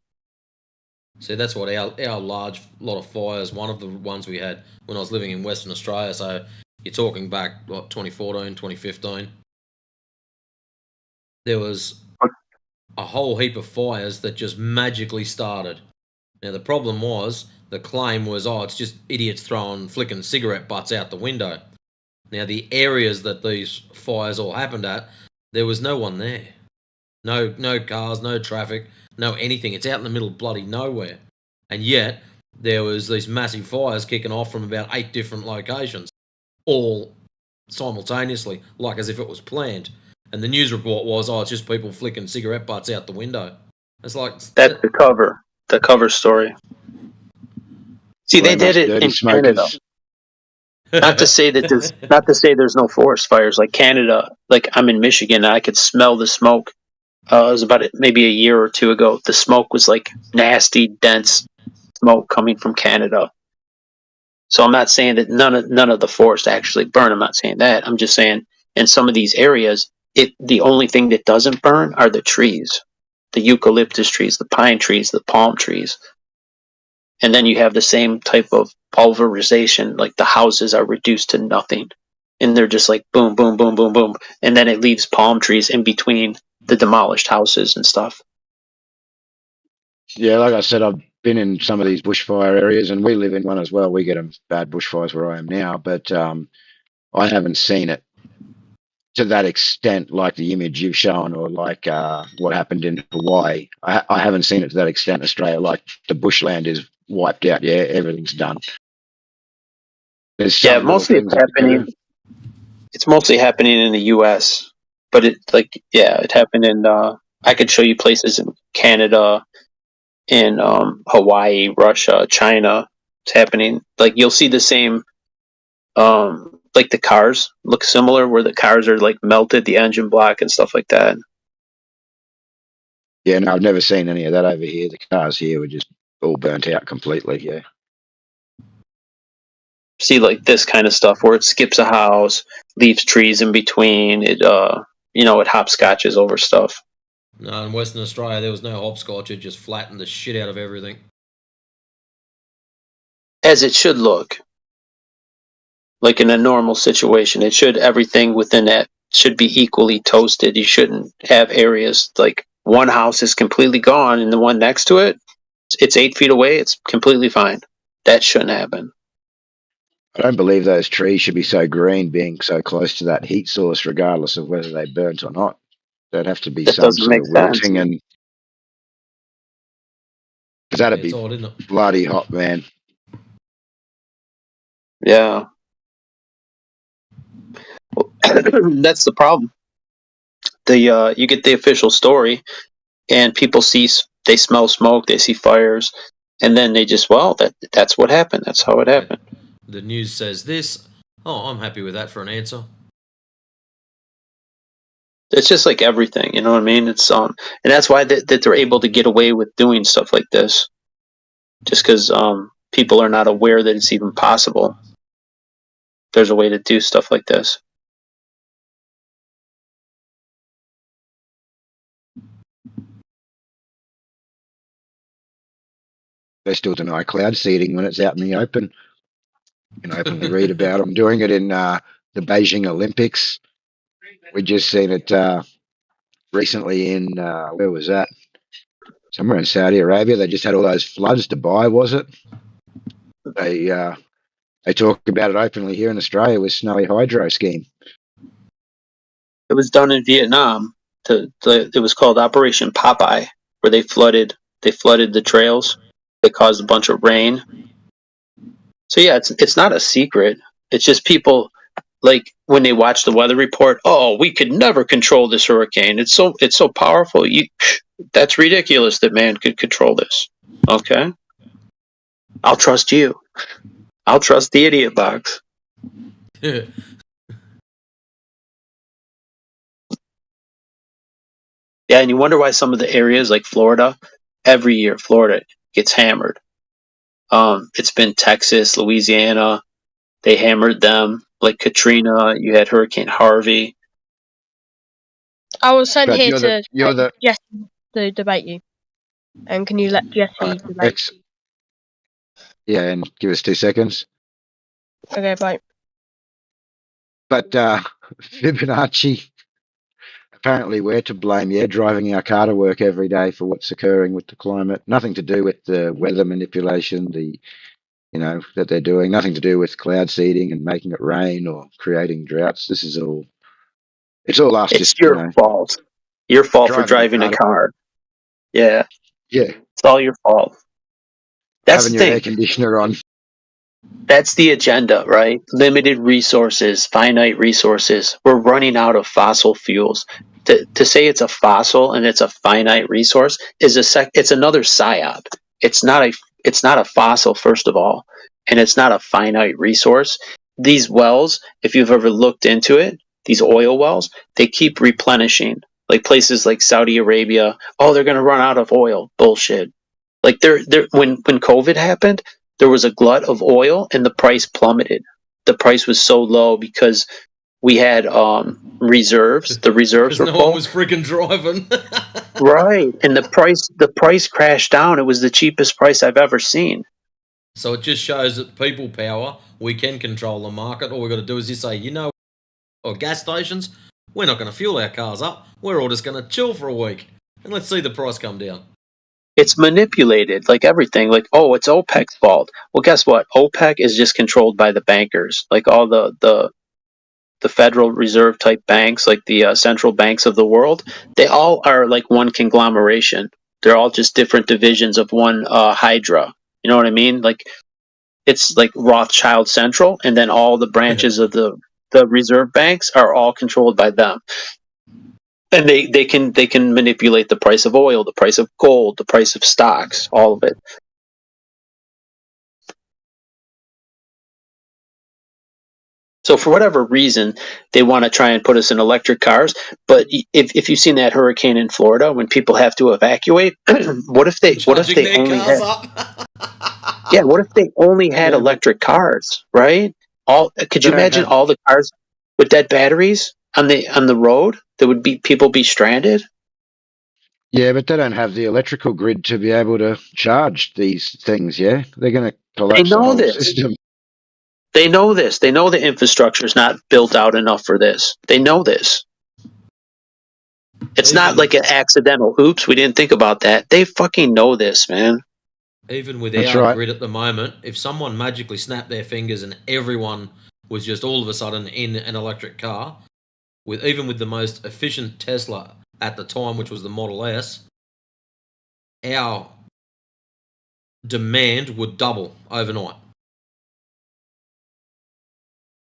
See, that's what our large lot of fires, one of the ones we had when I was living in Western Australia, so you're talking back, what, 2014, 2015. There was a whole heap of fires that just magically started. Now, the problem was, the claim was, it's just idiots flicking cigarette butts out the window. Now, the areas that these fires all happened at, there was no one there. No cars, no traffic, no anything. It's out in the middle of bloody nowhere. And yet, there was these massive fires kicking off from about 8 different locations, all simultaneously, like as if it was planned. And the news report was, it's just people flicking cigarette butts out the window. It's like... That's the cover story. See, they did it in Canada. Not to say there's no forest fires. Like Canada, like I'm in Michigan, and I could smell the smoke. It was about maybe a year or two ago. The smoke was like nasty, dense smoke coming from Canada. So I'm not saying that none of the forest actually burn. I'm not saying that. I'm just saying in some of these areas, the only thing that doesn't burn are the trees, the eucalyptus trees, the pine trees, the palm trees. And then you have the same type of pulverization, like the houses are reduced to nothing. And they're just like boom, boom, boom, boom, boom. And then it leaves palm trees in between the demolished houses and stuff. Yeah, like I said, I've been in some of these bushfire areas, and we live in one as well. We get bad bushfires where I am now, but I haven't seen it to that extent, like the image you've shown, or like what happened in Hawaii. I haven't seen it to that extent in Australia. Like the bushland is wiped out. Yeah, everything's done. Yeah, mostly it's happening. It's mostly happening in the U.S., but it happened in. I could show you places in Canada, in Hawaii, Russia, China. It's happening. Like you'll see the same. Like the cars look similar, where the cars are like melted, the engine block and stuff like that. Yeah, no, I've never seen any of that over here. The cars here were just all burnt out completely. Yeah. See like this kind of stuff where it skips a house, leaves trees in between. It it hopscotches over stuff. No, in Western Australia there was no hopscotch. It just flattened the shit out of everything. As it should look. Like in a normal situation, everything within that should be equally toasted. You shouldn't have areas like one house is completely gone and the one next to it, it's 8 feet away. It's completely fine. That shouldn't happen. I don't believe those trees should be so green, being so close to that heat source, regardless of whether they burnt or not. There'd have to be That some doesn't sort make of sense. wilting, and because that'd It's be odd, isn't it? bloody hot, man. Yeah. That's the problem. You get the official story, and people they smell smoke, they see fires, and then they just that's what happened. That's how it happened. The news says this. Oh, I'm happy with that for an answer. It's just like everything, you know what I mean? It's and that's why that they're able to get away with doing stuff like this, just because people are not aware that it's even possible. There's a way to do stuff like this. They still deny cloud seeding when it's out in the open. You can openly read about them doing it in the Beijing Olympics. We just seen it recently in where was that? Somewhere in Saudi Arabia. They just had all those floods. Dubai, was it? They talk about it openly here in Australia with Snowy Hydro scheme. It was done in Vietnam. It was called Operation Popeye, where they flooded the trails. They caused a bunch of rain. So yeah, it's not a secret. It's just people like when they watch the weather report. Oh, we could never control this hurricane. It's so powerful. That's ridiculous that man could control this. Okay, I'll trust you. I'll trust the idiot box. Yeah, and you wonder why some of the areas like Florida, every year Florida gets hammered. It's been Texas, Louisiana, they hammered them. Like Katrina, you had Hurricane Harvey. I was sent But here you're the Jesse to debate you. And can you let Jesse debate? Yeah, and give us 2 seconds. Okay, bye. But Fibonacci, apparently we're to blame. Yeah, driving our car to work every day for what's occurring with the climate. Nothing to do with the weather manipulation, that they're doing. Nothing to do with cloud seeding and making it rain or creating droughts. This is all. It's all us. It's your fault. Your fault for driving a car. Yeah. Yeah. It's all your fault. That's having the your air thing. conditioner on. That's the agenda, right? Limited resources, finite resources. We're running out of fossil fuels. To say it's a fossil and it's a finite resource is it's another psyop. It's not a fossil, first of all, and it's not a finite resource. These wells, if you've ever looked into it, these oil wells, they keep replenishing. Like places like Saudi Arabia, oh, they're going to run out of oil. Bullshit. Like when COVID happened, there was a glut of oil and the price plummeted. The price was so low because we had reserves. The reserves were No full. one was freaking driving. Right, and the price crashed down. It was the cheapest price I've ever seen. So it just shows that people power, we can control the market. All we've got to do is just say, or gas stations, we're not going to fuel our cars up. We're all just going to chill for a week. And let's see the price come down. It's manipulated like everything. Like, oh, it's OPEC's fault. Well, guess what? OPEC is just controlled by the bankers. Like all the Federal Reserve type banks, like the central banks of the world, they all are like one conglomeration. They're all just different divisions of one Hydra. You know what I mean? Like it's like Rothschild Central, and then all the branches of the reserve banks are all controlled by them. And they can manipulate the price of oil, the price of gold, the price of stocks, all of it. So for whatever reason, they want to try and put us in electric cars. But if you've seen that hurricane in Florida, when people have to evacuate, what if they only had what if they only had electric cars, right? Could you imagine all the cars with dead batteries on the road? There would be people be stranded. Yeah, but they don't have the electrical grid to be able to charge these things. Yeah, they're going to collapse the whole system. They know this. They know the infrastructure is not built out enough for this. They know this. It's not like an accidental oops, we didn't think about that. They fucking know this, man. Even with our grid at the moment, if someone magically snapped their fingers and everyone was just all of a sudden in an electric car, even with the most efficient Tesla at the time, which was the Model S, our demand would double overnight.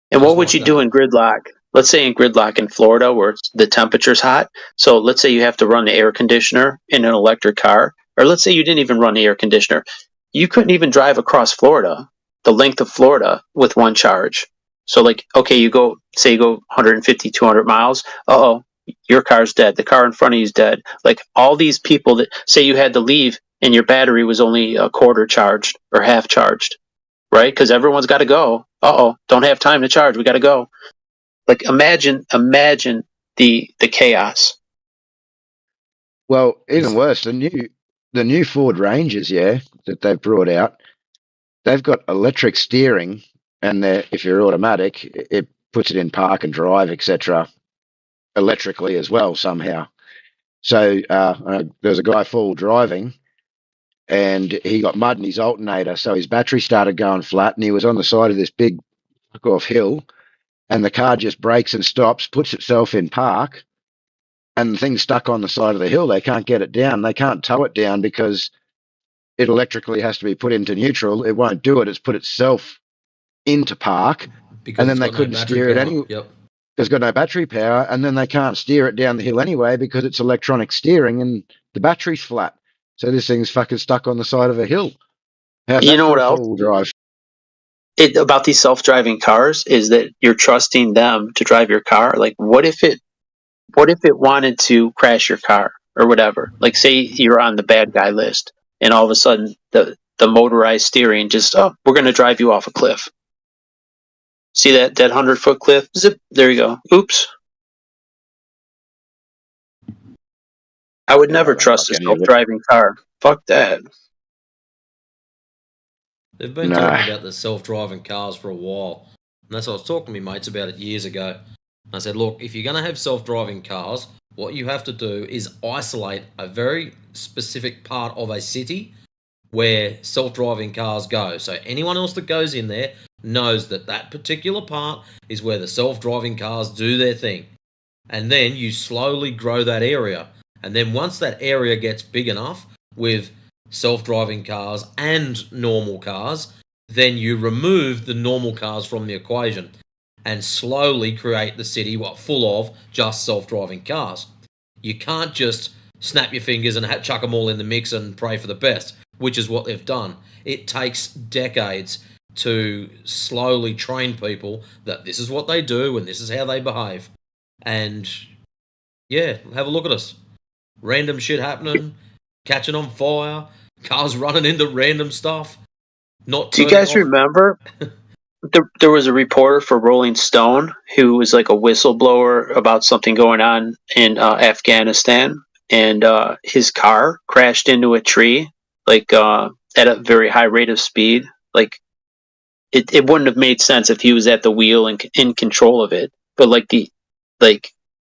And what would you do in gridlock? Let's say in gridlock in Florida where the temperature's hot. So let's say you have to run the air conditioner in an electric car. Or let's say you didn't even run the air conditioner. You couldn't even drive across Florida, the length of Florida, with one charge. So like, okay, you go 150, 200 miles. Uh-oh, your car's dead. The car in front of you is dead. Like all these people that say you had to leave and your battery was only a quarter charged or half charged, right? Because everyone's got to go. Uh-oh, don't have time to charge. We got to go. Like imagine the chaos. Well, even worse, the new Ford Rangers, that they've brought out, they've got electric steering, and if you're automatic, it puts it in park and drive, etc., electrically as well somehow. So there's a guy full driving, and he got mud in his alternator, so his battery started going flat, and he was on the side of this big fuck-off hill, and the car just brakes and stops, puts itself in park, and the thing's stuck on the side of the hill. They can't get it down. They can't tow it down because it electrically has to be put into neutral. It won't do it. It's put itself into park, and then they couldn't steer it anyway. Yep. It's got no battery power, and then they can't steer it down the hill anyway because it's electronic steering and the battery's flat. So this thing's fucking stuck on the side of a hill. How's You that know for what a else? four-wheel drive? About these self-driving cars is that you're trusting them to drive your car. Like, what if it wanted to crash your car or whatever? Like, say you're on the bad guy list, and all of a sudden the motorized steering just, we're going to drive you off a cliff. See that 100-foot cliff? Zip, there you go. Oops. I would never trust a self-driving car. Fuck that. They've been talking about the self-driving cars for a while. And that's what I was talking to my mates about it years ago. I said, look, if you're going to have self-driving cars, what you have to do is isolate a very specific part of a city where self-driving cars go. So anyone else that goes in there knows that that particular part is where the self-driving cars do their thing. And then you slowly grow that area. And then once that area gets big enough with self-driving cars and normal cars, then you remove the normal cars from the equation and slowly create the city full of just self-driving cars. You can't just snap your fingers and chuck them all in the mix and pray for the best, which is what they've done. It takes decades to slowly train people that this is what they do and this is how they behave. And yeah, have a look at us. Random shit happening, catching on fire, cars running into random stuff. Do you guys remember? There was a reporter for Rolling Stone who was like a whistleblower about something going on in Afghanistan, and his car crashed into a tree, like at a very high rate of speed. Like it wouldn't have made sense if he was at the wheel and in control of it. But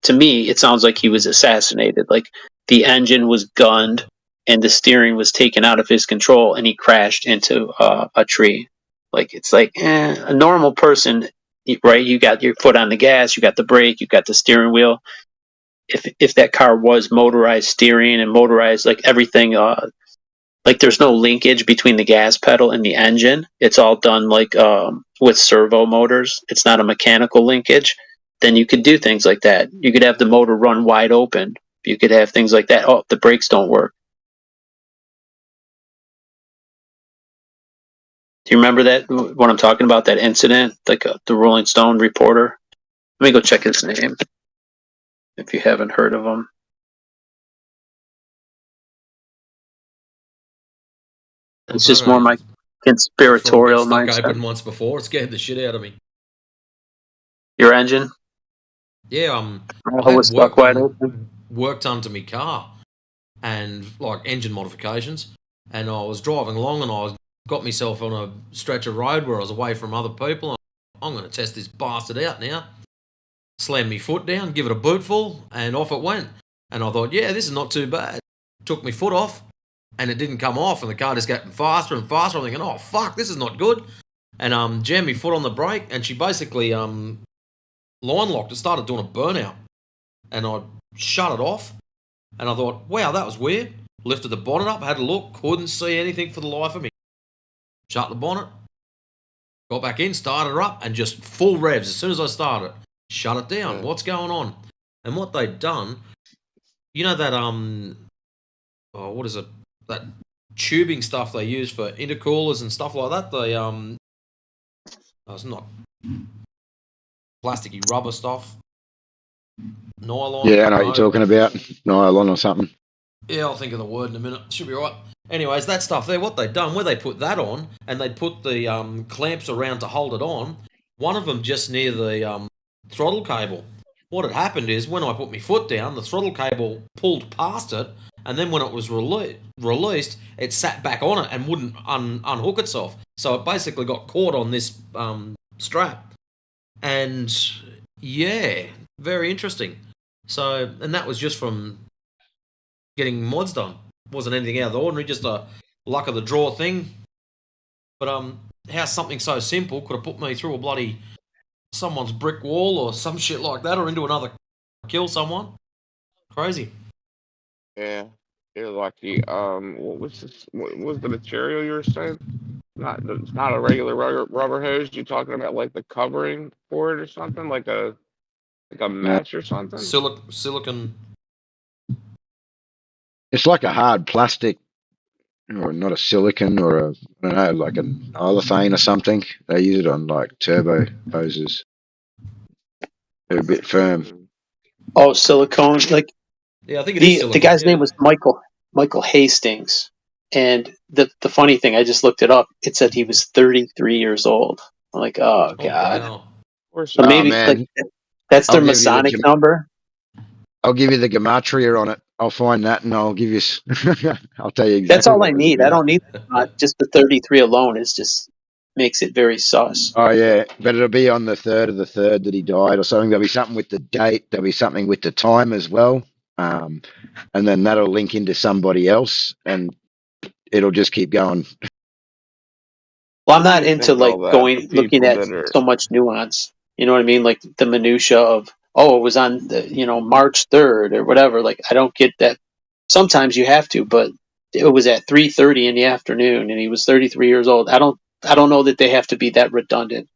to me, it sounds like he was assassinated. Like the engine was gunned and the steering was taken out of his control, and he crashed into a tree. Like it's like a normal person, right? You got your foot on the gas, you got the brake, you got the steering wheel. If that car was motorized steering and motorized, like everything, like there's no linkage between the gas pedal and the engine. It's all done like with servo motors. It's not a mechanical linkage. then you could do things like that. You could have the motor run wide open. You could have things like that. Oh, the brakes don't work. Do you remember that, what I'm talking about, that incident? Like the Rolling Stone reporter? Let me go check his name, if you haven't heard of him. It's just more my conspiratorial Stuck mindset. open once before. It scared the shit out of me. Your engine? Yeah, I I was had stuck wide open. work done to my car, and like engine modifications. And I was driving along, and I got myself on a stretch of road where I was away from other people. I'm going to test this bastard out now. Slammed my foot down, give it a bootful, and off it went. And I thought, yeah, this is not too bad. Took my foot off, and it didn't come off, and the car just got faster and faster. I'm thinking, oh fuck, this is not good. And jammed my foot on the brake, and she basically line locked. It started doing a burnout, and I shut it off. And I thought, wow, that was weird. Lifted the bonnet up, had a look, couldn't see anything for the life of me. Shut the bonnet, got back in, started her up, and just full revs. As soon as I started, shut it down. What's going on? And what they'd done, you know that what is it? That tubing stuff they use for intercoolers and stuff like that. They it's not plasticky rubber stuff. Nylon. Yeah, I know what you're talking about. Nylon or something. Yeah, I'll think of the word in a minute. Should be right. Anyways, that stuff there, what they'd done, where they put that on, and they'd put the clamps around to hold it on, one of them just near the throttle cable. What had happened is, when I put my foot down, the throttle cable pulled past it, and then when it was released, it sat back on it and wouldn't unhook itself. So it basically got caught on this strap. And, yeah, very interesting. So, and that was just from getting mods done. Wasn't anything out of the ordinary, just a luck of the draw thing. But how something so simple could have put me through a bloody someone's brick wall or some shit like that, or into another, kill someone. Crazy. Yeah, you're lucky. What was this? What was the material you were saying? It's not a regular rubber hose. You're talking about like the covering for it or something, like a mesh or something. Silicon. It's like a hard plastic, or not a silicon, or a, I don't know, like an olefin or something. They use it on like turbo hoses. They're a bit firm. Oh, silicone. Like, yeah, I think it is silicone. The guy's name was Michael Hastings, and the funny thing, I just looked it up. It said he was 33 years old. I'm like, oh god. Wow. So maybe like, that's their Masonic number. I'll give you the gematria on it. I'll find that and I'll give you. I'll tell you exactly. That's all I need. I don't need just the 33 alone. Is just makes it very sus. Oh yeah, but it'll be on the 3rd of the 3rd that he died or something. There'll be something with the date. There'll be something with the time as well, and then that'll link into somebody else, and it'll just keep going. Well, I'm not into like looking at so much nuance. You know what I mean? Like the minutia of, oh, it was on the, March 3rd or whatever. Like, I don't get that. Sometimes you have to, but it was at 3:30 in the afternoon and he was 33 years old. I don't know that they have to be that redundant,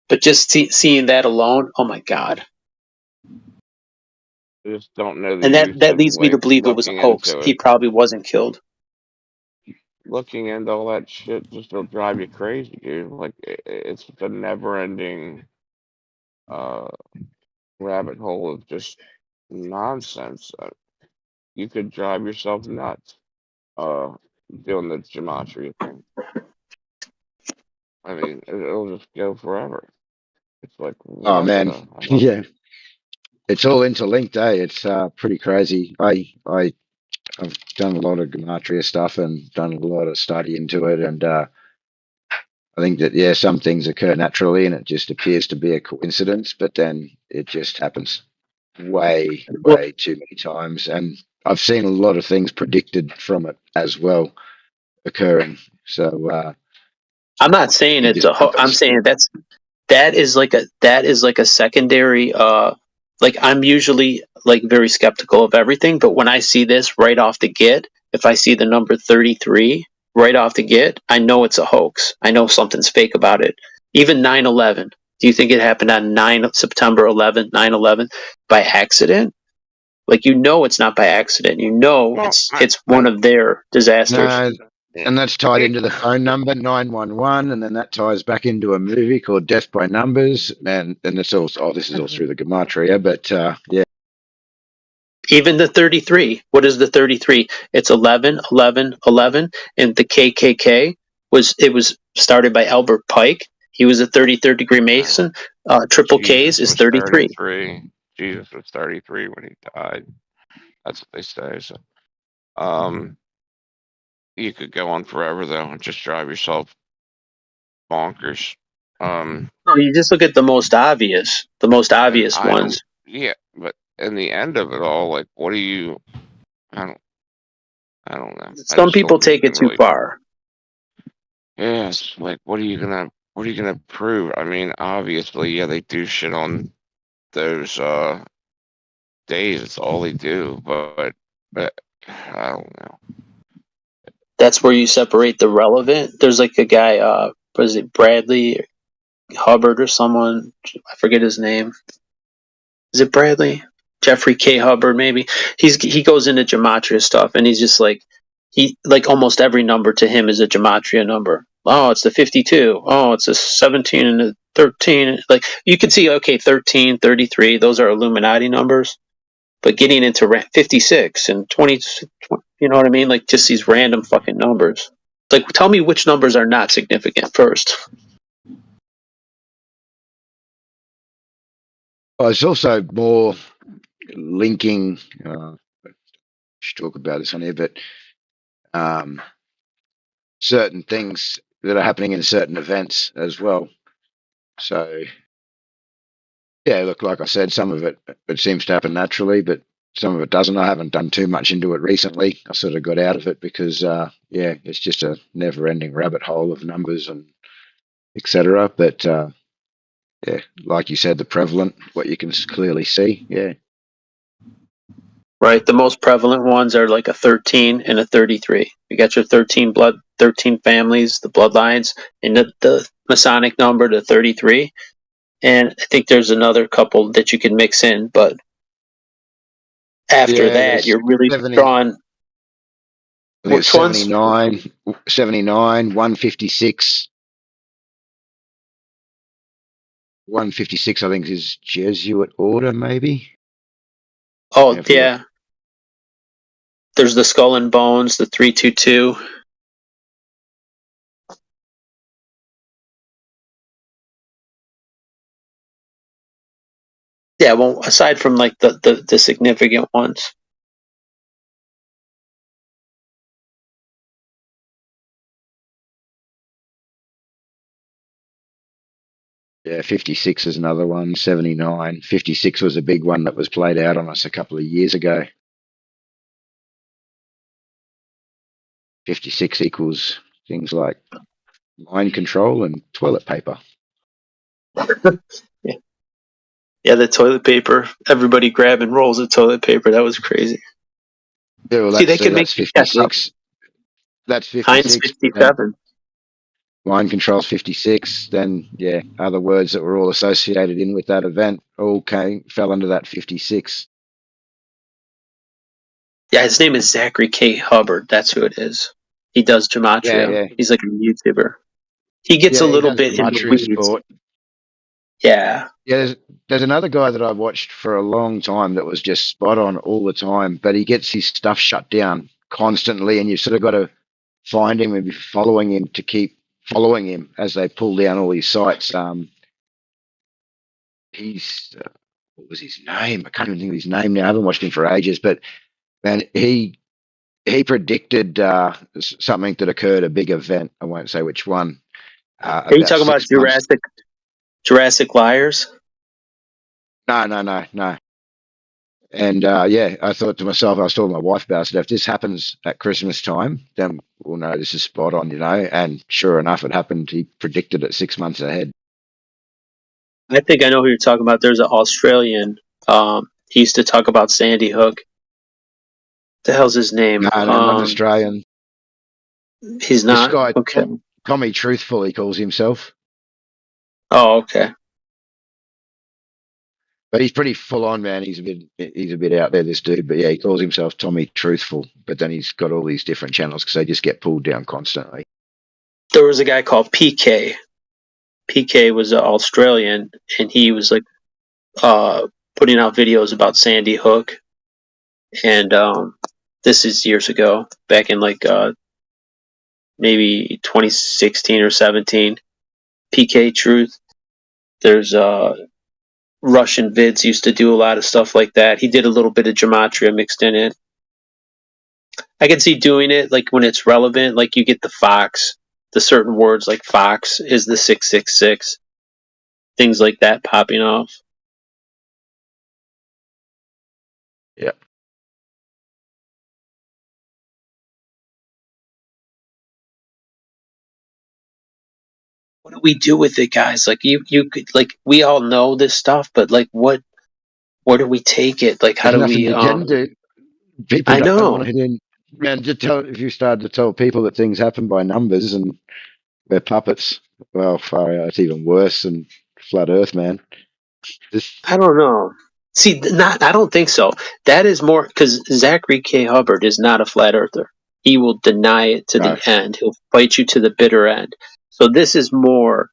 but just seeing that alone, oh my God. I just don't know. And that leads me to believe it was a hoax. He probably wasn't killed. Looking into all that shit just will drive you crazy, dude. Like, it's a never-ending rabbit hole of just nonsense. You could drive yourself nuts doing the gematria thing. I mean, it'll just go forever. It's like, oh man, yeah, it's all interlinked, eh? It's pretty crazy. I've done a lot of gematria stuff and done a lot of study into it, and I think that some things occur naturally and it just appears to be a coincidence, but then it just happens way too many times, and I've seen a lot of things predicted from it as well occurring. So I'm not saying it's a hoax. I'm saying that is like a secondary. Like, I'm usually like very skeptical of everything, but when I see this right off the get, if I see the number 33 right off the get, I know it's a hoax. I know something's fake about it. Even 9/11, Do you think it happened on September 11th, 9/11 by accident? Like, you know it's not by accident. You know Well, it's one of their disasters. No, and that's tied into the phone number 911, and then that ties back into a movie called Death by Numbers, and it's also this is all through the gematria, but yeah. Even the 33. What is the 33? It's 11, 11, 11, and the KKK was started by Albert Pike. He was a 33rd degree Mason. Triple K's is 33. Jesus was 33 when he died. That's what they say. So, you could go on forever though and just drive yourself bonkers. No, you just look at the most obvious ones. Yeah, but in the end of it all, like, what do you? I don't know. Some people take it too far. Yes, like, what are you gonna prove? I mean, obviously, yeah, they do shit on those days. It's all they do, but I don't know. That's where you separate the relevant. There's like a guy, was it Bradley Hubbard or someone? I forget his name. Is it Bradley? Jeffrey K. Hubbard, maybe. He goes into gematria stuff, and he's just like, almost every number to him is a gematria number. Oh, it's the 52. Oh, it's a 17 and a 13. Like, you can see, okay, 13, 33, those are Illuminati numbers. But getting into 56 and 20, you know what I mean? Like, just these random fucking numbers. Like, tell me which numbers are not significant first. Well, it's also more linking. Should talk about this on here, but certain things that are happening in certain events as well. So, yeah, look, like I said, some of it seems to happen naturally, but some of it doesn't. I haven't done too much into it recently. I sort of got out of it because, yeah, it's just a never-ending rabbit hole of numbers and etc. But yeah, like you said, the prevalent, what you can clearly see, yeah. Right, the most prevalent ones are like a 13 and a 33. You got your 13 families, the bloodlines, and the Masonic number to 33. And I think there's another couple that you can mix in, but after that, you're really drawing. Which 79, 156. 156, I think, is Jesuit order, maybe. Oh, yeah. There's the Skull and Bones, the 322. Yeah, well, aside from like the significant ones. Yeah, 56 is another one. 79. 56 was a big one that was played out on us a couple of years ago. 56 equals things like mind control and toilet paper. Yeah, the toilet paper. Everybody grabbing rolls of toilet paper. That was crazy. Yeah, well, See, they can that's make 56. That's 56. Heinz 57. Mind control's 56. Then, yeah, other words that were all associated in with that event all fell under that 56. Yeah, his name is Zachary K. Hubbard. That's who it is. He does gematria. Yeah. He's like a YouTuber. He gets a little bit in the weeds. Sport. Yeah. Yeah, there's another guy that I've watched for a long time that was just spot on all the time, but he gets his stuff shut down constantly, and you've sort of got to find him and be following him to keep following him as they pull down all these sites. He's what was his name? I can't even think of his name now. I haven't watched him for ages, but man, he predicted something that occurred, a big event. I won't say which one. Are you talking about Jurassic Liars? No. And yeah, I thought to myself, I was talking to my wife about it. I said, if this happens at Christmas time, then we'll know this is spot on, you know. And sure enough, it happened. He predicted it 6 months ahead. I think I know who you're talking about. There's an Australian. He used to talk about Sandy Hook. The hell's his name? No, not Australian. He's not. This guy, okay. Tommy Truthful, he calls himself. Oh, okay. But he's pretty full on, man. He's a bit out there, this dude. But yeah, he calls himself Tommy Truthful. But then he's got all these different channels because they just get pulled down constantly. There was a guy called PK. PK was an Australian, and he was like putting out videos about Sandy Hook. And this is years ago, back in like maybe 2016 or 17. PK Truth. There's Russian vids used to do a lot of stuff like that. He did a little bit of gematria mixed in it. I can see doing it like when it's relevant, like you get the Fox, the certain words like Fox is the 666, things like that popping off. Yeah. What do we do with it, guys? Like you could, like, we all know this stuff, but like where do we take it? Like how There's do nothing we you can do. People I don't know. want to hit in. Man, just if you started to tell people that things happen by numbers and they're puppets, well, far out, it's even worse than flat Earth, man. I don't know. See, I don't think so. That is more because Zachary K. Hubbard is not a flat earther. He will deny it to the end. He'll fight you to the bitter end. So this is more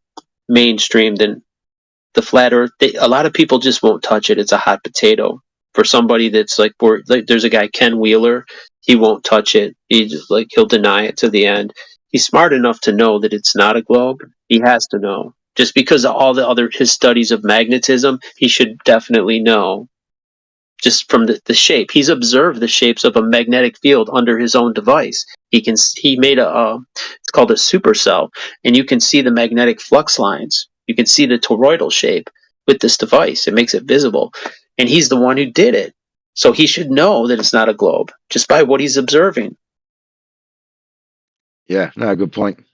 mainstream than the flat earth. A lot of people just won't touch it. It's a hot potato for somebody that's like, there's a guy, Ken Wheeler. He won't touch it. He'll deny it to the end. He's smart enough to know that it's not a globe. He has to know. Just because of all the other his studies of magnetism, he should definitely know. Just from the shape, he's observed the shapes of a magnetic field under his own device. He made it's called a supercell, and you can see the magnetic flux lines. You can see the toroidal shape with this device. It makes it visible, and he's the one who did it. So he should know that it's not a globe just by what he's observing. Yeah, no, good point.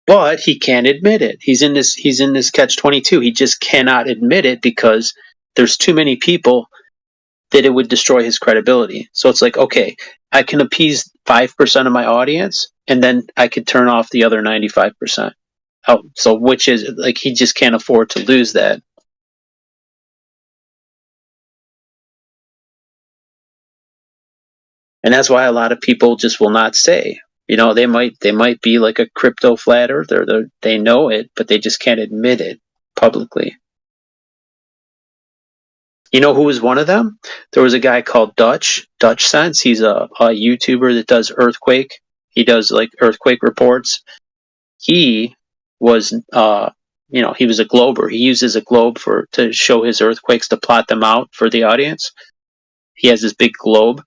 But he can't admit it. He's in this catch-22. He just cannot admit it because there's too many people that it would destroy his credibility. So it's like, okay, I can appease 5% of my audience, and then I could turn off the other 95%. So which is, like, he just can't afford to lose that. And that's why a lot of people just will not say. You know, they might be like a crypto flat earther. They know it, but they just can't admit it publicly. You know who was one of them? There was a guy called Dutch Sense. He's a YouTuber that does earthquake. He does like earthquake reports. He was, he was a glober. He uses a globe to show his earthquakes, to plot them out for the audience. He has this big globe.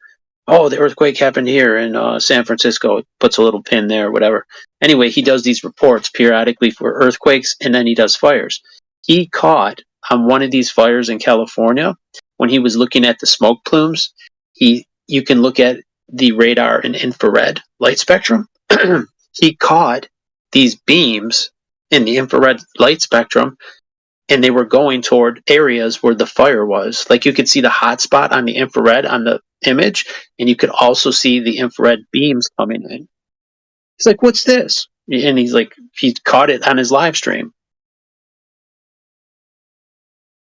Oh, the earthquake happened here in San Francisco. Puts a little pin there, whatever. Anyway, he does these reports periodically for earthquakes, and then he does fires. He caught on one of these fires in California, when he was looking at the smoke plumes, you can look at the radar and infrared light spectrum. He caught these beams in the infrared light spectrum, and they were going toward areas where the fire was. Like you could see the hot spot on the infrared on the image, and you could also see the infrared beams coming in. He's like, "What's this?" And he caught it on his live stream.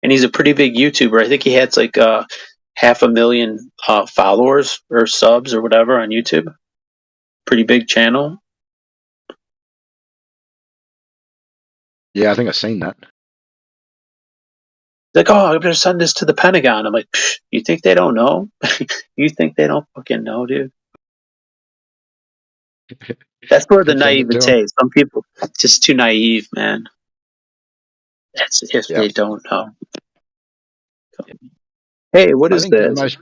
And he's a pretty big YouTuber. I think he had like 500,000 followers or subs or whatever on YouTube. Pretty big channel. Yeah, I think I've seen that. Like, oh, I better send this to the Pentagon. I'm like, you think they don't know? You think they don't fucking know, dude? That's where the naivete. Some people just too naive, man. That's if they don't know. Hey, what is this?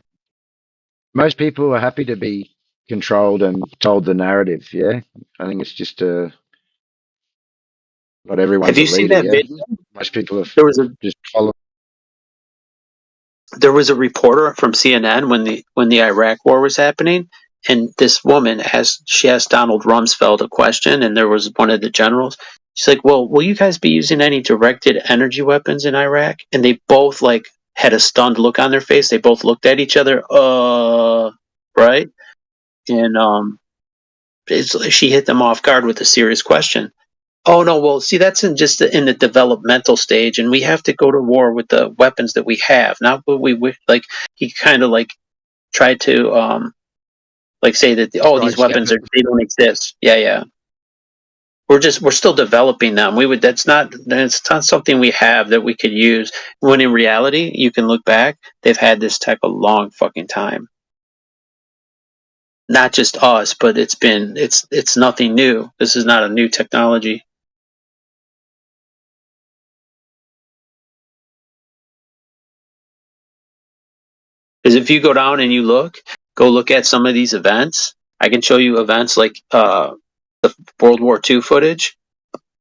Most people are happy to be controlled and told the narrative. Yeah, I think it's just not everyone's. Have you seen that video? Most people have just followed. There was a reporter from CNN when the Iraq War was happening, and this woman asked Donald Rumsfeld a question, and there was one of the generals. She's like, "Well, will you guys be using any directed energy weapons in Iraq?" And they both like had a stunned look on their face. They both looked at each other, right? And she hit them off guard with a serious question. Oh no, well, see, that's in the developmental stage, and we have to go to war with the weapons that we have, not what we like. He kind of like tried to like say that these Sidestep weapons it. they don't exist. Yeah, yeah. We're still developing them. That's not something we have that we could use. When in reality, you can look back, they've had this tech a long fucking time. Not just us, but it's nothing new. This is not a new technology. Because if you go down and go look at some of these events. I can show you events like the World War II footage.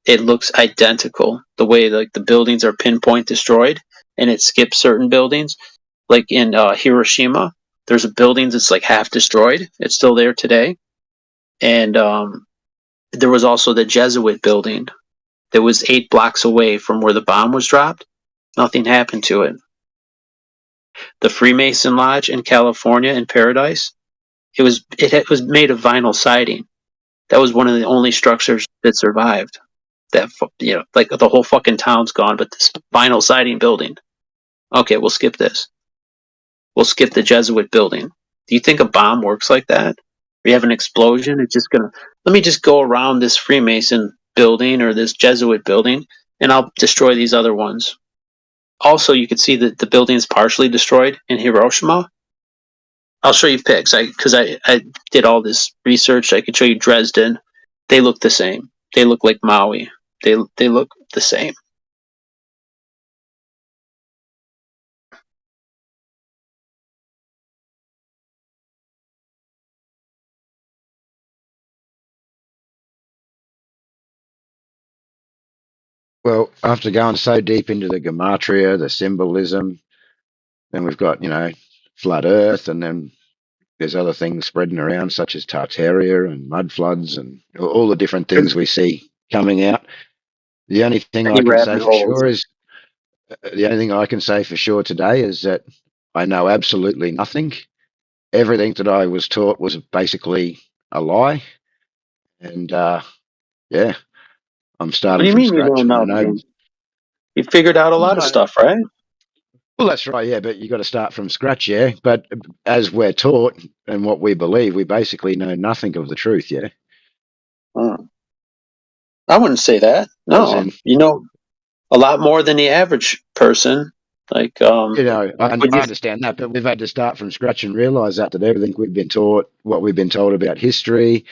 It looks identical. The way like the buildings are pinpoint destroyed, and it skips certain buildings. Like in Hiroshima, there's a building that's like half destroyed. It's still there today. And there was also the Jesuit building that was 8 blocks away from where the bomb was dropped. Nothing happened to it. The Freemason Lodge in California in Paradise, it was made of vinyl siding. That was one of the only structures that survived. That like the whole fucking town's gone, but this vinyl siding building. Okay, we'll skip this. We'll skip the Jesuit building. Do you think a bomb works like that? We have an explosion. It's just gonna. Let me just go around this Freemason building or this Jesuit building, and I'll destroy these other ones. Also, you can see that the building is partially destroyed in Hiroshima. I'll show you pics. Because I did all this research. I could show you Dresden. They look the same. They look like Maui. They look the same. Well, after going so deep into the gematria, the symbolism, then we've got, flat Earth, and then there's other things spreading around, such as Tartaria and mud floods and all the different things we see coming out. The only thing I Many can say rabbit for holes. sure is the only thing I can say for sure today is that I know absolutely nothing. Everything that I was taught was basically a lie, and yeah, I'm What do starting you from mean you scratch, don't and I know know. things? You figured out a lot of No, stuff, right? well, that's right, yeah, but you got to start from scratch, yeah. But as we're taught and what we believe, we basically know nothing of the truth, yeah. I wouldn't say that. As No, in, you know a lot more than the average person. Like, would I you understand that, but we've had to start from scratch and realize that everything we've been taught, what we've been told about history,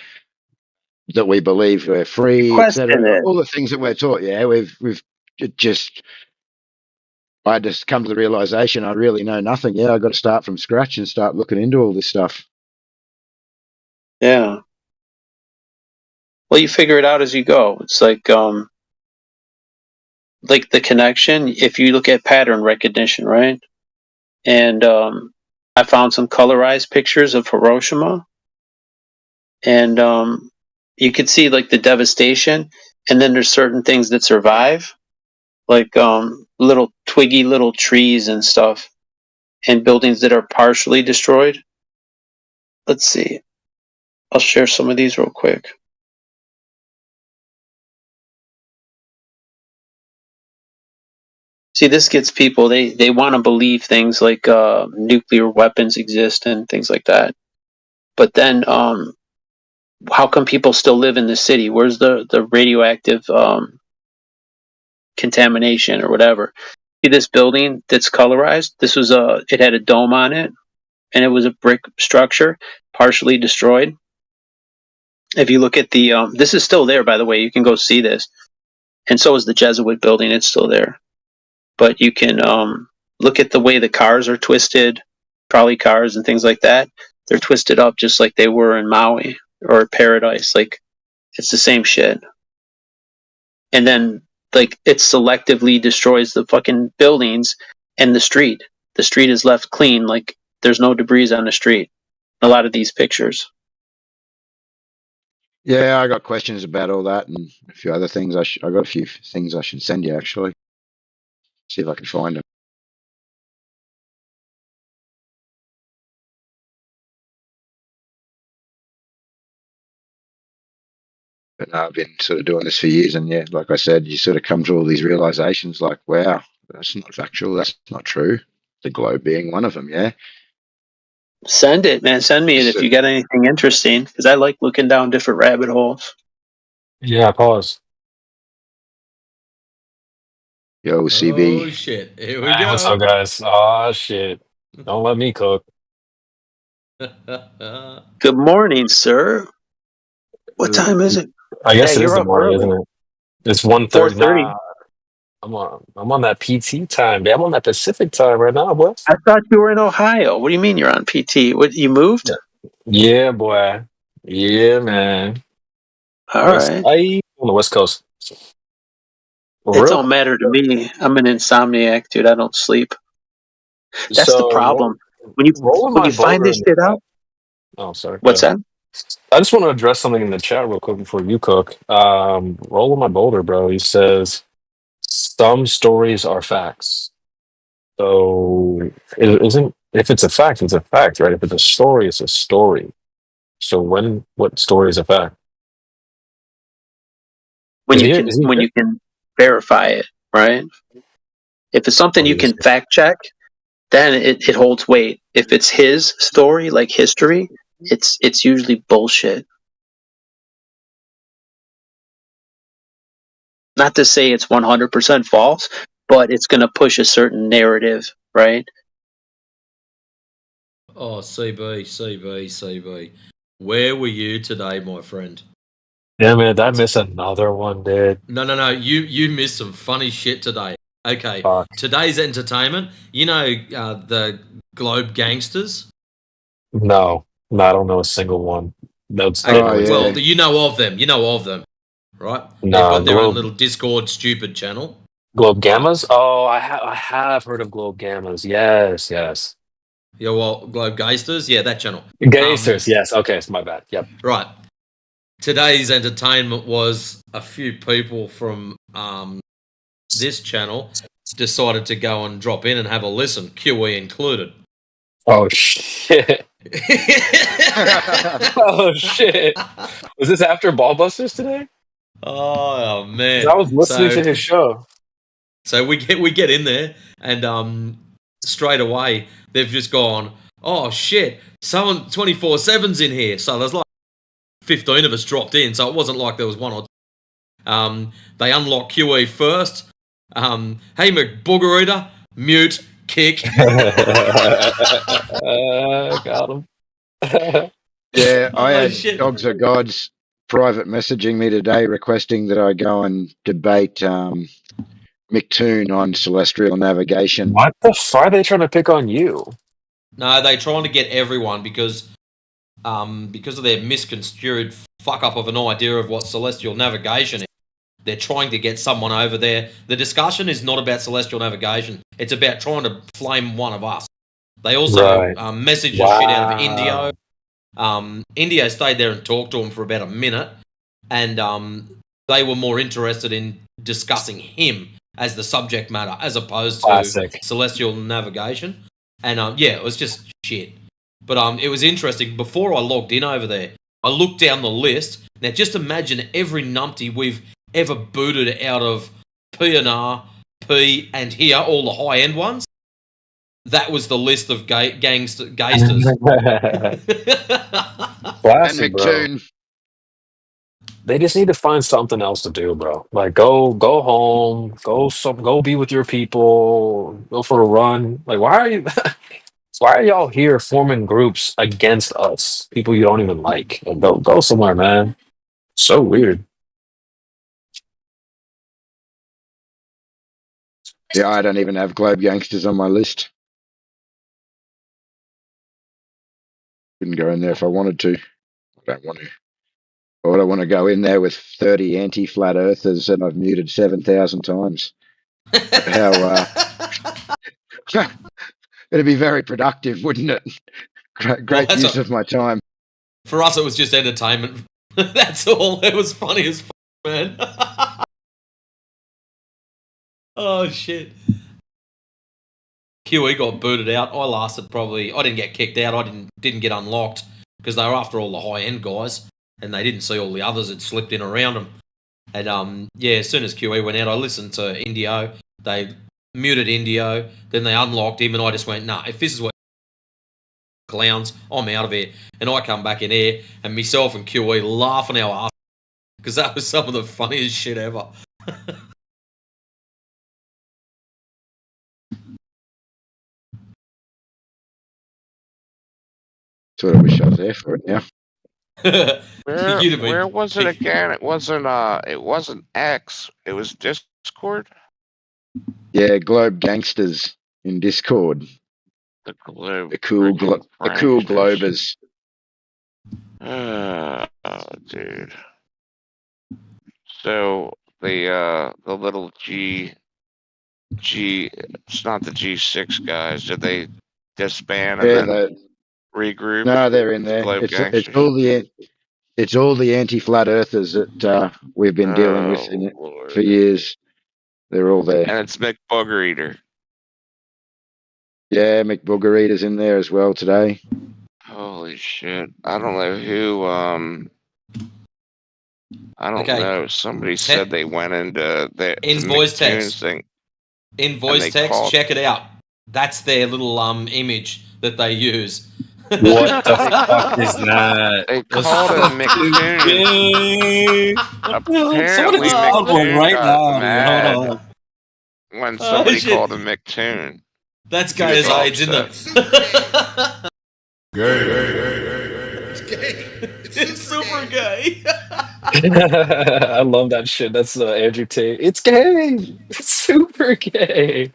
that we believe we're free, question etc. it? All the things that we're taught, yeah, we've just. I just come to the realization I really know nothing. Yeah, I got to start from scratch and start looking into all this stuff. Yeah. Well, you figure it out as you go. It's like the connection. If you look at pattern recognition, right? And I found some colorized pictures of Hiroshima, and you could see like the devastation, and then there's certain things that survive, like little twiggy little trees and stuff, and buildings that are partially destroyed. Let's see. I'll share some of these real quick. See, this gets people. They want to believe things like nuclear weapons exist and things like that. But then, how come people still live in the city? Where's the radioactive contamination or whatever? See this building that's colorized? This was it had a dome on it, and it was a brick structure, partially destroyed. If you look at the, this is still there, by the way. You can go see this, and so is the Jesuit building. It's still there, but you can look at the way the cars are twisted, trolley cars and things like that. They're twisted up just like they were in Maui or Paradise. Like it's the same shit. And then like it selectively destroys the fucking buildings and the street. The street is left clean, like there's no debris on the street. A lot of these pictures. Yeah, I got questions about all that and a few other things. I got a few things I should send you actually. See if I can find them. But no, I've been sort of doing this for years, and yeah, like I said, you sort of come to all these realizations, like, wow, that's not factual, that's not true. The globe being one of them, yeah. Send it, man. Send me it if you got anything interesting, because I like looking down different rabbit holes. Yeah, pause. Yo, CB. Oh shit! Here we Hey, go. what's up, guys? Oh shit! Don't let me cook. Good morning, sir. What time is it? I guess Yeah, it is you're the up morning, early. isn't it? It's 1:30. 4:30. Nah, I'm on that PT time. I'm on that Pacific time right now, boy. I thought you were in Ohio. What do you mean you're on PT? What, you moved? Yeah, boy. Yeah, man. All West, right. on the West Coast. For It real? don't matter to me. I'm an insomniac, dude. I don't sleep. That's the So problem. rolling When my you find boulder this in the shit chat. out. Oh, sorry. Go What's ahead. that? I just want to address something in the chat real quick before you cook. Rolling my boulder, bro. He says some stories are facts. So it isn't if it's a fact, it's a fact, right? If it's a story, it's a story. So what story is a fact? When Is you he? can verify it, right? If it's something you can fact check, then it holds weight. If it's his story, like history, it's usually bullshit. Not to say it's 100% false, but it's going to push a certain narrative, right? Oh, CB. Where were you today, my friend? Yeah, man, did I miss another one, dude? No. You missed some funny shit today. Okay, today's entertainment. You know the Globe Gangsters. No, I don't know a single one. That's Okay, well, you know of them. You know of them, right? They've No, got their own Globe little Discord stupid channel. Globe Gammas. Oh, I have heard of Globe Gammas. Yes. Yeah, well, Globe Gangsters. Yeah, that channel. Gangsters. Yes. Okay, it's my bad. Yep. Right. Today's entertainment was a few people from this channel decided to go and drop in and have a listen, QE included. Oh shit! Oh shit! Was this after Ballbusters today? Oh man! I was listening to his show. So we get in there and straight away they've just gone, oh shit! Someone 24/7's in here. So there's like 15 of us dropped in. So it wasn't like there was one or two. They unlocked QE first. Hey McBooger Eater, mute, kick. Got him. Yeah, I had shit. Dogs Are Gods private messaging me today requesting that I go and debate Mick Toon on celestial navigation. What the fuck are they trying to pick on you? No, they're trying to get everyone because of their misconstrued fuck up of an idea of what celestial navigation is. They're trying to get someone over there. The discussion is not about celestial navigation. It's about trying to flame one of us. They also messaged the shit out of Indio. Indio stayed there and talked to him for about a minute, and they were more interested in discussing him as the subject matter as opposed to celestial navigation. And yeah, it was just shit. But it was interesting. Before I logged in over there, I looked down the list. Now, just imagine every numpty we've ever booted out of PNR, P, and here, all the high-end ones. That was the list of gangsters. Classic, bro. They just need to find something else to do, bro. Like go home, go be with your people, go for a run. Like why are y'all here forming groups against us, people you don't even like? Go somewhere, man. So weird. Yeah, I don't even have Globe Gangsters on my list. Couldn't go in there if I wanted to. I don't want to. Or would I want to go in there with 30 anti-flat earthers and I've muted 7,000 times? How it'd be very productive, wouldn't it? Great use of my time. For us, it was just entertainment. That's all. It was funny as fuck, man. Oh shit. QE got booted out. I lasted probably. I didn't get kicked out. I didn't get unlocked because they were after all the high end guys. and they didn't see all the others that slipped in around them. And yeah, as soon as QE went out, I listened to Indio. They muted Indio, then they unlocked him, and I just went, nah, if this is what clowns, I'm out of here. And I come back in here, and myself and QE laughing our ass because that was some of the funniest shit ever. Sort of wish I was there for it now. Where was it again? It wasn't X. It was Discord. Yeah, Globe Gangsters in Discord. The Globe. The cool Globers. Oh, dude. So the little G, it's not the G6 guys. Did they disband and then regroup? No, they're in there. It's all the anti-flat earthers that we've been dealing with for years. They're all there. And it's McBooger Eater. Yeah, McBooger Eater's in there as well today. Holy shit! I don't know who. I don't know. Somebody said they went into the Invoice text. Thing. Invoice text. Check it out. That's their little image that they use. What the fuck is that? They called him McToon. Apparently, McToon right got now. mad Hold on. when somebody called him McToon. That's gay as AIDS, isn't it? Gay. It's super gay. I love that shit. That's Andrew Tate. It's gay. It's super gay.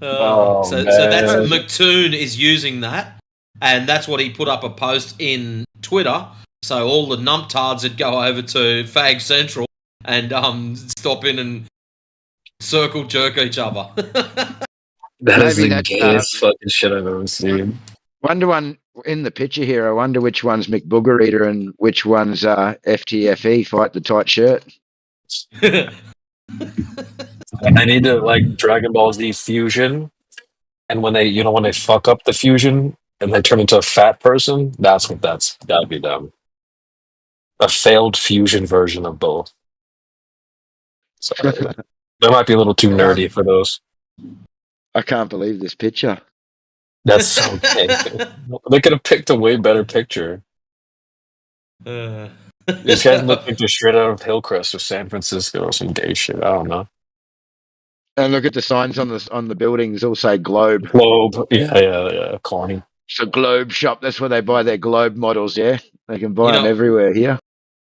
So that's McToon is using that, and that's what he put up a post in Twitter. So all the numptards that go over to Fag Central and stop in and circle jerk each other. That is the gayest fucking shit I've ever seen. Wonder one in the picture here. I wonder which one's McBooger Eater and which one's FTFE, Fight the Tight Shirt. I need to like Dragon Ball Z fusion, and when they fuck up the fusion and they turn into a fat person, that'd be them. A failed fusion version of both. So that might be a little too nerdy for those. I can't believe this picture. That's so gay. They could have picked a way better picture. These guys look like they're straight out of Hillcrest or San Francisco or some gay shit. I don't know. And look at the signs on the buildings. All say Globe. Globe. Yeah. Corny. It's a Globe shop. That's where they buy their Globe models. Yeah, they can buy them everywhere here.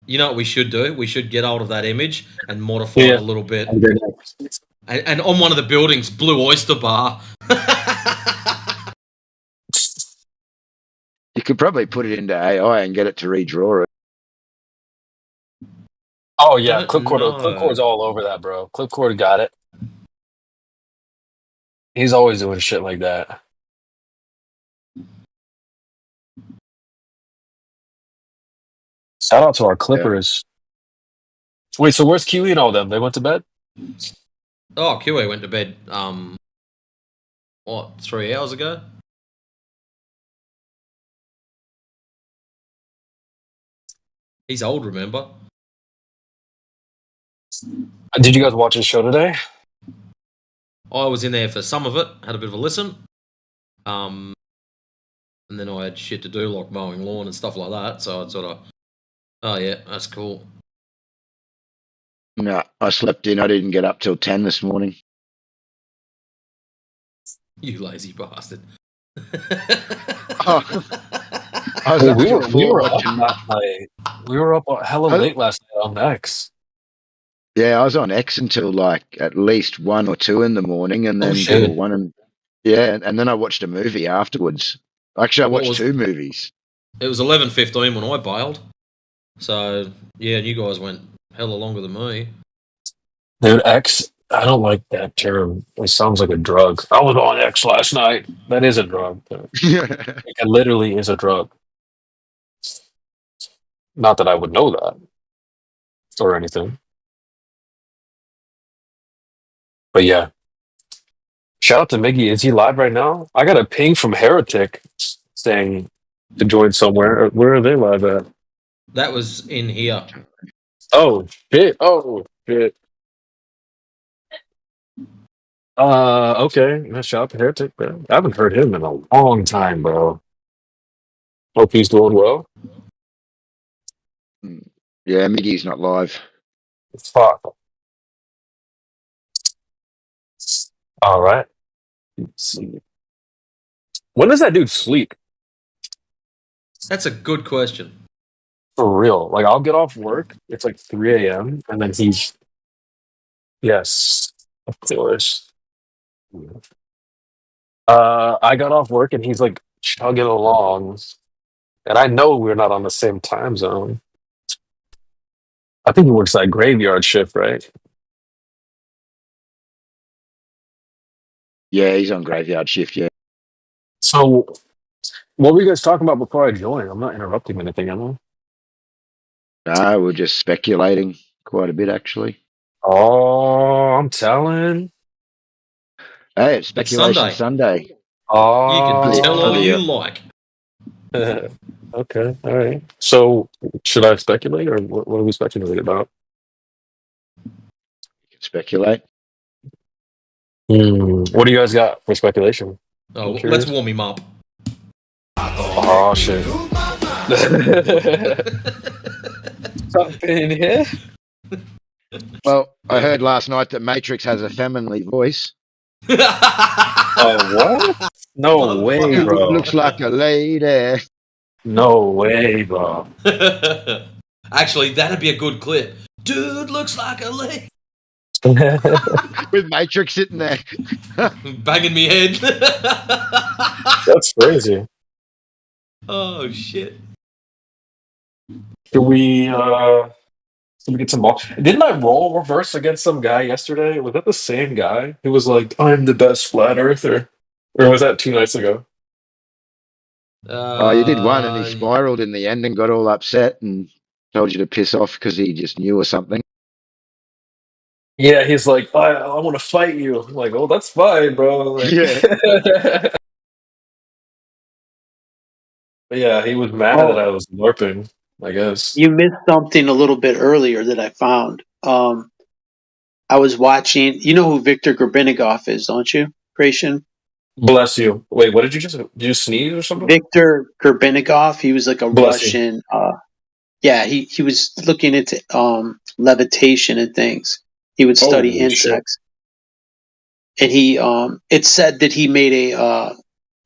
You know what we should do? We should get hold of that image and modify it a little bit. And on one of the buildings, Blue Oyster Bar. You could probably put it into AI and get it to redraw it. Oh yeah, Clipcore's all over that, bro. Clipcore got it. He's always doing shit like that. Shout out to our Clippers. Yeah. Wait, so where's QE and all them? They went to bed? Oh, QE went to bed, 3 hours ago? He's old, remember? Did you guys watch his show today? I was in there for some of it, had a bit of a listen. And then I had shit to do, like mowing lawn and stuff like that, so I'd sort of, oh yeah, that's cool. No, I slept in. I didn't get up till 10 this morning. You lazy bastard. We were up hella late last night on X. Yeah, I was on X until like at least 1 or 2 in the morning, and then and then I watched a movie afterwards. Actually, I watched 2 movies. It was 11:15 when I bailed. So yeah, and you guys went hella longer than me. Dude, X, I don't like that term. It sounds like a drug. I was on X last night. That is a drug. It literally is a drug. Not that I would know that or anything. But yeah. Shout out to Miggy. Is he live right now? I got a ping from Heretic saying to join somewhere. Where are they live at? That was in here. Oh shit! Oh shit! Okay. Nice job, Heretic, bro. I haven't heard him in a long time, bro. Hope he's doing well. Yeah, Miggy's not live. Fuck. All right. Let's see. When does that dude sleep? That's a good question. For real. Like, I'll get off work. It's like 3 a.m. and then he's. Yes, of course. I got off work and he's like chugging along, and I know we're not on the same time zone. I think he works that graveyard shift, right? Yeah, he's on graveyard shift. Yeah. So, what were you guys talking about before I joined? I'm not interrupting anything, am I? No, we're just speculating quite a bit, actually. Oh, I'm telling. Hey, it's speculation Sunday. Oh, You can tell all you like. Okay, all right. So, should I speculate, or what are we speculating about? You can speculate. What do you guys got for speculation? Oh, I'm curious. let's warm him up. Oh shit! Something here. Well, I heard last night that Matrix has a feminine voice. What? No way, bro. Looks like a lady. No way, bro. Actually, that'd be a good clip. Dude looks like a lady. With Matrix sitting there. Banging me head. That's crazy. Oh, shit. Can we get some ball? Didn't I roll reverse against some guy yesterday? Was that the same guy who was like, "I'm the best flat earther," or was that 2 nights ago? Oh, you did one, and he spiraled in the end and got all upset and told you to piss off because he just knew or something. Yeah, he's like, I want to fight you. I'm like, oh, that's fine, bro. Like, Yeah. But yeah, he was mad that I was LARPing, I guess. You missed something a little bit earlier that I found. I was watching. You know who Viktor Gorbenigov is, don't you, Creation? Bless you. Wait, what did you sneeze or something? Viktor Gorbenigov. He was like a Bless you. Russian. Yeah, he was looking into levitation and things. He would study Holy insects, and he it said that he made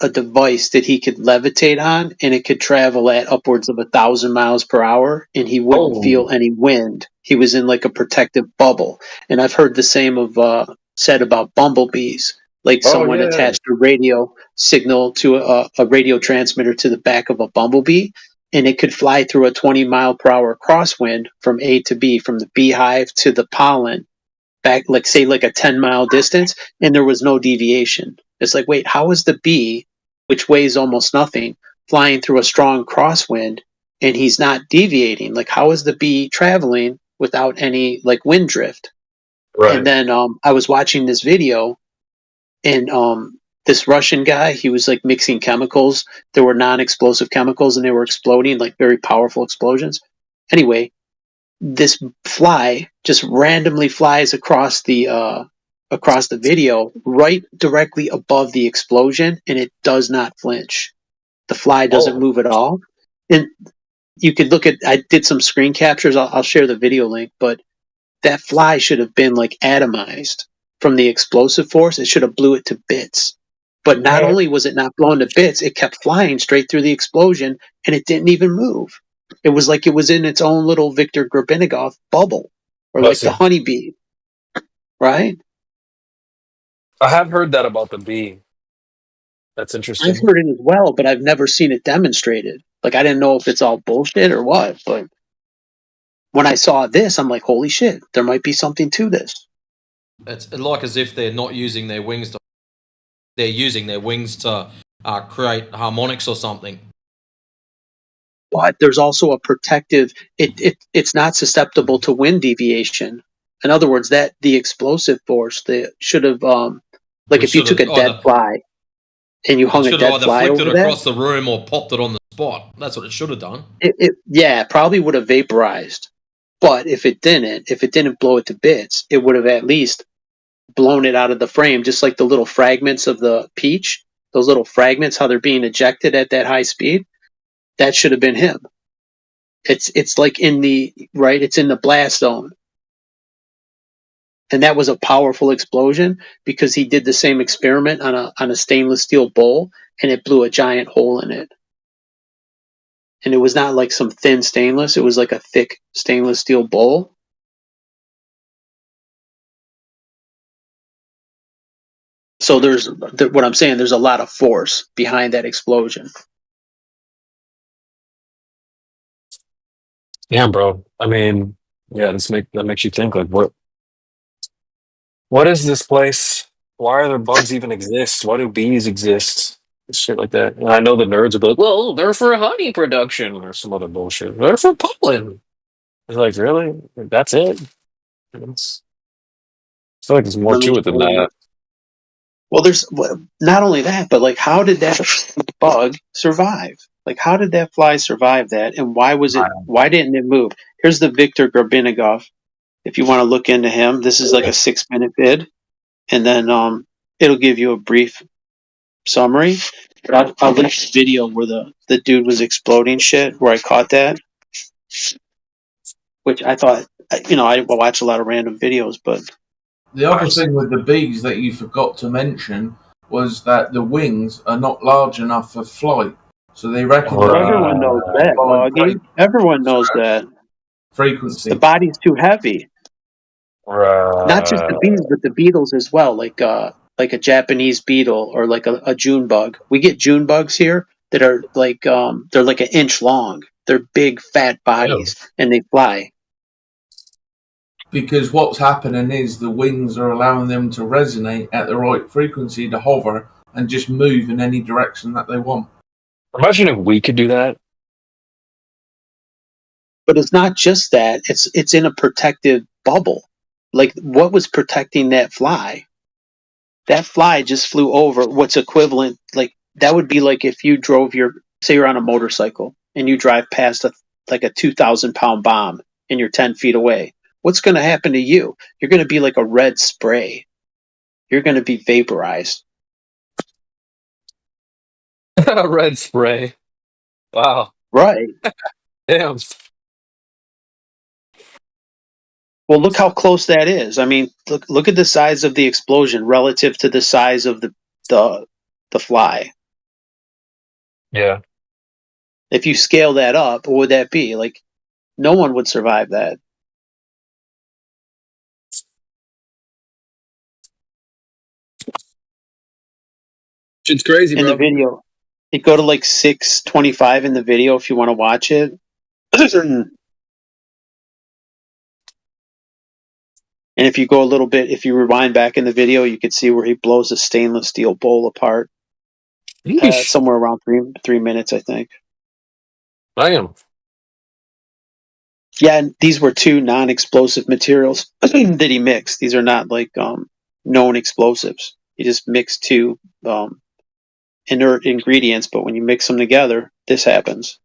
a device that he could levitate on, and it could travel at upwards of 1,000 miles per hour, and he wouldn't feel any wind. He was in like a protective bubble. And I've heard the same of said about bumblebees. Like someone attached a radio signal to a radio transmitter to the back of a bumblebee, and it could fly through a 20-mile-per-hour crosswind from A to B, from the beehive to the pollen, back, like say like a 10-mile distance, and there was no deviation. It's like, wait, how is the bee, which weighs almost nothing, flying through a strong crosswind and he's not deviating? Like, how is the bee traveling without any like wind drift? Right. And then I was watching this video, and this Russian guy, he was like mixing chemicals. There were non-explosive chemicals, and they were exploding, like very powerful explosions. Anyway, this fly just randomly flies across the video right directly above the explosion, and it does not flinch. The fly doesn't move at all. And you could look at, I did some screen captures. I'll share the video link, but that fly should have been like atomized from the explosive force. It should have blew it to bits. But not only was it not blown to bits, it kept flying straight through the explosion, and it didn't even move. It was like it was in its own little Viktor Gorbenigov bubble, or like the honeybee, right? I have heard that about the bee. That's interesting. I've heard it as well, but I've never seen it demonstrated. Like, I didn't know if it's all bullshit or what, but when I saw this, I'm like, holy shit, there might be something to this. It's like as if they're not using their wings to... They're using their wings to create harmonics or something. But there's also a protective... It's not susceptible to wind deviation. In other words, that the explosive force, they should have... like, if you took a dead fly and you hung a dead fly over either flicked it across the room or popped it on the spot. That's what it should have done. It probably would have vaporized. But if it didn't blow it to bits, it would have at least blown it out of the frame, just like the little fragments of the peach. Those little fragments, how they're being ejected at that high speed. That should have been him. It's like in the right. It's in the blast zone. And that was a powerful explosion because he did the same experiment on a stainless steel bowl, and it blew a giant hole in it. And it was not like some thin stainless; it was like a thick stainless steel bowl. So what I'm saying. There's a lot of force behind that explosion. Yeah, bro. I mean, yeah, that makes you think like what is this place? Why are there bugs even exist? Why do bees exist? Shit like that. And I know the nerds will be like, well, they're for honey production or some other bullshit. They're for pollen. It's like, really? That's it? I feel like there's more Let me to it than tell you. that. Well, there's not only that, but like, how did that bug survive? Like, how did that fly survive that? And why didn't it move? Here's the Viktor Grabinigov. If you want to look into him, this is like a 6-minute vid, and then it'll give you a brief summary. But I'll link the video where the dude was exploding shit, where I caught that, which I thought, I watch a lot of random videos, but the other thing with the bees that you forgot to mention was that the wings are not large enough for flight, so they reckon everyone knows that. Logging. Everyone knows that. Frequency. The body's too heavy. Not just the bees, but the beetles as well, like a Japanese beetle or like a June bug. We get June bugs here that are like they're like an inch long. They're big, fat bodies, and they fly. Because what's happening is the wings are allowing them to resonate at the right frequency to hover and just move in any direction that they want. Imagine if we could do that. But it's not just that. It's in a protective bubble. Like, what was protecting that fly? That fly just flew over what's equivalent. Like, that would be like if you drove say you're on a motorcycle and you drive past a 2,000-pound bomb and you're 10 feet away. What's going to happen to you? You're going to be like a red spray. You're going to be vaporized. Red spray. Wow. Right. Damn. Well, look how close that is. I mean, look at the size of the explosion relative to the size of the fly. Yeah. If you scale that up, what would that be? Like, no one would survive that. It's crazy, in bro. the video. You go to like 6:25 in the video if you want to watch it. And if you go a little bit, if you rewind back in the video, you could see where he blows a stainless steel bowl apart. Somewhere around 3 minutes, I think. Damn. Yeah, and these were 2 non-explosive materials that he mixed. These are not like known explosives. He just mixed 2 inert ingredients, but when you mix them together, this happens.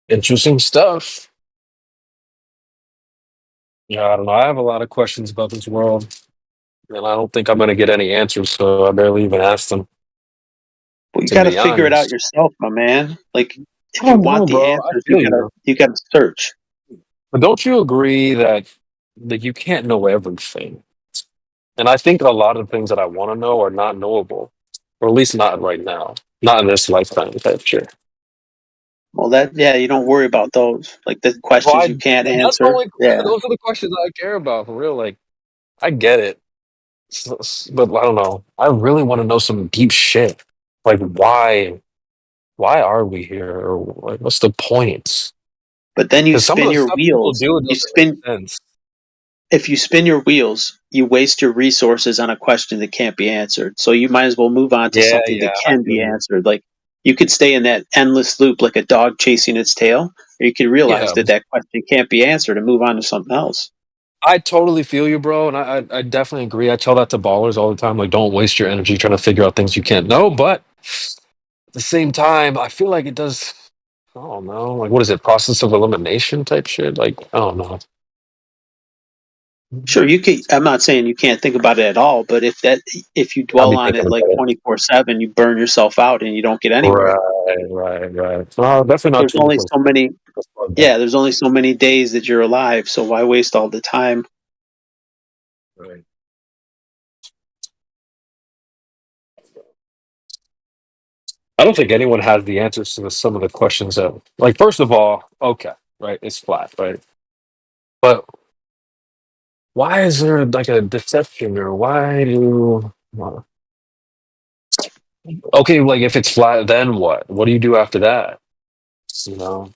Interesting stuff. Yeah, I don't know. I have a lot of questions about this world, and I don't think I'm going to get any answers, so I barely even asked them. Well, you got to figure it out yourself, my man. Like, if you want the answers, you got to search. But don't you agree that you can't know everything? And I think a lot of things that I want to know are not knowable, or at least not right now, not in this lifetime type shit. Well, you don't worry about those. Like the questions you can't answer. Those are the questions I care about, for real. Like, I get it. But I don't know. I really want to know some deep shit. Like, why are we here? Or like, what's the point? But then you spin your wheels. If you spin your wheels, you waste your resources on a question that can't be answered. So you might as well move on to something that can be answered. Like, you could stay in that endless loop like a dog chasing its tail, or you could realize that question can't be answered and move on to something else. I totally feel you, bro, and I definitely agree. I tell that to ballers all the time. Like, don't waste your energy trying to figure out things you can't know. But at the same time, I feel like it does. I don't know. Like, what is it? Process of elimination type shit. Like, I don't know. Sure, you can. I'm not saying you can't think about it at all, but if you I'll dwell be on thinking it like about it. 24/7, you burn yourself out and you don't get anywhere. Right. No, definitely not There's only 24. so many. Yeah, there's only so many days that you're alive, so why waste all the time? Right. I don't think anyone has the answers to some of the questions that, like, first of all, okay, right, it's flat, right? But why is there like a deception, or why do? Okay, like if it's flat, then what? What do you do after that? You know,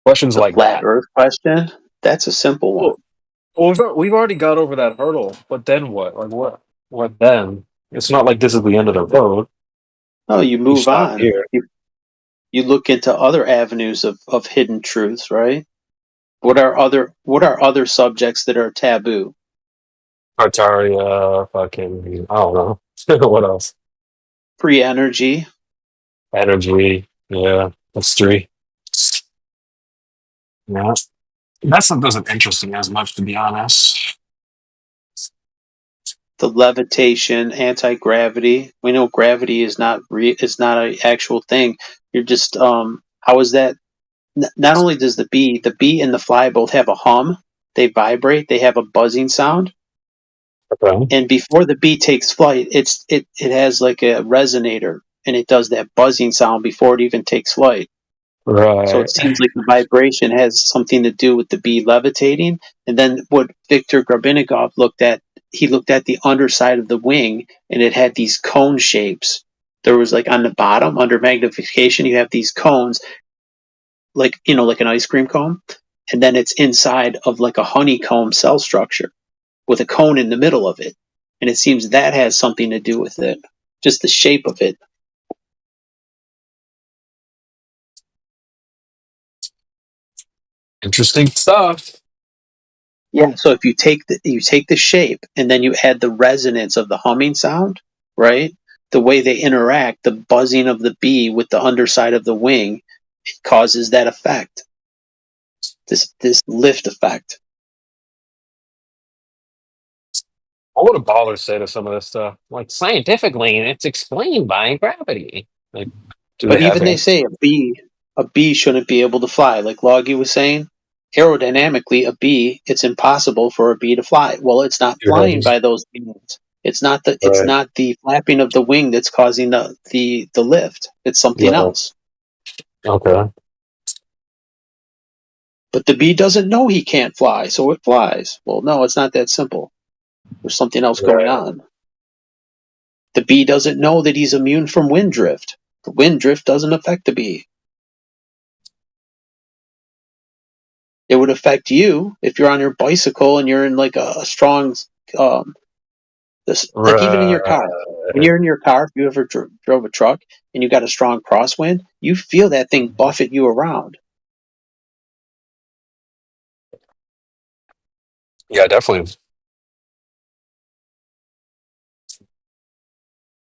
questions The like flat that. Earth question? That's a simple one. Well, we've already got over that hurdle, but then what? Like what? What then? It's not like this is the end of the road. No, you You move stop on. here. You look into other avenues of hidden truths, right? What are other subjects that are taboo? Tartaria, fucking, I don't know. What else? Free energy. Energy, yeah, history. Yeah, that stuff doesn't interest me as much, to be honest. The levitation, anti-gravity. We know gravity is not an actual thing. You're just how is that? Not only does the bee and the fly both have a hum, they vibrate, they have a buzzing sound. Okay. And before the bee takes flight, it has like a resonator, and it does that buzzing sound before it even takes flight. So Right. it seems like the vibration has something to do with the bee levitating. And then what Viktor Grabinnikov looked at, he looked at the underside of the wing, and it had these cone shapes. There was like on the bottom, under magnification, you have these cones, like like an ice cream cone, and then it's inside of like a honeycomb cell structure with a cone in the middle of it. And it seems that has something to do with it, just the shape of it. Interesting stuff. Yeah. So if you take the shape and then you add the resonance of the humming sound, right? The way they interact, the buzzing of the bee with the underside of the wing, it causes that effect. This lift effect. What would a baller say to some of this stuff? Like, scientifically, it's explained by gravity. Like, do But they have even they answers? say a bee shouldn't be able to fly. Like Logie was saying, aerodynamically, it's impossible for a bee to fly. Well, it's not Your flying hedges. by those means. It's not Right. the flapping of the wing that's causing the lift. It's something Right. else. Okay. But the bee doesn't know he can't fly, so it flies. Well, no, it's not that simple. There's something else going Right. on. The bee doesn't know that he's immune from wind drift. The wind drift doesn't affect the bee. It would affect you if you're on your bicycle and you're in like a strong, like even in your car. When you're in your car, if you ever drove a truck and you got a strong crosswind, you feel that thing buffet you around. Yeah, definitely.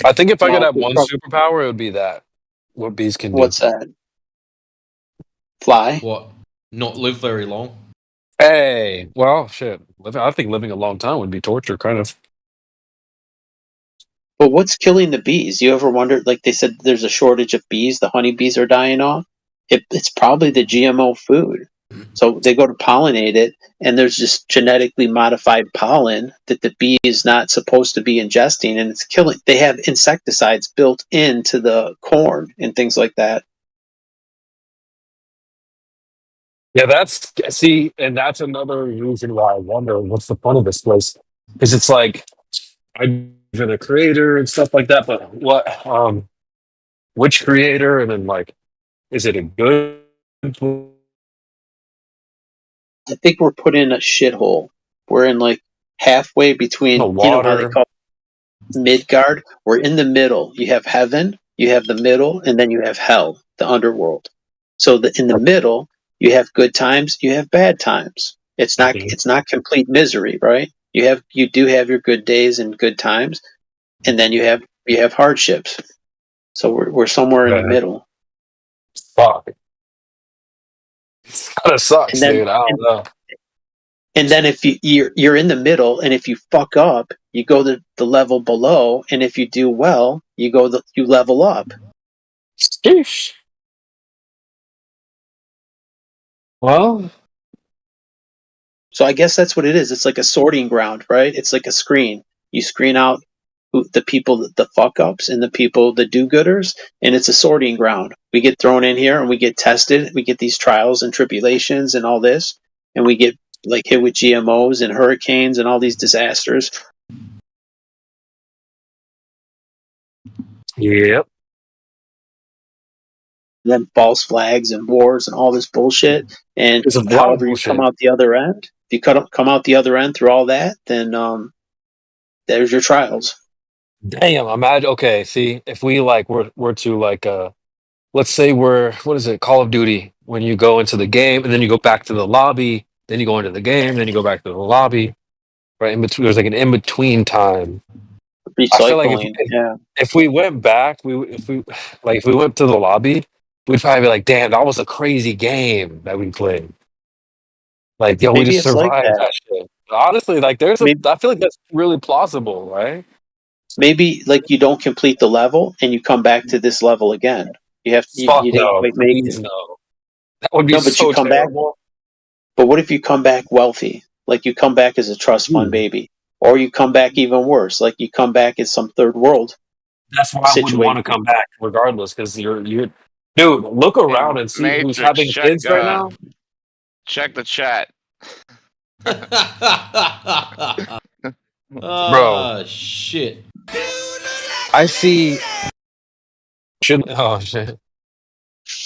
I think if I could Now, have one superpower, it would be that. What bees can do. what's that? Fly? What? Not live very long? Hey, well, shit. I think living a long time would be torture, kind of. But what's killing the bees? You ever wondered? Like they said, there's a shortage of bees. The honeybees are dying off. It's probably the GMO food. So they go to pollinate it, and there's just genetically modified pollen that the bee is not supposed to be ingesting, and it's killing. They have insecticides built into the corn and things like that. Yeah, and that's another reason why I wonder what's the point of this place. Because it's like, I'm a creator and stuff like that, but which creator? And then, like, is it a good? I think we're put in a shithole. We're in like halfway between. The You know how they water. call it Midgard? We're in the middle. You have heaven, you have the middle, and then you have hell, the underworld. So in the middle, you have good times, you have bad times. It's not complete misery, right? You do have your good days and good times, and then you have hardships. So we're somewhere in the middle. Fuck. It kind of sucks, And then dude. I don't know. and then if you're in the middle, and if you fuck up, you go to the level below, and if you do well, you level up. Sheesh. Well, so I guess that's what it is. It's like a sorting ground, right? It's like a screen. You screen out the people, the fuck ups, and the people, the do gooders, and it's a sorting ground. We get thrown in here and we get tested. We get these trials and tribulations and all this, and we get like hit with GMOs and hurricanes and all these disasters. Yep. Then false flags and wars and all this bullshit. And It's a lot of however you bullshit. come out the other end, if you come out the other end through all that, then there's your trials. Damn, imagine. Okay, see, if we like were to like let's say what is it, Call of Duty, when you go into the game and then you go back to the lobby, then you go into the game, then you go back to the lobby, right? In between, there's like an in between time. I feel like Recycling, yeah. if we went back, if we went to the lobby, we'd probably be like, damn, that was a crazy game that we played. Like, yo, we Maybe just it's like survived that. that shit. Honestly, like I feel like that's really plausible, right? Maybe like you don't complete the level and you come back to this level again. You have Fuck you didn't no, quite make please it. no. That would be No, but you so come back. terrible. But what if you come back wealthy? Like you come back as a trust fund baby, or you come back even worse, like you come back as some third world. That's why I wouldn't want to come back, regardless, because you're dude. Look around and see who's Matrix, having check, kids right now. Check the chat. Oh, shit. I see. Oh shit,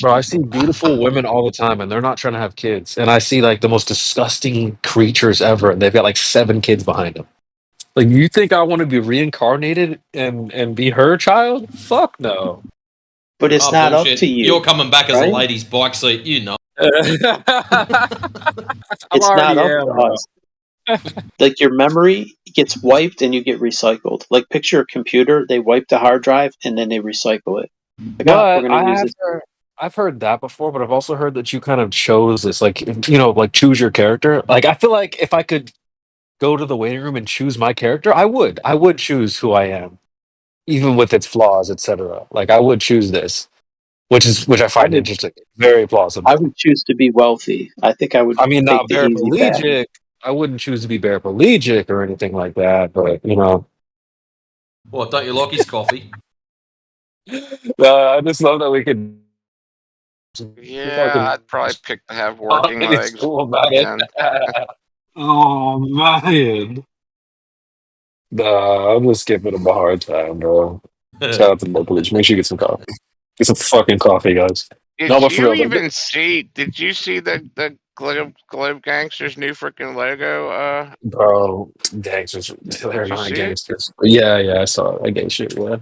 bro! I see beautiful women all the time, and they're not trying to have kids. And I see like the most disgusting creatures ever, and they've got like 7 kids behind them. Like, you think I want to be reincarnated and be her child? Fuck no. But it's not up to you. You're coming back as a right? lady's bike seat, you know. It's not already up am, to bro. us. Like your memory gets wiped and you get recycled. Like picture a computer, they wipe the hard drive and then they recycle it. Like, we're But gonna use this. I've heard that before, but I've also heard that you kind of chose this, like, like choose your character. Like, I feel like if I could go to the waiting room and choose my character, I would. I would choose who I am, even with its flaws, etc. Like, I would choose this, which I find interesting, very plausible. I would choose to be wealthy. I think I would I mean, take not the easy path. paraplegic. I wouldn't choose to be paraplegic or anything like that, but What, don't you like his coffee? I just love that we could. Yeah, I'd probably pick to have working legs. Cool about again. it. Oh man. Nah, I'm just giving him a hard time, bro. Shout out to Mobility. Make sure you get some coffee. Get some fucking coffee, guys. Did No, but for you real, even see? Did you see the Globe Gangsters new freaking logo? bro, gangsters. They're Did you not see it? gangsters. But yeah, I saw that gay shit. Yeah.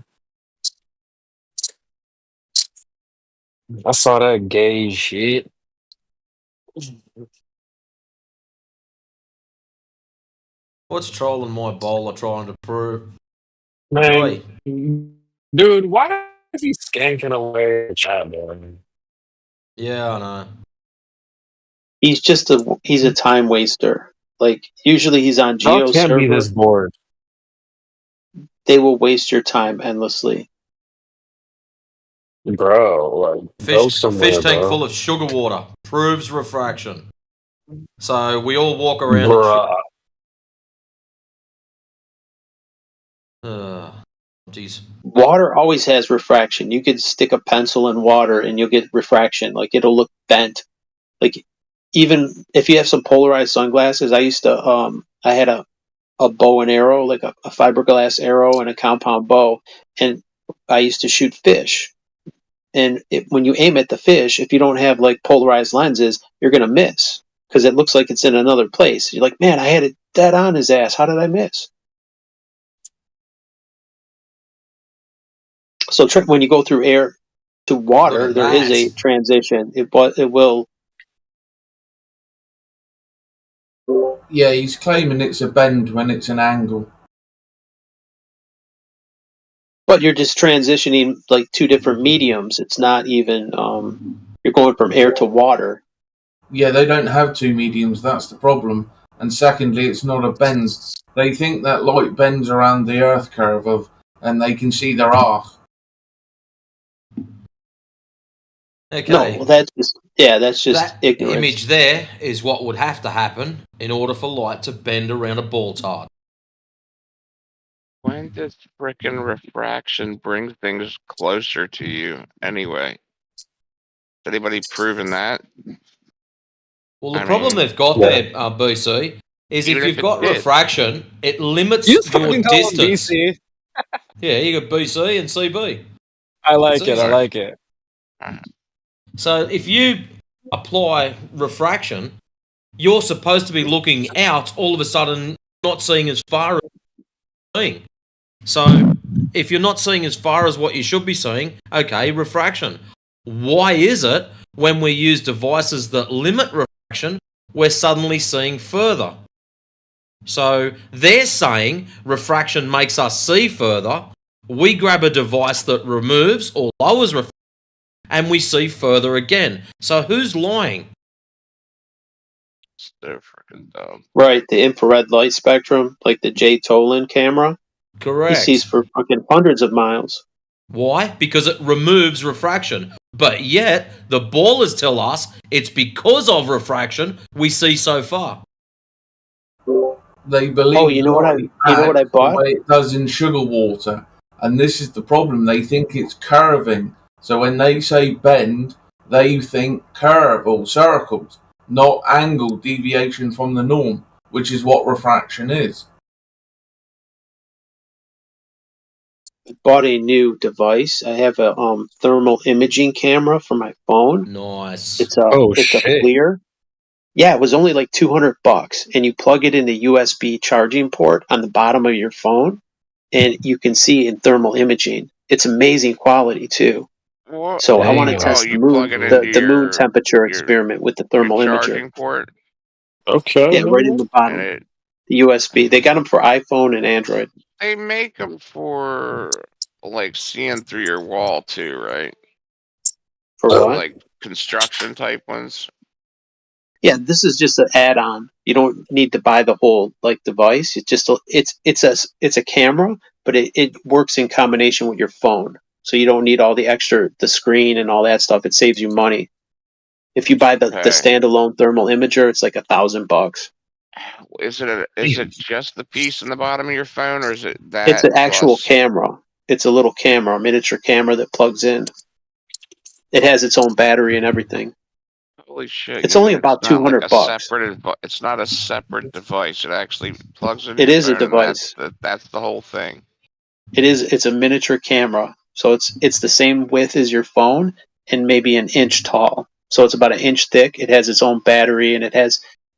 I saw that gay shit. What's trolling my bowler trying to prove? Man, dude, why is he skanking away the chat, man? Yeah, I know. He's a time waster. Like usually he's on Y'all Geo can't be server. this bored. They will waste your time endlessly. Bro, like, go A somewhere, fish tank bro. full of sugar water proves refraction. So we all walk around Bruh. and jeez. Water always has refraction. You could stick a pencil in water and you'll get refraction. Like it'll look bent. Like even if you have some polarized sunglasses, I used to I had a bow and arrow, like a fiberglass arrow and a compound bow, and I used to shoot fish. And when you aim at the fish, if you don't have like polarized lenses, you're gonna miss because it looks like it's in another place. You're like, man, I had it dead on his ass. How did I miss? So when you go through air to water, Look there at is a that. transition. It will Yeah, he's claiming it's a bend when it's an angle. But you're just transitioning like two different mediums. It's not even you're going from air to water. Yeah, they don't have two mediums, that's the problem. And secondly, it's not a bend. They think that light bends around the Earth curve and they can see their arc. Okay. No, well, that's just That ignorance. image there is what would have to happen in order for light to bend around a ball tard. When does frickin' refraction bring things closer to you anyway? Has anybody proven that? Well, the problem they've got there, BC, is Even if if you've it got did. refraction, it limits You your fucking call him distance. BC. Yeah, you got BC and CB. I like It's it. I easy. like it. So if you apply refraction, you're supposed to be looking out, all of a sudden not seeing as far as you're seeing. So if you're not seeing as far as what you should be seeing, okay, refraction. Why is it when we use devices that limit refraction, we're suddenly seeing further? So they're saying refraction makes us see further. We grab a device that removes or lowers refraction, and we see further again. So who's lying? So freaking dumb. Right, the infrared light spectrum, like the Jay Tolan camera. Correct. He sees for fucking hundreds of miles. Why? Because it removes refraction. But yet, the ballers tell us it's because of refraction we see so far. They believe Oh, you know what I bought? the way it does in sugar water. And this is the problem. They think it's curving. So when they say bend, they think curve or circles, not angle, deviation from the norm, which is what refraction is. Bought a new device. I have a thermal imaging camera for my phone. Nice. It's a FLIR. Yeah, it was only like $200, and you plug it in the USB charging port on the bottom of your phone, and you can see in thermal imaging. It's amazing quality too. What? So I want to Oh, test you plug it into the moon your temperature experiment with the thermal imager. charging port. Okay. Yeah, right in the bottom. And The USB. They got them for iPhone and Android. they make them for like seeing through your wall too, right? For what? Like construction type ones. Yeah, this is just an add-on. You don't need to buy the whole device. It's just it's a camera, but it works in combination with your phone. So you don't need all the extra the screen and all that stuff. It saves you money. If you buy the standalone thermal imager, it's like $1,000. Is it just the piece in the bottom of your phone, or is it that? It's an actual plus- camera. It's a little camera, a miniature camera that plugs in. It has its own battery and everything. Holy shit! It's only about not like $200. It's not a separate device. It actually plugs in. It your is a phone, and device. That's the whole thing. It's a miniature camera. So it's the same width as your phone and maybe an inch tall. So it's about an inch thick. It has its own battery and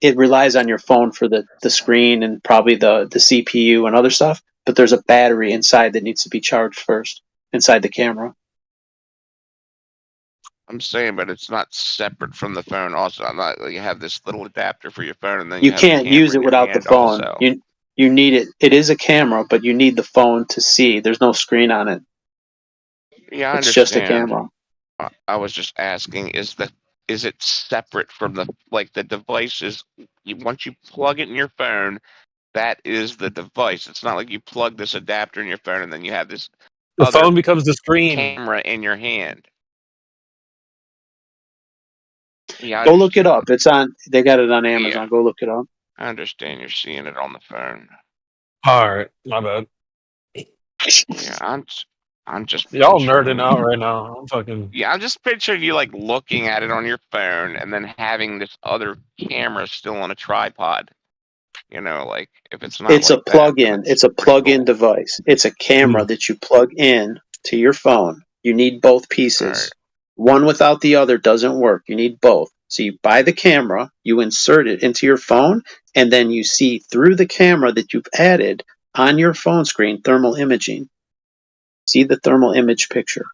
it relies on your phone for the screen and probably the CPU and other stuff. But there's a battery inside that needs to be charged first inside the camera. I'm saying, but it's not separate from the phone. Also, I'm not. You have this little adapter for your phone, and then You have the can't camera use in it your without the hand phone. Also. You need it. It is a camera, but you need the phone to see. There's no screen on it. Yeah, I It's understand. just a camera. I was just asking: is it separate from the device? Once you plug it in your phone, that is the device. It's not like you plug this adapter in your phone and then you have this The other phone becomes the screen. camera in your hand. Yeah, Go look it up. It's on. They got it on Amazon. Yeah. Go look it up. I understand you're seeing it on the phone. All right, my bad. Yeah, I'm just Y'all picturing- nerding out right now. I'm fucking. Yeah, I'm just picturing you like looking at it on your phone and then having this other camera still on a tripod. Like if it's not. It's like a plug-in. It's a plug-in device. It's a camera that you plug in to your phone. You need both pieces. One without the other doesn't work. You need both. So you buy the camera, you insert it into your phone, and then you see through the camera that you've added on your phone screen thermal imaging. See the thermal image picture.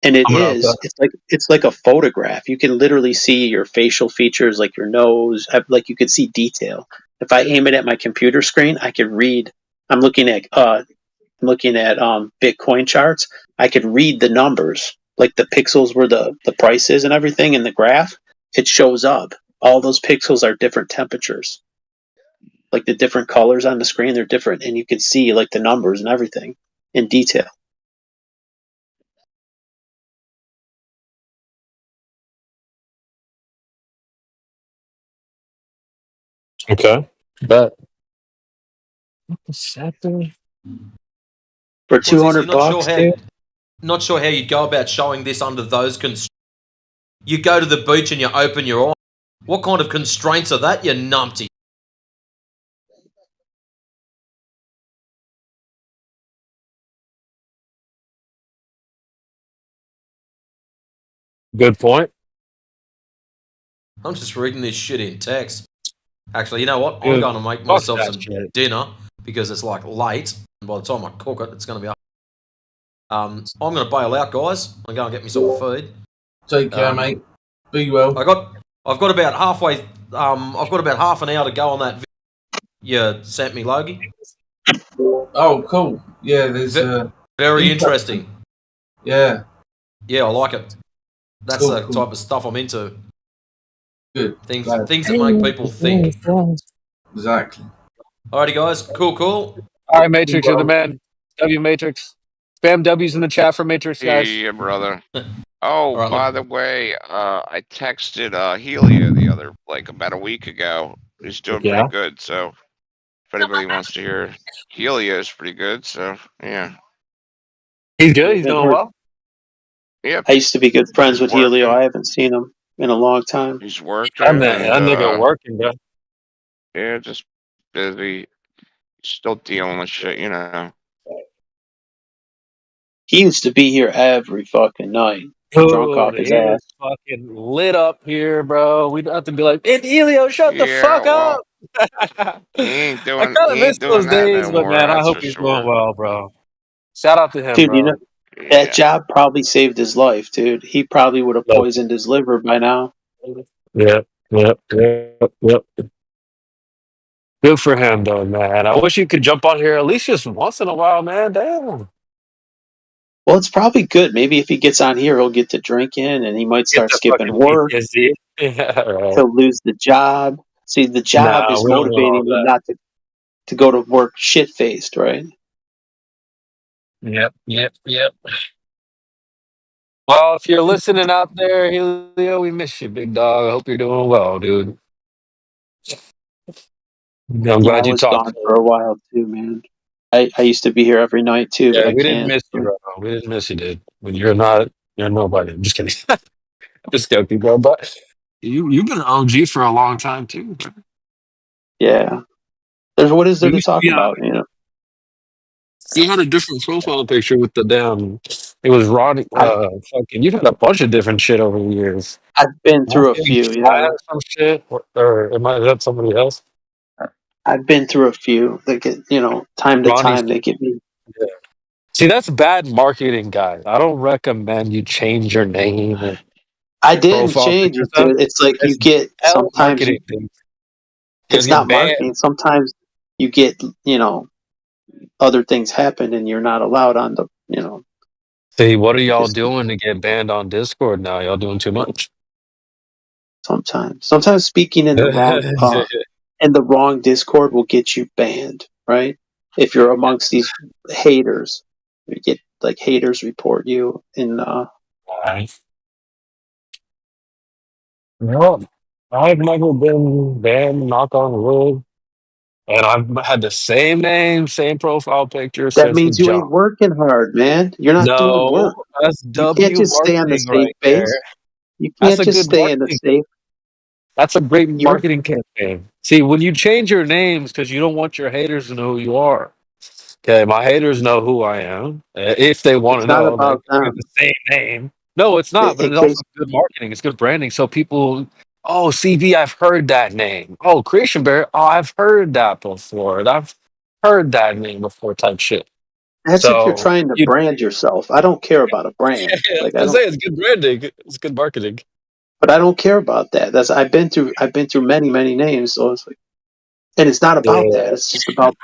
And I'm gonna have to. it's like a photograph. You can literally see your facial features, like your nose, like you could see detail. If I aim it at my computer screen, I could read. I'm looking at Bitcoin charts. I could read the numbers, like the pixels where the price is and everything in the graph. It shows up. All those pixels are different temperatures. Like the different colors on the screen, they're different, and you can see like the numbers and everything in detail. Okay. Bet. For What's this? You're $200, dude. not sure how you'd go about showing this under those constraints. You go to the beach and you open your eye. What kind of constraints are that, you numpty? Good point. I'm just reading this shit in text. Actually, you know what? I'm Dude, going to make fuck myself that some shit. dinner because it's like late. And by the time I cook it, it's going to be up. I'm going to bail out, guys. I'm going to get myself food. Take care, mate. Be well. I've got about halfway. I've got about half an hour to go on that video you sent me, Logie. Oh, cool. Yeah, there's very interesting. Yeah. Yeah, I like it. That's Cool, the cool. type of stuff I'm into. Good. Things Glad. that make people think. Exactly. Alrighty, guys. Cool. All right, Matrix, you're the man. W Matrix. Spam W's in the chat for Matrix, guys. Yeah, brother. Oh, All right, by the way, I texted Helia the other, like, about a week ago. He's doing Yeah. pretty good, so if anybody wants to hear, Helia is pretty good, so yeah. He's good. He's doing well. Yep. I used to be good friends He's with Helio. working. I haven't seen him in a long time. He's working. That nigga working, bro. Yeah, just busy. Still dealing with shit, you know. He used to be here every fucking night, drunk off Dude, his he was ass. fucking lit up here, bro. We'd have to be like, "Hey, Elio, shut the Yeah, fuck well, up." he ain't I doing kind of miss those that days, no but more, man, I that's hope for he's doing sure. well, bro. Shout out to him, Dude, you bro. know, that job probably saved his life, dude. He probably would have poisoned his liver by now. Yep. Good for him, though, man. I wish you could jump on here at least just once in a while, man. Damn. Well, it's probably good. Maybe if he gets on here, he'll get to drinking and he might Get start the skipping fucking work. PTSD. Yeah, right. He'll lose the job. See, the job Nah, is we don't want all motivating him that. not to go to work shit-faced, right? Yep. Well, if you're listening out there, Helio, we miss you, big dog. I hope you're doing well, dude. I'm Yeah, glad I you was talked. gone for a while too, man. I used to be here every night too, but Yeah, I we didn't can't. miss you, bro. We didn't miss you, dude. When you're nobody. I'm just kidding. Just joking, bro. But you've been an OG for a long time too, bro. Yeah. What is there to talk about, you know? You had a different profile picture with the damn. It was Ronnie. Fucking. You've had a bunch of different shit over the years. I've been through a few, yeah. Some shit, or is that somebody else? I've been through a few. They get, time to Ronnie's. time they get me. Yeah. See, that's bad marketing, guys. I don't recommend you change your name or I didn't profile change picture it, stuff. dude. It's like you It's get hell sometimes marketing, dude. it's You'll not get banned. marketing. Sometimes you get, other things happen and you're not allowed on the, See, what are y'all doing to get banned on Discord now? Y'all doing too much? Sometimes speaking in the wrong Discord will get you banned, right? If you're amongst these haters, you get like haters report you in Nice. No, I've never been banned, knock on wood. And I've had the same name, same profile picture that since the means you ain't jump. working hard, man. You're not doing No, work. that's You can't W just stay on the marketing safe right base. there. You That's can't a just good stay in the marketing. safe. That's a great You're marketing campaign. See, when you change your names because you don't want your haters to know who you are. Okay, my haters know who I am. If they want to it's not know, they about can get them. the same name. No, it's not, but In it's also case good marketing. It's good branding. So people, oh, CV, I've heard that name. Oh, Creation Bear, oh, I've heard that before. I've heard that name before type shit. That's if you're So trying to you, brand yourself. I don't care about a brand. I Like I was don't, saying, it's good branding. It's good marketing. but I don't care about that. That's I've been through many names, so it's like, and it's not about Yeah. that. It's just about,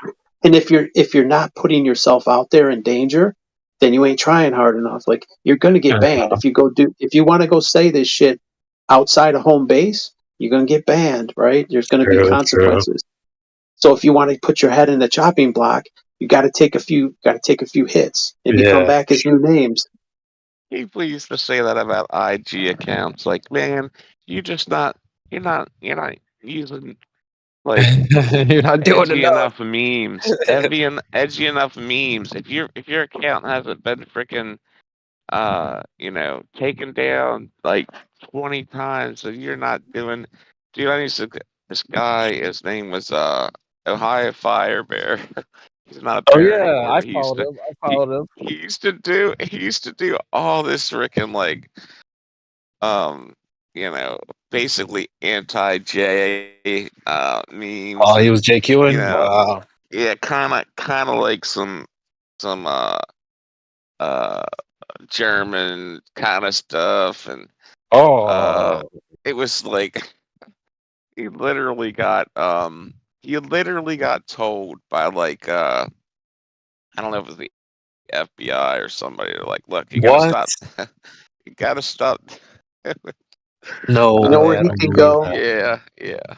and if you're not putting yourself out there in danger, then you ain't trying hard enough. Like you're gonna get banned if you want to go say this shit outside of home base, you're gonna get banned, right? There's gonna be True, true. consequences. So if you want to put your head in the chopping block, you got to take a few hits. Maybe come Yeah. back as new names. People used to say that about IG accounts. Like, man, you're not using like You're not doing edgy enough. enough memes, edgy enough memes. If your account hasn't been freaking taken down like 20 times, so you're not doing. Dude, I used to this guy. His name was Ohio Fire Bear. He's not a Oh bear yeah, anymore, I but followed him. I he followed him. he used to do all this freaking like um basically anti J memes Oh, he and was JQing. Wow. yeah, kind of like some uh German kind of stuff, and Oh, it was like he literally got told by like I don't know if it was the FBI or somebody. They're like, look, you gotta what? stop. You gotta stop. No You know way. where I he don't can believe go? that. Yeah.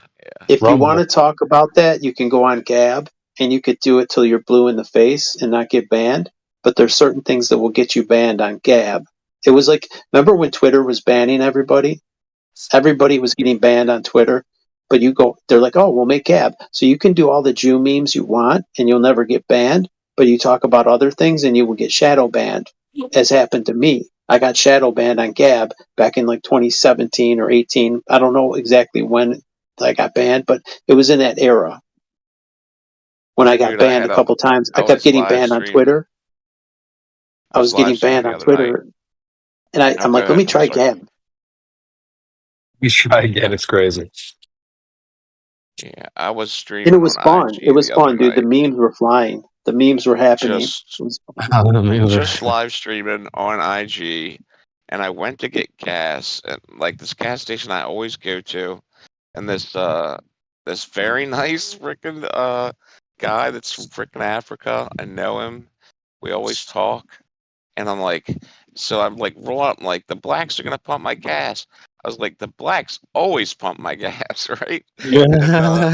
If you want Rumble. to talk about that, you can go on Gab and you could do it till you're blue in the face and not get banned. But there's certain things that will get you banned on Gab. It was like, remember when Twitter was banning everybody? Everybody was getting banned on Twitter. But they're like, oh, we'll make Gab. So you can do all the Jew memes you want and you'll never get banned. But you talk about other things and you will get shadow banned, as happened to me. I got shadow banned on Gab back in like 2017 or 18. I don't know exactly when I got banned, but it was in that era when I got Dude, banned a couple times. I I kept was getting live banned on streaming. Twitter. I was getting banned The on other night. Twitter, and I'm Go like, let me ahead. I'm try sorry. Gab. You try again. It's crazy. Yeah, I was And it streaming was on fun. It IG was the other fun, dude. The night. memes were flying. The memes were happening. Just It was fun. just live streaming on IG, and I went to get gas at like this gas station I always go to, and this very nice freaking guy that's from freaking Africa. I know him. We always talk, and I'm like, so I'm like, roll up. I'm like, the blacks are gonna pump my gas. I was like, the blacks always pump my gas, right? And Yeah.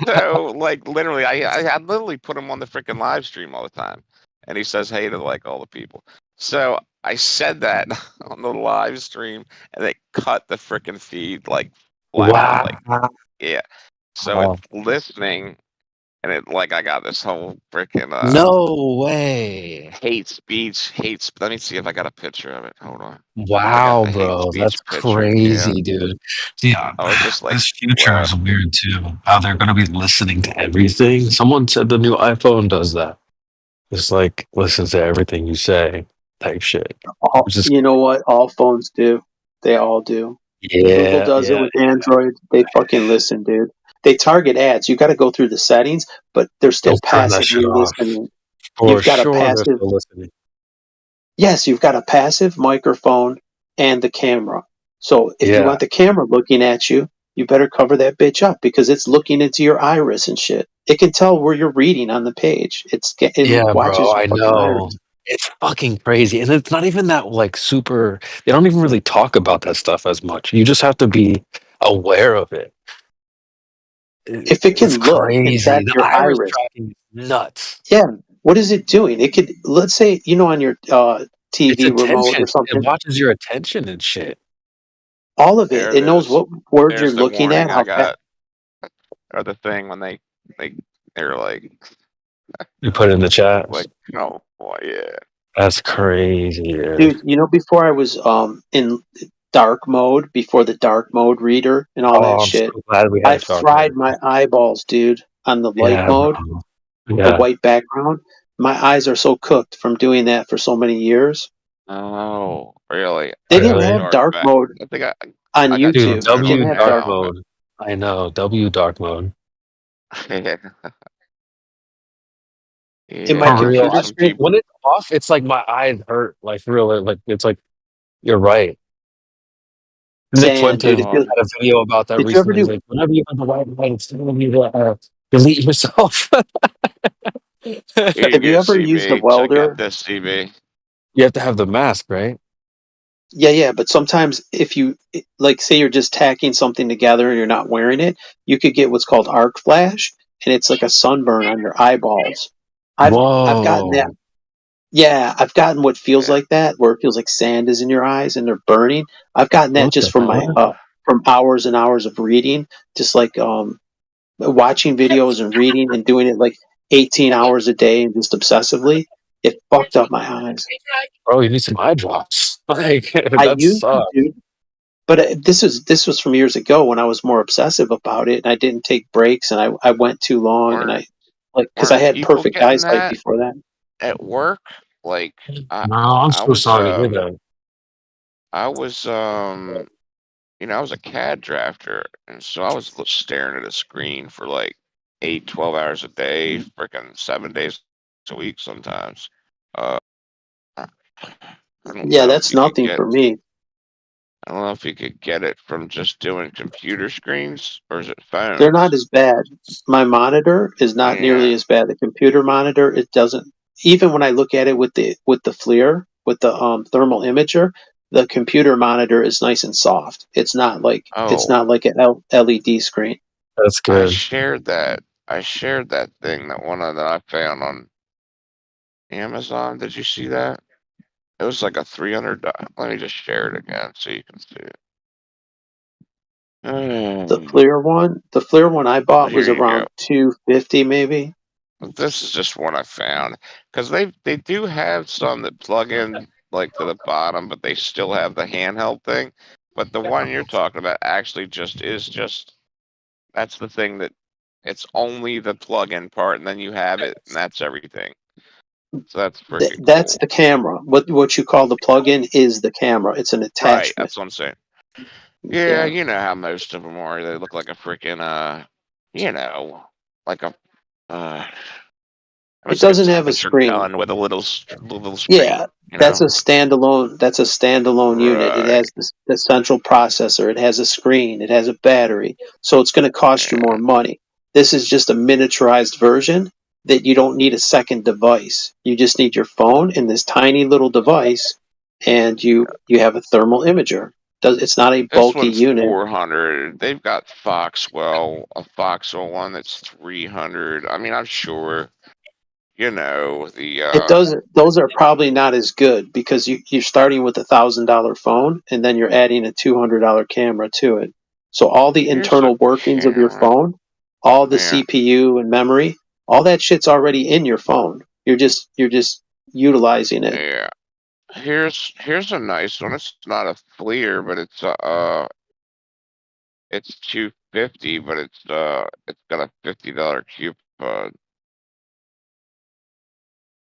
so like literally, I literally put him on the freaking live stream all the time, and he says hey to like all the people. So I said that on the live stream, and they cut the freaking feed like flat, Wow. like yeah. So it's listening, and it like I got this whole freaking No way. hate speech. Let me see if I got a picture of it. Hold on. I got Wow, the hate bro. That's speech picture. Yeah. crazy, dude. Yeah, I was just like, this future wow. is weird too. How they're gonna be listening to everything. Someone said the new iPhone does that. It's like listens to everything you say, type shit. Which is You know what? All phones do. They all do. Google yeah, does it yeah, with Android. They fucking listen, dude. They target ads. You got to go through the settings, but they're still and turn that shit passively off. listening. For You've got a sure, they're passive. still listening. Yes, you've got a passive microphone and the camera. So if you Yeah, want the camera looking at you, you better cover that bitch up because it's looking into your iris and shit. It can tell where you're reading on the page. It yeah, bro. watches your I fucking know. iris. It's fucking crazy, and it's not even that like super. They don't even really talk about that stuff as much. You just have to be aware of it. If it It's can look and crazy. track The your iris iris, tracking is nuts. yeah, what is it doing? It could, let's say, on your It's TV remote or attention. It something, watches your attention and shit. all of it. There It it knows is. what word you're There's the looking at, warning I how fast. got, or the thing when they're You put it in the chat. like, oh boy, yeah. That's crazy, dude. Dude, before I was in dark mode, before the dark mode reader and all that Oh, I'm so shit, glad we I have dark fried mode. my eyeballs, dude, on the light Yeah, mode, bro. the Yeah. white background. My eyes are so cooked from doing that for so many years. Oh, really? They I got didn't the Really? have dark dark back. mode I think on I got Dude, YouTube. something It on didn't W have dark dark now, mode. mode. I know. W dark mode. but In my Yeah, For real, computer some screen, people. when it's off, it's like my eyes hurt. Like for real, like it's like you're right. Nick saying, Fuentes dude, had it feels. a video about that Did you ever recently. He's do? like, whenever you have the white light, it's telling you to delete yourself. Here you Have you go, ever used a CB. Check out welder? this, CB. You have to have the mask, right? Yeah, but sometimes if you like, say you're just tacking something together and you're not wearing it, you could get what's called arc flash, and it's like a sunburn on your eyeballs. I've gotten that. Whoa. Yeah, I've gotten what feels Yeah. like that, where it feels like sand is in your eyes and they're burning. I've gotten that What just the from my hell? from hours and hours of reading, just like watching videos and reading and doing it like 18 hours a day and just obsessively. It fucked up my eyes. Bro, you need some eye drops. Like I that used to sucks. do, but this was from years ago when I was more obsessive about it and I didn't take breaks and I went too long and Weren't I like because I weren't had people perfect getting eyesight that before that. at work? Like No, I'm I so was sorry to hear that. I was I was a CAD drafter, and so I was staring at a screen for like 8, 12 hours a day, freaking 7 days a week sometimes. Uh, I don't Yeah, know if that's you could nothing get for me. I don't know if you could get it from just doing computer screens or is it They're not phones? as bad. My monitor is not nearly Yeah. as bad. The computer monitor, it doesn't. Even when I look at it with the FLIR, with the thermal imager, the computer monitor is nice and soft. It's Oh, not like an LED screen. That's I good. shared that. I shared that thing that that I found on Amazon. Did you see that? It was like a 300. Let me just share it again so you can see it. The FLIR one I bought Here was you go. around 250 maybe. This is just one I found because they do have some that plug in like to the bottom, but they still have the handheld thing. But the one you're talking about actually just that's the thing that it's only the plug-in part, and then you have it, and that's everything. So that's freaking That's cool. the camera. What you call the plug-in is the camera. It's an Right, attachment. that's what I'm saying. Yeah, Yeah. you know how most of them are. They look like a freaking like a uh, It it's like a doesn't have a temperature screen. gun with a little screen. Yeah, You that's know. a standalone. That's a standalone unit. It Right. has the central processor. It has a screen. It has a battery. So it's going to cost you more money. This is just a miniaturized version that you don't need a second device. You just need your phone and this tiny little device, and you have a thermal imager. It's not a This bulky one's unit. 400. They've got a Foxwell one that's 300. I mean, I'm sure, It doesn't. Those are probably not as good because you're starting with $1,000 phone and then you're adding a $200 camera to it. So all the here's a internal workings of your camera. phone, all the Yeah. CPU and memory, all that shit's already in your phone. You're just utilizing it. Yeah. Here's a nice one. It's not a FLIR, but it's 250, but it's got a $50 coupon.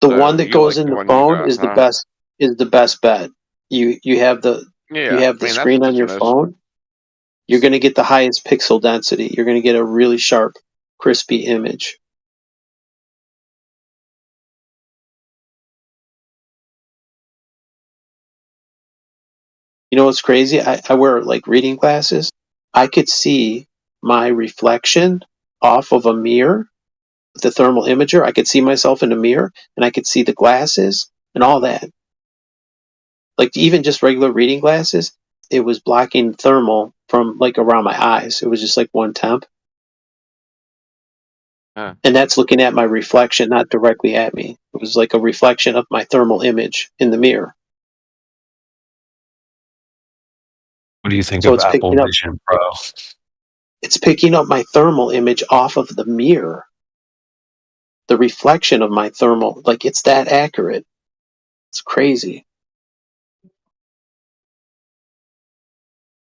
The So one that you goes like in the the one you phone got, is the huh? best bet. You have the Yeah, I mean that's screen on your decent as phone. You're going to get the highest pixel density. You're going to get a really sharp, crispy image. You know what's crazy? I wear like reading glasses. I could see my reflection off of a mirror with the thermal imager. I could see myself in a mirror and I could see the glasses and all that. Like even just regular reading glasses, it was blocking thermal from like around my eyes. It was just like one temp. Huh. And that's looking at my reflection, not directly at me. It was like a reflection of my thermal image in the mirror. What do you think So of Apple Vision Pro? it's picking up my thermal image off of the mirror. The reflection of my thermal, like it's that accurate. It's crazy.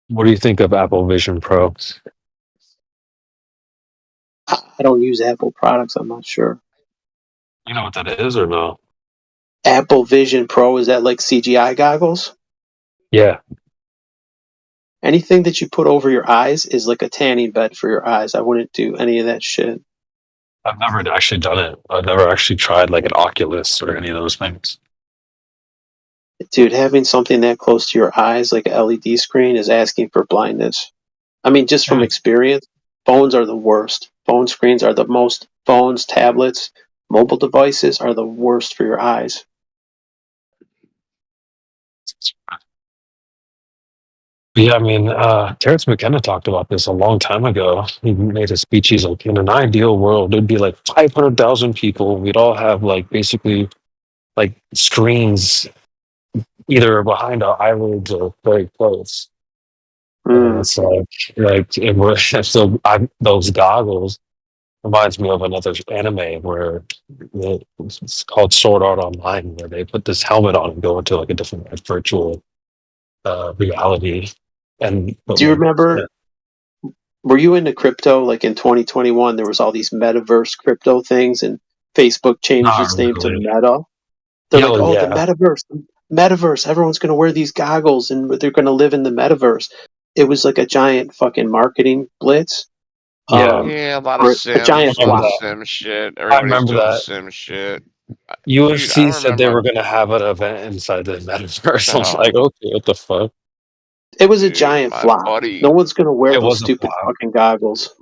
What do you think of Apple Vision Pro? I don't use Apple products. I'm not sure. You know what that is or no? Apple Vision Pro, is that like CGI goggles? Yeah. Anything that you put over your eyes is like a tanning bed for your eyes. I wouldn't do any of that shit. I've never actually done it. I've never actually tried like an Oculus or any of those things. Dude, having something that close to your eyes, like a LED screen, is asking for blindness. I mean, just from experience, phones are the worst. Phone screens are the most. Phones, tablets, mobile devices are the worst for your eyes. Yeah, I mean, Terrence McKenna talked about this a long time ago. He made a speech. He's like, in an ideal world, there'd be like 500,000 people. We'd all have like basically like screens either behind our eyelids or very close. And it's like and we're, so those goggles reminds me of another anime where it's called Sword Art Online, where they put this helmet on and go into like a different like, virtual reality. And Do you remember? Were you into crypto? Like in 2021, there was all these metaverse crypto things, and Facebook changed its name to Meta. They're like, oh, the metaverse. Everyone's going to wear these goggles, and they're going to live in the metaverse. It was like a giant fucking marketing blitz. Yeah, a lot of Sims, giant flop. Sim shit. Everybody's doing that. Sim shit. UFC said they were going to have an event inside the metaverse. I was like, okay, what the fuck? It was a giant flop. No one's going to wear those stupid fucking goggles.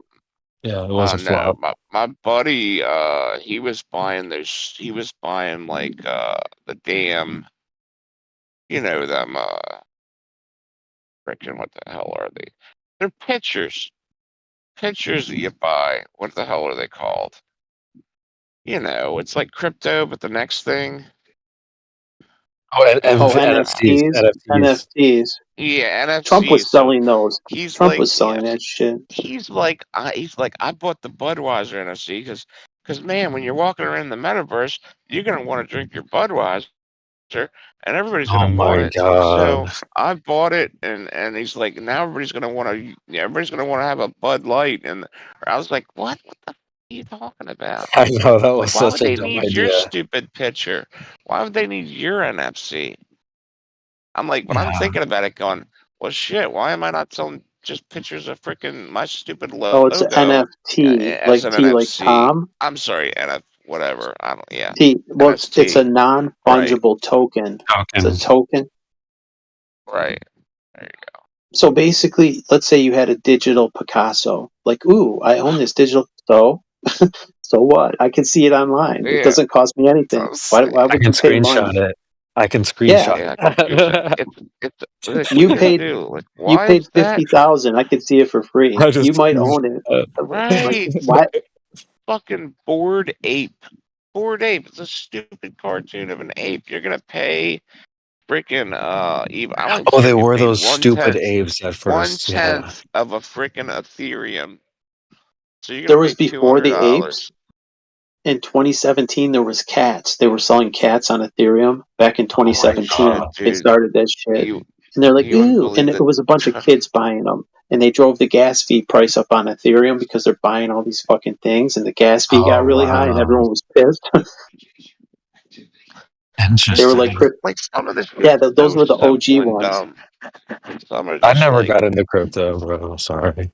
Yeah, it was a flop. My buddy, he was buying those. He was buying like the damn, you know them. Frickin' what the hell are they? They're pictures. Pictures that you buy. What the hell are they called? You know, it's like crypto, but the next thing. NFTs. NFTs. Yeah, NFTs. Trump was selling those. He's Trump like, was selling that shit. He's like, I bought the Budweiser NFC because man, when you're walking around the metaverse, you're gonna want to drink your Budweiser, and everybody's gonna want it. So I bought it, and he's like, now everybody's gonna want to have a Bud Light, and I was like, what the f are you talking about? I know, that was Why would such a they dumb need your idea. stupid picture? Why would they need your NFC? I'm like, when I'm thinking about it, going, well, shit, why am I not selling just pictures of freaking my stupid logo? Oh, it's an NFT, as like an T, like NFC? Tom. I'm sorry, NF, whatever. I don't, yeah. T. Well, it's a NFT. non-fungible token. It's a token. Right. There you go. So basically, let's say you had a digital Picasso. Like, ooh, I own this digital. So what? I can see it online. It Yeah. doesn't cost me anything. Why I would can you pay screenshot money? it. I can screenshot Yeah, it. You paid. Like, You why paid is that? 50,000. I could see it for free. I just You might own it. Right. Why? Fucking Bored Ape. Bored Ape. It's a stupid cartoon of an ape. You're gonna pay freaking even. I don't Oh, care they if you were paid those stupid 1/10 apes at first. Yeah. 1/10 of a freaking Ethereum. So you're There gonna was pay before the $200. apes. In 2017, there was cats. They were selling cats on Ethereum back in 2017. They Dude, started that shit, you and they're like, you wouldn't "Ooh!" believe And it was a bunch of kids buying them, and they drove the gas fee price up on Ethereum because they're buying all these fucking things, and the gas fee got really high, and everyone was pissed. They were like, like some of this. "Yeah, those were the so OG ones." dumb. Some are I just never like, got into crypto, bro. Sorry.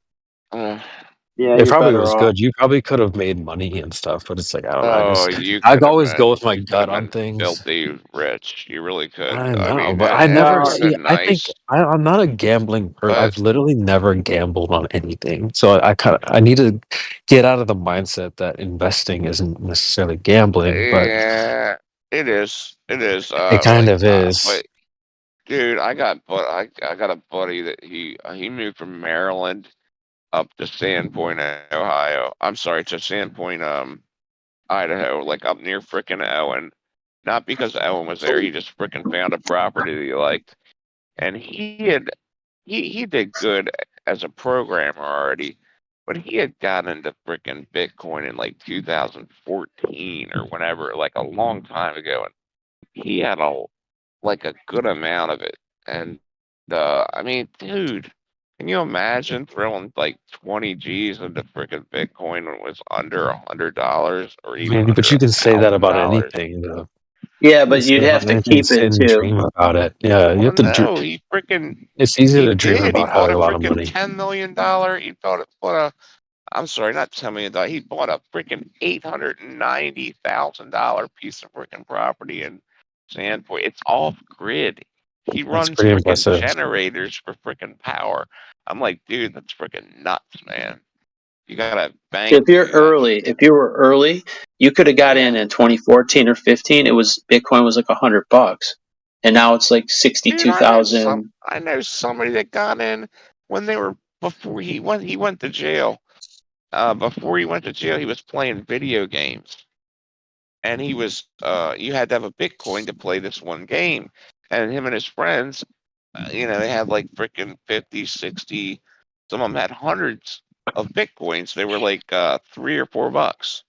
Yeah, It you're probably better was off. good. You probably could have made money and stuff, but it's like I don't know. you I could have always go with my you could gut have on been things. filthy rich. You really could. I I know, mean, but I it never would have see. been I think nice. I'm not a gambling person. But I've literally never gambled on anything. So I need to get out of the mindset that investing isn't necessarily gambling, but yeah, it is. It is. it kind of is. But dude, I got a buddy that he moved from Maryland up to Sandpoint, Ohio. I'm sorry, to Sandpoint, Idaho, like up near frickin' Owen. Not because Owen was there, he just frickin' found a property that he liked. And he did good as a programmer already, but he had gotten into frickin' Bitcoin in like 2014 or whenever, like a long time ago, and he had a good amount of it. And I mean, dude, can you imagine throwing like 20 G's into frickin' Bitcoin when it was under $100 or even under But you can say that about $1,000? anything, though. Yeah, You but can say you'd have about to anything, keep sit it and too. dream about it. Yeah, you Well, have to. no, he frickin' It's easy he to dream did. He about bought having a a lot of frickin' money. $10 million. He bought a I'm sorry, not $10 million. He bought a freaking $890,000 piece of freaking property in Sandpoint. It's off grid. He That's runs pretty freaking impressive. generators for freaking power. I'm like, dude, that's freaking nuts, man. You got a bank If to you're do that. early, if you were early, you could have got in 2014 or 15. It was Bitcoin was like $100, and now it's like Dude, 62,000. I know somebody that got in when they were before he went to jail. Before he went to jail, he was playing video games, and he was you had to have a Bitcoin to play this one game, and him and his friends, they had like freaking 50, 60. Some of them had hundreds of Bitcoins. They were like $3 or $4.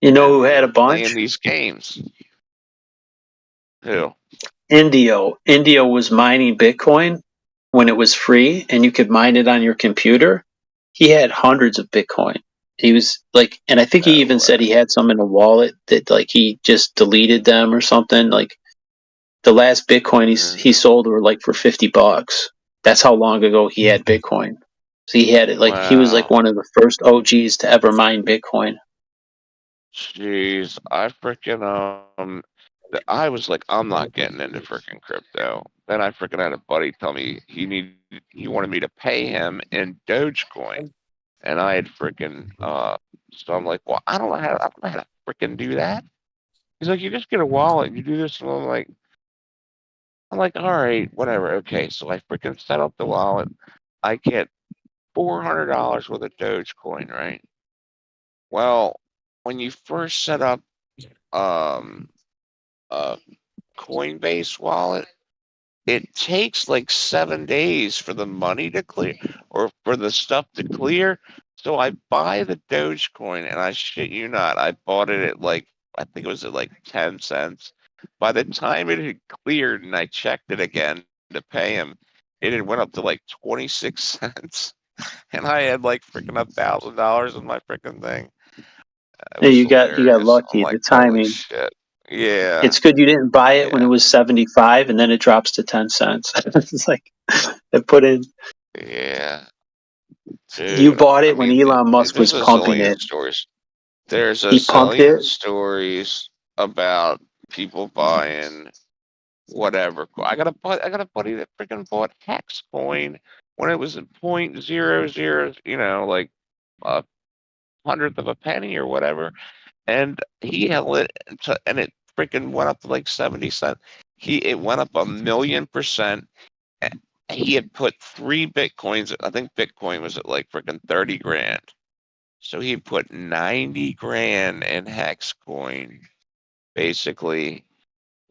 You know who had a Playing bunch? these games. Who? Indio was mining Bitcoin when it was free, and you could mine it on your computer. He had hundreds of Bitcoin. He was like, and I think he even said he had some in a wallet that like he just deleted them or something. Like the last Bitcoin he sold were like for $50. That's how long ago he had Bitcoin. So he had it like he was like Wow. one of the first OGs to ever mine Bitcoin. Jeez, I freaking I was like, I'm not getting into freaking crypto. Then I freaking had a buddy tell me he wanted me to pay him in Dogecoin, and I had freaking so I'm like, well, I don't know how to freaking do that. He's like, you just get a wallet and you do this, and I'm like, all right, whatever, okay. So I freaking set up the wallet. I get $400 worth of Dogecoin, right? Well, when you first set up a Coinbase wallet, it takes like 7 days for the money to clear or for the stuff to clear. So I buy the Dogecoin, and I shit you not, I bought it at like, I think it was at like 10 cents. By the time it had cleared and I checked it again to pay him, it had went up to like 26 cents. And I had like freaking $1,000 in my freaking thing. It Hey, was you got hilarious. I'm lucky. like, The holy timing. shit. Yeah. It's good you didn't buy it when it was 75 and then it drops to 10 cents. It's like they put in. Yeah. You Dude, bought I it when mean, Elon Musk was there's a pumping zillion it. stories. There's a He pumped zillion it. stories about people buying whatever. I got a buddy that freaking bought Hex coin when it was at 0.00, like a hundredth of a penny or whatever, and he held it and it freaking went up to like 70 cents. It went up 1,000,000%. He had put 3 Bitcoins. I think Bitcoin was at like freaking 30 grand. So he put 90 grand in Hex coin, basically,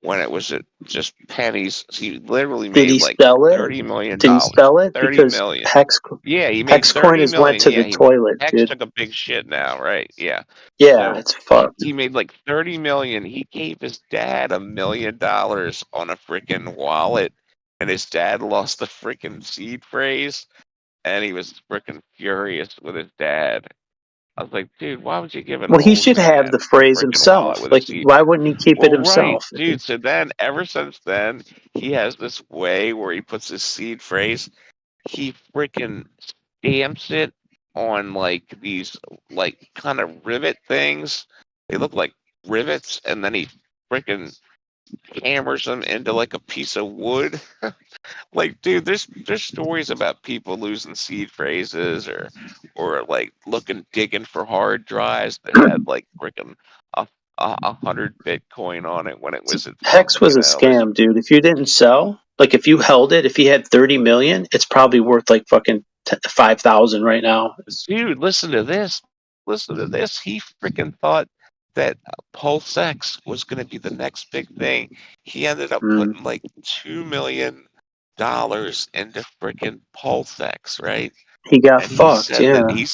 when it was at just pennies. He literally Did made he like sell it? $30 million. Did he sell it? 30 Because million. Hex Yeah, he made coin 30 has went million. to Yeah, the toilet, Hex dude. took a big shit now, right? Yeah. Yeah, So it's fucked. he made like 30 million. He gave his dad $1 million on a freaking wallet, and his dad lost the freaking seed phrase, and he was freaking furious with his dad. I was like, dude, why would you give an Well, he old should have man the a phrase freaking wallet himself. with a Like, seed? why wouldn't he keep it Well, right, himself? dude. So then, ever since then, he has this way where he puts his seed phrase. He freaking stamps it on like these like kind of rivet things. They look like rivets, and then he freaking hammers them into like a piece of wood. Like, dude, there's stories about people losing seed phrases or like digging for hard drives that had like freaking a 100 Bitcoin on it when it was at Hex something. was a There's scam, dude. If you didn't sell, like if you held it, if he had 30 million, it's probably worth like fucking 5,000 right now. dude, listen to this. Listen to this. He freaking thought that Pulse X was going to be the next big thing. He ended up putting like $2 million into freaking Pulse X, right? He got And he fucked, said that yeah.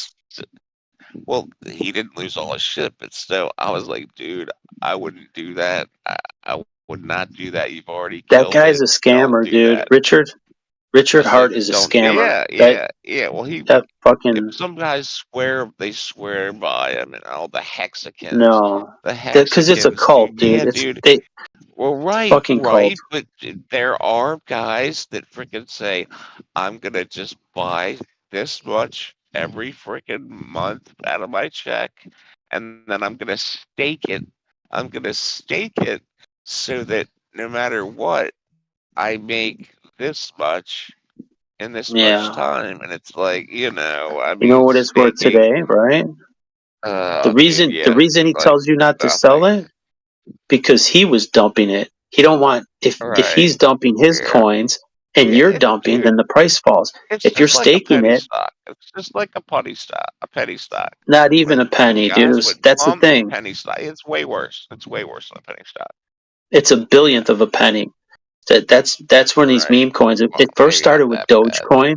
well, he didn't lose all his shit, but still, I was like, dude, I wouldn't do that. I would not do that. You've already That killed guy's it. a Don't scammer, do dude. that. Richard I said, Hart is a don't. scammer. Yeah. Well, That if fucking some guys swear by him and all the hexagons, no. Because it's a cult, dude. yeah, It's dude. they Well, fucking cult. but there are guys that freaking say, I'm gonna just buy this much every freaking month out of my check, and then I'm gonna stake it. I'm gonna stake it so that no matter what, I make this much in this much Yeah. time. And it's like, I You know mean, what it's worth staking. today, right? The Dude, reason the yeah, reason he like tells you not to sell nothing. it because he was dumping it. He don't want if Right. he's dumping his Yeah. coins and Yeah, you're dumping, dude. then the price falls. It's If you're just like a staking penny it, stock. It's just like a penny stock. not even a When penny, dude. guys would That's the pump thing. penny stock, it's way worse. It's way worse than a penny stock. It's a billionth of a penny. That's when these Right. meme coins. It Well, first maybe not started with that bad. Dogecoin.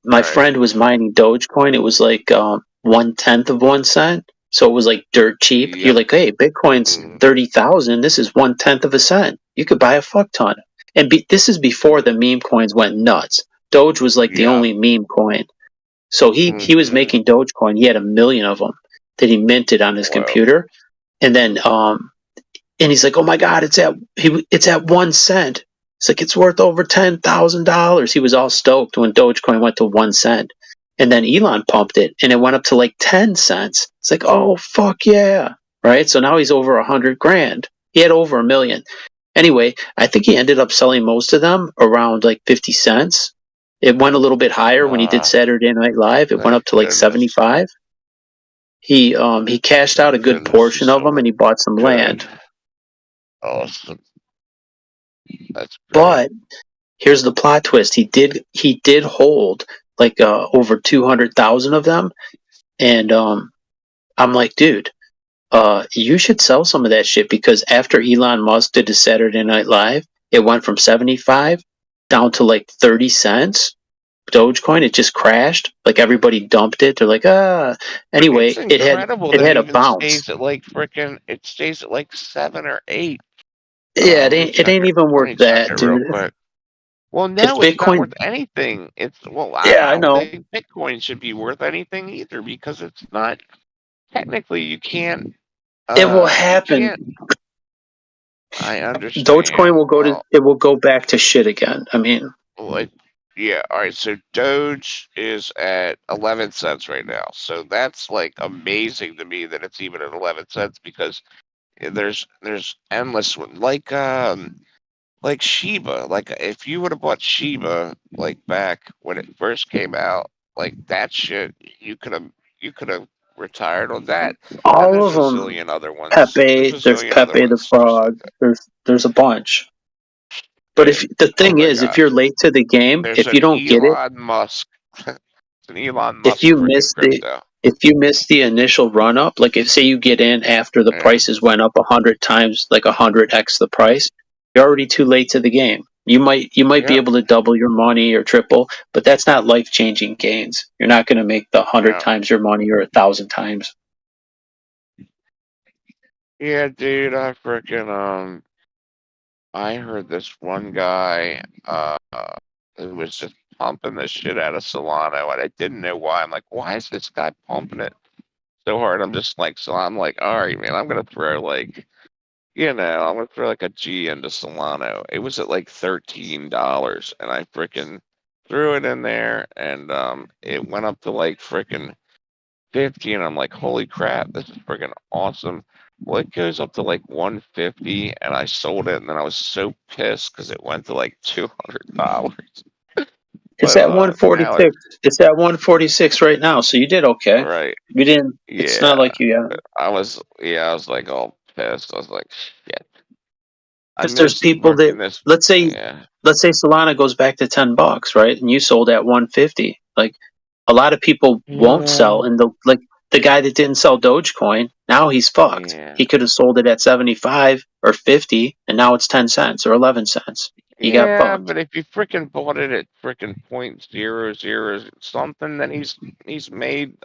My Right. friend was mining Dogecoin. It was like 1/10 of 1 cent. So it was like dirt cheap. You're Yep. like, hey, Bitcoin's 30,000. This is 1/10 of a cent. You could buy a fuck ton. And this is before the meme coins went nuts. Doge was like the Yeah. only meme coin. So he was making Dogecoin. He had 1 million of them that he minted on his Whoa. computer. And then and he's like, oh my god, it's at 1 cent. It's like it's worth over $10,000. He was all stoked when Dogecoin went to 1 cent. And then Elon pumped it and it went up to like 10 cents. It's like, oh fuck yeah. Right? So now he's over 100 grand. He had over 1 million. Anyway, I think he ended up selling most of them around like 50 cents. It went a little bit higher when he did Saturday Night Live. It went up to like 75. He cashed out a good portion of them and he bought some land. Awesome. That's great. But here's the plot twist. He did hold like over 200,000 of them, and I'm like, dude, you should sell some of that shit because after Elon Musk did his Saturday Night Live, it went from 75 down to like 30 cents. Dogecoin, it just crashed. Like everybody dumped it. They're like, Anyway, It's incredible it that had it a even bounce. stays at like it stays at like 7 or 8. Yeah, Let me it check ain't it. even Let worth me check that, it real dude. quick. Well, If no, it's not Bitcoin, worth anything. yeah, I I don't know. think Bitcoin should be worth anything either because it's not technically you can't. It will You happen. can't. I Dogecoin understand. will go back to shit again. I mean, Yeah. All right. So Doge is at 11 cents right now. So that's like amazing to me that it's even at 11 cents because there's endless one like Shiba. Like if you would have bought Shiba like back when it first came out, like that shit, you could have retired on that. And all there's of a them. zillion other ones. There's Pepe, a there's zillion other Pepe the ones just like Frog. that. There's a bunch. But Dude, if the oh thing my is, if gosh. you're late to the game, There's if you an don't get it, Elon Musk. It's an Elon if Musk you freaking miss the crypto. if you miss the initial run up, like if say you get in after the Yeah. prices went up 100 times, like 100x the price, you're already too late to the game. You might be Yep. able to double your money or triple, but that's not life changing gains. You're not going to make the 100 Yeah. times your money or 1,000 times. Yeah, dude, I freaking I heard this one guy who was just pumping the shit out of Solano, and I didn't know why. I'm like, why is this guy pumping it so hard? I'm just like, so I'm like, all right, man, I'm gonna throw like, I'm gonna throw like a G into Solano. It was at like $13, and I freaking threw it in there, and it went up to like freaking 50, and I'm like, holy crap, this is freaking awesome. Well, it goes up to like 150, and I sold it, and then I was so pissed because it went to like $200. It's But at now 146. It's at 146 right now, so you did okay. right, You didn't. It's not yeah. like you got. I was like all pissed. I was like, shit. I Because there's missed people that freaking this. let's say Yeah, Solana goes back to $10, right? And you sold at 150. Like a lot of people won't sell, and the guy that didn't sell Dogecoin, now he's fucked. yeah. He could have sold it at 75 or 50, and now it's 10 cents or 11 cents. He got Yeah, fucked. but if you freaking bought it at freaking .00 something, then he's made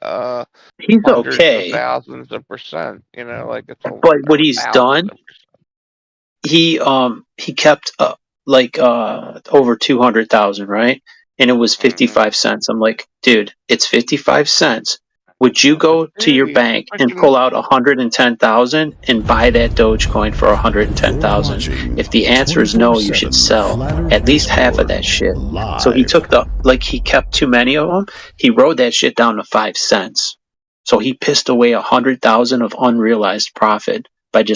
He's hundreds of okay, thousands of percent. Like it's a but what or he's thousands done, of he kept over 200,000, right? And it was percent. 55 cents. I'm like, dude, it's 55 cents. Would you go to your bank and pull out 110,000 and buy that Dogecoin for 110,000? If the answer is no, you should sell at least half of that shit. So he took he kept too many of them. He rode that shit down to 5 cents. So he pissed away 100,000 of unrealized profit.